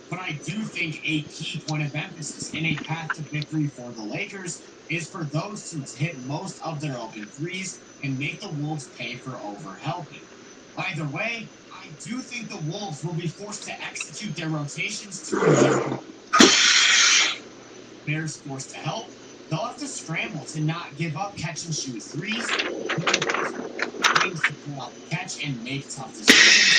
But I do think a key point of emphasis in a path to victory for the Lakers is for those to hit most of their open threes and make the Wolves pay for overhelping. Either way, I do think the Wolves will be forced to execute their rotations to a minimum. Bears forced to help, they'll have to scramble to not give up catch and shoot threes, games to pull out the catch and make tough decisions.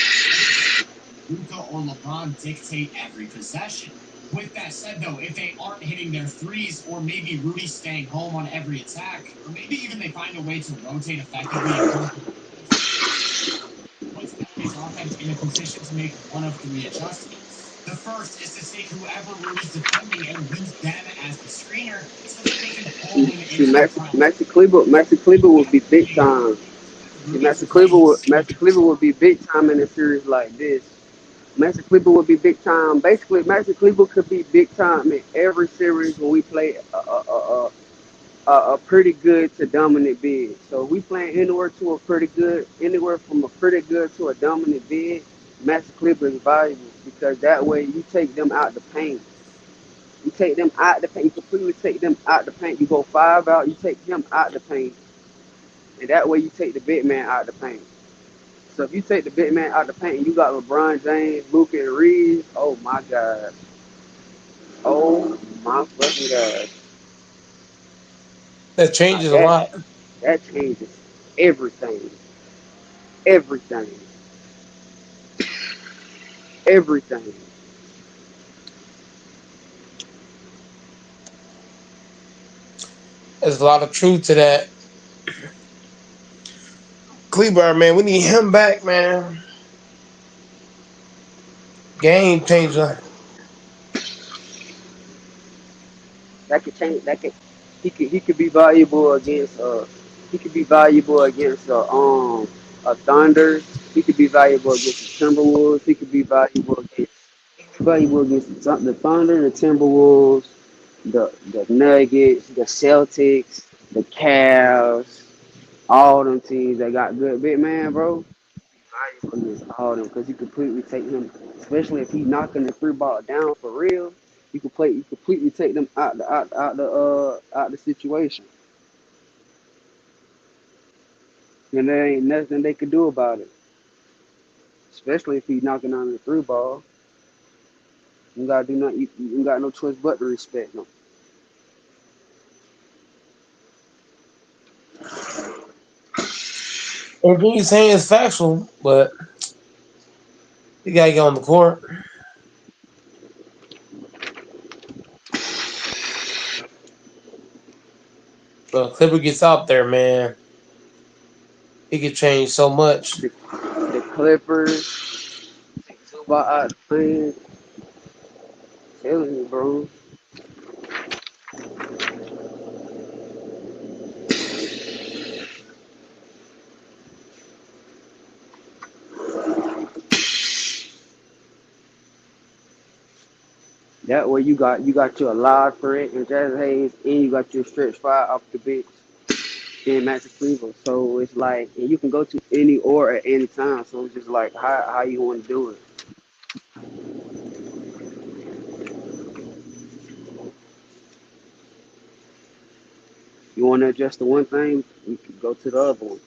Luca or LeBron dictate every possession. With that said, though, if they aren't hitting their threes, or maybe Rudy's staying home on every attack, or maybe even they find a way to rotate effectively and force puts LA's offense in a position to make one of three adjustments. The first is to take whoever Rudy's defending and use them as the screener so that they can pull him See, into the press. Maxi Kleber would be big They time. expect See, Rudy to play his Maxi Kleber would be big time in a series like this. Maxi Kleber would be big time. Basically, Maxi Kleber could be big time in every series when we play a pretty good to dominant bid. So we playing anywhere from a pretty good to a dominant bid. Maxi Kleber is valuable because that way you take them out the paint. You take them out the paint. You completely take them out the paint. You go five out. You take him out the paint, and that way you take the big man out the paint. So if you take the big man out the paint, and you got LeBron James, Luka, and Reeves. Oh my God. Oh my fucking God. That Now changes a lot. that changes everything. Everything. Everything. There's a lot of truth to that. Kleber, man, we need him back, man. Game changer. That could change. That could. He could be valuable against. He could be valuable against a Thunder. He could be valuable against the Timberwolves. He could be valuable against the Thunder, the Timberwolves, the Nuggets, the Celtics, the Cavs, all them teams that got good big man, bro. Valuable against all them because you completely take him, especially if he's knocking the three ball down for real. You completely take them out the situation, and there ain't nothing they could do about it. Especially if he's knocking on the three ball, you gotta do nothing. You got no choice but to respect him. Everything he's saying is factual, but he gotta get on the court. But Clipper gets out there, man. He could change so much. The, the Clippers, Zubac out playing, telling you, bro. That way you got your live threat and Jazz Hayes, and you got your stretch five off the bench in Max Cleveland. So it's like, and you can go to any or at any time. So it's just like how you want to do it. You want to adjust to one thing, you can go to the other one.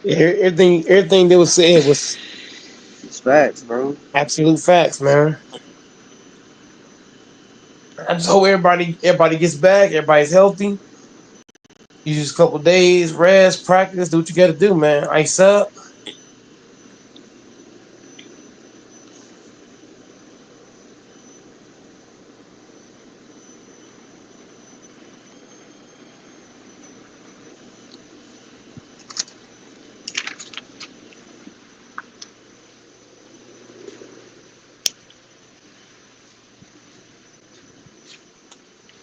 Everything that was said was It's facts, bro. absolute facts, man. I just hope everybody gets back, everybody's healthy. You just a couple days, rest, practice, do what you got to do, man. Ice up.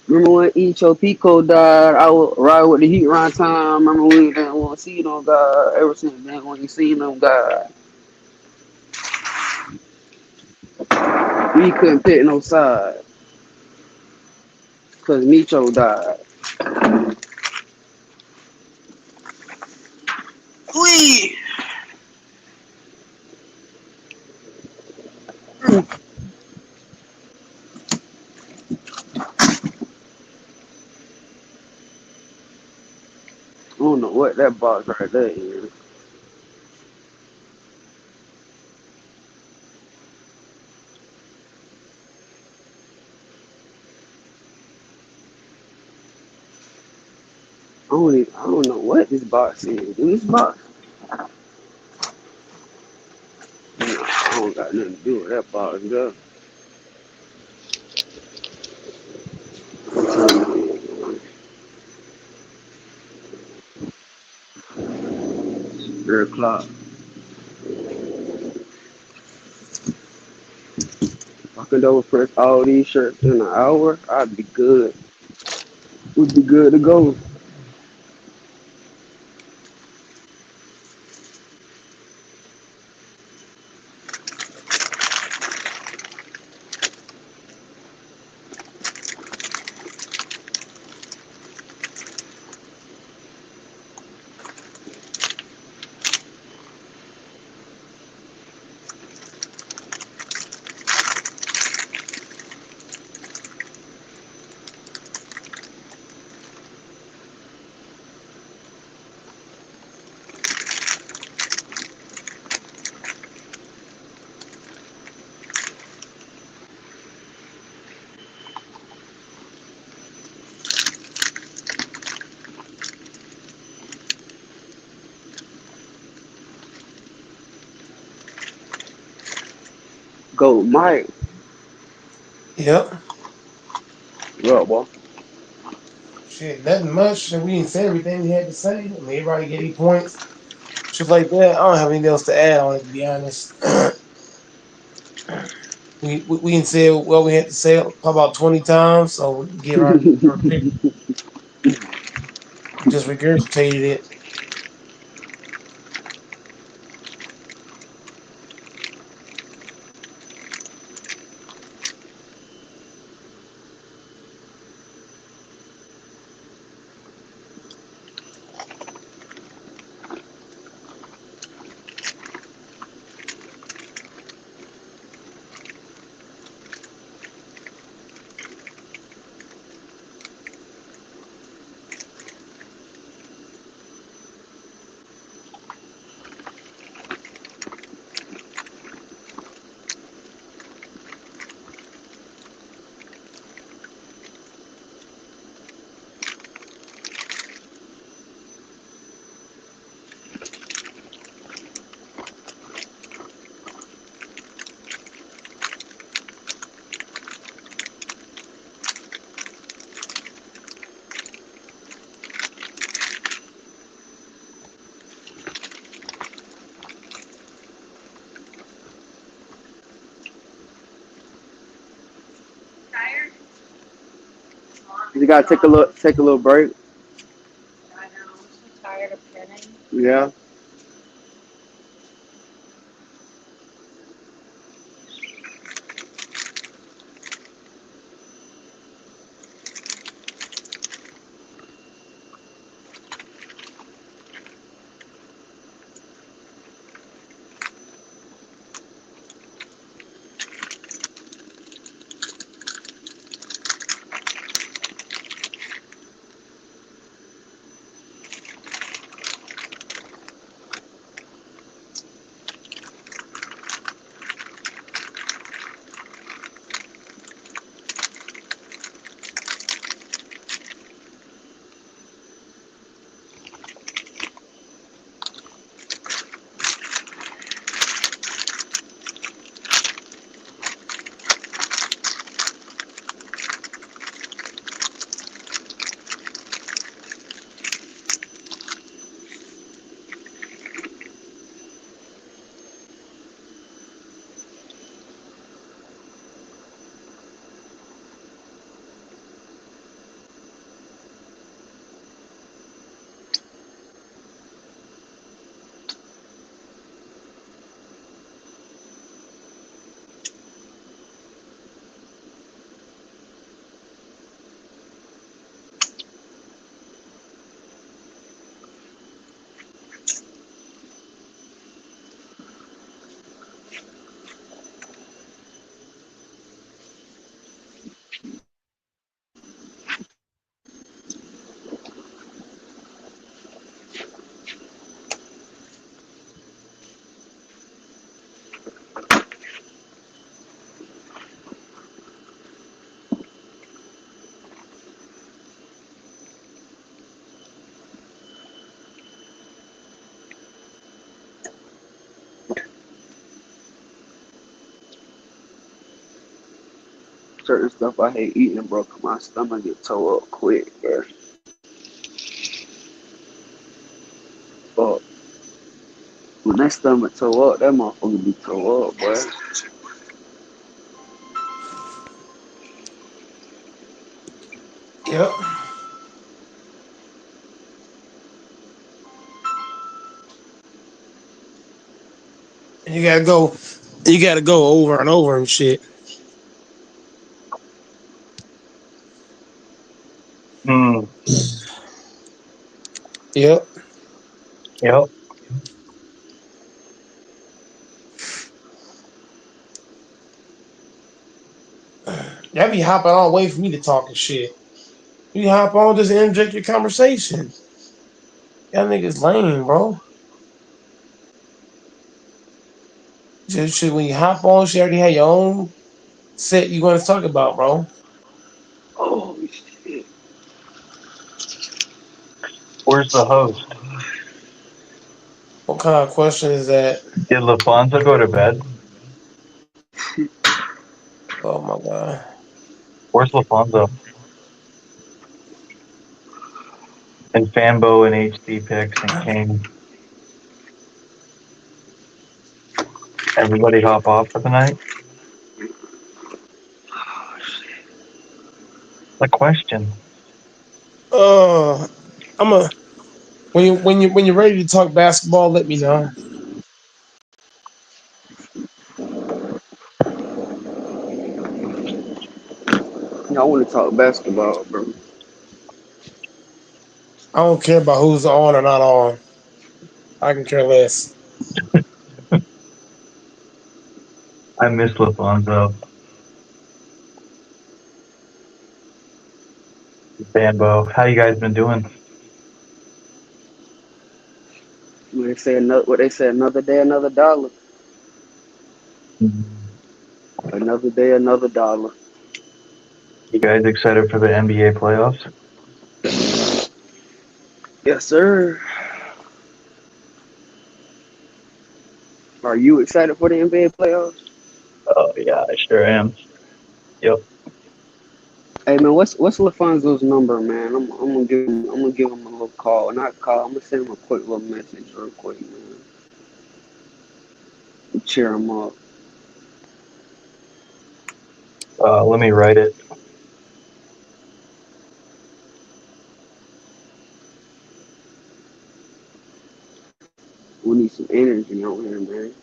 Remember when Icho Pico died? I would ride with the heat around time. Remember we didn't want to see them guys. Ever since then, when you seen them guys, we couldn't pick no side because Micho died. Wee! I don't know what that box right there is. I don't know what this box is. This box, I don't got nothing to do with that box, girl. Three o'clock. If I could double press all these shirts in an hour, I'd be good. We'd be good to go. Go, Mike. Yep. Yeah, boy. Shit, nothing much. We didn't say everything we had to say. I mean, everybody get 8 points. Shit like that. I don't have anything else to add on it, to be honest. we didn't say what we had to say about 20 times, so we can get our pick. Just regurgitated it. You gotta take a little break. Yeah. certain stuff I hate eating, bro. 'Cause my stomach get tore up quick, bro. But when that stomach tore up, that motherfucker be tore up, boy. Yep. And you gotta go. You gotta go over and over and shit. Mm, Yep. yep. Y'all be hopping all the way for me to talk and shit. You hop on, just inject your conversation. Y'all niggas lame, bro. Just shit, when you hop on, you already have your own set you want to talk about, bro. Oh shit. Where's the host? What kind of question is that? Did LaFonso go to bed? Oh my god. Where's LaFonso? And Fambo and HD picks and King. Everybody hop off for the night? The question. Uh, I'm a when you're ready to talk basketball, let me know. I want to talk basketball, bro. I don't care about who's on or not on. I can care less. I miss LaFonso. Fambo. How you guys been doing? What they say, another day, another dollar. You Another day, another dollar. guys excited for the NBA playoffs? Yes, sir. Are you excited for the NBA playoffs? Oh yeah, I sure am. Yep. Hey man, what's LaFonzo's number, man? I'm gonna give him a little call. Not call. I'm gonna send him a quick little message, real quick, man. Cheer him up. Let me write it. We need some energy on here, man.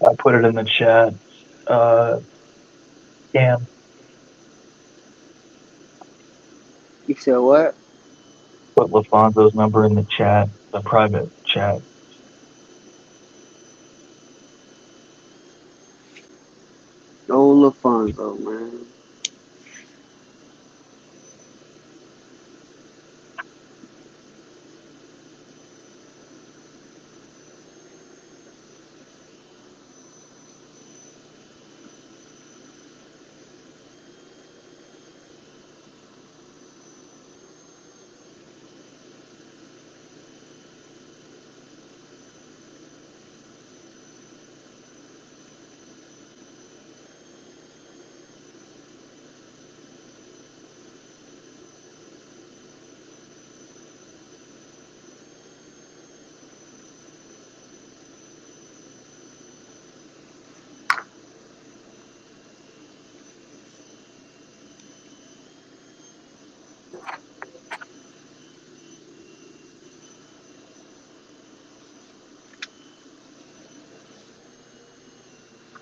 I put it in the chat. Cam, You said what? put LaFonso's number in the chat, the private chat. Oh, LaFonzo, man.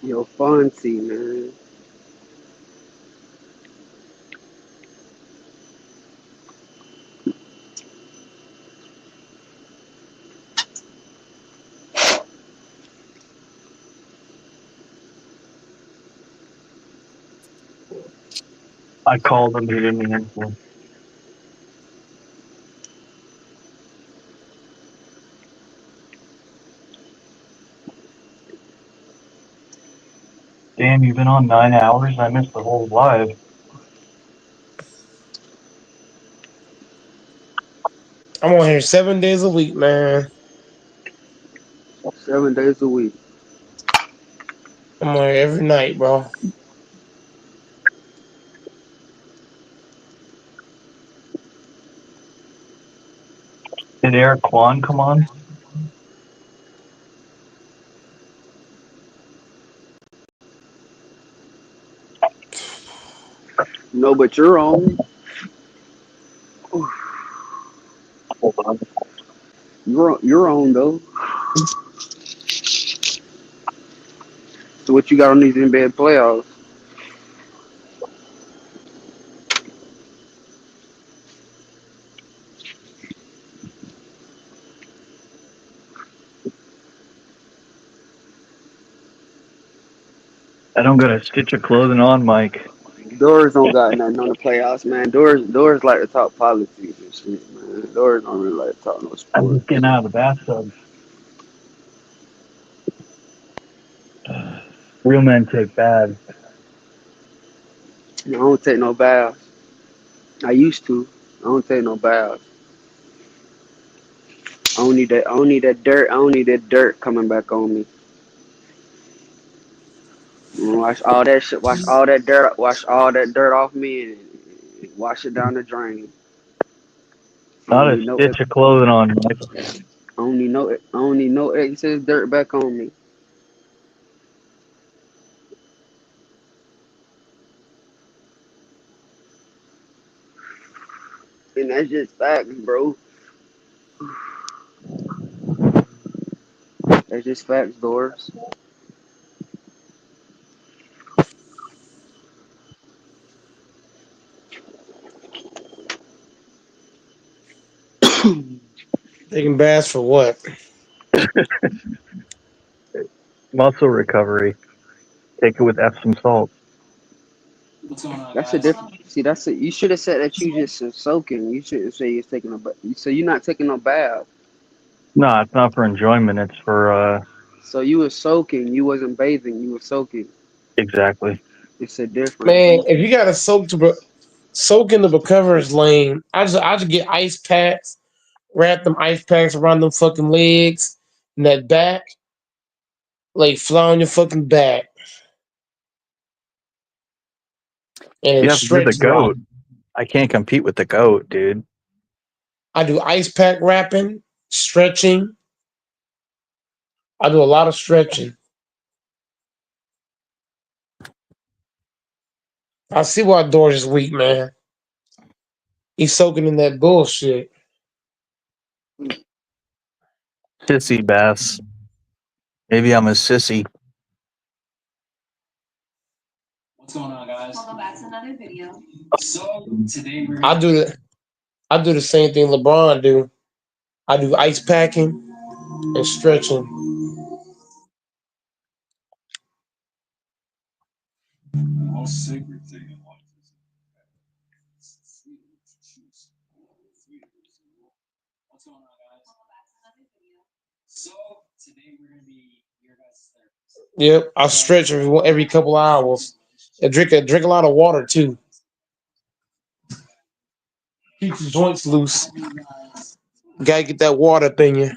Yo, Fonzie, man. I called him. He didn't answer. Damn, you've been on 9 hours. I missed the whole live. I'm on here 7 days a week, man. 7 days a week. I'm on here every night, bro. Did Eric Kwan come on? No, but you're on. Hold on. You're on though. So what you got on these NBA playoffs? I don't got a stitch of clothing on, Mike. Doors don't got nothing on the playoffs, man. Doors like to talk politics and shit, man. Doors don't really like to talk no I'm sports. just getting out of the bathtub. Real men take baths. I don't take no baths. I used to. I don't take no baths. I don't need that. I don't need that dirt. I don't need that dirt coming back on me. Wash all that shit. Wash all that dirt. Wash all that dirt off me and wash it down the drain. I Not don't a need no. I stitch of clothing on, Mike. don't need no. I don't need no excess dirt back on me. And that's just facts, bro. That's just facts, Doors. Taking baths for what? Muscle recovery. Take it with Epsom salt. What's going on, That's a guys? different. See, that's it. You should have said that you just soaking. You shouldn't say you're taking a bath. So you're not taking no bath. No, it's not for enjoyment. It's for So you were soaking. You wasn't bathing. You were soaking. exactly. It's a difference. Man, if you gotta soak in the recover is lame. I just get ice packs, wrap them ice packs around them fucking legs and that back, like fly on your fucking back and Yeah, you're the stretch rock. goat. I can't compete with the goat, dude. I do ice pack wrapping, stretching. I do a lot of stretching. I see why Doris is weak, man. He's soaking in that bullshit. Sissy baths. Maybe I'm a sissy. What's going on, guys? Welcome back to another video. So today we're I gonna do the I do the same thing LeBron do. I do ice packing and stretching. the most sacred thing in life is freedom to choose. Freedom. What's going on, guys? Welcome back to another video. So today we're gonna be your guys' therapist. Yep, I stretch every couple hours. And drink a lot of water too. Keep your joints loose. Gotta get that water up in you.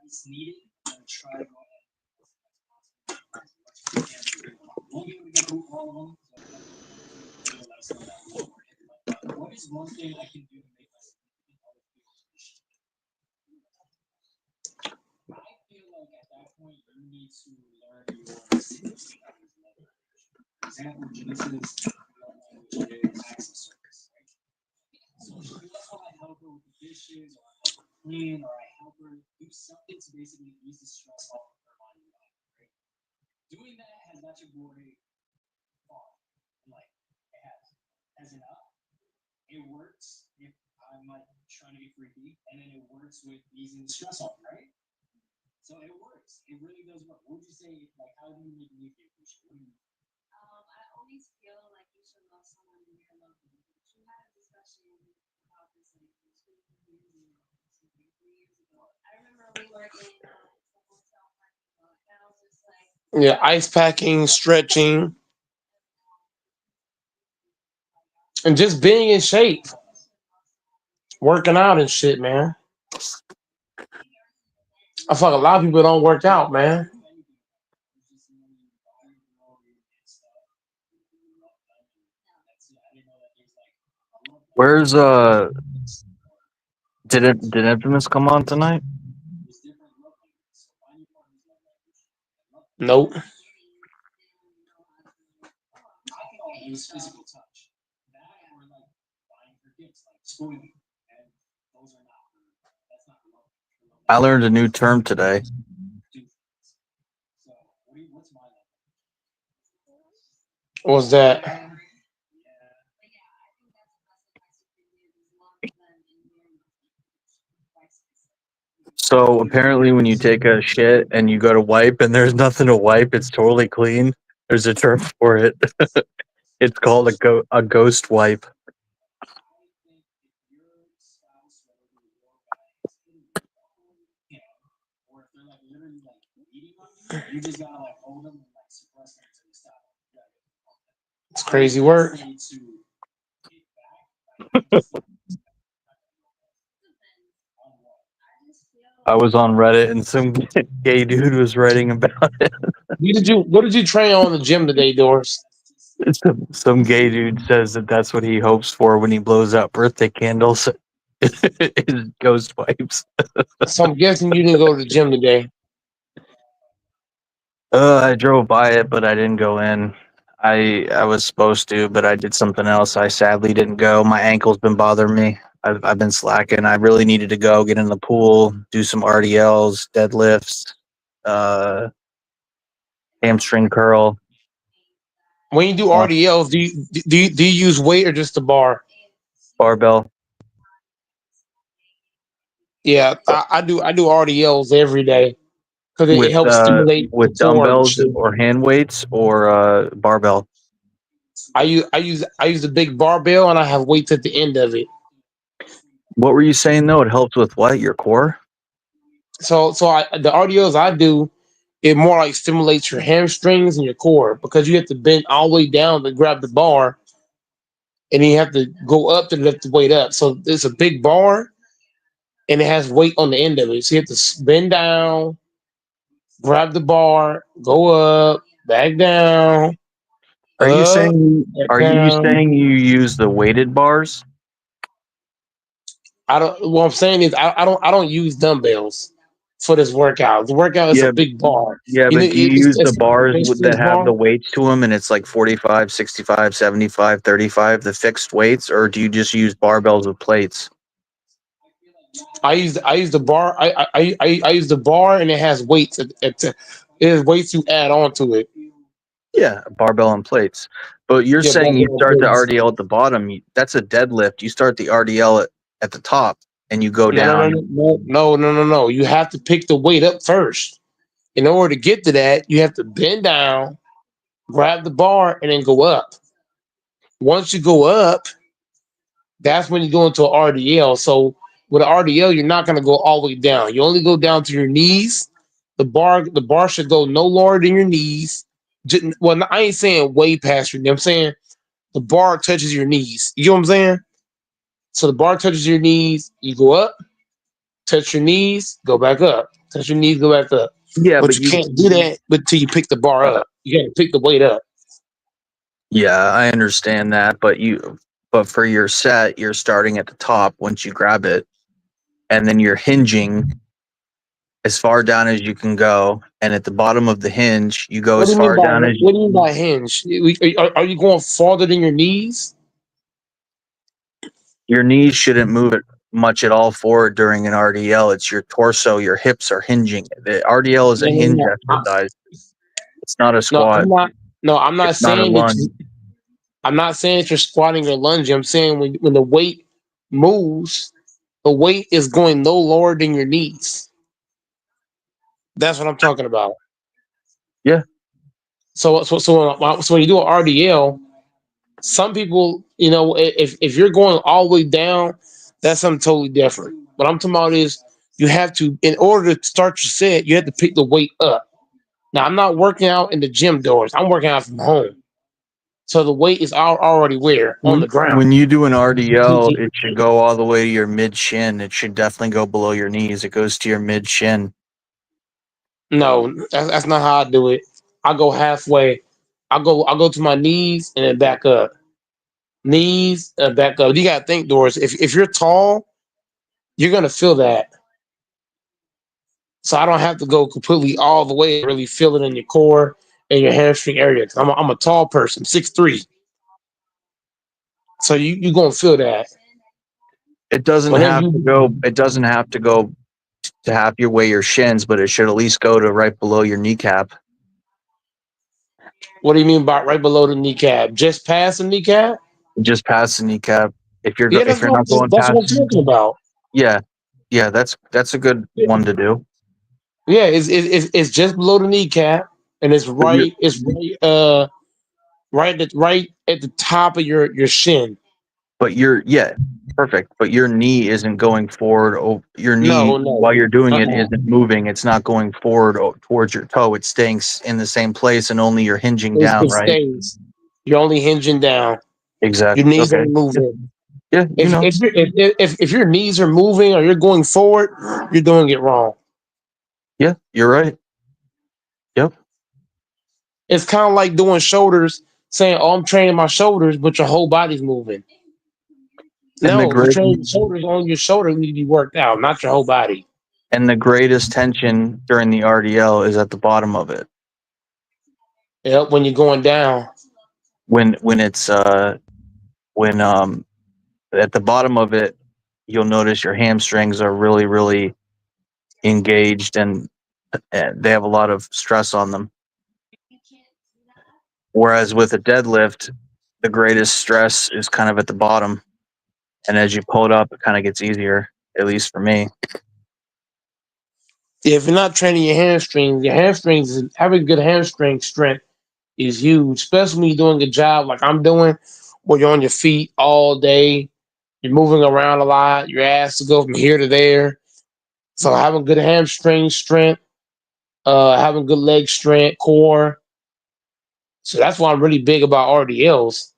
Advice needed. I'm gonna try to go ahead. Won't be able to get through all of them, so you'll let us know down below. What is one thing I can do to make my significant other feel appreciated? I feel like at that point you need to learn your significant other's love language. For example, Janice's love language is acts of service, right? So she feels how I help her with the dishes, or I help her clean, or I help her do something to basically ease the stress off of her mind and body, right? Doing that has got your boy far. Like, it has. Has enough. It works if I'm like trying to be freaky, and then it works with easing the stress off, right? So it works. It really does work. What would you say? Like, how do you make me feel appreciated? What do you Yeah, ice packing, stretching, and just being in shape, working out and shit, man. I feel like a lot of people don't work out, man. Where's did Infamous come on tonight? Nope. I learned a new term today. What was that? So apparently, when you take a shit and you go to wipe and there's nothing to wipe, it's totally clean. There's a term for it. It's called a ghost wipe. It's crazy work. I was on Reddit and some gay dude was writing about it. What did you train on in the gym today, Doris? Some gay dude says that that's what he hopes for when he blows out birthday candles. Is ghost wipes. So I'm guessing you didn't go to the gym today. I drove by it, but I didn't go in. I was supposed to, but I did something else. I sadly didn't go. My ankle's been bothering me. I've been slacking. I really needed to go get in the pool, do some RDLs, deadlifts, uh, hamstring curl, When you do uh, RDLs, do you use weight or just the bar? barbell Yeah, I do RDLs every day because it helps stimulate the with core and dumbbells shit. or hand weights or barbell. I use a big barbell and I have weights at the end of it. What were you saying though? It helps with what? Your core? So the RDLs I do, it more like stimulates your hamstrings and your core because you have to bend all the way down to grab the bar, and then you have to go up to lift the weight up. So it's a big bar and it has weight on the end of it. So you have to bend down, grab the bar, go up, back down, Are you up, saying back are you down. saying you use the weighted bars? I don't. What I'm saying is, I don't use dumbbells for this workout. The workout is a Yeah, big bar. yeah, You know, but do you use the it's like a bars bench that press have bar. the weights to them and it's like 45, 65, 75, 35, the fixed weights, or do you just use barbells with plates? I use the bar. I use the bar, and it has weights. It has weights to add on to it. Yeah, a barbell and plates. But you're Yeah, saying you barbell start the plates. RDL at the bottom. That's a deadlift. You start the RDL at the top and you go No, no, no, down. no, no, no, no, no. You have to pick the weight up first. In order to get to that, you have to bend down, grab the bar, and then go up. Once you go up, that's when you go into an RDL. So with an RDL, you're not going to go all the way down. You only go down to your knees. The bar should go no lower than your knees. Well, I ain't saying way past your knee. I'm saying the bar touches your knees. You know what I'm saying? So the bar touches your knees. You go up, touch your knees, go back up. Touch your knees, go back up. Yeah, But but you can't do that until you pick the bar up. You got to pick the weight up. yeah, I understand that, but for your set, you're starting at the top once you grab it, and then you're hinging as far down as you can go, and at the bottom of the hinge, you go What do as you mean far by down as what do you mean by hinge? Are you going farther than your knees? your knees shouldn't move it much at all forward during an RDL. It's your torso, your hips are hinging. The RDL is a No, no, hinge no. exercise. It's not a No, I'm squat. not. No, I'm not It's not a saying that. lunge. I'm not saying that you're squatting or lunging. I'm saying when the weight moves, the weight is going no lower than your knees. That's what I'm talking about. Yeah. So when you do an RDL, Some people, if you're going all the way down, that's something totally different. What I'm talking about is you have to, in order to start your set, you have to pick the weight up. Now, I'm not working out in the gym doors. I'm working out from home. So the weight is already where? On the ground. When you do an RDL, it should go all the way to your mid shin. It should definitely go below your knees. It goes to your mid shin. No, that's not how I do it. I go halfway. I go to my knees and then back up. Knees and back up. You gotta think, Doris. If you're tall, you're gonna feel that. So I don't have to go completely all the way and really feel it in your core and your hamstring area. 'Cause I'm a tall person, 6'3". So you gonna feel that. It doesn't Whenever have to you, go. It doesn't have to go to half your way your shins, but it should at least go to right below your kneecap. what do you mean by right below the kneecap? Just past the kneecap? Just past the kneecap. Yeah, If you're not going that's past, what I'm talking about. yeah, yeah, that's a good one to do. Yeah, it's just below the kneecap, and But you it's right at the top of your shin. but yeah, perfect. But your knee isn't going forward. Your knee No, no. while you're doing it Uh-uh. isn't moving. It's not going forward towards your toe. It's staying in the same place, and only you're hinging down. It Right? stays. You're only hinging down. Your Exactly. knees Okay. ain't moving. Yeah, you know. If your knees are moving or you're going forward, you're doing it wrong. Yeah, you're right. Yep. It's kind of like doing shoulders, saying, "Oh, I'm training my shoulders," but your whole body's moving. And the No, you're great training your shoulders on your shoulder need to be worked out, not your whole body. and the greatest tension during the RDL is at the bottom of it. Yep, when you're going down. When it's when at the bottom of it, you'll notice your hamstrings are really engaged, and they have a lot of stress on them. Whereas with a deadlift, the greatest stress is kind of at the bottom, and as you pull it up, it kind of gets easier. At least for me. If you're not training your hamstrings, having good hamstring strength is huge, especially when you're doing a job like I'm doing, where you're on your feet all day, you're moving around a lot, your ass to go from here to there. So having good hamstring strength, having good leg strength, core. So that's why I'm really big about RDLs.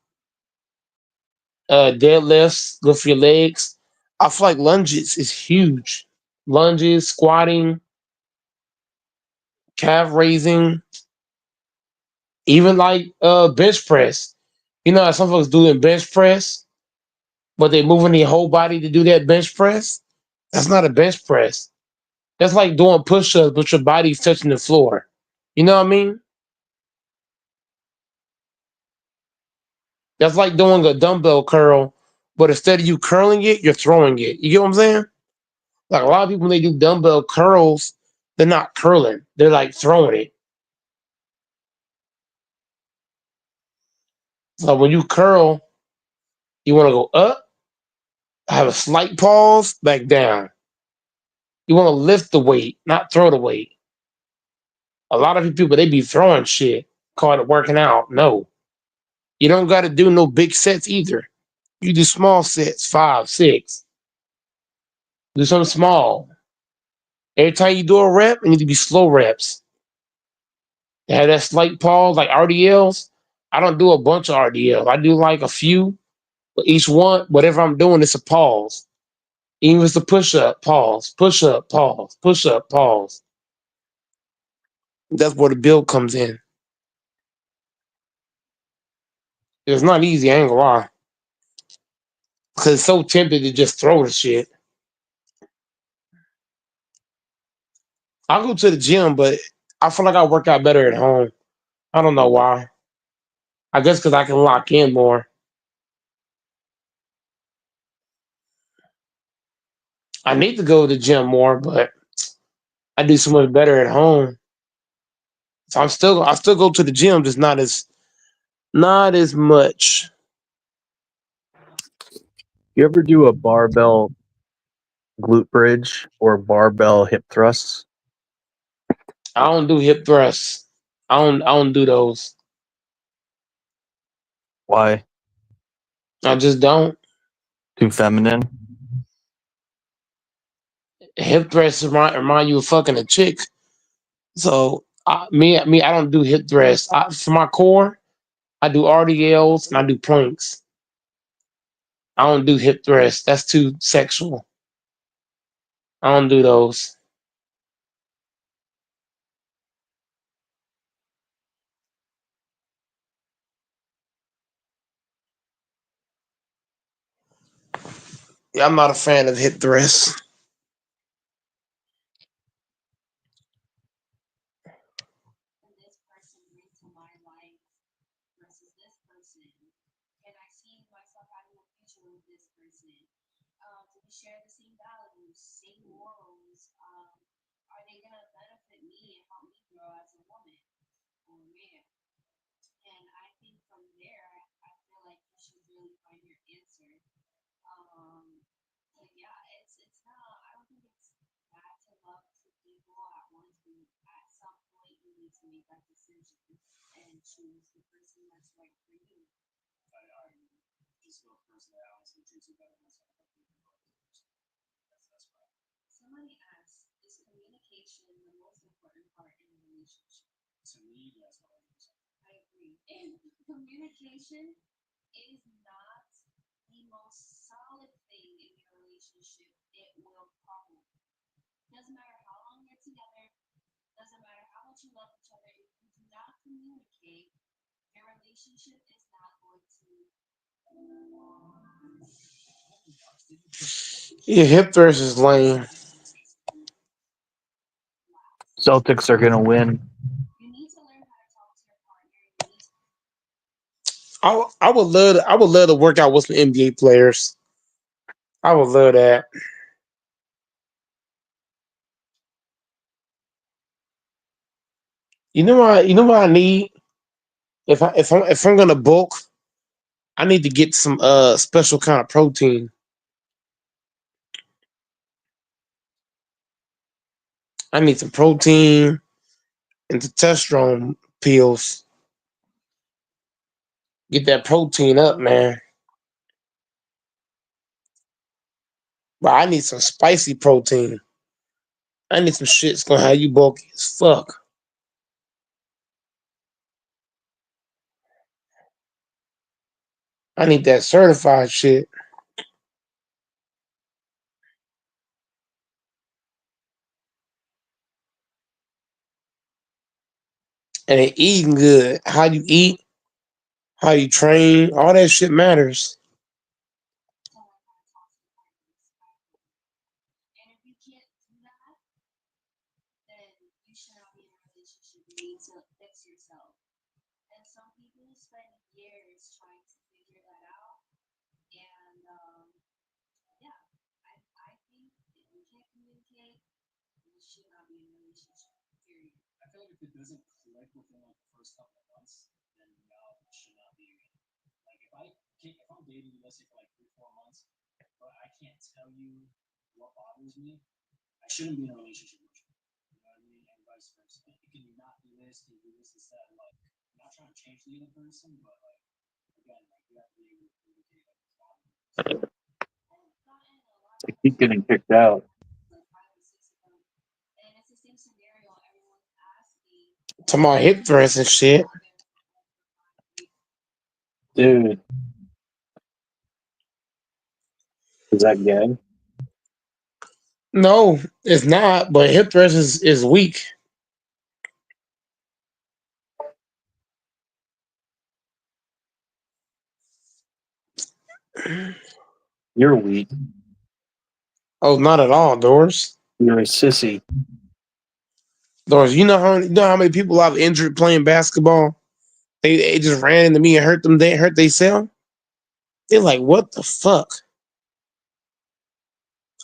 Deadlifts, good for your legs. I feel like lunges is huge. Lunges, squatting, calf raising, even like bench press. You know how some folks do in bench press, but they moving their whole body to do that bench press. That's not a bench press. That's like doing push-ups, but your body's touching the floor. You know what I mean? That's like doing a dumbbell curl, but instead of you curling it, you're throwing it. You get what I'm saying? Like a lot of people, when they do dumbbell curls, they're not curling. They're like throwing it. So when you curl, you want to go up, have a slight pause, back down. You want to lift the weight, not throw the weight. A lot of people, they be throwing shit, call it working out. No, you don't got to do no big sets either. You do small sets, 5, 6. Do something small. Every time you do a rep, it need to be slow reps. Have that slight pause, like RDLs. I don't do a bunch of RDLs. I do like a few, but each one, whatever I'm doing, it's a pause. Even if it's a push up, pause, push up, pause, push up, pause. That's where the build comes in. It's not easy, I ain't gonna lie. Because it's so tempted to just throw the shit. I go to the gym, but I feel like I work out better at home. I don't know why. I guess because I can lock in more. I need to go to the gym more, but I do so much better at home. So I still go to the gym, just not as much. You ever do a barbell glute bridge or barbell hip thrusts? I don't do hip thrusts. I don't do those. Why? I just don't. Too feminine. Hip thrusts remind you of fucking a chick. So me, I don't do hip thrusts. For my core, I do RDLs and I do planks. I don't do hip thrusts. That's too sexual. I don't do those. Yeah, I'm not a fan of hip thrusts. Yeah, hip thrust is lame. Celtics are gonna win. I would love to work out with some NBA players. I would love that. You know what I need? If I'm gonna bulk, I need to get some special kind of protein. I need some protein and testosterone pills. Get that protein up, man. But I need some spicy protein. I need some shit's gonna have you bulky as fuck. I need that certified shit. And it eating good. How you eat, how you train, all that shit matters. They keep getting kicked out. To my hip thrust and shit. Dude, is that gay? No, it's not, but hip thrust is weak. You're weak. Oh, not at all, Doors. You're a sissy. Doors, you know how many people I've injured playing basketball? They just ran into me and hurt them. They hurt themselves. They're like, what the fuck?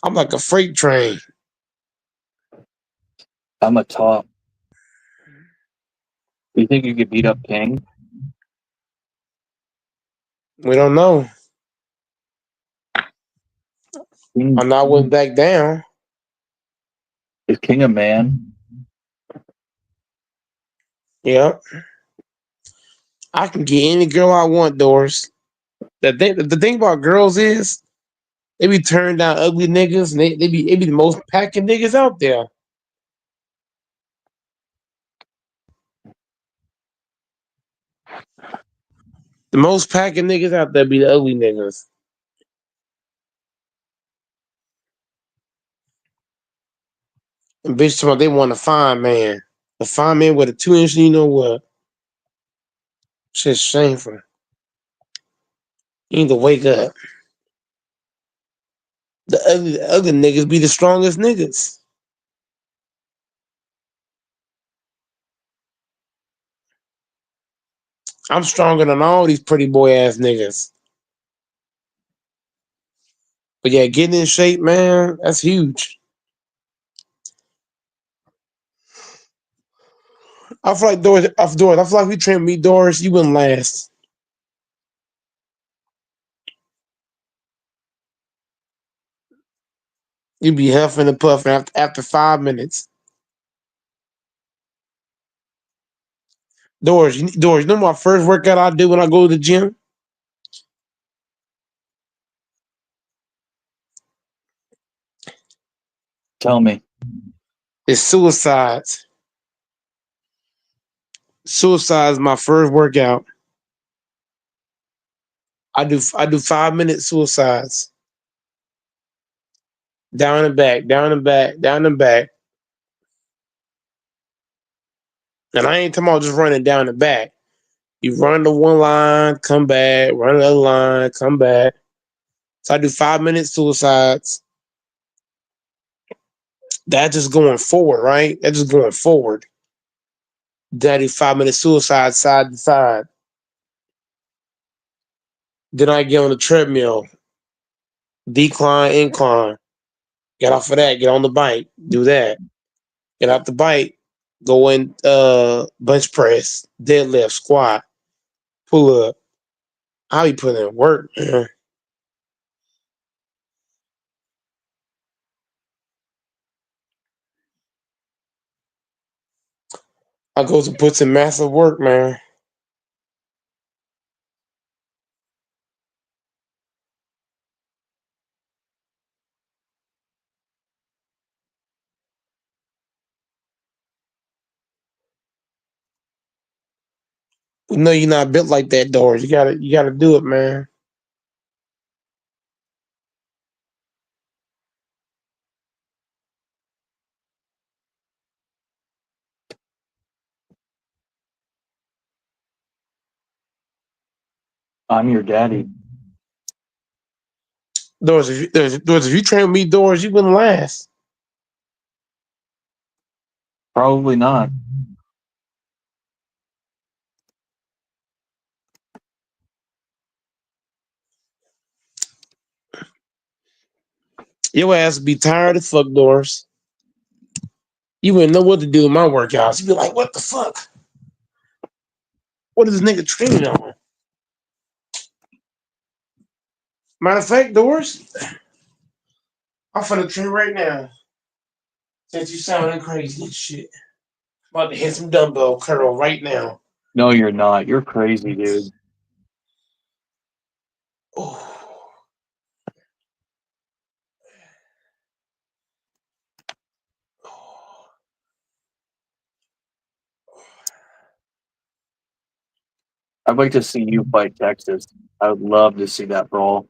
I'm like a freight train. I'm a top. You think you could beat up King? We don't know. King I'm not willing back down. is King a man? Yep. I can get any girl I want, Doors. The thing about girls is they be turning down ugly niggas, and they be the most packing niggas out there. The most packing niggas out there be the ugly niggas. And bitch, talking about they want a fine man. A fine man with a 2-inch, you know what? Shit's shameful. You need to wake up. The ugly niggas be the strongest niggas. I'm stronger than all these pretty boy ass niggas. But yeah, getting in shape, man, that's huge. I feel like Doris. I feel like if you train me, Doris, you wouldn't last. You'd be huffing and puffing after 5 minutes. Doris, you know my first workout I do when I go to the gym? Tell me. It's suicides. Suicide is my first workout. I do 5 minute suicides. Down and back, down and back, down and back. And I ain't talking about just running down and back. You run the one line, come back, run the other line, come back. So I do 5 minute suicides. That's just going forward, right? That's just going forward. Then I do 5 minute suicide side to side. Then I get on the treadmill, decline, incline. Get off of that, get on the bike, do that. Get off the bike, go in bench press, deadlift, squat, pull up. I be putting in work, man. I go to put some massive work, man. No, you're not built like that, Doris. You gotta do it, man. I'm your daddy. Doris, if you train me, Doris, you wouldn't last. Probably not. Your ass would be tired of fuck, Doris. You wouldn't know what to do with my workouts. You'd be like, what the fuck? What is this nigga training on? Matter of fact, Doris, I'm finna train right now. Since you sounding crazy and shit. About to hit some dumbbell curl right now. No, you're not. You're crazy, dude. Oh. I'd like to see you fight Texas. I would love to see that brawl.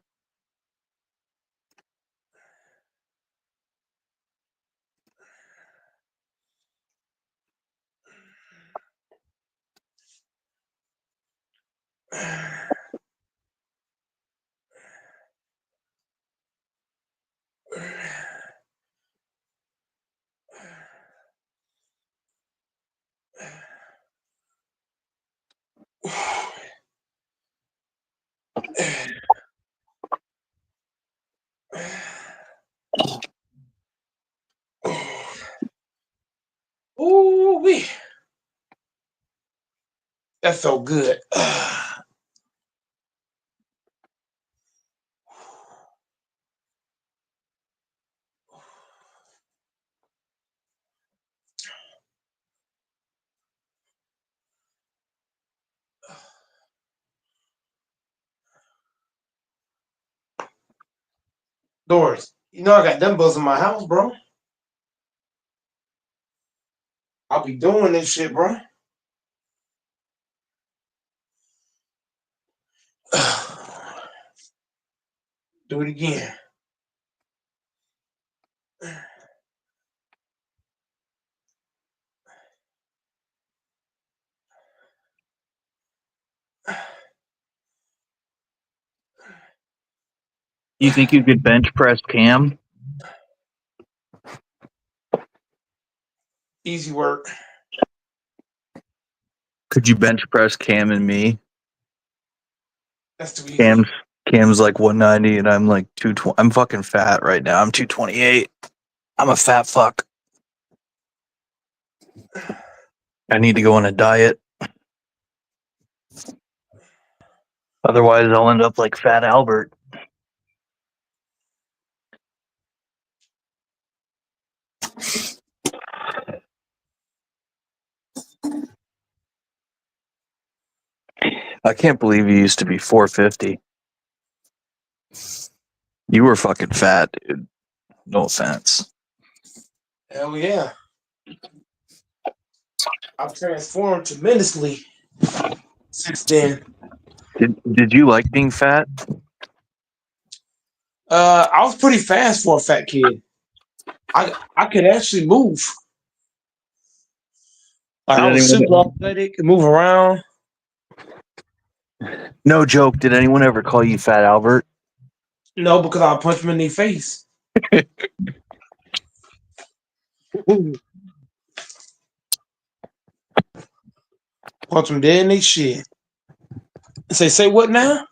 Ooh, wee. That felt good. Doors. You know I got dumbbells in my house, bro. I'll be doing this shit, bro. Do it again. You think you could bench press Cam? Easy work. Could you bench press Cam and me? That's too easy. Cam's like 190 and I'm like 220. I'm fucking fat right now. I'm 228. I'm a fat fuck. I need to go on a diet. Otherwise, I'll end up like Fat Albert. I can't believe you used to be 450. You were fucking fat, dude. No offense. Hell yeah. I've transformed tremendously since then. Did you like being fat? I was pretty fast for a fat kid. I could actually move. Like Did I was super anyone? athletic, could move around. No joke. Did anyone ever call you Fat Albert? No, because I'll punch him in the face. Punch them dead in their shit. Say what now?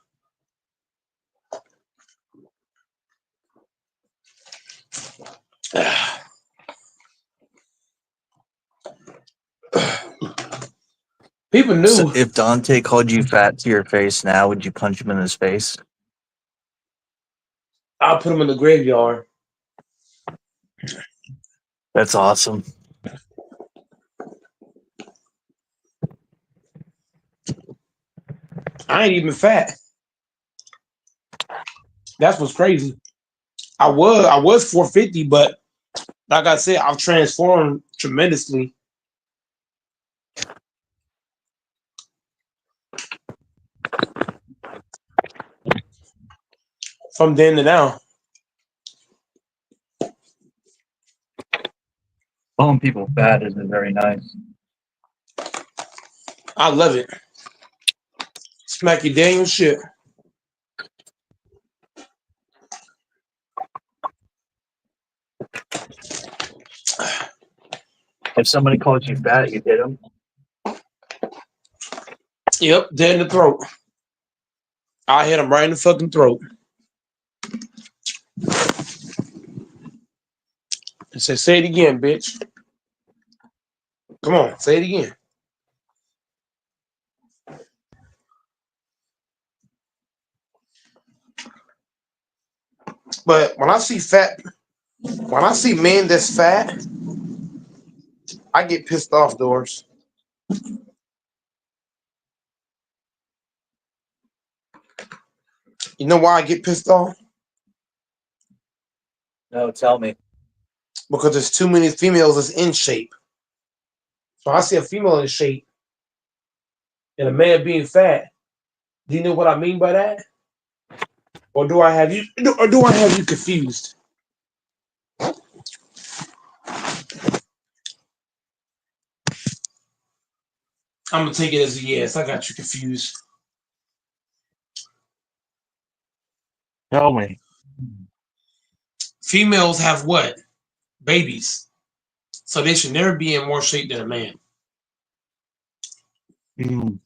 People So knew. if Dante called you fat to your face now, would you punch him in his face? I'll put him in the graveyard. That's awesome. I ain't even fat. That's what's crazy. I was 450, but like I said, I've transformed tremendously from then to now. Calling people fat isn't very nice. I love it. Smack your Daniel shit. If somebody calls you fat, you hit them. Yep, dead in the throat. I hit him right in the fucking throat. And say it again, bitch. Come on, say it again. But when I see men that's fat, I get pissed off, Doors. You know why I get pissed off? No, tell me. Because there's too many females that's in shape. So I see a female in shape and a man being fat. Do you know what I mean by that? Or do I have you confused? I'm gonna take it as a yes. I got you confused. Tell me. Females have what? Babies. So they should never be in more shape than a man. Mm.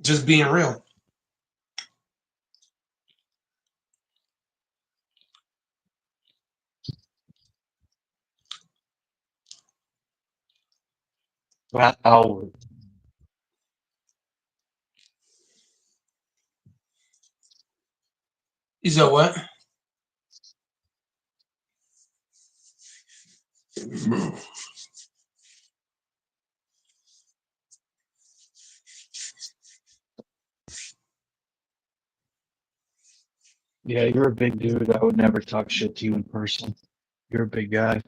Just being real. Wow. You said what? Yeah, you're a big dude. I would never talk shit to you in person. You're a big guy.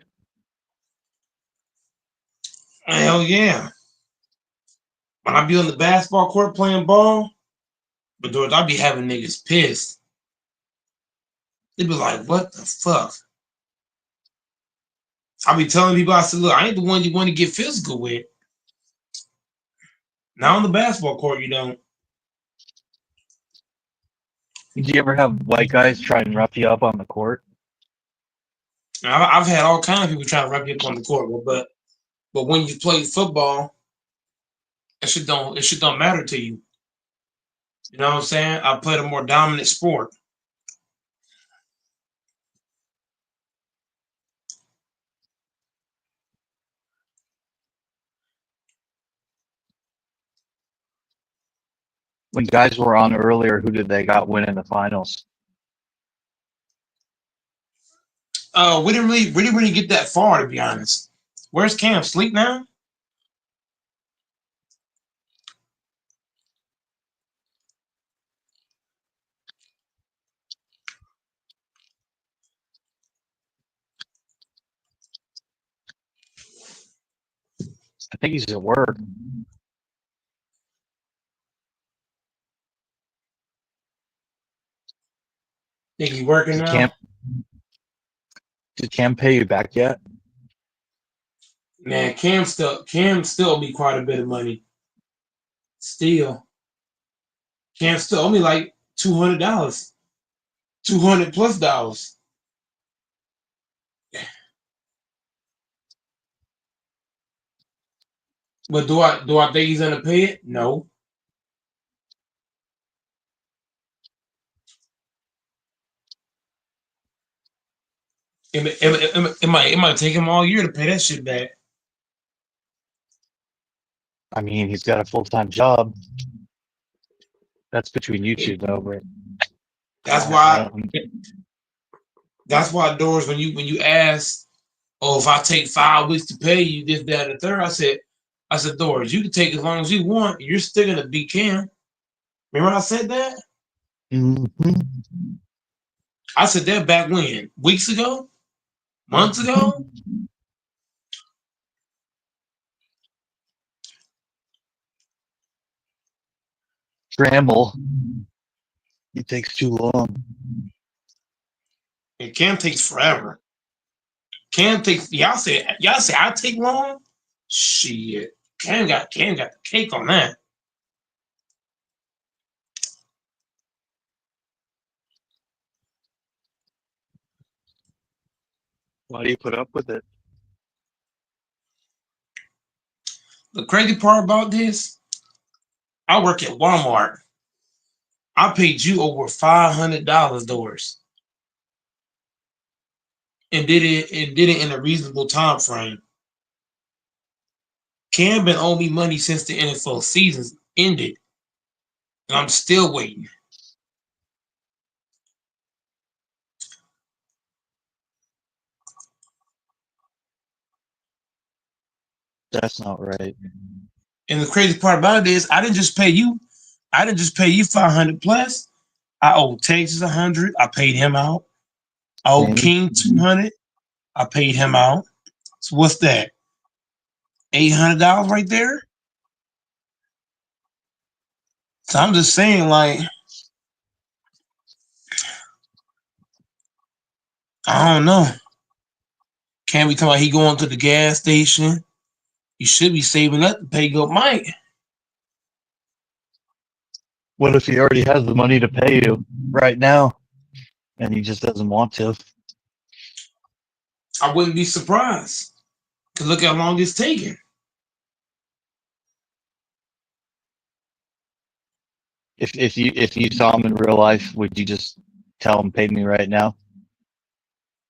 Hell yeah. When I be on the basketball court playing ball, but George, I be having niggas pissed. They be like, what the fuck? I be telling people, I said, look, I ain't the one you want to get physical with. Not on the basketball court, you don't. Did you ever have white guys try and rough you up on the court? I've had all kinds of people trying to rub you up on the court, but when you play football, it should don't matter to you. You know what I'm saying? I played a more dominant sport. When guys were on earlier, who did they got win in the finals? We didn't really get that far, to be honest. Where's Cam? Sleep now? I think he's at work. Think he working Did now? Cam, did Cam pay you back yet? Man, Cam still owe me quite a bit of money. Still, Cam still owe me like $200, $200+ But do I think he's gonna pay it? No. It might take him all year to pay that shit back. I mean, he's got a full-time job. That's between you two, though. But That's I why. don't. That's why, Doors. When you ask, oh, if I take 5 weeks to pay you this, that, and the third, I said, Doors, you can take as long as you want. You're still gonna beat Cam. Remember I said that? Mm-hmm. I said that back when? Weeks ago? Months ago? Scramble. It takes too long. And Cam takes forever. Cam takes y'all say I take long? Shit. Cam got the cake on that. Why do you put up with it? The crazy part about this, I work at Walmart. I paid you over $500, Doors, and did it in a reasonable time frame. Cam been owing me money since the NFL season ended, and I'm still waiting. That's not right. And the crazy part about it is, I didn't just pay you. I didn't just pay you 500 plus. I owe Texas 100. I paid him out. I owe Kenny? King 200. I paid him out. So what's that? $800 right there. So I'm just saying, like, I don't know. Can't be talking about he going to the gas station. You should be saving up to pay Go Mike. What if he already has the money to pay you right now, and he just doesn't want to? I wouldn't be surprised. Cause look how long it's taking. If you saw him in real life, would you just tell him pay me right now?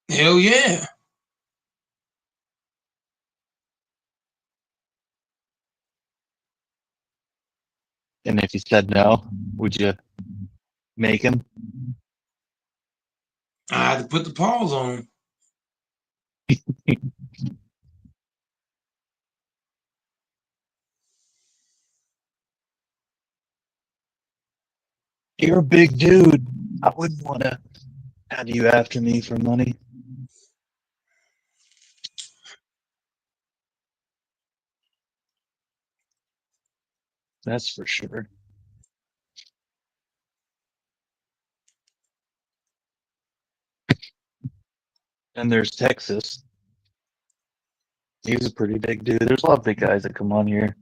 Hell yeah. And if he said no, would you make him? I had to put the pause on. You're a big dude. I wouldn't want to have you after me for money. That's for sure. And there's Texas. He's a pretty big dude. There's a lot of big guys that come on here.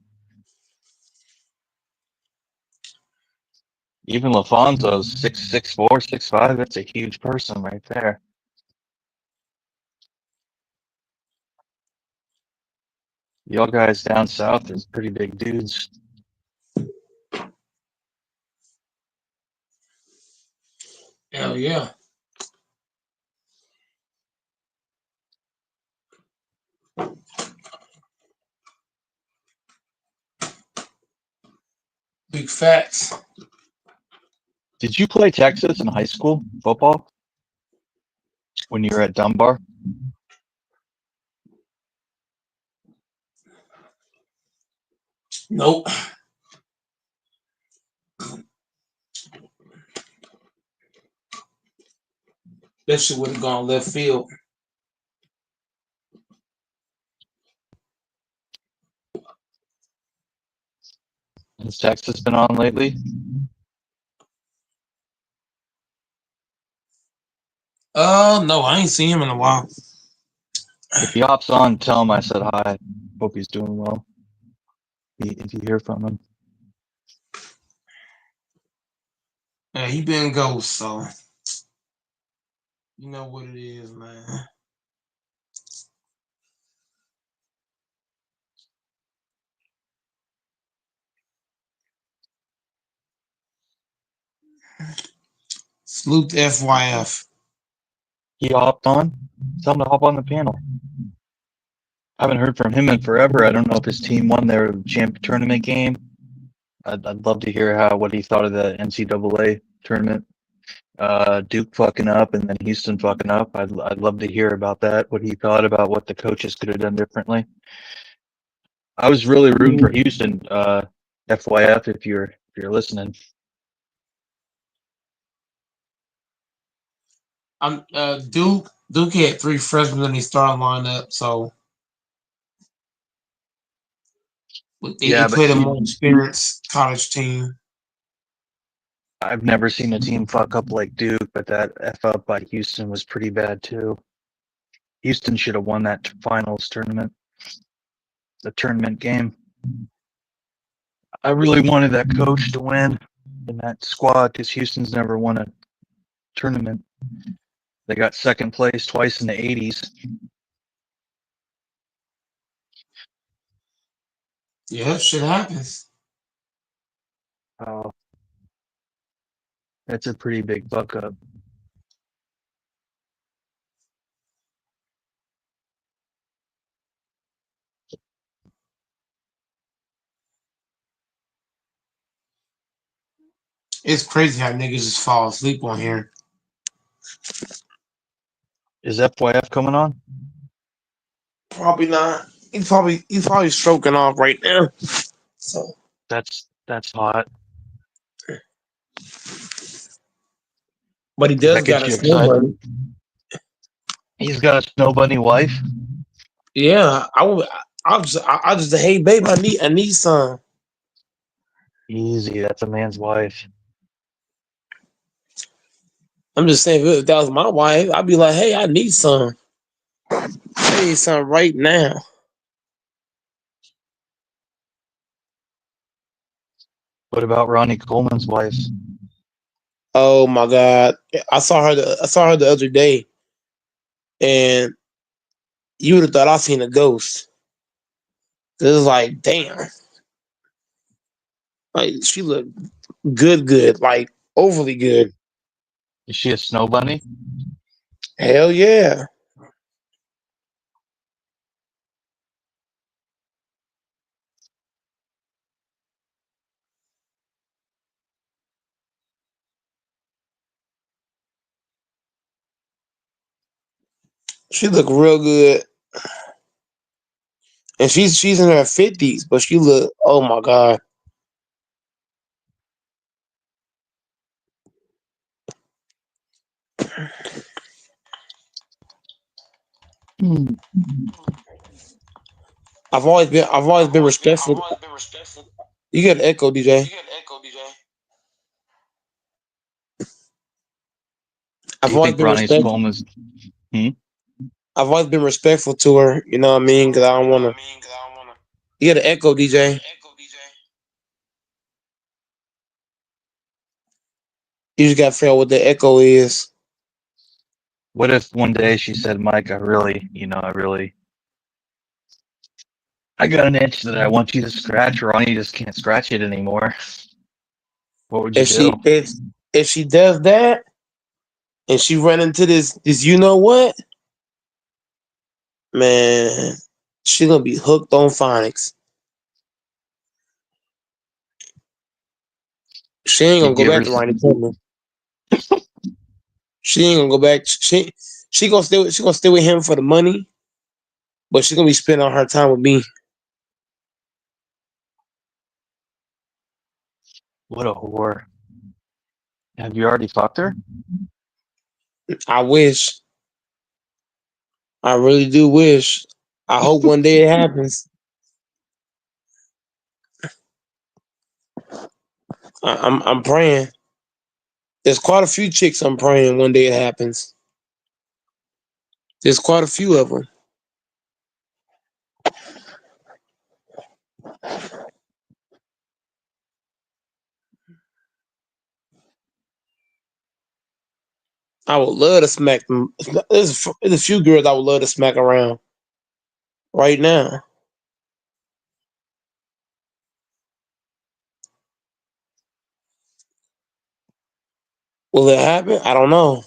Even LaFonso's 6'4", 6'5". That's a huge person right there. Y'all guys down south is pretty big dudes. Hell yeah. Big facts. Did you play Texas in high school football when you were at Dunbar? Nope. That shit would have gone left field. Has Texas been on lately? No, I ain't seen him in a while. If he hops on, tell him I said hi. Hope he's doing well. If you hear from him. Yeah, he been ghost, so you know what it is, man. Salute to FYF. He hopped on. Tell him to hop on the panel. I haven't heard from him in forever. I don't know if his team won their champ tournament game. I'd love to hear what he thought of the NCAA tournament. Duke fucking up and then Houston fucking up. I'd love to hear about that. What he thought about what the coaches could have done differently. I was really rooting for Houston. FYF, if you're listening. I'm Duke. Duke had 3 freshmen in his starting lineup, so he Yeah, but played a more experienced college team. I've never seen a team fuck up like Duke, but that F up by Houston was pretty bad too. Houston should have won that finals tournament, the tournament game. I really wanted that coach to win in that squad because Houston's never won a tournament. They got second place twice in the 80s. Yeah, shit happens. Oh, that's a pretty big fuck up. It's crazy how niggas just fall asleep on here. Is FYF coming on? Probably not. He's probably stroking off right now. So That's hot. but he Does does that got get a you snow excited? bunny. He's got a snow bunny wife. Yeah, I just hey babe, I need some. Easy, that's a man's wife. I'm just saying if that was my wife, I'd be like, hey, I need some. I need some right now. What about Ronnie Coleman's wife? Oh my god. I saw her the other day and you would have thought I seen a ghost. It was like, damn. Like she looked good, like overly good. Is she a snow bunny? Hell yeah. She looked real good. And she's in her 50s, but she look, oh my god. I've always been respectful. You get an echo, DJ. Do I've you always think been Ronnie's respectful. phone was? Hmm? I've always been respectful to her. You know what I mean? Because I don't want to. You get an echo, DJ. You just got to figure out what the echo is. What if one day she said, "Mike, I got an itch that I want you to scratch, or Ronnie just can't scratch it anymore." What would you If do? she does that and she run into this you know what, man, she gonna be hooked on phonics. She ain't gonna Did go you ever? back to Ronnie Coleman. She ain't gonna go back. She gonna stay with him for the money, but she gonna be spending all her time with me. What a whore! Have you already fucked her? I wish. I really do wish. I hope one day it happens. I'm praying. There's quite a few chicks I'm praying one day it happens. There's quite a few of them. I would love to smack them. There's a few girls I would love to smack around right now. Will it happen? I don't know.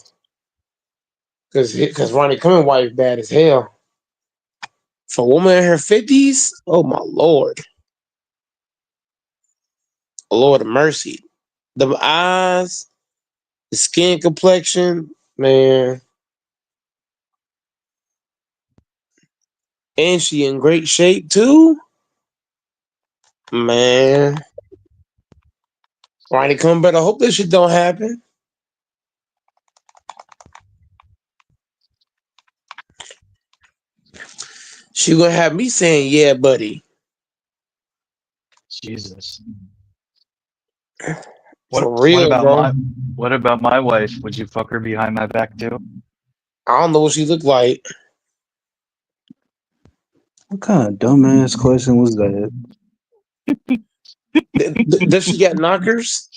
Because Ronnie Cummings' wife bad as hell. For a woman in her 50s, oh my lord. Lord of mercy. The eyes, the skin complexion, man. And she in great shape too. Man. Ronnie Cummings better hope this shit don't happen. She gonna have me saying, yeah, buddy. Jesus. For What real, about bro. my wife? Would you fuck her behind my back too? I don't know what she look like. What kind of dumbass question was that? Does she got knockers?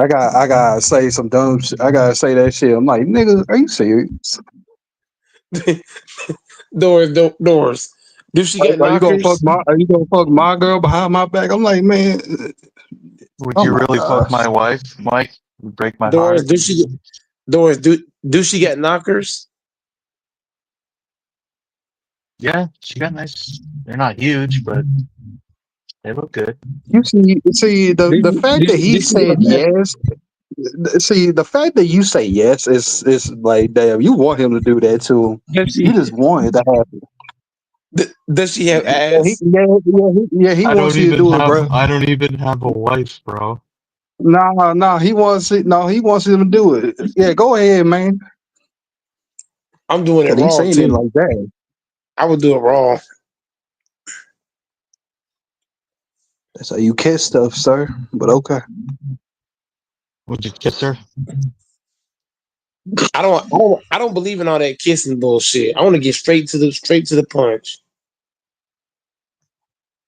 I gotta say some dumb shit. I gotta say that shit. I'm like, nigga, are you serious? Doors. Do she got knockers? Are you gonna fuck my girl behind my back? I'm like, man, Would oh you my really fuck gosh. my wife, Mike? Would break my Doors, heart. do she got knockers? Yeah, she got nice. They're not huge, but they look good. You see the fact that he Did she got said yes. See, the fact that you say yes is like, damn, you want him to do that too. does You she just want it to happen. does she have Yeah, ass? he wants you to do it, bro. I don't even have a wife, bro. No, he wants it. No, he wants him to do it. Yeah, go ahead, man. I'm doing it Cause he's wrong saying it too. like that. I would do it wrong. That's how you kiss stuff, sir. But okay. Would you kiss her? I don't believe in all that kissing bullshit. I want to get straight to the punch.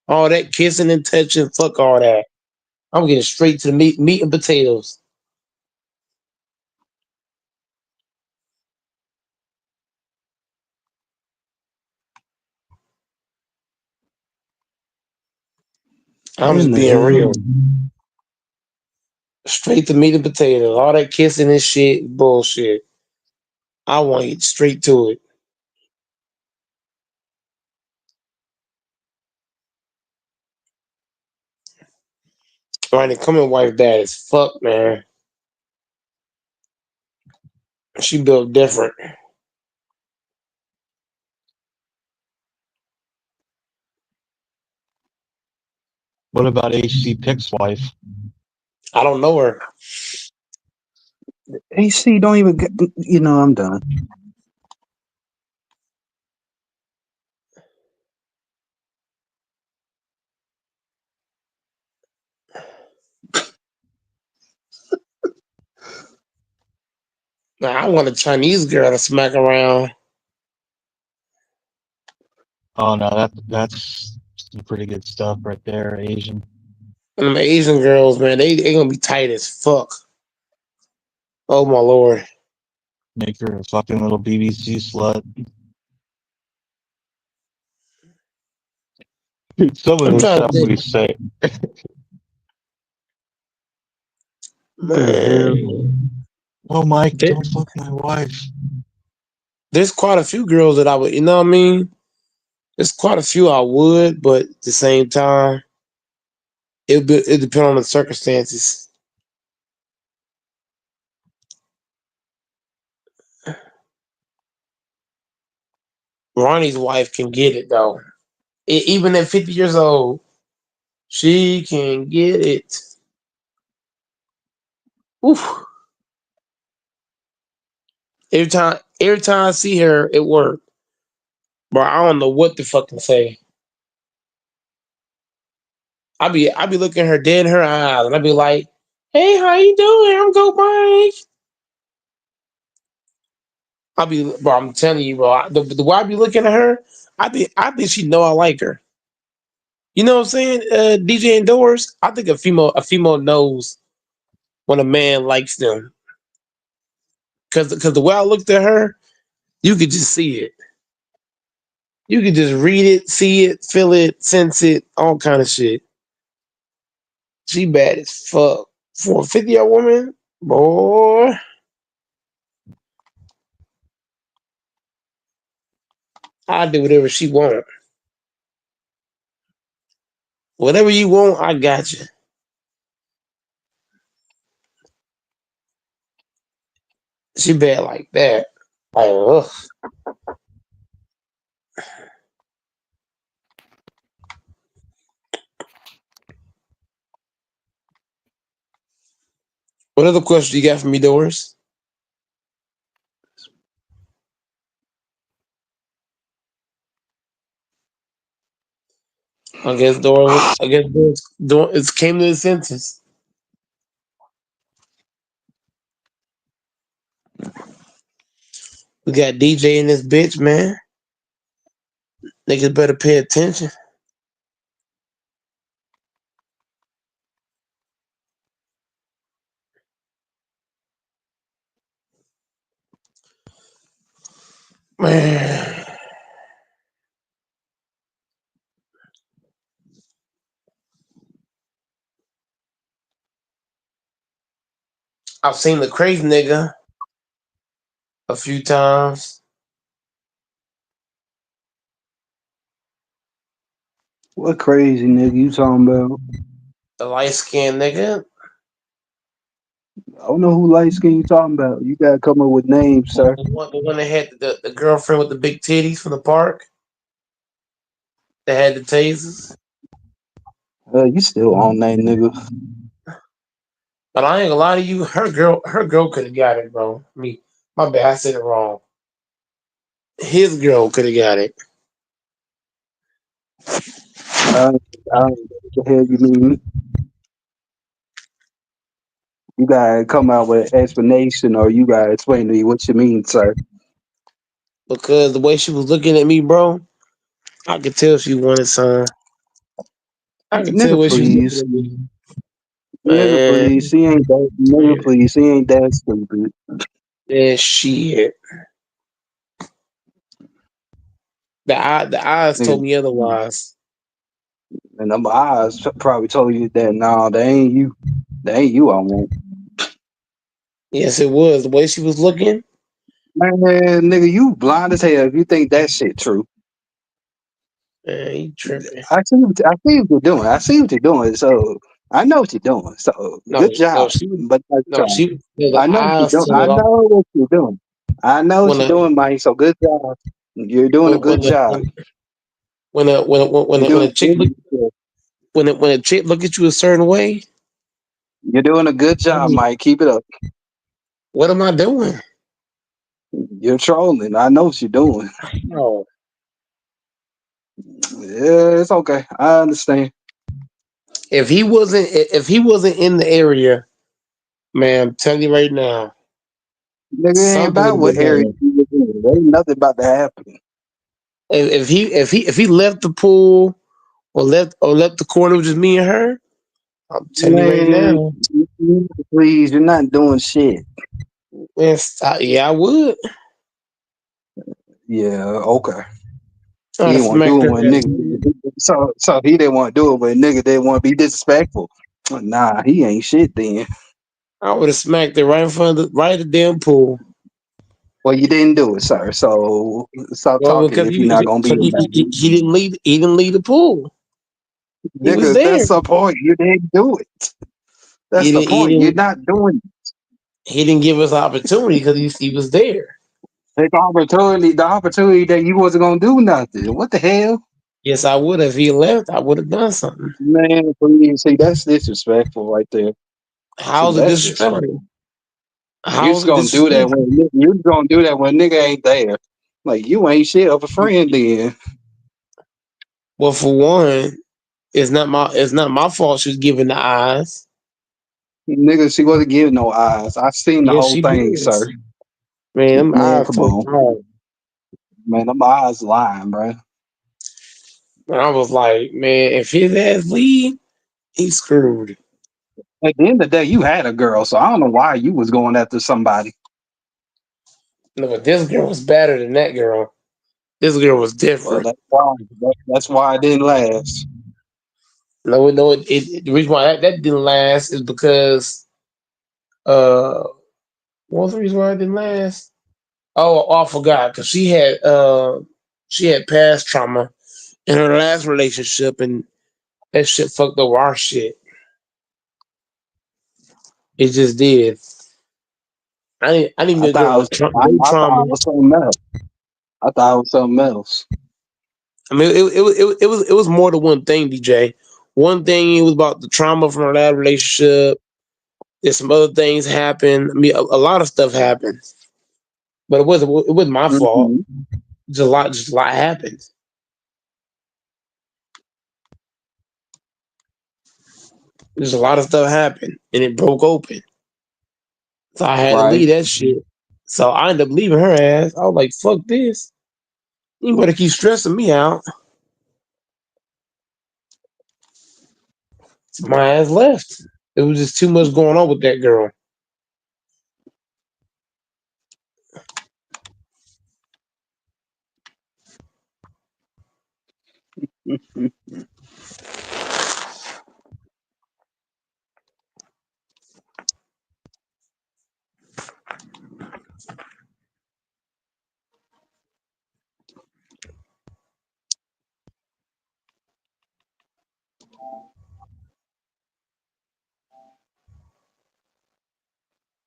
All that kissing and touching, fuck all that. I'm getting straight to the meat and potatoes. I'm In just the being hell? real. Straight to meat and potatoes. All that kissing and shit, bullshit. I want to get straight to it. Right, the coming wife bad as fuck, man. She built different. What about HC Pick's wife? I don't know her. AC don't even get, I'm done. Nah, I want a Chinese girl to smack around. Oh no, that's some pretty good stuff right there. Asian. And them Asian girls, man, they gonna be tight as fuck. Oh my lord. Make her a fucking little BBC slut. Some of I'm the trying to stuff we think, say. What the hell? man. Oh, Mike, There, don't fuck my wife. there's quite a few girls that I would, you know what I mean? There's quite a few I would, but at the same time, it depend on the circumstances. Ronnie's wife can get it though. Even at 50 years old, she can get it. Oof. Every time I see her at work, bro, I don't know what to fucking say. I be looking her dead in her eyes, and I be like, "Hey, how you doing? I'm Go Mike." Bro, I'm telling you, bro. The way I be looking at her, I think she know I like her. You know what I'm saying? DJ indoors. I think a female knows when a man likes them, cause the way I looked at her, you could just see it. You could just read it, see it, feel it, sense it, all kind of shit. She bad as fuck for a 50-year woman, boy. I do whatever she want. Whatever you want, I got you. She bad like that. Like, ugh. What other questions you got for me, Doris? I guess Doris it came to the senses. We got DJ in this bitch, man. Niggas better pay attention. Man, I've seen the crazy nigga a few times. What crazy nigga you talking about? The light skinned nigga. I don't know who light skin you talking about. You gotta come up with names, sir. The one that had the girlfriend with the big titties from the park that had the tasers. You still on that nigga? But I ain't gonna lie to you, her girl could have got it, bro. My bad, I said it wrong. His girl could have got it. I, I don't know what the hell you mean. You gotta come out with an explanation, or you gotta explain to me what you mean, sir. Because the way she was looking at me, bro, I could tell she wanted some. I could tell Nigga, when she was looking please. at me. Nigga, Man, please. She ain't that. Nigga, man, please. She ain't that stupid. man, shit. The eyes told Nigga, me otherwise. and them eyes probably told you that. Nah, they ain't you. They ain't you. I want. Yes, it was the way she was looking. Man, nigga, you blind as hell if you think that shit true. Man, you tripping? I see what you're doing. I see what you're doing. So I know what you're doing. So No, good no, job. she was. But nice No, try. she. The I know what you're eyes doing. told I it all. know what you're doing. I know what When you're a doing, Mike. So good job. You're doing a when good the job. when You're a, when doing a chick look when a chick look at you a certain way, you're doing a good job, Mike. Keep it up. what am I doing? You're trolling. I know what you're doing. No, Yeah, it's okay. I understand. if he wasn't in the area, man, I'm telling you right now. Nigga ain't Something about would what have been Harry done. did. There ain't nothing about to happen. If he left the pool or left the corner with just me and her, I'm telling you right Man, now, please, you're not doing shit. man, yeah, I would. Yeah, okay. I'd He have didn't want to smacked do it her when ass. nigga. So he didn't want to do it when nigga didn't want to be disrespectful. Nah, he ain't shit then. I would have smacked her right in front of right at the damn pool. Well, you didn't do it, sir. So stop Well, talking because if you're not gonna be a man. he didn't leave. He didn't leave the pool. He was Nigga, there. that's the point. You didn't do it. He That's the didn't. He point. You're didn't. not doing it. He didn't give us opportunity because he was there. The opportunity that you wasn't gonna do nothing. What the hell? Yes, I would have. If he left, I would have done something. Man, please. See, that's disrespectful right there. See, How's it that's disrespectful. disrespectful? You How just is it gonna do that disrespectful? when you just gonna do that when nigga ain't there. Like you ain't shit of a friend then. Well, for one, it's not my fault she's giving the eyes. Nigga, she wasn't giving no eyes. I seen the Yes, whole she thing, sir. was. Man, them Man, eyes come told on. hard. Man, them eyes lying, bro. And I was like, man, if his ass leave, he's screwed. At the end of the day, you had a girl, so I don't know why you was going after somebody. No, but this girl was better than that girl. This girl was Well, different. that's why it didn't last. No, no, the reason why that didn't last is because uh, what was the reason why it didn't last? Oh, I forgot because she had past trauma in her last relationship, and that shit fucked over our shit. It just did. I didn't I mean a thought girl I was with no I thought trauma. it was something else. I thought it was something else. I mean, it was more than one thing, DJ. One thing it was about the trauma from her last relationship. There's some other things happened. I mean, a lot of stuff happened, but it wasn't my fault. Hmm. Just a lot happened. Just a lot of stuff happened, and it broke open. So I had to Right. leave that shit. So I ended up leaving her ass. I was like, fuck this. You better keep stressing me out. So my ass left. It was just too much going on with that girl.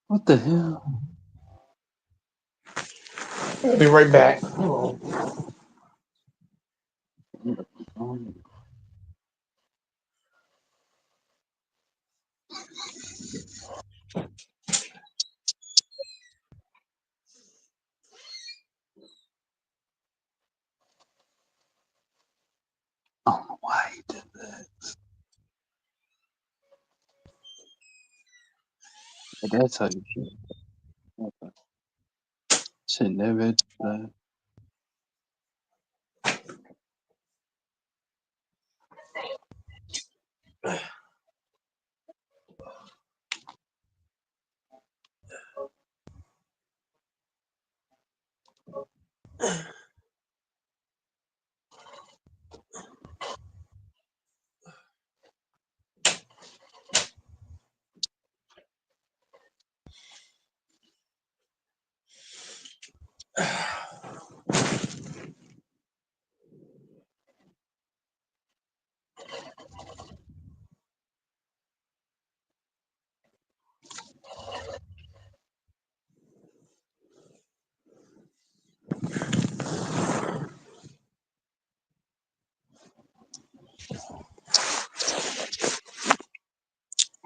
What the hell? I'll be right back. Hold on. I don't know why he did that. But that's how you should. Okay. Should never.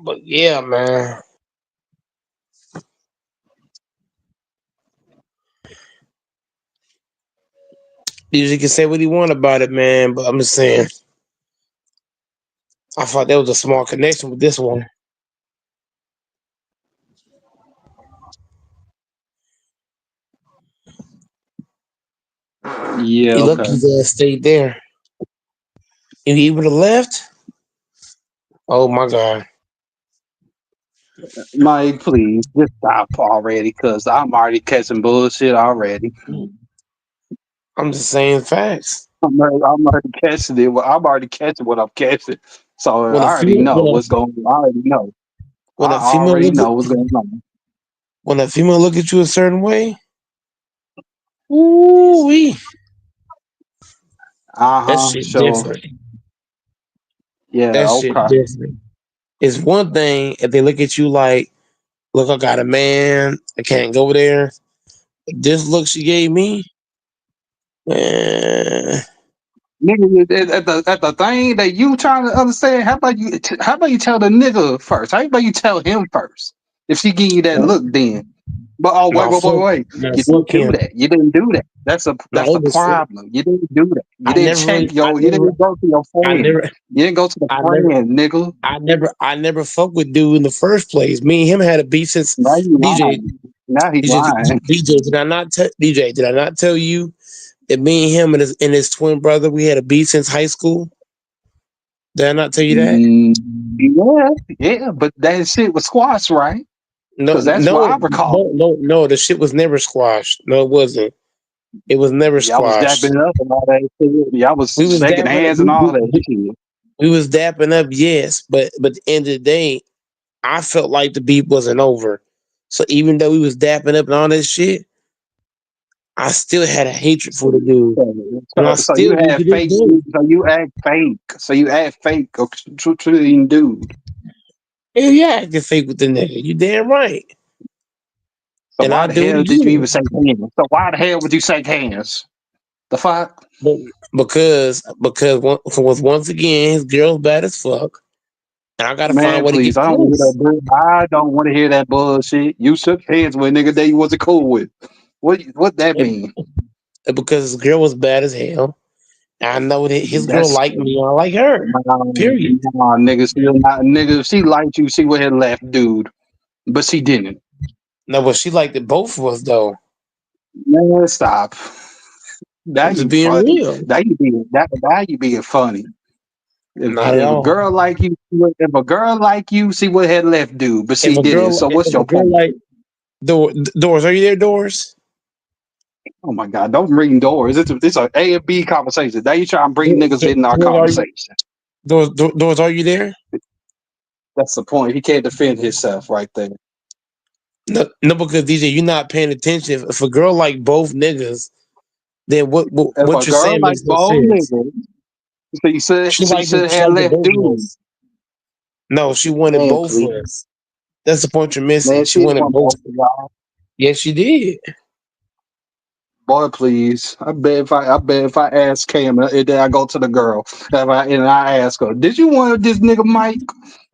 But yeah, man. Usually can say what he want about it, man. But I'm just saying, I thought there was a small connection with this one. Yeah, You lucky okay. his ass stayed there. If he would have left, oh my god. Mike, please just stop already, cause I'm already catching bullshit already. I'm just saying facts. I'm already catching it. Well, I'm already catching what I'm catching. So When I a already female know what's going on. I already know. when I a female already look at know what's going on. when a female look at you a certain way, ooh wee, that Uh-huh. shit So different. yeah, That shit okay. different. It's one thing if they look at you like, look, I got a man, I can't go there. This look she gave me, man. Nigga, at the thing that you trying to understand, how about you tell the nigga first? How about you tell him first? If she give you that look, then. But oh wait, No, wait, wait, fuck, wait. no, You fuck didn't do him. that. You didn't do that. That's a No, that's the it was fuck. problem. You didn't do that. You I didn't never check really, I your you never, didn't go to your I friend. never, You didn't go to the I never, friend, nigga. I never fucked with dude in the first place. Me and him had a beef since Now you DJ, lying. Now he DJ, lying. DJ. Did I not tell DJ? Did I not tell you that me and him and his twin brother we had a beef since high school? Did I not tell you that? Mm, yeah, yeah, but that shit was squashed, right? No, Because that's what I recall. no. The shit was never squashed. No, it wasn't. It was never Y'all was squashed. dapping up and all that shit. Y'all was We was shaking dapping. hands and all that shit. We was dapping up, yes, but at the end of the day, I felt like the beef wasn't over. So even though we was dapping up and all that shit, I still had a hatred for the dude, So, and I so you still do had to this fake. day. So you act fake. So you act fake. A true dude. Hell yeah, I can fake with the nigga. You damn right, So and why I the do it hell did you even again. shake hands? So why the hell would you shake hands? The fuck? But because once again his girl's bad as fuck, and I gotta find a Man, way to get please. I don't want to hear close. that. I don't want to hear that bullshit. You shook hands with a nigga that you wasn't cool with. What that And mean? because his girl was bad as hell, I know that his girl That's liked me, and I like her. Period. nah, nigga. Still not nigga. If she liked you, she would have left, dude. But she didn't. No, but she liked it both of us though. Man, stop. Now I'm just you being funny. real. Now you being funny. Not at If a all. girl like you, if a girl like you, she would have left, dude. But she didn't. So what's If a your girl point? like Doors, are you there, Doors? Oh my god, don't bring doors. It's a A and B conversation. Now you try and bring niggas in our Doors, are you conversation. Doors, are you there? That's the point. He can't defend himself right there. No, no, because DJ, you're not paying attention. If a girl like both niggas, then If what a you're girl saying like makes no both sense. niggas, so you said She had liked the left, both of dude. us. No, she wanted Man, both of please. us. That's the point you're missing. Man, She she didn't wanted want both. both of y'all. Yes, she did. Boy, please. I bet if I ask Cam and then I go to the girl and I ask her, did you want this nigga Mike?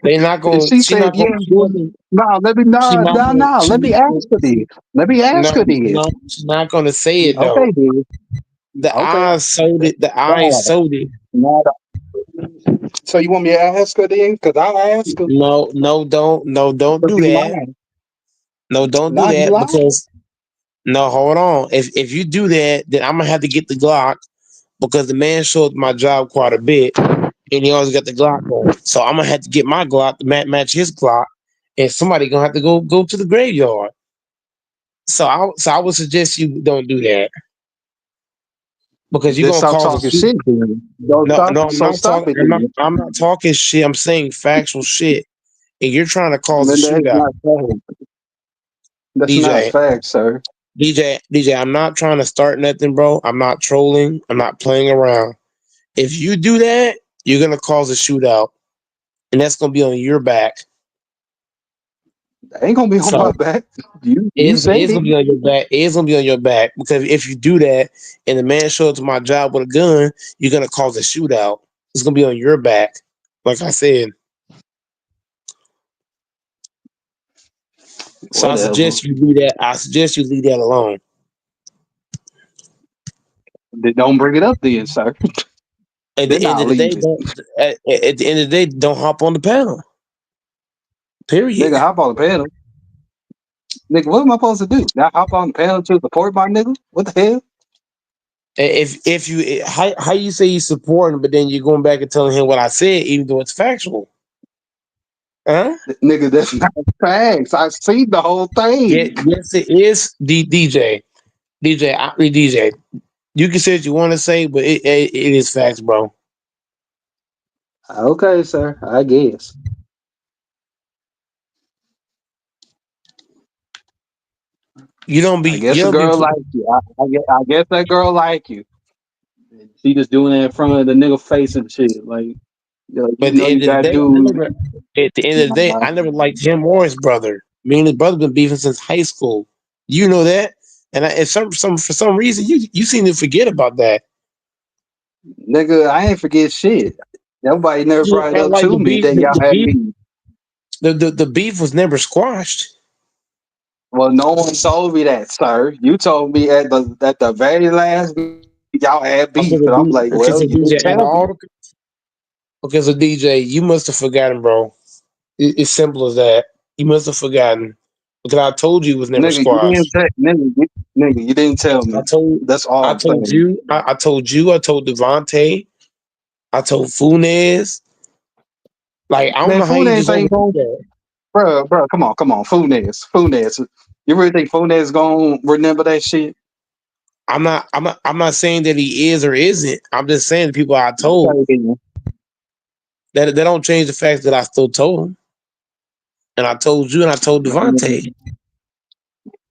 They not And going. she said, yeah. She not Dude. going. No, let me She no, not no, going. no. She Let me not ask going. her then. Let me ask her then. No, she's not going to say it though. Okay, dude. The Okay. eyes sold it. The eyes No, sold it. no. So you want me to ask her then? Because I'll ask her. Don't But do you that. lying. No, don't do Nah, you that lying. because no, hold on. If you do that, then I'm gonna have to get the Glock because the man showed my job quite a bit, and he always got the Glock on. So I'm gonna have to get my Glock to match his Glock, and somebody gonna have to go to the graveyard. So I would suggest you don't do that because you're Then gonna stop cause a talking shoot. shit then. Don't No, stop. no, I'm So not stop talking. it then. I'm not talking shit. I'm saying factual shit, and you're trying to cause a Man, that's shootout, not fact. That's not DJ. fact, sir. DJ, I'm not trying to start nothing, bro. I'm not trolling. I'm not playing around. If you do that, you're gonna cause a shootout, and that's gonna be on your back. That ain't gonna be on my So back. You said it's it. gonna be on your back. It's gonna be on your back because if you do that, and the man shows up to my job with a gun, you're gonna cause a shootout. It's gonna be on your back, like I said. So I Whatever. suggest you leave that. I suggest you leave that alone. Then don't bring it up then, sir. At the Then end I'll of the day, leave it. don't. At the end of the day, don't hop on the panel. Period. Nigga, hop on the panel. Nigga, what am I supposed to do? Now hop on the panel to support my nigga? What the hell? If you how you say you supporting, but then you're going back and telling him what I said, even though it's factual, huh? Nigga, that's not facts. I seen the whole Yeah, thing. yes, it is. DJ, DJ. You can say what you want to say, but it is facts, bro. Okay, sir. I guess. I You guess a don't be girl put, like you. I guess that girl like you. She just doing it in front of the nigga face and shit. Like, but you at the know, you end of the gotta day, do. at the end of the day, Nah, I never liked him or his brother. Me and his brother been beefing since high school. You know that, and some for some reason you seem to forget about that. nigga, I ain't forget shit. Nobody never You brought it act up like to me that y'all the had beef beef. the beef was never squashed. Well, no one told me that, sir. You told me at the very last minute y'all had beef, and I'm like, Okay, well, so you DJ, didn't out of tell me, all okay, so DJ, you must have forgotten, bro. It's simple as that. You must have forgotten because I told you it was never nigga. You didn't squashed. tell, nigga. You didn't tell I me. told That's all I I'm told saying. you I told you I told Devontae I told Funez. Like I don't Man, know how you just Funes ain't overlook going, that. bro. Come on, Funes. You really think Funes gonna remember that shit? I'm not saying that he is or isn't. I'm just saying the people I told Okay, then. that don't change the fact that I still told him. And I told you and I told Devontae.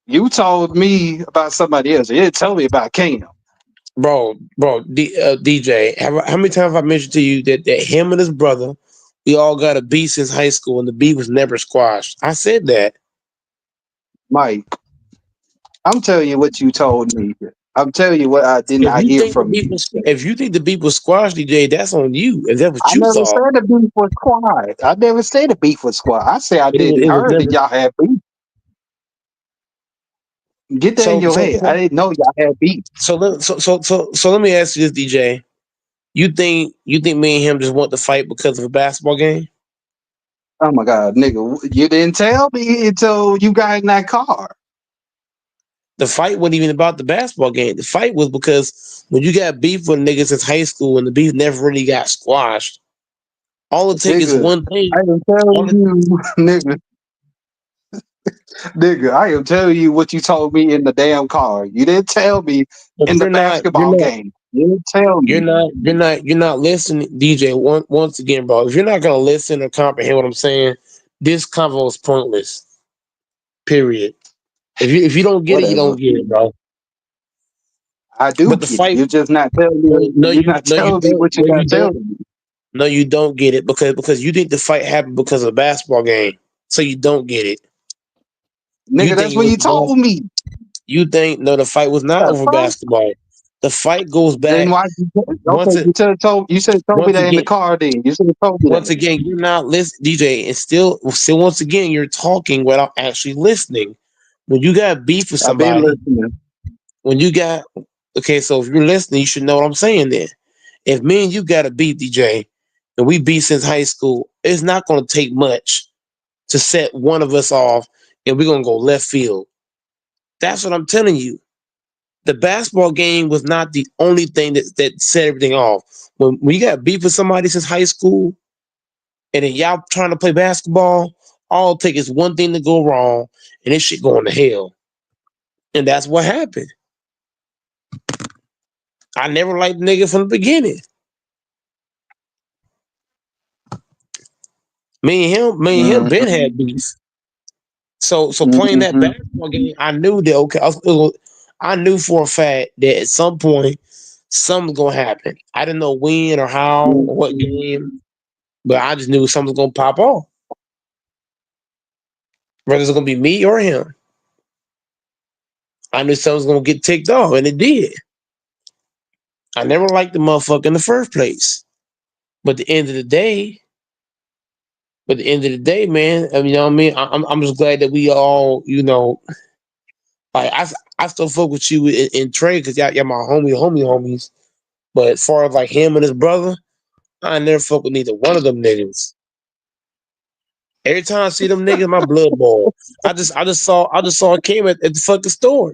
You told me about somebody else. You didn't tell me about Cam. DJ, how many times have I mentioned to you that him and his brother, we all got a beef since high school and the beef was never squashed? I said that. Mike, I'm telling you what you told me. I'm telling you what I did not hear from you. If you think the beef was squashed, DJ, that's on you. If that's what I you never thought, said the beef was quiet. I never said the beef was quiet. I said I didn't it was heard that never. y'all had beef. Get that in So your so head. I didn't know y'all had beef. so let me ask you this, DJ. You think me and him just want to fight because of a basketball game? Oh my god, nigga, you didn't tell me until you got in that car. The fight wasn't even about the basketball game. The fight was because when you got beef with niggas since high school and the beef never really got squashed, all it takes is Nigga, one thing. I am telling All it, you, nigga, I am telling you what you told me in the damn car. You didn't tell me but in the basketball game. You didn't tell me. you're not listening, DJ. Once again, bro, if you're not gonna listen or comprehend what I'm saying, this convo is pointless. Period. If you don't get it, you Whatever. don't get it, bro. I do But the get it. fight, You're just not telling me. You're not no, you telling me don't, what you got telling me. no, you don't get it because you think the fight happened because of a basketball game, so you don't get it. You Nigga, think that's it what was you told me. you think no, the fight was not The over fuck? basketball. The fight goes Then back why? Okay, once it you said told me once that in the again. car. Then you should have told me Once that. again, you're not listening, DJ, and still once again you're talking without actually listening. When you got beef with I've been somebody, listening. when you got okay, so if you're listening, you should know what I'm saying. Then, if me and you got a beef, DJ, and we beef since high school, it's not going to take much to set one of us off, and we're going to go left field. That's what I'm telling you. The basketball game was not the only thing that set everything off. When you got beef with somebody since high school, and then y'all trying to play basketball, all it takes is one thing to go wrong, and this shit going to hell. And that's what happened. I never liked the nigga from the beginning. Me and him, Ben had beef. So playing that Mm-hmm. basketball game, I knew that okay, I knew for a fact that at some point something's gonna happen. I didn't know when or how or what game, but I just knew something's gonna pop off. Whether it's gonna be me or him, I knew something's gonna get ticked off, and it did. I never liked the motherfucker in the first place. But at the end of the day, man, I mean, you know what I mean? I'm just glad that we all, like I still fuck with you in trade because y'all my homies. But as far as like him and his brother, I never fuck with neither one of them niggas. Every time I see them niggas, my blood boil. I just saw Kim at the fucking store.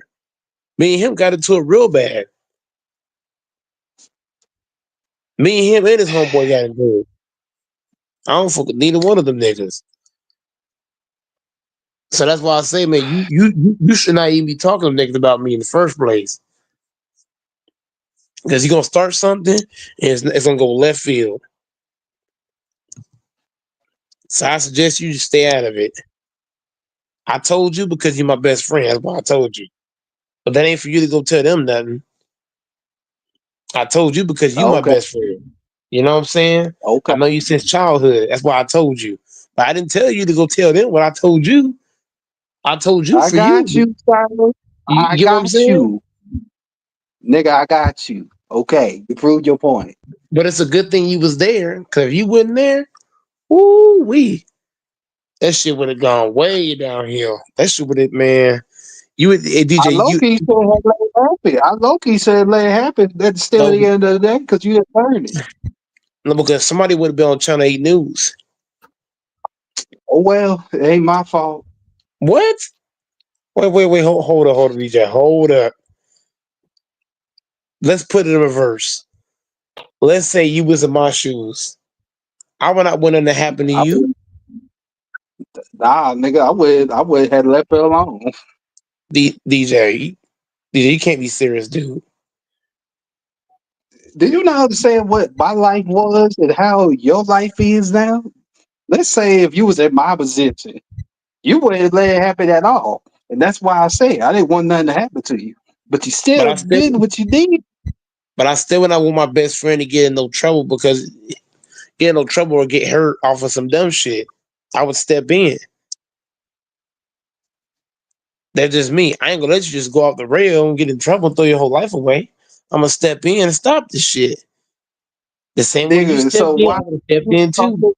Me and him got into it real bad. Me and him and his homeboy got into it. I don't fuck with neither one of them niggas. So that's why I say, man, you should not even be talking to niggas about me in the first place. Because you're gonna start something and it's gonna go left field. So I suggest you just stay out of it. I told you because you're my best friend. That's why I told you. But that ain't for you to go tell them nothing. I told you because you my Okay, best friend. You know what I'm saying? okay. I know you since childhood. That's why I told you. But I didn't tell you to go tell them what I told you. I told you I for got you. you, Silas. You I get what I'm got saying? you. Nigga, I got you. Okay, you proved your point. But it's a good thing you was there. Because if you wasn't there, ooh wee, that shit would have gone way downhill. That shit would have, man. You would, hey, I DJ, low you key said let it happen. I low key said let it happen. That's still at no, the end of the day because you didn't learn it. no, because somebody would have been on Channel 8 News. Oh well, it ain't my fault. What? Wait, hold up, DJ. Hold up. Let's put it in reverse. Let's say you was in my shoes. I would not want nothing to happen to I you. would, nah, nigga, I would have left it alone. DJ, you can't be serious, dude. Do you not understand what my life was and how your life is now? Let's say if you was in my position, you wouldn't let it happen at all. And that's why I say I didn't want nothing to happen to you. But you But still I still, did what you did. but I still would not want my best friend to get in no trouble because get in no trouble or get hurt off of some dumb shit. I would step in. That's just me. I ain't gonna let you just go off the rail and get in trouble and throw your whole life away. I'm gonna step in and stop this shit. The same way you Nigga, stepped so in, I why would have stepped in too.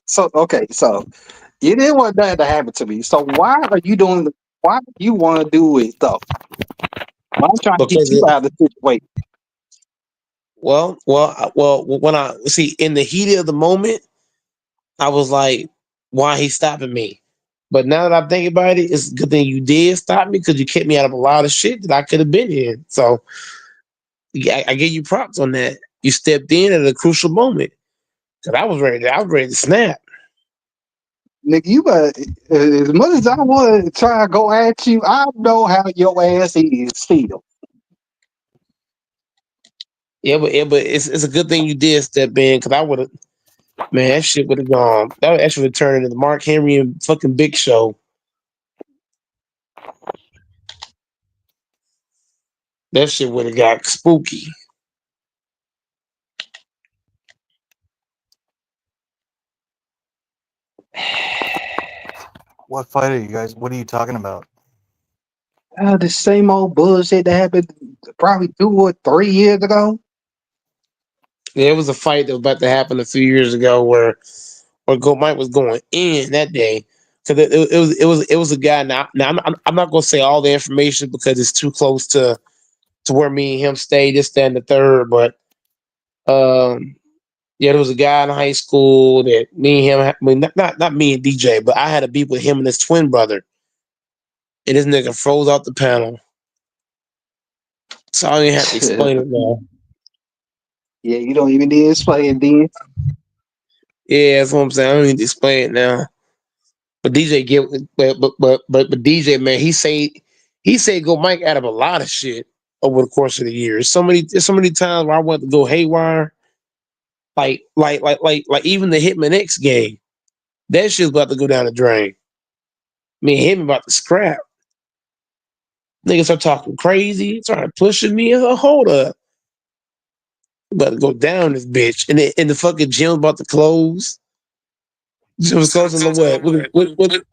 so okay, so you didn't want that to happen to me. So why do you want to do it though? Why I'm trying to get Because you out of the situation. when I see in the heat of the moment, I was like, why he stopping me? But now that I think about it, it's a good thing you did stop me because you kept me out of a lot of shit that I could have been in. So yeah, I give you props on that. You stepped in at a crucial moment. Cause I was ready to snap. Nigga, you as much as I want to try to go at you, I know how your ass is still. But it's a good thing you did step in because I would have, man, that shit would have gone. That would actually turn into the Mark Henry and fucking Big Show. That shit would have got spooky. What fight are you guys? What are you talking about? The same old bullshit that happened probably 2 or 3 years ago. There was a fight that was about to happen a few years ago where Go Mike was going in that day. Because it was a guy. Now I'm not gonna say all the information because it's too close to where me and him stayed. This, that, and the third. But yeah, there was a guy in high school that me and him. I mean, not me and DJ, but I had a beef with him and his twin brother, and this nigga froze off the panel. So I didn't have to explain it now. Yeah, you don't even need to explain then. Yeah, that's what I'm saying. I don't need to explain it now. But DJ get but DJ, man, he said go Mike out of a lot of shit over the course of the years. So many times where I went to go haywire, like even the Hitman X game, that shit's about to go down the drain. Me and him about to scrap. Niggas are talking crazy, trying to pushing me. Hold up, about to go down this bitch, and the fucking gym about to close. Gym was closing the what? What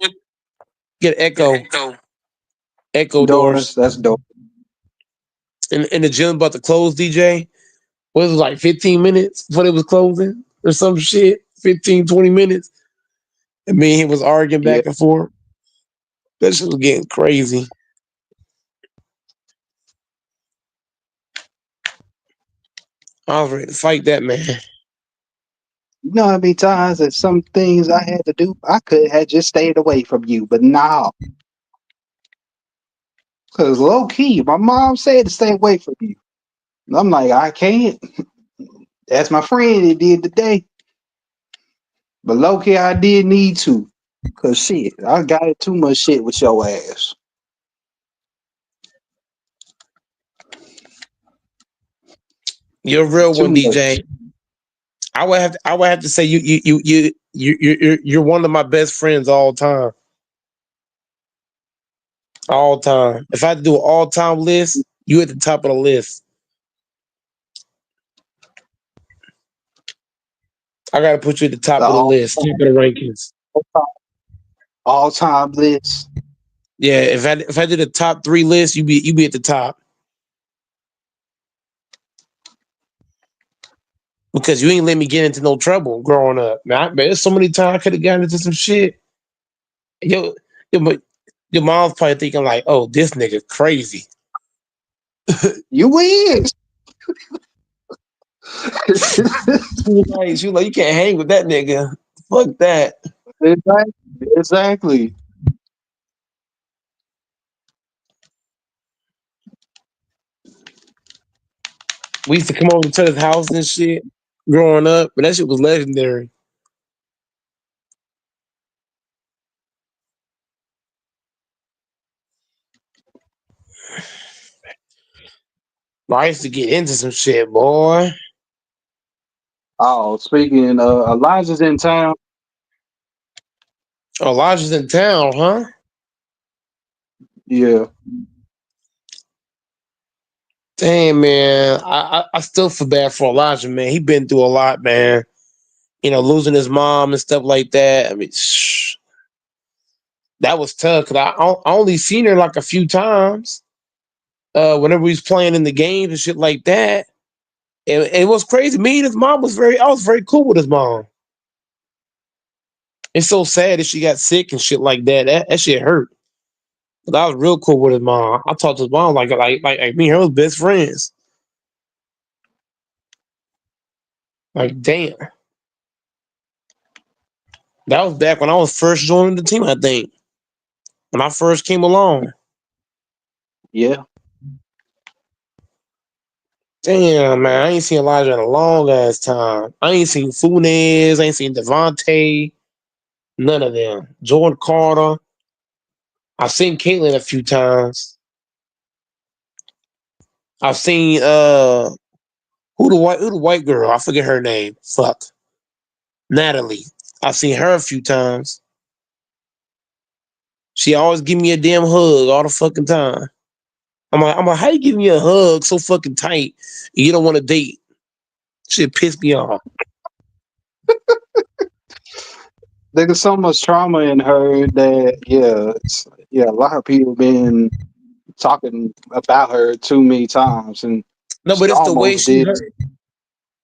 get echo Doors, doors, that's dope. and the gym about to close. DJ, what was it, like 15 minutes before it was closing or some shit? 15, 20 minutes. And me and him was arguing Yeah. back and forth. That shit was getting crazy. I was ready to fight that man. You know how many times that some things I had to do, I could have just stayed away from you, but nah. Cause low key, my mom said to stay away from you. And I'm like, I can't. That's my friend that did today. But low key, I did need to. Cause shit, I got it too much shit with your ass. You're a real Too one, much. DJ. I would have to say you're one of my best friends all time. All time. If I had to do an all time list, you at the top of the list. I gotta put you at the The top of the all list, top of the rankings. all time list. Yeah, if I did a top three list, you be at the top because you ain't let me get into no trouble growing up. Man, there's so many times I could have gotten into some shit. Yo, yo, your mom's probably thinking like, "Oh, this nigga crazy." You is. She was like, you can't hang with that nigga. Fuck that. Exactly. Exactly. We used to come over to each other's house and shit growing up, but that shit was legendary. I used to get into some shit, boy. Oh, speaking, Elijah's in town. Elijah's in town, huh? Yeah. Damn, man. I still feel bad for Elijah, man. He been through a lot, man. Losing his mom and stuff like that. I mean, that was tough because I only seen her like a few times. Whenever he was playing in the games and shit like that. And it was crazy. Me and his mom I was very cool with his mom. It's so sad that she got sick and shit like that. That shit hurt. But I was real cool with his mom. I talked to his mom like me and her was best friends. Like damn. That was back when I was first joining the team, I think. When I first came along. Yeah. Damn, man, I ain't seen Elijah in a long ass time. I ain't seen Funez, I ain't seen Devontae, none of them. Jordan Carter. I've seen Caitlyn a few times. I've seen who the white girl? I forget her name. Fuck. Natalie. I've seen her a few times. She always give me a damn hug all the fucking time. I'm like, how you give me a hug so fucking tight and you don't want to date? Shit pissed me off. There's so much trauma in her that yeah, a lot of people been talking about her too many times, and No, she but almost did.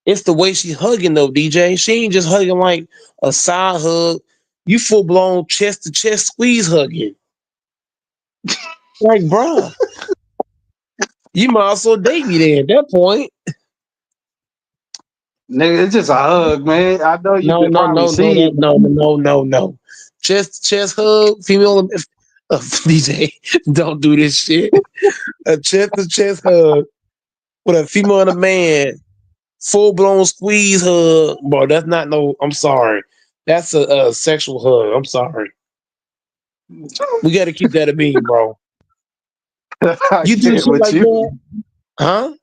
it's the way she's hugging though, DJ. She ain't just hugging like a side hug. You full blown chest to chest squeeze hugging. Like, bruh, you might also date me there at that point. Nigga, it's just a hug, man. I know you No, can no, probably no, no, see no, it. no, no, no, no. Chest to chest hug, female. DJ, don't do this shit. A chest to chest hug with a female and a man, full blown squeeze hug, bro. That's not no. I'm sorry. That's a sexual hug. I'm sorry. We got to keep that a being, bro. I You do can't shit with like you. that, huh?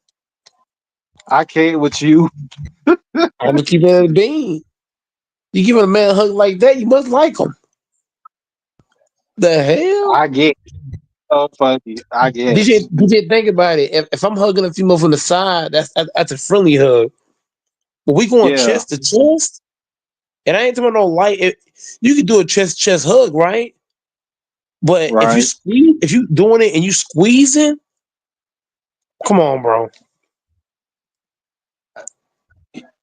I can't with you. I'm gonna keep it a being. You give a man a hug like that, you must like him. The hell? I get so funny. I guess. DJ, think about it. If I'm hugging a female from the side, that's a friendly hug. But we going Yeah, chest to chest, and I ain't talking about no light. You can do a chest to chest hug, right? But right. if you doing it and you squeezing, come on, bro.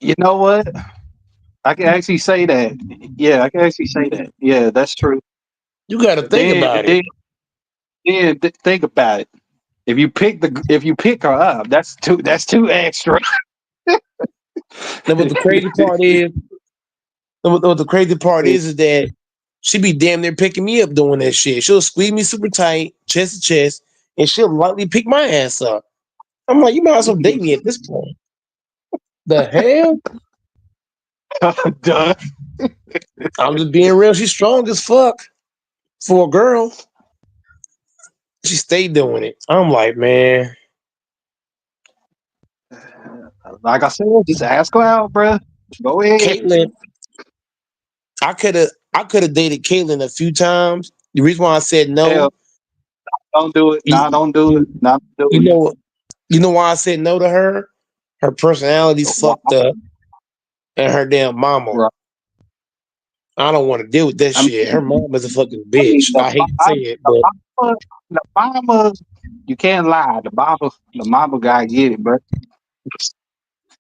You know what? I can actually say that. Yeah, I can actually say that. Yeah, that's true. You got to But think about it. think about it. If you pick her up, that's too extra. And what the crazy part is, what the crazy part is that she be damn near picking me up doing that shit. She'll squeeze me super tight, chest to chest, and she'll lightly pick my ass up. I'm like, you might as well date me at this point. The hell? Duh. I'm just being real. She's strong as fuck for a girl. She stayed doing it. I'm like, man, Like I said, just ask her out, bro. Go ahead. Caitlyn. I could have dated Caitlyn a few times. The reason why I said no, Hell, don't do it. Nah, you, don't do it. you, Not you doing it. know, you know why I said no to her? Her personality's Why? fucked up, and her damn mama. Right. I don't want to deal with that I mean, shit. Her mom is a fucking I mean, bitch. I hate to say it, the but mama, the mama, you can't lie. The mama gotta get it, bro.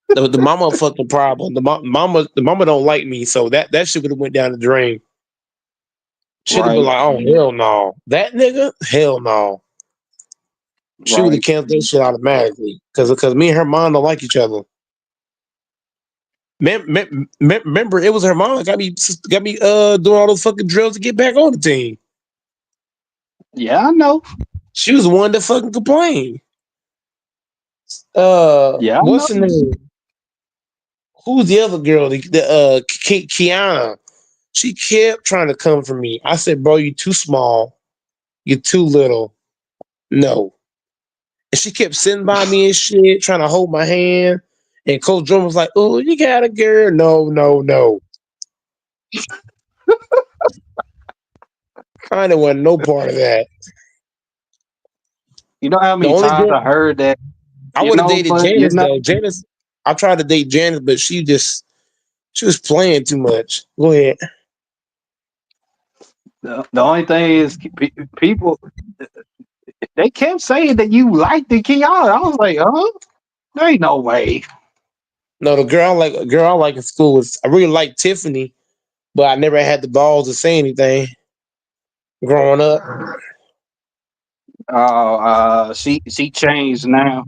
the mama a fucking problem. The mama don't like me, so that shit would have went down the drain. She'd have been Right, like, oh hell no, that nigga, hell no. She would have right. canceled that shit automatically because me and her mom don't like each other. Remember, it was her mom that got me doing all those fucking drills to get back on the team. Yeah, I know. She was the one that fucking complained. Yeah, I know. What's the name? Who's the other girl? Kiana. She kept trying to come for me. I said, bro, you too small. You're too little. No. And she kept sitting by me and shit, trying to hold my hand. And Coach Jordan was like, oh, you got a girl. No, no, no. I didn't want no part of that. You know how The many only times I girl heard that, I would have dated but Janice though. Janice, I tried to date Janice, but she was playing too much. Go ahead. the only thing is people they kept saying that you liked the Kiana. I was like, huh? There ain't no way. No, the girl I like in school was I really liked Tiffany, but I never had the balls to say anything growing up. She changed now.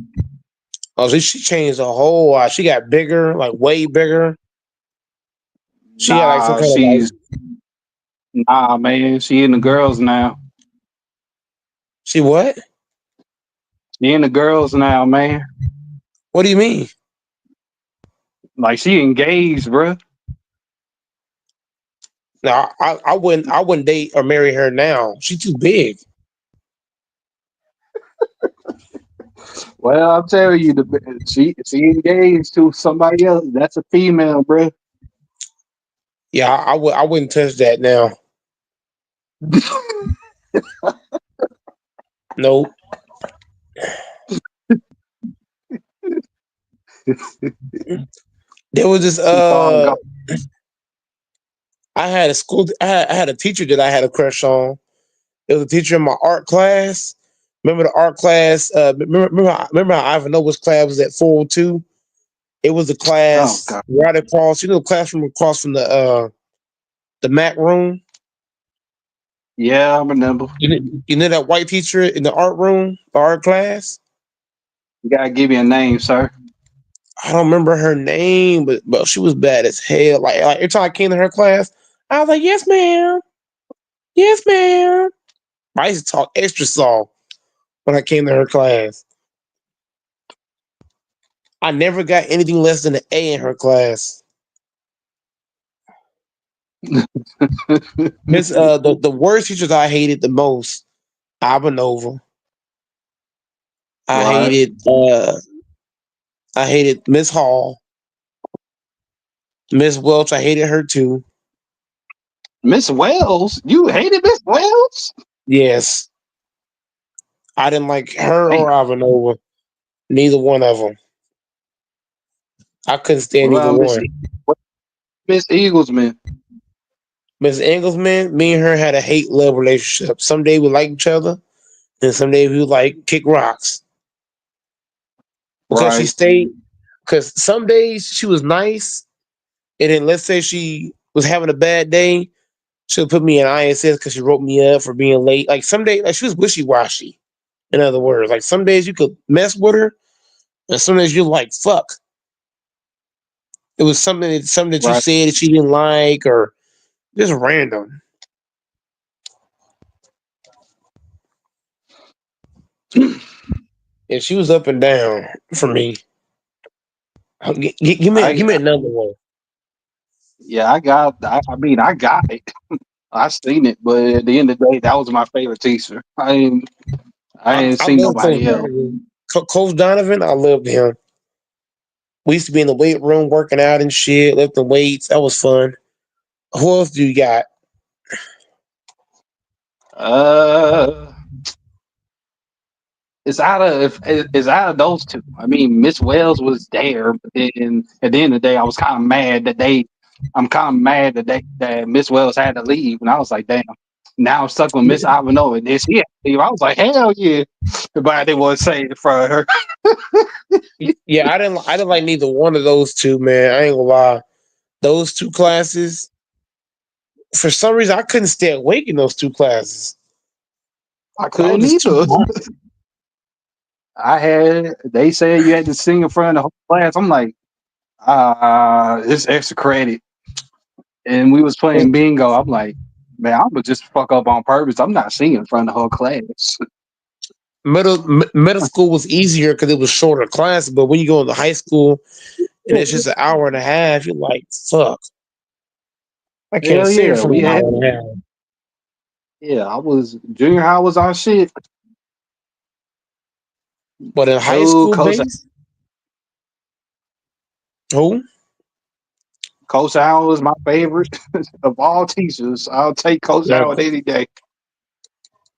Oh, she changed a whole lot. She got bigger, like way bigger. She had like some Nah, kind of like man. She in the girls now. she what? She in the girls now, man. What do you mean? Like she engaged, bro. No, I wouldn't date or marry her now. She too big. Well, I'll tell you, she engaged to somebody else. That's a female, bro. Yeah, I wouldn't touch that now. Nope. There was this Too far gone. I had a teacher that I had a crush on. It was a teacher in my art class. Remember the art class? Remember how Ivan Nova's class was at 402? It was a Oh class god. right across, the classroom across from the Mac room. Yeah, I remember. You know that white teacher in the art room, the art class? You gotta give me a name, sir. I don't remember her name, but she was bad as hell. Like every time I came to her class, I was like, "Yes, ma'am. Yes, ma'am." I used to talk extra soft when I came to her class. I never got anything less than an A in her class. The worst teachers I hated the most, Ivanova. I Right. hated I hated Miss Hall, Miss Welch. I hated her too. Miss Wells? You hated Miss Wells? Yes, I didn't like her Hey, or Ivanova. Neither one of them. I couldn't what stand either about one. what Miss Eaglesman? Miss Engelsman, me and her had a hate love relationship. Some days we like each other, and some days we would like kick rocks because she Right, stayed. Because some days she was nice, and then let's say she was having a bad day, she'll put me in ISS because she wrote me up for being late. Like some days, like she was wishy washy. In other words, like some days you could mess with her, and some days you're like, "Fuck." It was something that you right. said that she didn't like, or just random. And she was up and down for me. Give me I another one. yeah, I got. I mean, I got it. I seen it, but at the end of the day, that was my favorite teacher. I ain't I seen love Coach nobody else. Donovan. Coach Donovan, I loved him. We used to be in the weight room working out and shit, lifting weights. That was fun. Who else do you got? Uh, it's out of those two. I mean, Miss Wells was there, but then at the end of the day, I was kind of mad that they. I'm kind of mad that Miss Wells had to leave, and I was like, damn. Now I'm stuck with Miss Ivanova. And this here, I was like, hell yeah, but I didn't want to say it in front of her. Yeah, I didn't like neither one of those two, man. I ain't gonna lie. Those two classes, for some reason, I couldn't stay awake in those two classes. I I was couldn't just too either. tired. They said you had to sing in front of the whole class. I'm like, it's extra credit. And we was playing bingo. I'm like, man, I'm gonna just fuck up on purpose. I'm not singing in front of the whole class. Middle school was easier because it was shorter class, but when you go into high school and it's just an hour and a half, you're like, fuck, I can't Hell sit in yeah, front we of an had. hour and a half. Yeah, I was junior high was our shit. But in high Dude, school base, who? Coach Allen was my favorite of all teachers. I'll take Coach Yeah, Allen any day.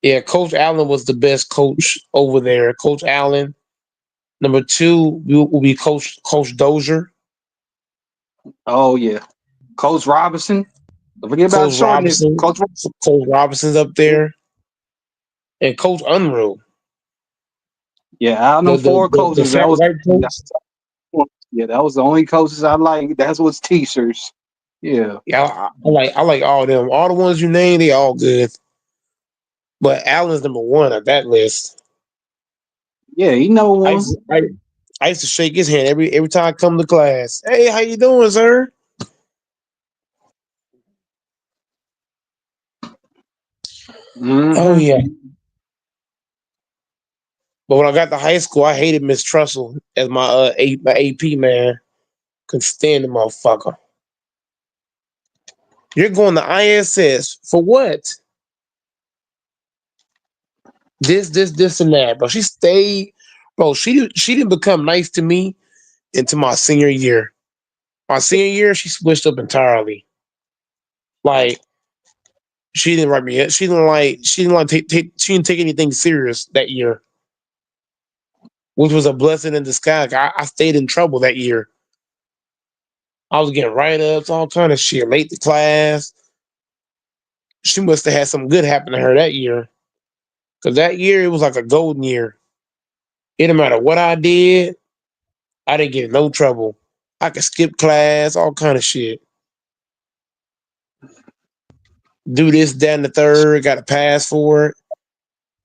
yeah. Coach Allen was the best coach over there. Coach Allen. Number two will be Coach Dozier. Oh yeah, Coach Robinson. Don't forget about Coach shortness. Robinson. Coach Robinson's up there, and Coach Unruh. Yeah, out of them four The coaches, fat white coach. that was the only coaches I like. That's what's teachers. Yeah, Yeah, I like all of them. All the ones you named, they all good. But Allen's number one at that list. yeah, he know I one. used to, I used to shake his hand every time I come to class. Hey, how you doing, sir? Oh Mm-hmm. yeah. But when I got to high school, I hated Miss Trussell as my AP man. Couldn't stand the motherfucker. You're going to ISS for what? This, and that, bro. She stayed, bro. She didn't become nice to me into my senior year. My senior year, she switched up entirely. Like she didn't write me. She didn't like she didn't take anything serious that year, which was a blessing in disguise. I stayed in trouble that year. I was getting write ups, all kind of shit, late to class. She must have had something good happen to her that year, because that year it was like a golden year. It didn't matter what I did, I didn't get in no trouble. I could skip class, all kind of shit. Do this, that, and the third. Got a pass for it.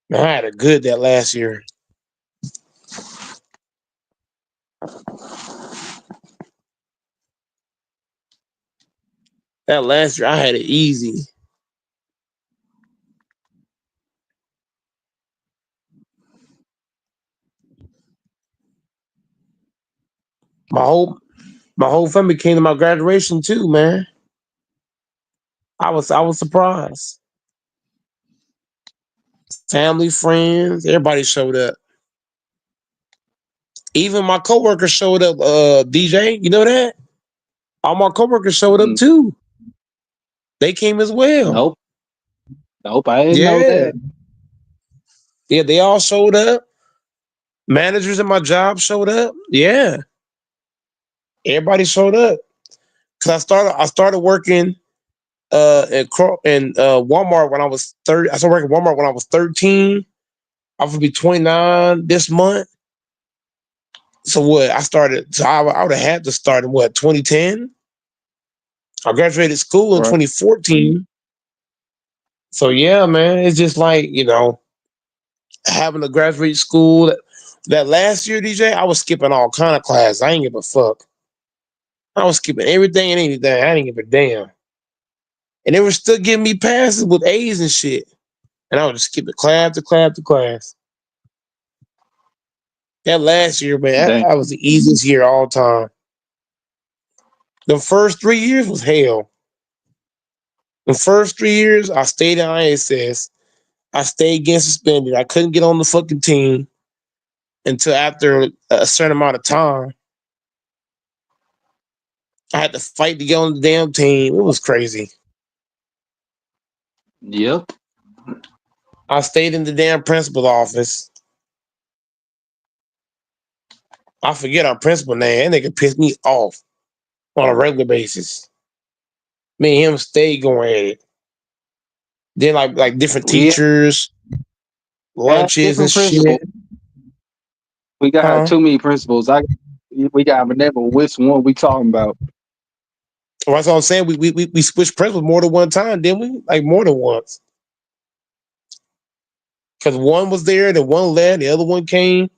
Man, I had a good that last year. That last year, I had it easy. My whole my whole family came to my graduation too, man. I was surprised. Family, friends, everybody showed up. Even my coworkers showed up. DJ, you know that? All my coworkers showed up Mm, too. They came as well. nope, nope, I didn't know Yeah, that. yeah, they all showed up. Managers at my job showed up. Yeah, everybody showed up. Cause I started working in Walmart when I was 30. I started working at Walmart when I was 13. I would be 29 this month. So what? I would have had to start in what, 2010? I graduated school in Right. 2014. So yeah, man, it's just like, having to graduate school. That last year, DJ, I was skipping all kind of classes. I ain't give a fuck. I was skipping everything and anything. I didn't give a damn. And they were still giving me passes with A's and shit. And I would just skip it class to class to class. That last year, man, Dang. that was the easiest year all time. The first 3 years was hell. The first 3 years, I stayed in ISS. I stayed getting suspended. I couldn't get on the fucking team until after a certain amount of time. I had to fight to get on the damn team. It was crazy. Yep. I stayed in the damn principal's office. I forget our principal name. That nigga pissed me off on a regular basis. Me and him stayed going at it. Then like different We teachers, had lunches and different principals. shit. We got Huh? too many principals. We got to remember which one we talking about. Well, that's what I'm saying. We switched principals more than one time, didn't we? Like more than once. Because one was there, then one left, the other one came.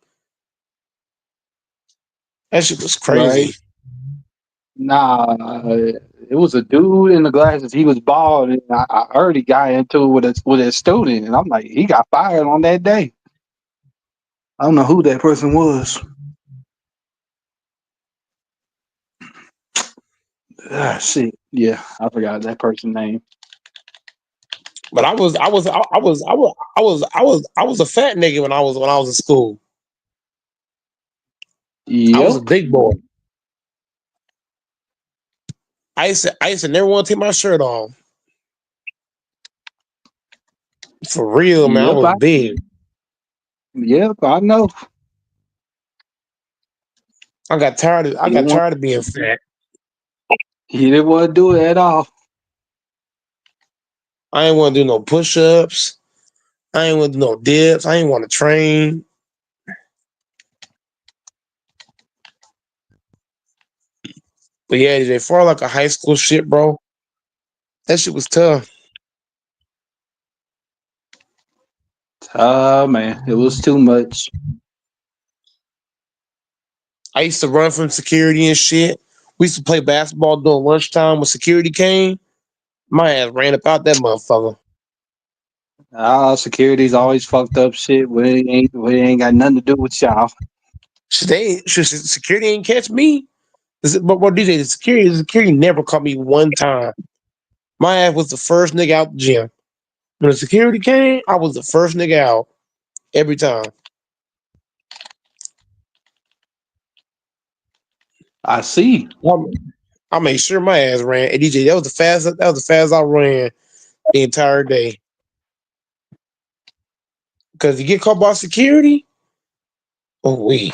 That shit was Right? crazy. Nah, it was a dude in the glasses. He was bald, and I heard he got into it with a student, and I'm like, he got fired on that day. I don't know who that person was. Shit. Yeah, I forgot that person's name. But I was a fat nigga when I was in school. I was a Yep. big boy. I used to never want to take my shirt off. For real, man. I Yep. was big. I know. I He didn't got want. tired of being fat. He didn't want to do it at all. I ain't want to do no push-ups. I ain't want to do no dips. I ain't want to train. But yeah, DJ, for like a high school shit, bro, that shit was tough. Man, it was too much. I used to run from security and shit. We used to play basketball during lunchtime when security came. My ass ran about that motherfucker. Security's always fucked up shit. We ain't got nothing to do with y'all. Security ain't catch me. But DJ, the security never caught me one time. My ass was the first nigga out the gym. When the security came, I was the first nigga out every time. I see. I made sure my ass ran. Hey, DJ, that was the fastest I ran the entire day. Because you get caught by security, oh we,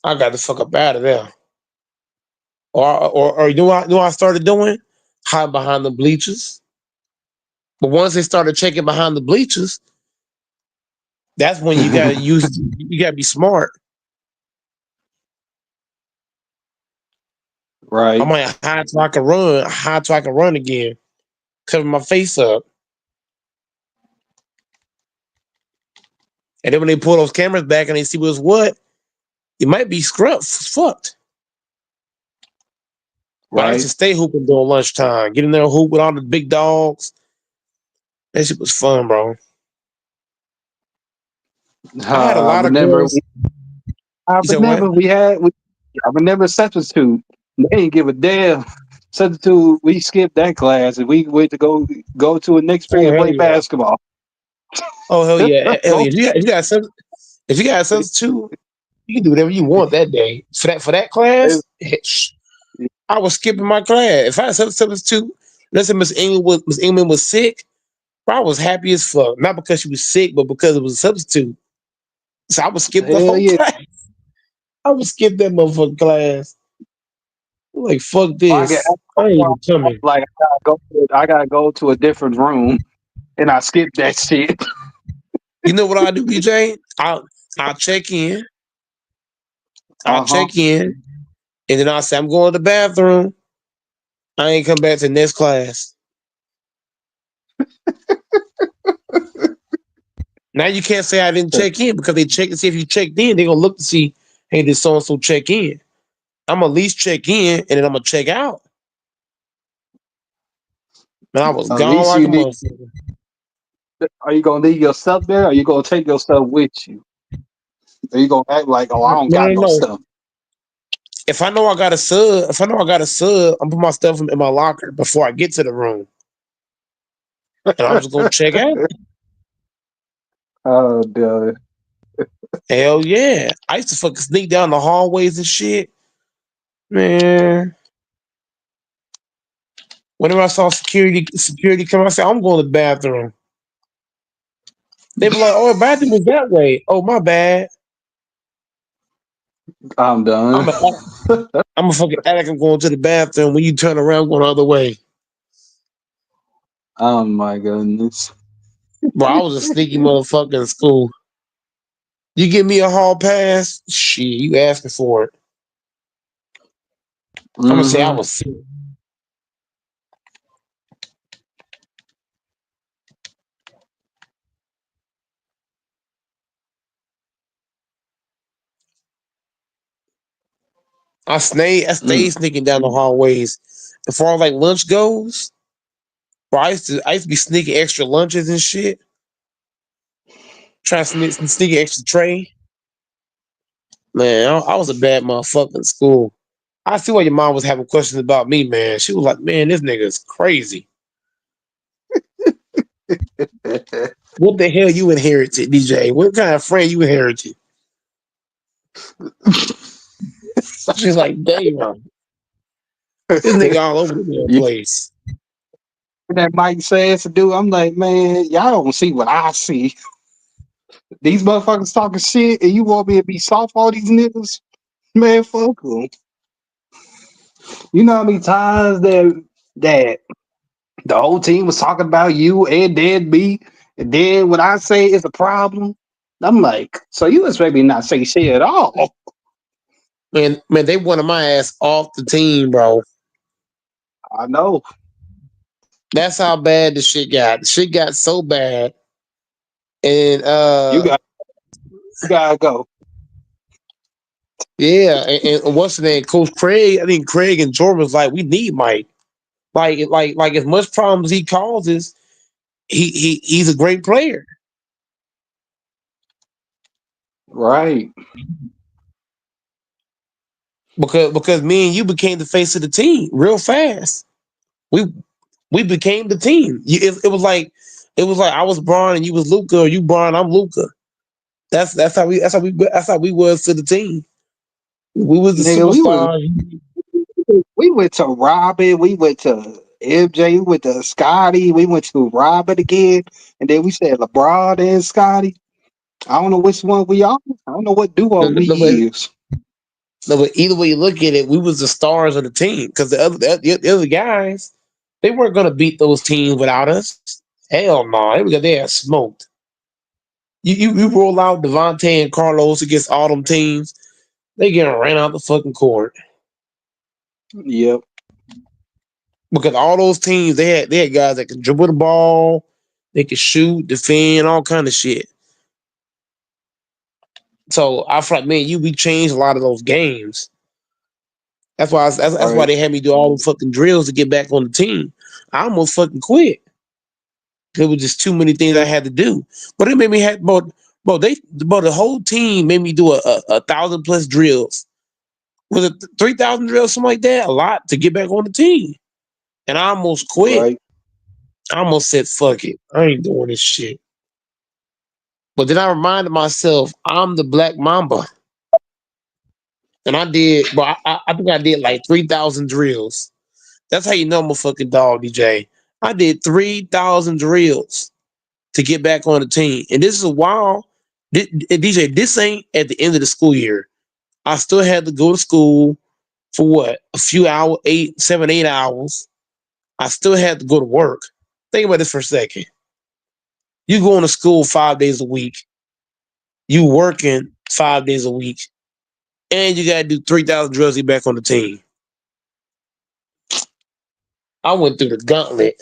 I got the fuck up out of there. Or you know what I started doing? Hide behind the bleachers. But once they started checking behind the bleachers, that's when you gotta be smart. I Right. might hide so I can run again, cover my face up. And then when they pull those cameras back and they see what's what, it might be fucked. But I used Right. to stay hooping during lunchtime, get in there and hoop with all the big dogs. That shit was fun, bro. I had a I lot of remember. girls. I You said what? remember we had. I remember substitute. They ain't give a damn. Substitute. We skipped that class and we went to go to a next Oh period and hell play yeah! basketball. Oh hell yeah! Hell yeah! Go. If you got a substitute, you can do whatever you want that day. For that class, I was skipping my class. If I had a substitute, let's say Miss England was sick, bro, I was happy as fuck. Not because she was sick, but because it was a substitute. So I would skip the Hell whole yeah. class. I would skip that motherfucking class. I'm like, fuck I get this. I ain't even coming. like I gotta go to a different room and I skip that shit. You know what I do, BJ? I'll check in. I'll Uh-huh. check in, and then I'll say I'm going to the bathroom. I ain't come back to the next class. Now you can't say I didn't check in because they check to see if you checked in. They're gonna look to see, hey, did so and so check in? I'm gonna at least check in and then I'm gonna check out. Man, I was At gone least like you a need. motherfucker. Are you gonna leave your stuff there? Or are you gonna take your stuff with you? Are you gonna act like, oh, I don't No, got no, no no. stuff? If I know I got a sub, I'm put my stuff in my locker before I get to the room, and I'm just gonna check out. Oh, dude. Hell yeah! I used to fucking sneak down the hallways and shit, man. Whenever I saw security come, I said, "I'm going to the bathroom." They be like, "Oh, the bathroom was that way." Oh, my bad. I'm done. I'm a I'm a fucking addict. I'm going to the bathroom. When you turn around, going the other way. Oh my goodness. Bro, I was a sneaky motherfucker in school. You give me a hall pass, shit, you asking for it. I'm gonna say I Mm-hmm. was sick. I stayed sneaking down the hallways. As far as like lunch goes, bro, I used to be sneaking extra lunches and shit. Trying to sneak an extra tray. Man, I was a bad motherfucker in school. I see why your mom was having questions about me, man. She was like, "Man, this nigga is crazy. What the hell you inherited, DJ? What kind of friend you inherited?" She's like, "Damn, this nigga all over the damn You place." that Mike says to do, I'm like, man, y'all don't see what I see. These motherfuckers talking shit, and you want me to be soft on these niggas? Man, fuck them. You know how many times that the whole team was talking about you and then me, and then when I say it's a problem, I'm like, so you expect me not say shit at all? Man, they wanted my ass off the team, bro. I know. That's how bad the shit got. The shit got so bad, and You got you gotta go. yeah, and what's the name? Coach Craig. I think Craig and Jordan was like, "We need Mike. Like as much problems he causes, he's a great player Right. because me and you became the face of the team real fast. We we became the team. It was like I was Brian and you was Luca, or you Brian, I'm Luca. That's how we was to the team. We was the Nigga, superstars. we went to Robin, we went to MJ, we went to Scotty, we went to Robin again, and then we said LeBron and Scotty. I don't know which one we are. I don't know what duo No, we no, but, is. no, but either way you look at it, we was the stars of the team because the other guys they weren't gonna beat those teams without us. Hell no, they had smoked. You roll out Devontae and Carlos against all them teams, they getting ran out the fucking court Yep. because all those teams they had guys that can dribble the ball, they can shoot, defend, all kind of shit. So I feel like, man, we changed a lot of those games. That's why Right. they had me do all the fucking drills to get back on the team. I almost fucking quit. There was just too many things I had to do. But it made me have, bro, the whole team made me do a 1,000+ drills. Was it 3,000 drills, something like that? A lot to get back on the team. And I almost quit. Right. I almost said, fuck it. I ain't doing this shit. But then I reminded myself, I'm the Black Mamba. And I did, but I think I did like 3,000 drills. That's how you know I'm a fucking dog, DJ. I did 3,000 drills to get back on the team. And this is a while. DJ, this ain't at the end of the school year. I still had to go to school for what? A few hours, 8 7 8 hours. I still had to go to work. Think about this for a second. You going to school 5 days a week. You working 5 days a week. And you gotta do 3,000 drills to get back on the team. I went through the gauntlet.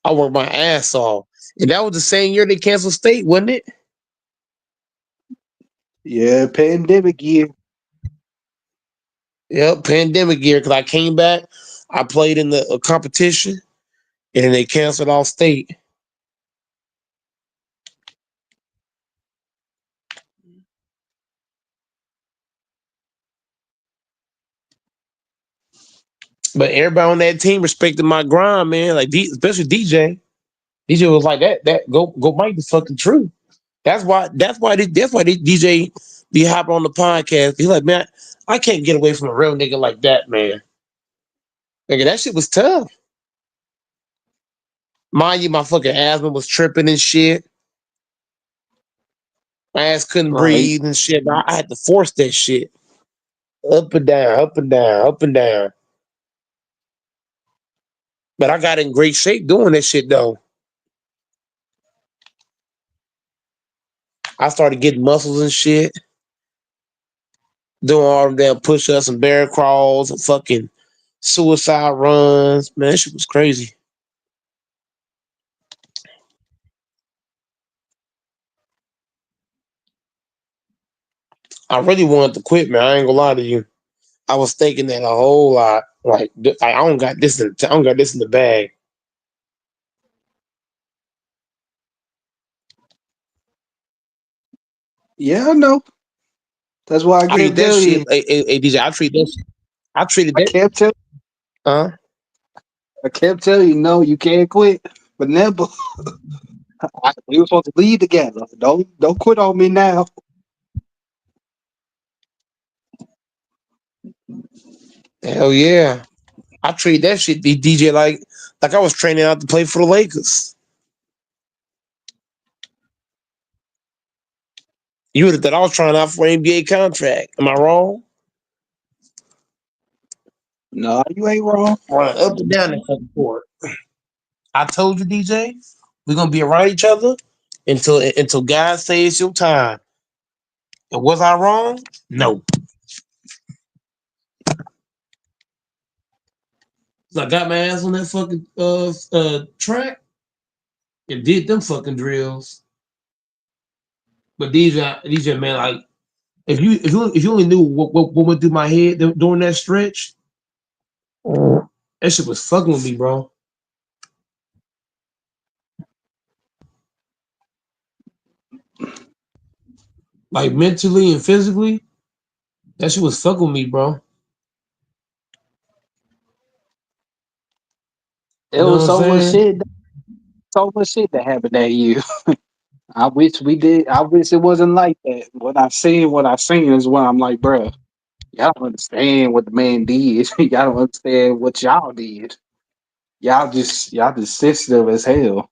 I worked my ass off. And that was the same year they canceled state, wasn't it? Yeah, pandemic year. Yep, pandemic year. Because I came back, I played in the competition, and then they canceled all state. But everybody on that team respected my grind, man. Like especially DJ. DJ was like that go Mike the fucking truth. That's why DJ be hopping on the podcast. He's like, man, I can't get away from a real nigga like that, man. Nigga, that shit was tough. Mind you, my fucking asthma was tripping and shit. My ass couldn't Right. breathe and shit. I had to force that shit. Up and down, up and down, up and down. But I got in great shape doing that shit though. I started getting muscles and shit, doing all them damn push ups and bear crawls and fucking suicide runs. Man, that shit was crazy. I really wanted to quit, man. I ain't gonna lie to you. I was thinking that a whole lot. Like, I don't got this I don't got this in the bag. Yeah, I know. That's why I I treat kept that telling shit. you. Hey, DJ, I treated I that. kept telling. Huh? I kept telling you, no, you can't quit. But never. We were supposed to lead together. Don't quit on me now. Hell yeah. I treat that shit, DJ, like I was training out to play for the Lakers. You would have thought I was trying out for an NBA contract. Am I wrong? No, you ain't wrong. Running up and down that fucking court. I told you, DJ, we're gonna be around each other until God says it's your time. And was I wrong? No. So I got my ass on that fucking track and did them fucking drills. But DJ man, like if you only knew what went through my head during that stretch, that shit was fucking with me, bro. Like mentally and physically, that shit was fucking with me, bro. You There know what was I'm saying? so much shit that happened that year. I wish we did. I wish it wasn't like that. What I seen is what I'm like, bruh. Y'all don't understand what the man did. Y'all don't understand what y'all did. Y'all just sensitive as hell.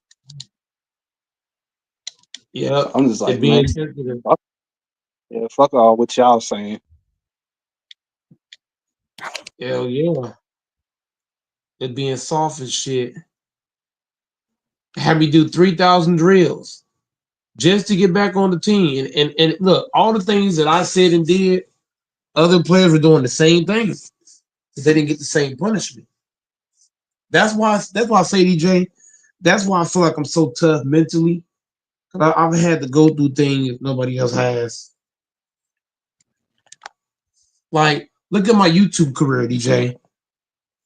So Yep. I'm just It like, man, being sensitive. fuck, yeah, fuck all what y'all saying. Hell yeah. It being soft as shit. Had me do 3,000 drills just to get back on the team. And look, all the things that I said and did, other players were doing the same things. They didn't get the same punishment. That's why I say, DJ, that's why I feel like I'm so tough mentally. Cause I've had to go through things nobody else has. Like, look at my YouTube career, DJ.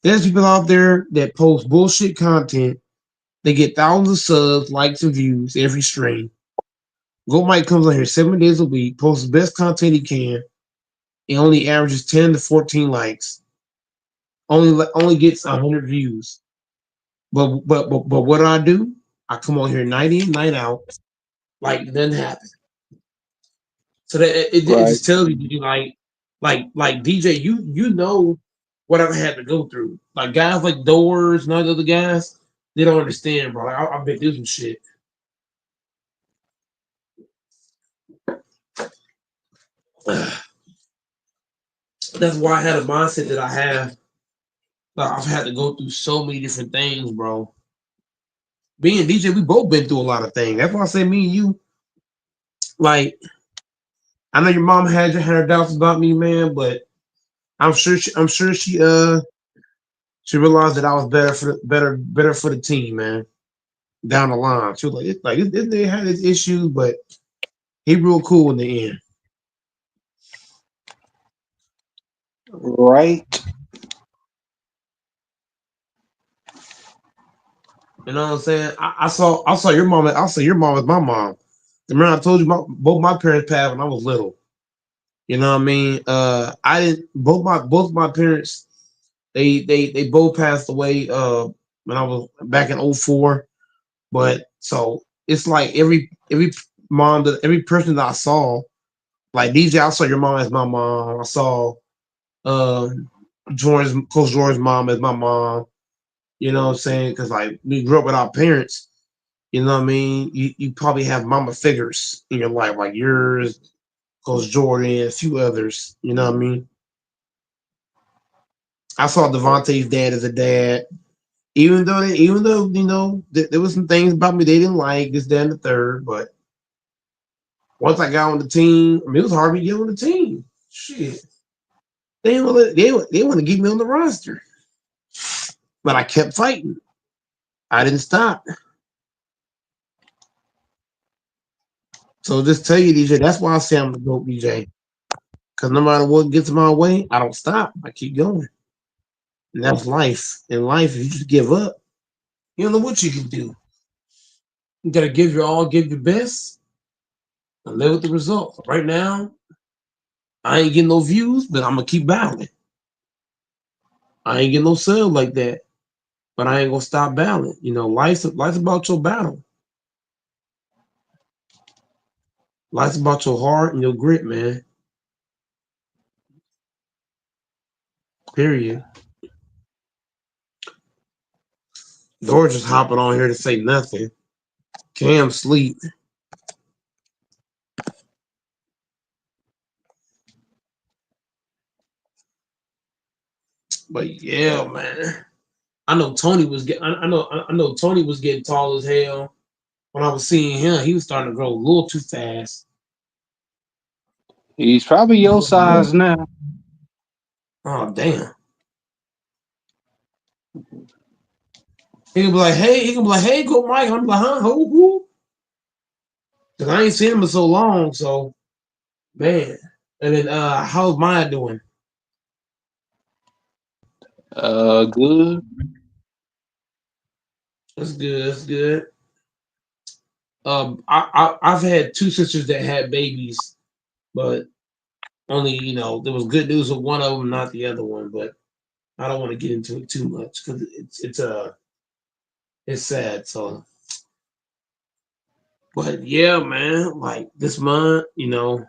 There's people out there that post bullshit content. They get thousands of subs, likes, and views every stream. Go Mike comes on here 7 days a week, posts the best content he can, and only averages 10 to 14 likes. Only gets 100 views. But what do I do? I come on here night in, night out, like it doesn't happen. So that it Right. just tells you like DJ, you know what I've had to go through. Like guys like Doors and all the other guys, they don't understand, bro. Like, I've been through some shit. That's why I had a mindset that I have. Like, I've had to go through so many different things, bro. Me and DJ, we both been through a lot of things. That's why I say me and you, like, I know your mom had her doubts about me, man, but I'm sure she realized that I was better for the team, man. Down the line, she was this nigga had his issues, but he real cool in the end. Right. You know what I'm saying? I saw your mom. I saw your mom as my mom. Remember I told you both my parents passed when I was little. You know what I mean? I didn't both my parents. They both passed away when I was back in '04. But so it's like every mom that every person that I saw, like DJ, I saw your mom as my mom. I saw um Coach Jordan's mom as my mom. You know what I'm saying? Because like we grew up with our parents. You know what I mean? You probably have mama figures in your life, like yours, Coach Jordan, a few others. You know what I mean? I saw Devontae's dad as a dad. Even though there was some things about me they didn't like, this, that, and the third, but once I got on the team, I mean, it was hard to get on the team. Shit, they want to keep me on the roster, but I kept fighting. I didn't stop. So just tell you, DJ, that's why I say I'm the GOAT, DJ. Because no matter what gets in my way, I don't stop. I keep going, and that's life. In life, if you just give up, you don't know what you can do. You gotta give your all, give your best, and live with the result. Right now, I ain't getting no views, but I'm gonna keep battling. I ain't getting no sale like that, but I ain't gonna stop battling. You know, life's about your battle. Life's about your heart and your grit, man. Period. George just hopping on here to say nothing. Cam sleep. But yeah, man. I know Tony was getting. I know Tony was getting tall as hell. When I was seeing him, he was starting to grow a little too fast. He's probably your size now. Oh damn. He can be like, hey, go Mike. I'm like, huh, who? Cause I ain't seen him in so long. So man. And then how's Maya doing? Good. That's good. That's good. I've had two sisters that had babies, but only there was good news with one of them, not the other one. But I don't want to get into it too much because it's sad. So, but yeah, man, like this month. But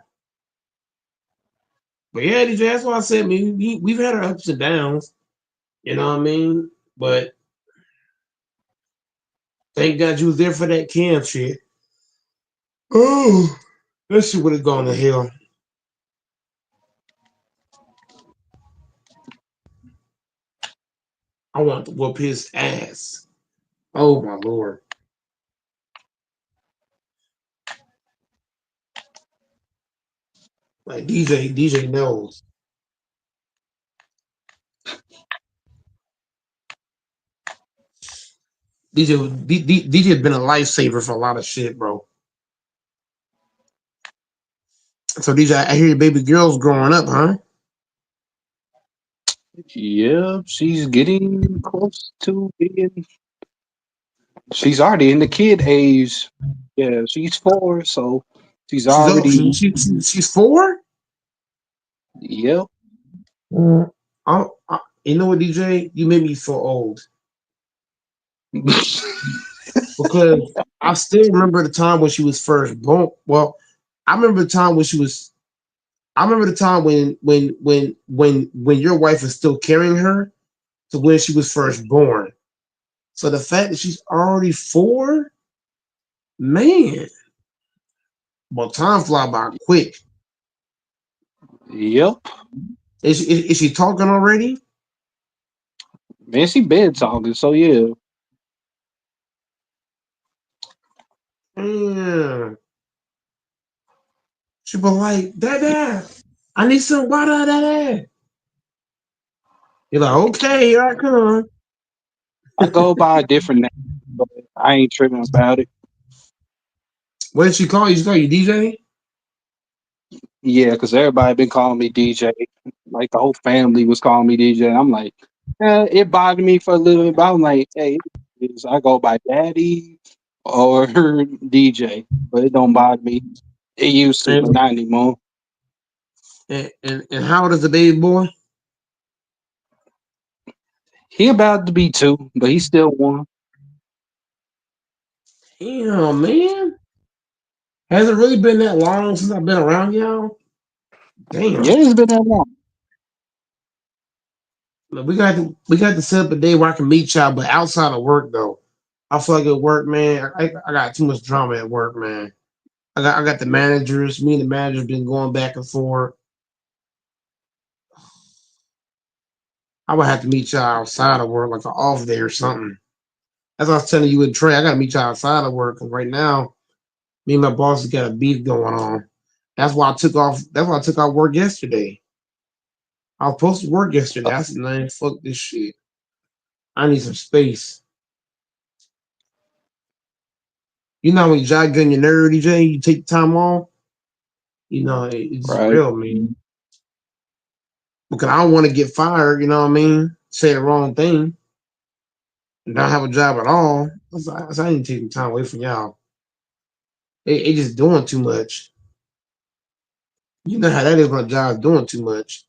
yeah, DJ, that's why I said, man, we've had our ups and downs. You know what I mean? But thank God you was there for that camp shit. Oh, that shit would have gone to hell. I want to whoop his ass. Oh my lord. Like DJ knows. DJ has been a lifesaver for a lot of shit, bro. So DJ, I hear your baby girl's growing up, huh? Yeah, she's getting close to being. She's already in the kid age. Yeah, she's 4, so she's She's old. already. She's 4. Yep. Mm. You know what, DJ? You made me feel old because I still remember the time when she was first born. Well, I remember the time when she was. I remember the time when your wife was still carrying her to when she was first born. So the fact that she's already 4, man, well, time fly by quick. Yep. Is she talking already? Man, she bed talking, so yeah. Yeah. She be like, Dada, I need some water, Dada. You're like, okay, here I come. I go by a different name, but I ain't tripping about it. What did she call you? She call you DJ? Yeah, because everybody been calling me DJ. Like the whole family was calling me DJ. I'm like, it bothered me for a little bit, but I'm like, hey, I go by Daddy or DJ, but it don't bother me. It used to, but And, not anymore. and how old is the baby boy? He about to be two, but he still one. Damn, man. Has it really been that long since I've been around y'all? Yeah, Damn. it's been that long. Look, we got to set up a day where I can meet y'all, but outside of work though. I feel like at work, man, I got too much drama at work, man. I got the managers. Me and the managers been going back and forth. I would have to meet y'all outside of work, like an off day or something. As I was telling you and Trey, I gotta meet y'all outside of work because right now, me and my boss has got a beef going on. That's why I took off. That's why I took off work yesterday. I was supposed to work yesterday. I said, man, fuck this shit. I need some space. You know when you jog gun your nerd, DJ, you take time off. It's Right. real, man. Because I don't want to get fired. You know what I mean? Say the wrong thing and not have a job at all. I need to take some time away from y'all. They just doing too much. You know how that is when a job's doing too much.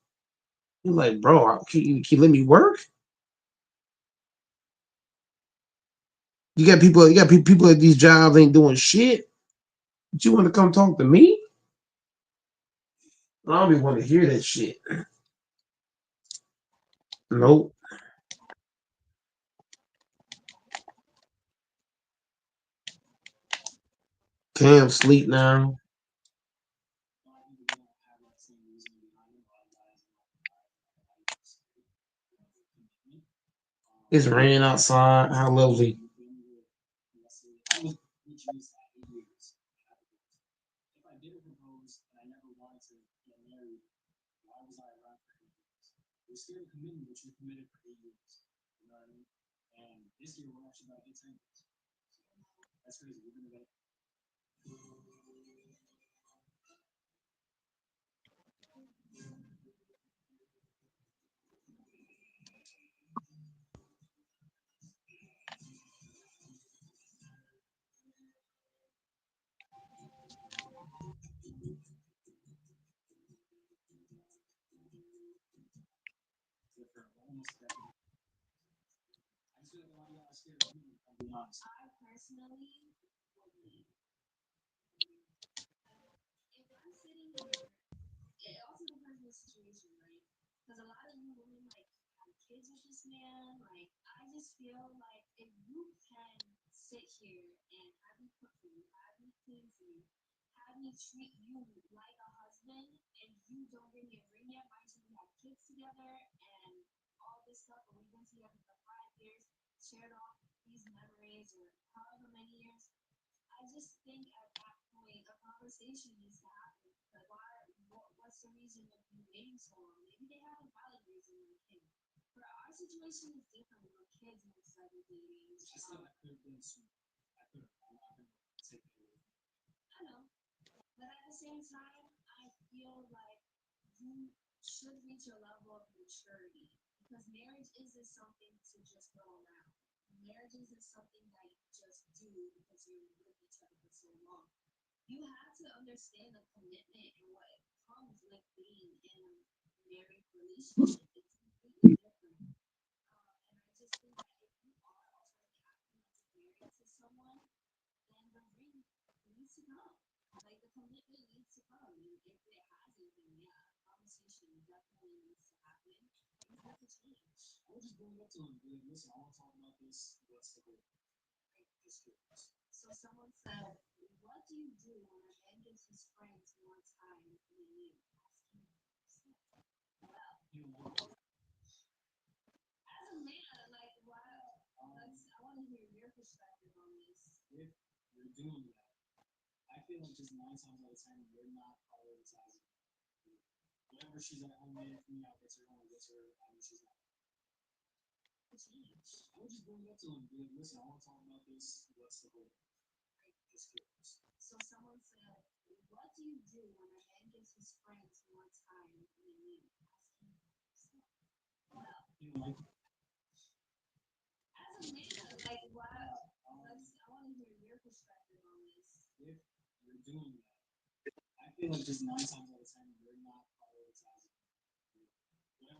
You're like, bro, can you let me work? You got people at these jobs ain't doing shit. But you want to come talk to me? I don't even want to hear that shit. Nope. Cam sleep now. It's raining outside. How lovely.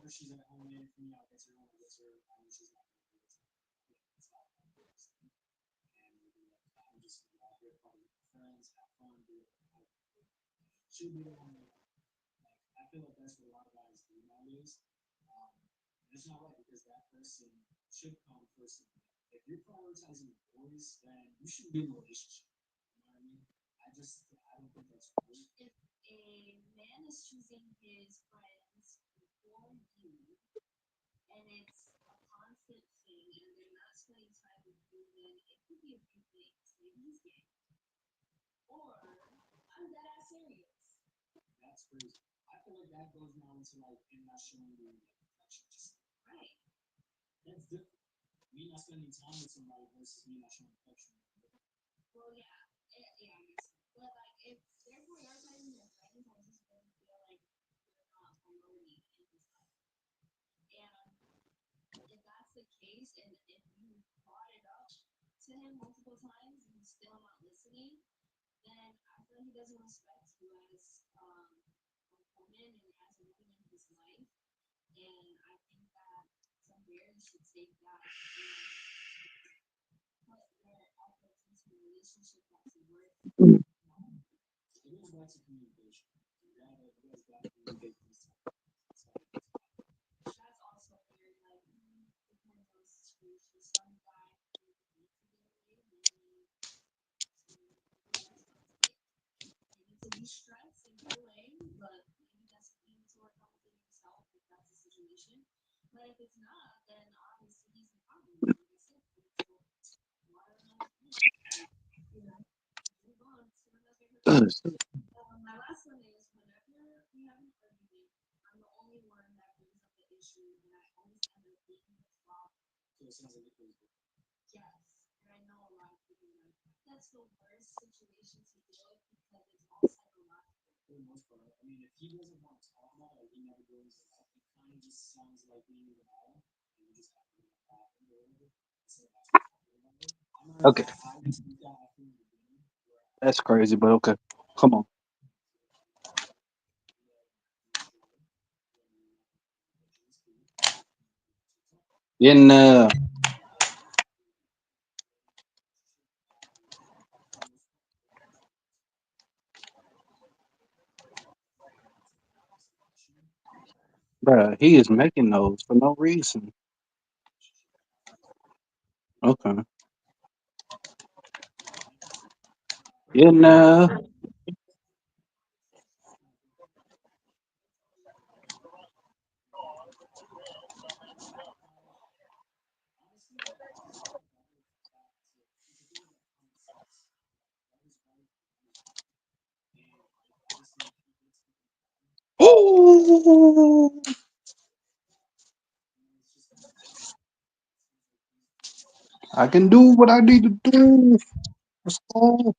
she's at home and for me, I'll get her home, I get her. I mean, she's not going to do it. It's not fun. And I'm just going to be out here, party with my friends, have fun, do it. She'll be the one that, like, I feel like that's what a lot of guys do nowadays. And it's not right because that person should come first. If you're prioritizing the boys, then you shouldn't be in a relationship. You know what I mean? I don't think that's right. If a man is choosing his friends before you, and it's a constant thing, and they're not spending time with you, then it could be a few things. Maybe he's gay, or I'm dead ass serious. That's crazy. I feel like that goes now into like him not showing you like affection, just right. That's different. Me not spending time with somebody versus me not showing affection. Well, yeah, yeah, I guess. But like, if they're prioritizing their friends, I just don't feel like they're not a priority in his life. And if that's the case, and if you brought it up to him multiple times and he's still not listening, then I feel like he doesn't respect you as a woman and as a woman in his life. And I think that some parents should take that and put their efforts into a relationship that's worth. It goes back to communication. You guys got to communicate these things. That's also very like depends on the situation. Some guys need to get away, maybe they need to be stressed and get away, but maybe that's something you need to work on within yourself if that's the situation. But if it's not, then obviously he's the problem. Like I said, so water on his feet. You know, move on to another person. My last one is whenever we have an argument, I'm the only one that brings up the issue, and I always end up being the flop. So it sounds like it goes good. Yes, and I know a lot of people like that. That's the worst situation to deal with because it's all psychological. For the most part, I mean, if he doesn't want to talk about it, he never brings it up. It kind of just sounds like being in denial, and you just have to laugh and go over it. So that's what talking about it. I'm not Okay, gonna lie, I just think that I feel the beginning where that's crazy, but okay. Come on. In bruh, he is making those for no reason. Okay. In oh, I can do what I need to do. Let's go.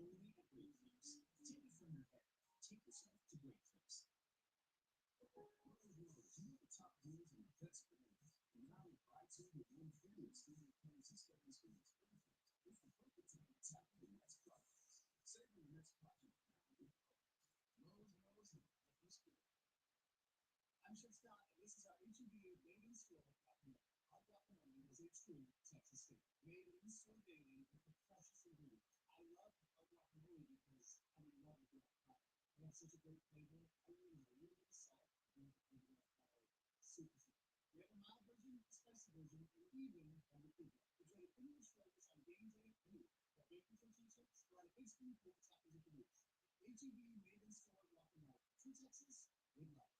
only at Great Clips. Take it from your head. Take yourself to Great Clips. Do you have the top deals in Pennsylvania? And now with buy two with one free exclusive Kansas Stephens for this benefit. It's the perfect time to tackle the next project. Save on the next project now with Lowe's life is good. I'm Chef Scott, and this is our HEB Made in Store guacamole. Our guacamole is a true Texas steak, made in store daily with the freshest ingredients. I love our guacamole because I'm in love with the avocado. It has such a great flavor. I really know a little bit of salt and the avocado. Super sweet. We have a mild version, a spicy version, and even a liquid one. Enjoy the premium flavors on game day food. For bacon tortilla chips, or on ice cream pork tacos at the roots. HEB Made in Store guacamole. True Texas, good life.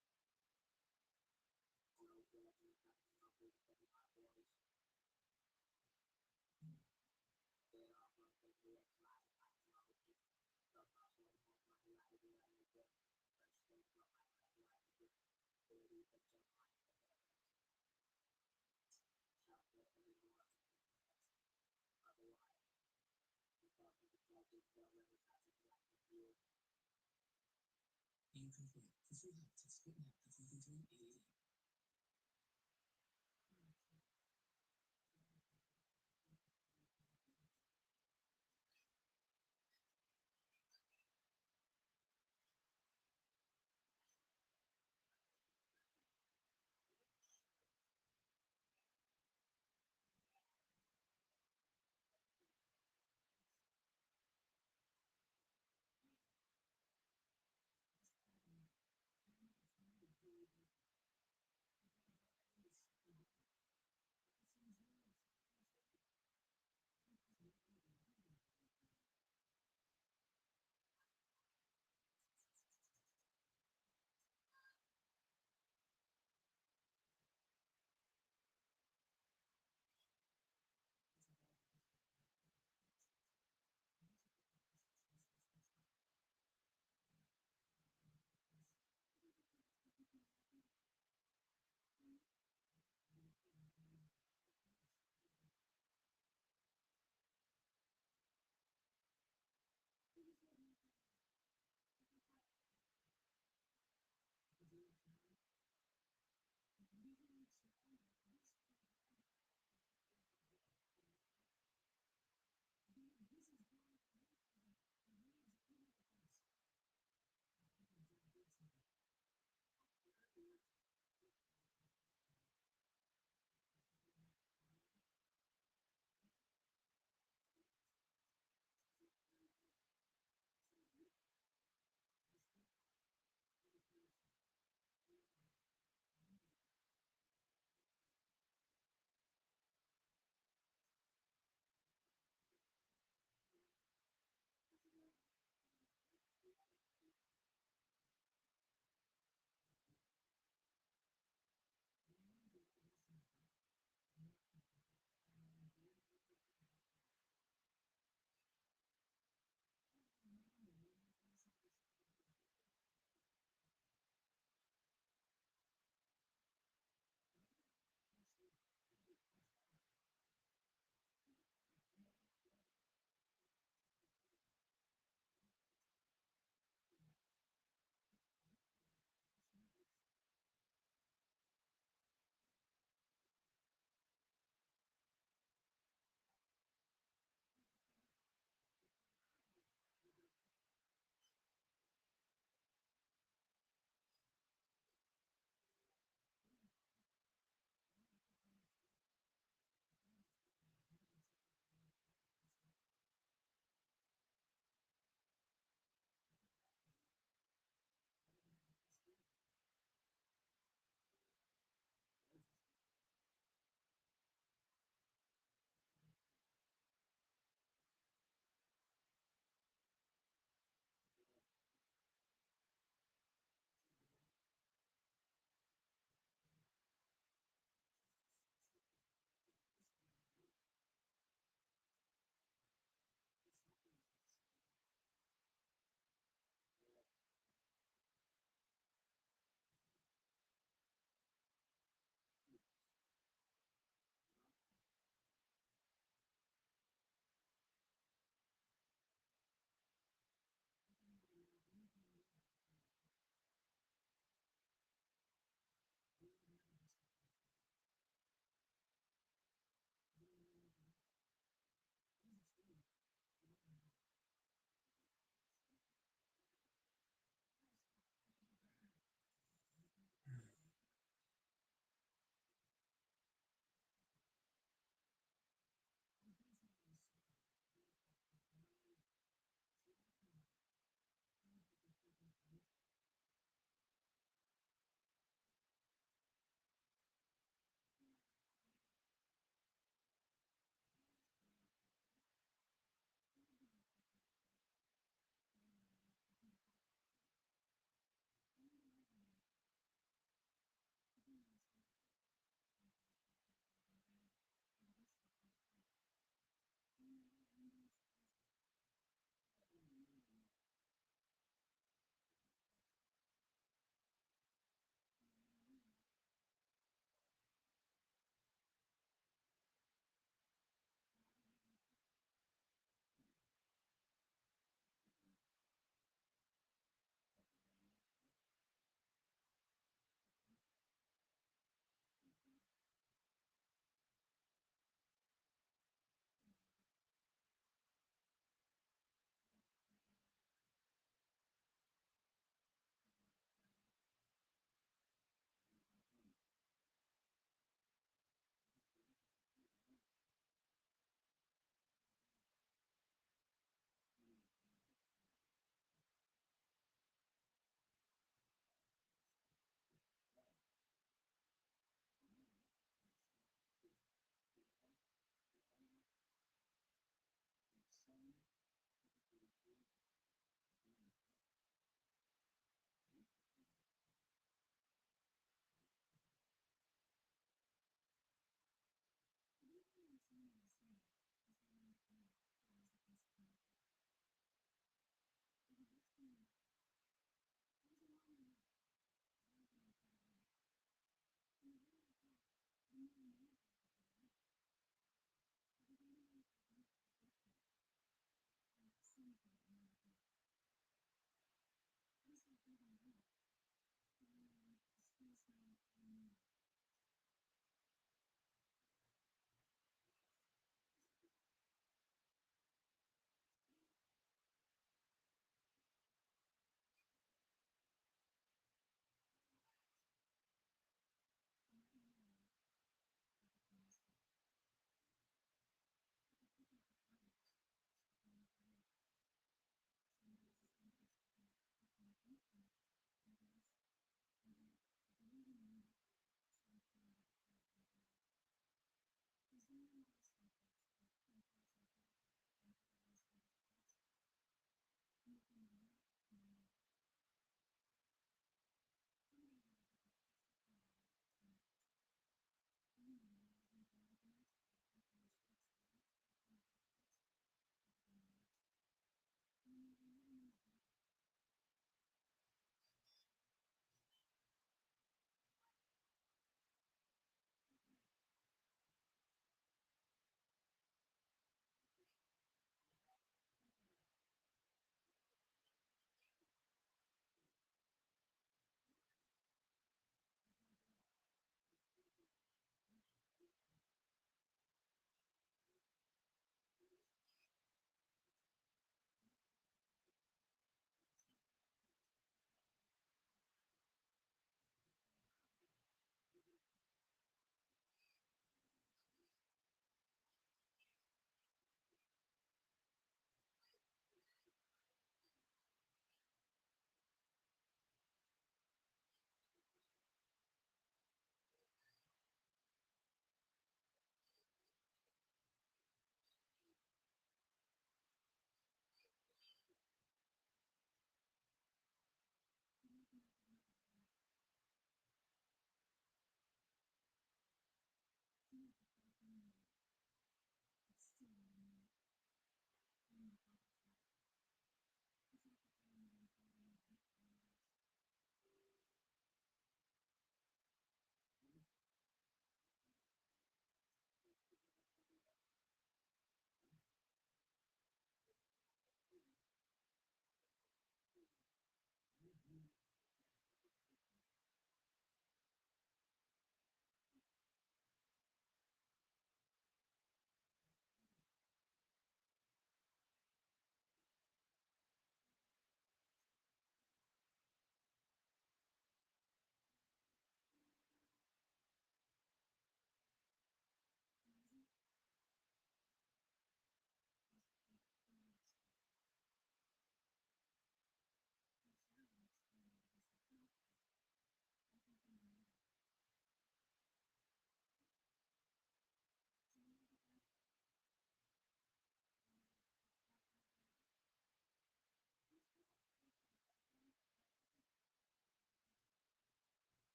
Incomplete. For free help, text "quit now" to 433-888.